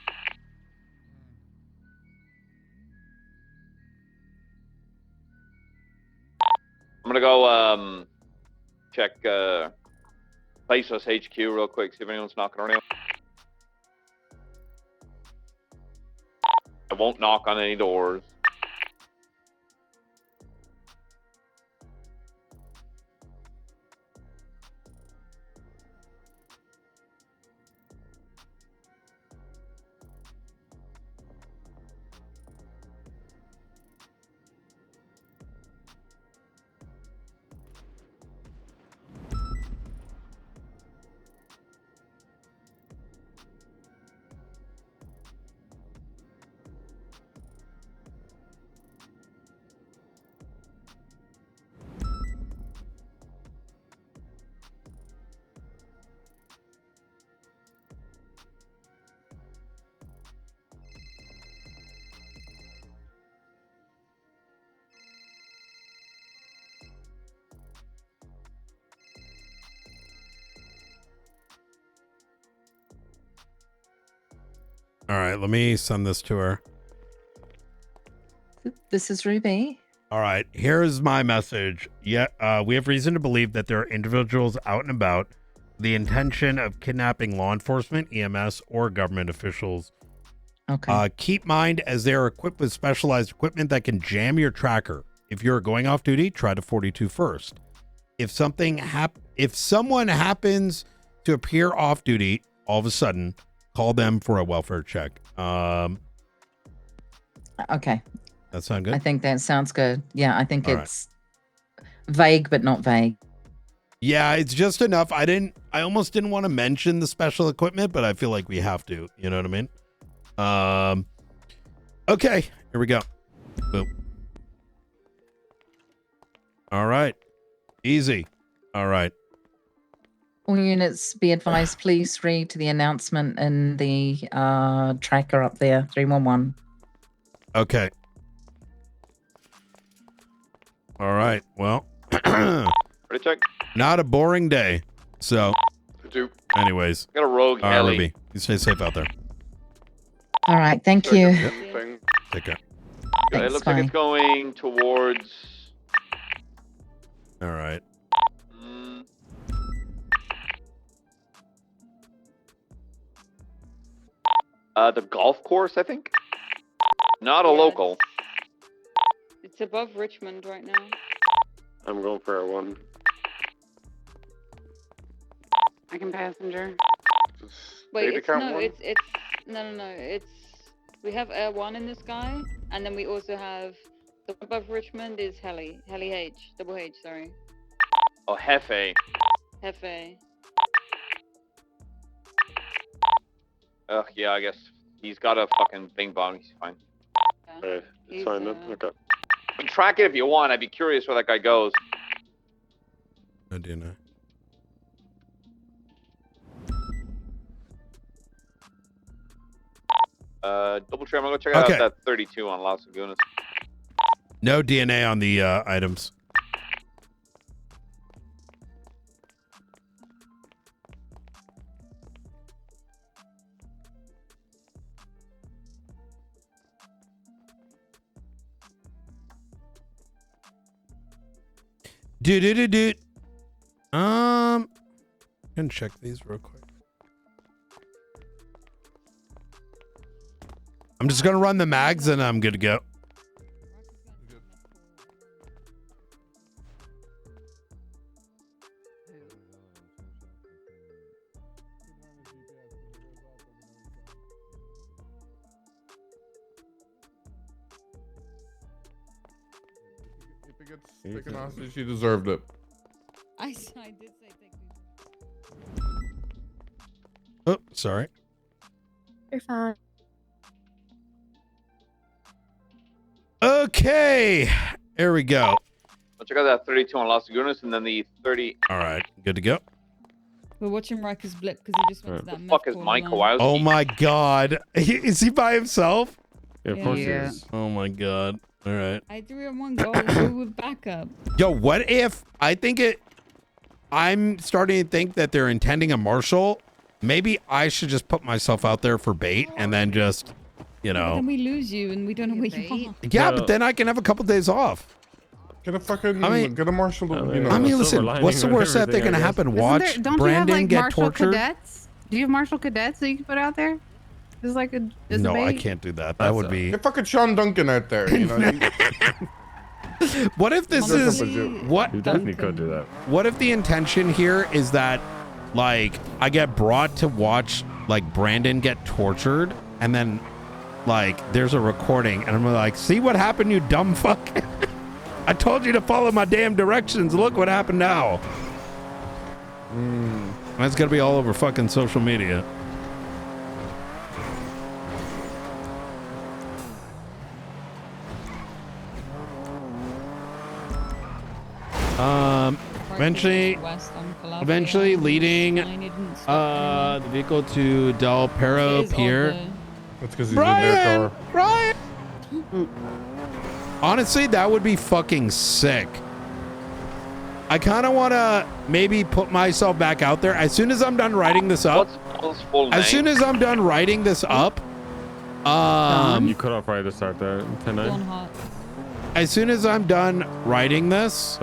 I'm gonna go check Faceless HQ real quick, see if anyone's knocking around. I won't knock on any doors. All right, let me send this to her. This is Ruby. All right, here's my message. Yeah, we have reason to believe that there are individuals out and about with the intention of kidnapping law enforcement, EMS, or government officials. Okay. Keep mind as they are equipped with specialized equipment that can jam your tracker. If you're going off duty, try to 42 first. If someone happens to appear off duty, all of a sudden, call them for a welfare check. Okay. That sound good? I think that sounds good. Yeah, I think All it's vague, but not vague. Yeah, it's just enough. I almost didn't want to mention the special equipment, but I feel like we have to. You know what I mean? Okay, here we go. Boom. All right. Easy. All right. All units be advised, please read the announcement in the tracker up there, 311. Okay. All right. Well, Ready, check. not a boring day. So, anyways. Got a rogue heli. Ruby, you stay safe out there. All right, thank you. Take care. It looks like it's going towards. All right. The golf course, I think. Not a local. It's above Richmond right now. I'm going for R1. I can passenger. Wait, it's no, it's we have Air 1 in the sky, and then we also have the one above Richmond is heli H, double H, sorry. Oh, Hefe. Hefe. Ugh, yeah, I guess he's got a fucking bing bong. He's fine. Hey, it's fine then. Okay. You can track it if you want. I'd be curious where that guy goes. No DNA. Double check. I'm gonna go check out that 32 on Las Lagunas. No DNA on the items. Do. Can check these real quick. I'm just gonna run the mags and I'm good to go. If it gets taken hostage, she deserved it. I did say take these. Oh, sorry. You're fine. Okay, there we go. I'll check out that 32 on Las Lagunas and then the 30. All right, good to go. We're watching Riker's blip because he just went to that. The fuck is Mike Kowalski? Oh my god, is he by himself? Yeah, of course he is. Oh my god. All right. I 3-on-1 goal. Go with backup. Yo, what if I'm starting to think that they're intending a marshal. Maybe I should just put myself out there for bait and then just, you know. Then we lose you and we don't know where you are. Yeah, but then I can have a couple days off. Get a fucking, get a marshal. I mean, listen, what's the worst that they're gonna happen? Watch Brandon get tortured. Cadets? Do you have marshal cadets that you can put out there? Just like a no, I can't do that. That would be. Get fucking Sean Duncan out there. You know. What if this is what? You definitely could do that. What if the intention here is that, like, I get brought to watch like Brandon get tortured, and then, like, there's a recording, and I'm like, see what happened, you dumb fuck. I told you to follow my damn directions. Look what happened now. That's gonna be all over fucking social media. Eventually leading the vehicle to Del Perro Pier. That's because he's in their car. Brian! Honestly, that would be fucking sick. I kind of want to maybe put myself back out there as soon as I'm done writing this up. As soon as I'm done writing this up, you cut off right at the start there. 10-9. As soon as I'm done writing this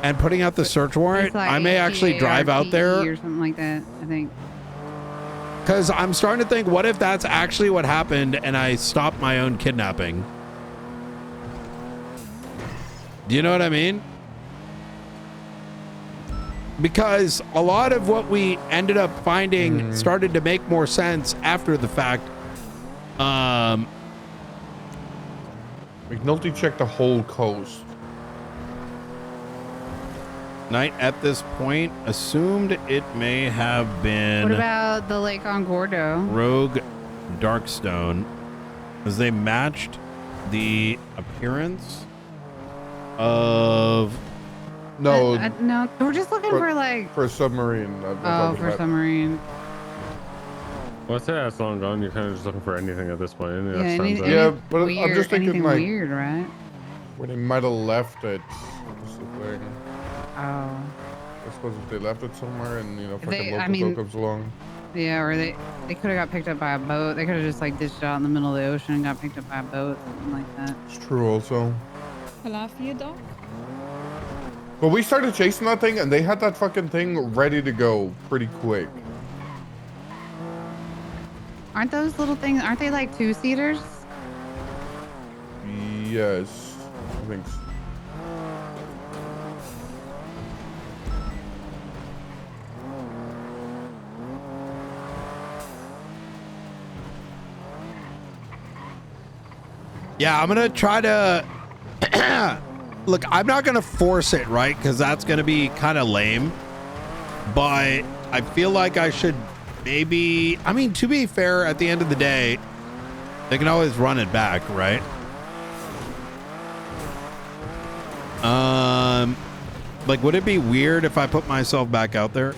and putting out the search warrant, Like I may actually drive out there. or something like that. I think. Because I'm starting to think, what if that's actually what happened and I stopped my own kidnapping? Do you know what I mean? Because a lot of what we ended up finding started to make more sense after the fact. McNulty checked the whole coast. Knight at this point assumed it may have been. What about the lake on Gordo? Rogue Darkstone, as they matched the appearance of. No, no, we're just looking for like. For a submarine. For a submarine. Well, I'd say that's long gone. You're kind of just looking for anything at this point. Yeah, but weird, I'm just thinking anything like weird, right? where they might have left it. That's the thing. Oh. I suppose if they left it somewhere and fucking They- local I mean- comes along. Yeah, or they could have got picked up by a boat. They could have just like dished out in the middle of the ocean and got picked up by a boat, something like that. It's true also. Falafia dock? But we started chasing that thing and they had that fucking thing ready to go pretty quick. Aren't those little things? Aren't they like 2-seaters? Yes, I think so. Yeah, I'm gonna try to. Look, I'm not gonna force it, right? Because that's gonna be kind of lame. But I feel like I should maybe. I mean, to be fair, at the end of the day, they can always run it back, right? Like, would it be weird if I put myself back out there?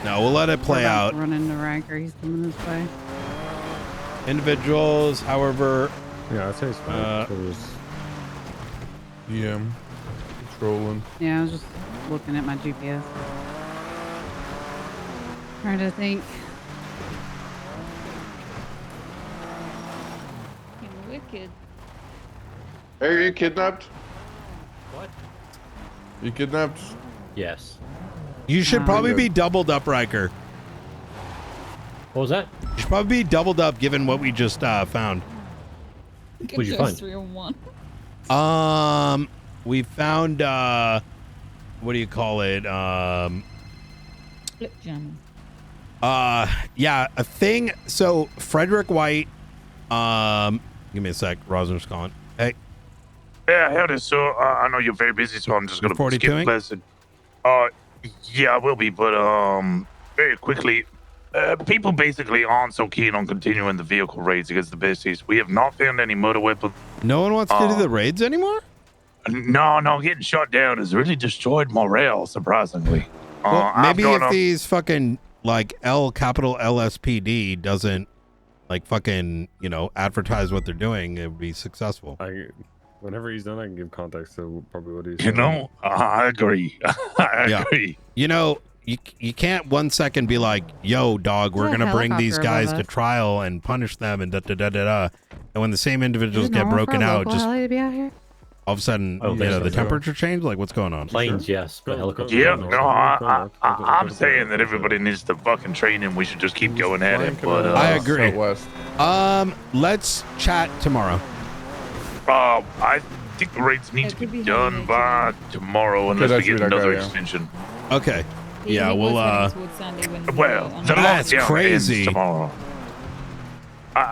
No, we'll let it play out. Run into Riker. He's coming this way. Individuals, however. Yeah, I'd say it's fine. Yeah, controlling. Yeah, I was just looking at my GPS. Trying to think. Wicked. Are you kidnapped? What? You kidnapped? Yes. You should probably be doubled up, Riker. What was that? You should probably be doubled up given what we just found. What'd you find? 301. We found what do you call it? Flip jammer. Yeah, a thing. So Frederick White, give me a sec. Rosner's calling. Hey. Yeah, howdy. So I know you're very busy, so I'm just gonna skip 42ing? lesson. Yeah, I will be, but very quickly, people basically aren't so keen on continuing the vehicle raids against the bases. We have not found any motor weapons. No one wants to do the raids anymore? No, getting shot down has really destroyed morale, surprisingly. Well, maybe I've if gone these fucking like capital LSPD doesn't like fucking, you know, advertise what they're doing, it would be successful. Whenever he's done, I can give context to probably what he's You know, I agree. I agree. You know, you can't 1 second be like, yo, dog, we're There's a going to bring these helicopter guys above to us. trial and punish them and da-da-da-da-da. And when the same individuals Is it get normal for broken a out, local just heli to be out here? all of a sudden, Oh, you know, there's the no- temperature changed? Like, what's going on? Planes, yes, but helicopters. Yeah, no, I'm saying that everybody needs to fucking train him. We should just keep going at it. But I agree. Southwest. Let's chat tomorrow. I think the raids need to be done by tomorrow unless we get another extension. Okay. Yeah, we'll well, the That's lockdown crazy. ends tomorrow.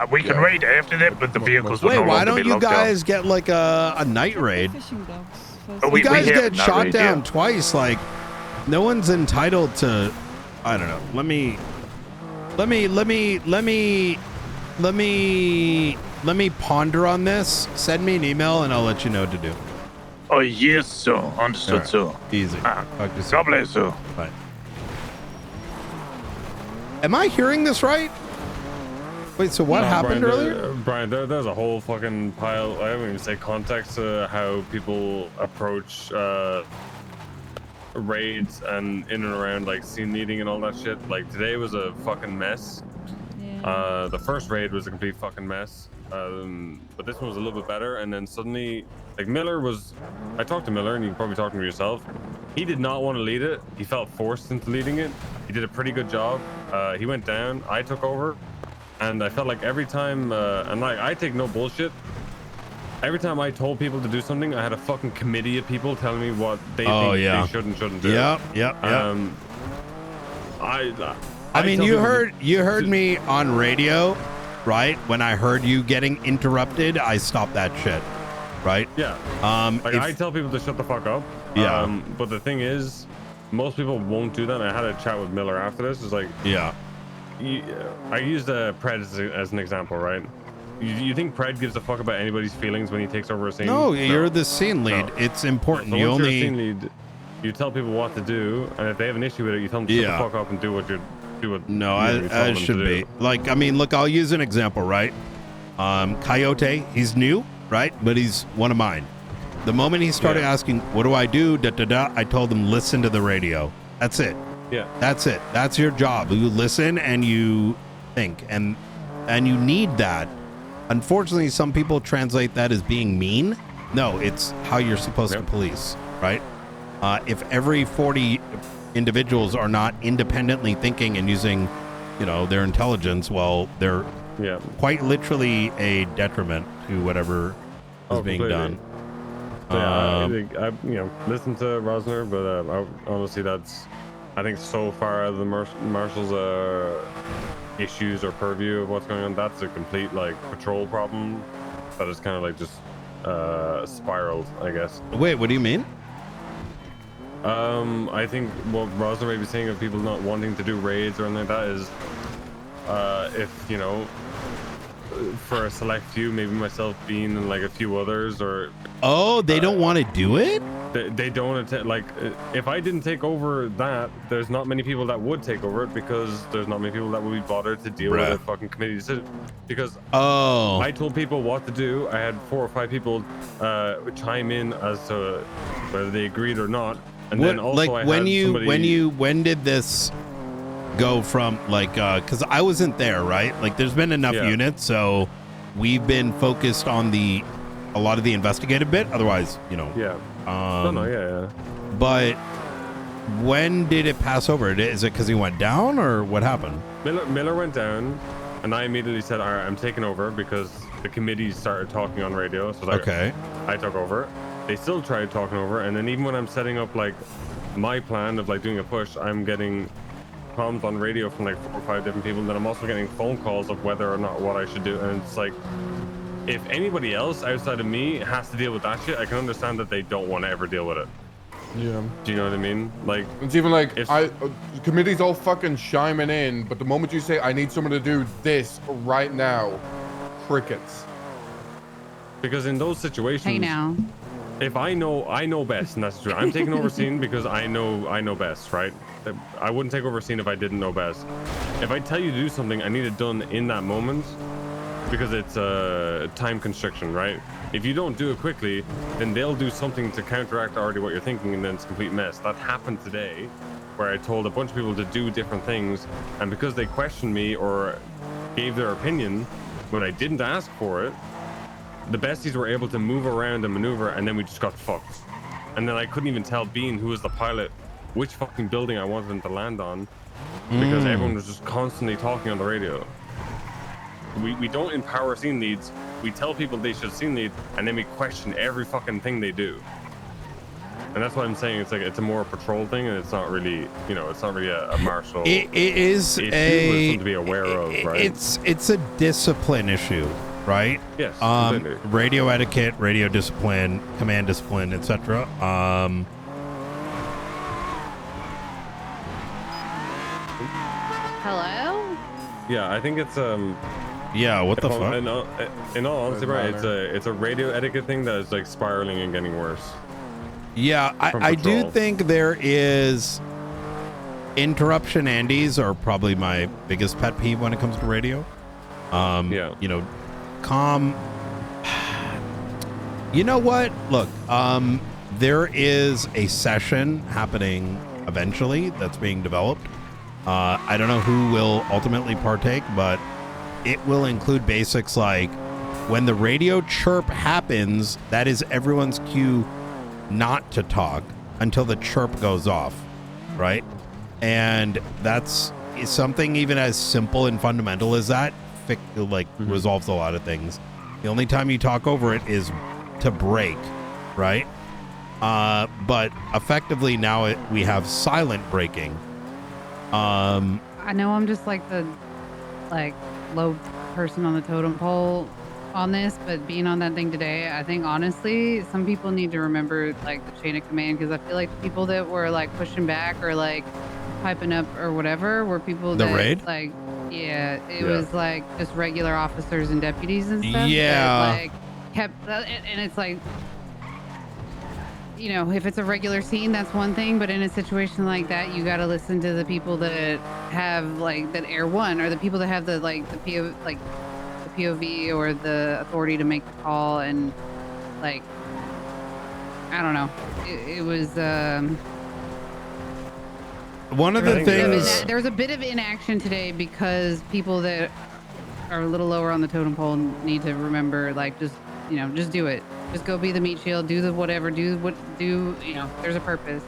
We can raid after that, but the vehicles will Wait, no why longer don't be you locked down. guys get like a night raid? Oh, we You guys have get a night shot raid, down yeah. twice. Like, no one's entitled to. I don't know. Let me ponder on this. Send me an email and I'll let you know what to do. Oh, yes, sir. Understood, All right. sir. Easy. God Talk to you soon. bless, sir. Bye. Am I hearing this right? Wait, so what happened Brian, earlier? Brian, there's a whole fucking pile. I don't even say context to how people approach raids and in and around like scene leading and all that shit. Like today was a fucking mess. The first raid was a complete fucking mess. But this one was a little bit better. And then suddenly, like Miller was. I talked to Miller, and you can probably talk to him yourself. He did not want to lead it. He felt forced into leading it. He did a pretty good job. He went down. I took over. And I felt like every time, and like I take no bullshit. Every time I told people to do something, I had a fucking committee of people telling me what they think they should and shouldn't do. Yep. I mean, you heard me on radio, right? When I heard you getting interrupted, I stopped that shit, right? Yeah. Like I tell people to shut the fuck up. Yeah. But the thing is, most people won't do that. And I had a chat with Miller after this. It's like, yeah. I used Pred as an example, right? You think Pred gives a fuck about anybody's feelings when he takes over a scene? No, you're the scene lead. No. It's important. So You once you're a only. scene lead, you tell people what to do, and if they have an issue with it, you tell them to shut the fuck up and do what you're do. No, you tell I them should to be. do. Like, I mean, look, I'll use an example, right? Coyote, he's new, right? But he's one of mine. The moment he started asking, what do I do? Da, da, da, I told him, listen to the radio. That's it. Yeah. That's it. That's your job. You listen and you think, and you need that. Unfortunately, some people translate that as being mean. No, it's how you're supposed to police, right? If every 40 individuals are not independently thinking and using, you know, their intelligence, well, they're quite literally a detriment to whatever is being completely. done. So, I listen to Rosner, but honestly, I think so far out of the marshal's issues or purview of what's going on, that's a complete like patrol problem that is kind of like just spiraled, I guess. Wait, what do you mean? I think what Rosner may be saying of people not wanting to do raids or anything like that is, if you know, for a select few, maybe myself being and like a few others, or they don't want to do it. They don't want to like. If I didn't take over that, there's not many people that would take over it because there's not many people that would be bothered to deal with a fucking committee decision. Because I told people what to do. I had 4 or 5 people chime in as to whether they agreed or not. And then also like I had when did this go from like because I wasn't there, right? Like there's been enough units, so we've been focused on the a lot of the investigative bit. Otherwise, you know. Yeah. Yeah. But when did it pass over? Is it because he went down, or what happened? Miller went down, and I immediately said, "All right, I'm taking over," because the committee started talking on radio. So I took over. They still tried talking over, and then even when I'm setting up like my plan of like doing a push, I'm getting comms on radio from like 4 or 5 different people. Then I'm also getting phone calls of whether or not what I should do, and it's like, if anybody else outside of me has to deal with that shit, I can understand that they don't want to ever deal with it. Yeah. Do you know what I mean? Like, it's even like the committee's all fucking chiming in, but the moment you say I need someone to do this right now, crickets. Because in those situations, Hey now. if I know best, and that's true. I'm taking over scene because I know best, right? I wouldn't take over scene if I didn't know best. If I tell you to do something, I need it done in that moment because it's a time constriction, right? If you don't do it quickly, then they'll do something to counteract already what you're thinking, and then it's a complete mess. That happened today, where I told a bunch of people to do different things, and because they questioned me or gave their opinion when I didn't ask for it, the besties were able to move around and maneuver, and then we just got fucked. And then I couldn't even tell Bean, who was the pilot, which fucking building I wanted him to land on, because everyone was just constantly talking on the radio. We don't empower scene leads. We tell people they should scene lead, and then we question every fucking thing they do. And that's what I'm saying. It's like it's a more patrol thing, and it's not really, it's not really a martial. It is something to be aware of, right? It's a discipline issue, right? Yes. Radio etiquette, radio discipline, command discipline, etc. Hello? Yeah, I think it's Yeah, what the fuck? In all honesty, right? It's a radio etiquette thing that is like spiraling and getting worse. Yeah, I do think there is interruption Andes are probably my biggest pet peeve when it comes to radio. Calm. You know what? Look, there is a session happening eventually that's being developed. I don't know who will ultimately partake, but it will include basics like when the radio chirp happens, that is everyone's cue not to talk until the chirp goes off, right? And that's something even as simple and fundamental as that resolves a lot of things. The only time you talk over it is to break, right? But effectively now we have silent breaking. I know I'm just like the low person on the totem pole on this, but being on that thing today, I think honestly some people need to remember like the chain of command, because I feel like the people that were like pushing back or like piping up or whatever were people the that raid? It was like just regular officers and deputies and stuff that, like kept and it's like, if it's a regular scene, that's one thing, but in a situation like that, you got to listen to the people that have that air one, or the people that have the POV or the authority to make the call. And I don't know, it was one of the things. There's a bit of inaction today because people that are a little lower on the totem pole need to remember, just do it. Just go be the meat shield, do the whatever, there's a purpose.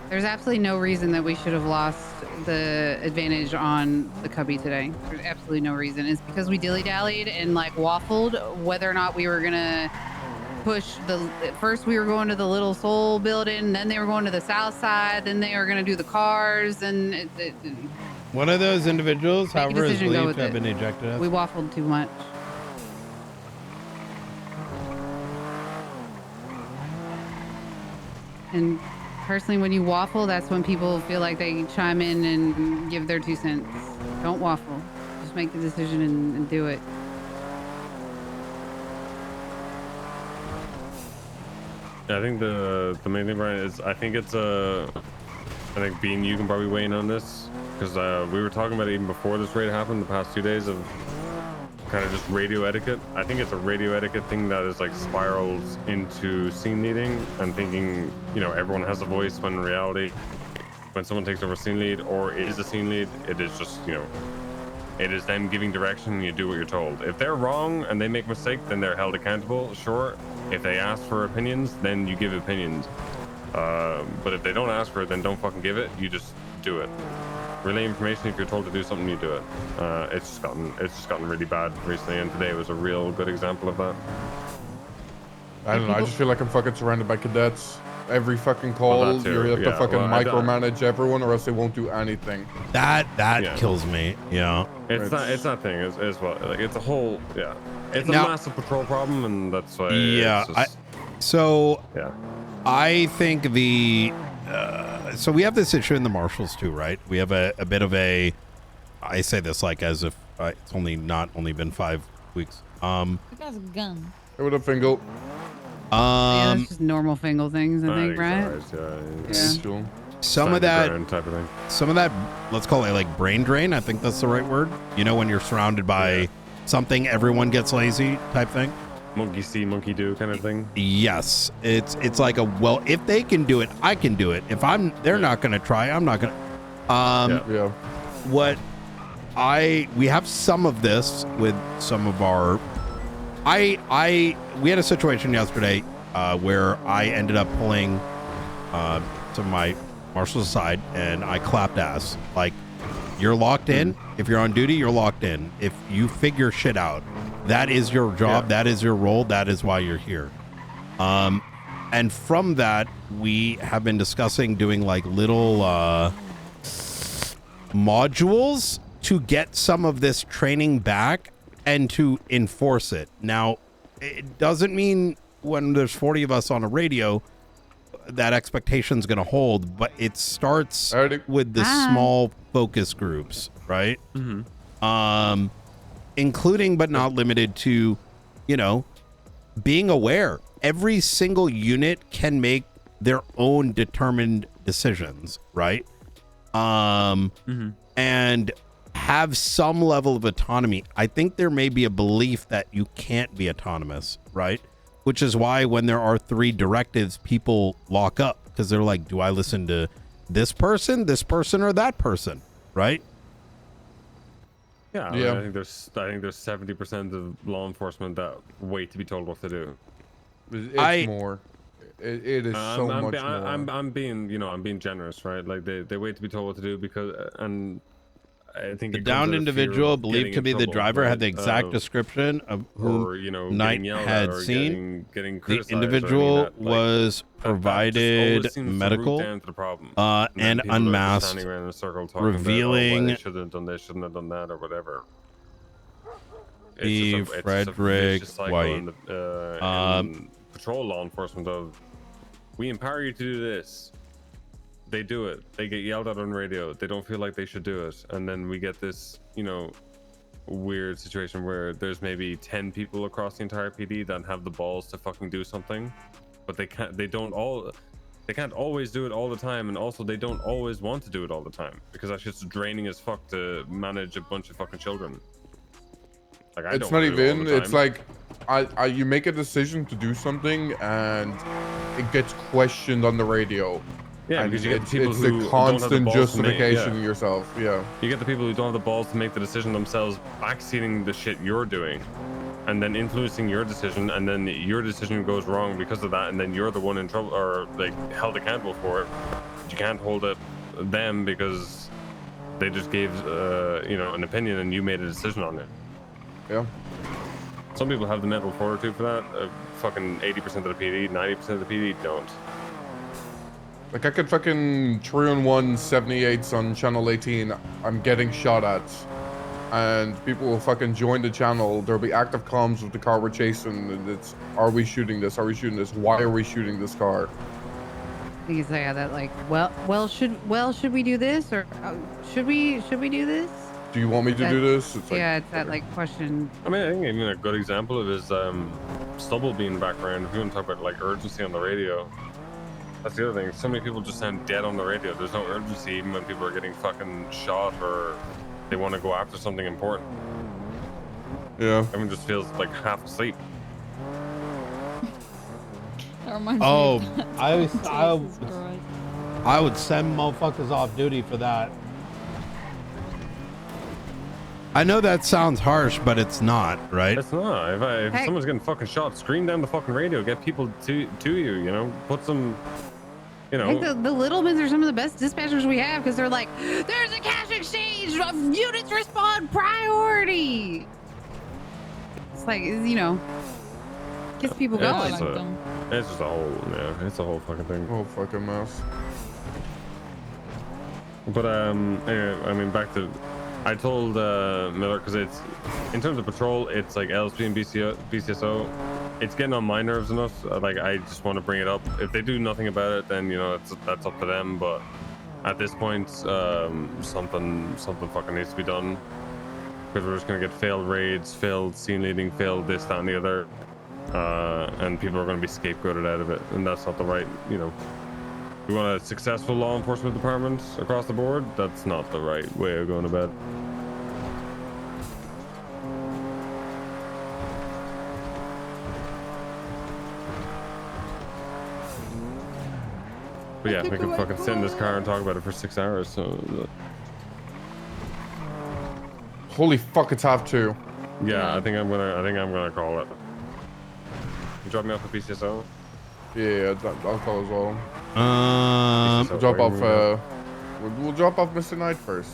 There's absolutely no reason that we should have lost the advantage on the cubby today. There's absolutely no reason. It's because we dilly-dallied and waffled whether or not we were gonna push first we were going to the Little Soul building, then they were going to the south side, then they were gonna do the cars, and one of those individuals, however, is decision, believed to have been ejected. We waffled too much. And personally, when you waffle, that's when people feel like they chime in and give their 2 cents. Don't waffle. Just make the decision and do it. Yeah, I think the main thing, Brian, is I think Bean, you can probably weigh in on this, because we were talking about it even before this raid happened the past 2 days of kind of just radio etiquette. I think it's a radio etiquette thing that is spirals into scene leading and thinking everyone has a voice, when in reality when someone takes over scene lead or is a scene lead, it is just, you know, it is them giving direction and you do what you're told. If they're wrong and they make a mistake, then they're held accountable, sure. If they ask for opinions, then you give opinions. But if they don't ask for it, then don't fucking give it. You just do it. Relay information. If you're told to do something, you do it. It's just gotten really bad recently, and today was a real good example of that. I don't know. I just feel like I'm fucking surrounded by cadets. Every fucking call, you have to fucking micromanage everyone, or else they won't do anything. That kills me. Yeah. It's that thing as well. Like it's a whole It's a massive patrol problem, and that's why. Yeah. It's just, I think so we have this issue in the marshals too, right? We have a bit of a. I say this like as if it's only been 5 weeks. The guy's a gun. Hey, what up, Fingal? Yeah, that's just normal Fingal things, I think, right? Yeah. Some of that, let's call it like brain drain. I think that's the right word. You know, when you're surrounded by something, everyone gets lazy type thing. Monkey see, monkey do kind of thing. Yes, it's like if they can do it, I can do it. If they're not gonna try, I'm not gonna. We have some of this with some of our. We had a situation yesterday where I ended up pulling some of my marshals aside and I clapped ass. Like, you're locked in. If you're on duty, you're locked in. If you figure shit out, that is your job. That is your role. That is why you're here. And from that, we have been discussing doing like little modules to get some of this training back and to enforce it. Now, it doesn't mean when there's 40 of us on a radio that expectation's going to hold, but it starts with the small focus groups, right? Mm-hmm. Including but not limited to, you know, being aware. Every single unit can make their own determined decisions, right? And have some level of autonomy. I think there may be a belief that you can't be autonomous, right? Which is why when there are 3 directives, people lock up because they're like, do I listen to this person, or that person, right? Yeah, I think there's 70% of law enforcement that wait to be told what to do. It's more. It is so much more. I'm being generous, right? Like they wait to be told what to do because I think the downed individual believed to be the driver had the exact description of who Knight had seen. The individual was provided medical and unmasked, revealing they shouldn't have done this, shouldn't have done that, or whatever. Steve Frederick White. Patrol law enforcement of, we empower you to do this. They do it. They get yelled at on radio. They don't feel like they should do it. And then we get this, weird situation where there's maybe 10 people across the entire PD that have the balls to fucking do something, but they can't always do it all the time. And also they don't always want to do it all the time because that's just draining as fuck to manage a bunch of fucking children. Like, it's not even, it's like, you make a decision to do something and it gets questioned on the radio. Yeah, because you get the people it's who the constant don't have the justification yourself. Yeah. You get the people who don't have the balls to make the decision themselves, backseating the shit you're doing, and then influencing your decision, and then your decision goes wrong because of that, and then you're the one in trouble or like held accountable for it. But you can't hold it them because they just gave an opinion and you made a decision on it. Yeah. Some people have the mental fortitude for that. Fucking 80% of the PD, 90% of the PD don't. Like, I could fucking 3-on-1 78s on channel 18. I'm getting shot at. And people will fucking join the channel. There'll be active comms with the car we're chasing. And it's, are we shooting this? Are we shooting this? Why are we shooting this car? I think it's like, should we do this? Or should we do this? Do you want me to do this? It's it's that like question. I mean, I think even a good example of is Stubble being background. If you want to talk about like urgency on the radio, that's the other thing. So many people just sound dead on the radio. There's no urgency even when people are getting fucking shot or they want to go after something important. Yeah. Everyone just feels like half asleep. That reminds me Oh, of that. I was. Jesus Christ. I would send motherfuckers off duty for that. I know that sounds harsh, but it's not, right? It's not. If Hey. someone's getting fucking shot, scream down the fucking radio. Get people to you. You know, put some. You know. I think the Littlemans are some of the best dispatchers we have because they're like, there's a cash exchange. Units respond priority. It's like, you know, gets people going. It's just a whole, yeah, it's a whole fucking thing. Whole fucking mess. But anyway, I mean, back to, I told Miller because it's in terms of patrol, it's like LSP and BCSO. It's getting on my nerves enough. Like I just want to bring it up. If they do nothing about it, then you know that's up to them. But at this point, something fucking needs to be done because we're just gonna get failed raids, failed scene leading, failed this, that, and the other. And people are going to be scapegoated out of it, and that's not the right, you know. We want a successful law enforcement department across the board. That's not the right way of going about it. But yeah, we can fucking sit in this car and talk about it for 6 hours. So. Holy fuck! It's half 2. Yeah, I think I'm gonna call it. You drop me off at PCSO? Yeah, I'll call as well. We'll drop off. We'll drop off Mr. Knight first.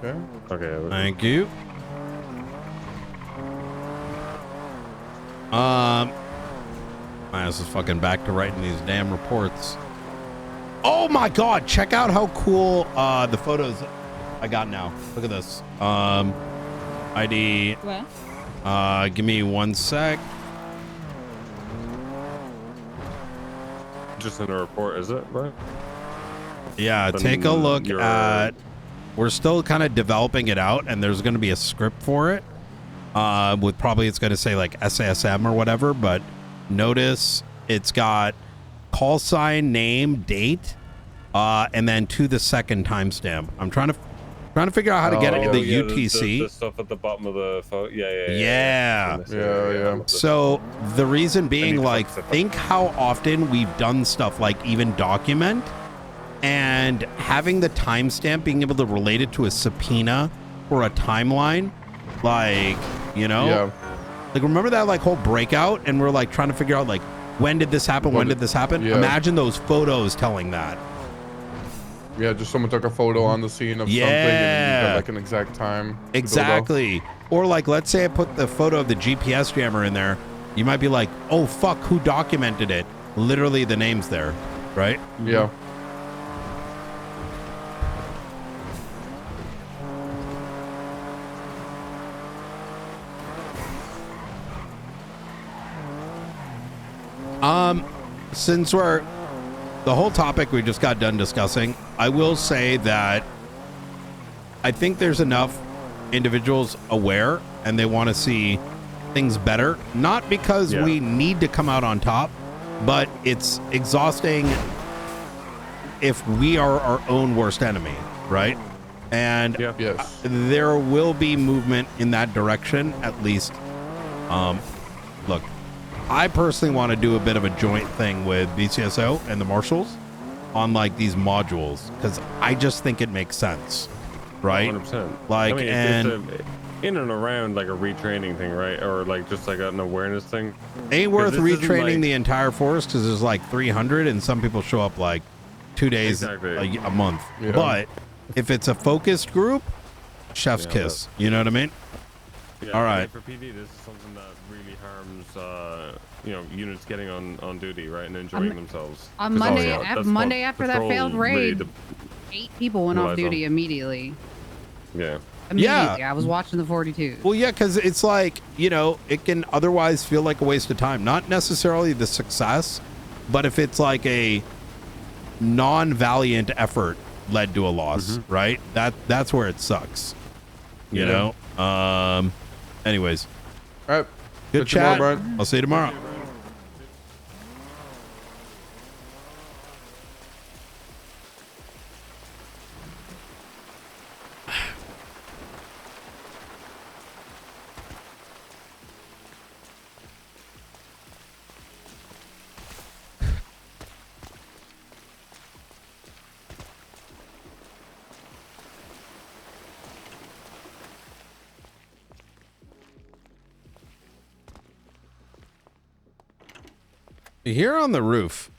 Okay. Okay. Thank you. My ass is fucking back to writing these damn reports. Oh my god! Check out how cool the photos I got now. Look at this. ID. Where? Give me 1 sec. Just in a report, is it, right? Yeah, Then take a look at. We're still kind of developing it out, and there's going to be a script for it. With probably it's going to say like SASM or whatever, but notice it's got call sign, name, date, and then to the second timestamp. I'm trying to figure out how to get it in the UTC. The stuff at the bottom of the photo. Yeah. So the reason being, like, think how often we've done stuff like even document, and having the timestamp, being able to relate it to a subpoena or a timeline, like, you know, like remember that like whole breakout, and we're like trying to figure out like when did this happen? When did this happen? Yeah. Imagine those photos telling that. Yeah, just someone took a photo on the scene of something and you got like an exact time. Exactly. Or like, let's say I put the photo of the GPS jammer in there. You might be like, oh, fuck, who documented it? Literally the name's there, right? Yeah. Since we're the whole topic we just got done discussing, I will say that I think there's enough individuals aware and they want to see things better, not because we need to come out on top, but it's exhausting if we are our own worst enemy, right? And there will be movement in that direction, at least. Look, I personally want to do a bit of a joint thing with BCSO and the marshals on like these modules, because I just think it makes sense, right? 100%. Like, I mean, and it's in and around like a retraining thing, right? Or like just like an awareness thing. Ain't worth retraining like, the entire force because there's like 300 and some people show up like 2 days a month. Yeah. But if it's a focused group, chef's kiss. You know what I mean? Yeah, all right. For PD, this is something that really harms, you know, units getting on duty, right, and enjoying themselves. On Monday, after that failed raid, 8 people went off duty immediately. Yeah. Immediately. I was watching the 42. Well, yeah, because it's like, you know, it can otherwise feel like a waste of time. Not necessarily the success, but if it's like a non-valiant effort led to a loss, right? That's where it sucks. You know? Anyways. All right. Good chat. I'll see you tomorrow. Here on the roof.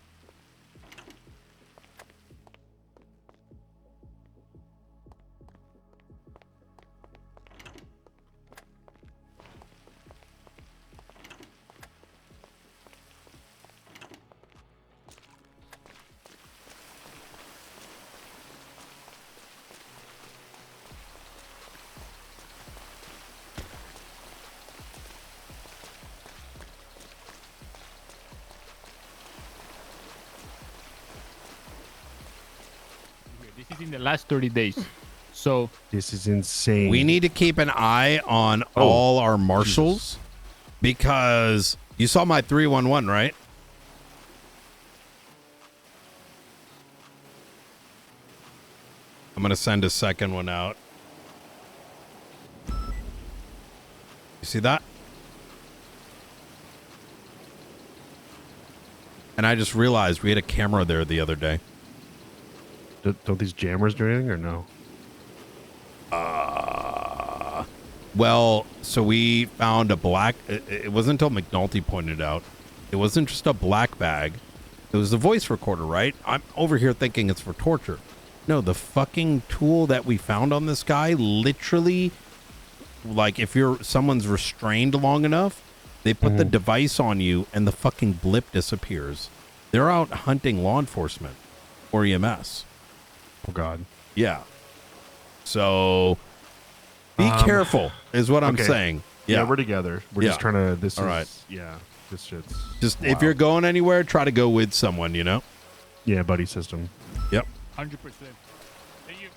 This is in the last 30 days. So this is insane. We need to keep an eye on all our marshals because you saw my 311, right? I'm going to send a second one out. You see that? And I just realized we had a camera there the other day. Don't these jammers do anything or no? Well, so we found a black, it wasn't until McNulty pointed out, it wasn't just a black bag. It was the voice recorder, right? I'm over here thinking it's for torture. No, the fucking tool that we found on this guy, literally, like if someone's restrained long enough, they put the device on you and the fucking blip disappears. They're out hunting law enforcement or EMS. Oh, God. Yeah. So be careful is what I'm saying. Yeah, we're together. We're just trying to, this All is, right. yeah, this shit's Just wild. if you're going anywhere, try to go with someone, you know? Yeah, buddy system. Yep. 100%. Thank you.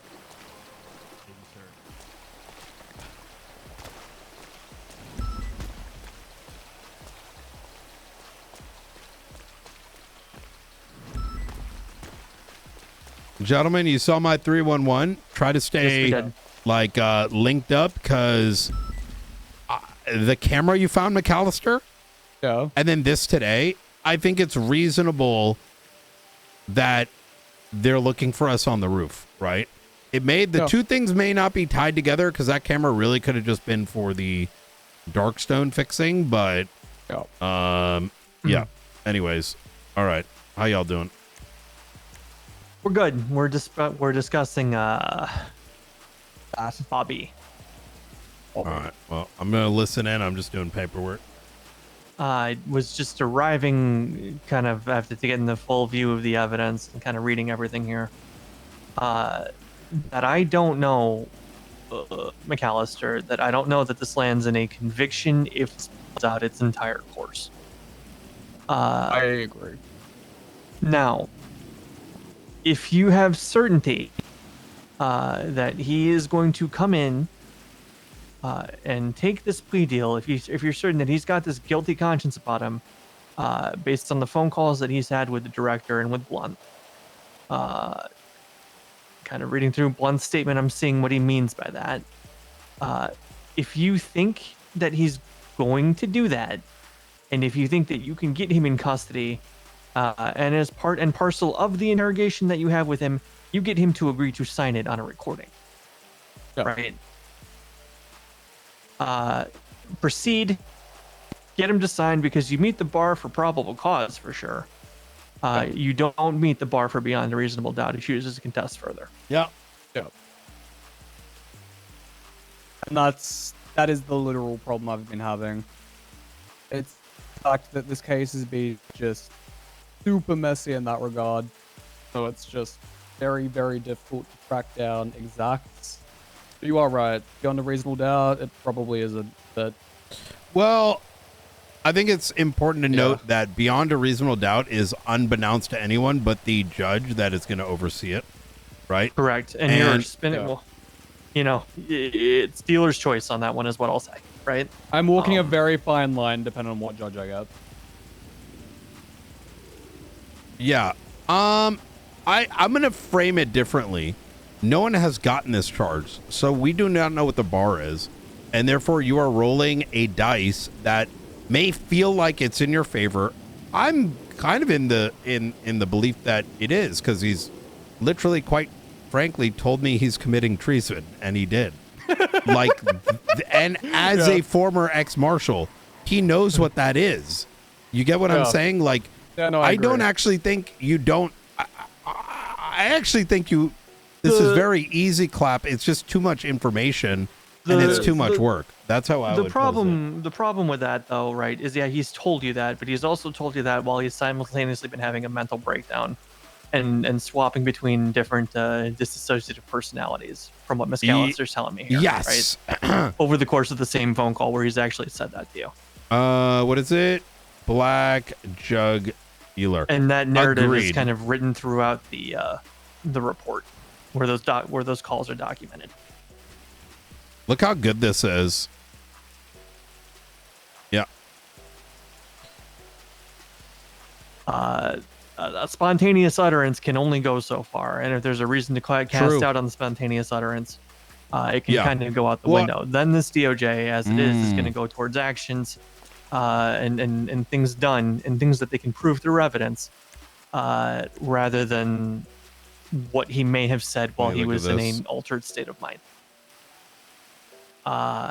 Gentlemen, you saw my 311. Try to stay linked up because the camera you found, McAllister, and then this today, I think it's reasonable that they're looking for us on the roof, right? It made the two things may not be tied together because that camera really could have just been for the Darkstone fixing, but yeah. Anyways, all right, how y'all doing? We're good. We're discussing Bobby. All right. Well, I'm gonna listen in. I'm just doing paperwork. I was just arriving, kind of after getting the full view of the evidence and kind of reading everything here. That I don't know, McAllister, that I don't know that this lands in a conviction if it spells out its entire course. I agree. Now, if you have certainty that he is going to come in and take this plea deal, if you're certain that he's got this guilty conscience about him, based on the phone calls that he's had with the director and with Blunt, kind of reading through Blunt's statement, I'm seeing what he means by that. If you think that he's going to do that, and if you think that you can get him in custody, and as part and parcel of the interrogation that you have with him, you get him to agree to sign it on a recording. Right? Proceed. Get him to sign because you meet the bar for probable cause for sure. You don't meet the bar for beyond a reasonable doubt. He chooses to contest further. Yeah. And that is the literal problem I've been having. It's the fact that this case has been just super messy in that regard. So it's just very, very difficult to track down exacts. But you are right. Beyond a reasonable doubt, it probably isn't. But well, I think it's important to note that beyond a reasonable doubt is unbeknownst to anyone but the judge that is going to oversee it, right? Correct. And you're spinning. Well, you know, it's dealer's choice on that one is what I'll say, right? I'm walking a very fine line depending on what judge I get. Yeah. I'm going to frame it differently. No one has gotten this charge, so we do not know what the bar is. And therefore, you are rolling a dice that may feel like it's in your favor. I'm kind of in the belief that it is, because he's literally, quite frankly, told me he's committing treason, and he did. And as a former ex-marshal, he knows what that is. You get what I'm saying? Like, Yeah, no, I I don't agree. actually think you don't. I actually think you. This is very easy, Clap. It's just too much information, and it's too much work. That's how I would pose it. The problem with that, though, right, is he's told you that, but he's also told you that while he's simultaneously been having a mental breakdown, and swapping between different disassociative personalities, from what Miss Callister's telling me here. Yes. Right? Over the course of the same phone call where he's actually said that to you. What is it? Black jugular. And that narrative is Agreed. kind of written throughout the report, where those calls are documented. Look how good this is. Yeah. A spontaneous utterance can only go so far, and if there's a reason to cast out on the spontaneous utterance, it can kind of go out the window. Then this DOJ, as it is going to go towards actions and things done and things that they can prove through evidence, rather than what he may have said while he was in an altered state of mind.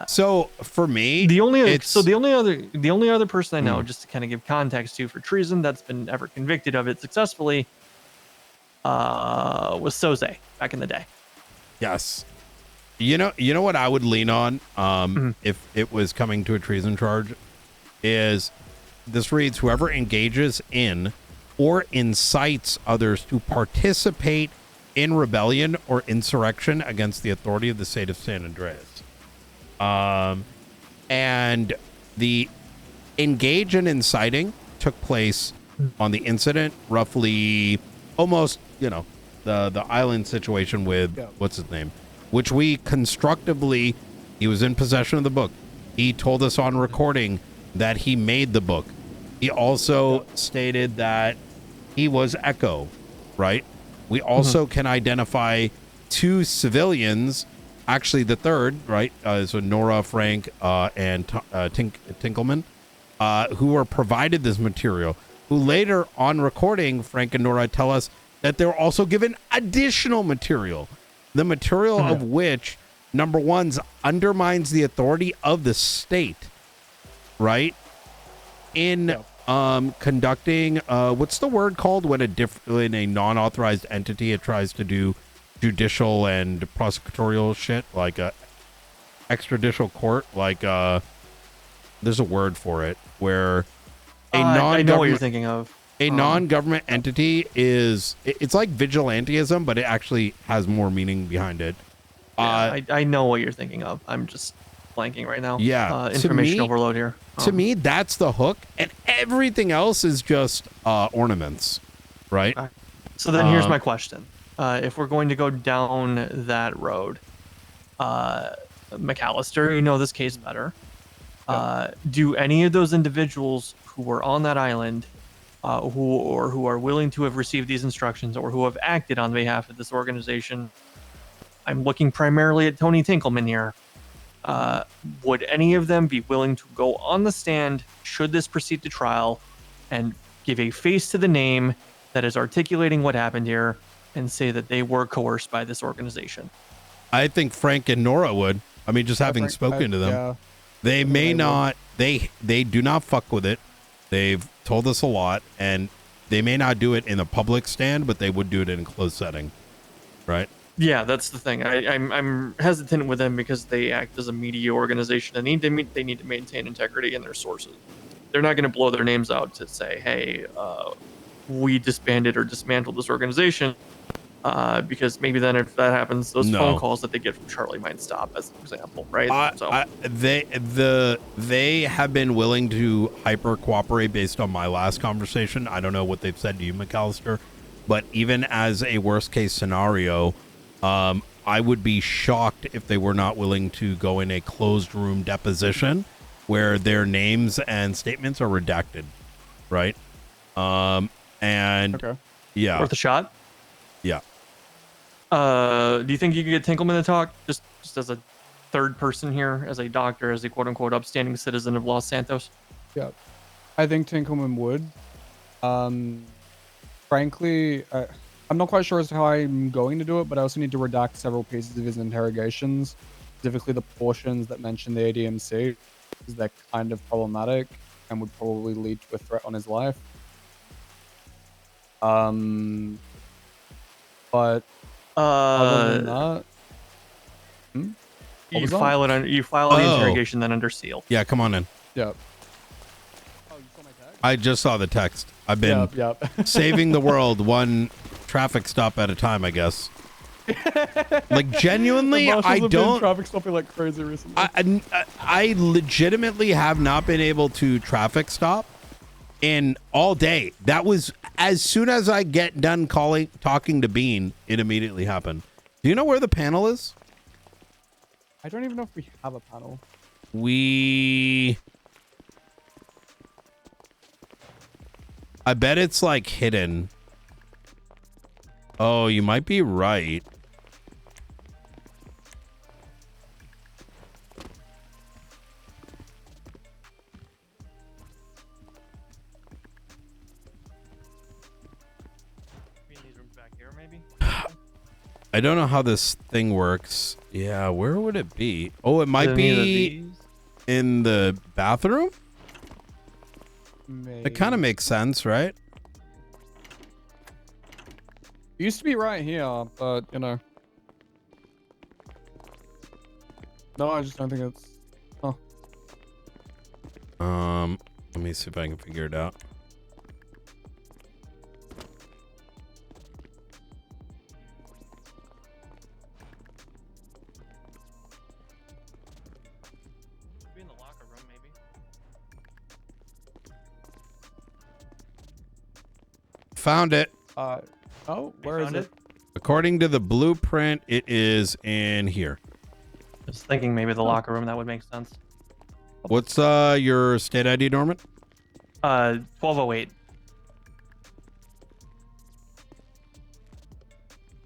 So for me, the only other person I know, just to kind of give context to, for treason that's been ever convicted of it successfully, was Soze back in the day. Yes. You know what I would lean on if it was coming to a treason charge is this reads, whoever engages in or incites others to participate in rebellion or insurrection against the authority of the state of San Andreas. And the engage in inciting took place on the incident, roughly almost, the island situation with what's his name, which we constructively, he was in possession of the book. He told us on recording that he made the book. He also stated that he was Echo, right? We also can identify 2 civilians. Actually, the third, right, so Nora, Frank, and Tinkleman, who were provided this material, who later on recording, Frank and Nora tell us that they were also given additional material, the material of which, number one, undermines the authority of the state, right, in conducting, what's the word called when in a non-authorized entity it tries to do judicial and prosecutorial shit, like a extrajudicial court, like there's a word for it, where a I know what you're thinking of. A non-government entity it's like vigilantism, but it actually has more meaning behind it. I know what you're thinking of. I'm just blanking right now. Yeah, information overload here. To me, that's the hook, and everything else is just ornaments, right? So then here's my question. If we're going to go down that road, McAllister, you know this case better. Do any of those individuals who were on that island, who are willing to have received these instructions or who have acted on behalf of this organization, I'm looking primarily at Tony Tinkleman here, would any of them be willing to go on the stand should this proceed to trial and give a face to the name that is articulating what happened here and say that they were coerced by this organization? I think Frank and Nora would. I mean, just having spoken to them, they may not. They do not fuck with it. They've told us a lot, and they may not do it in a public stand, but they would do it in a closed setting, right? Yeah, that's the thing. I'm hesitant with them because they act as a media organization. They need to maintain integrity in their sources. They're not going to blow their names out to say, "Hey, we disbanded or dismantled this organization," because maybe then if that happens, those phone calls that they get from Charlie might stop, as an example, right? They have been willing to hyper cooperate based on my last conversation. I don't know what they've said to you, McAllister, but even as a worst case scenario, I would be shocked if they were not willing to go in a closed room deposition where their names and statements are redacted, right? And yeah, worth a shot. Yeah. Do you think you could get Tinkleman to talk just as a third person here, as a doctor, as a quote unquote upstanding citizen of Los Santos? Yeah, I think Tinkleman would. Frankly, I'm not quite sure as to how I'm going to do it, but I also need to redact several pieces of his interrogations, specifically the portions that mention the ADMC, because they're kind of problematic and would probably lead to a threat on his life. But other than that, You was that? file it on. You file the interrogation then under seal. Yeah, come on in. Yep. I just saw the text. I've been saving the world one traffic stop at a time, I guess. Like genuinely, The marshals I have been don't. traffic stopping like crazy recently. I legitimately have not been able to traffic stop in all day. That was as soon as I get done talking to Bean, it immediately happened. Do you know where the panel is? I don't even know if we have a panel. I bet it's like hidden. Oh, you might be right. I don't know how this thing works. Yeah, where would it be? Oh, it might be in the bathroom? It kind of makes sense, right? It used to be right here, but you know. No, I just don't think it's. Oh. Let me see if I can figure it out. Found it. Where is it? According to the blueprint, it is in here. Just thinking maybe the locker room, that would make sense. What's your state ID, Norman? 1208.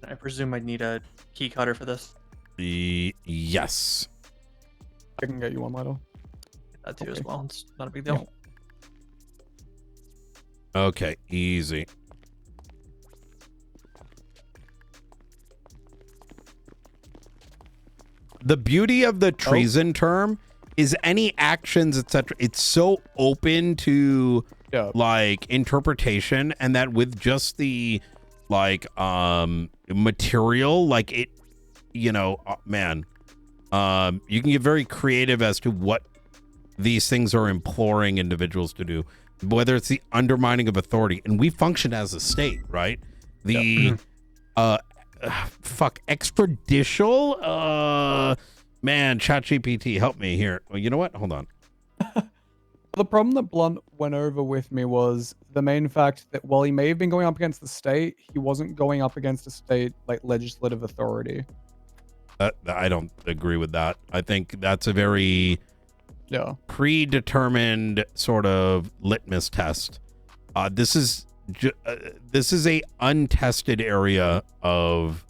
I presume I'd need a key cutter for this. Yes. I can get you one later. That too as well. It's not a big deal. Okay, easy. The beauty of the treason term is any actions, etc. It's so open to like interpretation, and that with just the like material, like it, you know, man, you can get very creative as to what these things are imploring individuals to do, whether it's the undermining of authority, and we function as a state, right? The extrajudicial man, ChatGPT, help me here. Well, you know what, hold on. The problem that Blunt went over with me was the main fact that while he may have been going up against the state, he wasn't going up against a state like legislative authority. I don't agree with that. I think that's a very predetermined sort of litmus test. This is a untested area of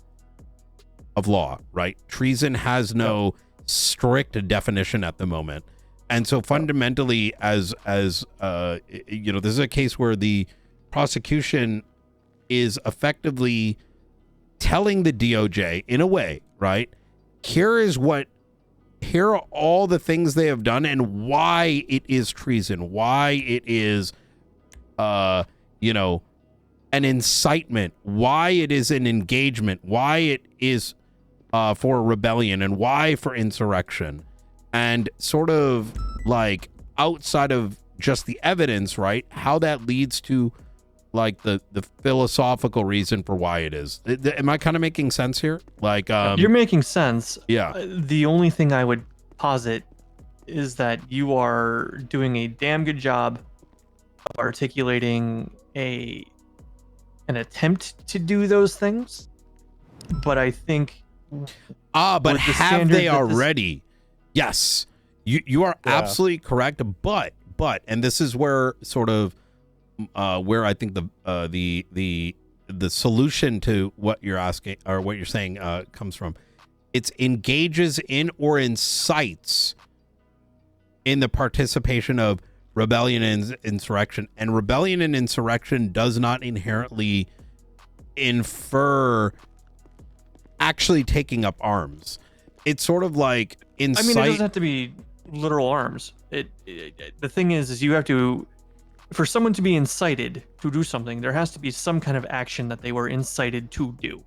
law, right? Treason has no strict definition at the moment, and so fundamentally, as you know, this is a case where the prosecution is effectively telling the DOJ in a way, right? Here are all the things they have done and why it is treason, why it is, you know, an incitement, why it is an engagement, why it is for rebellion, and why for insurrection. And sort of like outside of just the evidence, right? How that leads to like the philosophical reason for why it is. Am I kind of making sense here? Like you're making sense. Yeah. The only thing I would posit is that you are doing a damn good job of articulating an attempt to do those things, but I think but have they already? Yes, you are absolutely correct, but and this is where sort of where I think the solution to what you're asking or what you're saying comes from. It's engages in or incites in the participation of rebellion and insurrection, and rebellion and insurrection does not inherently infer actually taking up arms. It's sort of like incite. I mean, it doesn't have to be literal arms. The thing is you have to for someone to be incited to do something, there has to be some kind of action that they were incited to do.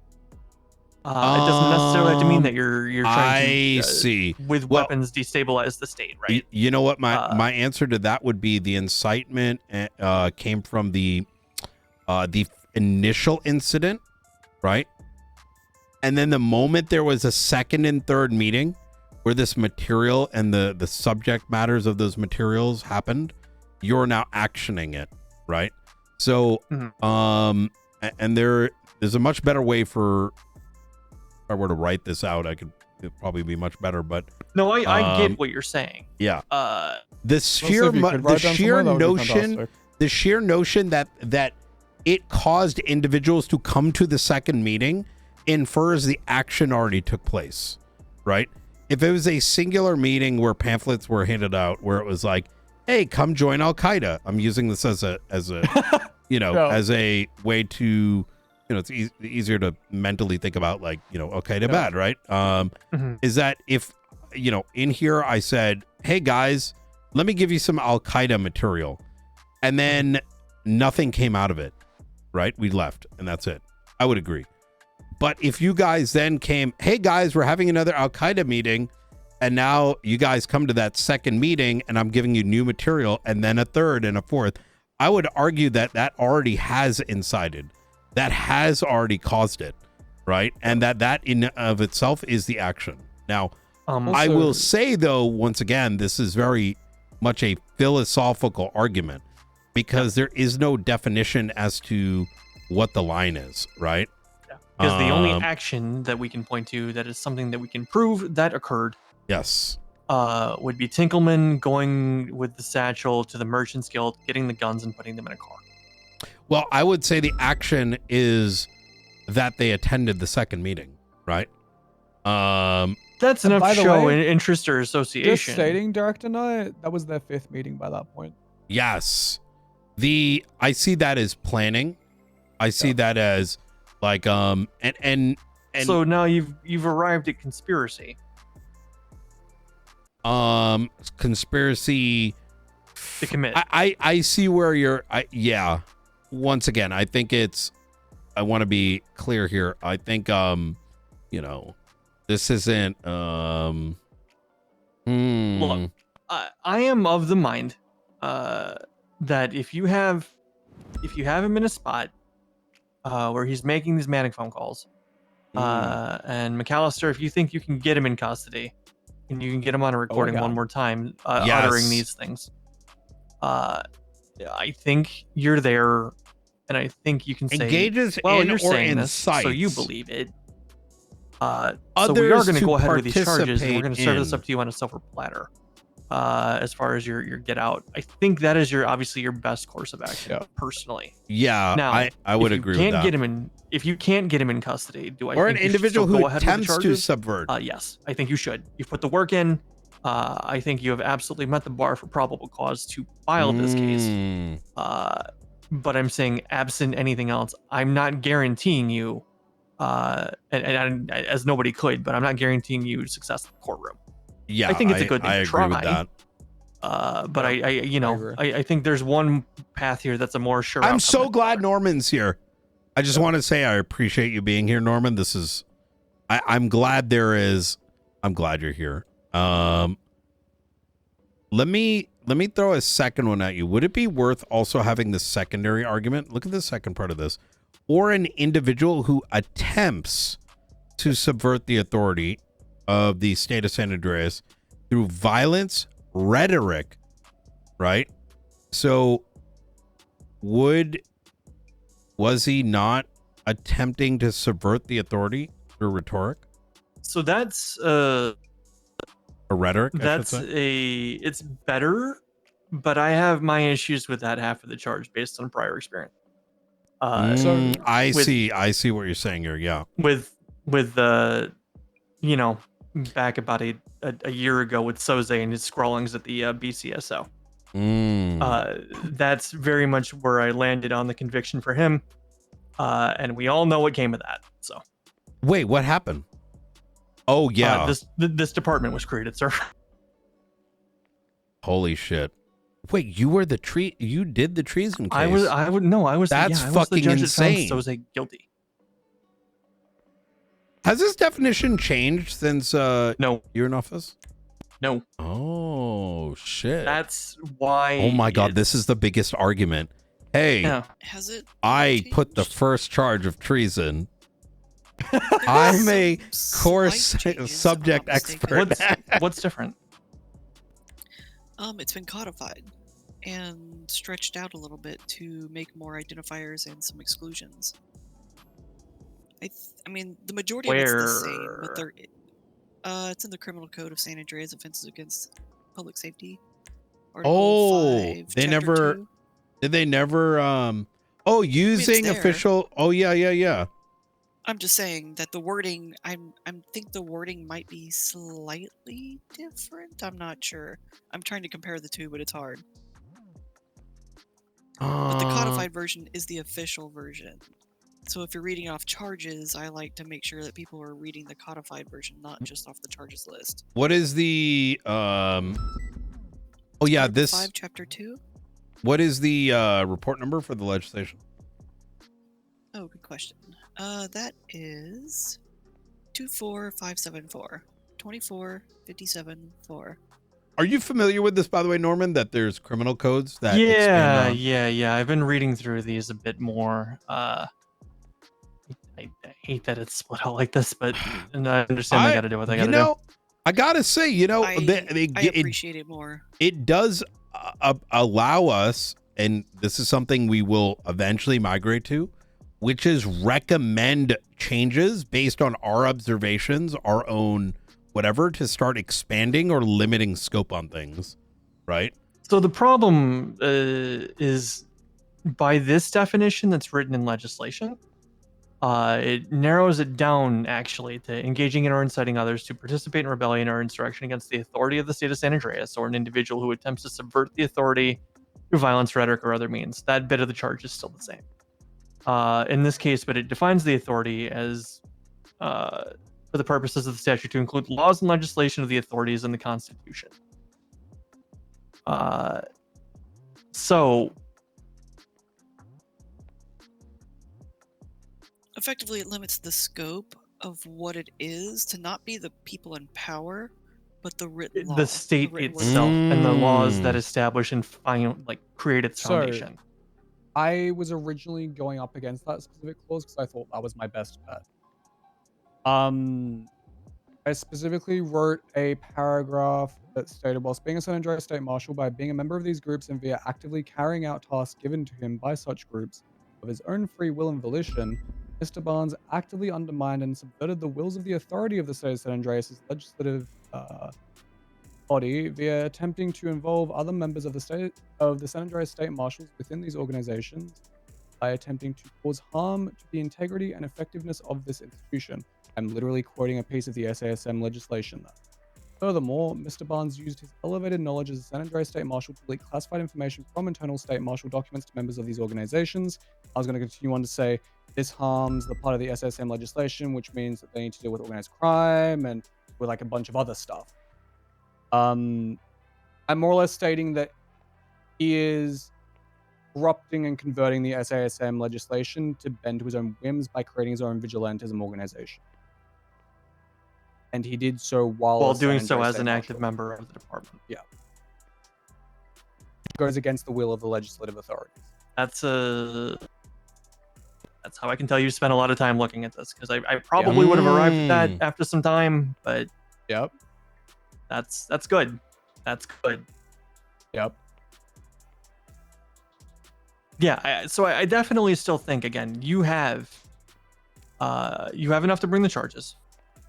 It doesn't necessarily have to mean that you're trying to see with weapons destabilize the state, right? You know what? My answer to that would be the incitement came from the initial incident, right? And then the moment there was a second and third meeting where this material and the subject matters of those materials happened, you're now actioning it, right? So, and there's a much better way for, if I were to write this out, it'd probably be much better, but no, I get what you're saying. Yeah. The sheer notion that it caused individuals to come to the second meeting infers the action already took place, right? If it was a singular meeting where pamphlets were handed out, where it was like, "Hey, come join Al Qaeda," I'm using this as a as a way to, it's easier to mentally think about, like, Al Qaeda bad, right? Is that if in here I said, "Hey guys, let me give you some Al Qaeda material," and then nothing came out of it, right? We left and that's it. I would agree. But if you guys then came, "Hey guys, we're having another Al Qaeda meeting," and now you guys come to that second meeting and I'm giving you new material and then a third and a fourth, I would argue that already has incited, that has already caused it, right? And that in of itself is the action. Now, I will say though, once again, this is very much a philosophical argument because there is no definition as to what the line is, right? Because the only action that we can point to that is something that we can prove that occurred, yes, would be Tinkleman going with the satchel to the Merchants Guild, getting the guns and putting them in a car. Well, I would say the action is that they attended the second meeting, right? That's enough to show interest or association. Just stating, Director Knight, that was their 5th meeting by that point. Yes. I see that as planning. I see that as like and so now you've arrived at conspiracy. Conspiracy to commit. I see where you're yeah. Once again, I think I want to be clear here. I think this isn't Look, I am of the mind that if you have him in a spot where he's making these manic phone calls, and McAllister, if you think you can get him in custody and you can get him on a recording one more time uttering these things, I think you're there, and I think you can say, engages well, in you're or saying this, so you incites believe it. So we are going to go ahead with these charges, and we're going to serve this in. up to you on a silver platter. As far as your get out, I think that is obviously your best course of action, personally. Yeah, now, I would agree with that. If you can't get him in custody, do I or think an you should individual still who go ahead with the attempts to charges? subvert? Yes, I think you should. You've put the work in. I think you have absolutely met the bar for probable cause to file this case. But I'm saying, absent anything else, I'm not guaranteeing you, and as nobody could, but I'm not guaranteeing you success in the courtroom. Yeah, I think it's a good thing I to agree try. with that. But I think there's one path here that's a more sure. I'm so glad Norman's here. I just want to say I appreciate you being here, Norman. This is, I'm glad I'm glad you're here. Let me throw a second one at you. Would it be worth also having the secondary argument? Look at the second part of this. Or an individual who attempts to subvert the authority of the state of San Andreas through violence, rhetoric, right? So was he not attempting to subvert the authority through rhetoric? So that's a rhetoric. It's better, but I have my issues with that half of the charge based on prior experience. I see what you're saying here. Yeah. With back about a year ago with Soze and his scrawlings at the BCSO. That's very much where I landed on the conviction for him. And we all know what came of that. So wait, what happened? Oh yeah. This department was created, sir. Holy shit. Wait, you were the you did the treason case. I was That's I was the fucking judge that found insane. Soze guilty. Has this definition changed since no, you're in office? No. Oh shit. That's why. Oh my god, this is the biggest argument. Hey, Has it? I put the first charge of treason. I'm a course subject expert. What's different? It's been codified and stretched out a little bit to make more identifiers and some exclusions. I mean, the majority of it's the same, but there, it's in the Criminal Code of San Andreas, Offenses Against Public Safety. Article 5, they Chapter never 2. did they never using there. official yeah. I'm just saying that the wording, I think the wording might be slightly different. I'm not sure. I'm trying to compare the two, but it's hard. But the codified version is the official version. So if you're reading off charges, I like to make sure that people are reading the codified version, not just off the charges list. What is the Oh yeah, this 5, Chapter 2. What is the report number for the legislation? Oh, good question. That is 24574. 24574. Are you familiar with this, by the way, Norman? That there's criminal codes that expand on? Yeah. I've been reading through these a bit more. I hate that it's split out like this, but and I understand they got to do what they got to do. I gotta say, I appreciate it more. It does allow us, and this is something we will eventually migrate to, which is recommend changes based on our observations, our own whatever, to start expanding or limiting scope on things, right? So the problem is by this definition that's written in legislation, it narrows it down actually to engaging in or inciting others to participate in rebellion or insurrection against the authority of the state of San Andreas or an individual who attempts to subvert the authority through violence, rhetoric, or other means. That bit of the charge is still the same. In this case, but it defines the authority as for the purposes of the statute to include laws and legislation of the authorities in the Constitution. So Effectively, it limits the scope of what it is to not be the people in power, but the written law. the state itself and the laws that establish and create its foundation. I was originally going up against that specific clause because I thought that was my best bet. I specifically wrote a paragraph that stated, whilst being a San Andreas State Marshal, by being a member of these groups and via actively carrying out tasks given to him by such groups of his own free will and volition, Mr. Barnes actively undermined and subverted the wills of the authority of the state of San Andreas' legislative body via attempting to involve other members of the San Andreas State Marshals within these organizations by attempting to cause harm to the integrity and effectiveness of this institution. I'm literally quoting a piece of the SASM legislation there. Furthermore, Mr. Barnes used his elevated knowledge as a San Andreas State Marshal to leak classified information from internal State Marshal documents to members of these organizations. I was going to continue on to say this harms the part of the SASM legislation, which means that they need to deal with organized crime and with like a bunch of other stuff. I'm more or less stating that he is corrupting and converting the SASM legislation to bend to his own whims by creating his own vigilantism organization. And he did so while doing so as an active member of the department. Yeah. It goes against the will of the legislative authorities. That's how I can tell you spent a lot of time looking at this, because I probably would have arrived at that after some time, but yep, that's good. That's good. Yep. Yeah, so I definitely still think, again, you have enough to bring the charges.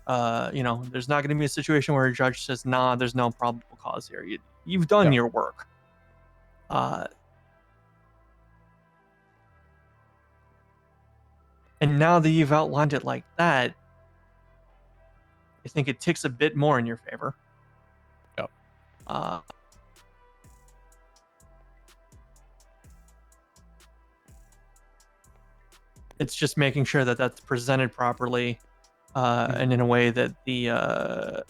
There's not going to be a situation where a judge says, nah, there's no probable cause here. You've done your work. And now that you've outlined it like that, I think it ticks a bit more in your favor. Yep. It's just making sure that that's presented properly, and in a way that the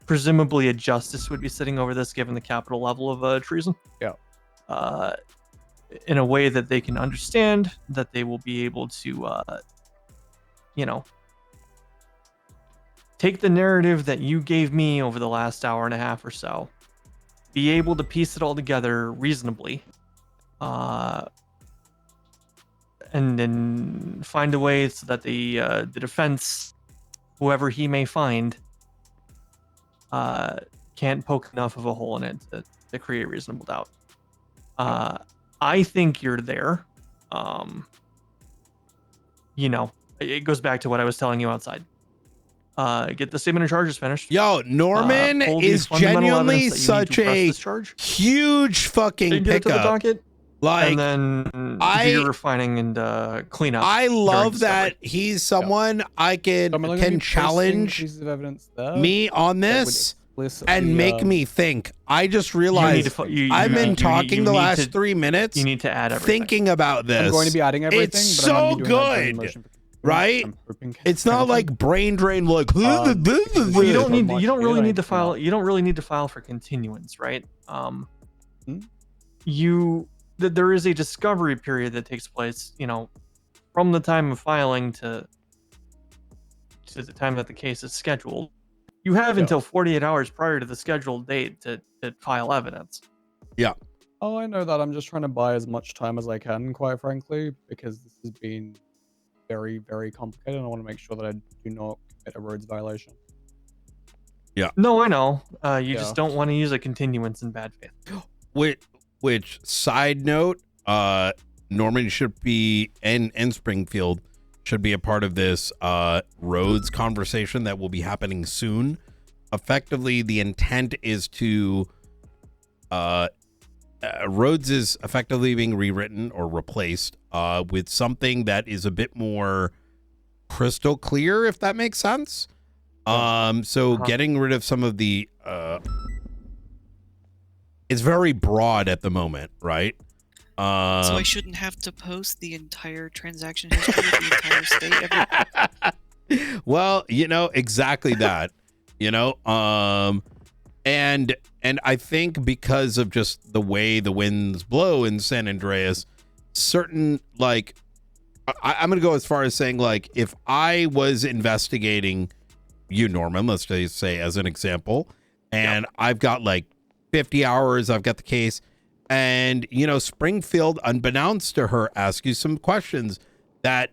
presumably a justice would be sitting over this, given the capital level of treason. Yeah. in a way that they can understand, that they will be able to, take the narrative that you gave me over the last hour and a half or so, be able to piece it all together reasonably, and then find a way so that the defense, whoever he may find, can't poke enough of a hole in it to create reasonable doubt. I think you're there. It goes back to what I was telling you outside. Get the statement of charges finished. Yo, Norman is genuinely such a huge fucking get it to the pickup. docket, Like, and then do refining and cleanup. I during love discovery. that he's someone I can challenge pieces of evidence there me on this and make me think. I just realized I've been talking the last 3 minutes. You need to add everything. Thinking about this. I'm going to be adding everything. It's but I'm so gonna be doing that during the good. motion for- Right? It's not like brain drain. Like Well, you don't need. You don't really need to file. You don't really need to file for continuance, right? There is a discovery period that takes place. From the time of filing to the time that the case is scheduled. You have until 48 hours prior to the scheduled date to file evidence. Yeah. Oh, I know that. I'm just trying to buy as much time as I can, quite frankly, because this has been very, very complicated. And I want to make sure that I do not commit a roads violation. Yeah. No, I know. You just don't want to use a continuance in bad faith. Which side note, Norman should be and Springfield should be a part of this roads conversation that will be happening soon. Effectively, the intent is to roads is effectively being rewritten or replaced with something that is a bit more crystal clear, if that makes sense. So getting rid of some of the it's very broad at the moment, right? So I shouldn't have to post the entire transaction history of the entire state. Well, exactly that. And I think because of just the way the winds blow in San Andreas, certain I'm gonna go as far as saying, like, if I was investigating you, Norman, let's just say as an example, and I've got like 50 hours, I've got the case, and Springfield, unbeknownst to her, ask you some questions that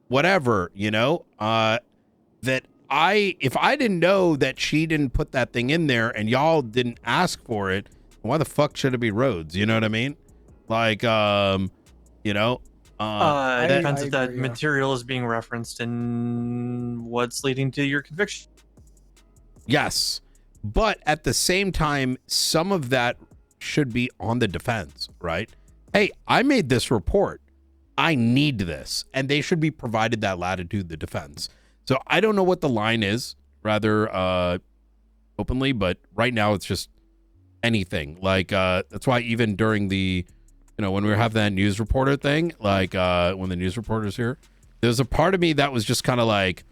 whatever, that if I didn't know that she didn't put that thing in there and y'all didn't ask for it, why the fuck should it be roads? You know what I mean? Like, depends if that material is being referenced and what's leading to your conviction. Yes. But at the same time, some of that should be on the defense, right? Hey, I made this report. I need this. And they should be provided that latitude, the defense. So I don't know what the line is, rather openly, but right now it's just anything. Like, that's why even during the, when we were having that news reporter thing, like when the news reporter's here, there's a part of me that was just kind of like,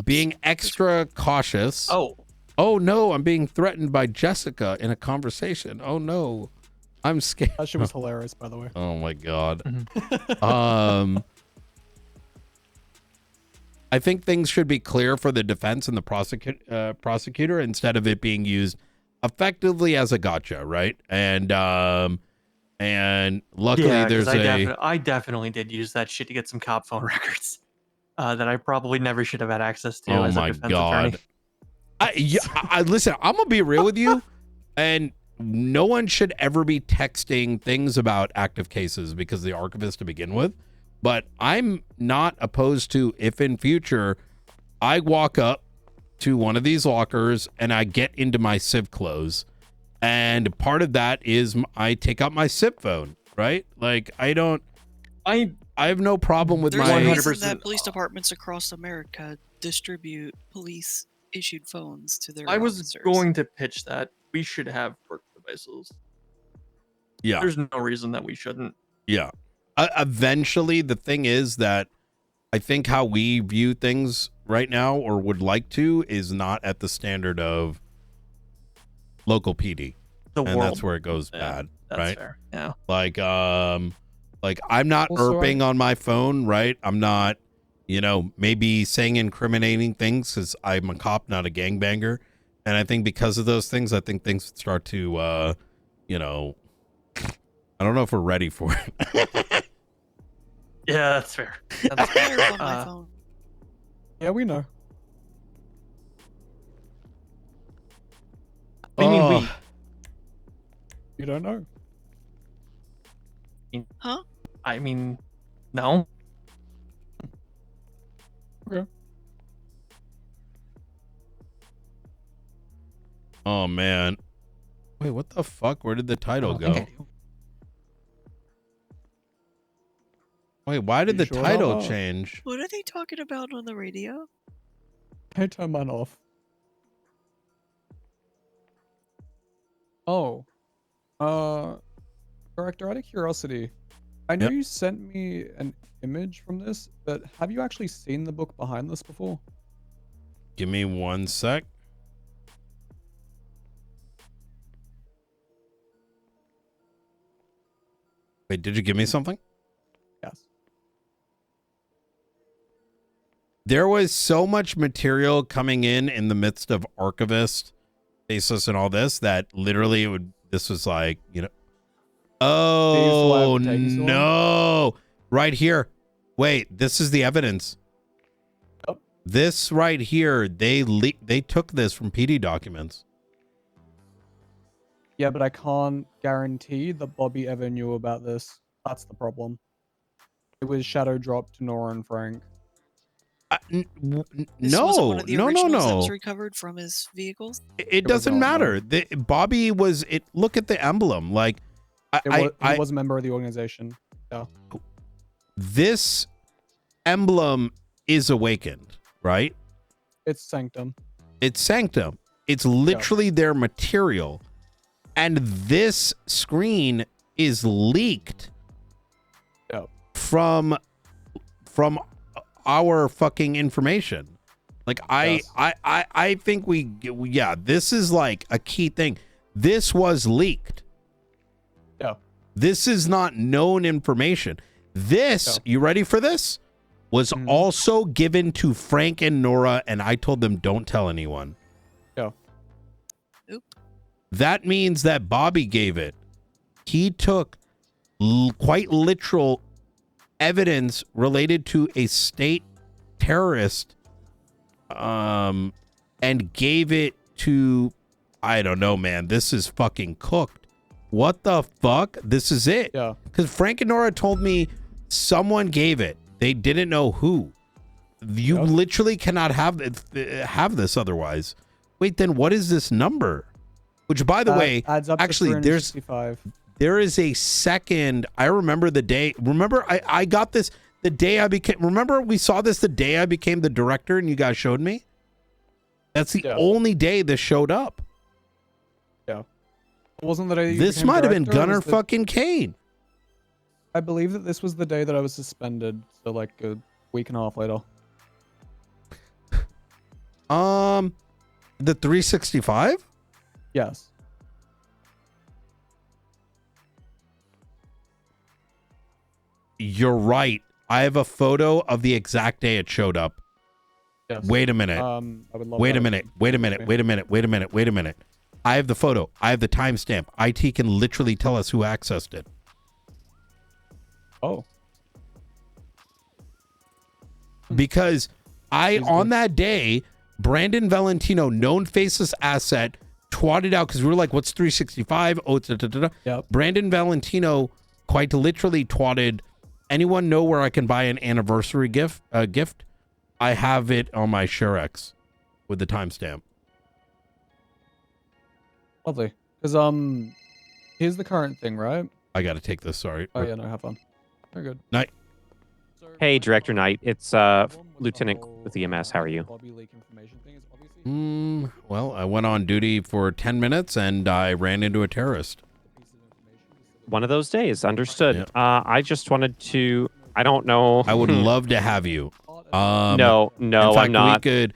being extra cautious. Oh no, I'm being threatened by Jessica in a conversation. Oh no, I'm scared. That shit was hilarious, by the way. Oh my god. I think things should be clear for the defense and the prosecutor instead of it being used effectively as a gotcha, right? And luckily there's I definitely did use that shit to get some cop phone records. That I probably never should have had access to as a defense attorney. Listen, I'm gonna be real with you, and no one should ever be texting things about active cases because the archivist to begin with. But I'm not opposed to if in future I walk up to one of these lockers and I get into my civ clothes, and part of that is I take out my civ phone, right? Like I have no problem with There's my a reason that police departments across America distribute police-issued phones to their I was officers. going to pitch that we should have work devices. Yeah. There's no reason that we shouldn't. Yeah. Eventually, the thing is that I think how we view things right now or would like to is not at the standard of local PD. and world. that's where it goes bad, that's right? fair. Yeah. Like I'm not Also, erping on my phone, right? I'm not, maybe saying incriminating things because I'm a cop, not a gangbanger. And I think because of those things, I think things start to, I don't know if we're ready for it. Yeah, that's fair. That's Fires on my phone. Yeah, we know. I mean, we. You don't know. Huh? I mean, no. Okay. Oh man. Wait, what the fuck? Where did the title I think I go? do. Wait, why did You the sure title about that? change? What are they talking about on the radio? Hey, turn mine off. Oh. Director, out of curiosity, I know Yep. you sent me an image from this, but have you actually seen the book behind this before? Give me 1 sec. Wait, did you give me something? Yes. There was so much material coming in the midst of Archivist, Basis, and all this that literally this was like, oh no, right here. Wait, this is the evidence. Yep. This right here, they took this from PD documents. Yeah, but I can't guarantee that Bobby ever knew about this. That's the problem. It was shadow dropped to Nora and Frank. This wasn't one of the no. originals that was recovered from his vehicles. It doesn't matter. Bobby was it. Look at the emblem. Like, He was a member of the organization. Yeah. This emblem is awakened, right? It's Sanctum. It's Sanctum. It's literally their material. And this screen is leaked from our fucking information. Like I think this is like a key thing. This was leaked. Yeah. This is not known information. This, you ready for this? Was also given to Frank and Nora, and I told them don't tell anyone. Yeah. That means that Bobby gave it. He took quite literal evidence related to a state terrorist and gave it to, I don't know, man. This is fucking cooked. What the fuck? This is it. Yeah. Because Frank and Nora told me someone gave it. They didn't know who. You literally cannot have this otherwise. Wait, then what is this number? Which, by the way, adds up actually, to 365. there is a second. I remember the day. Remember, I got this the day I became. Remember, we saw this the day I became the director, and you guys showed me. That's the only day this showed up. Yeah. Wasn't that this might have been Gunnar fucking Kane? I believe that this was the day that I was suspended. So like a week and a half later. The 365. Yes. You're right. I have a photo of the exact day it showed up. Yes. Wait a minute. I would love Wait that. a minute. Wait a minute. Wait a minute. Wait a minute. Wait a minute. I have the photo. I have the timestamp. IT can literally tell us who accessed it. Oh. Because on that day, Brandon Valentino, known faceless asset, twatted out because we were like, what's 365? Oh, Yep. Brandon Valentino quite literally twatted, anyone know where I can buy an anniversary gift? I have it on my ShareX with the timestamp. Lovely. Because here's the current thing, right? I got to take this. Sorry. Oh yeah, no, have fun. Very good. Night. Hey, Director Knight. It's Lieutenant with EMS. How are you? Well, I went on duty for 10 minutes and I ran into a terrorist. One of those days. Understood. I just wanted to. I don't know. I would love to have you. No, in fact, I'm not. Could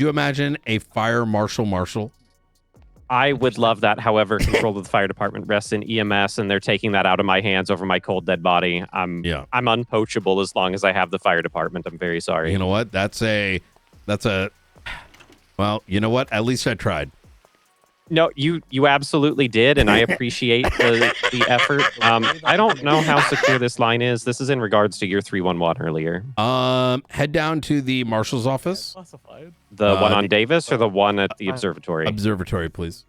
you imagine a fire marshal? I would love that. However, control of the fire department rests in EMS, and they're taking that out of my hands over my cold dead body. I'm unpoachable as long as I have the fire department. I'm very sorry. You know what? That's a. Well, you know what? At least I tried. No, you absolutely did, and I appreciate the effort. I don't know how secure this line is. This is in regards to your 311 earlier. Head down to the marshal's office. The one on Davis or the one at the observatory? Observatory, please.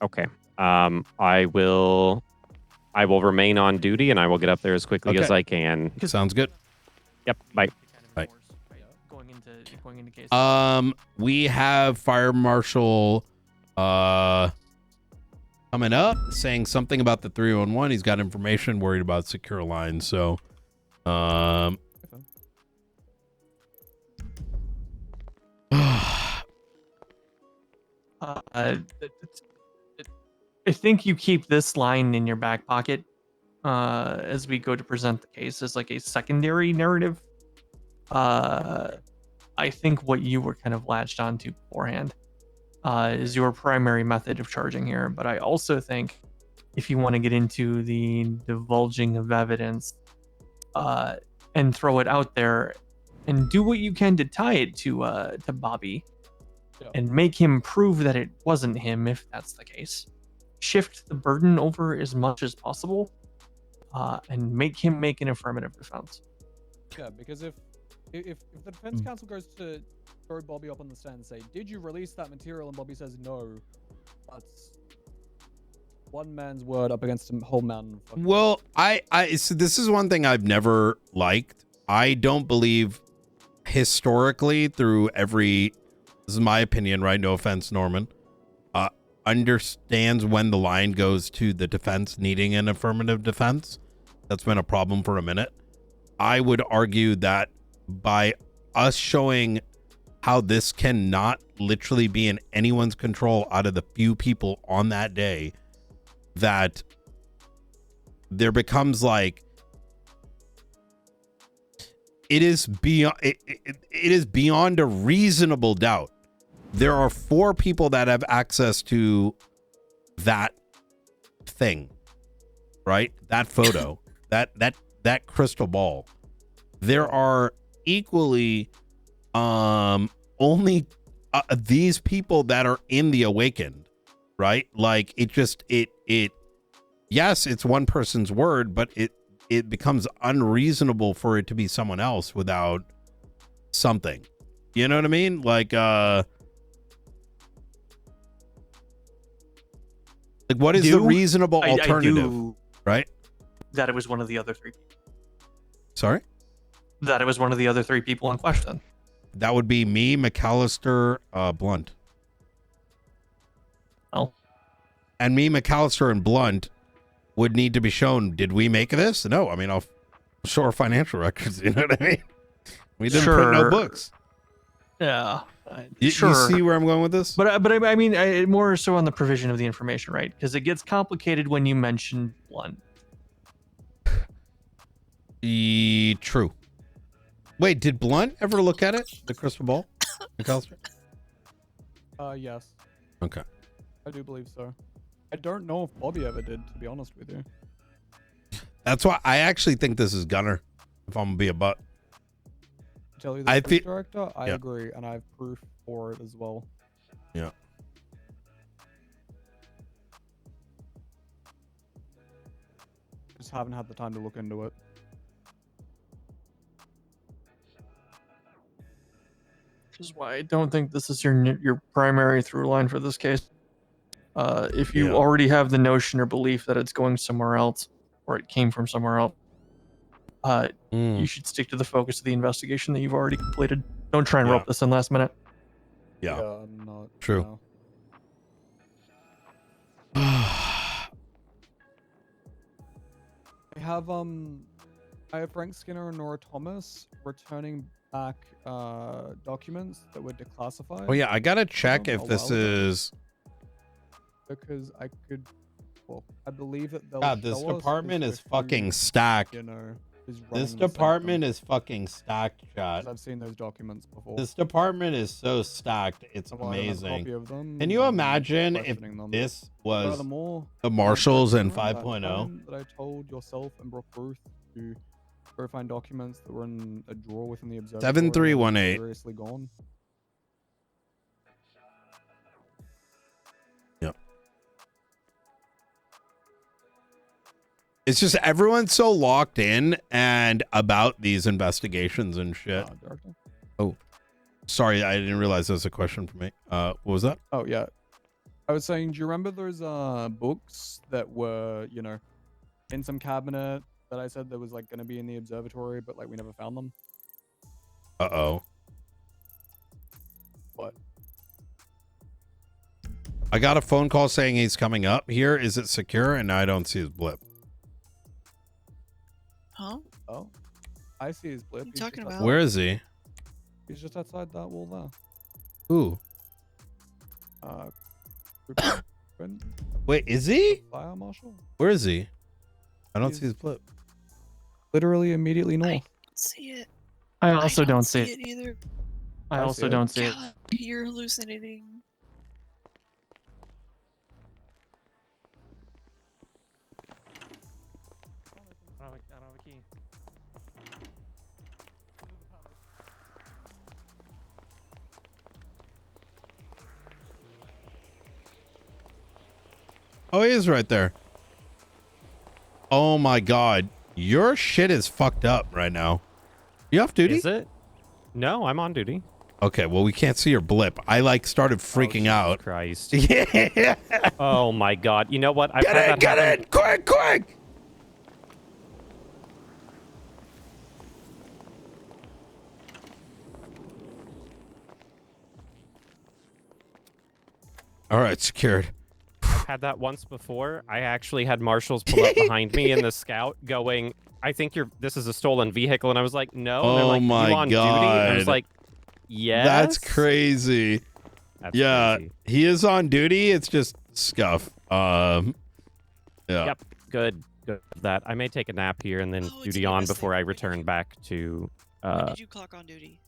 Okay. I will remain on duty, and I will get up there as quickly as I can. Sounds good. Yep. Bye. Bye. Going into case. We have Fire Marshal coming up saying something about the 311. He's got information, worried about secure lines. So I think you keep this line in your back pocket as we go to present the case as like a secondary narrative. I think what you were kind of latched onto beforehand is your primary method of charging here. But I also think if you want to get into the divulging of evidence and throw it out there and do what you can to tie it to Bobby and make him prove that it wasn't him, if that's the case, shift the burden over as much as possible and make him make an affirmative defense. Yeah, because if the defense counsel goes to throw Bobby up on the stand and say, "Did you release that material?" and Bobby says no, that's one man's word up against a whole mountain. Well, so this is one thing I've never liked. I don't believe historically through every, this is my opinion, right? No offense, Norman, understands when the line goes to the defense needing an affirmative defense. That's been a problem for a minute. I would argue that by us showing how this cannot literally be in anyone's control out of the few people on that day, that there becomes like it is beyond a reasonable doubt. There are 4 people that have access to that thing, right? That photo, that crystal ball. There are equally only these people that are in the awakened, right? Like yes, it's one person's word, but it becomes unreasonable for it to be someone else without something. You know what I mean? Like what is the reasonable alternative? Right? That it was one of the other 3 people. Sorry? That it was one of the other 3 people in question. That would be me, McAllister, Blunt. Oh. And me, McAllister, and Blunt would need to be shown, did we make this? No, I mean, I'll show our financial records, you know what I mean? We didn't print no books. Yeah. You see where I'm going with this? But I mean, more so on the provision of the information, right? Because it gets complicated when you mention Blunt. True. Wait, did Blunt ever look at it? The crystal ball? McAllister? Yes. Okay. I do believe so. I don't know if Bobby ever did, to be honest with you. That's why I actually think this is Gunner, if I'm gonna be a butt. Tell you the police director, I agree, and I have proof for it as well. Yeah. Just haven't had the time to look into it. Which is why I don't think this is your primary through line for this case. If you already have the notion or belief that it's going somewhere else, or it came from somewhere else, you should stick to the focus of the investigation that you've already completed. Don't try and rope this in last minute. Yeah. I'm not. True. No. I have Frank Skinner and Nora Thomas returning back documents that were declassified. Oh yeah, I gotta check if this is, because I could. Well, I believe that they'll. God, this apartment is fucking stacked. You know. running This the department is fucking stacked, chat. I've seen those documents before. This department is so stacked. It's Well, I don't have a amazing. copy of them, Can you I'm imagine if questioning them. this was Furthermore, the Marshals in remember that 5.0? time that I told yourself and Brooke Ruth to go find documents that were in a drawer within the observatory. 7318. Seriously gone. Yep. It's just everyone's so locked in and about these investigations and shit. Oh, sorry, I didn't realize that was a question for me. What was that? Oh yeah, I was saying, do you remember those books that were, you know, in some cabinet that I said that was like going to be in the observatory, but like we never found them? Uh-oh. What? I got a phone call saying he's coming up here. Is it secure? And I don't see his blip. Huh? Oh, I see his blip. What are you talking about? Where is he? He's just outside that wall there. Who? Quinn? Wait, is he? Fire Marshal? Where is he? I don't see his blip. Literally immediately north. I don't see it. I also don't see it either. I also don't see it. God, you're hallucinating. I don't have a key. Oh, he is right there. Oh my God. Your shit is fucked up right now. You off duty? Is it? No, I'm on duty. Okay, well, we can't see your blip. I like started freaking out. Christ. Yeah. Oh my God. You know what? I've Get had in, that get happen. in, quick, quick. All right, secured. I've had that once before. I actually had marshals pull up behind me in the Scout going, I think this is a stolen vehicle. And I was like, no. And they're Oh like, my you on duty? And I was God. like, yes. That's crazy. That's yeah, crazy. he is on duty. It's just scuff. Yeah. Yep. Good. Good. That I may take a nap here and then duty on before I return back to. When did you clock on duty?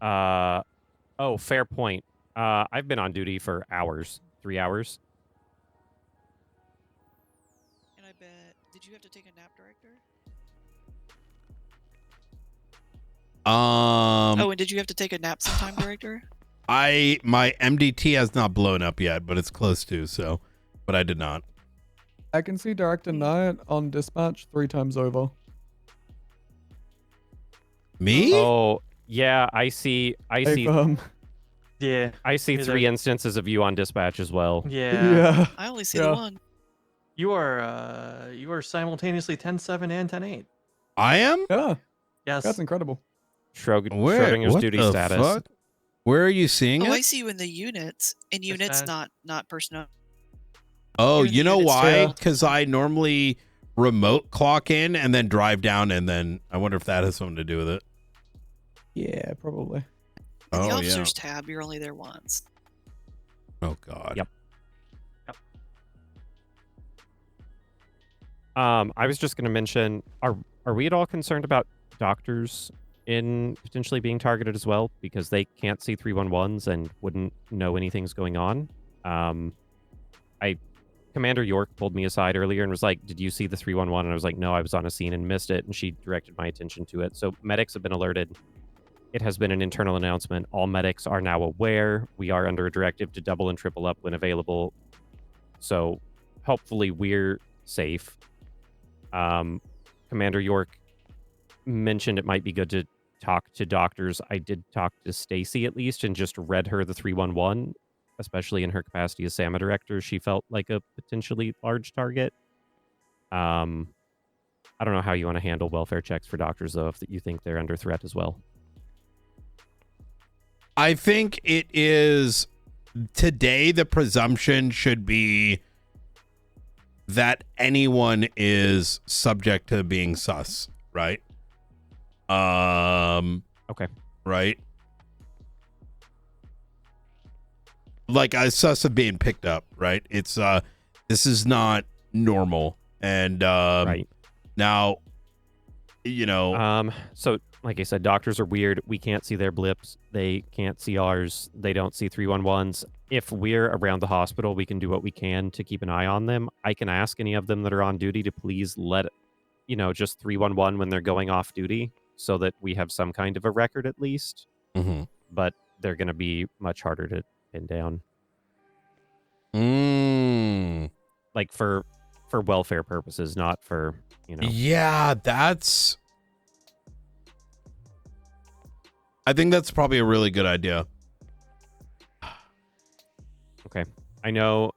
Oh, fair point. I've been on duty for hours, 3 hours. And I bet, did you have to take a nap, Director? Oh, and did you have to take a nap sometime, Director? My MDT has not blown up yet, but it's close to, so, but I did not. I can see Director Knight on dispatch 3 times over. Me? Oh, yeah, I see. Yeah. I see You're 3 there. instances of you on dispatch as well. Yeah. I only see the one. You are simultaneously 10-7 and 10-8. I am? Yeah. Yes. That's incredible. Schrodinger's what duty the status. fuck? Where are you seeing Oh, it? I see you in the units. In units, not personnel. Oh, You're in the you know units why? too. Because I normally remote clock in and then drive down, and then I wonder if that has something to do with it. Yeah, probably. In the Oh, officers tab, you're only there once. Oh, God. Yep. I was just going to mention, are we at all concerned about doctors in potentially being targeted as well? Because they can't see 311s and wouldn't know anything's going on. Commander York pulled me aside earlier and was like, did you see the 311? And I was like, no, I was on a scene and missed it. And she directed my attention to it. So medics have been alerted. It has been an internal announcement. All medics are now aware. We are under a directive to double and triple up when available. So hopefully we're safe. Commander York mentioned it might be good to talk to doctors. I did talk to Stacy at least and just read her the 311, especially in her capacity as SAMA director. She felt like a potentially large target. I don't know how you want to handle welfare checks for doctors, though, if you think they're under threat as well. I think it is today. The presumption should be that anyone is subject to being sus, right? Okay. Right. Like a sus of being picked up, right? It's this is not normal. And right. Now you know. So like I said, doctors are weird. We can't see their blips. They can't see ours. They don't see 311s. If we're around the hospital, we can do what we can to keep an eye on them. I can ask any of them that are on duty to please let, just 311 when they're going off duty so that we have some kind of a record at least. Mm-hmm. But they're going to be much harder to pin down. Like for welfare purposes, not for, Yeah, I think that's probably a really good idea. Okay. I know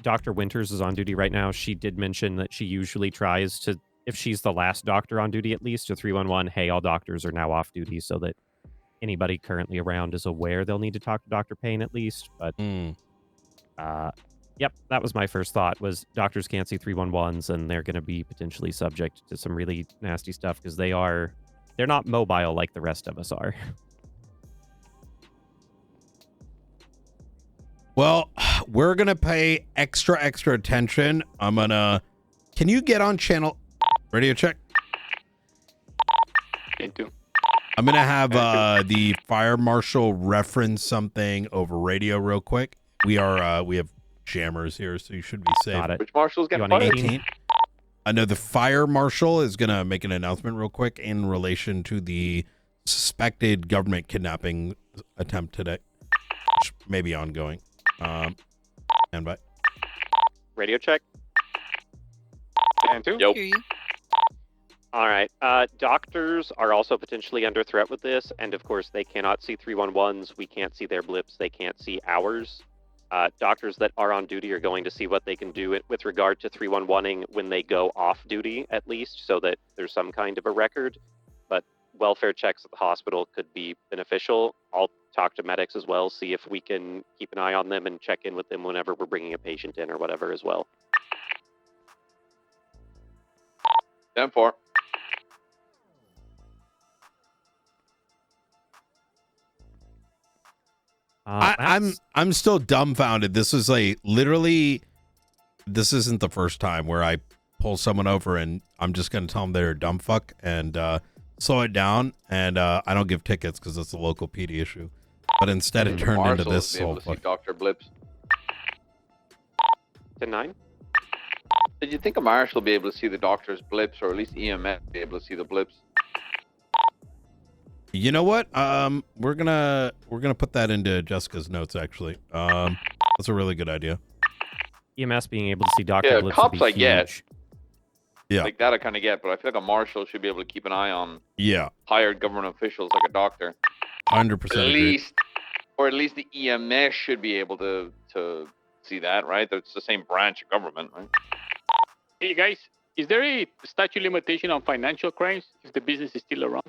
Dr. Winters is on duty right now. She did mention that she usually tries to, if she's the last doctor on duty at least, to 311, hey, all doctors are now off duty, so that anybody currently around is aware they'll need to talk to Dr. Payne at least. But yep, that was my first thought, was doctors can't see 311s, and they're going to be potentially subject to some really nasty stuff because they're not mobile like the rest of us are. Well, we're going to pay extra attention. Can you get on channel radio check? Can't do. I'm going to have the fire marshal reference something over radio real quick. We have jammers here, so you should be safe. Got it. Which marshal's getting fired? 18. I know the fire marshal is going to make an announcement real quick in relation to the suspected government kidnapping attempt today, which may be ongoing. Stand by. Radio check. And two. Yep. Hear you. All right. Doctors are also potentially under threat with this, and of course they cannot see 311s. We can't see their blips. They can't see ours. Doctors that are on duty are going to see what they can do with regard to 311ing when they go off duty, at least, so that there's some kind of a record. But welfare checks at the hospital could be beneficial. I'll talk to medics as well, see if we can keep an eye on them and check in with them whenever we're bringing a patient in or whatever as well. 10-4. I'm still dumbfounded. This is literally, this isn't the first time where I pull someone over and I'm just going to tell them they're a dumb fuck and slow it down, and I don't give tickets because it's a local PD issue. But instead it turned into this. Dr. Blips. 10-9. Did you think a marshal will be able to see the doctor's blips, or at least EMS be able to see the blips? You know what? We're gonna put that into Jessica's notes. Actually, that's a really good idea. EMS being able to see Dr. Yeah, Blips cops would be I get. huge. Yeah, like that I kind of get, but I feel like a marshal should be able to keep an eye on hired government officials like a doctor. 100% At least, or at least the EMS should be able to see that, right? It's the same branch of government, right? Hey guys, is there a statute limitation on financial crimes if the business is still around?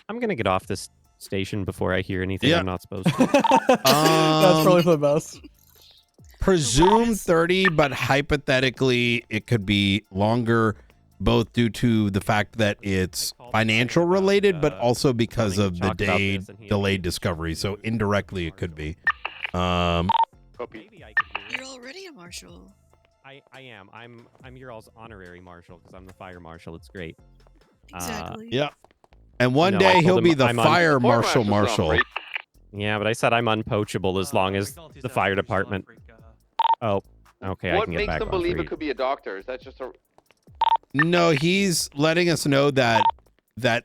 I'm gonna get off this station before I hear anything I'm not supposed to. That's probably for the best. Presume 30, but hypothetically it could be longer, both due to the fact that it's financial related, but also because of the delayed discovery. So indirectly it could be. Copy. You're already a marshal. I am. I'm your all's honorary marshal because I'm the fire marshal. It's great. Exactly. Yeah. And one No, I day told he'll him be the I'm fire Fire marshal. Yeah, but I said I'm unpoachable as long as the fire department. Oh, okay. I What can get makes back them on believe free. it could be a doctor? Is that just a... No, he's letting us know that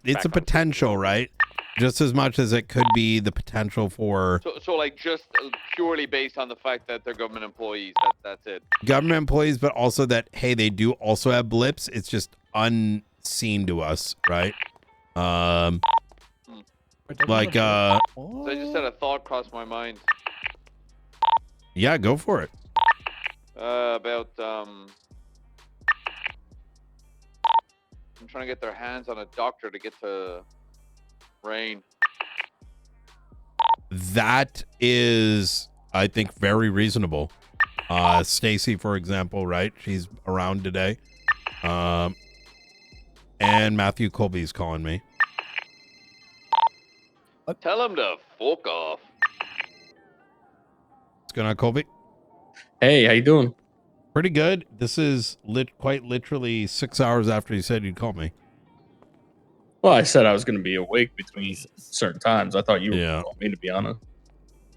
it's a potential, right? Just as much as it could be the potential for So like just purely based on the fact that they're government employees, that's it. government employees, but also that, hey, they do also have blips. It's just unseen to us, right? So I just had a thought cross my mind yeah, go for it. about I'm trying to get their hands on a doctor to get to Rain. That is, I think, very reasonable. Stacy, for example, right? She's around today. And Matthew Colby's calling me. Tell him to fuck off. What's going on, Colby? Hey, how you doing? Pretty good. This is quite literally 6 hours after you said you'd call me. Well, I said I was going to be awake between certain times. I thought you were calling me, to be honest.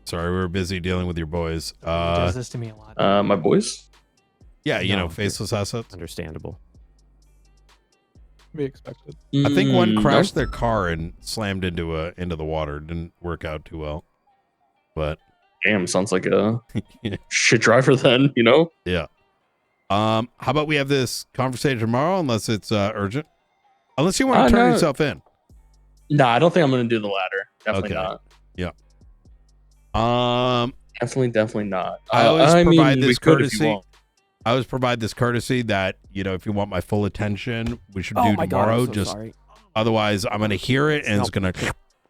Sorry, we were busy dealing with your boys. He does this to me a lot. My boys? Yeah, you No, know, faceless assets. Understandable. Be expected. I think one Mm, crashed no. their car and slammed into the water. Didn't work out too well. But Damn, sounds like a shit driver then, you know? yeah. How about we have this conversation tomorrow, unless it's urgent? Unless you want to turn No. yourself in. No, I don't think I'm going to do the latter. Definitely Okay. not. Yeah. Definitely not. I always provide this we could if you courtesy. want. I always provide this courtesy that, you know, if you want my full attention, we should Oh do my God, tomorrow. I'm so Just sorry. otherwise, I'm gonna hear it and it's gonna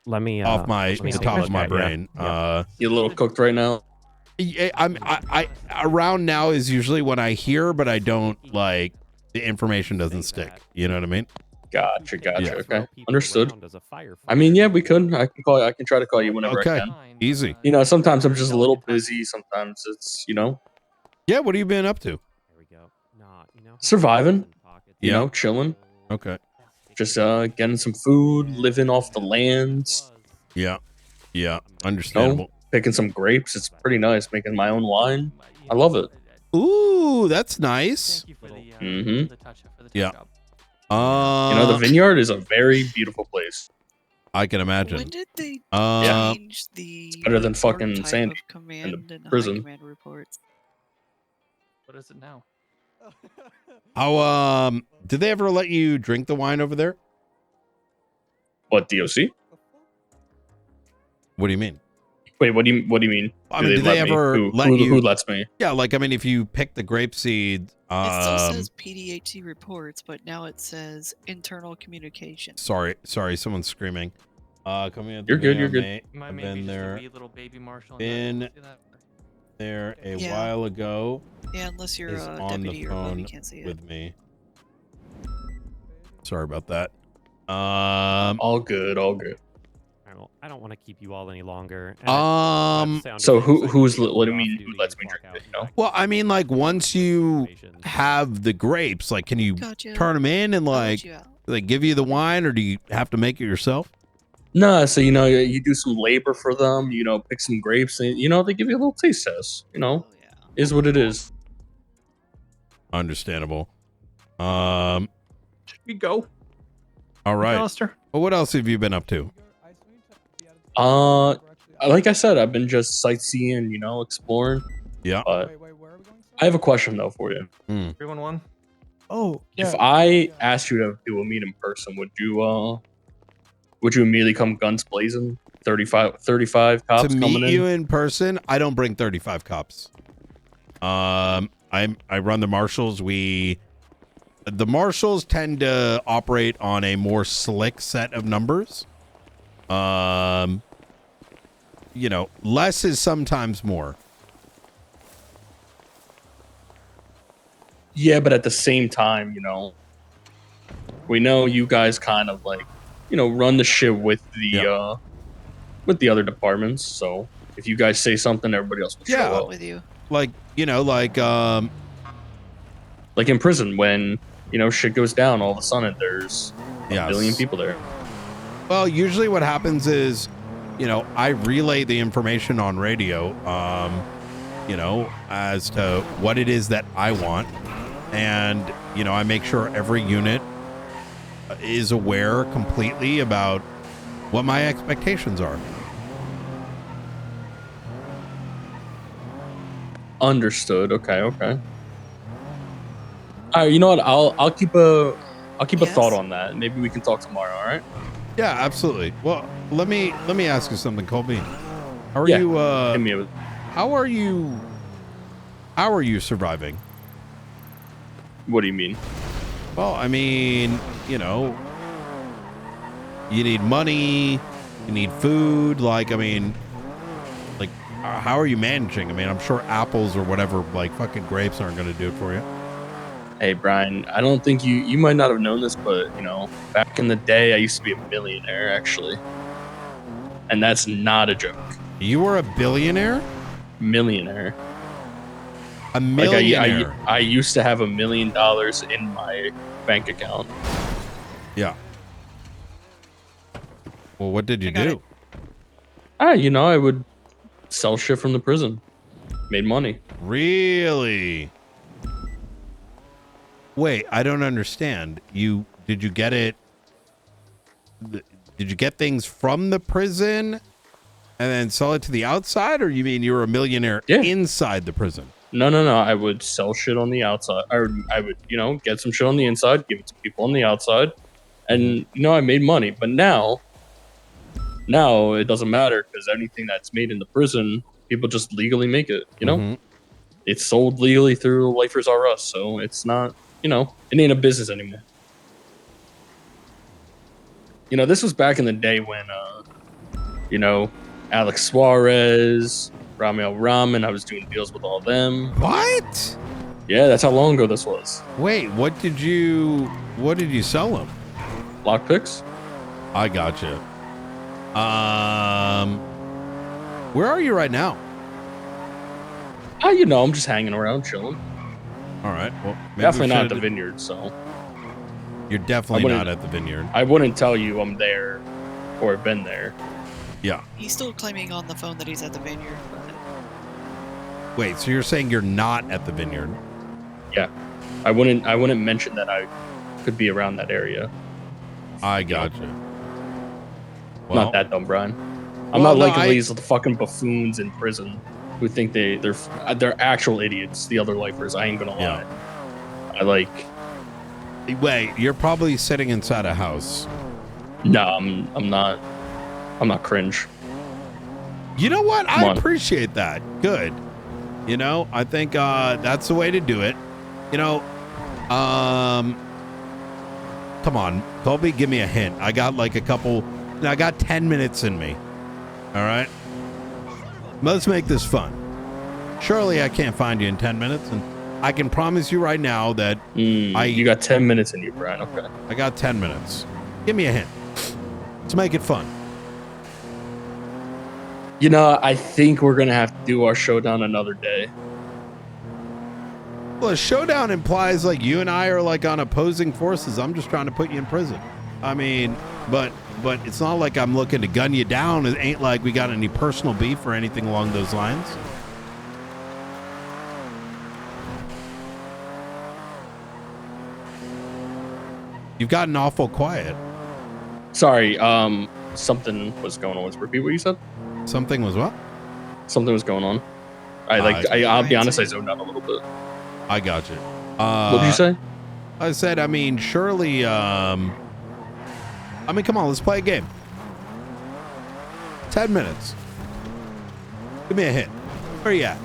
Let me off my let me the take top a of look my at it, yeah. brain. Yeah. You a little cooked right now? I around now is usually when I hear, but I don't like the information doesn't stick. You know what I mean? Gotcha. Yeah. Okay, understood. I mean, yeah, we could. I can call. I can try to call you whenever Okay. I can. Easy. You know, sometimes I'm just a little busy. Sometimes it's, you know, Yeah. What have you been up to? surviving. You Yeah. know, chilling. Okay. Just getting some food, living off the lands. Yeah. Yeah. You Understandable. know, picking some grapes. It's pretty nice. Making my own wine. I love it. Ooh, that's nice. Mm-hmm. Yeah. You know, the vineyard is a very beautiful place. I can imagine. When did they Yeah. change the It's better than lower fucking type Sandy of command in the and high prison. command reports? What is it now? How did they ever let you drink the wine over there? What, DOC? What do you mean? Wait, what do you mean? I mean, do they let me? ever Who, let who, you? who lets me? Yeah, like I mean, if you pick the grape seed, It still says PDHC reports, but now it says internal communication. sorry, someone's screaming. Coming at the You're good, video, you're good. mate. My I've maybe been just a there, wee little baby Marshall. been there a Yeah. while ago. Yeah, unless you're is a on the deputy or above, you phone can't see it. with me. Sorry about that. All good, all good. I don't want to keep you all any longer. So who's what do you mean? Who lets me drink it? You know? Well, I mean, like once you have the grapes, like, can you turn them in and like, do they give you the wine, or do you have to make it yourself? No, so you know, you do some labor for them. You know, pick some grapes, and you know they give you a little taste test. You know, is what it is. Understandable. Should we go? All right. McAllister? Well, what else have you been up to? Like I said, I've been just sightseeing. You know, exploring. Yeah. But I have a question though for you. 311. Oh, If I asked you to do a meet in person, would you immediately come guns blazing? 35 cops To coming meet in? you in person, I don't bring 35 cops. I run the marshals. The marshals tend to operate on a more slick set of numbers. You know, less is sometimes more. Yeah, but at the same time, you know, we know you guys kind of like, you know, run the shit with the other departments. So if you guys say something, everybody else will show up. With you. Like, you know, like in prison when, you know, shit goes down, all of a sudden there's a Yes. billion people there. Well, usually what happens is, you know, I relay the information on radio, you know, as to what it is that I want. And, you know, I make sure every unit is aware completely about what my expectations are. Understood. Okay. All right. You know what? I'll keep a thought on that. Maybe we can talk tomorrow. All right. Yeah, absolutely. Well, let me ask you something, Colby. How are Yeah, you? hit me with- How are you? How are you surviving? What do you mean? Well, I mean, you know, you need money, you need food. Like, I mean, like, how are you managing? I mean, I'm sure apples or whatever, like fucking grapes, aren't going to do it for you. Hey, Brian, I don't think you might not have known this, but, you know, back in the day, I used to be a millionaire, actually. And that's not a joke. You were a billionaire? Millionaire. A millionaire? Like I used to have $1 million in my bank account. Yeah. Well, what did you do? I would sell shit from the prison. Made money. Really? Wait, I don't understand. Did you get it? Did you get things from the prison and then sell it to the outside, or you mean you were a millionaire inside the prison? No. I would sell shit on the outside. Or I would, get some shit on the inside, give it to people on the outside, and I made money. But now it doesn't matter because anything that's made in the prison, people just legally make it. It's sold legally through Lifers R Us, so it's not. It ain't a business anymore. This was back in the day when, Alex Suarez, Ramel Ramen, I was doing deals with all them. What? Yeah, that's how long ago this was. Wait, what did you sell them? Lockpicks. I gotcha. Where are you right now? I'm just hanging around, chilling. All right. Well, definitely not at the vineyard, so. You're definitely not at the vineyard. I wouldn't tell you I'm there or have been there. Yeah. He's still claiming on the phone that he's at the vineyard, but... Wait, so you're saying you're not at the vineyard? Yeah. I wouldn't mention that I could be around that area. I gotcha. Well, not that dumb, Brian. I'm not like these fucking buffoons in prison who think they're actual idiots, the other lifers. I ain't gonna lie. Wait, you're probably sitting inside a house. No, I'm not. I'm not cringe. You know what? I appreciate that. Good. I think that's the way to do it. Come on, Colby, give me a hint. I got like I got 10 minutes in me. All right. Let's make this fun. Surely I can't find you in 10 minutes, and I can promise you right now that you got 10 minutes in you, Brian. Okay. I got 10 minutes. Give me a hint. Let's make it fun. I think we're gonna have to do our showdown another day. Well, a showdown implies like you and I are like on opposing forces. I'm just trying to put you in prison. I mean, but it's not like I'm looking to gun you down. It ain't like we got any personal beef or anything along those lines. You've gotten awful quiet. Sorry, something was going on. Repeat what you said. Something was what? Something was going on. I'll be honest, I zoned out a little bit. I got you. What did you say? I said, surely, come on, let's play a game. 10 minutes. Give me a hint. Where are you at?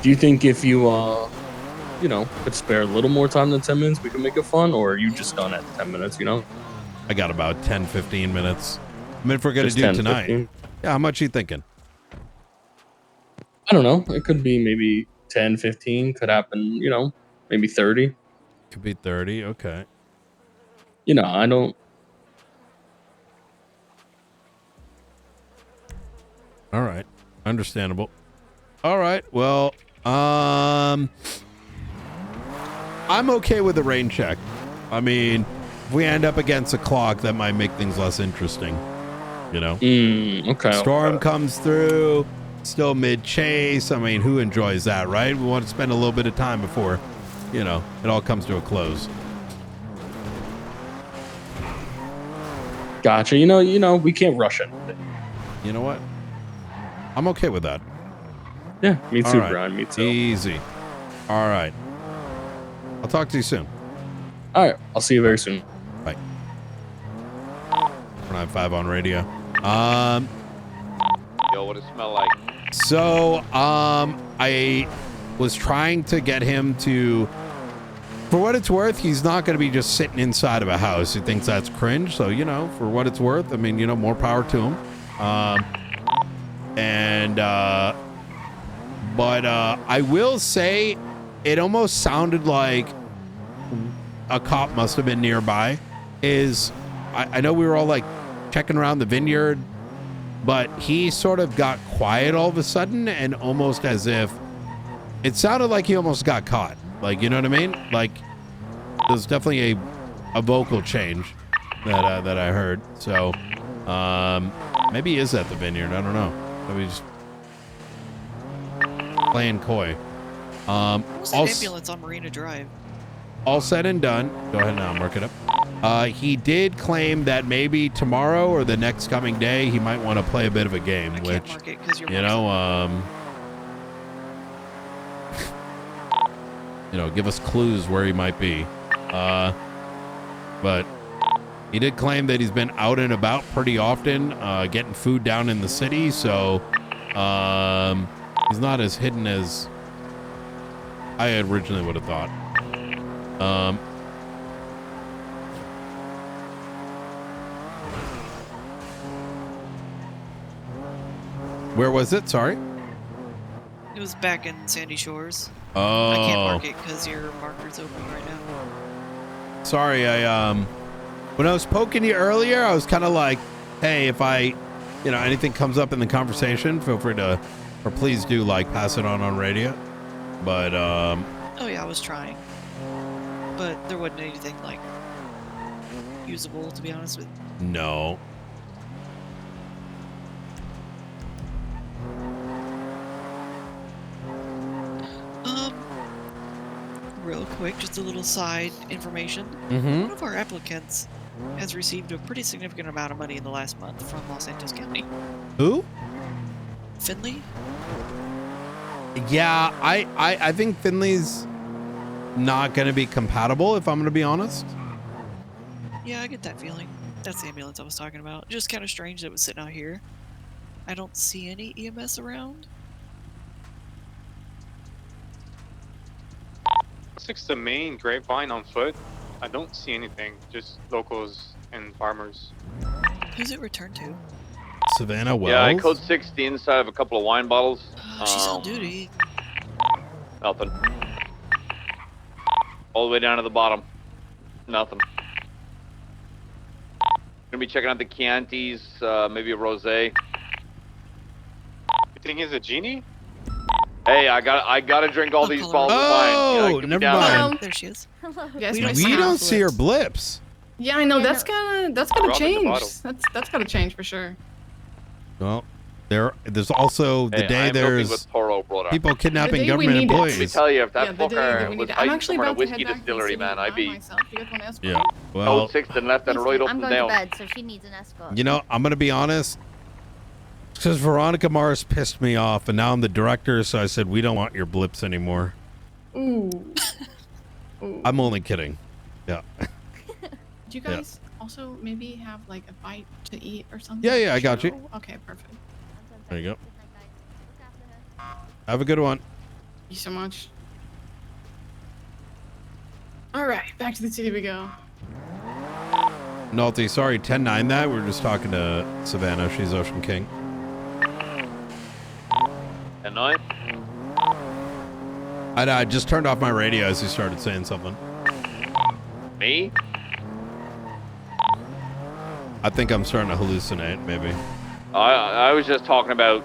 Do you think if you, could spare a little more time than 10 minutes, we can make it fun? Or are you just done at 10 minutes, I got about 10, 15 minutes. If we're going to do 10, tonight. 15? Yeah, how much are you thinking? I don't know. It could be maybe 10, 15. Could happen, maybe 30. Could be 30. Okay. I don't. All right. Understandable. All right. Well, I'm okay with the rain check. If we end up against a clock, that might make things less interesting. Okay. Storm comes through, still mid-chase. Who enjoys that, right? We want to spend a little bit of time before, it all comes to a close. Gotcha. We can't rush anything. You know what? I'm okay with that. Yeah, me too, right. Brian. Me too. Easy. All right. I'll talk to you soon. All right. I'll see you very soon. Bye. 495 on radio. Yo, what it smell like? So, I was trying to get him to, for what it's worth, he's not going to be just sitting inside of a house. He thinks that's cringe. So, for what it's worth, more power to him. But I will say it almost sounded like a cop must have been nearby. I know we were all like checking around the vineyard, but he sort of got quiet all of a sudden, and almost as if it sounded like he almost got caught. Like, you know what I mean? Like, there's definitely a vocal change that I heard. So, maybe he is at the vineyard. I don't know. Maybe he's playing coy. What's that ambulance on Marina Drive? All said and done. Go ahead now, mark it up. He did claim that maybe tomorrow or the next coming day he might want to play a bit of a game, which, mark it 'cause you're you know, give us clues where he might be. But he did claim that he's been out and about pretty often, getting food down in the city. So he's not as hidden as I originally would have thought. Where was it? Sorry. It was back in Sandy Shores. Oh. I can't mark it because your marker's open right now. Sorry, when I was poking you earlier, I was kind of like, hey, if anything comes up in the conversation, feel free to, or please do like pass it on radio. But Oh yeah, I was trying, but there wasn't anything like usable, to be honest with you. no. Real quick, just a little side information. Mhm. One of our applicants has received a pretty significant amount of money in the last month from Los Angeles County. Who? Finley? Yeah, I think Finley's not going to be compatible, if I'm going to be honest. Yeah, I get that feeling. That's the ambulance I was talking about. Just kind of strange that it was sitting out here. I don't see any EMS around. 6 the main grapevine on foot. I don't see anything, just locals and farmers. Who's it returned to? Savannah Wells? Yeah, I code 60 inside of a couple of wine bottles. She's on duty. Nothing. All the way down to the bottom. Nothing. Gonna be checking out the Chiantis, maybe a rosé. You think he's a genie? Hey, I gotta drink all these bottles of wine. Oh, Keep never it down mind. there. There she is. Yes, We don't see her blips. Yeah, I know. That's gonna Dropping the change. bottle. That's gotta change for sure. Well, there's also the Hey, day I'm looking there's with Toro, brother. people kidnapping The day we government need it. employees. Let me tell you, if that Yeah, the day that fucker we was need it. I'm hiding actually somewhere in a about to head whiskey back to the distillery, city man, I'd by be myself. You guys want to escort Yeah. me? Well, code 6 and left and right up I'm and going down. to bed, so she needs an escort. you know, I'm gonna be honest. Because Veronica Mars pissed me off, and now I'm the director, so I said we don't want your blips anymore. Ooh. I'm only kidding. Yeah. Do you guys also maybe have like a bite to eat or something? Yeah, I got you. Okay, perfect. There you go. Have a good one. Thank you so much. All right, back to the city we go. Nalty, sorry, 10-9 that. We were just talking to Savannah. She's Ocean King. And 9? I just turned off my radio as he started saying something. Me? I think I'm starting to hallucinate, maybe. I was just talking about.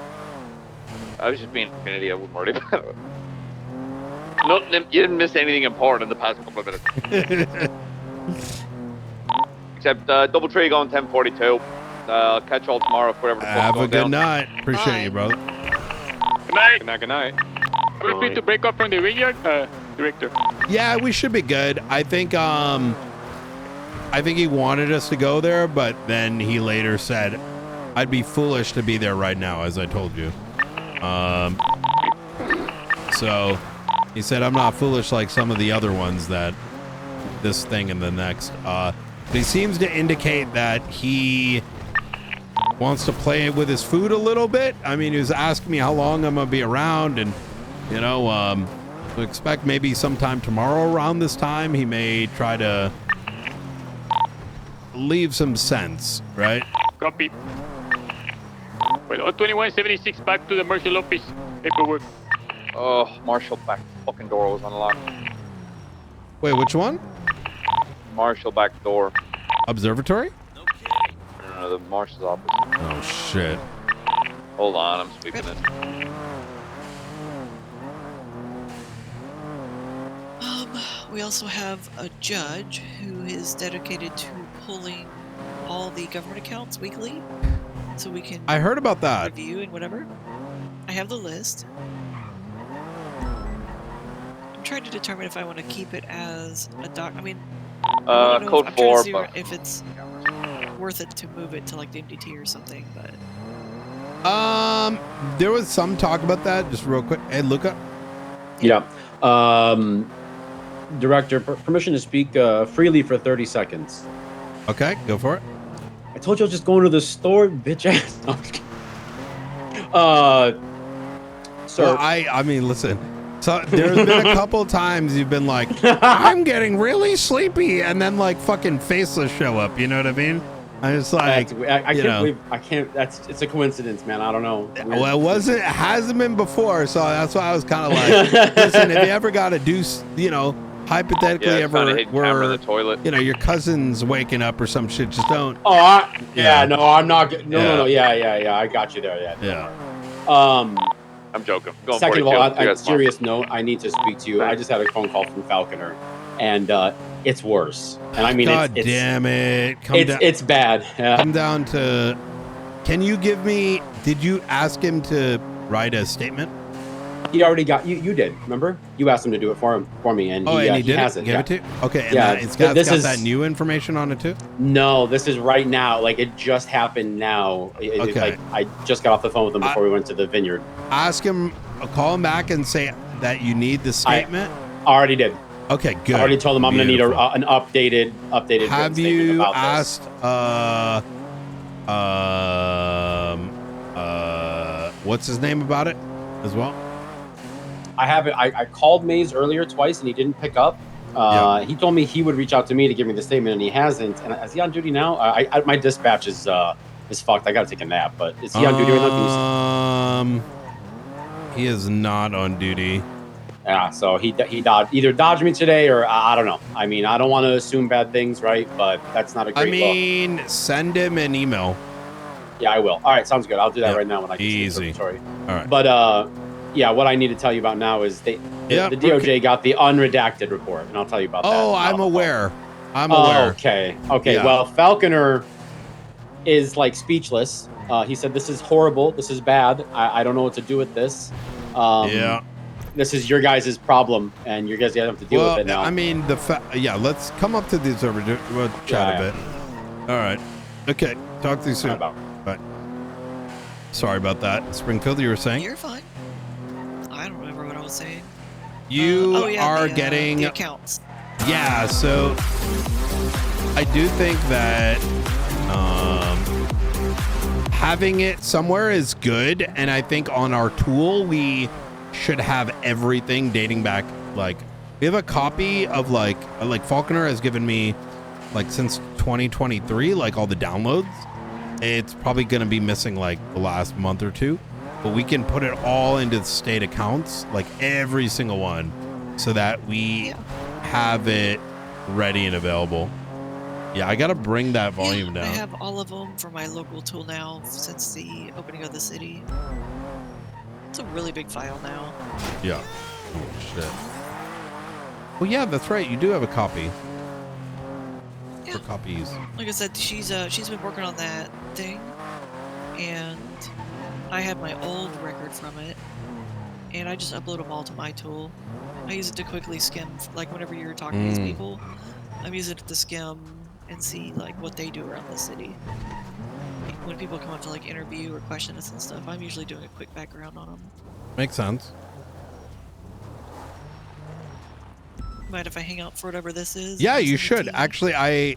I was just being an idiot. I wouldn't worry about it. No, you didn't miss anything important in the past couple of minutes. Except double tree going 1042. Catch all tomorrow for whatever. Have a good down. night. Appreciate you, brother. Good night. Good night. Good night. We're free to break up from the vineyard, director. Yeah, we should be good. I think he wanted us to go there, but then he later said, I'd be foolish to be there right now, as I told you. So he said, I'm not foolish like some of the other ones that this thing and the next. But he seems to indicate that he wants to play with his food a little bit. I mean, he was asking me how long I'm going to be around, and, you know, to expect maybe sometime tomorrow around this time, he may try to leave some sense, right? Copy. Well, 2176 back to the Marshal office. Paperwork. Oh, Marshall back fucking door was unlocked. Wait, which one? Marshall back door. Observatory? No, the Marshal's office. Oh, shit. Hold on, I'm sweeping it. We also have a judge who is dedicated to pulling all the government accounts weekly, so we can. I heard about that. Review and whatever. I have the list. I'm trying to determine if I want to keep it as a doc. I mean, Code I'm 4. trying to see if it's worth it to move it to like the MDT or something, but. There was some talk about that. Just real quick. Hey, Luca. Yeah. Director, permission to speak freely for 30 seconds. Okay, go for it. I told you I was just going to the store, bitch ass. No, I'm just kidding. Sir. Well, I mean, listen. So there's been a couple times you've been like, I'm getting really sleepy, and then like fucking faceless show up. You know what I mean? I just like, I can't believe I can't. It's a coincidence, man. I don't know. Well, it hasn't been before, so that's why I was kind of like, listen, if you ever got to do, hypothetically ever camera the toilet. Your cousin's waking up or some shit, just don't. Oh, no, I'm not. No. Yeah. I got you there. Yeah. I'm joking. Going Second of all, 42. on a serious note, I need to speak to you. I just had a phone call from Falconer, and it's worse. And I mean, God damn it! It's bad. Yeah. Come down to. Can you give me? Did you ask him to write a statement? He already got you. Did remember? You asked him to do it for me, and he did has it. it. Give Yeah. it to you? Okay. And Yeah, it's got this is that new information on it too. No, this is right now. Like it just happened now. Okay. I just got off the phone with him before we went to the vineyard. Ask him. Call him back and say that you need the statement. I already did. Okay, good. I already told him I'm going to need an updated. Have written you about asked? What's his name about it as well? I haven't. I called Mays earlier twice and he didn't pick up. He told me he would reach out to me to give me the statement, and he hasn't. And is he on duty now? My dispatch is fucked. I got to take a nap. But is he on duty right now? He is not on duty. Yeah, so he either dodged me today or I don't know. I mean, I don't want to assume bad things, right? But that's not a great look. Send him an email. Yeah, I will. All right, sounds good. I'll do that right now when I get Easy. Sorry. All right. But yeah, what I need to tell you about now is the DOJ got the unredacted report, and I'll tell you about that. Oh, I'm aware. I'm aware. Okay. Yeah. Well, Falconer is like speechless. He said, "This is horrible. This is bad. I don't know what to do with this." This is your guys' problem, and you guys have to deal with it now. I mean, let's come up to the observer. We'll chat a bit. All right. Okay. Talk to you soon. Bye. Sorry about that. Springfield, you were saying? You're fine. I don't remember what I was saying. You are getting the accounts. Yeah, so I do think that having it somewhere is good, and I think on our tool we should have everything dating back. Like, we have a copy of like Falconer has given me like since 2023, like all the downloads. It's probably going to be missing like the last month or two, but we can put it all into the state accounts, like every single one, so that we have it ready and available. Yeah, I got to bring that volume down. I have all of them for my local tool now since the opening of the city. It's a really big file now. Yeah. Oh, shit. Well, yeah, that's right. You do have a copy. Yeah. For copies. Like I said, she's been working on that thing, and I have my old record from it, and I just upload them all to my tool. I use it to quickly skim, like whenever you're talking to these people, I'm using it to skim and see like what they do around the city. When people come up to like interview or question us and stuff, I'm usually doing a quick background on them. Makes sense. Mind if I hang out for whatever this is? Yeah, you should. Actually, I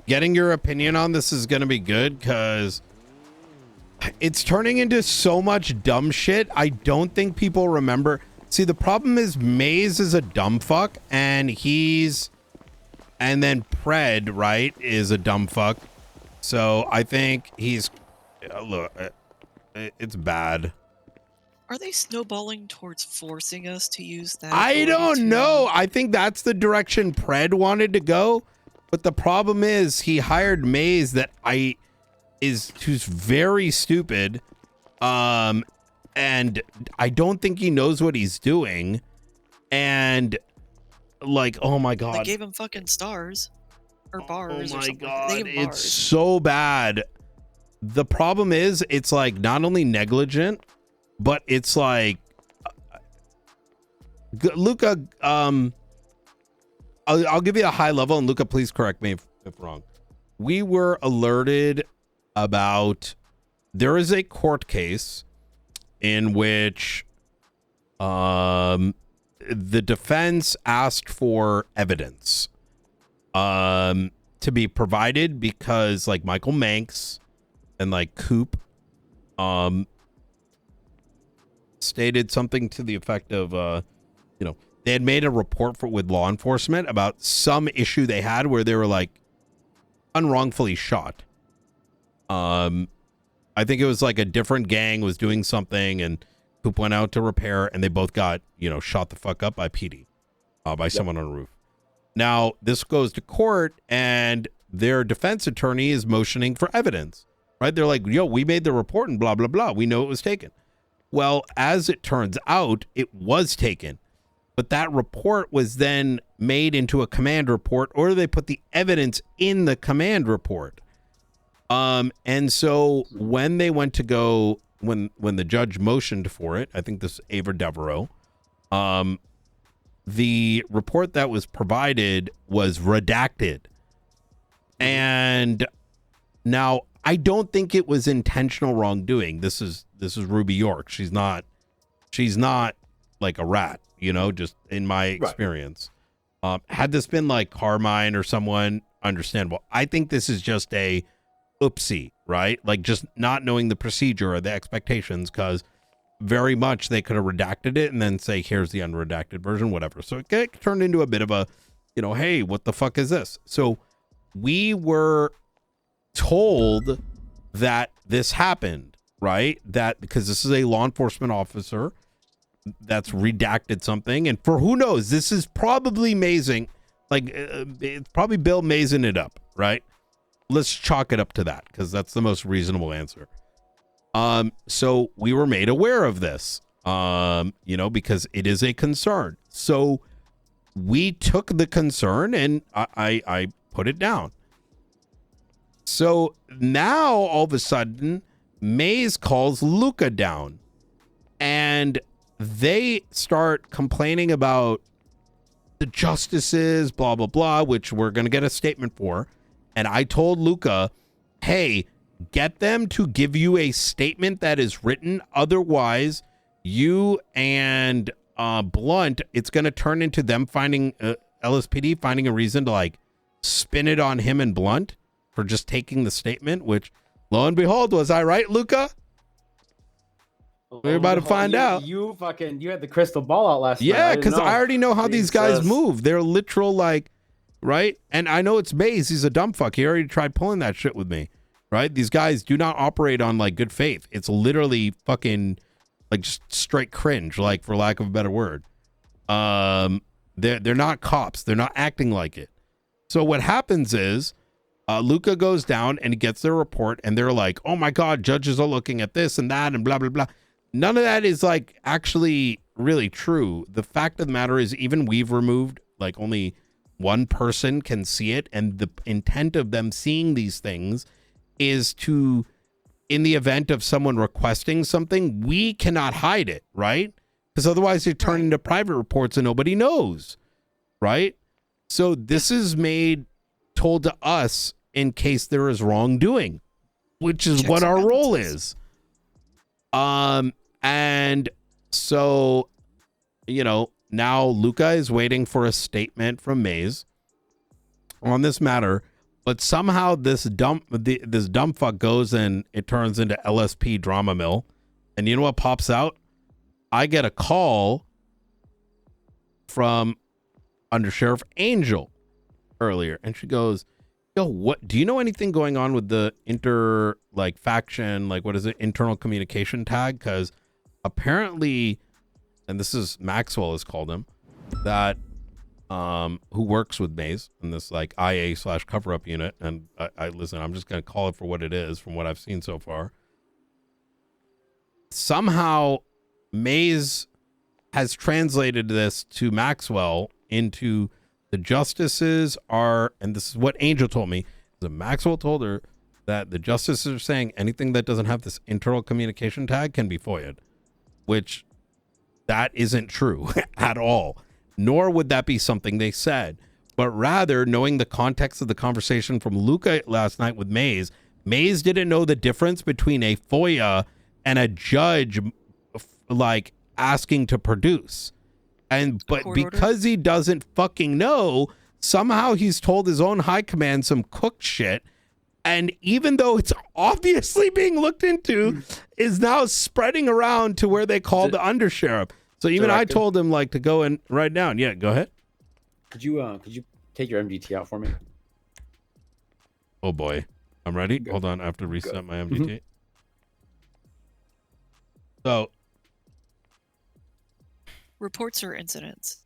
getting your opinion on this is going to be good, because it's turning into so much dumb shit. I don't think people remember. See, the problem is Maze is a dumb fuck, and then Pred, right, is a dumb fuck. So I think he's, look, it's bad. Are they snowballing towards forcing us to use that? I don't know. I think that's the direction Pred wanted to go. But the problem is he hired Maze who's very stupid. And I don't think he knows what he's doing. And like, oh my They god, gave him fucking stars. Or bars oh or my something. god, They gave him it's bars. so bad. The problem is, it's like not only negligent, but it's like, Luca. I'll give you a high level, and Luca, please correct me if wrong. We were alerted about there is a court case in which the defense asked for evidence to be provided because like Michael Manx and like Coop stated something to the effect of they had made a report with law enforcement about some issue they had where they were like unwrongfully shot. I think it was like a different gang was doing something and Coop went out to repair and they both got, shot the fuck up by PD, by someone on a roof. Now this goes to court and their defense attorney is motioning for evidence, right? They're like, yo, we made the report and blah, blah, blah. We know it was taken. Well, as it turns out, it was taken. But that report was then made into a command report, or they put the evidence in the command report. And so when they went to go, when the judge motioned for it, I think this is Ava Devereaux, the report that was provided was redacted. And now I don't think it was intentional wrongdoing. This is Ruby York. She's not like a rat. Just in my experience. Right. Had this been like Carmine or someone, understandable. I think this is just a oopsie, right? Like just not knowing the procedure or the expectations, because very much they could have redacted it and then say, here's the unredacted version, whatever. So it turned into a bit of a, hey, what the fuck is this? So we were told that this happened, right? That because this is a law enforcement officer that's redacted something, and for who knows, this is probably amazing, like it's probably Bill Mazing it up, right? Let's chalk it up to that because that's the most reasonable answer. So we were made aware of this, because it is a concern. So we took the concern and I put it down. So now all of a sudden Maze calls Luca down and they start complaining about the justices, blah, blah, blah, which we're going to get a statement for. And I told Luca, hey, get them to give you a statement that is written. Otherwise, you and Blunt, it's going to turn into them finding LSPD, finding a reason to like spin it on him and Blunt for just taking the statement, which lo and behold, was I right, Luca? We're about to find out. You had the crystal ball out last night. Yeah, because I already know how these guys move. They're literal like, right? And I know it's Maze. He's a dumb fuck. He already tried pulling that shit with me, right? These guys do not operate on like good faith. It's literally fucking like just straight cringe, like for lack of a better word. They're not cops. They're not acting like it. So what happens is Luca goes down and he gets their report and they're like, oh my God, judges are looking at this and that and blah, blah, blah. None of that is like actually really true. The fact of the matter is even we've removed like only one person can see it. And the intent of them seeing these things is to, in the event of someone requesting something, we cannot hide it, right? Because otherwise they turn into private reports and nobody knows, right? So this is told to us in case there is wrongdoing, which is what our role is. And so, now Luca is waiting for a statement from Maze on this matter, but somehow this dumb fuck goes and it turns into LSP drama mill. And you know what pops out? I get a call from Under Sheriff Angel earlier, and she goes, yo, what do you know anything going on with the faction, like what is it, internal communication tag? Because apparently, and this is Maxwell has called him, that who works with Maze in this like IA/cover-up unit, and I listen, I'm just gonna call it for what it is from what I've seen so far. Somehow Maze has translated this to Maxwell into the justices are, and this is what Angel told me, the Maxwell told her that the justices are saying anything that doesn't have this internal communication tag can be FOIA'd, which that isn't true at all. Nor would that be something they said, but rather knowing the context of the conversation from Luca last night with Maze didn't know the difference between a FOIA and a judge like asking to produce. But because he doesn't fucking know, somehow he's told his own high command some cooked shit. And even though it's obviously being looked into, is now spreading around to where they call the undersheriff. So even I told him like to go and write down. Yeah, go ahead. Could you take your MDT out for me? Oh boy, I'm ready. Hold on, I have to reset my MDT. So reports or incidents?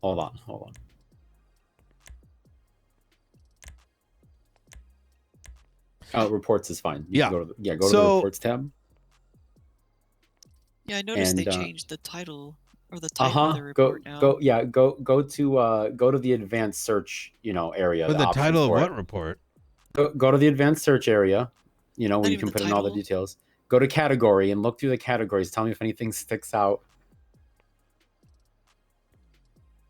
Hold on. Reports is fine. You can go to the reports tab. Yeah, I noticed they changed the title or the title of the report now. Go to the advanced search, area. For the title of what report? Go to the advanced search area, where you can put in all the details. Go to category and look through the categories. Tell me if anything sticks out.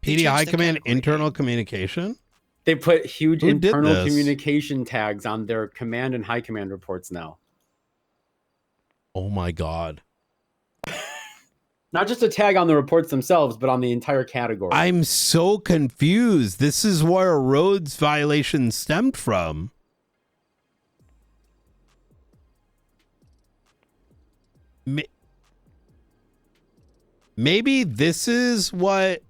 PD High Command internal communication? They put huge internal communication tags on their command and high command reports now. Oh my God. Not just a tag on the reports themselves, but on the entire category. I'm so confused. This is where a roads violation stemmed from. Maybe this is what...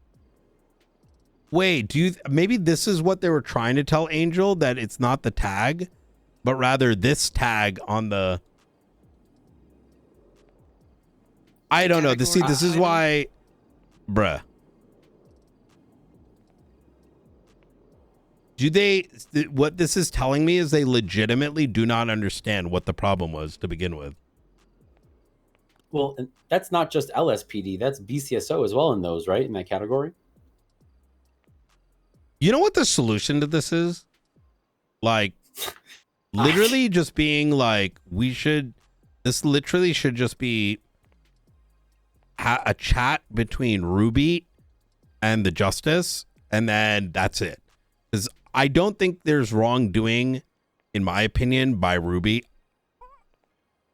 Wait, maybe this is what they were trying to tell Angel, that it's not the tag, but rather this tag on the... I don't know. This is why... Bruh. What this is telling me is they legitimately do not understand what the problem was to begin with. Well, that's not just LSPD. That's BCSO as well in those, right? In that category? You know what the solution to this is? Like, literally just being like, this literally should just be a chat between Ruby and the justice, and then that's it. Because I don't think there's wrongdoing, in my opinion, by Ruby.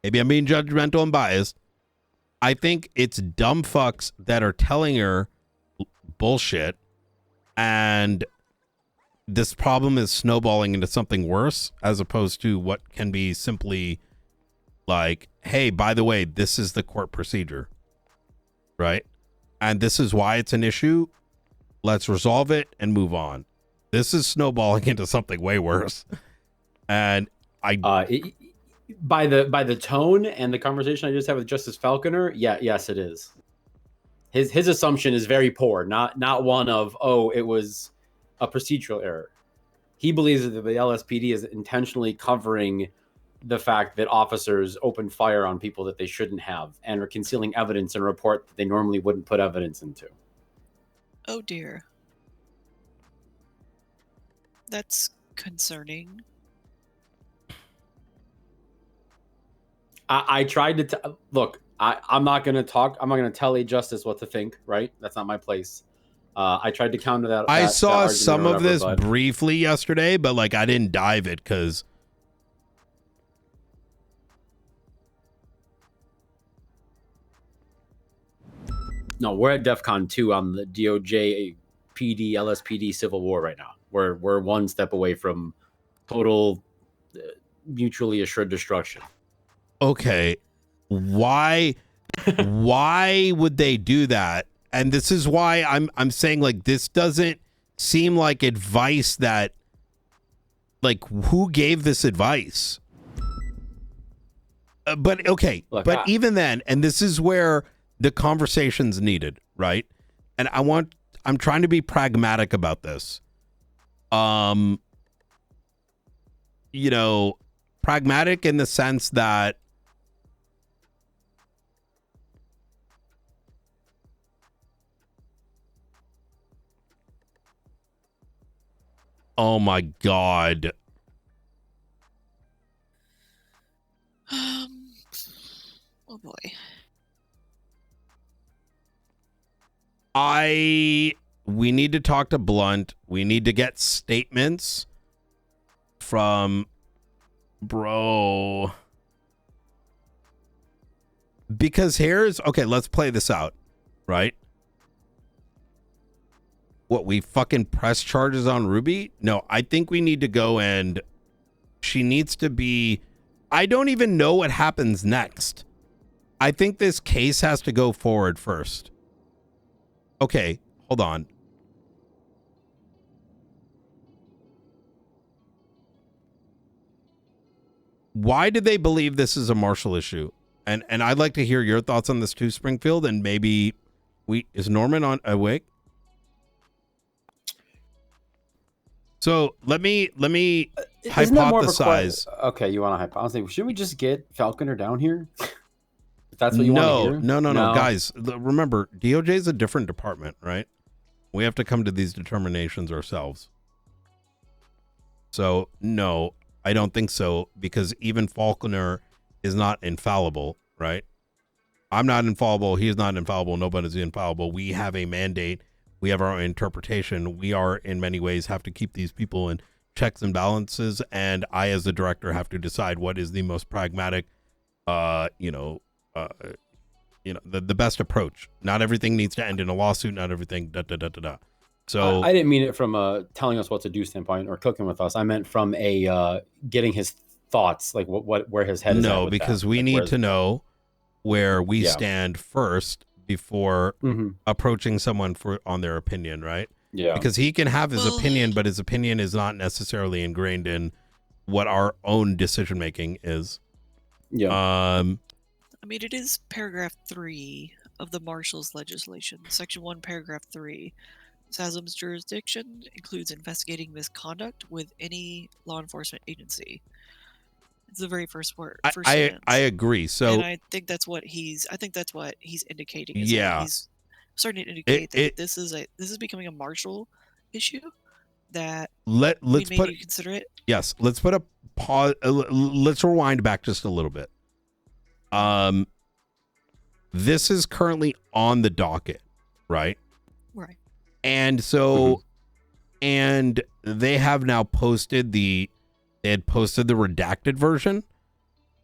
Maybe I'm being judgmental and biased. I think it's dumb fucks that are telling her bullshit, and this problem is snowballing into something worse, as opposed to what can be simply like, hey, by the way, this is the court procedure, right? And this is why it's an issue. Let's resolve it and move on. This is snowballing into something way worse. And by the tone and the conversation I just had with Justice Falconer, yes, it is. His assumption is very poor, not one of, oh, it was a procedural error. He believes that the LSPD is intentionally covering the fact that officers open fire on people that they shouldn't have and are concealing evidence in a report that they normally wouldn't put evidence into. Oh dear. That's concerning. I tried to look. I'm not going to talk. I'm not going to tell a justice what to think. Right? That's not my place. I tried to counter that. I saw some of this briefly yesterday, but like I didn't dive it because. No, we're at DEFCON 2 on the DOJ, PD, LSPD civil war right now. We're one step away from total mutually assured destruction. Okay, why would they do that? And this is why I'm saying, like, this doesn't seem like advice that, like, who gave this advice? But okay, look, but even then, and this is where the conversation's needed, right? And I'm trying to be pragmatic about this. Pragmatic in the sense that Oh my God. Oh boy. We need to talk to Blunt. We need to get statements from bro. Because okay, let's play this out, right? What, we fucking press charges on Ruby? No, I think we need to go and she needs to be, I don't even know what happens next. I think this case has to go forward first. Okay, hold on. Why did they believe this is a Marshall issue? And I'd like to hear your thoughts on this too, Springfield, and maybe is Norman on awake? So let me Isn't that more of a hypothesize. okay, you want to hypothesize? Should we just get Falconer down here? If that's what you want to hear? No, guys. Remember, DOJ is a different department, right? We have to come to these determinations ourselves. So no, I don't think so, because even Falconer is not infallible, right? I'm not infallible. He is not infallible. Nobody's infallible. We have a mandate. We have our own interpretation. We are, in many ways, have to keep these people in checks and balances. And I, as the director, have to decide what is the most pragmatic, the best approach. Not everything needs to end in a lawsuit. Not everything. So I didn't mean it from a telling us what to do standpoint or cooking with us. I meant from a getting his thoughts, like where his head is at. No, because we need to know where we stand first before approaching someone on their opinion, right? Yeah. Because he can have his opinion, but his opinion is not necessarily ingrained in what our own decision making is. Yeah. I mean, it is paragraph 3 of the Marshals legislation. Section 1, paragraph 3. SASM's jurisdiction includes investigating misconduct with any law enforcement agency. It's the very first word. I agree. So, and I think that's what he's indicating. Is yeah, that he's starting to indicate that this is becoming a Marshall issue. That let's we may put need to consider it. Yes, let's put a pause. Let's rewind back just a little bit. This is currently on the docket, right? Right. And so, and they have now posted they had posted the redacted version.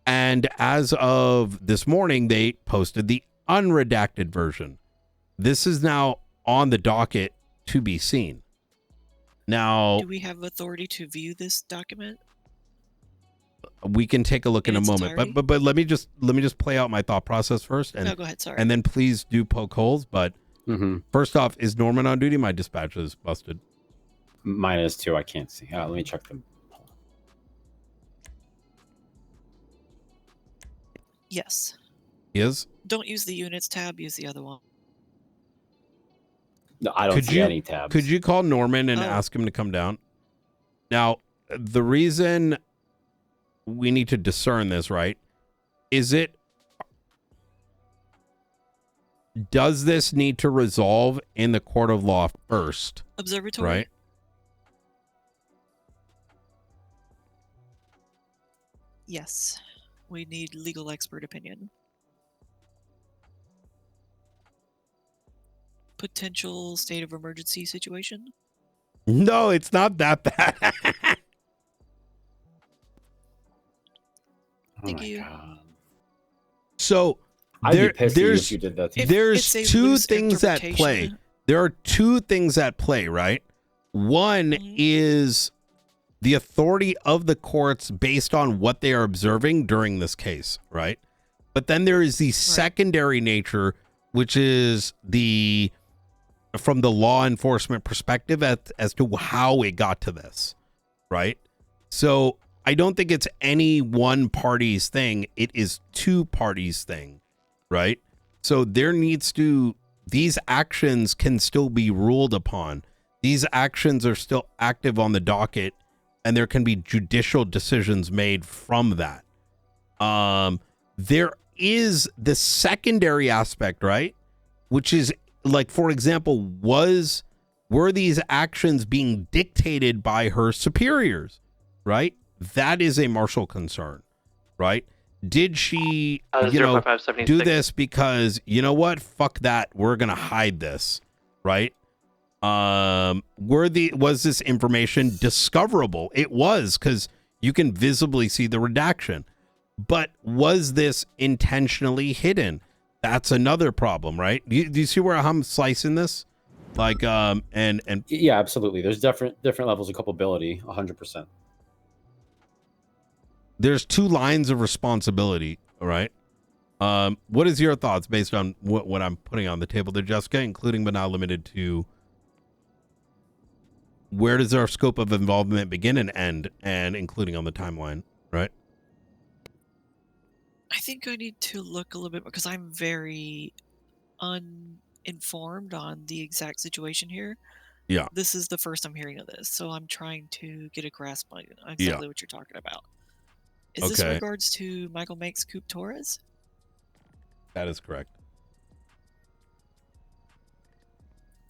And as of this morning, they posted the unredacted version. This is now on the docket to be seen. Now, do we have authority to view this document? We can take a look in a moment, but let me just play out my thought process first. And, no, go ahead. Sorry. And then please do poke holes. But first off, is Norman on duty? My dispatch is busted. Mine is too. I can't see. Let me check them. Yes. He is? Don't use the units tab. Use the other one. No, I don't see any tabs. Could you call Norman and ask him to come down? Now, the reason we need to discern this, right? Does this need to resolve in the court of law first? Observatory. Right? Yes. We need legal expert opinion. Potential state of emergency situation? No, it's not that bad. Thank you. God. So there's two things at play. There are two things at play, right? One is the authority of the courts based on what they are observing during this case, right? But then there is the secondary nature, which is from the law enforcement perspective as to how it got to this, right? So I don't think it's any one party's thing. It is two parties' thing, right? So these actions can still be ruled upon. These actions are still active on the docket, and there can be judicial decisions made from that. There is the secondary aspect, right? Which is, like, for example, was Were these actions being dictated by her superiors, right? That is a martial concern, right? Did she, do this because, you know what? Fuck that. We're going to hide this, right? Was this information discoverable? It was, because you can visibly see the redaction. But was this intentionally hidden? That's another problem, right? Do you see where I'm slicing this? Like, and yeah, absolutely. There's different levels of culpability, 100%. There's two lines of responsibility, right? What is your thoughts based on what I'm putting on the table there, Jessica, including but not limited to where does our scope of involvement begin and end, and including on the timeline, right? I think I need to look a little bit because I'm very uninformed on the exact situation here. Yeah. This is the first I'm hearing of this, so I'm trying to get a grasp on exactly what you're talking about. Is this in regards to Michael Makes Coop Torres? That is correct.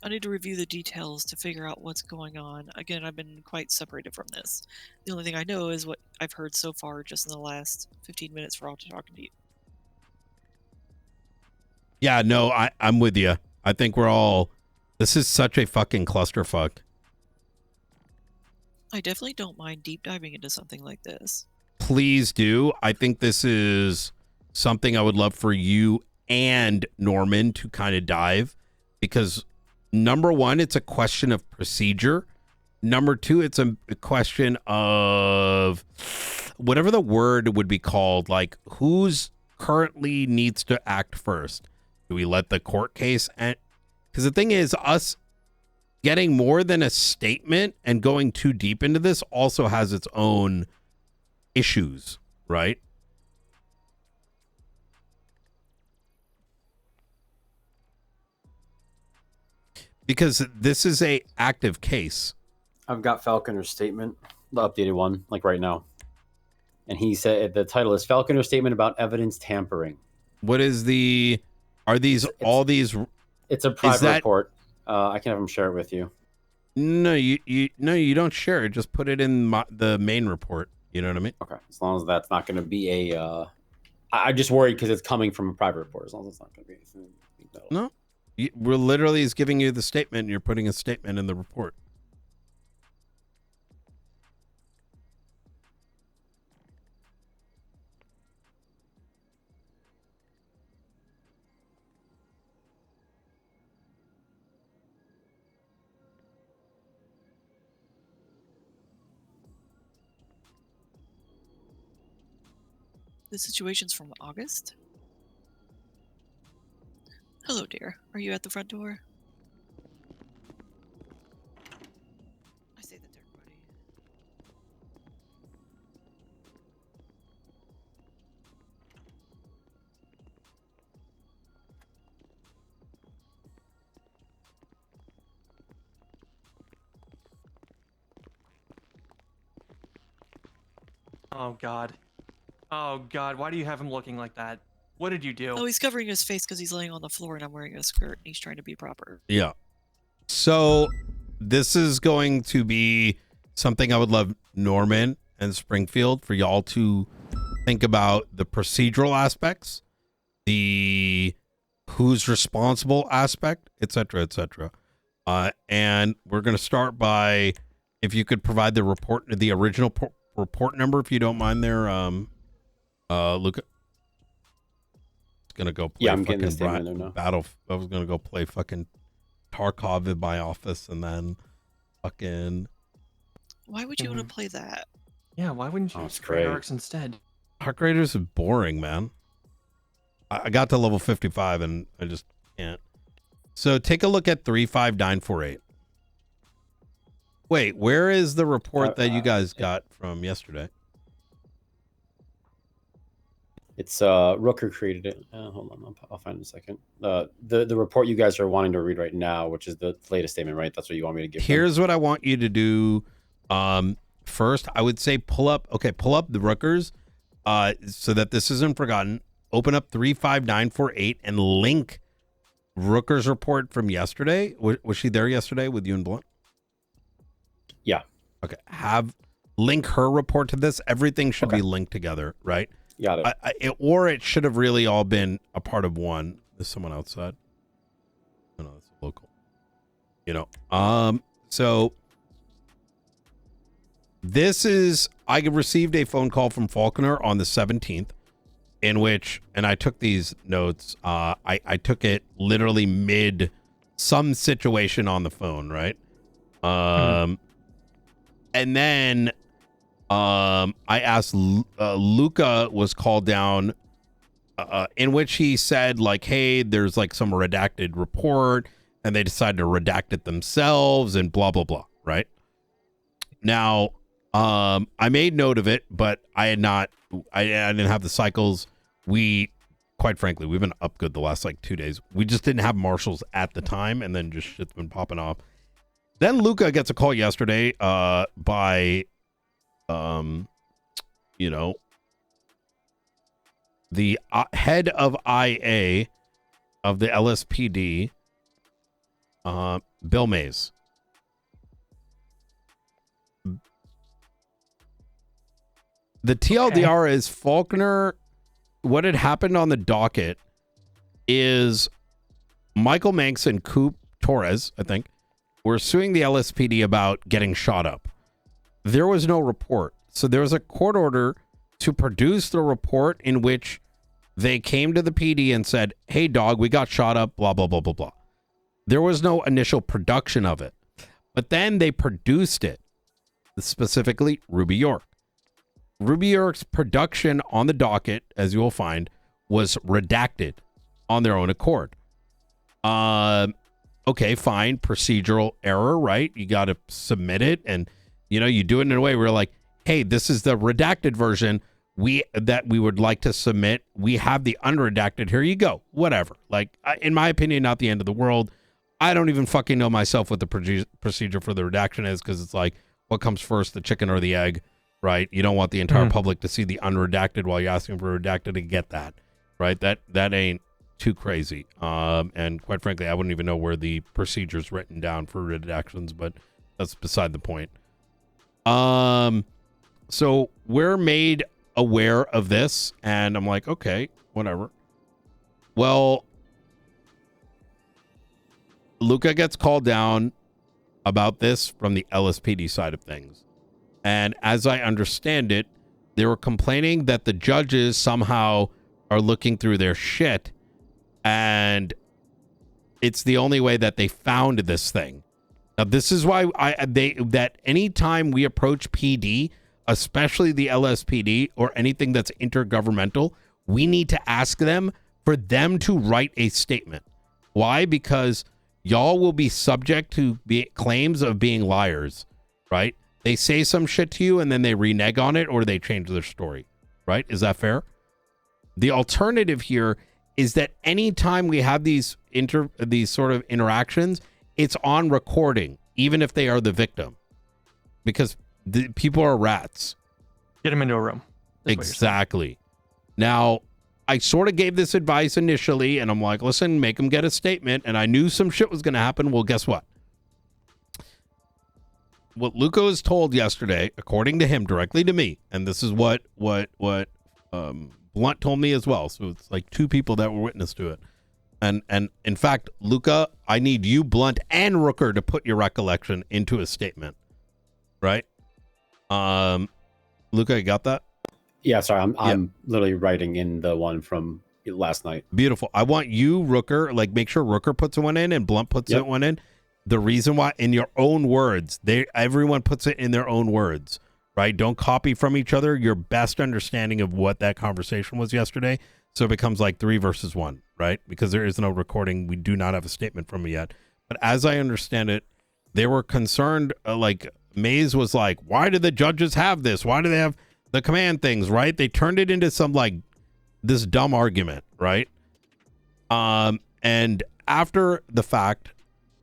I need to review the details to figure out what's going on. Again, I've been quite separated from this. The only thing I know is what I've heard so far just in the last 15 minutes for all to talking to you. Yeah, no, I'm with you. I think this is such a fucking clusterfuck. I definitely don't mind deep diving into something like this. Please do. I think this is something I would love for you and Norman to kind of dive, because number one, it's a question of procedure. Number two, it's a question of whatever the word would be called, like who's currently needs to act first. Do we let the court case end? Because the thing is, us getting more than a statement and going too deep into this also has its own issues, right? Because this is a active case. I've got Falconer's statement, the updated one, like right now. And he said the title is Falconer's Statement About Evidence Tampering. What is the... Are these all these... It's a private report. I can have him share it with you. No, you don't share it. Just put it in the main report. You know what I mean? Okay. As long as that's not going to be a... I just worried because it's coming from a private report. As long as it's not going to be anything... No. We're literally is giving you the statement, and you're putting a statement in the report. The situation's from August? Hello, dear. Are you at the front door? I say that to everybody. Oh, God. Oh, God. Why do you have him looking like that? What did you do? Oh, he's covering his face because he's laying on the floor and I'm wearing a skirt and he's trying to be proper. Yeah. So this is going to be something I would love Norman and Springfield for y'all to think about the procedural aspects, the who's responsible aspect, etc., etc. And we're going to start by, if you could provide the report, the original report number, if you don't mind there, Luca. Gonna go play I'm getting fucking this thing in there now. battle. I was gonna go play fucking Tarkov in my office and then fucking. Why would you want to play that? Yeah, why wouldn't you use Great Arcs instead? Arc Raiders is boring, man. I got to level 55 and I just can't. So take a look at 35948. Wait, where is the report that you guys got from yesterday? It's Rooker created it. Hold on, I'll find it in a second. The report you guys are wanting to read right now, which is the latest statement, right? That's what you want me to give. Here's what I want you to do. First, I would say pull up the Rookers, so that this isn't forgotten. Open up 35948 and link Rooker's report from yesterday. Was she there yesterday with you and Blunt? Yeah. Okay. Link her report to this. Everything should be linked together, right? Got it. Or it should have really all been a part of one. There's someone outside. No, it's local. So this is, I received a phone call from Faulkner on the 17th in which, and I took these notes. I took it literally mid some situation on the phone, right? And then I asked, Luca was called down, in which he said like, hey, there's like some redacted report and they decided to redact it themselves and blah, blah, blah. Right now, I made note of it, but I didn't have the cycles. Quite frankly, we've been up good the last like 2 days. We just didn't have marshals at the time. And then just shit's been popping off. Then Luca gets a call yesterday, by, the head of IA of the LSPD, Bill Mays. The TLDR is Faulkner. What had happened on the docket is Michael Manx and Coop Torres, I think, were suing the LSPD about getting shot up. There was no report. So there was a court order to produce the report in which they came to the PD and said, hey, dog, we got shot up, blah, blah, blah, blah, blah. There was no initial production of it. But then they produced it, specifically Ruby York. Ruby York's production on the docket, as you will find, was redacted on their own accord. Okay, fine. Procedural error, right? You got to submit it. And, you do it in a way where like, hey, this is the redacted version that we would like to submit. We have the unredacted. Here you go. Whatever. Like, in my opinion, not the end of the world. I don't even fucking know myself what the procedure for the redaction is, because it's like, what comes first, the chicken or the egg, right? You don't want the entire public to see the unredacted while you're asking for redacted to get that, right? That ain't too crazy. And quite frankly, I wouldn't even know where the procedure's written down for redactions, but that's beside the point. So we're made aware of this, and I'm like, okay, whatever. Well, Luca gets called down about this from the LSPD side of things. And as I understand it, they were complaining that the judges somehow are looking through their shit, and it's the only way that they found this thing. Now, this is why that anytime we approach PD, especially the LSPD or anything that's intergovernmental, we need to ask them for them to write a statement. Why? Because y'all will be subject to claims of being liars, right? They say some shit to you and then they renege on it, or they change their story, right? Is that fair? The alternative here is that anytime we have these sort of interactions, it's on recording, even if they are the victim, because the people are rats. Get them into a room. Exactly. Now, I sort of gave this advice initially, and I'm like, listen, make them get a statement. And I knew some shit was going to happen. Well, guess what? What Luca was told yesterday, according to him, directly to me, and this is what Blunt told me as well. So it's like two people that were witness to it. And in fact, Luca, I need you, Blunt, and Rooker to put your recollection into a statement. Right? Luca, you got that? Yeah, sorry, I'm literally writing in the one from last night. Beautiful. I want you, Rooker, like make sure Rooker puts one in and Blunt puts one in. The reason why, in your own words, everyone puts it in their own words, right? Don't copy from each other. Your best understanding of what that conversation was yesterday. So it becomes like 3 versus 1, right? Because there is no recording. We do not have a statement from it yet. But as I understand it, they were concerned, like Mays was like, why do the judges have this? Why do they have the command things, right? They turned it into some like this dumb argument, right? And after the fact,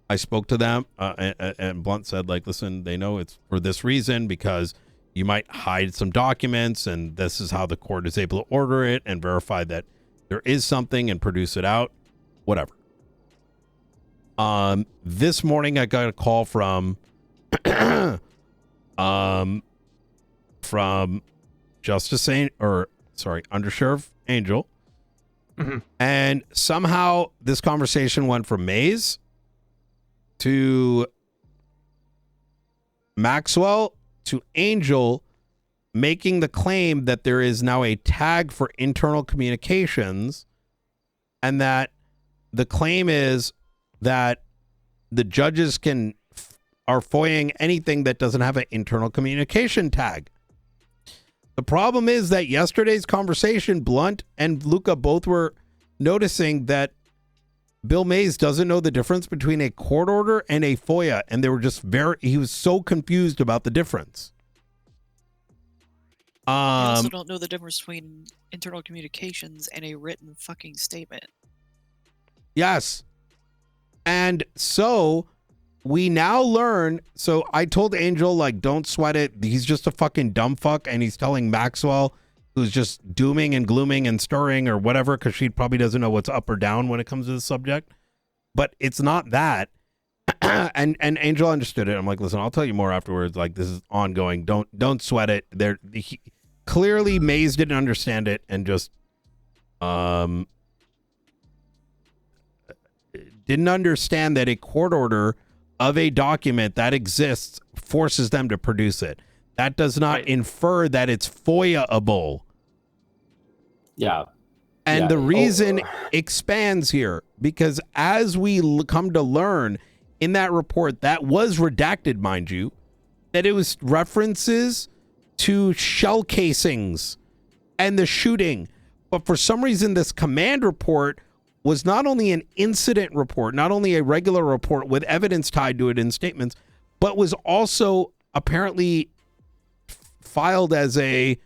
I spoke to them and Blunt said, like, listen, they know it's for this reason because you might hide some documents, and this is how the court is able to order it and verify that there is something and produce it out, whatever. This morning I got a call from from Undersheriff Angel. And somehow this conversation went from Maze to Maxwell to Angel making the claim that there is now a tag for internal communications, and that the claim is that the judges are FOIAing anything that doesn't have an internal communication tag. The problem is that yesterday's conversation, Blunt and Luca both were noticing that Bill Mays doesn't know the difference between a court order and a FOIA, and they were just he was so confused about the difference. I also don't know the difference between internal communications and a written fucking statement. Yes. And so we now learn. So I told Angel, like, don't sweat it. He's just a fucking dumb fuck. And he's telling Maxwell, who's just dooming and glooming and stirring or whatever, because she probably doesn't know what's up or down when it comes to the subject. But it's not that. and Angel understood it. I'm like, listen, I'll tell you more afterwards. Like, this is ongoing. Don't sweat it. Clearly Maze didn't understand it and just didn't understand that a court order of a document that exists forces them to produce it. That does not infer that it's FOIA-able. Yeah. And the reason expands here, because as we come to learn in that report, that was redacted, mind you, that it was references to shell casings and the shooting. But for some reason, this command report was not only an incident report, not only a regular report with evidence tied to it in statements, but was also apparently filed as a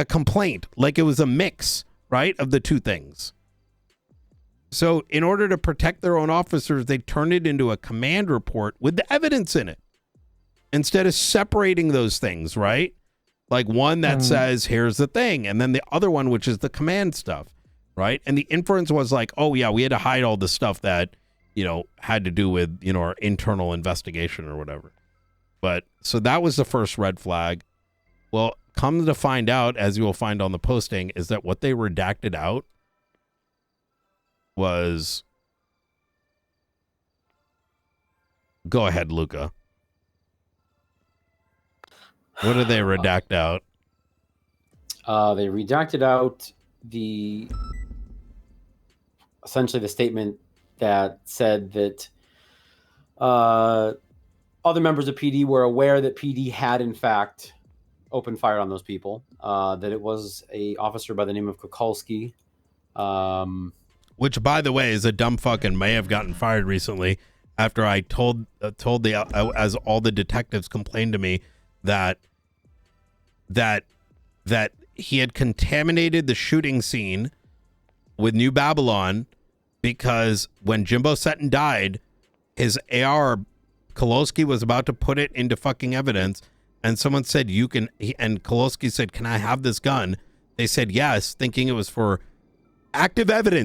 complaint, like it was a mix, right, of the two things. So in order to protect their own officers, they turned it into a command report with the evidence in it instead of separating those things, right? Like one that says, here's the thing, and then the other one, which is the command stuff. Right. And the inference was like, oh, yeah, we had to hide all the stuff that, had to do with, our internal investigation or whatever. But so that was the first red flag. Well, come to find out, as you will find on the posting, is that what they redacted out was. Go ahead, Luca. What did they redact out? They redacted out essentially the statement that said that other members of PD were aware that PD had in fact opened fire on those people, that it was a officer by the name of Kukulski. Which, by the way, is a dumb fuck and may have gotten fired recently after I told as all the detectives complained to me that he had contaminated the shooting scene with New Babylon, because when Jimbo Sutton died, his AR, Koloski was about to put it into fucking evidence, and someone said, and Koloski said, can I have this gun? They said yes, thinking it was for active evidence,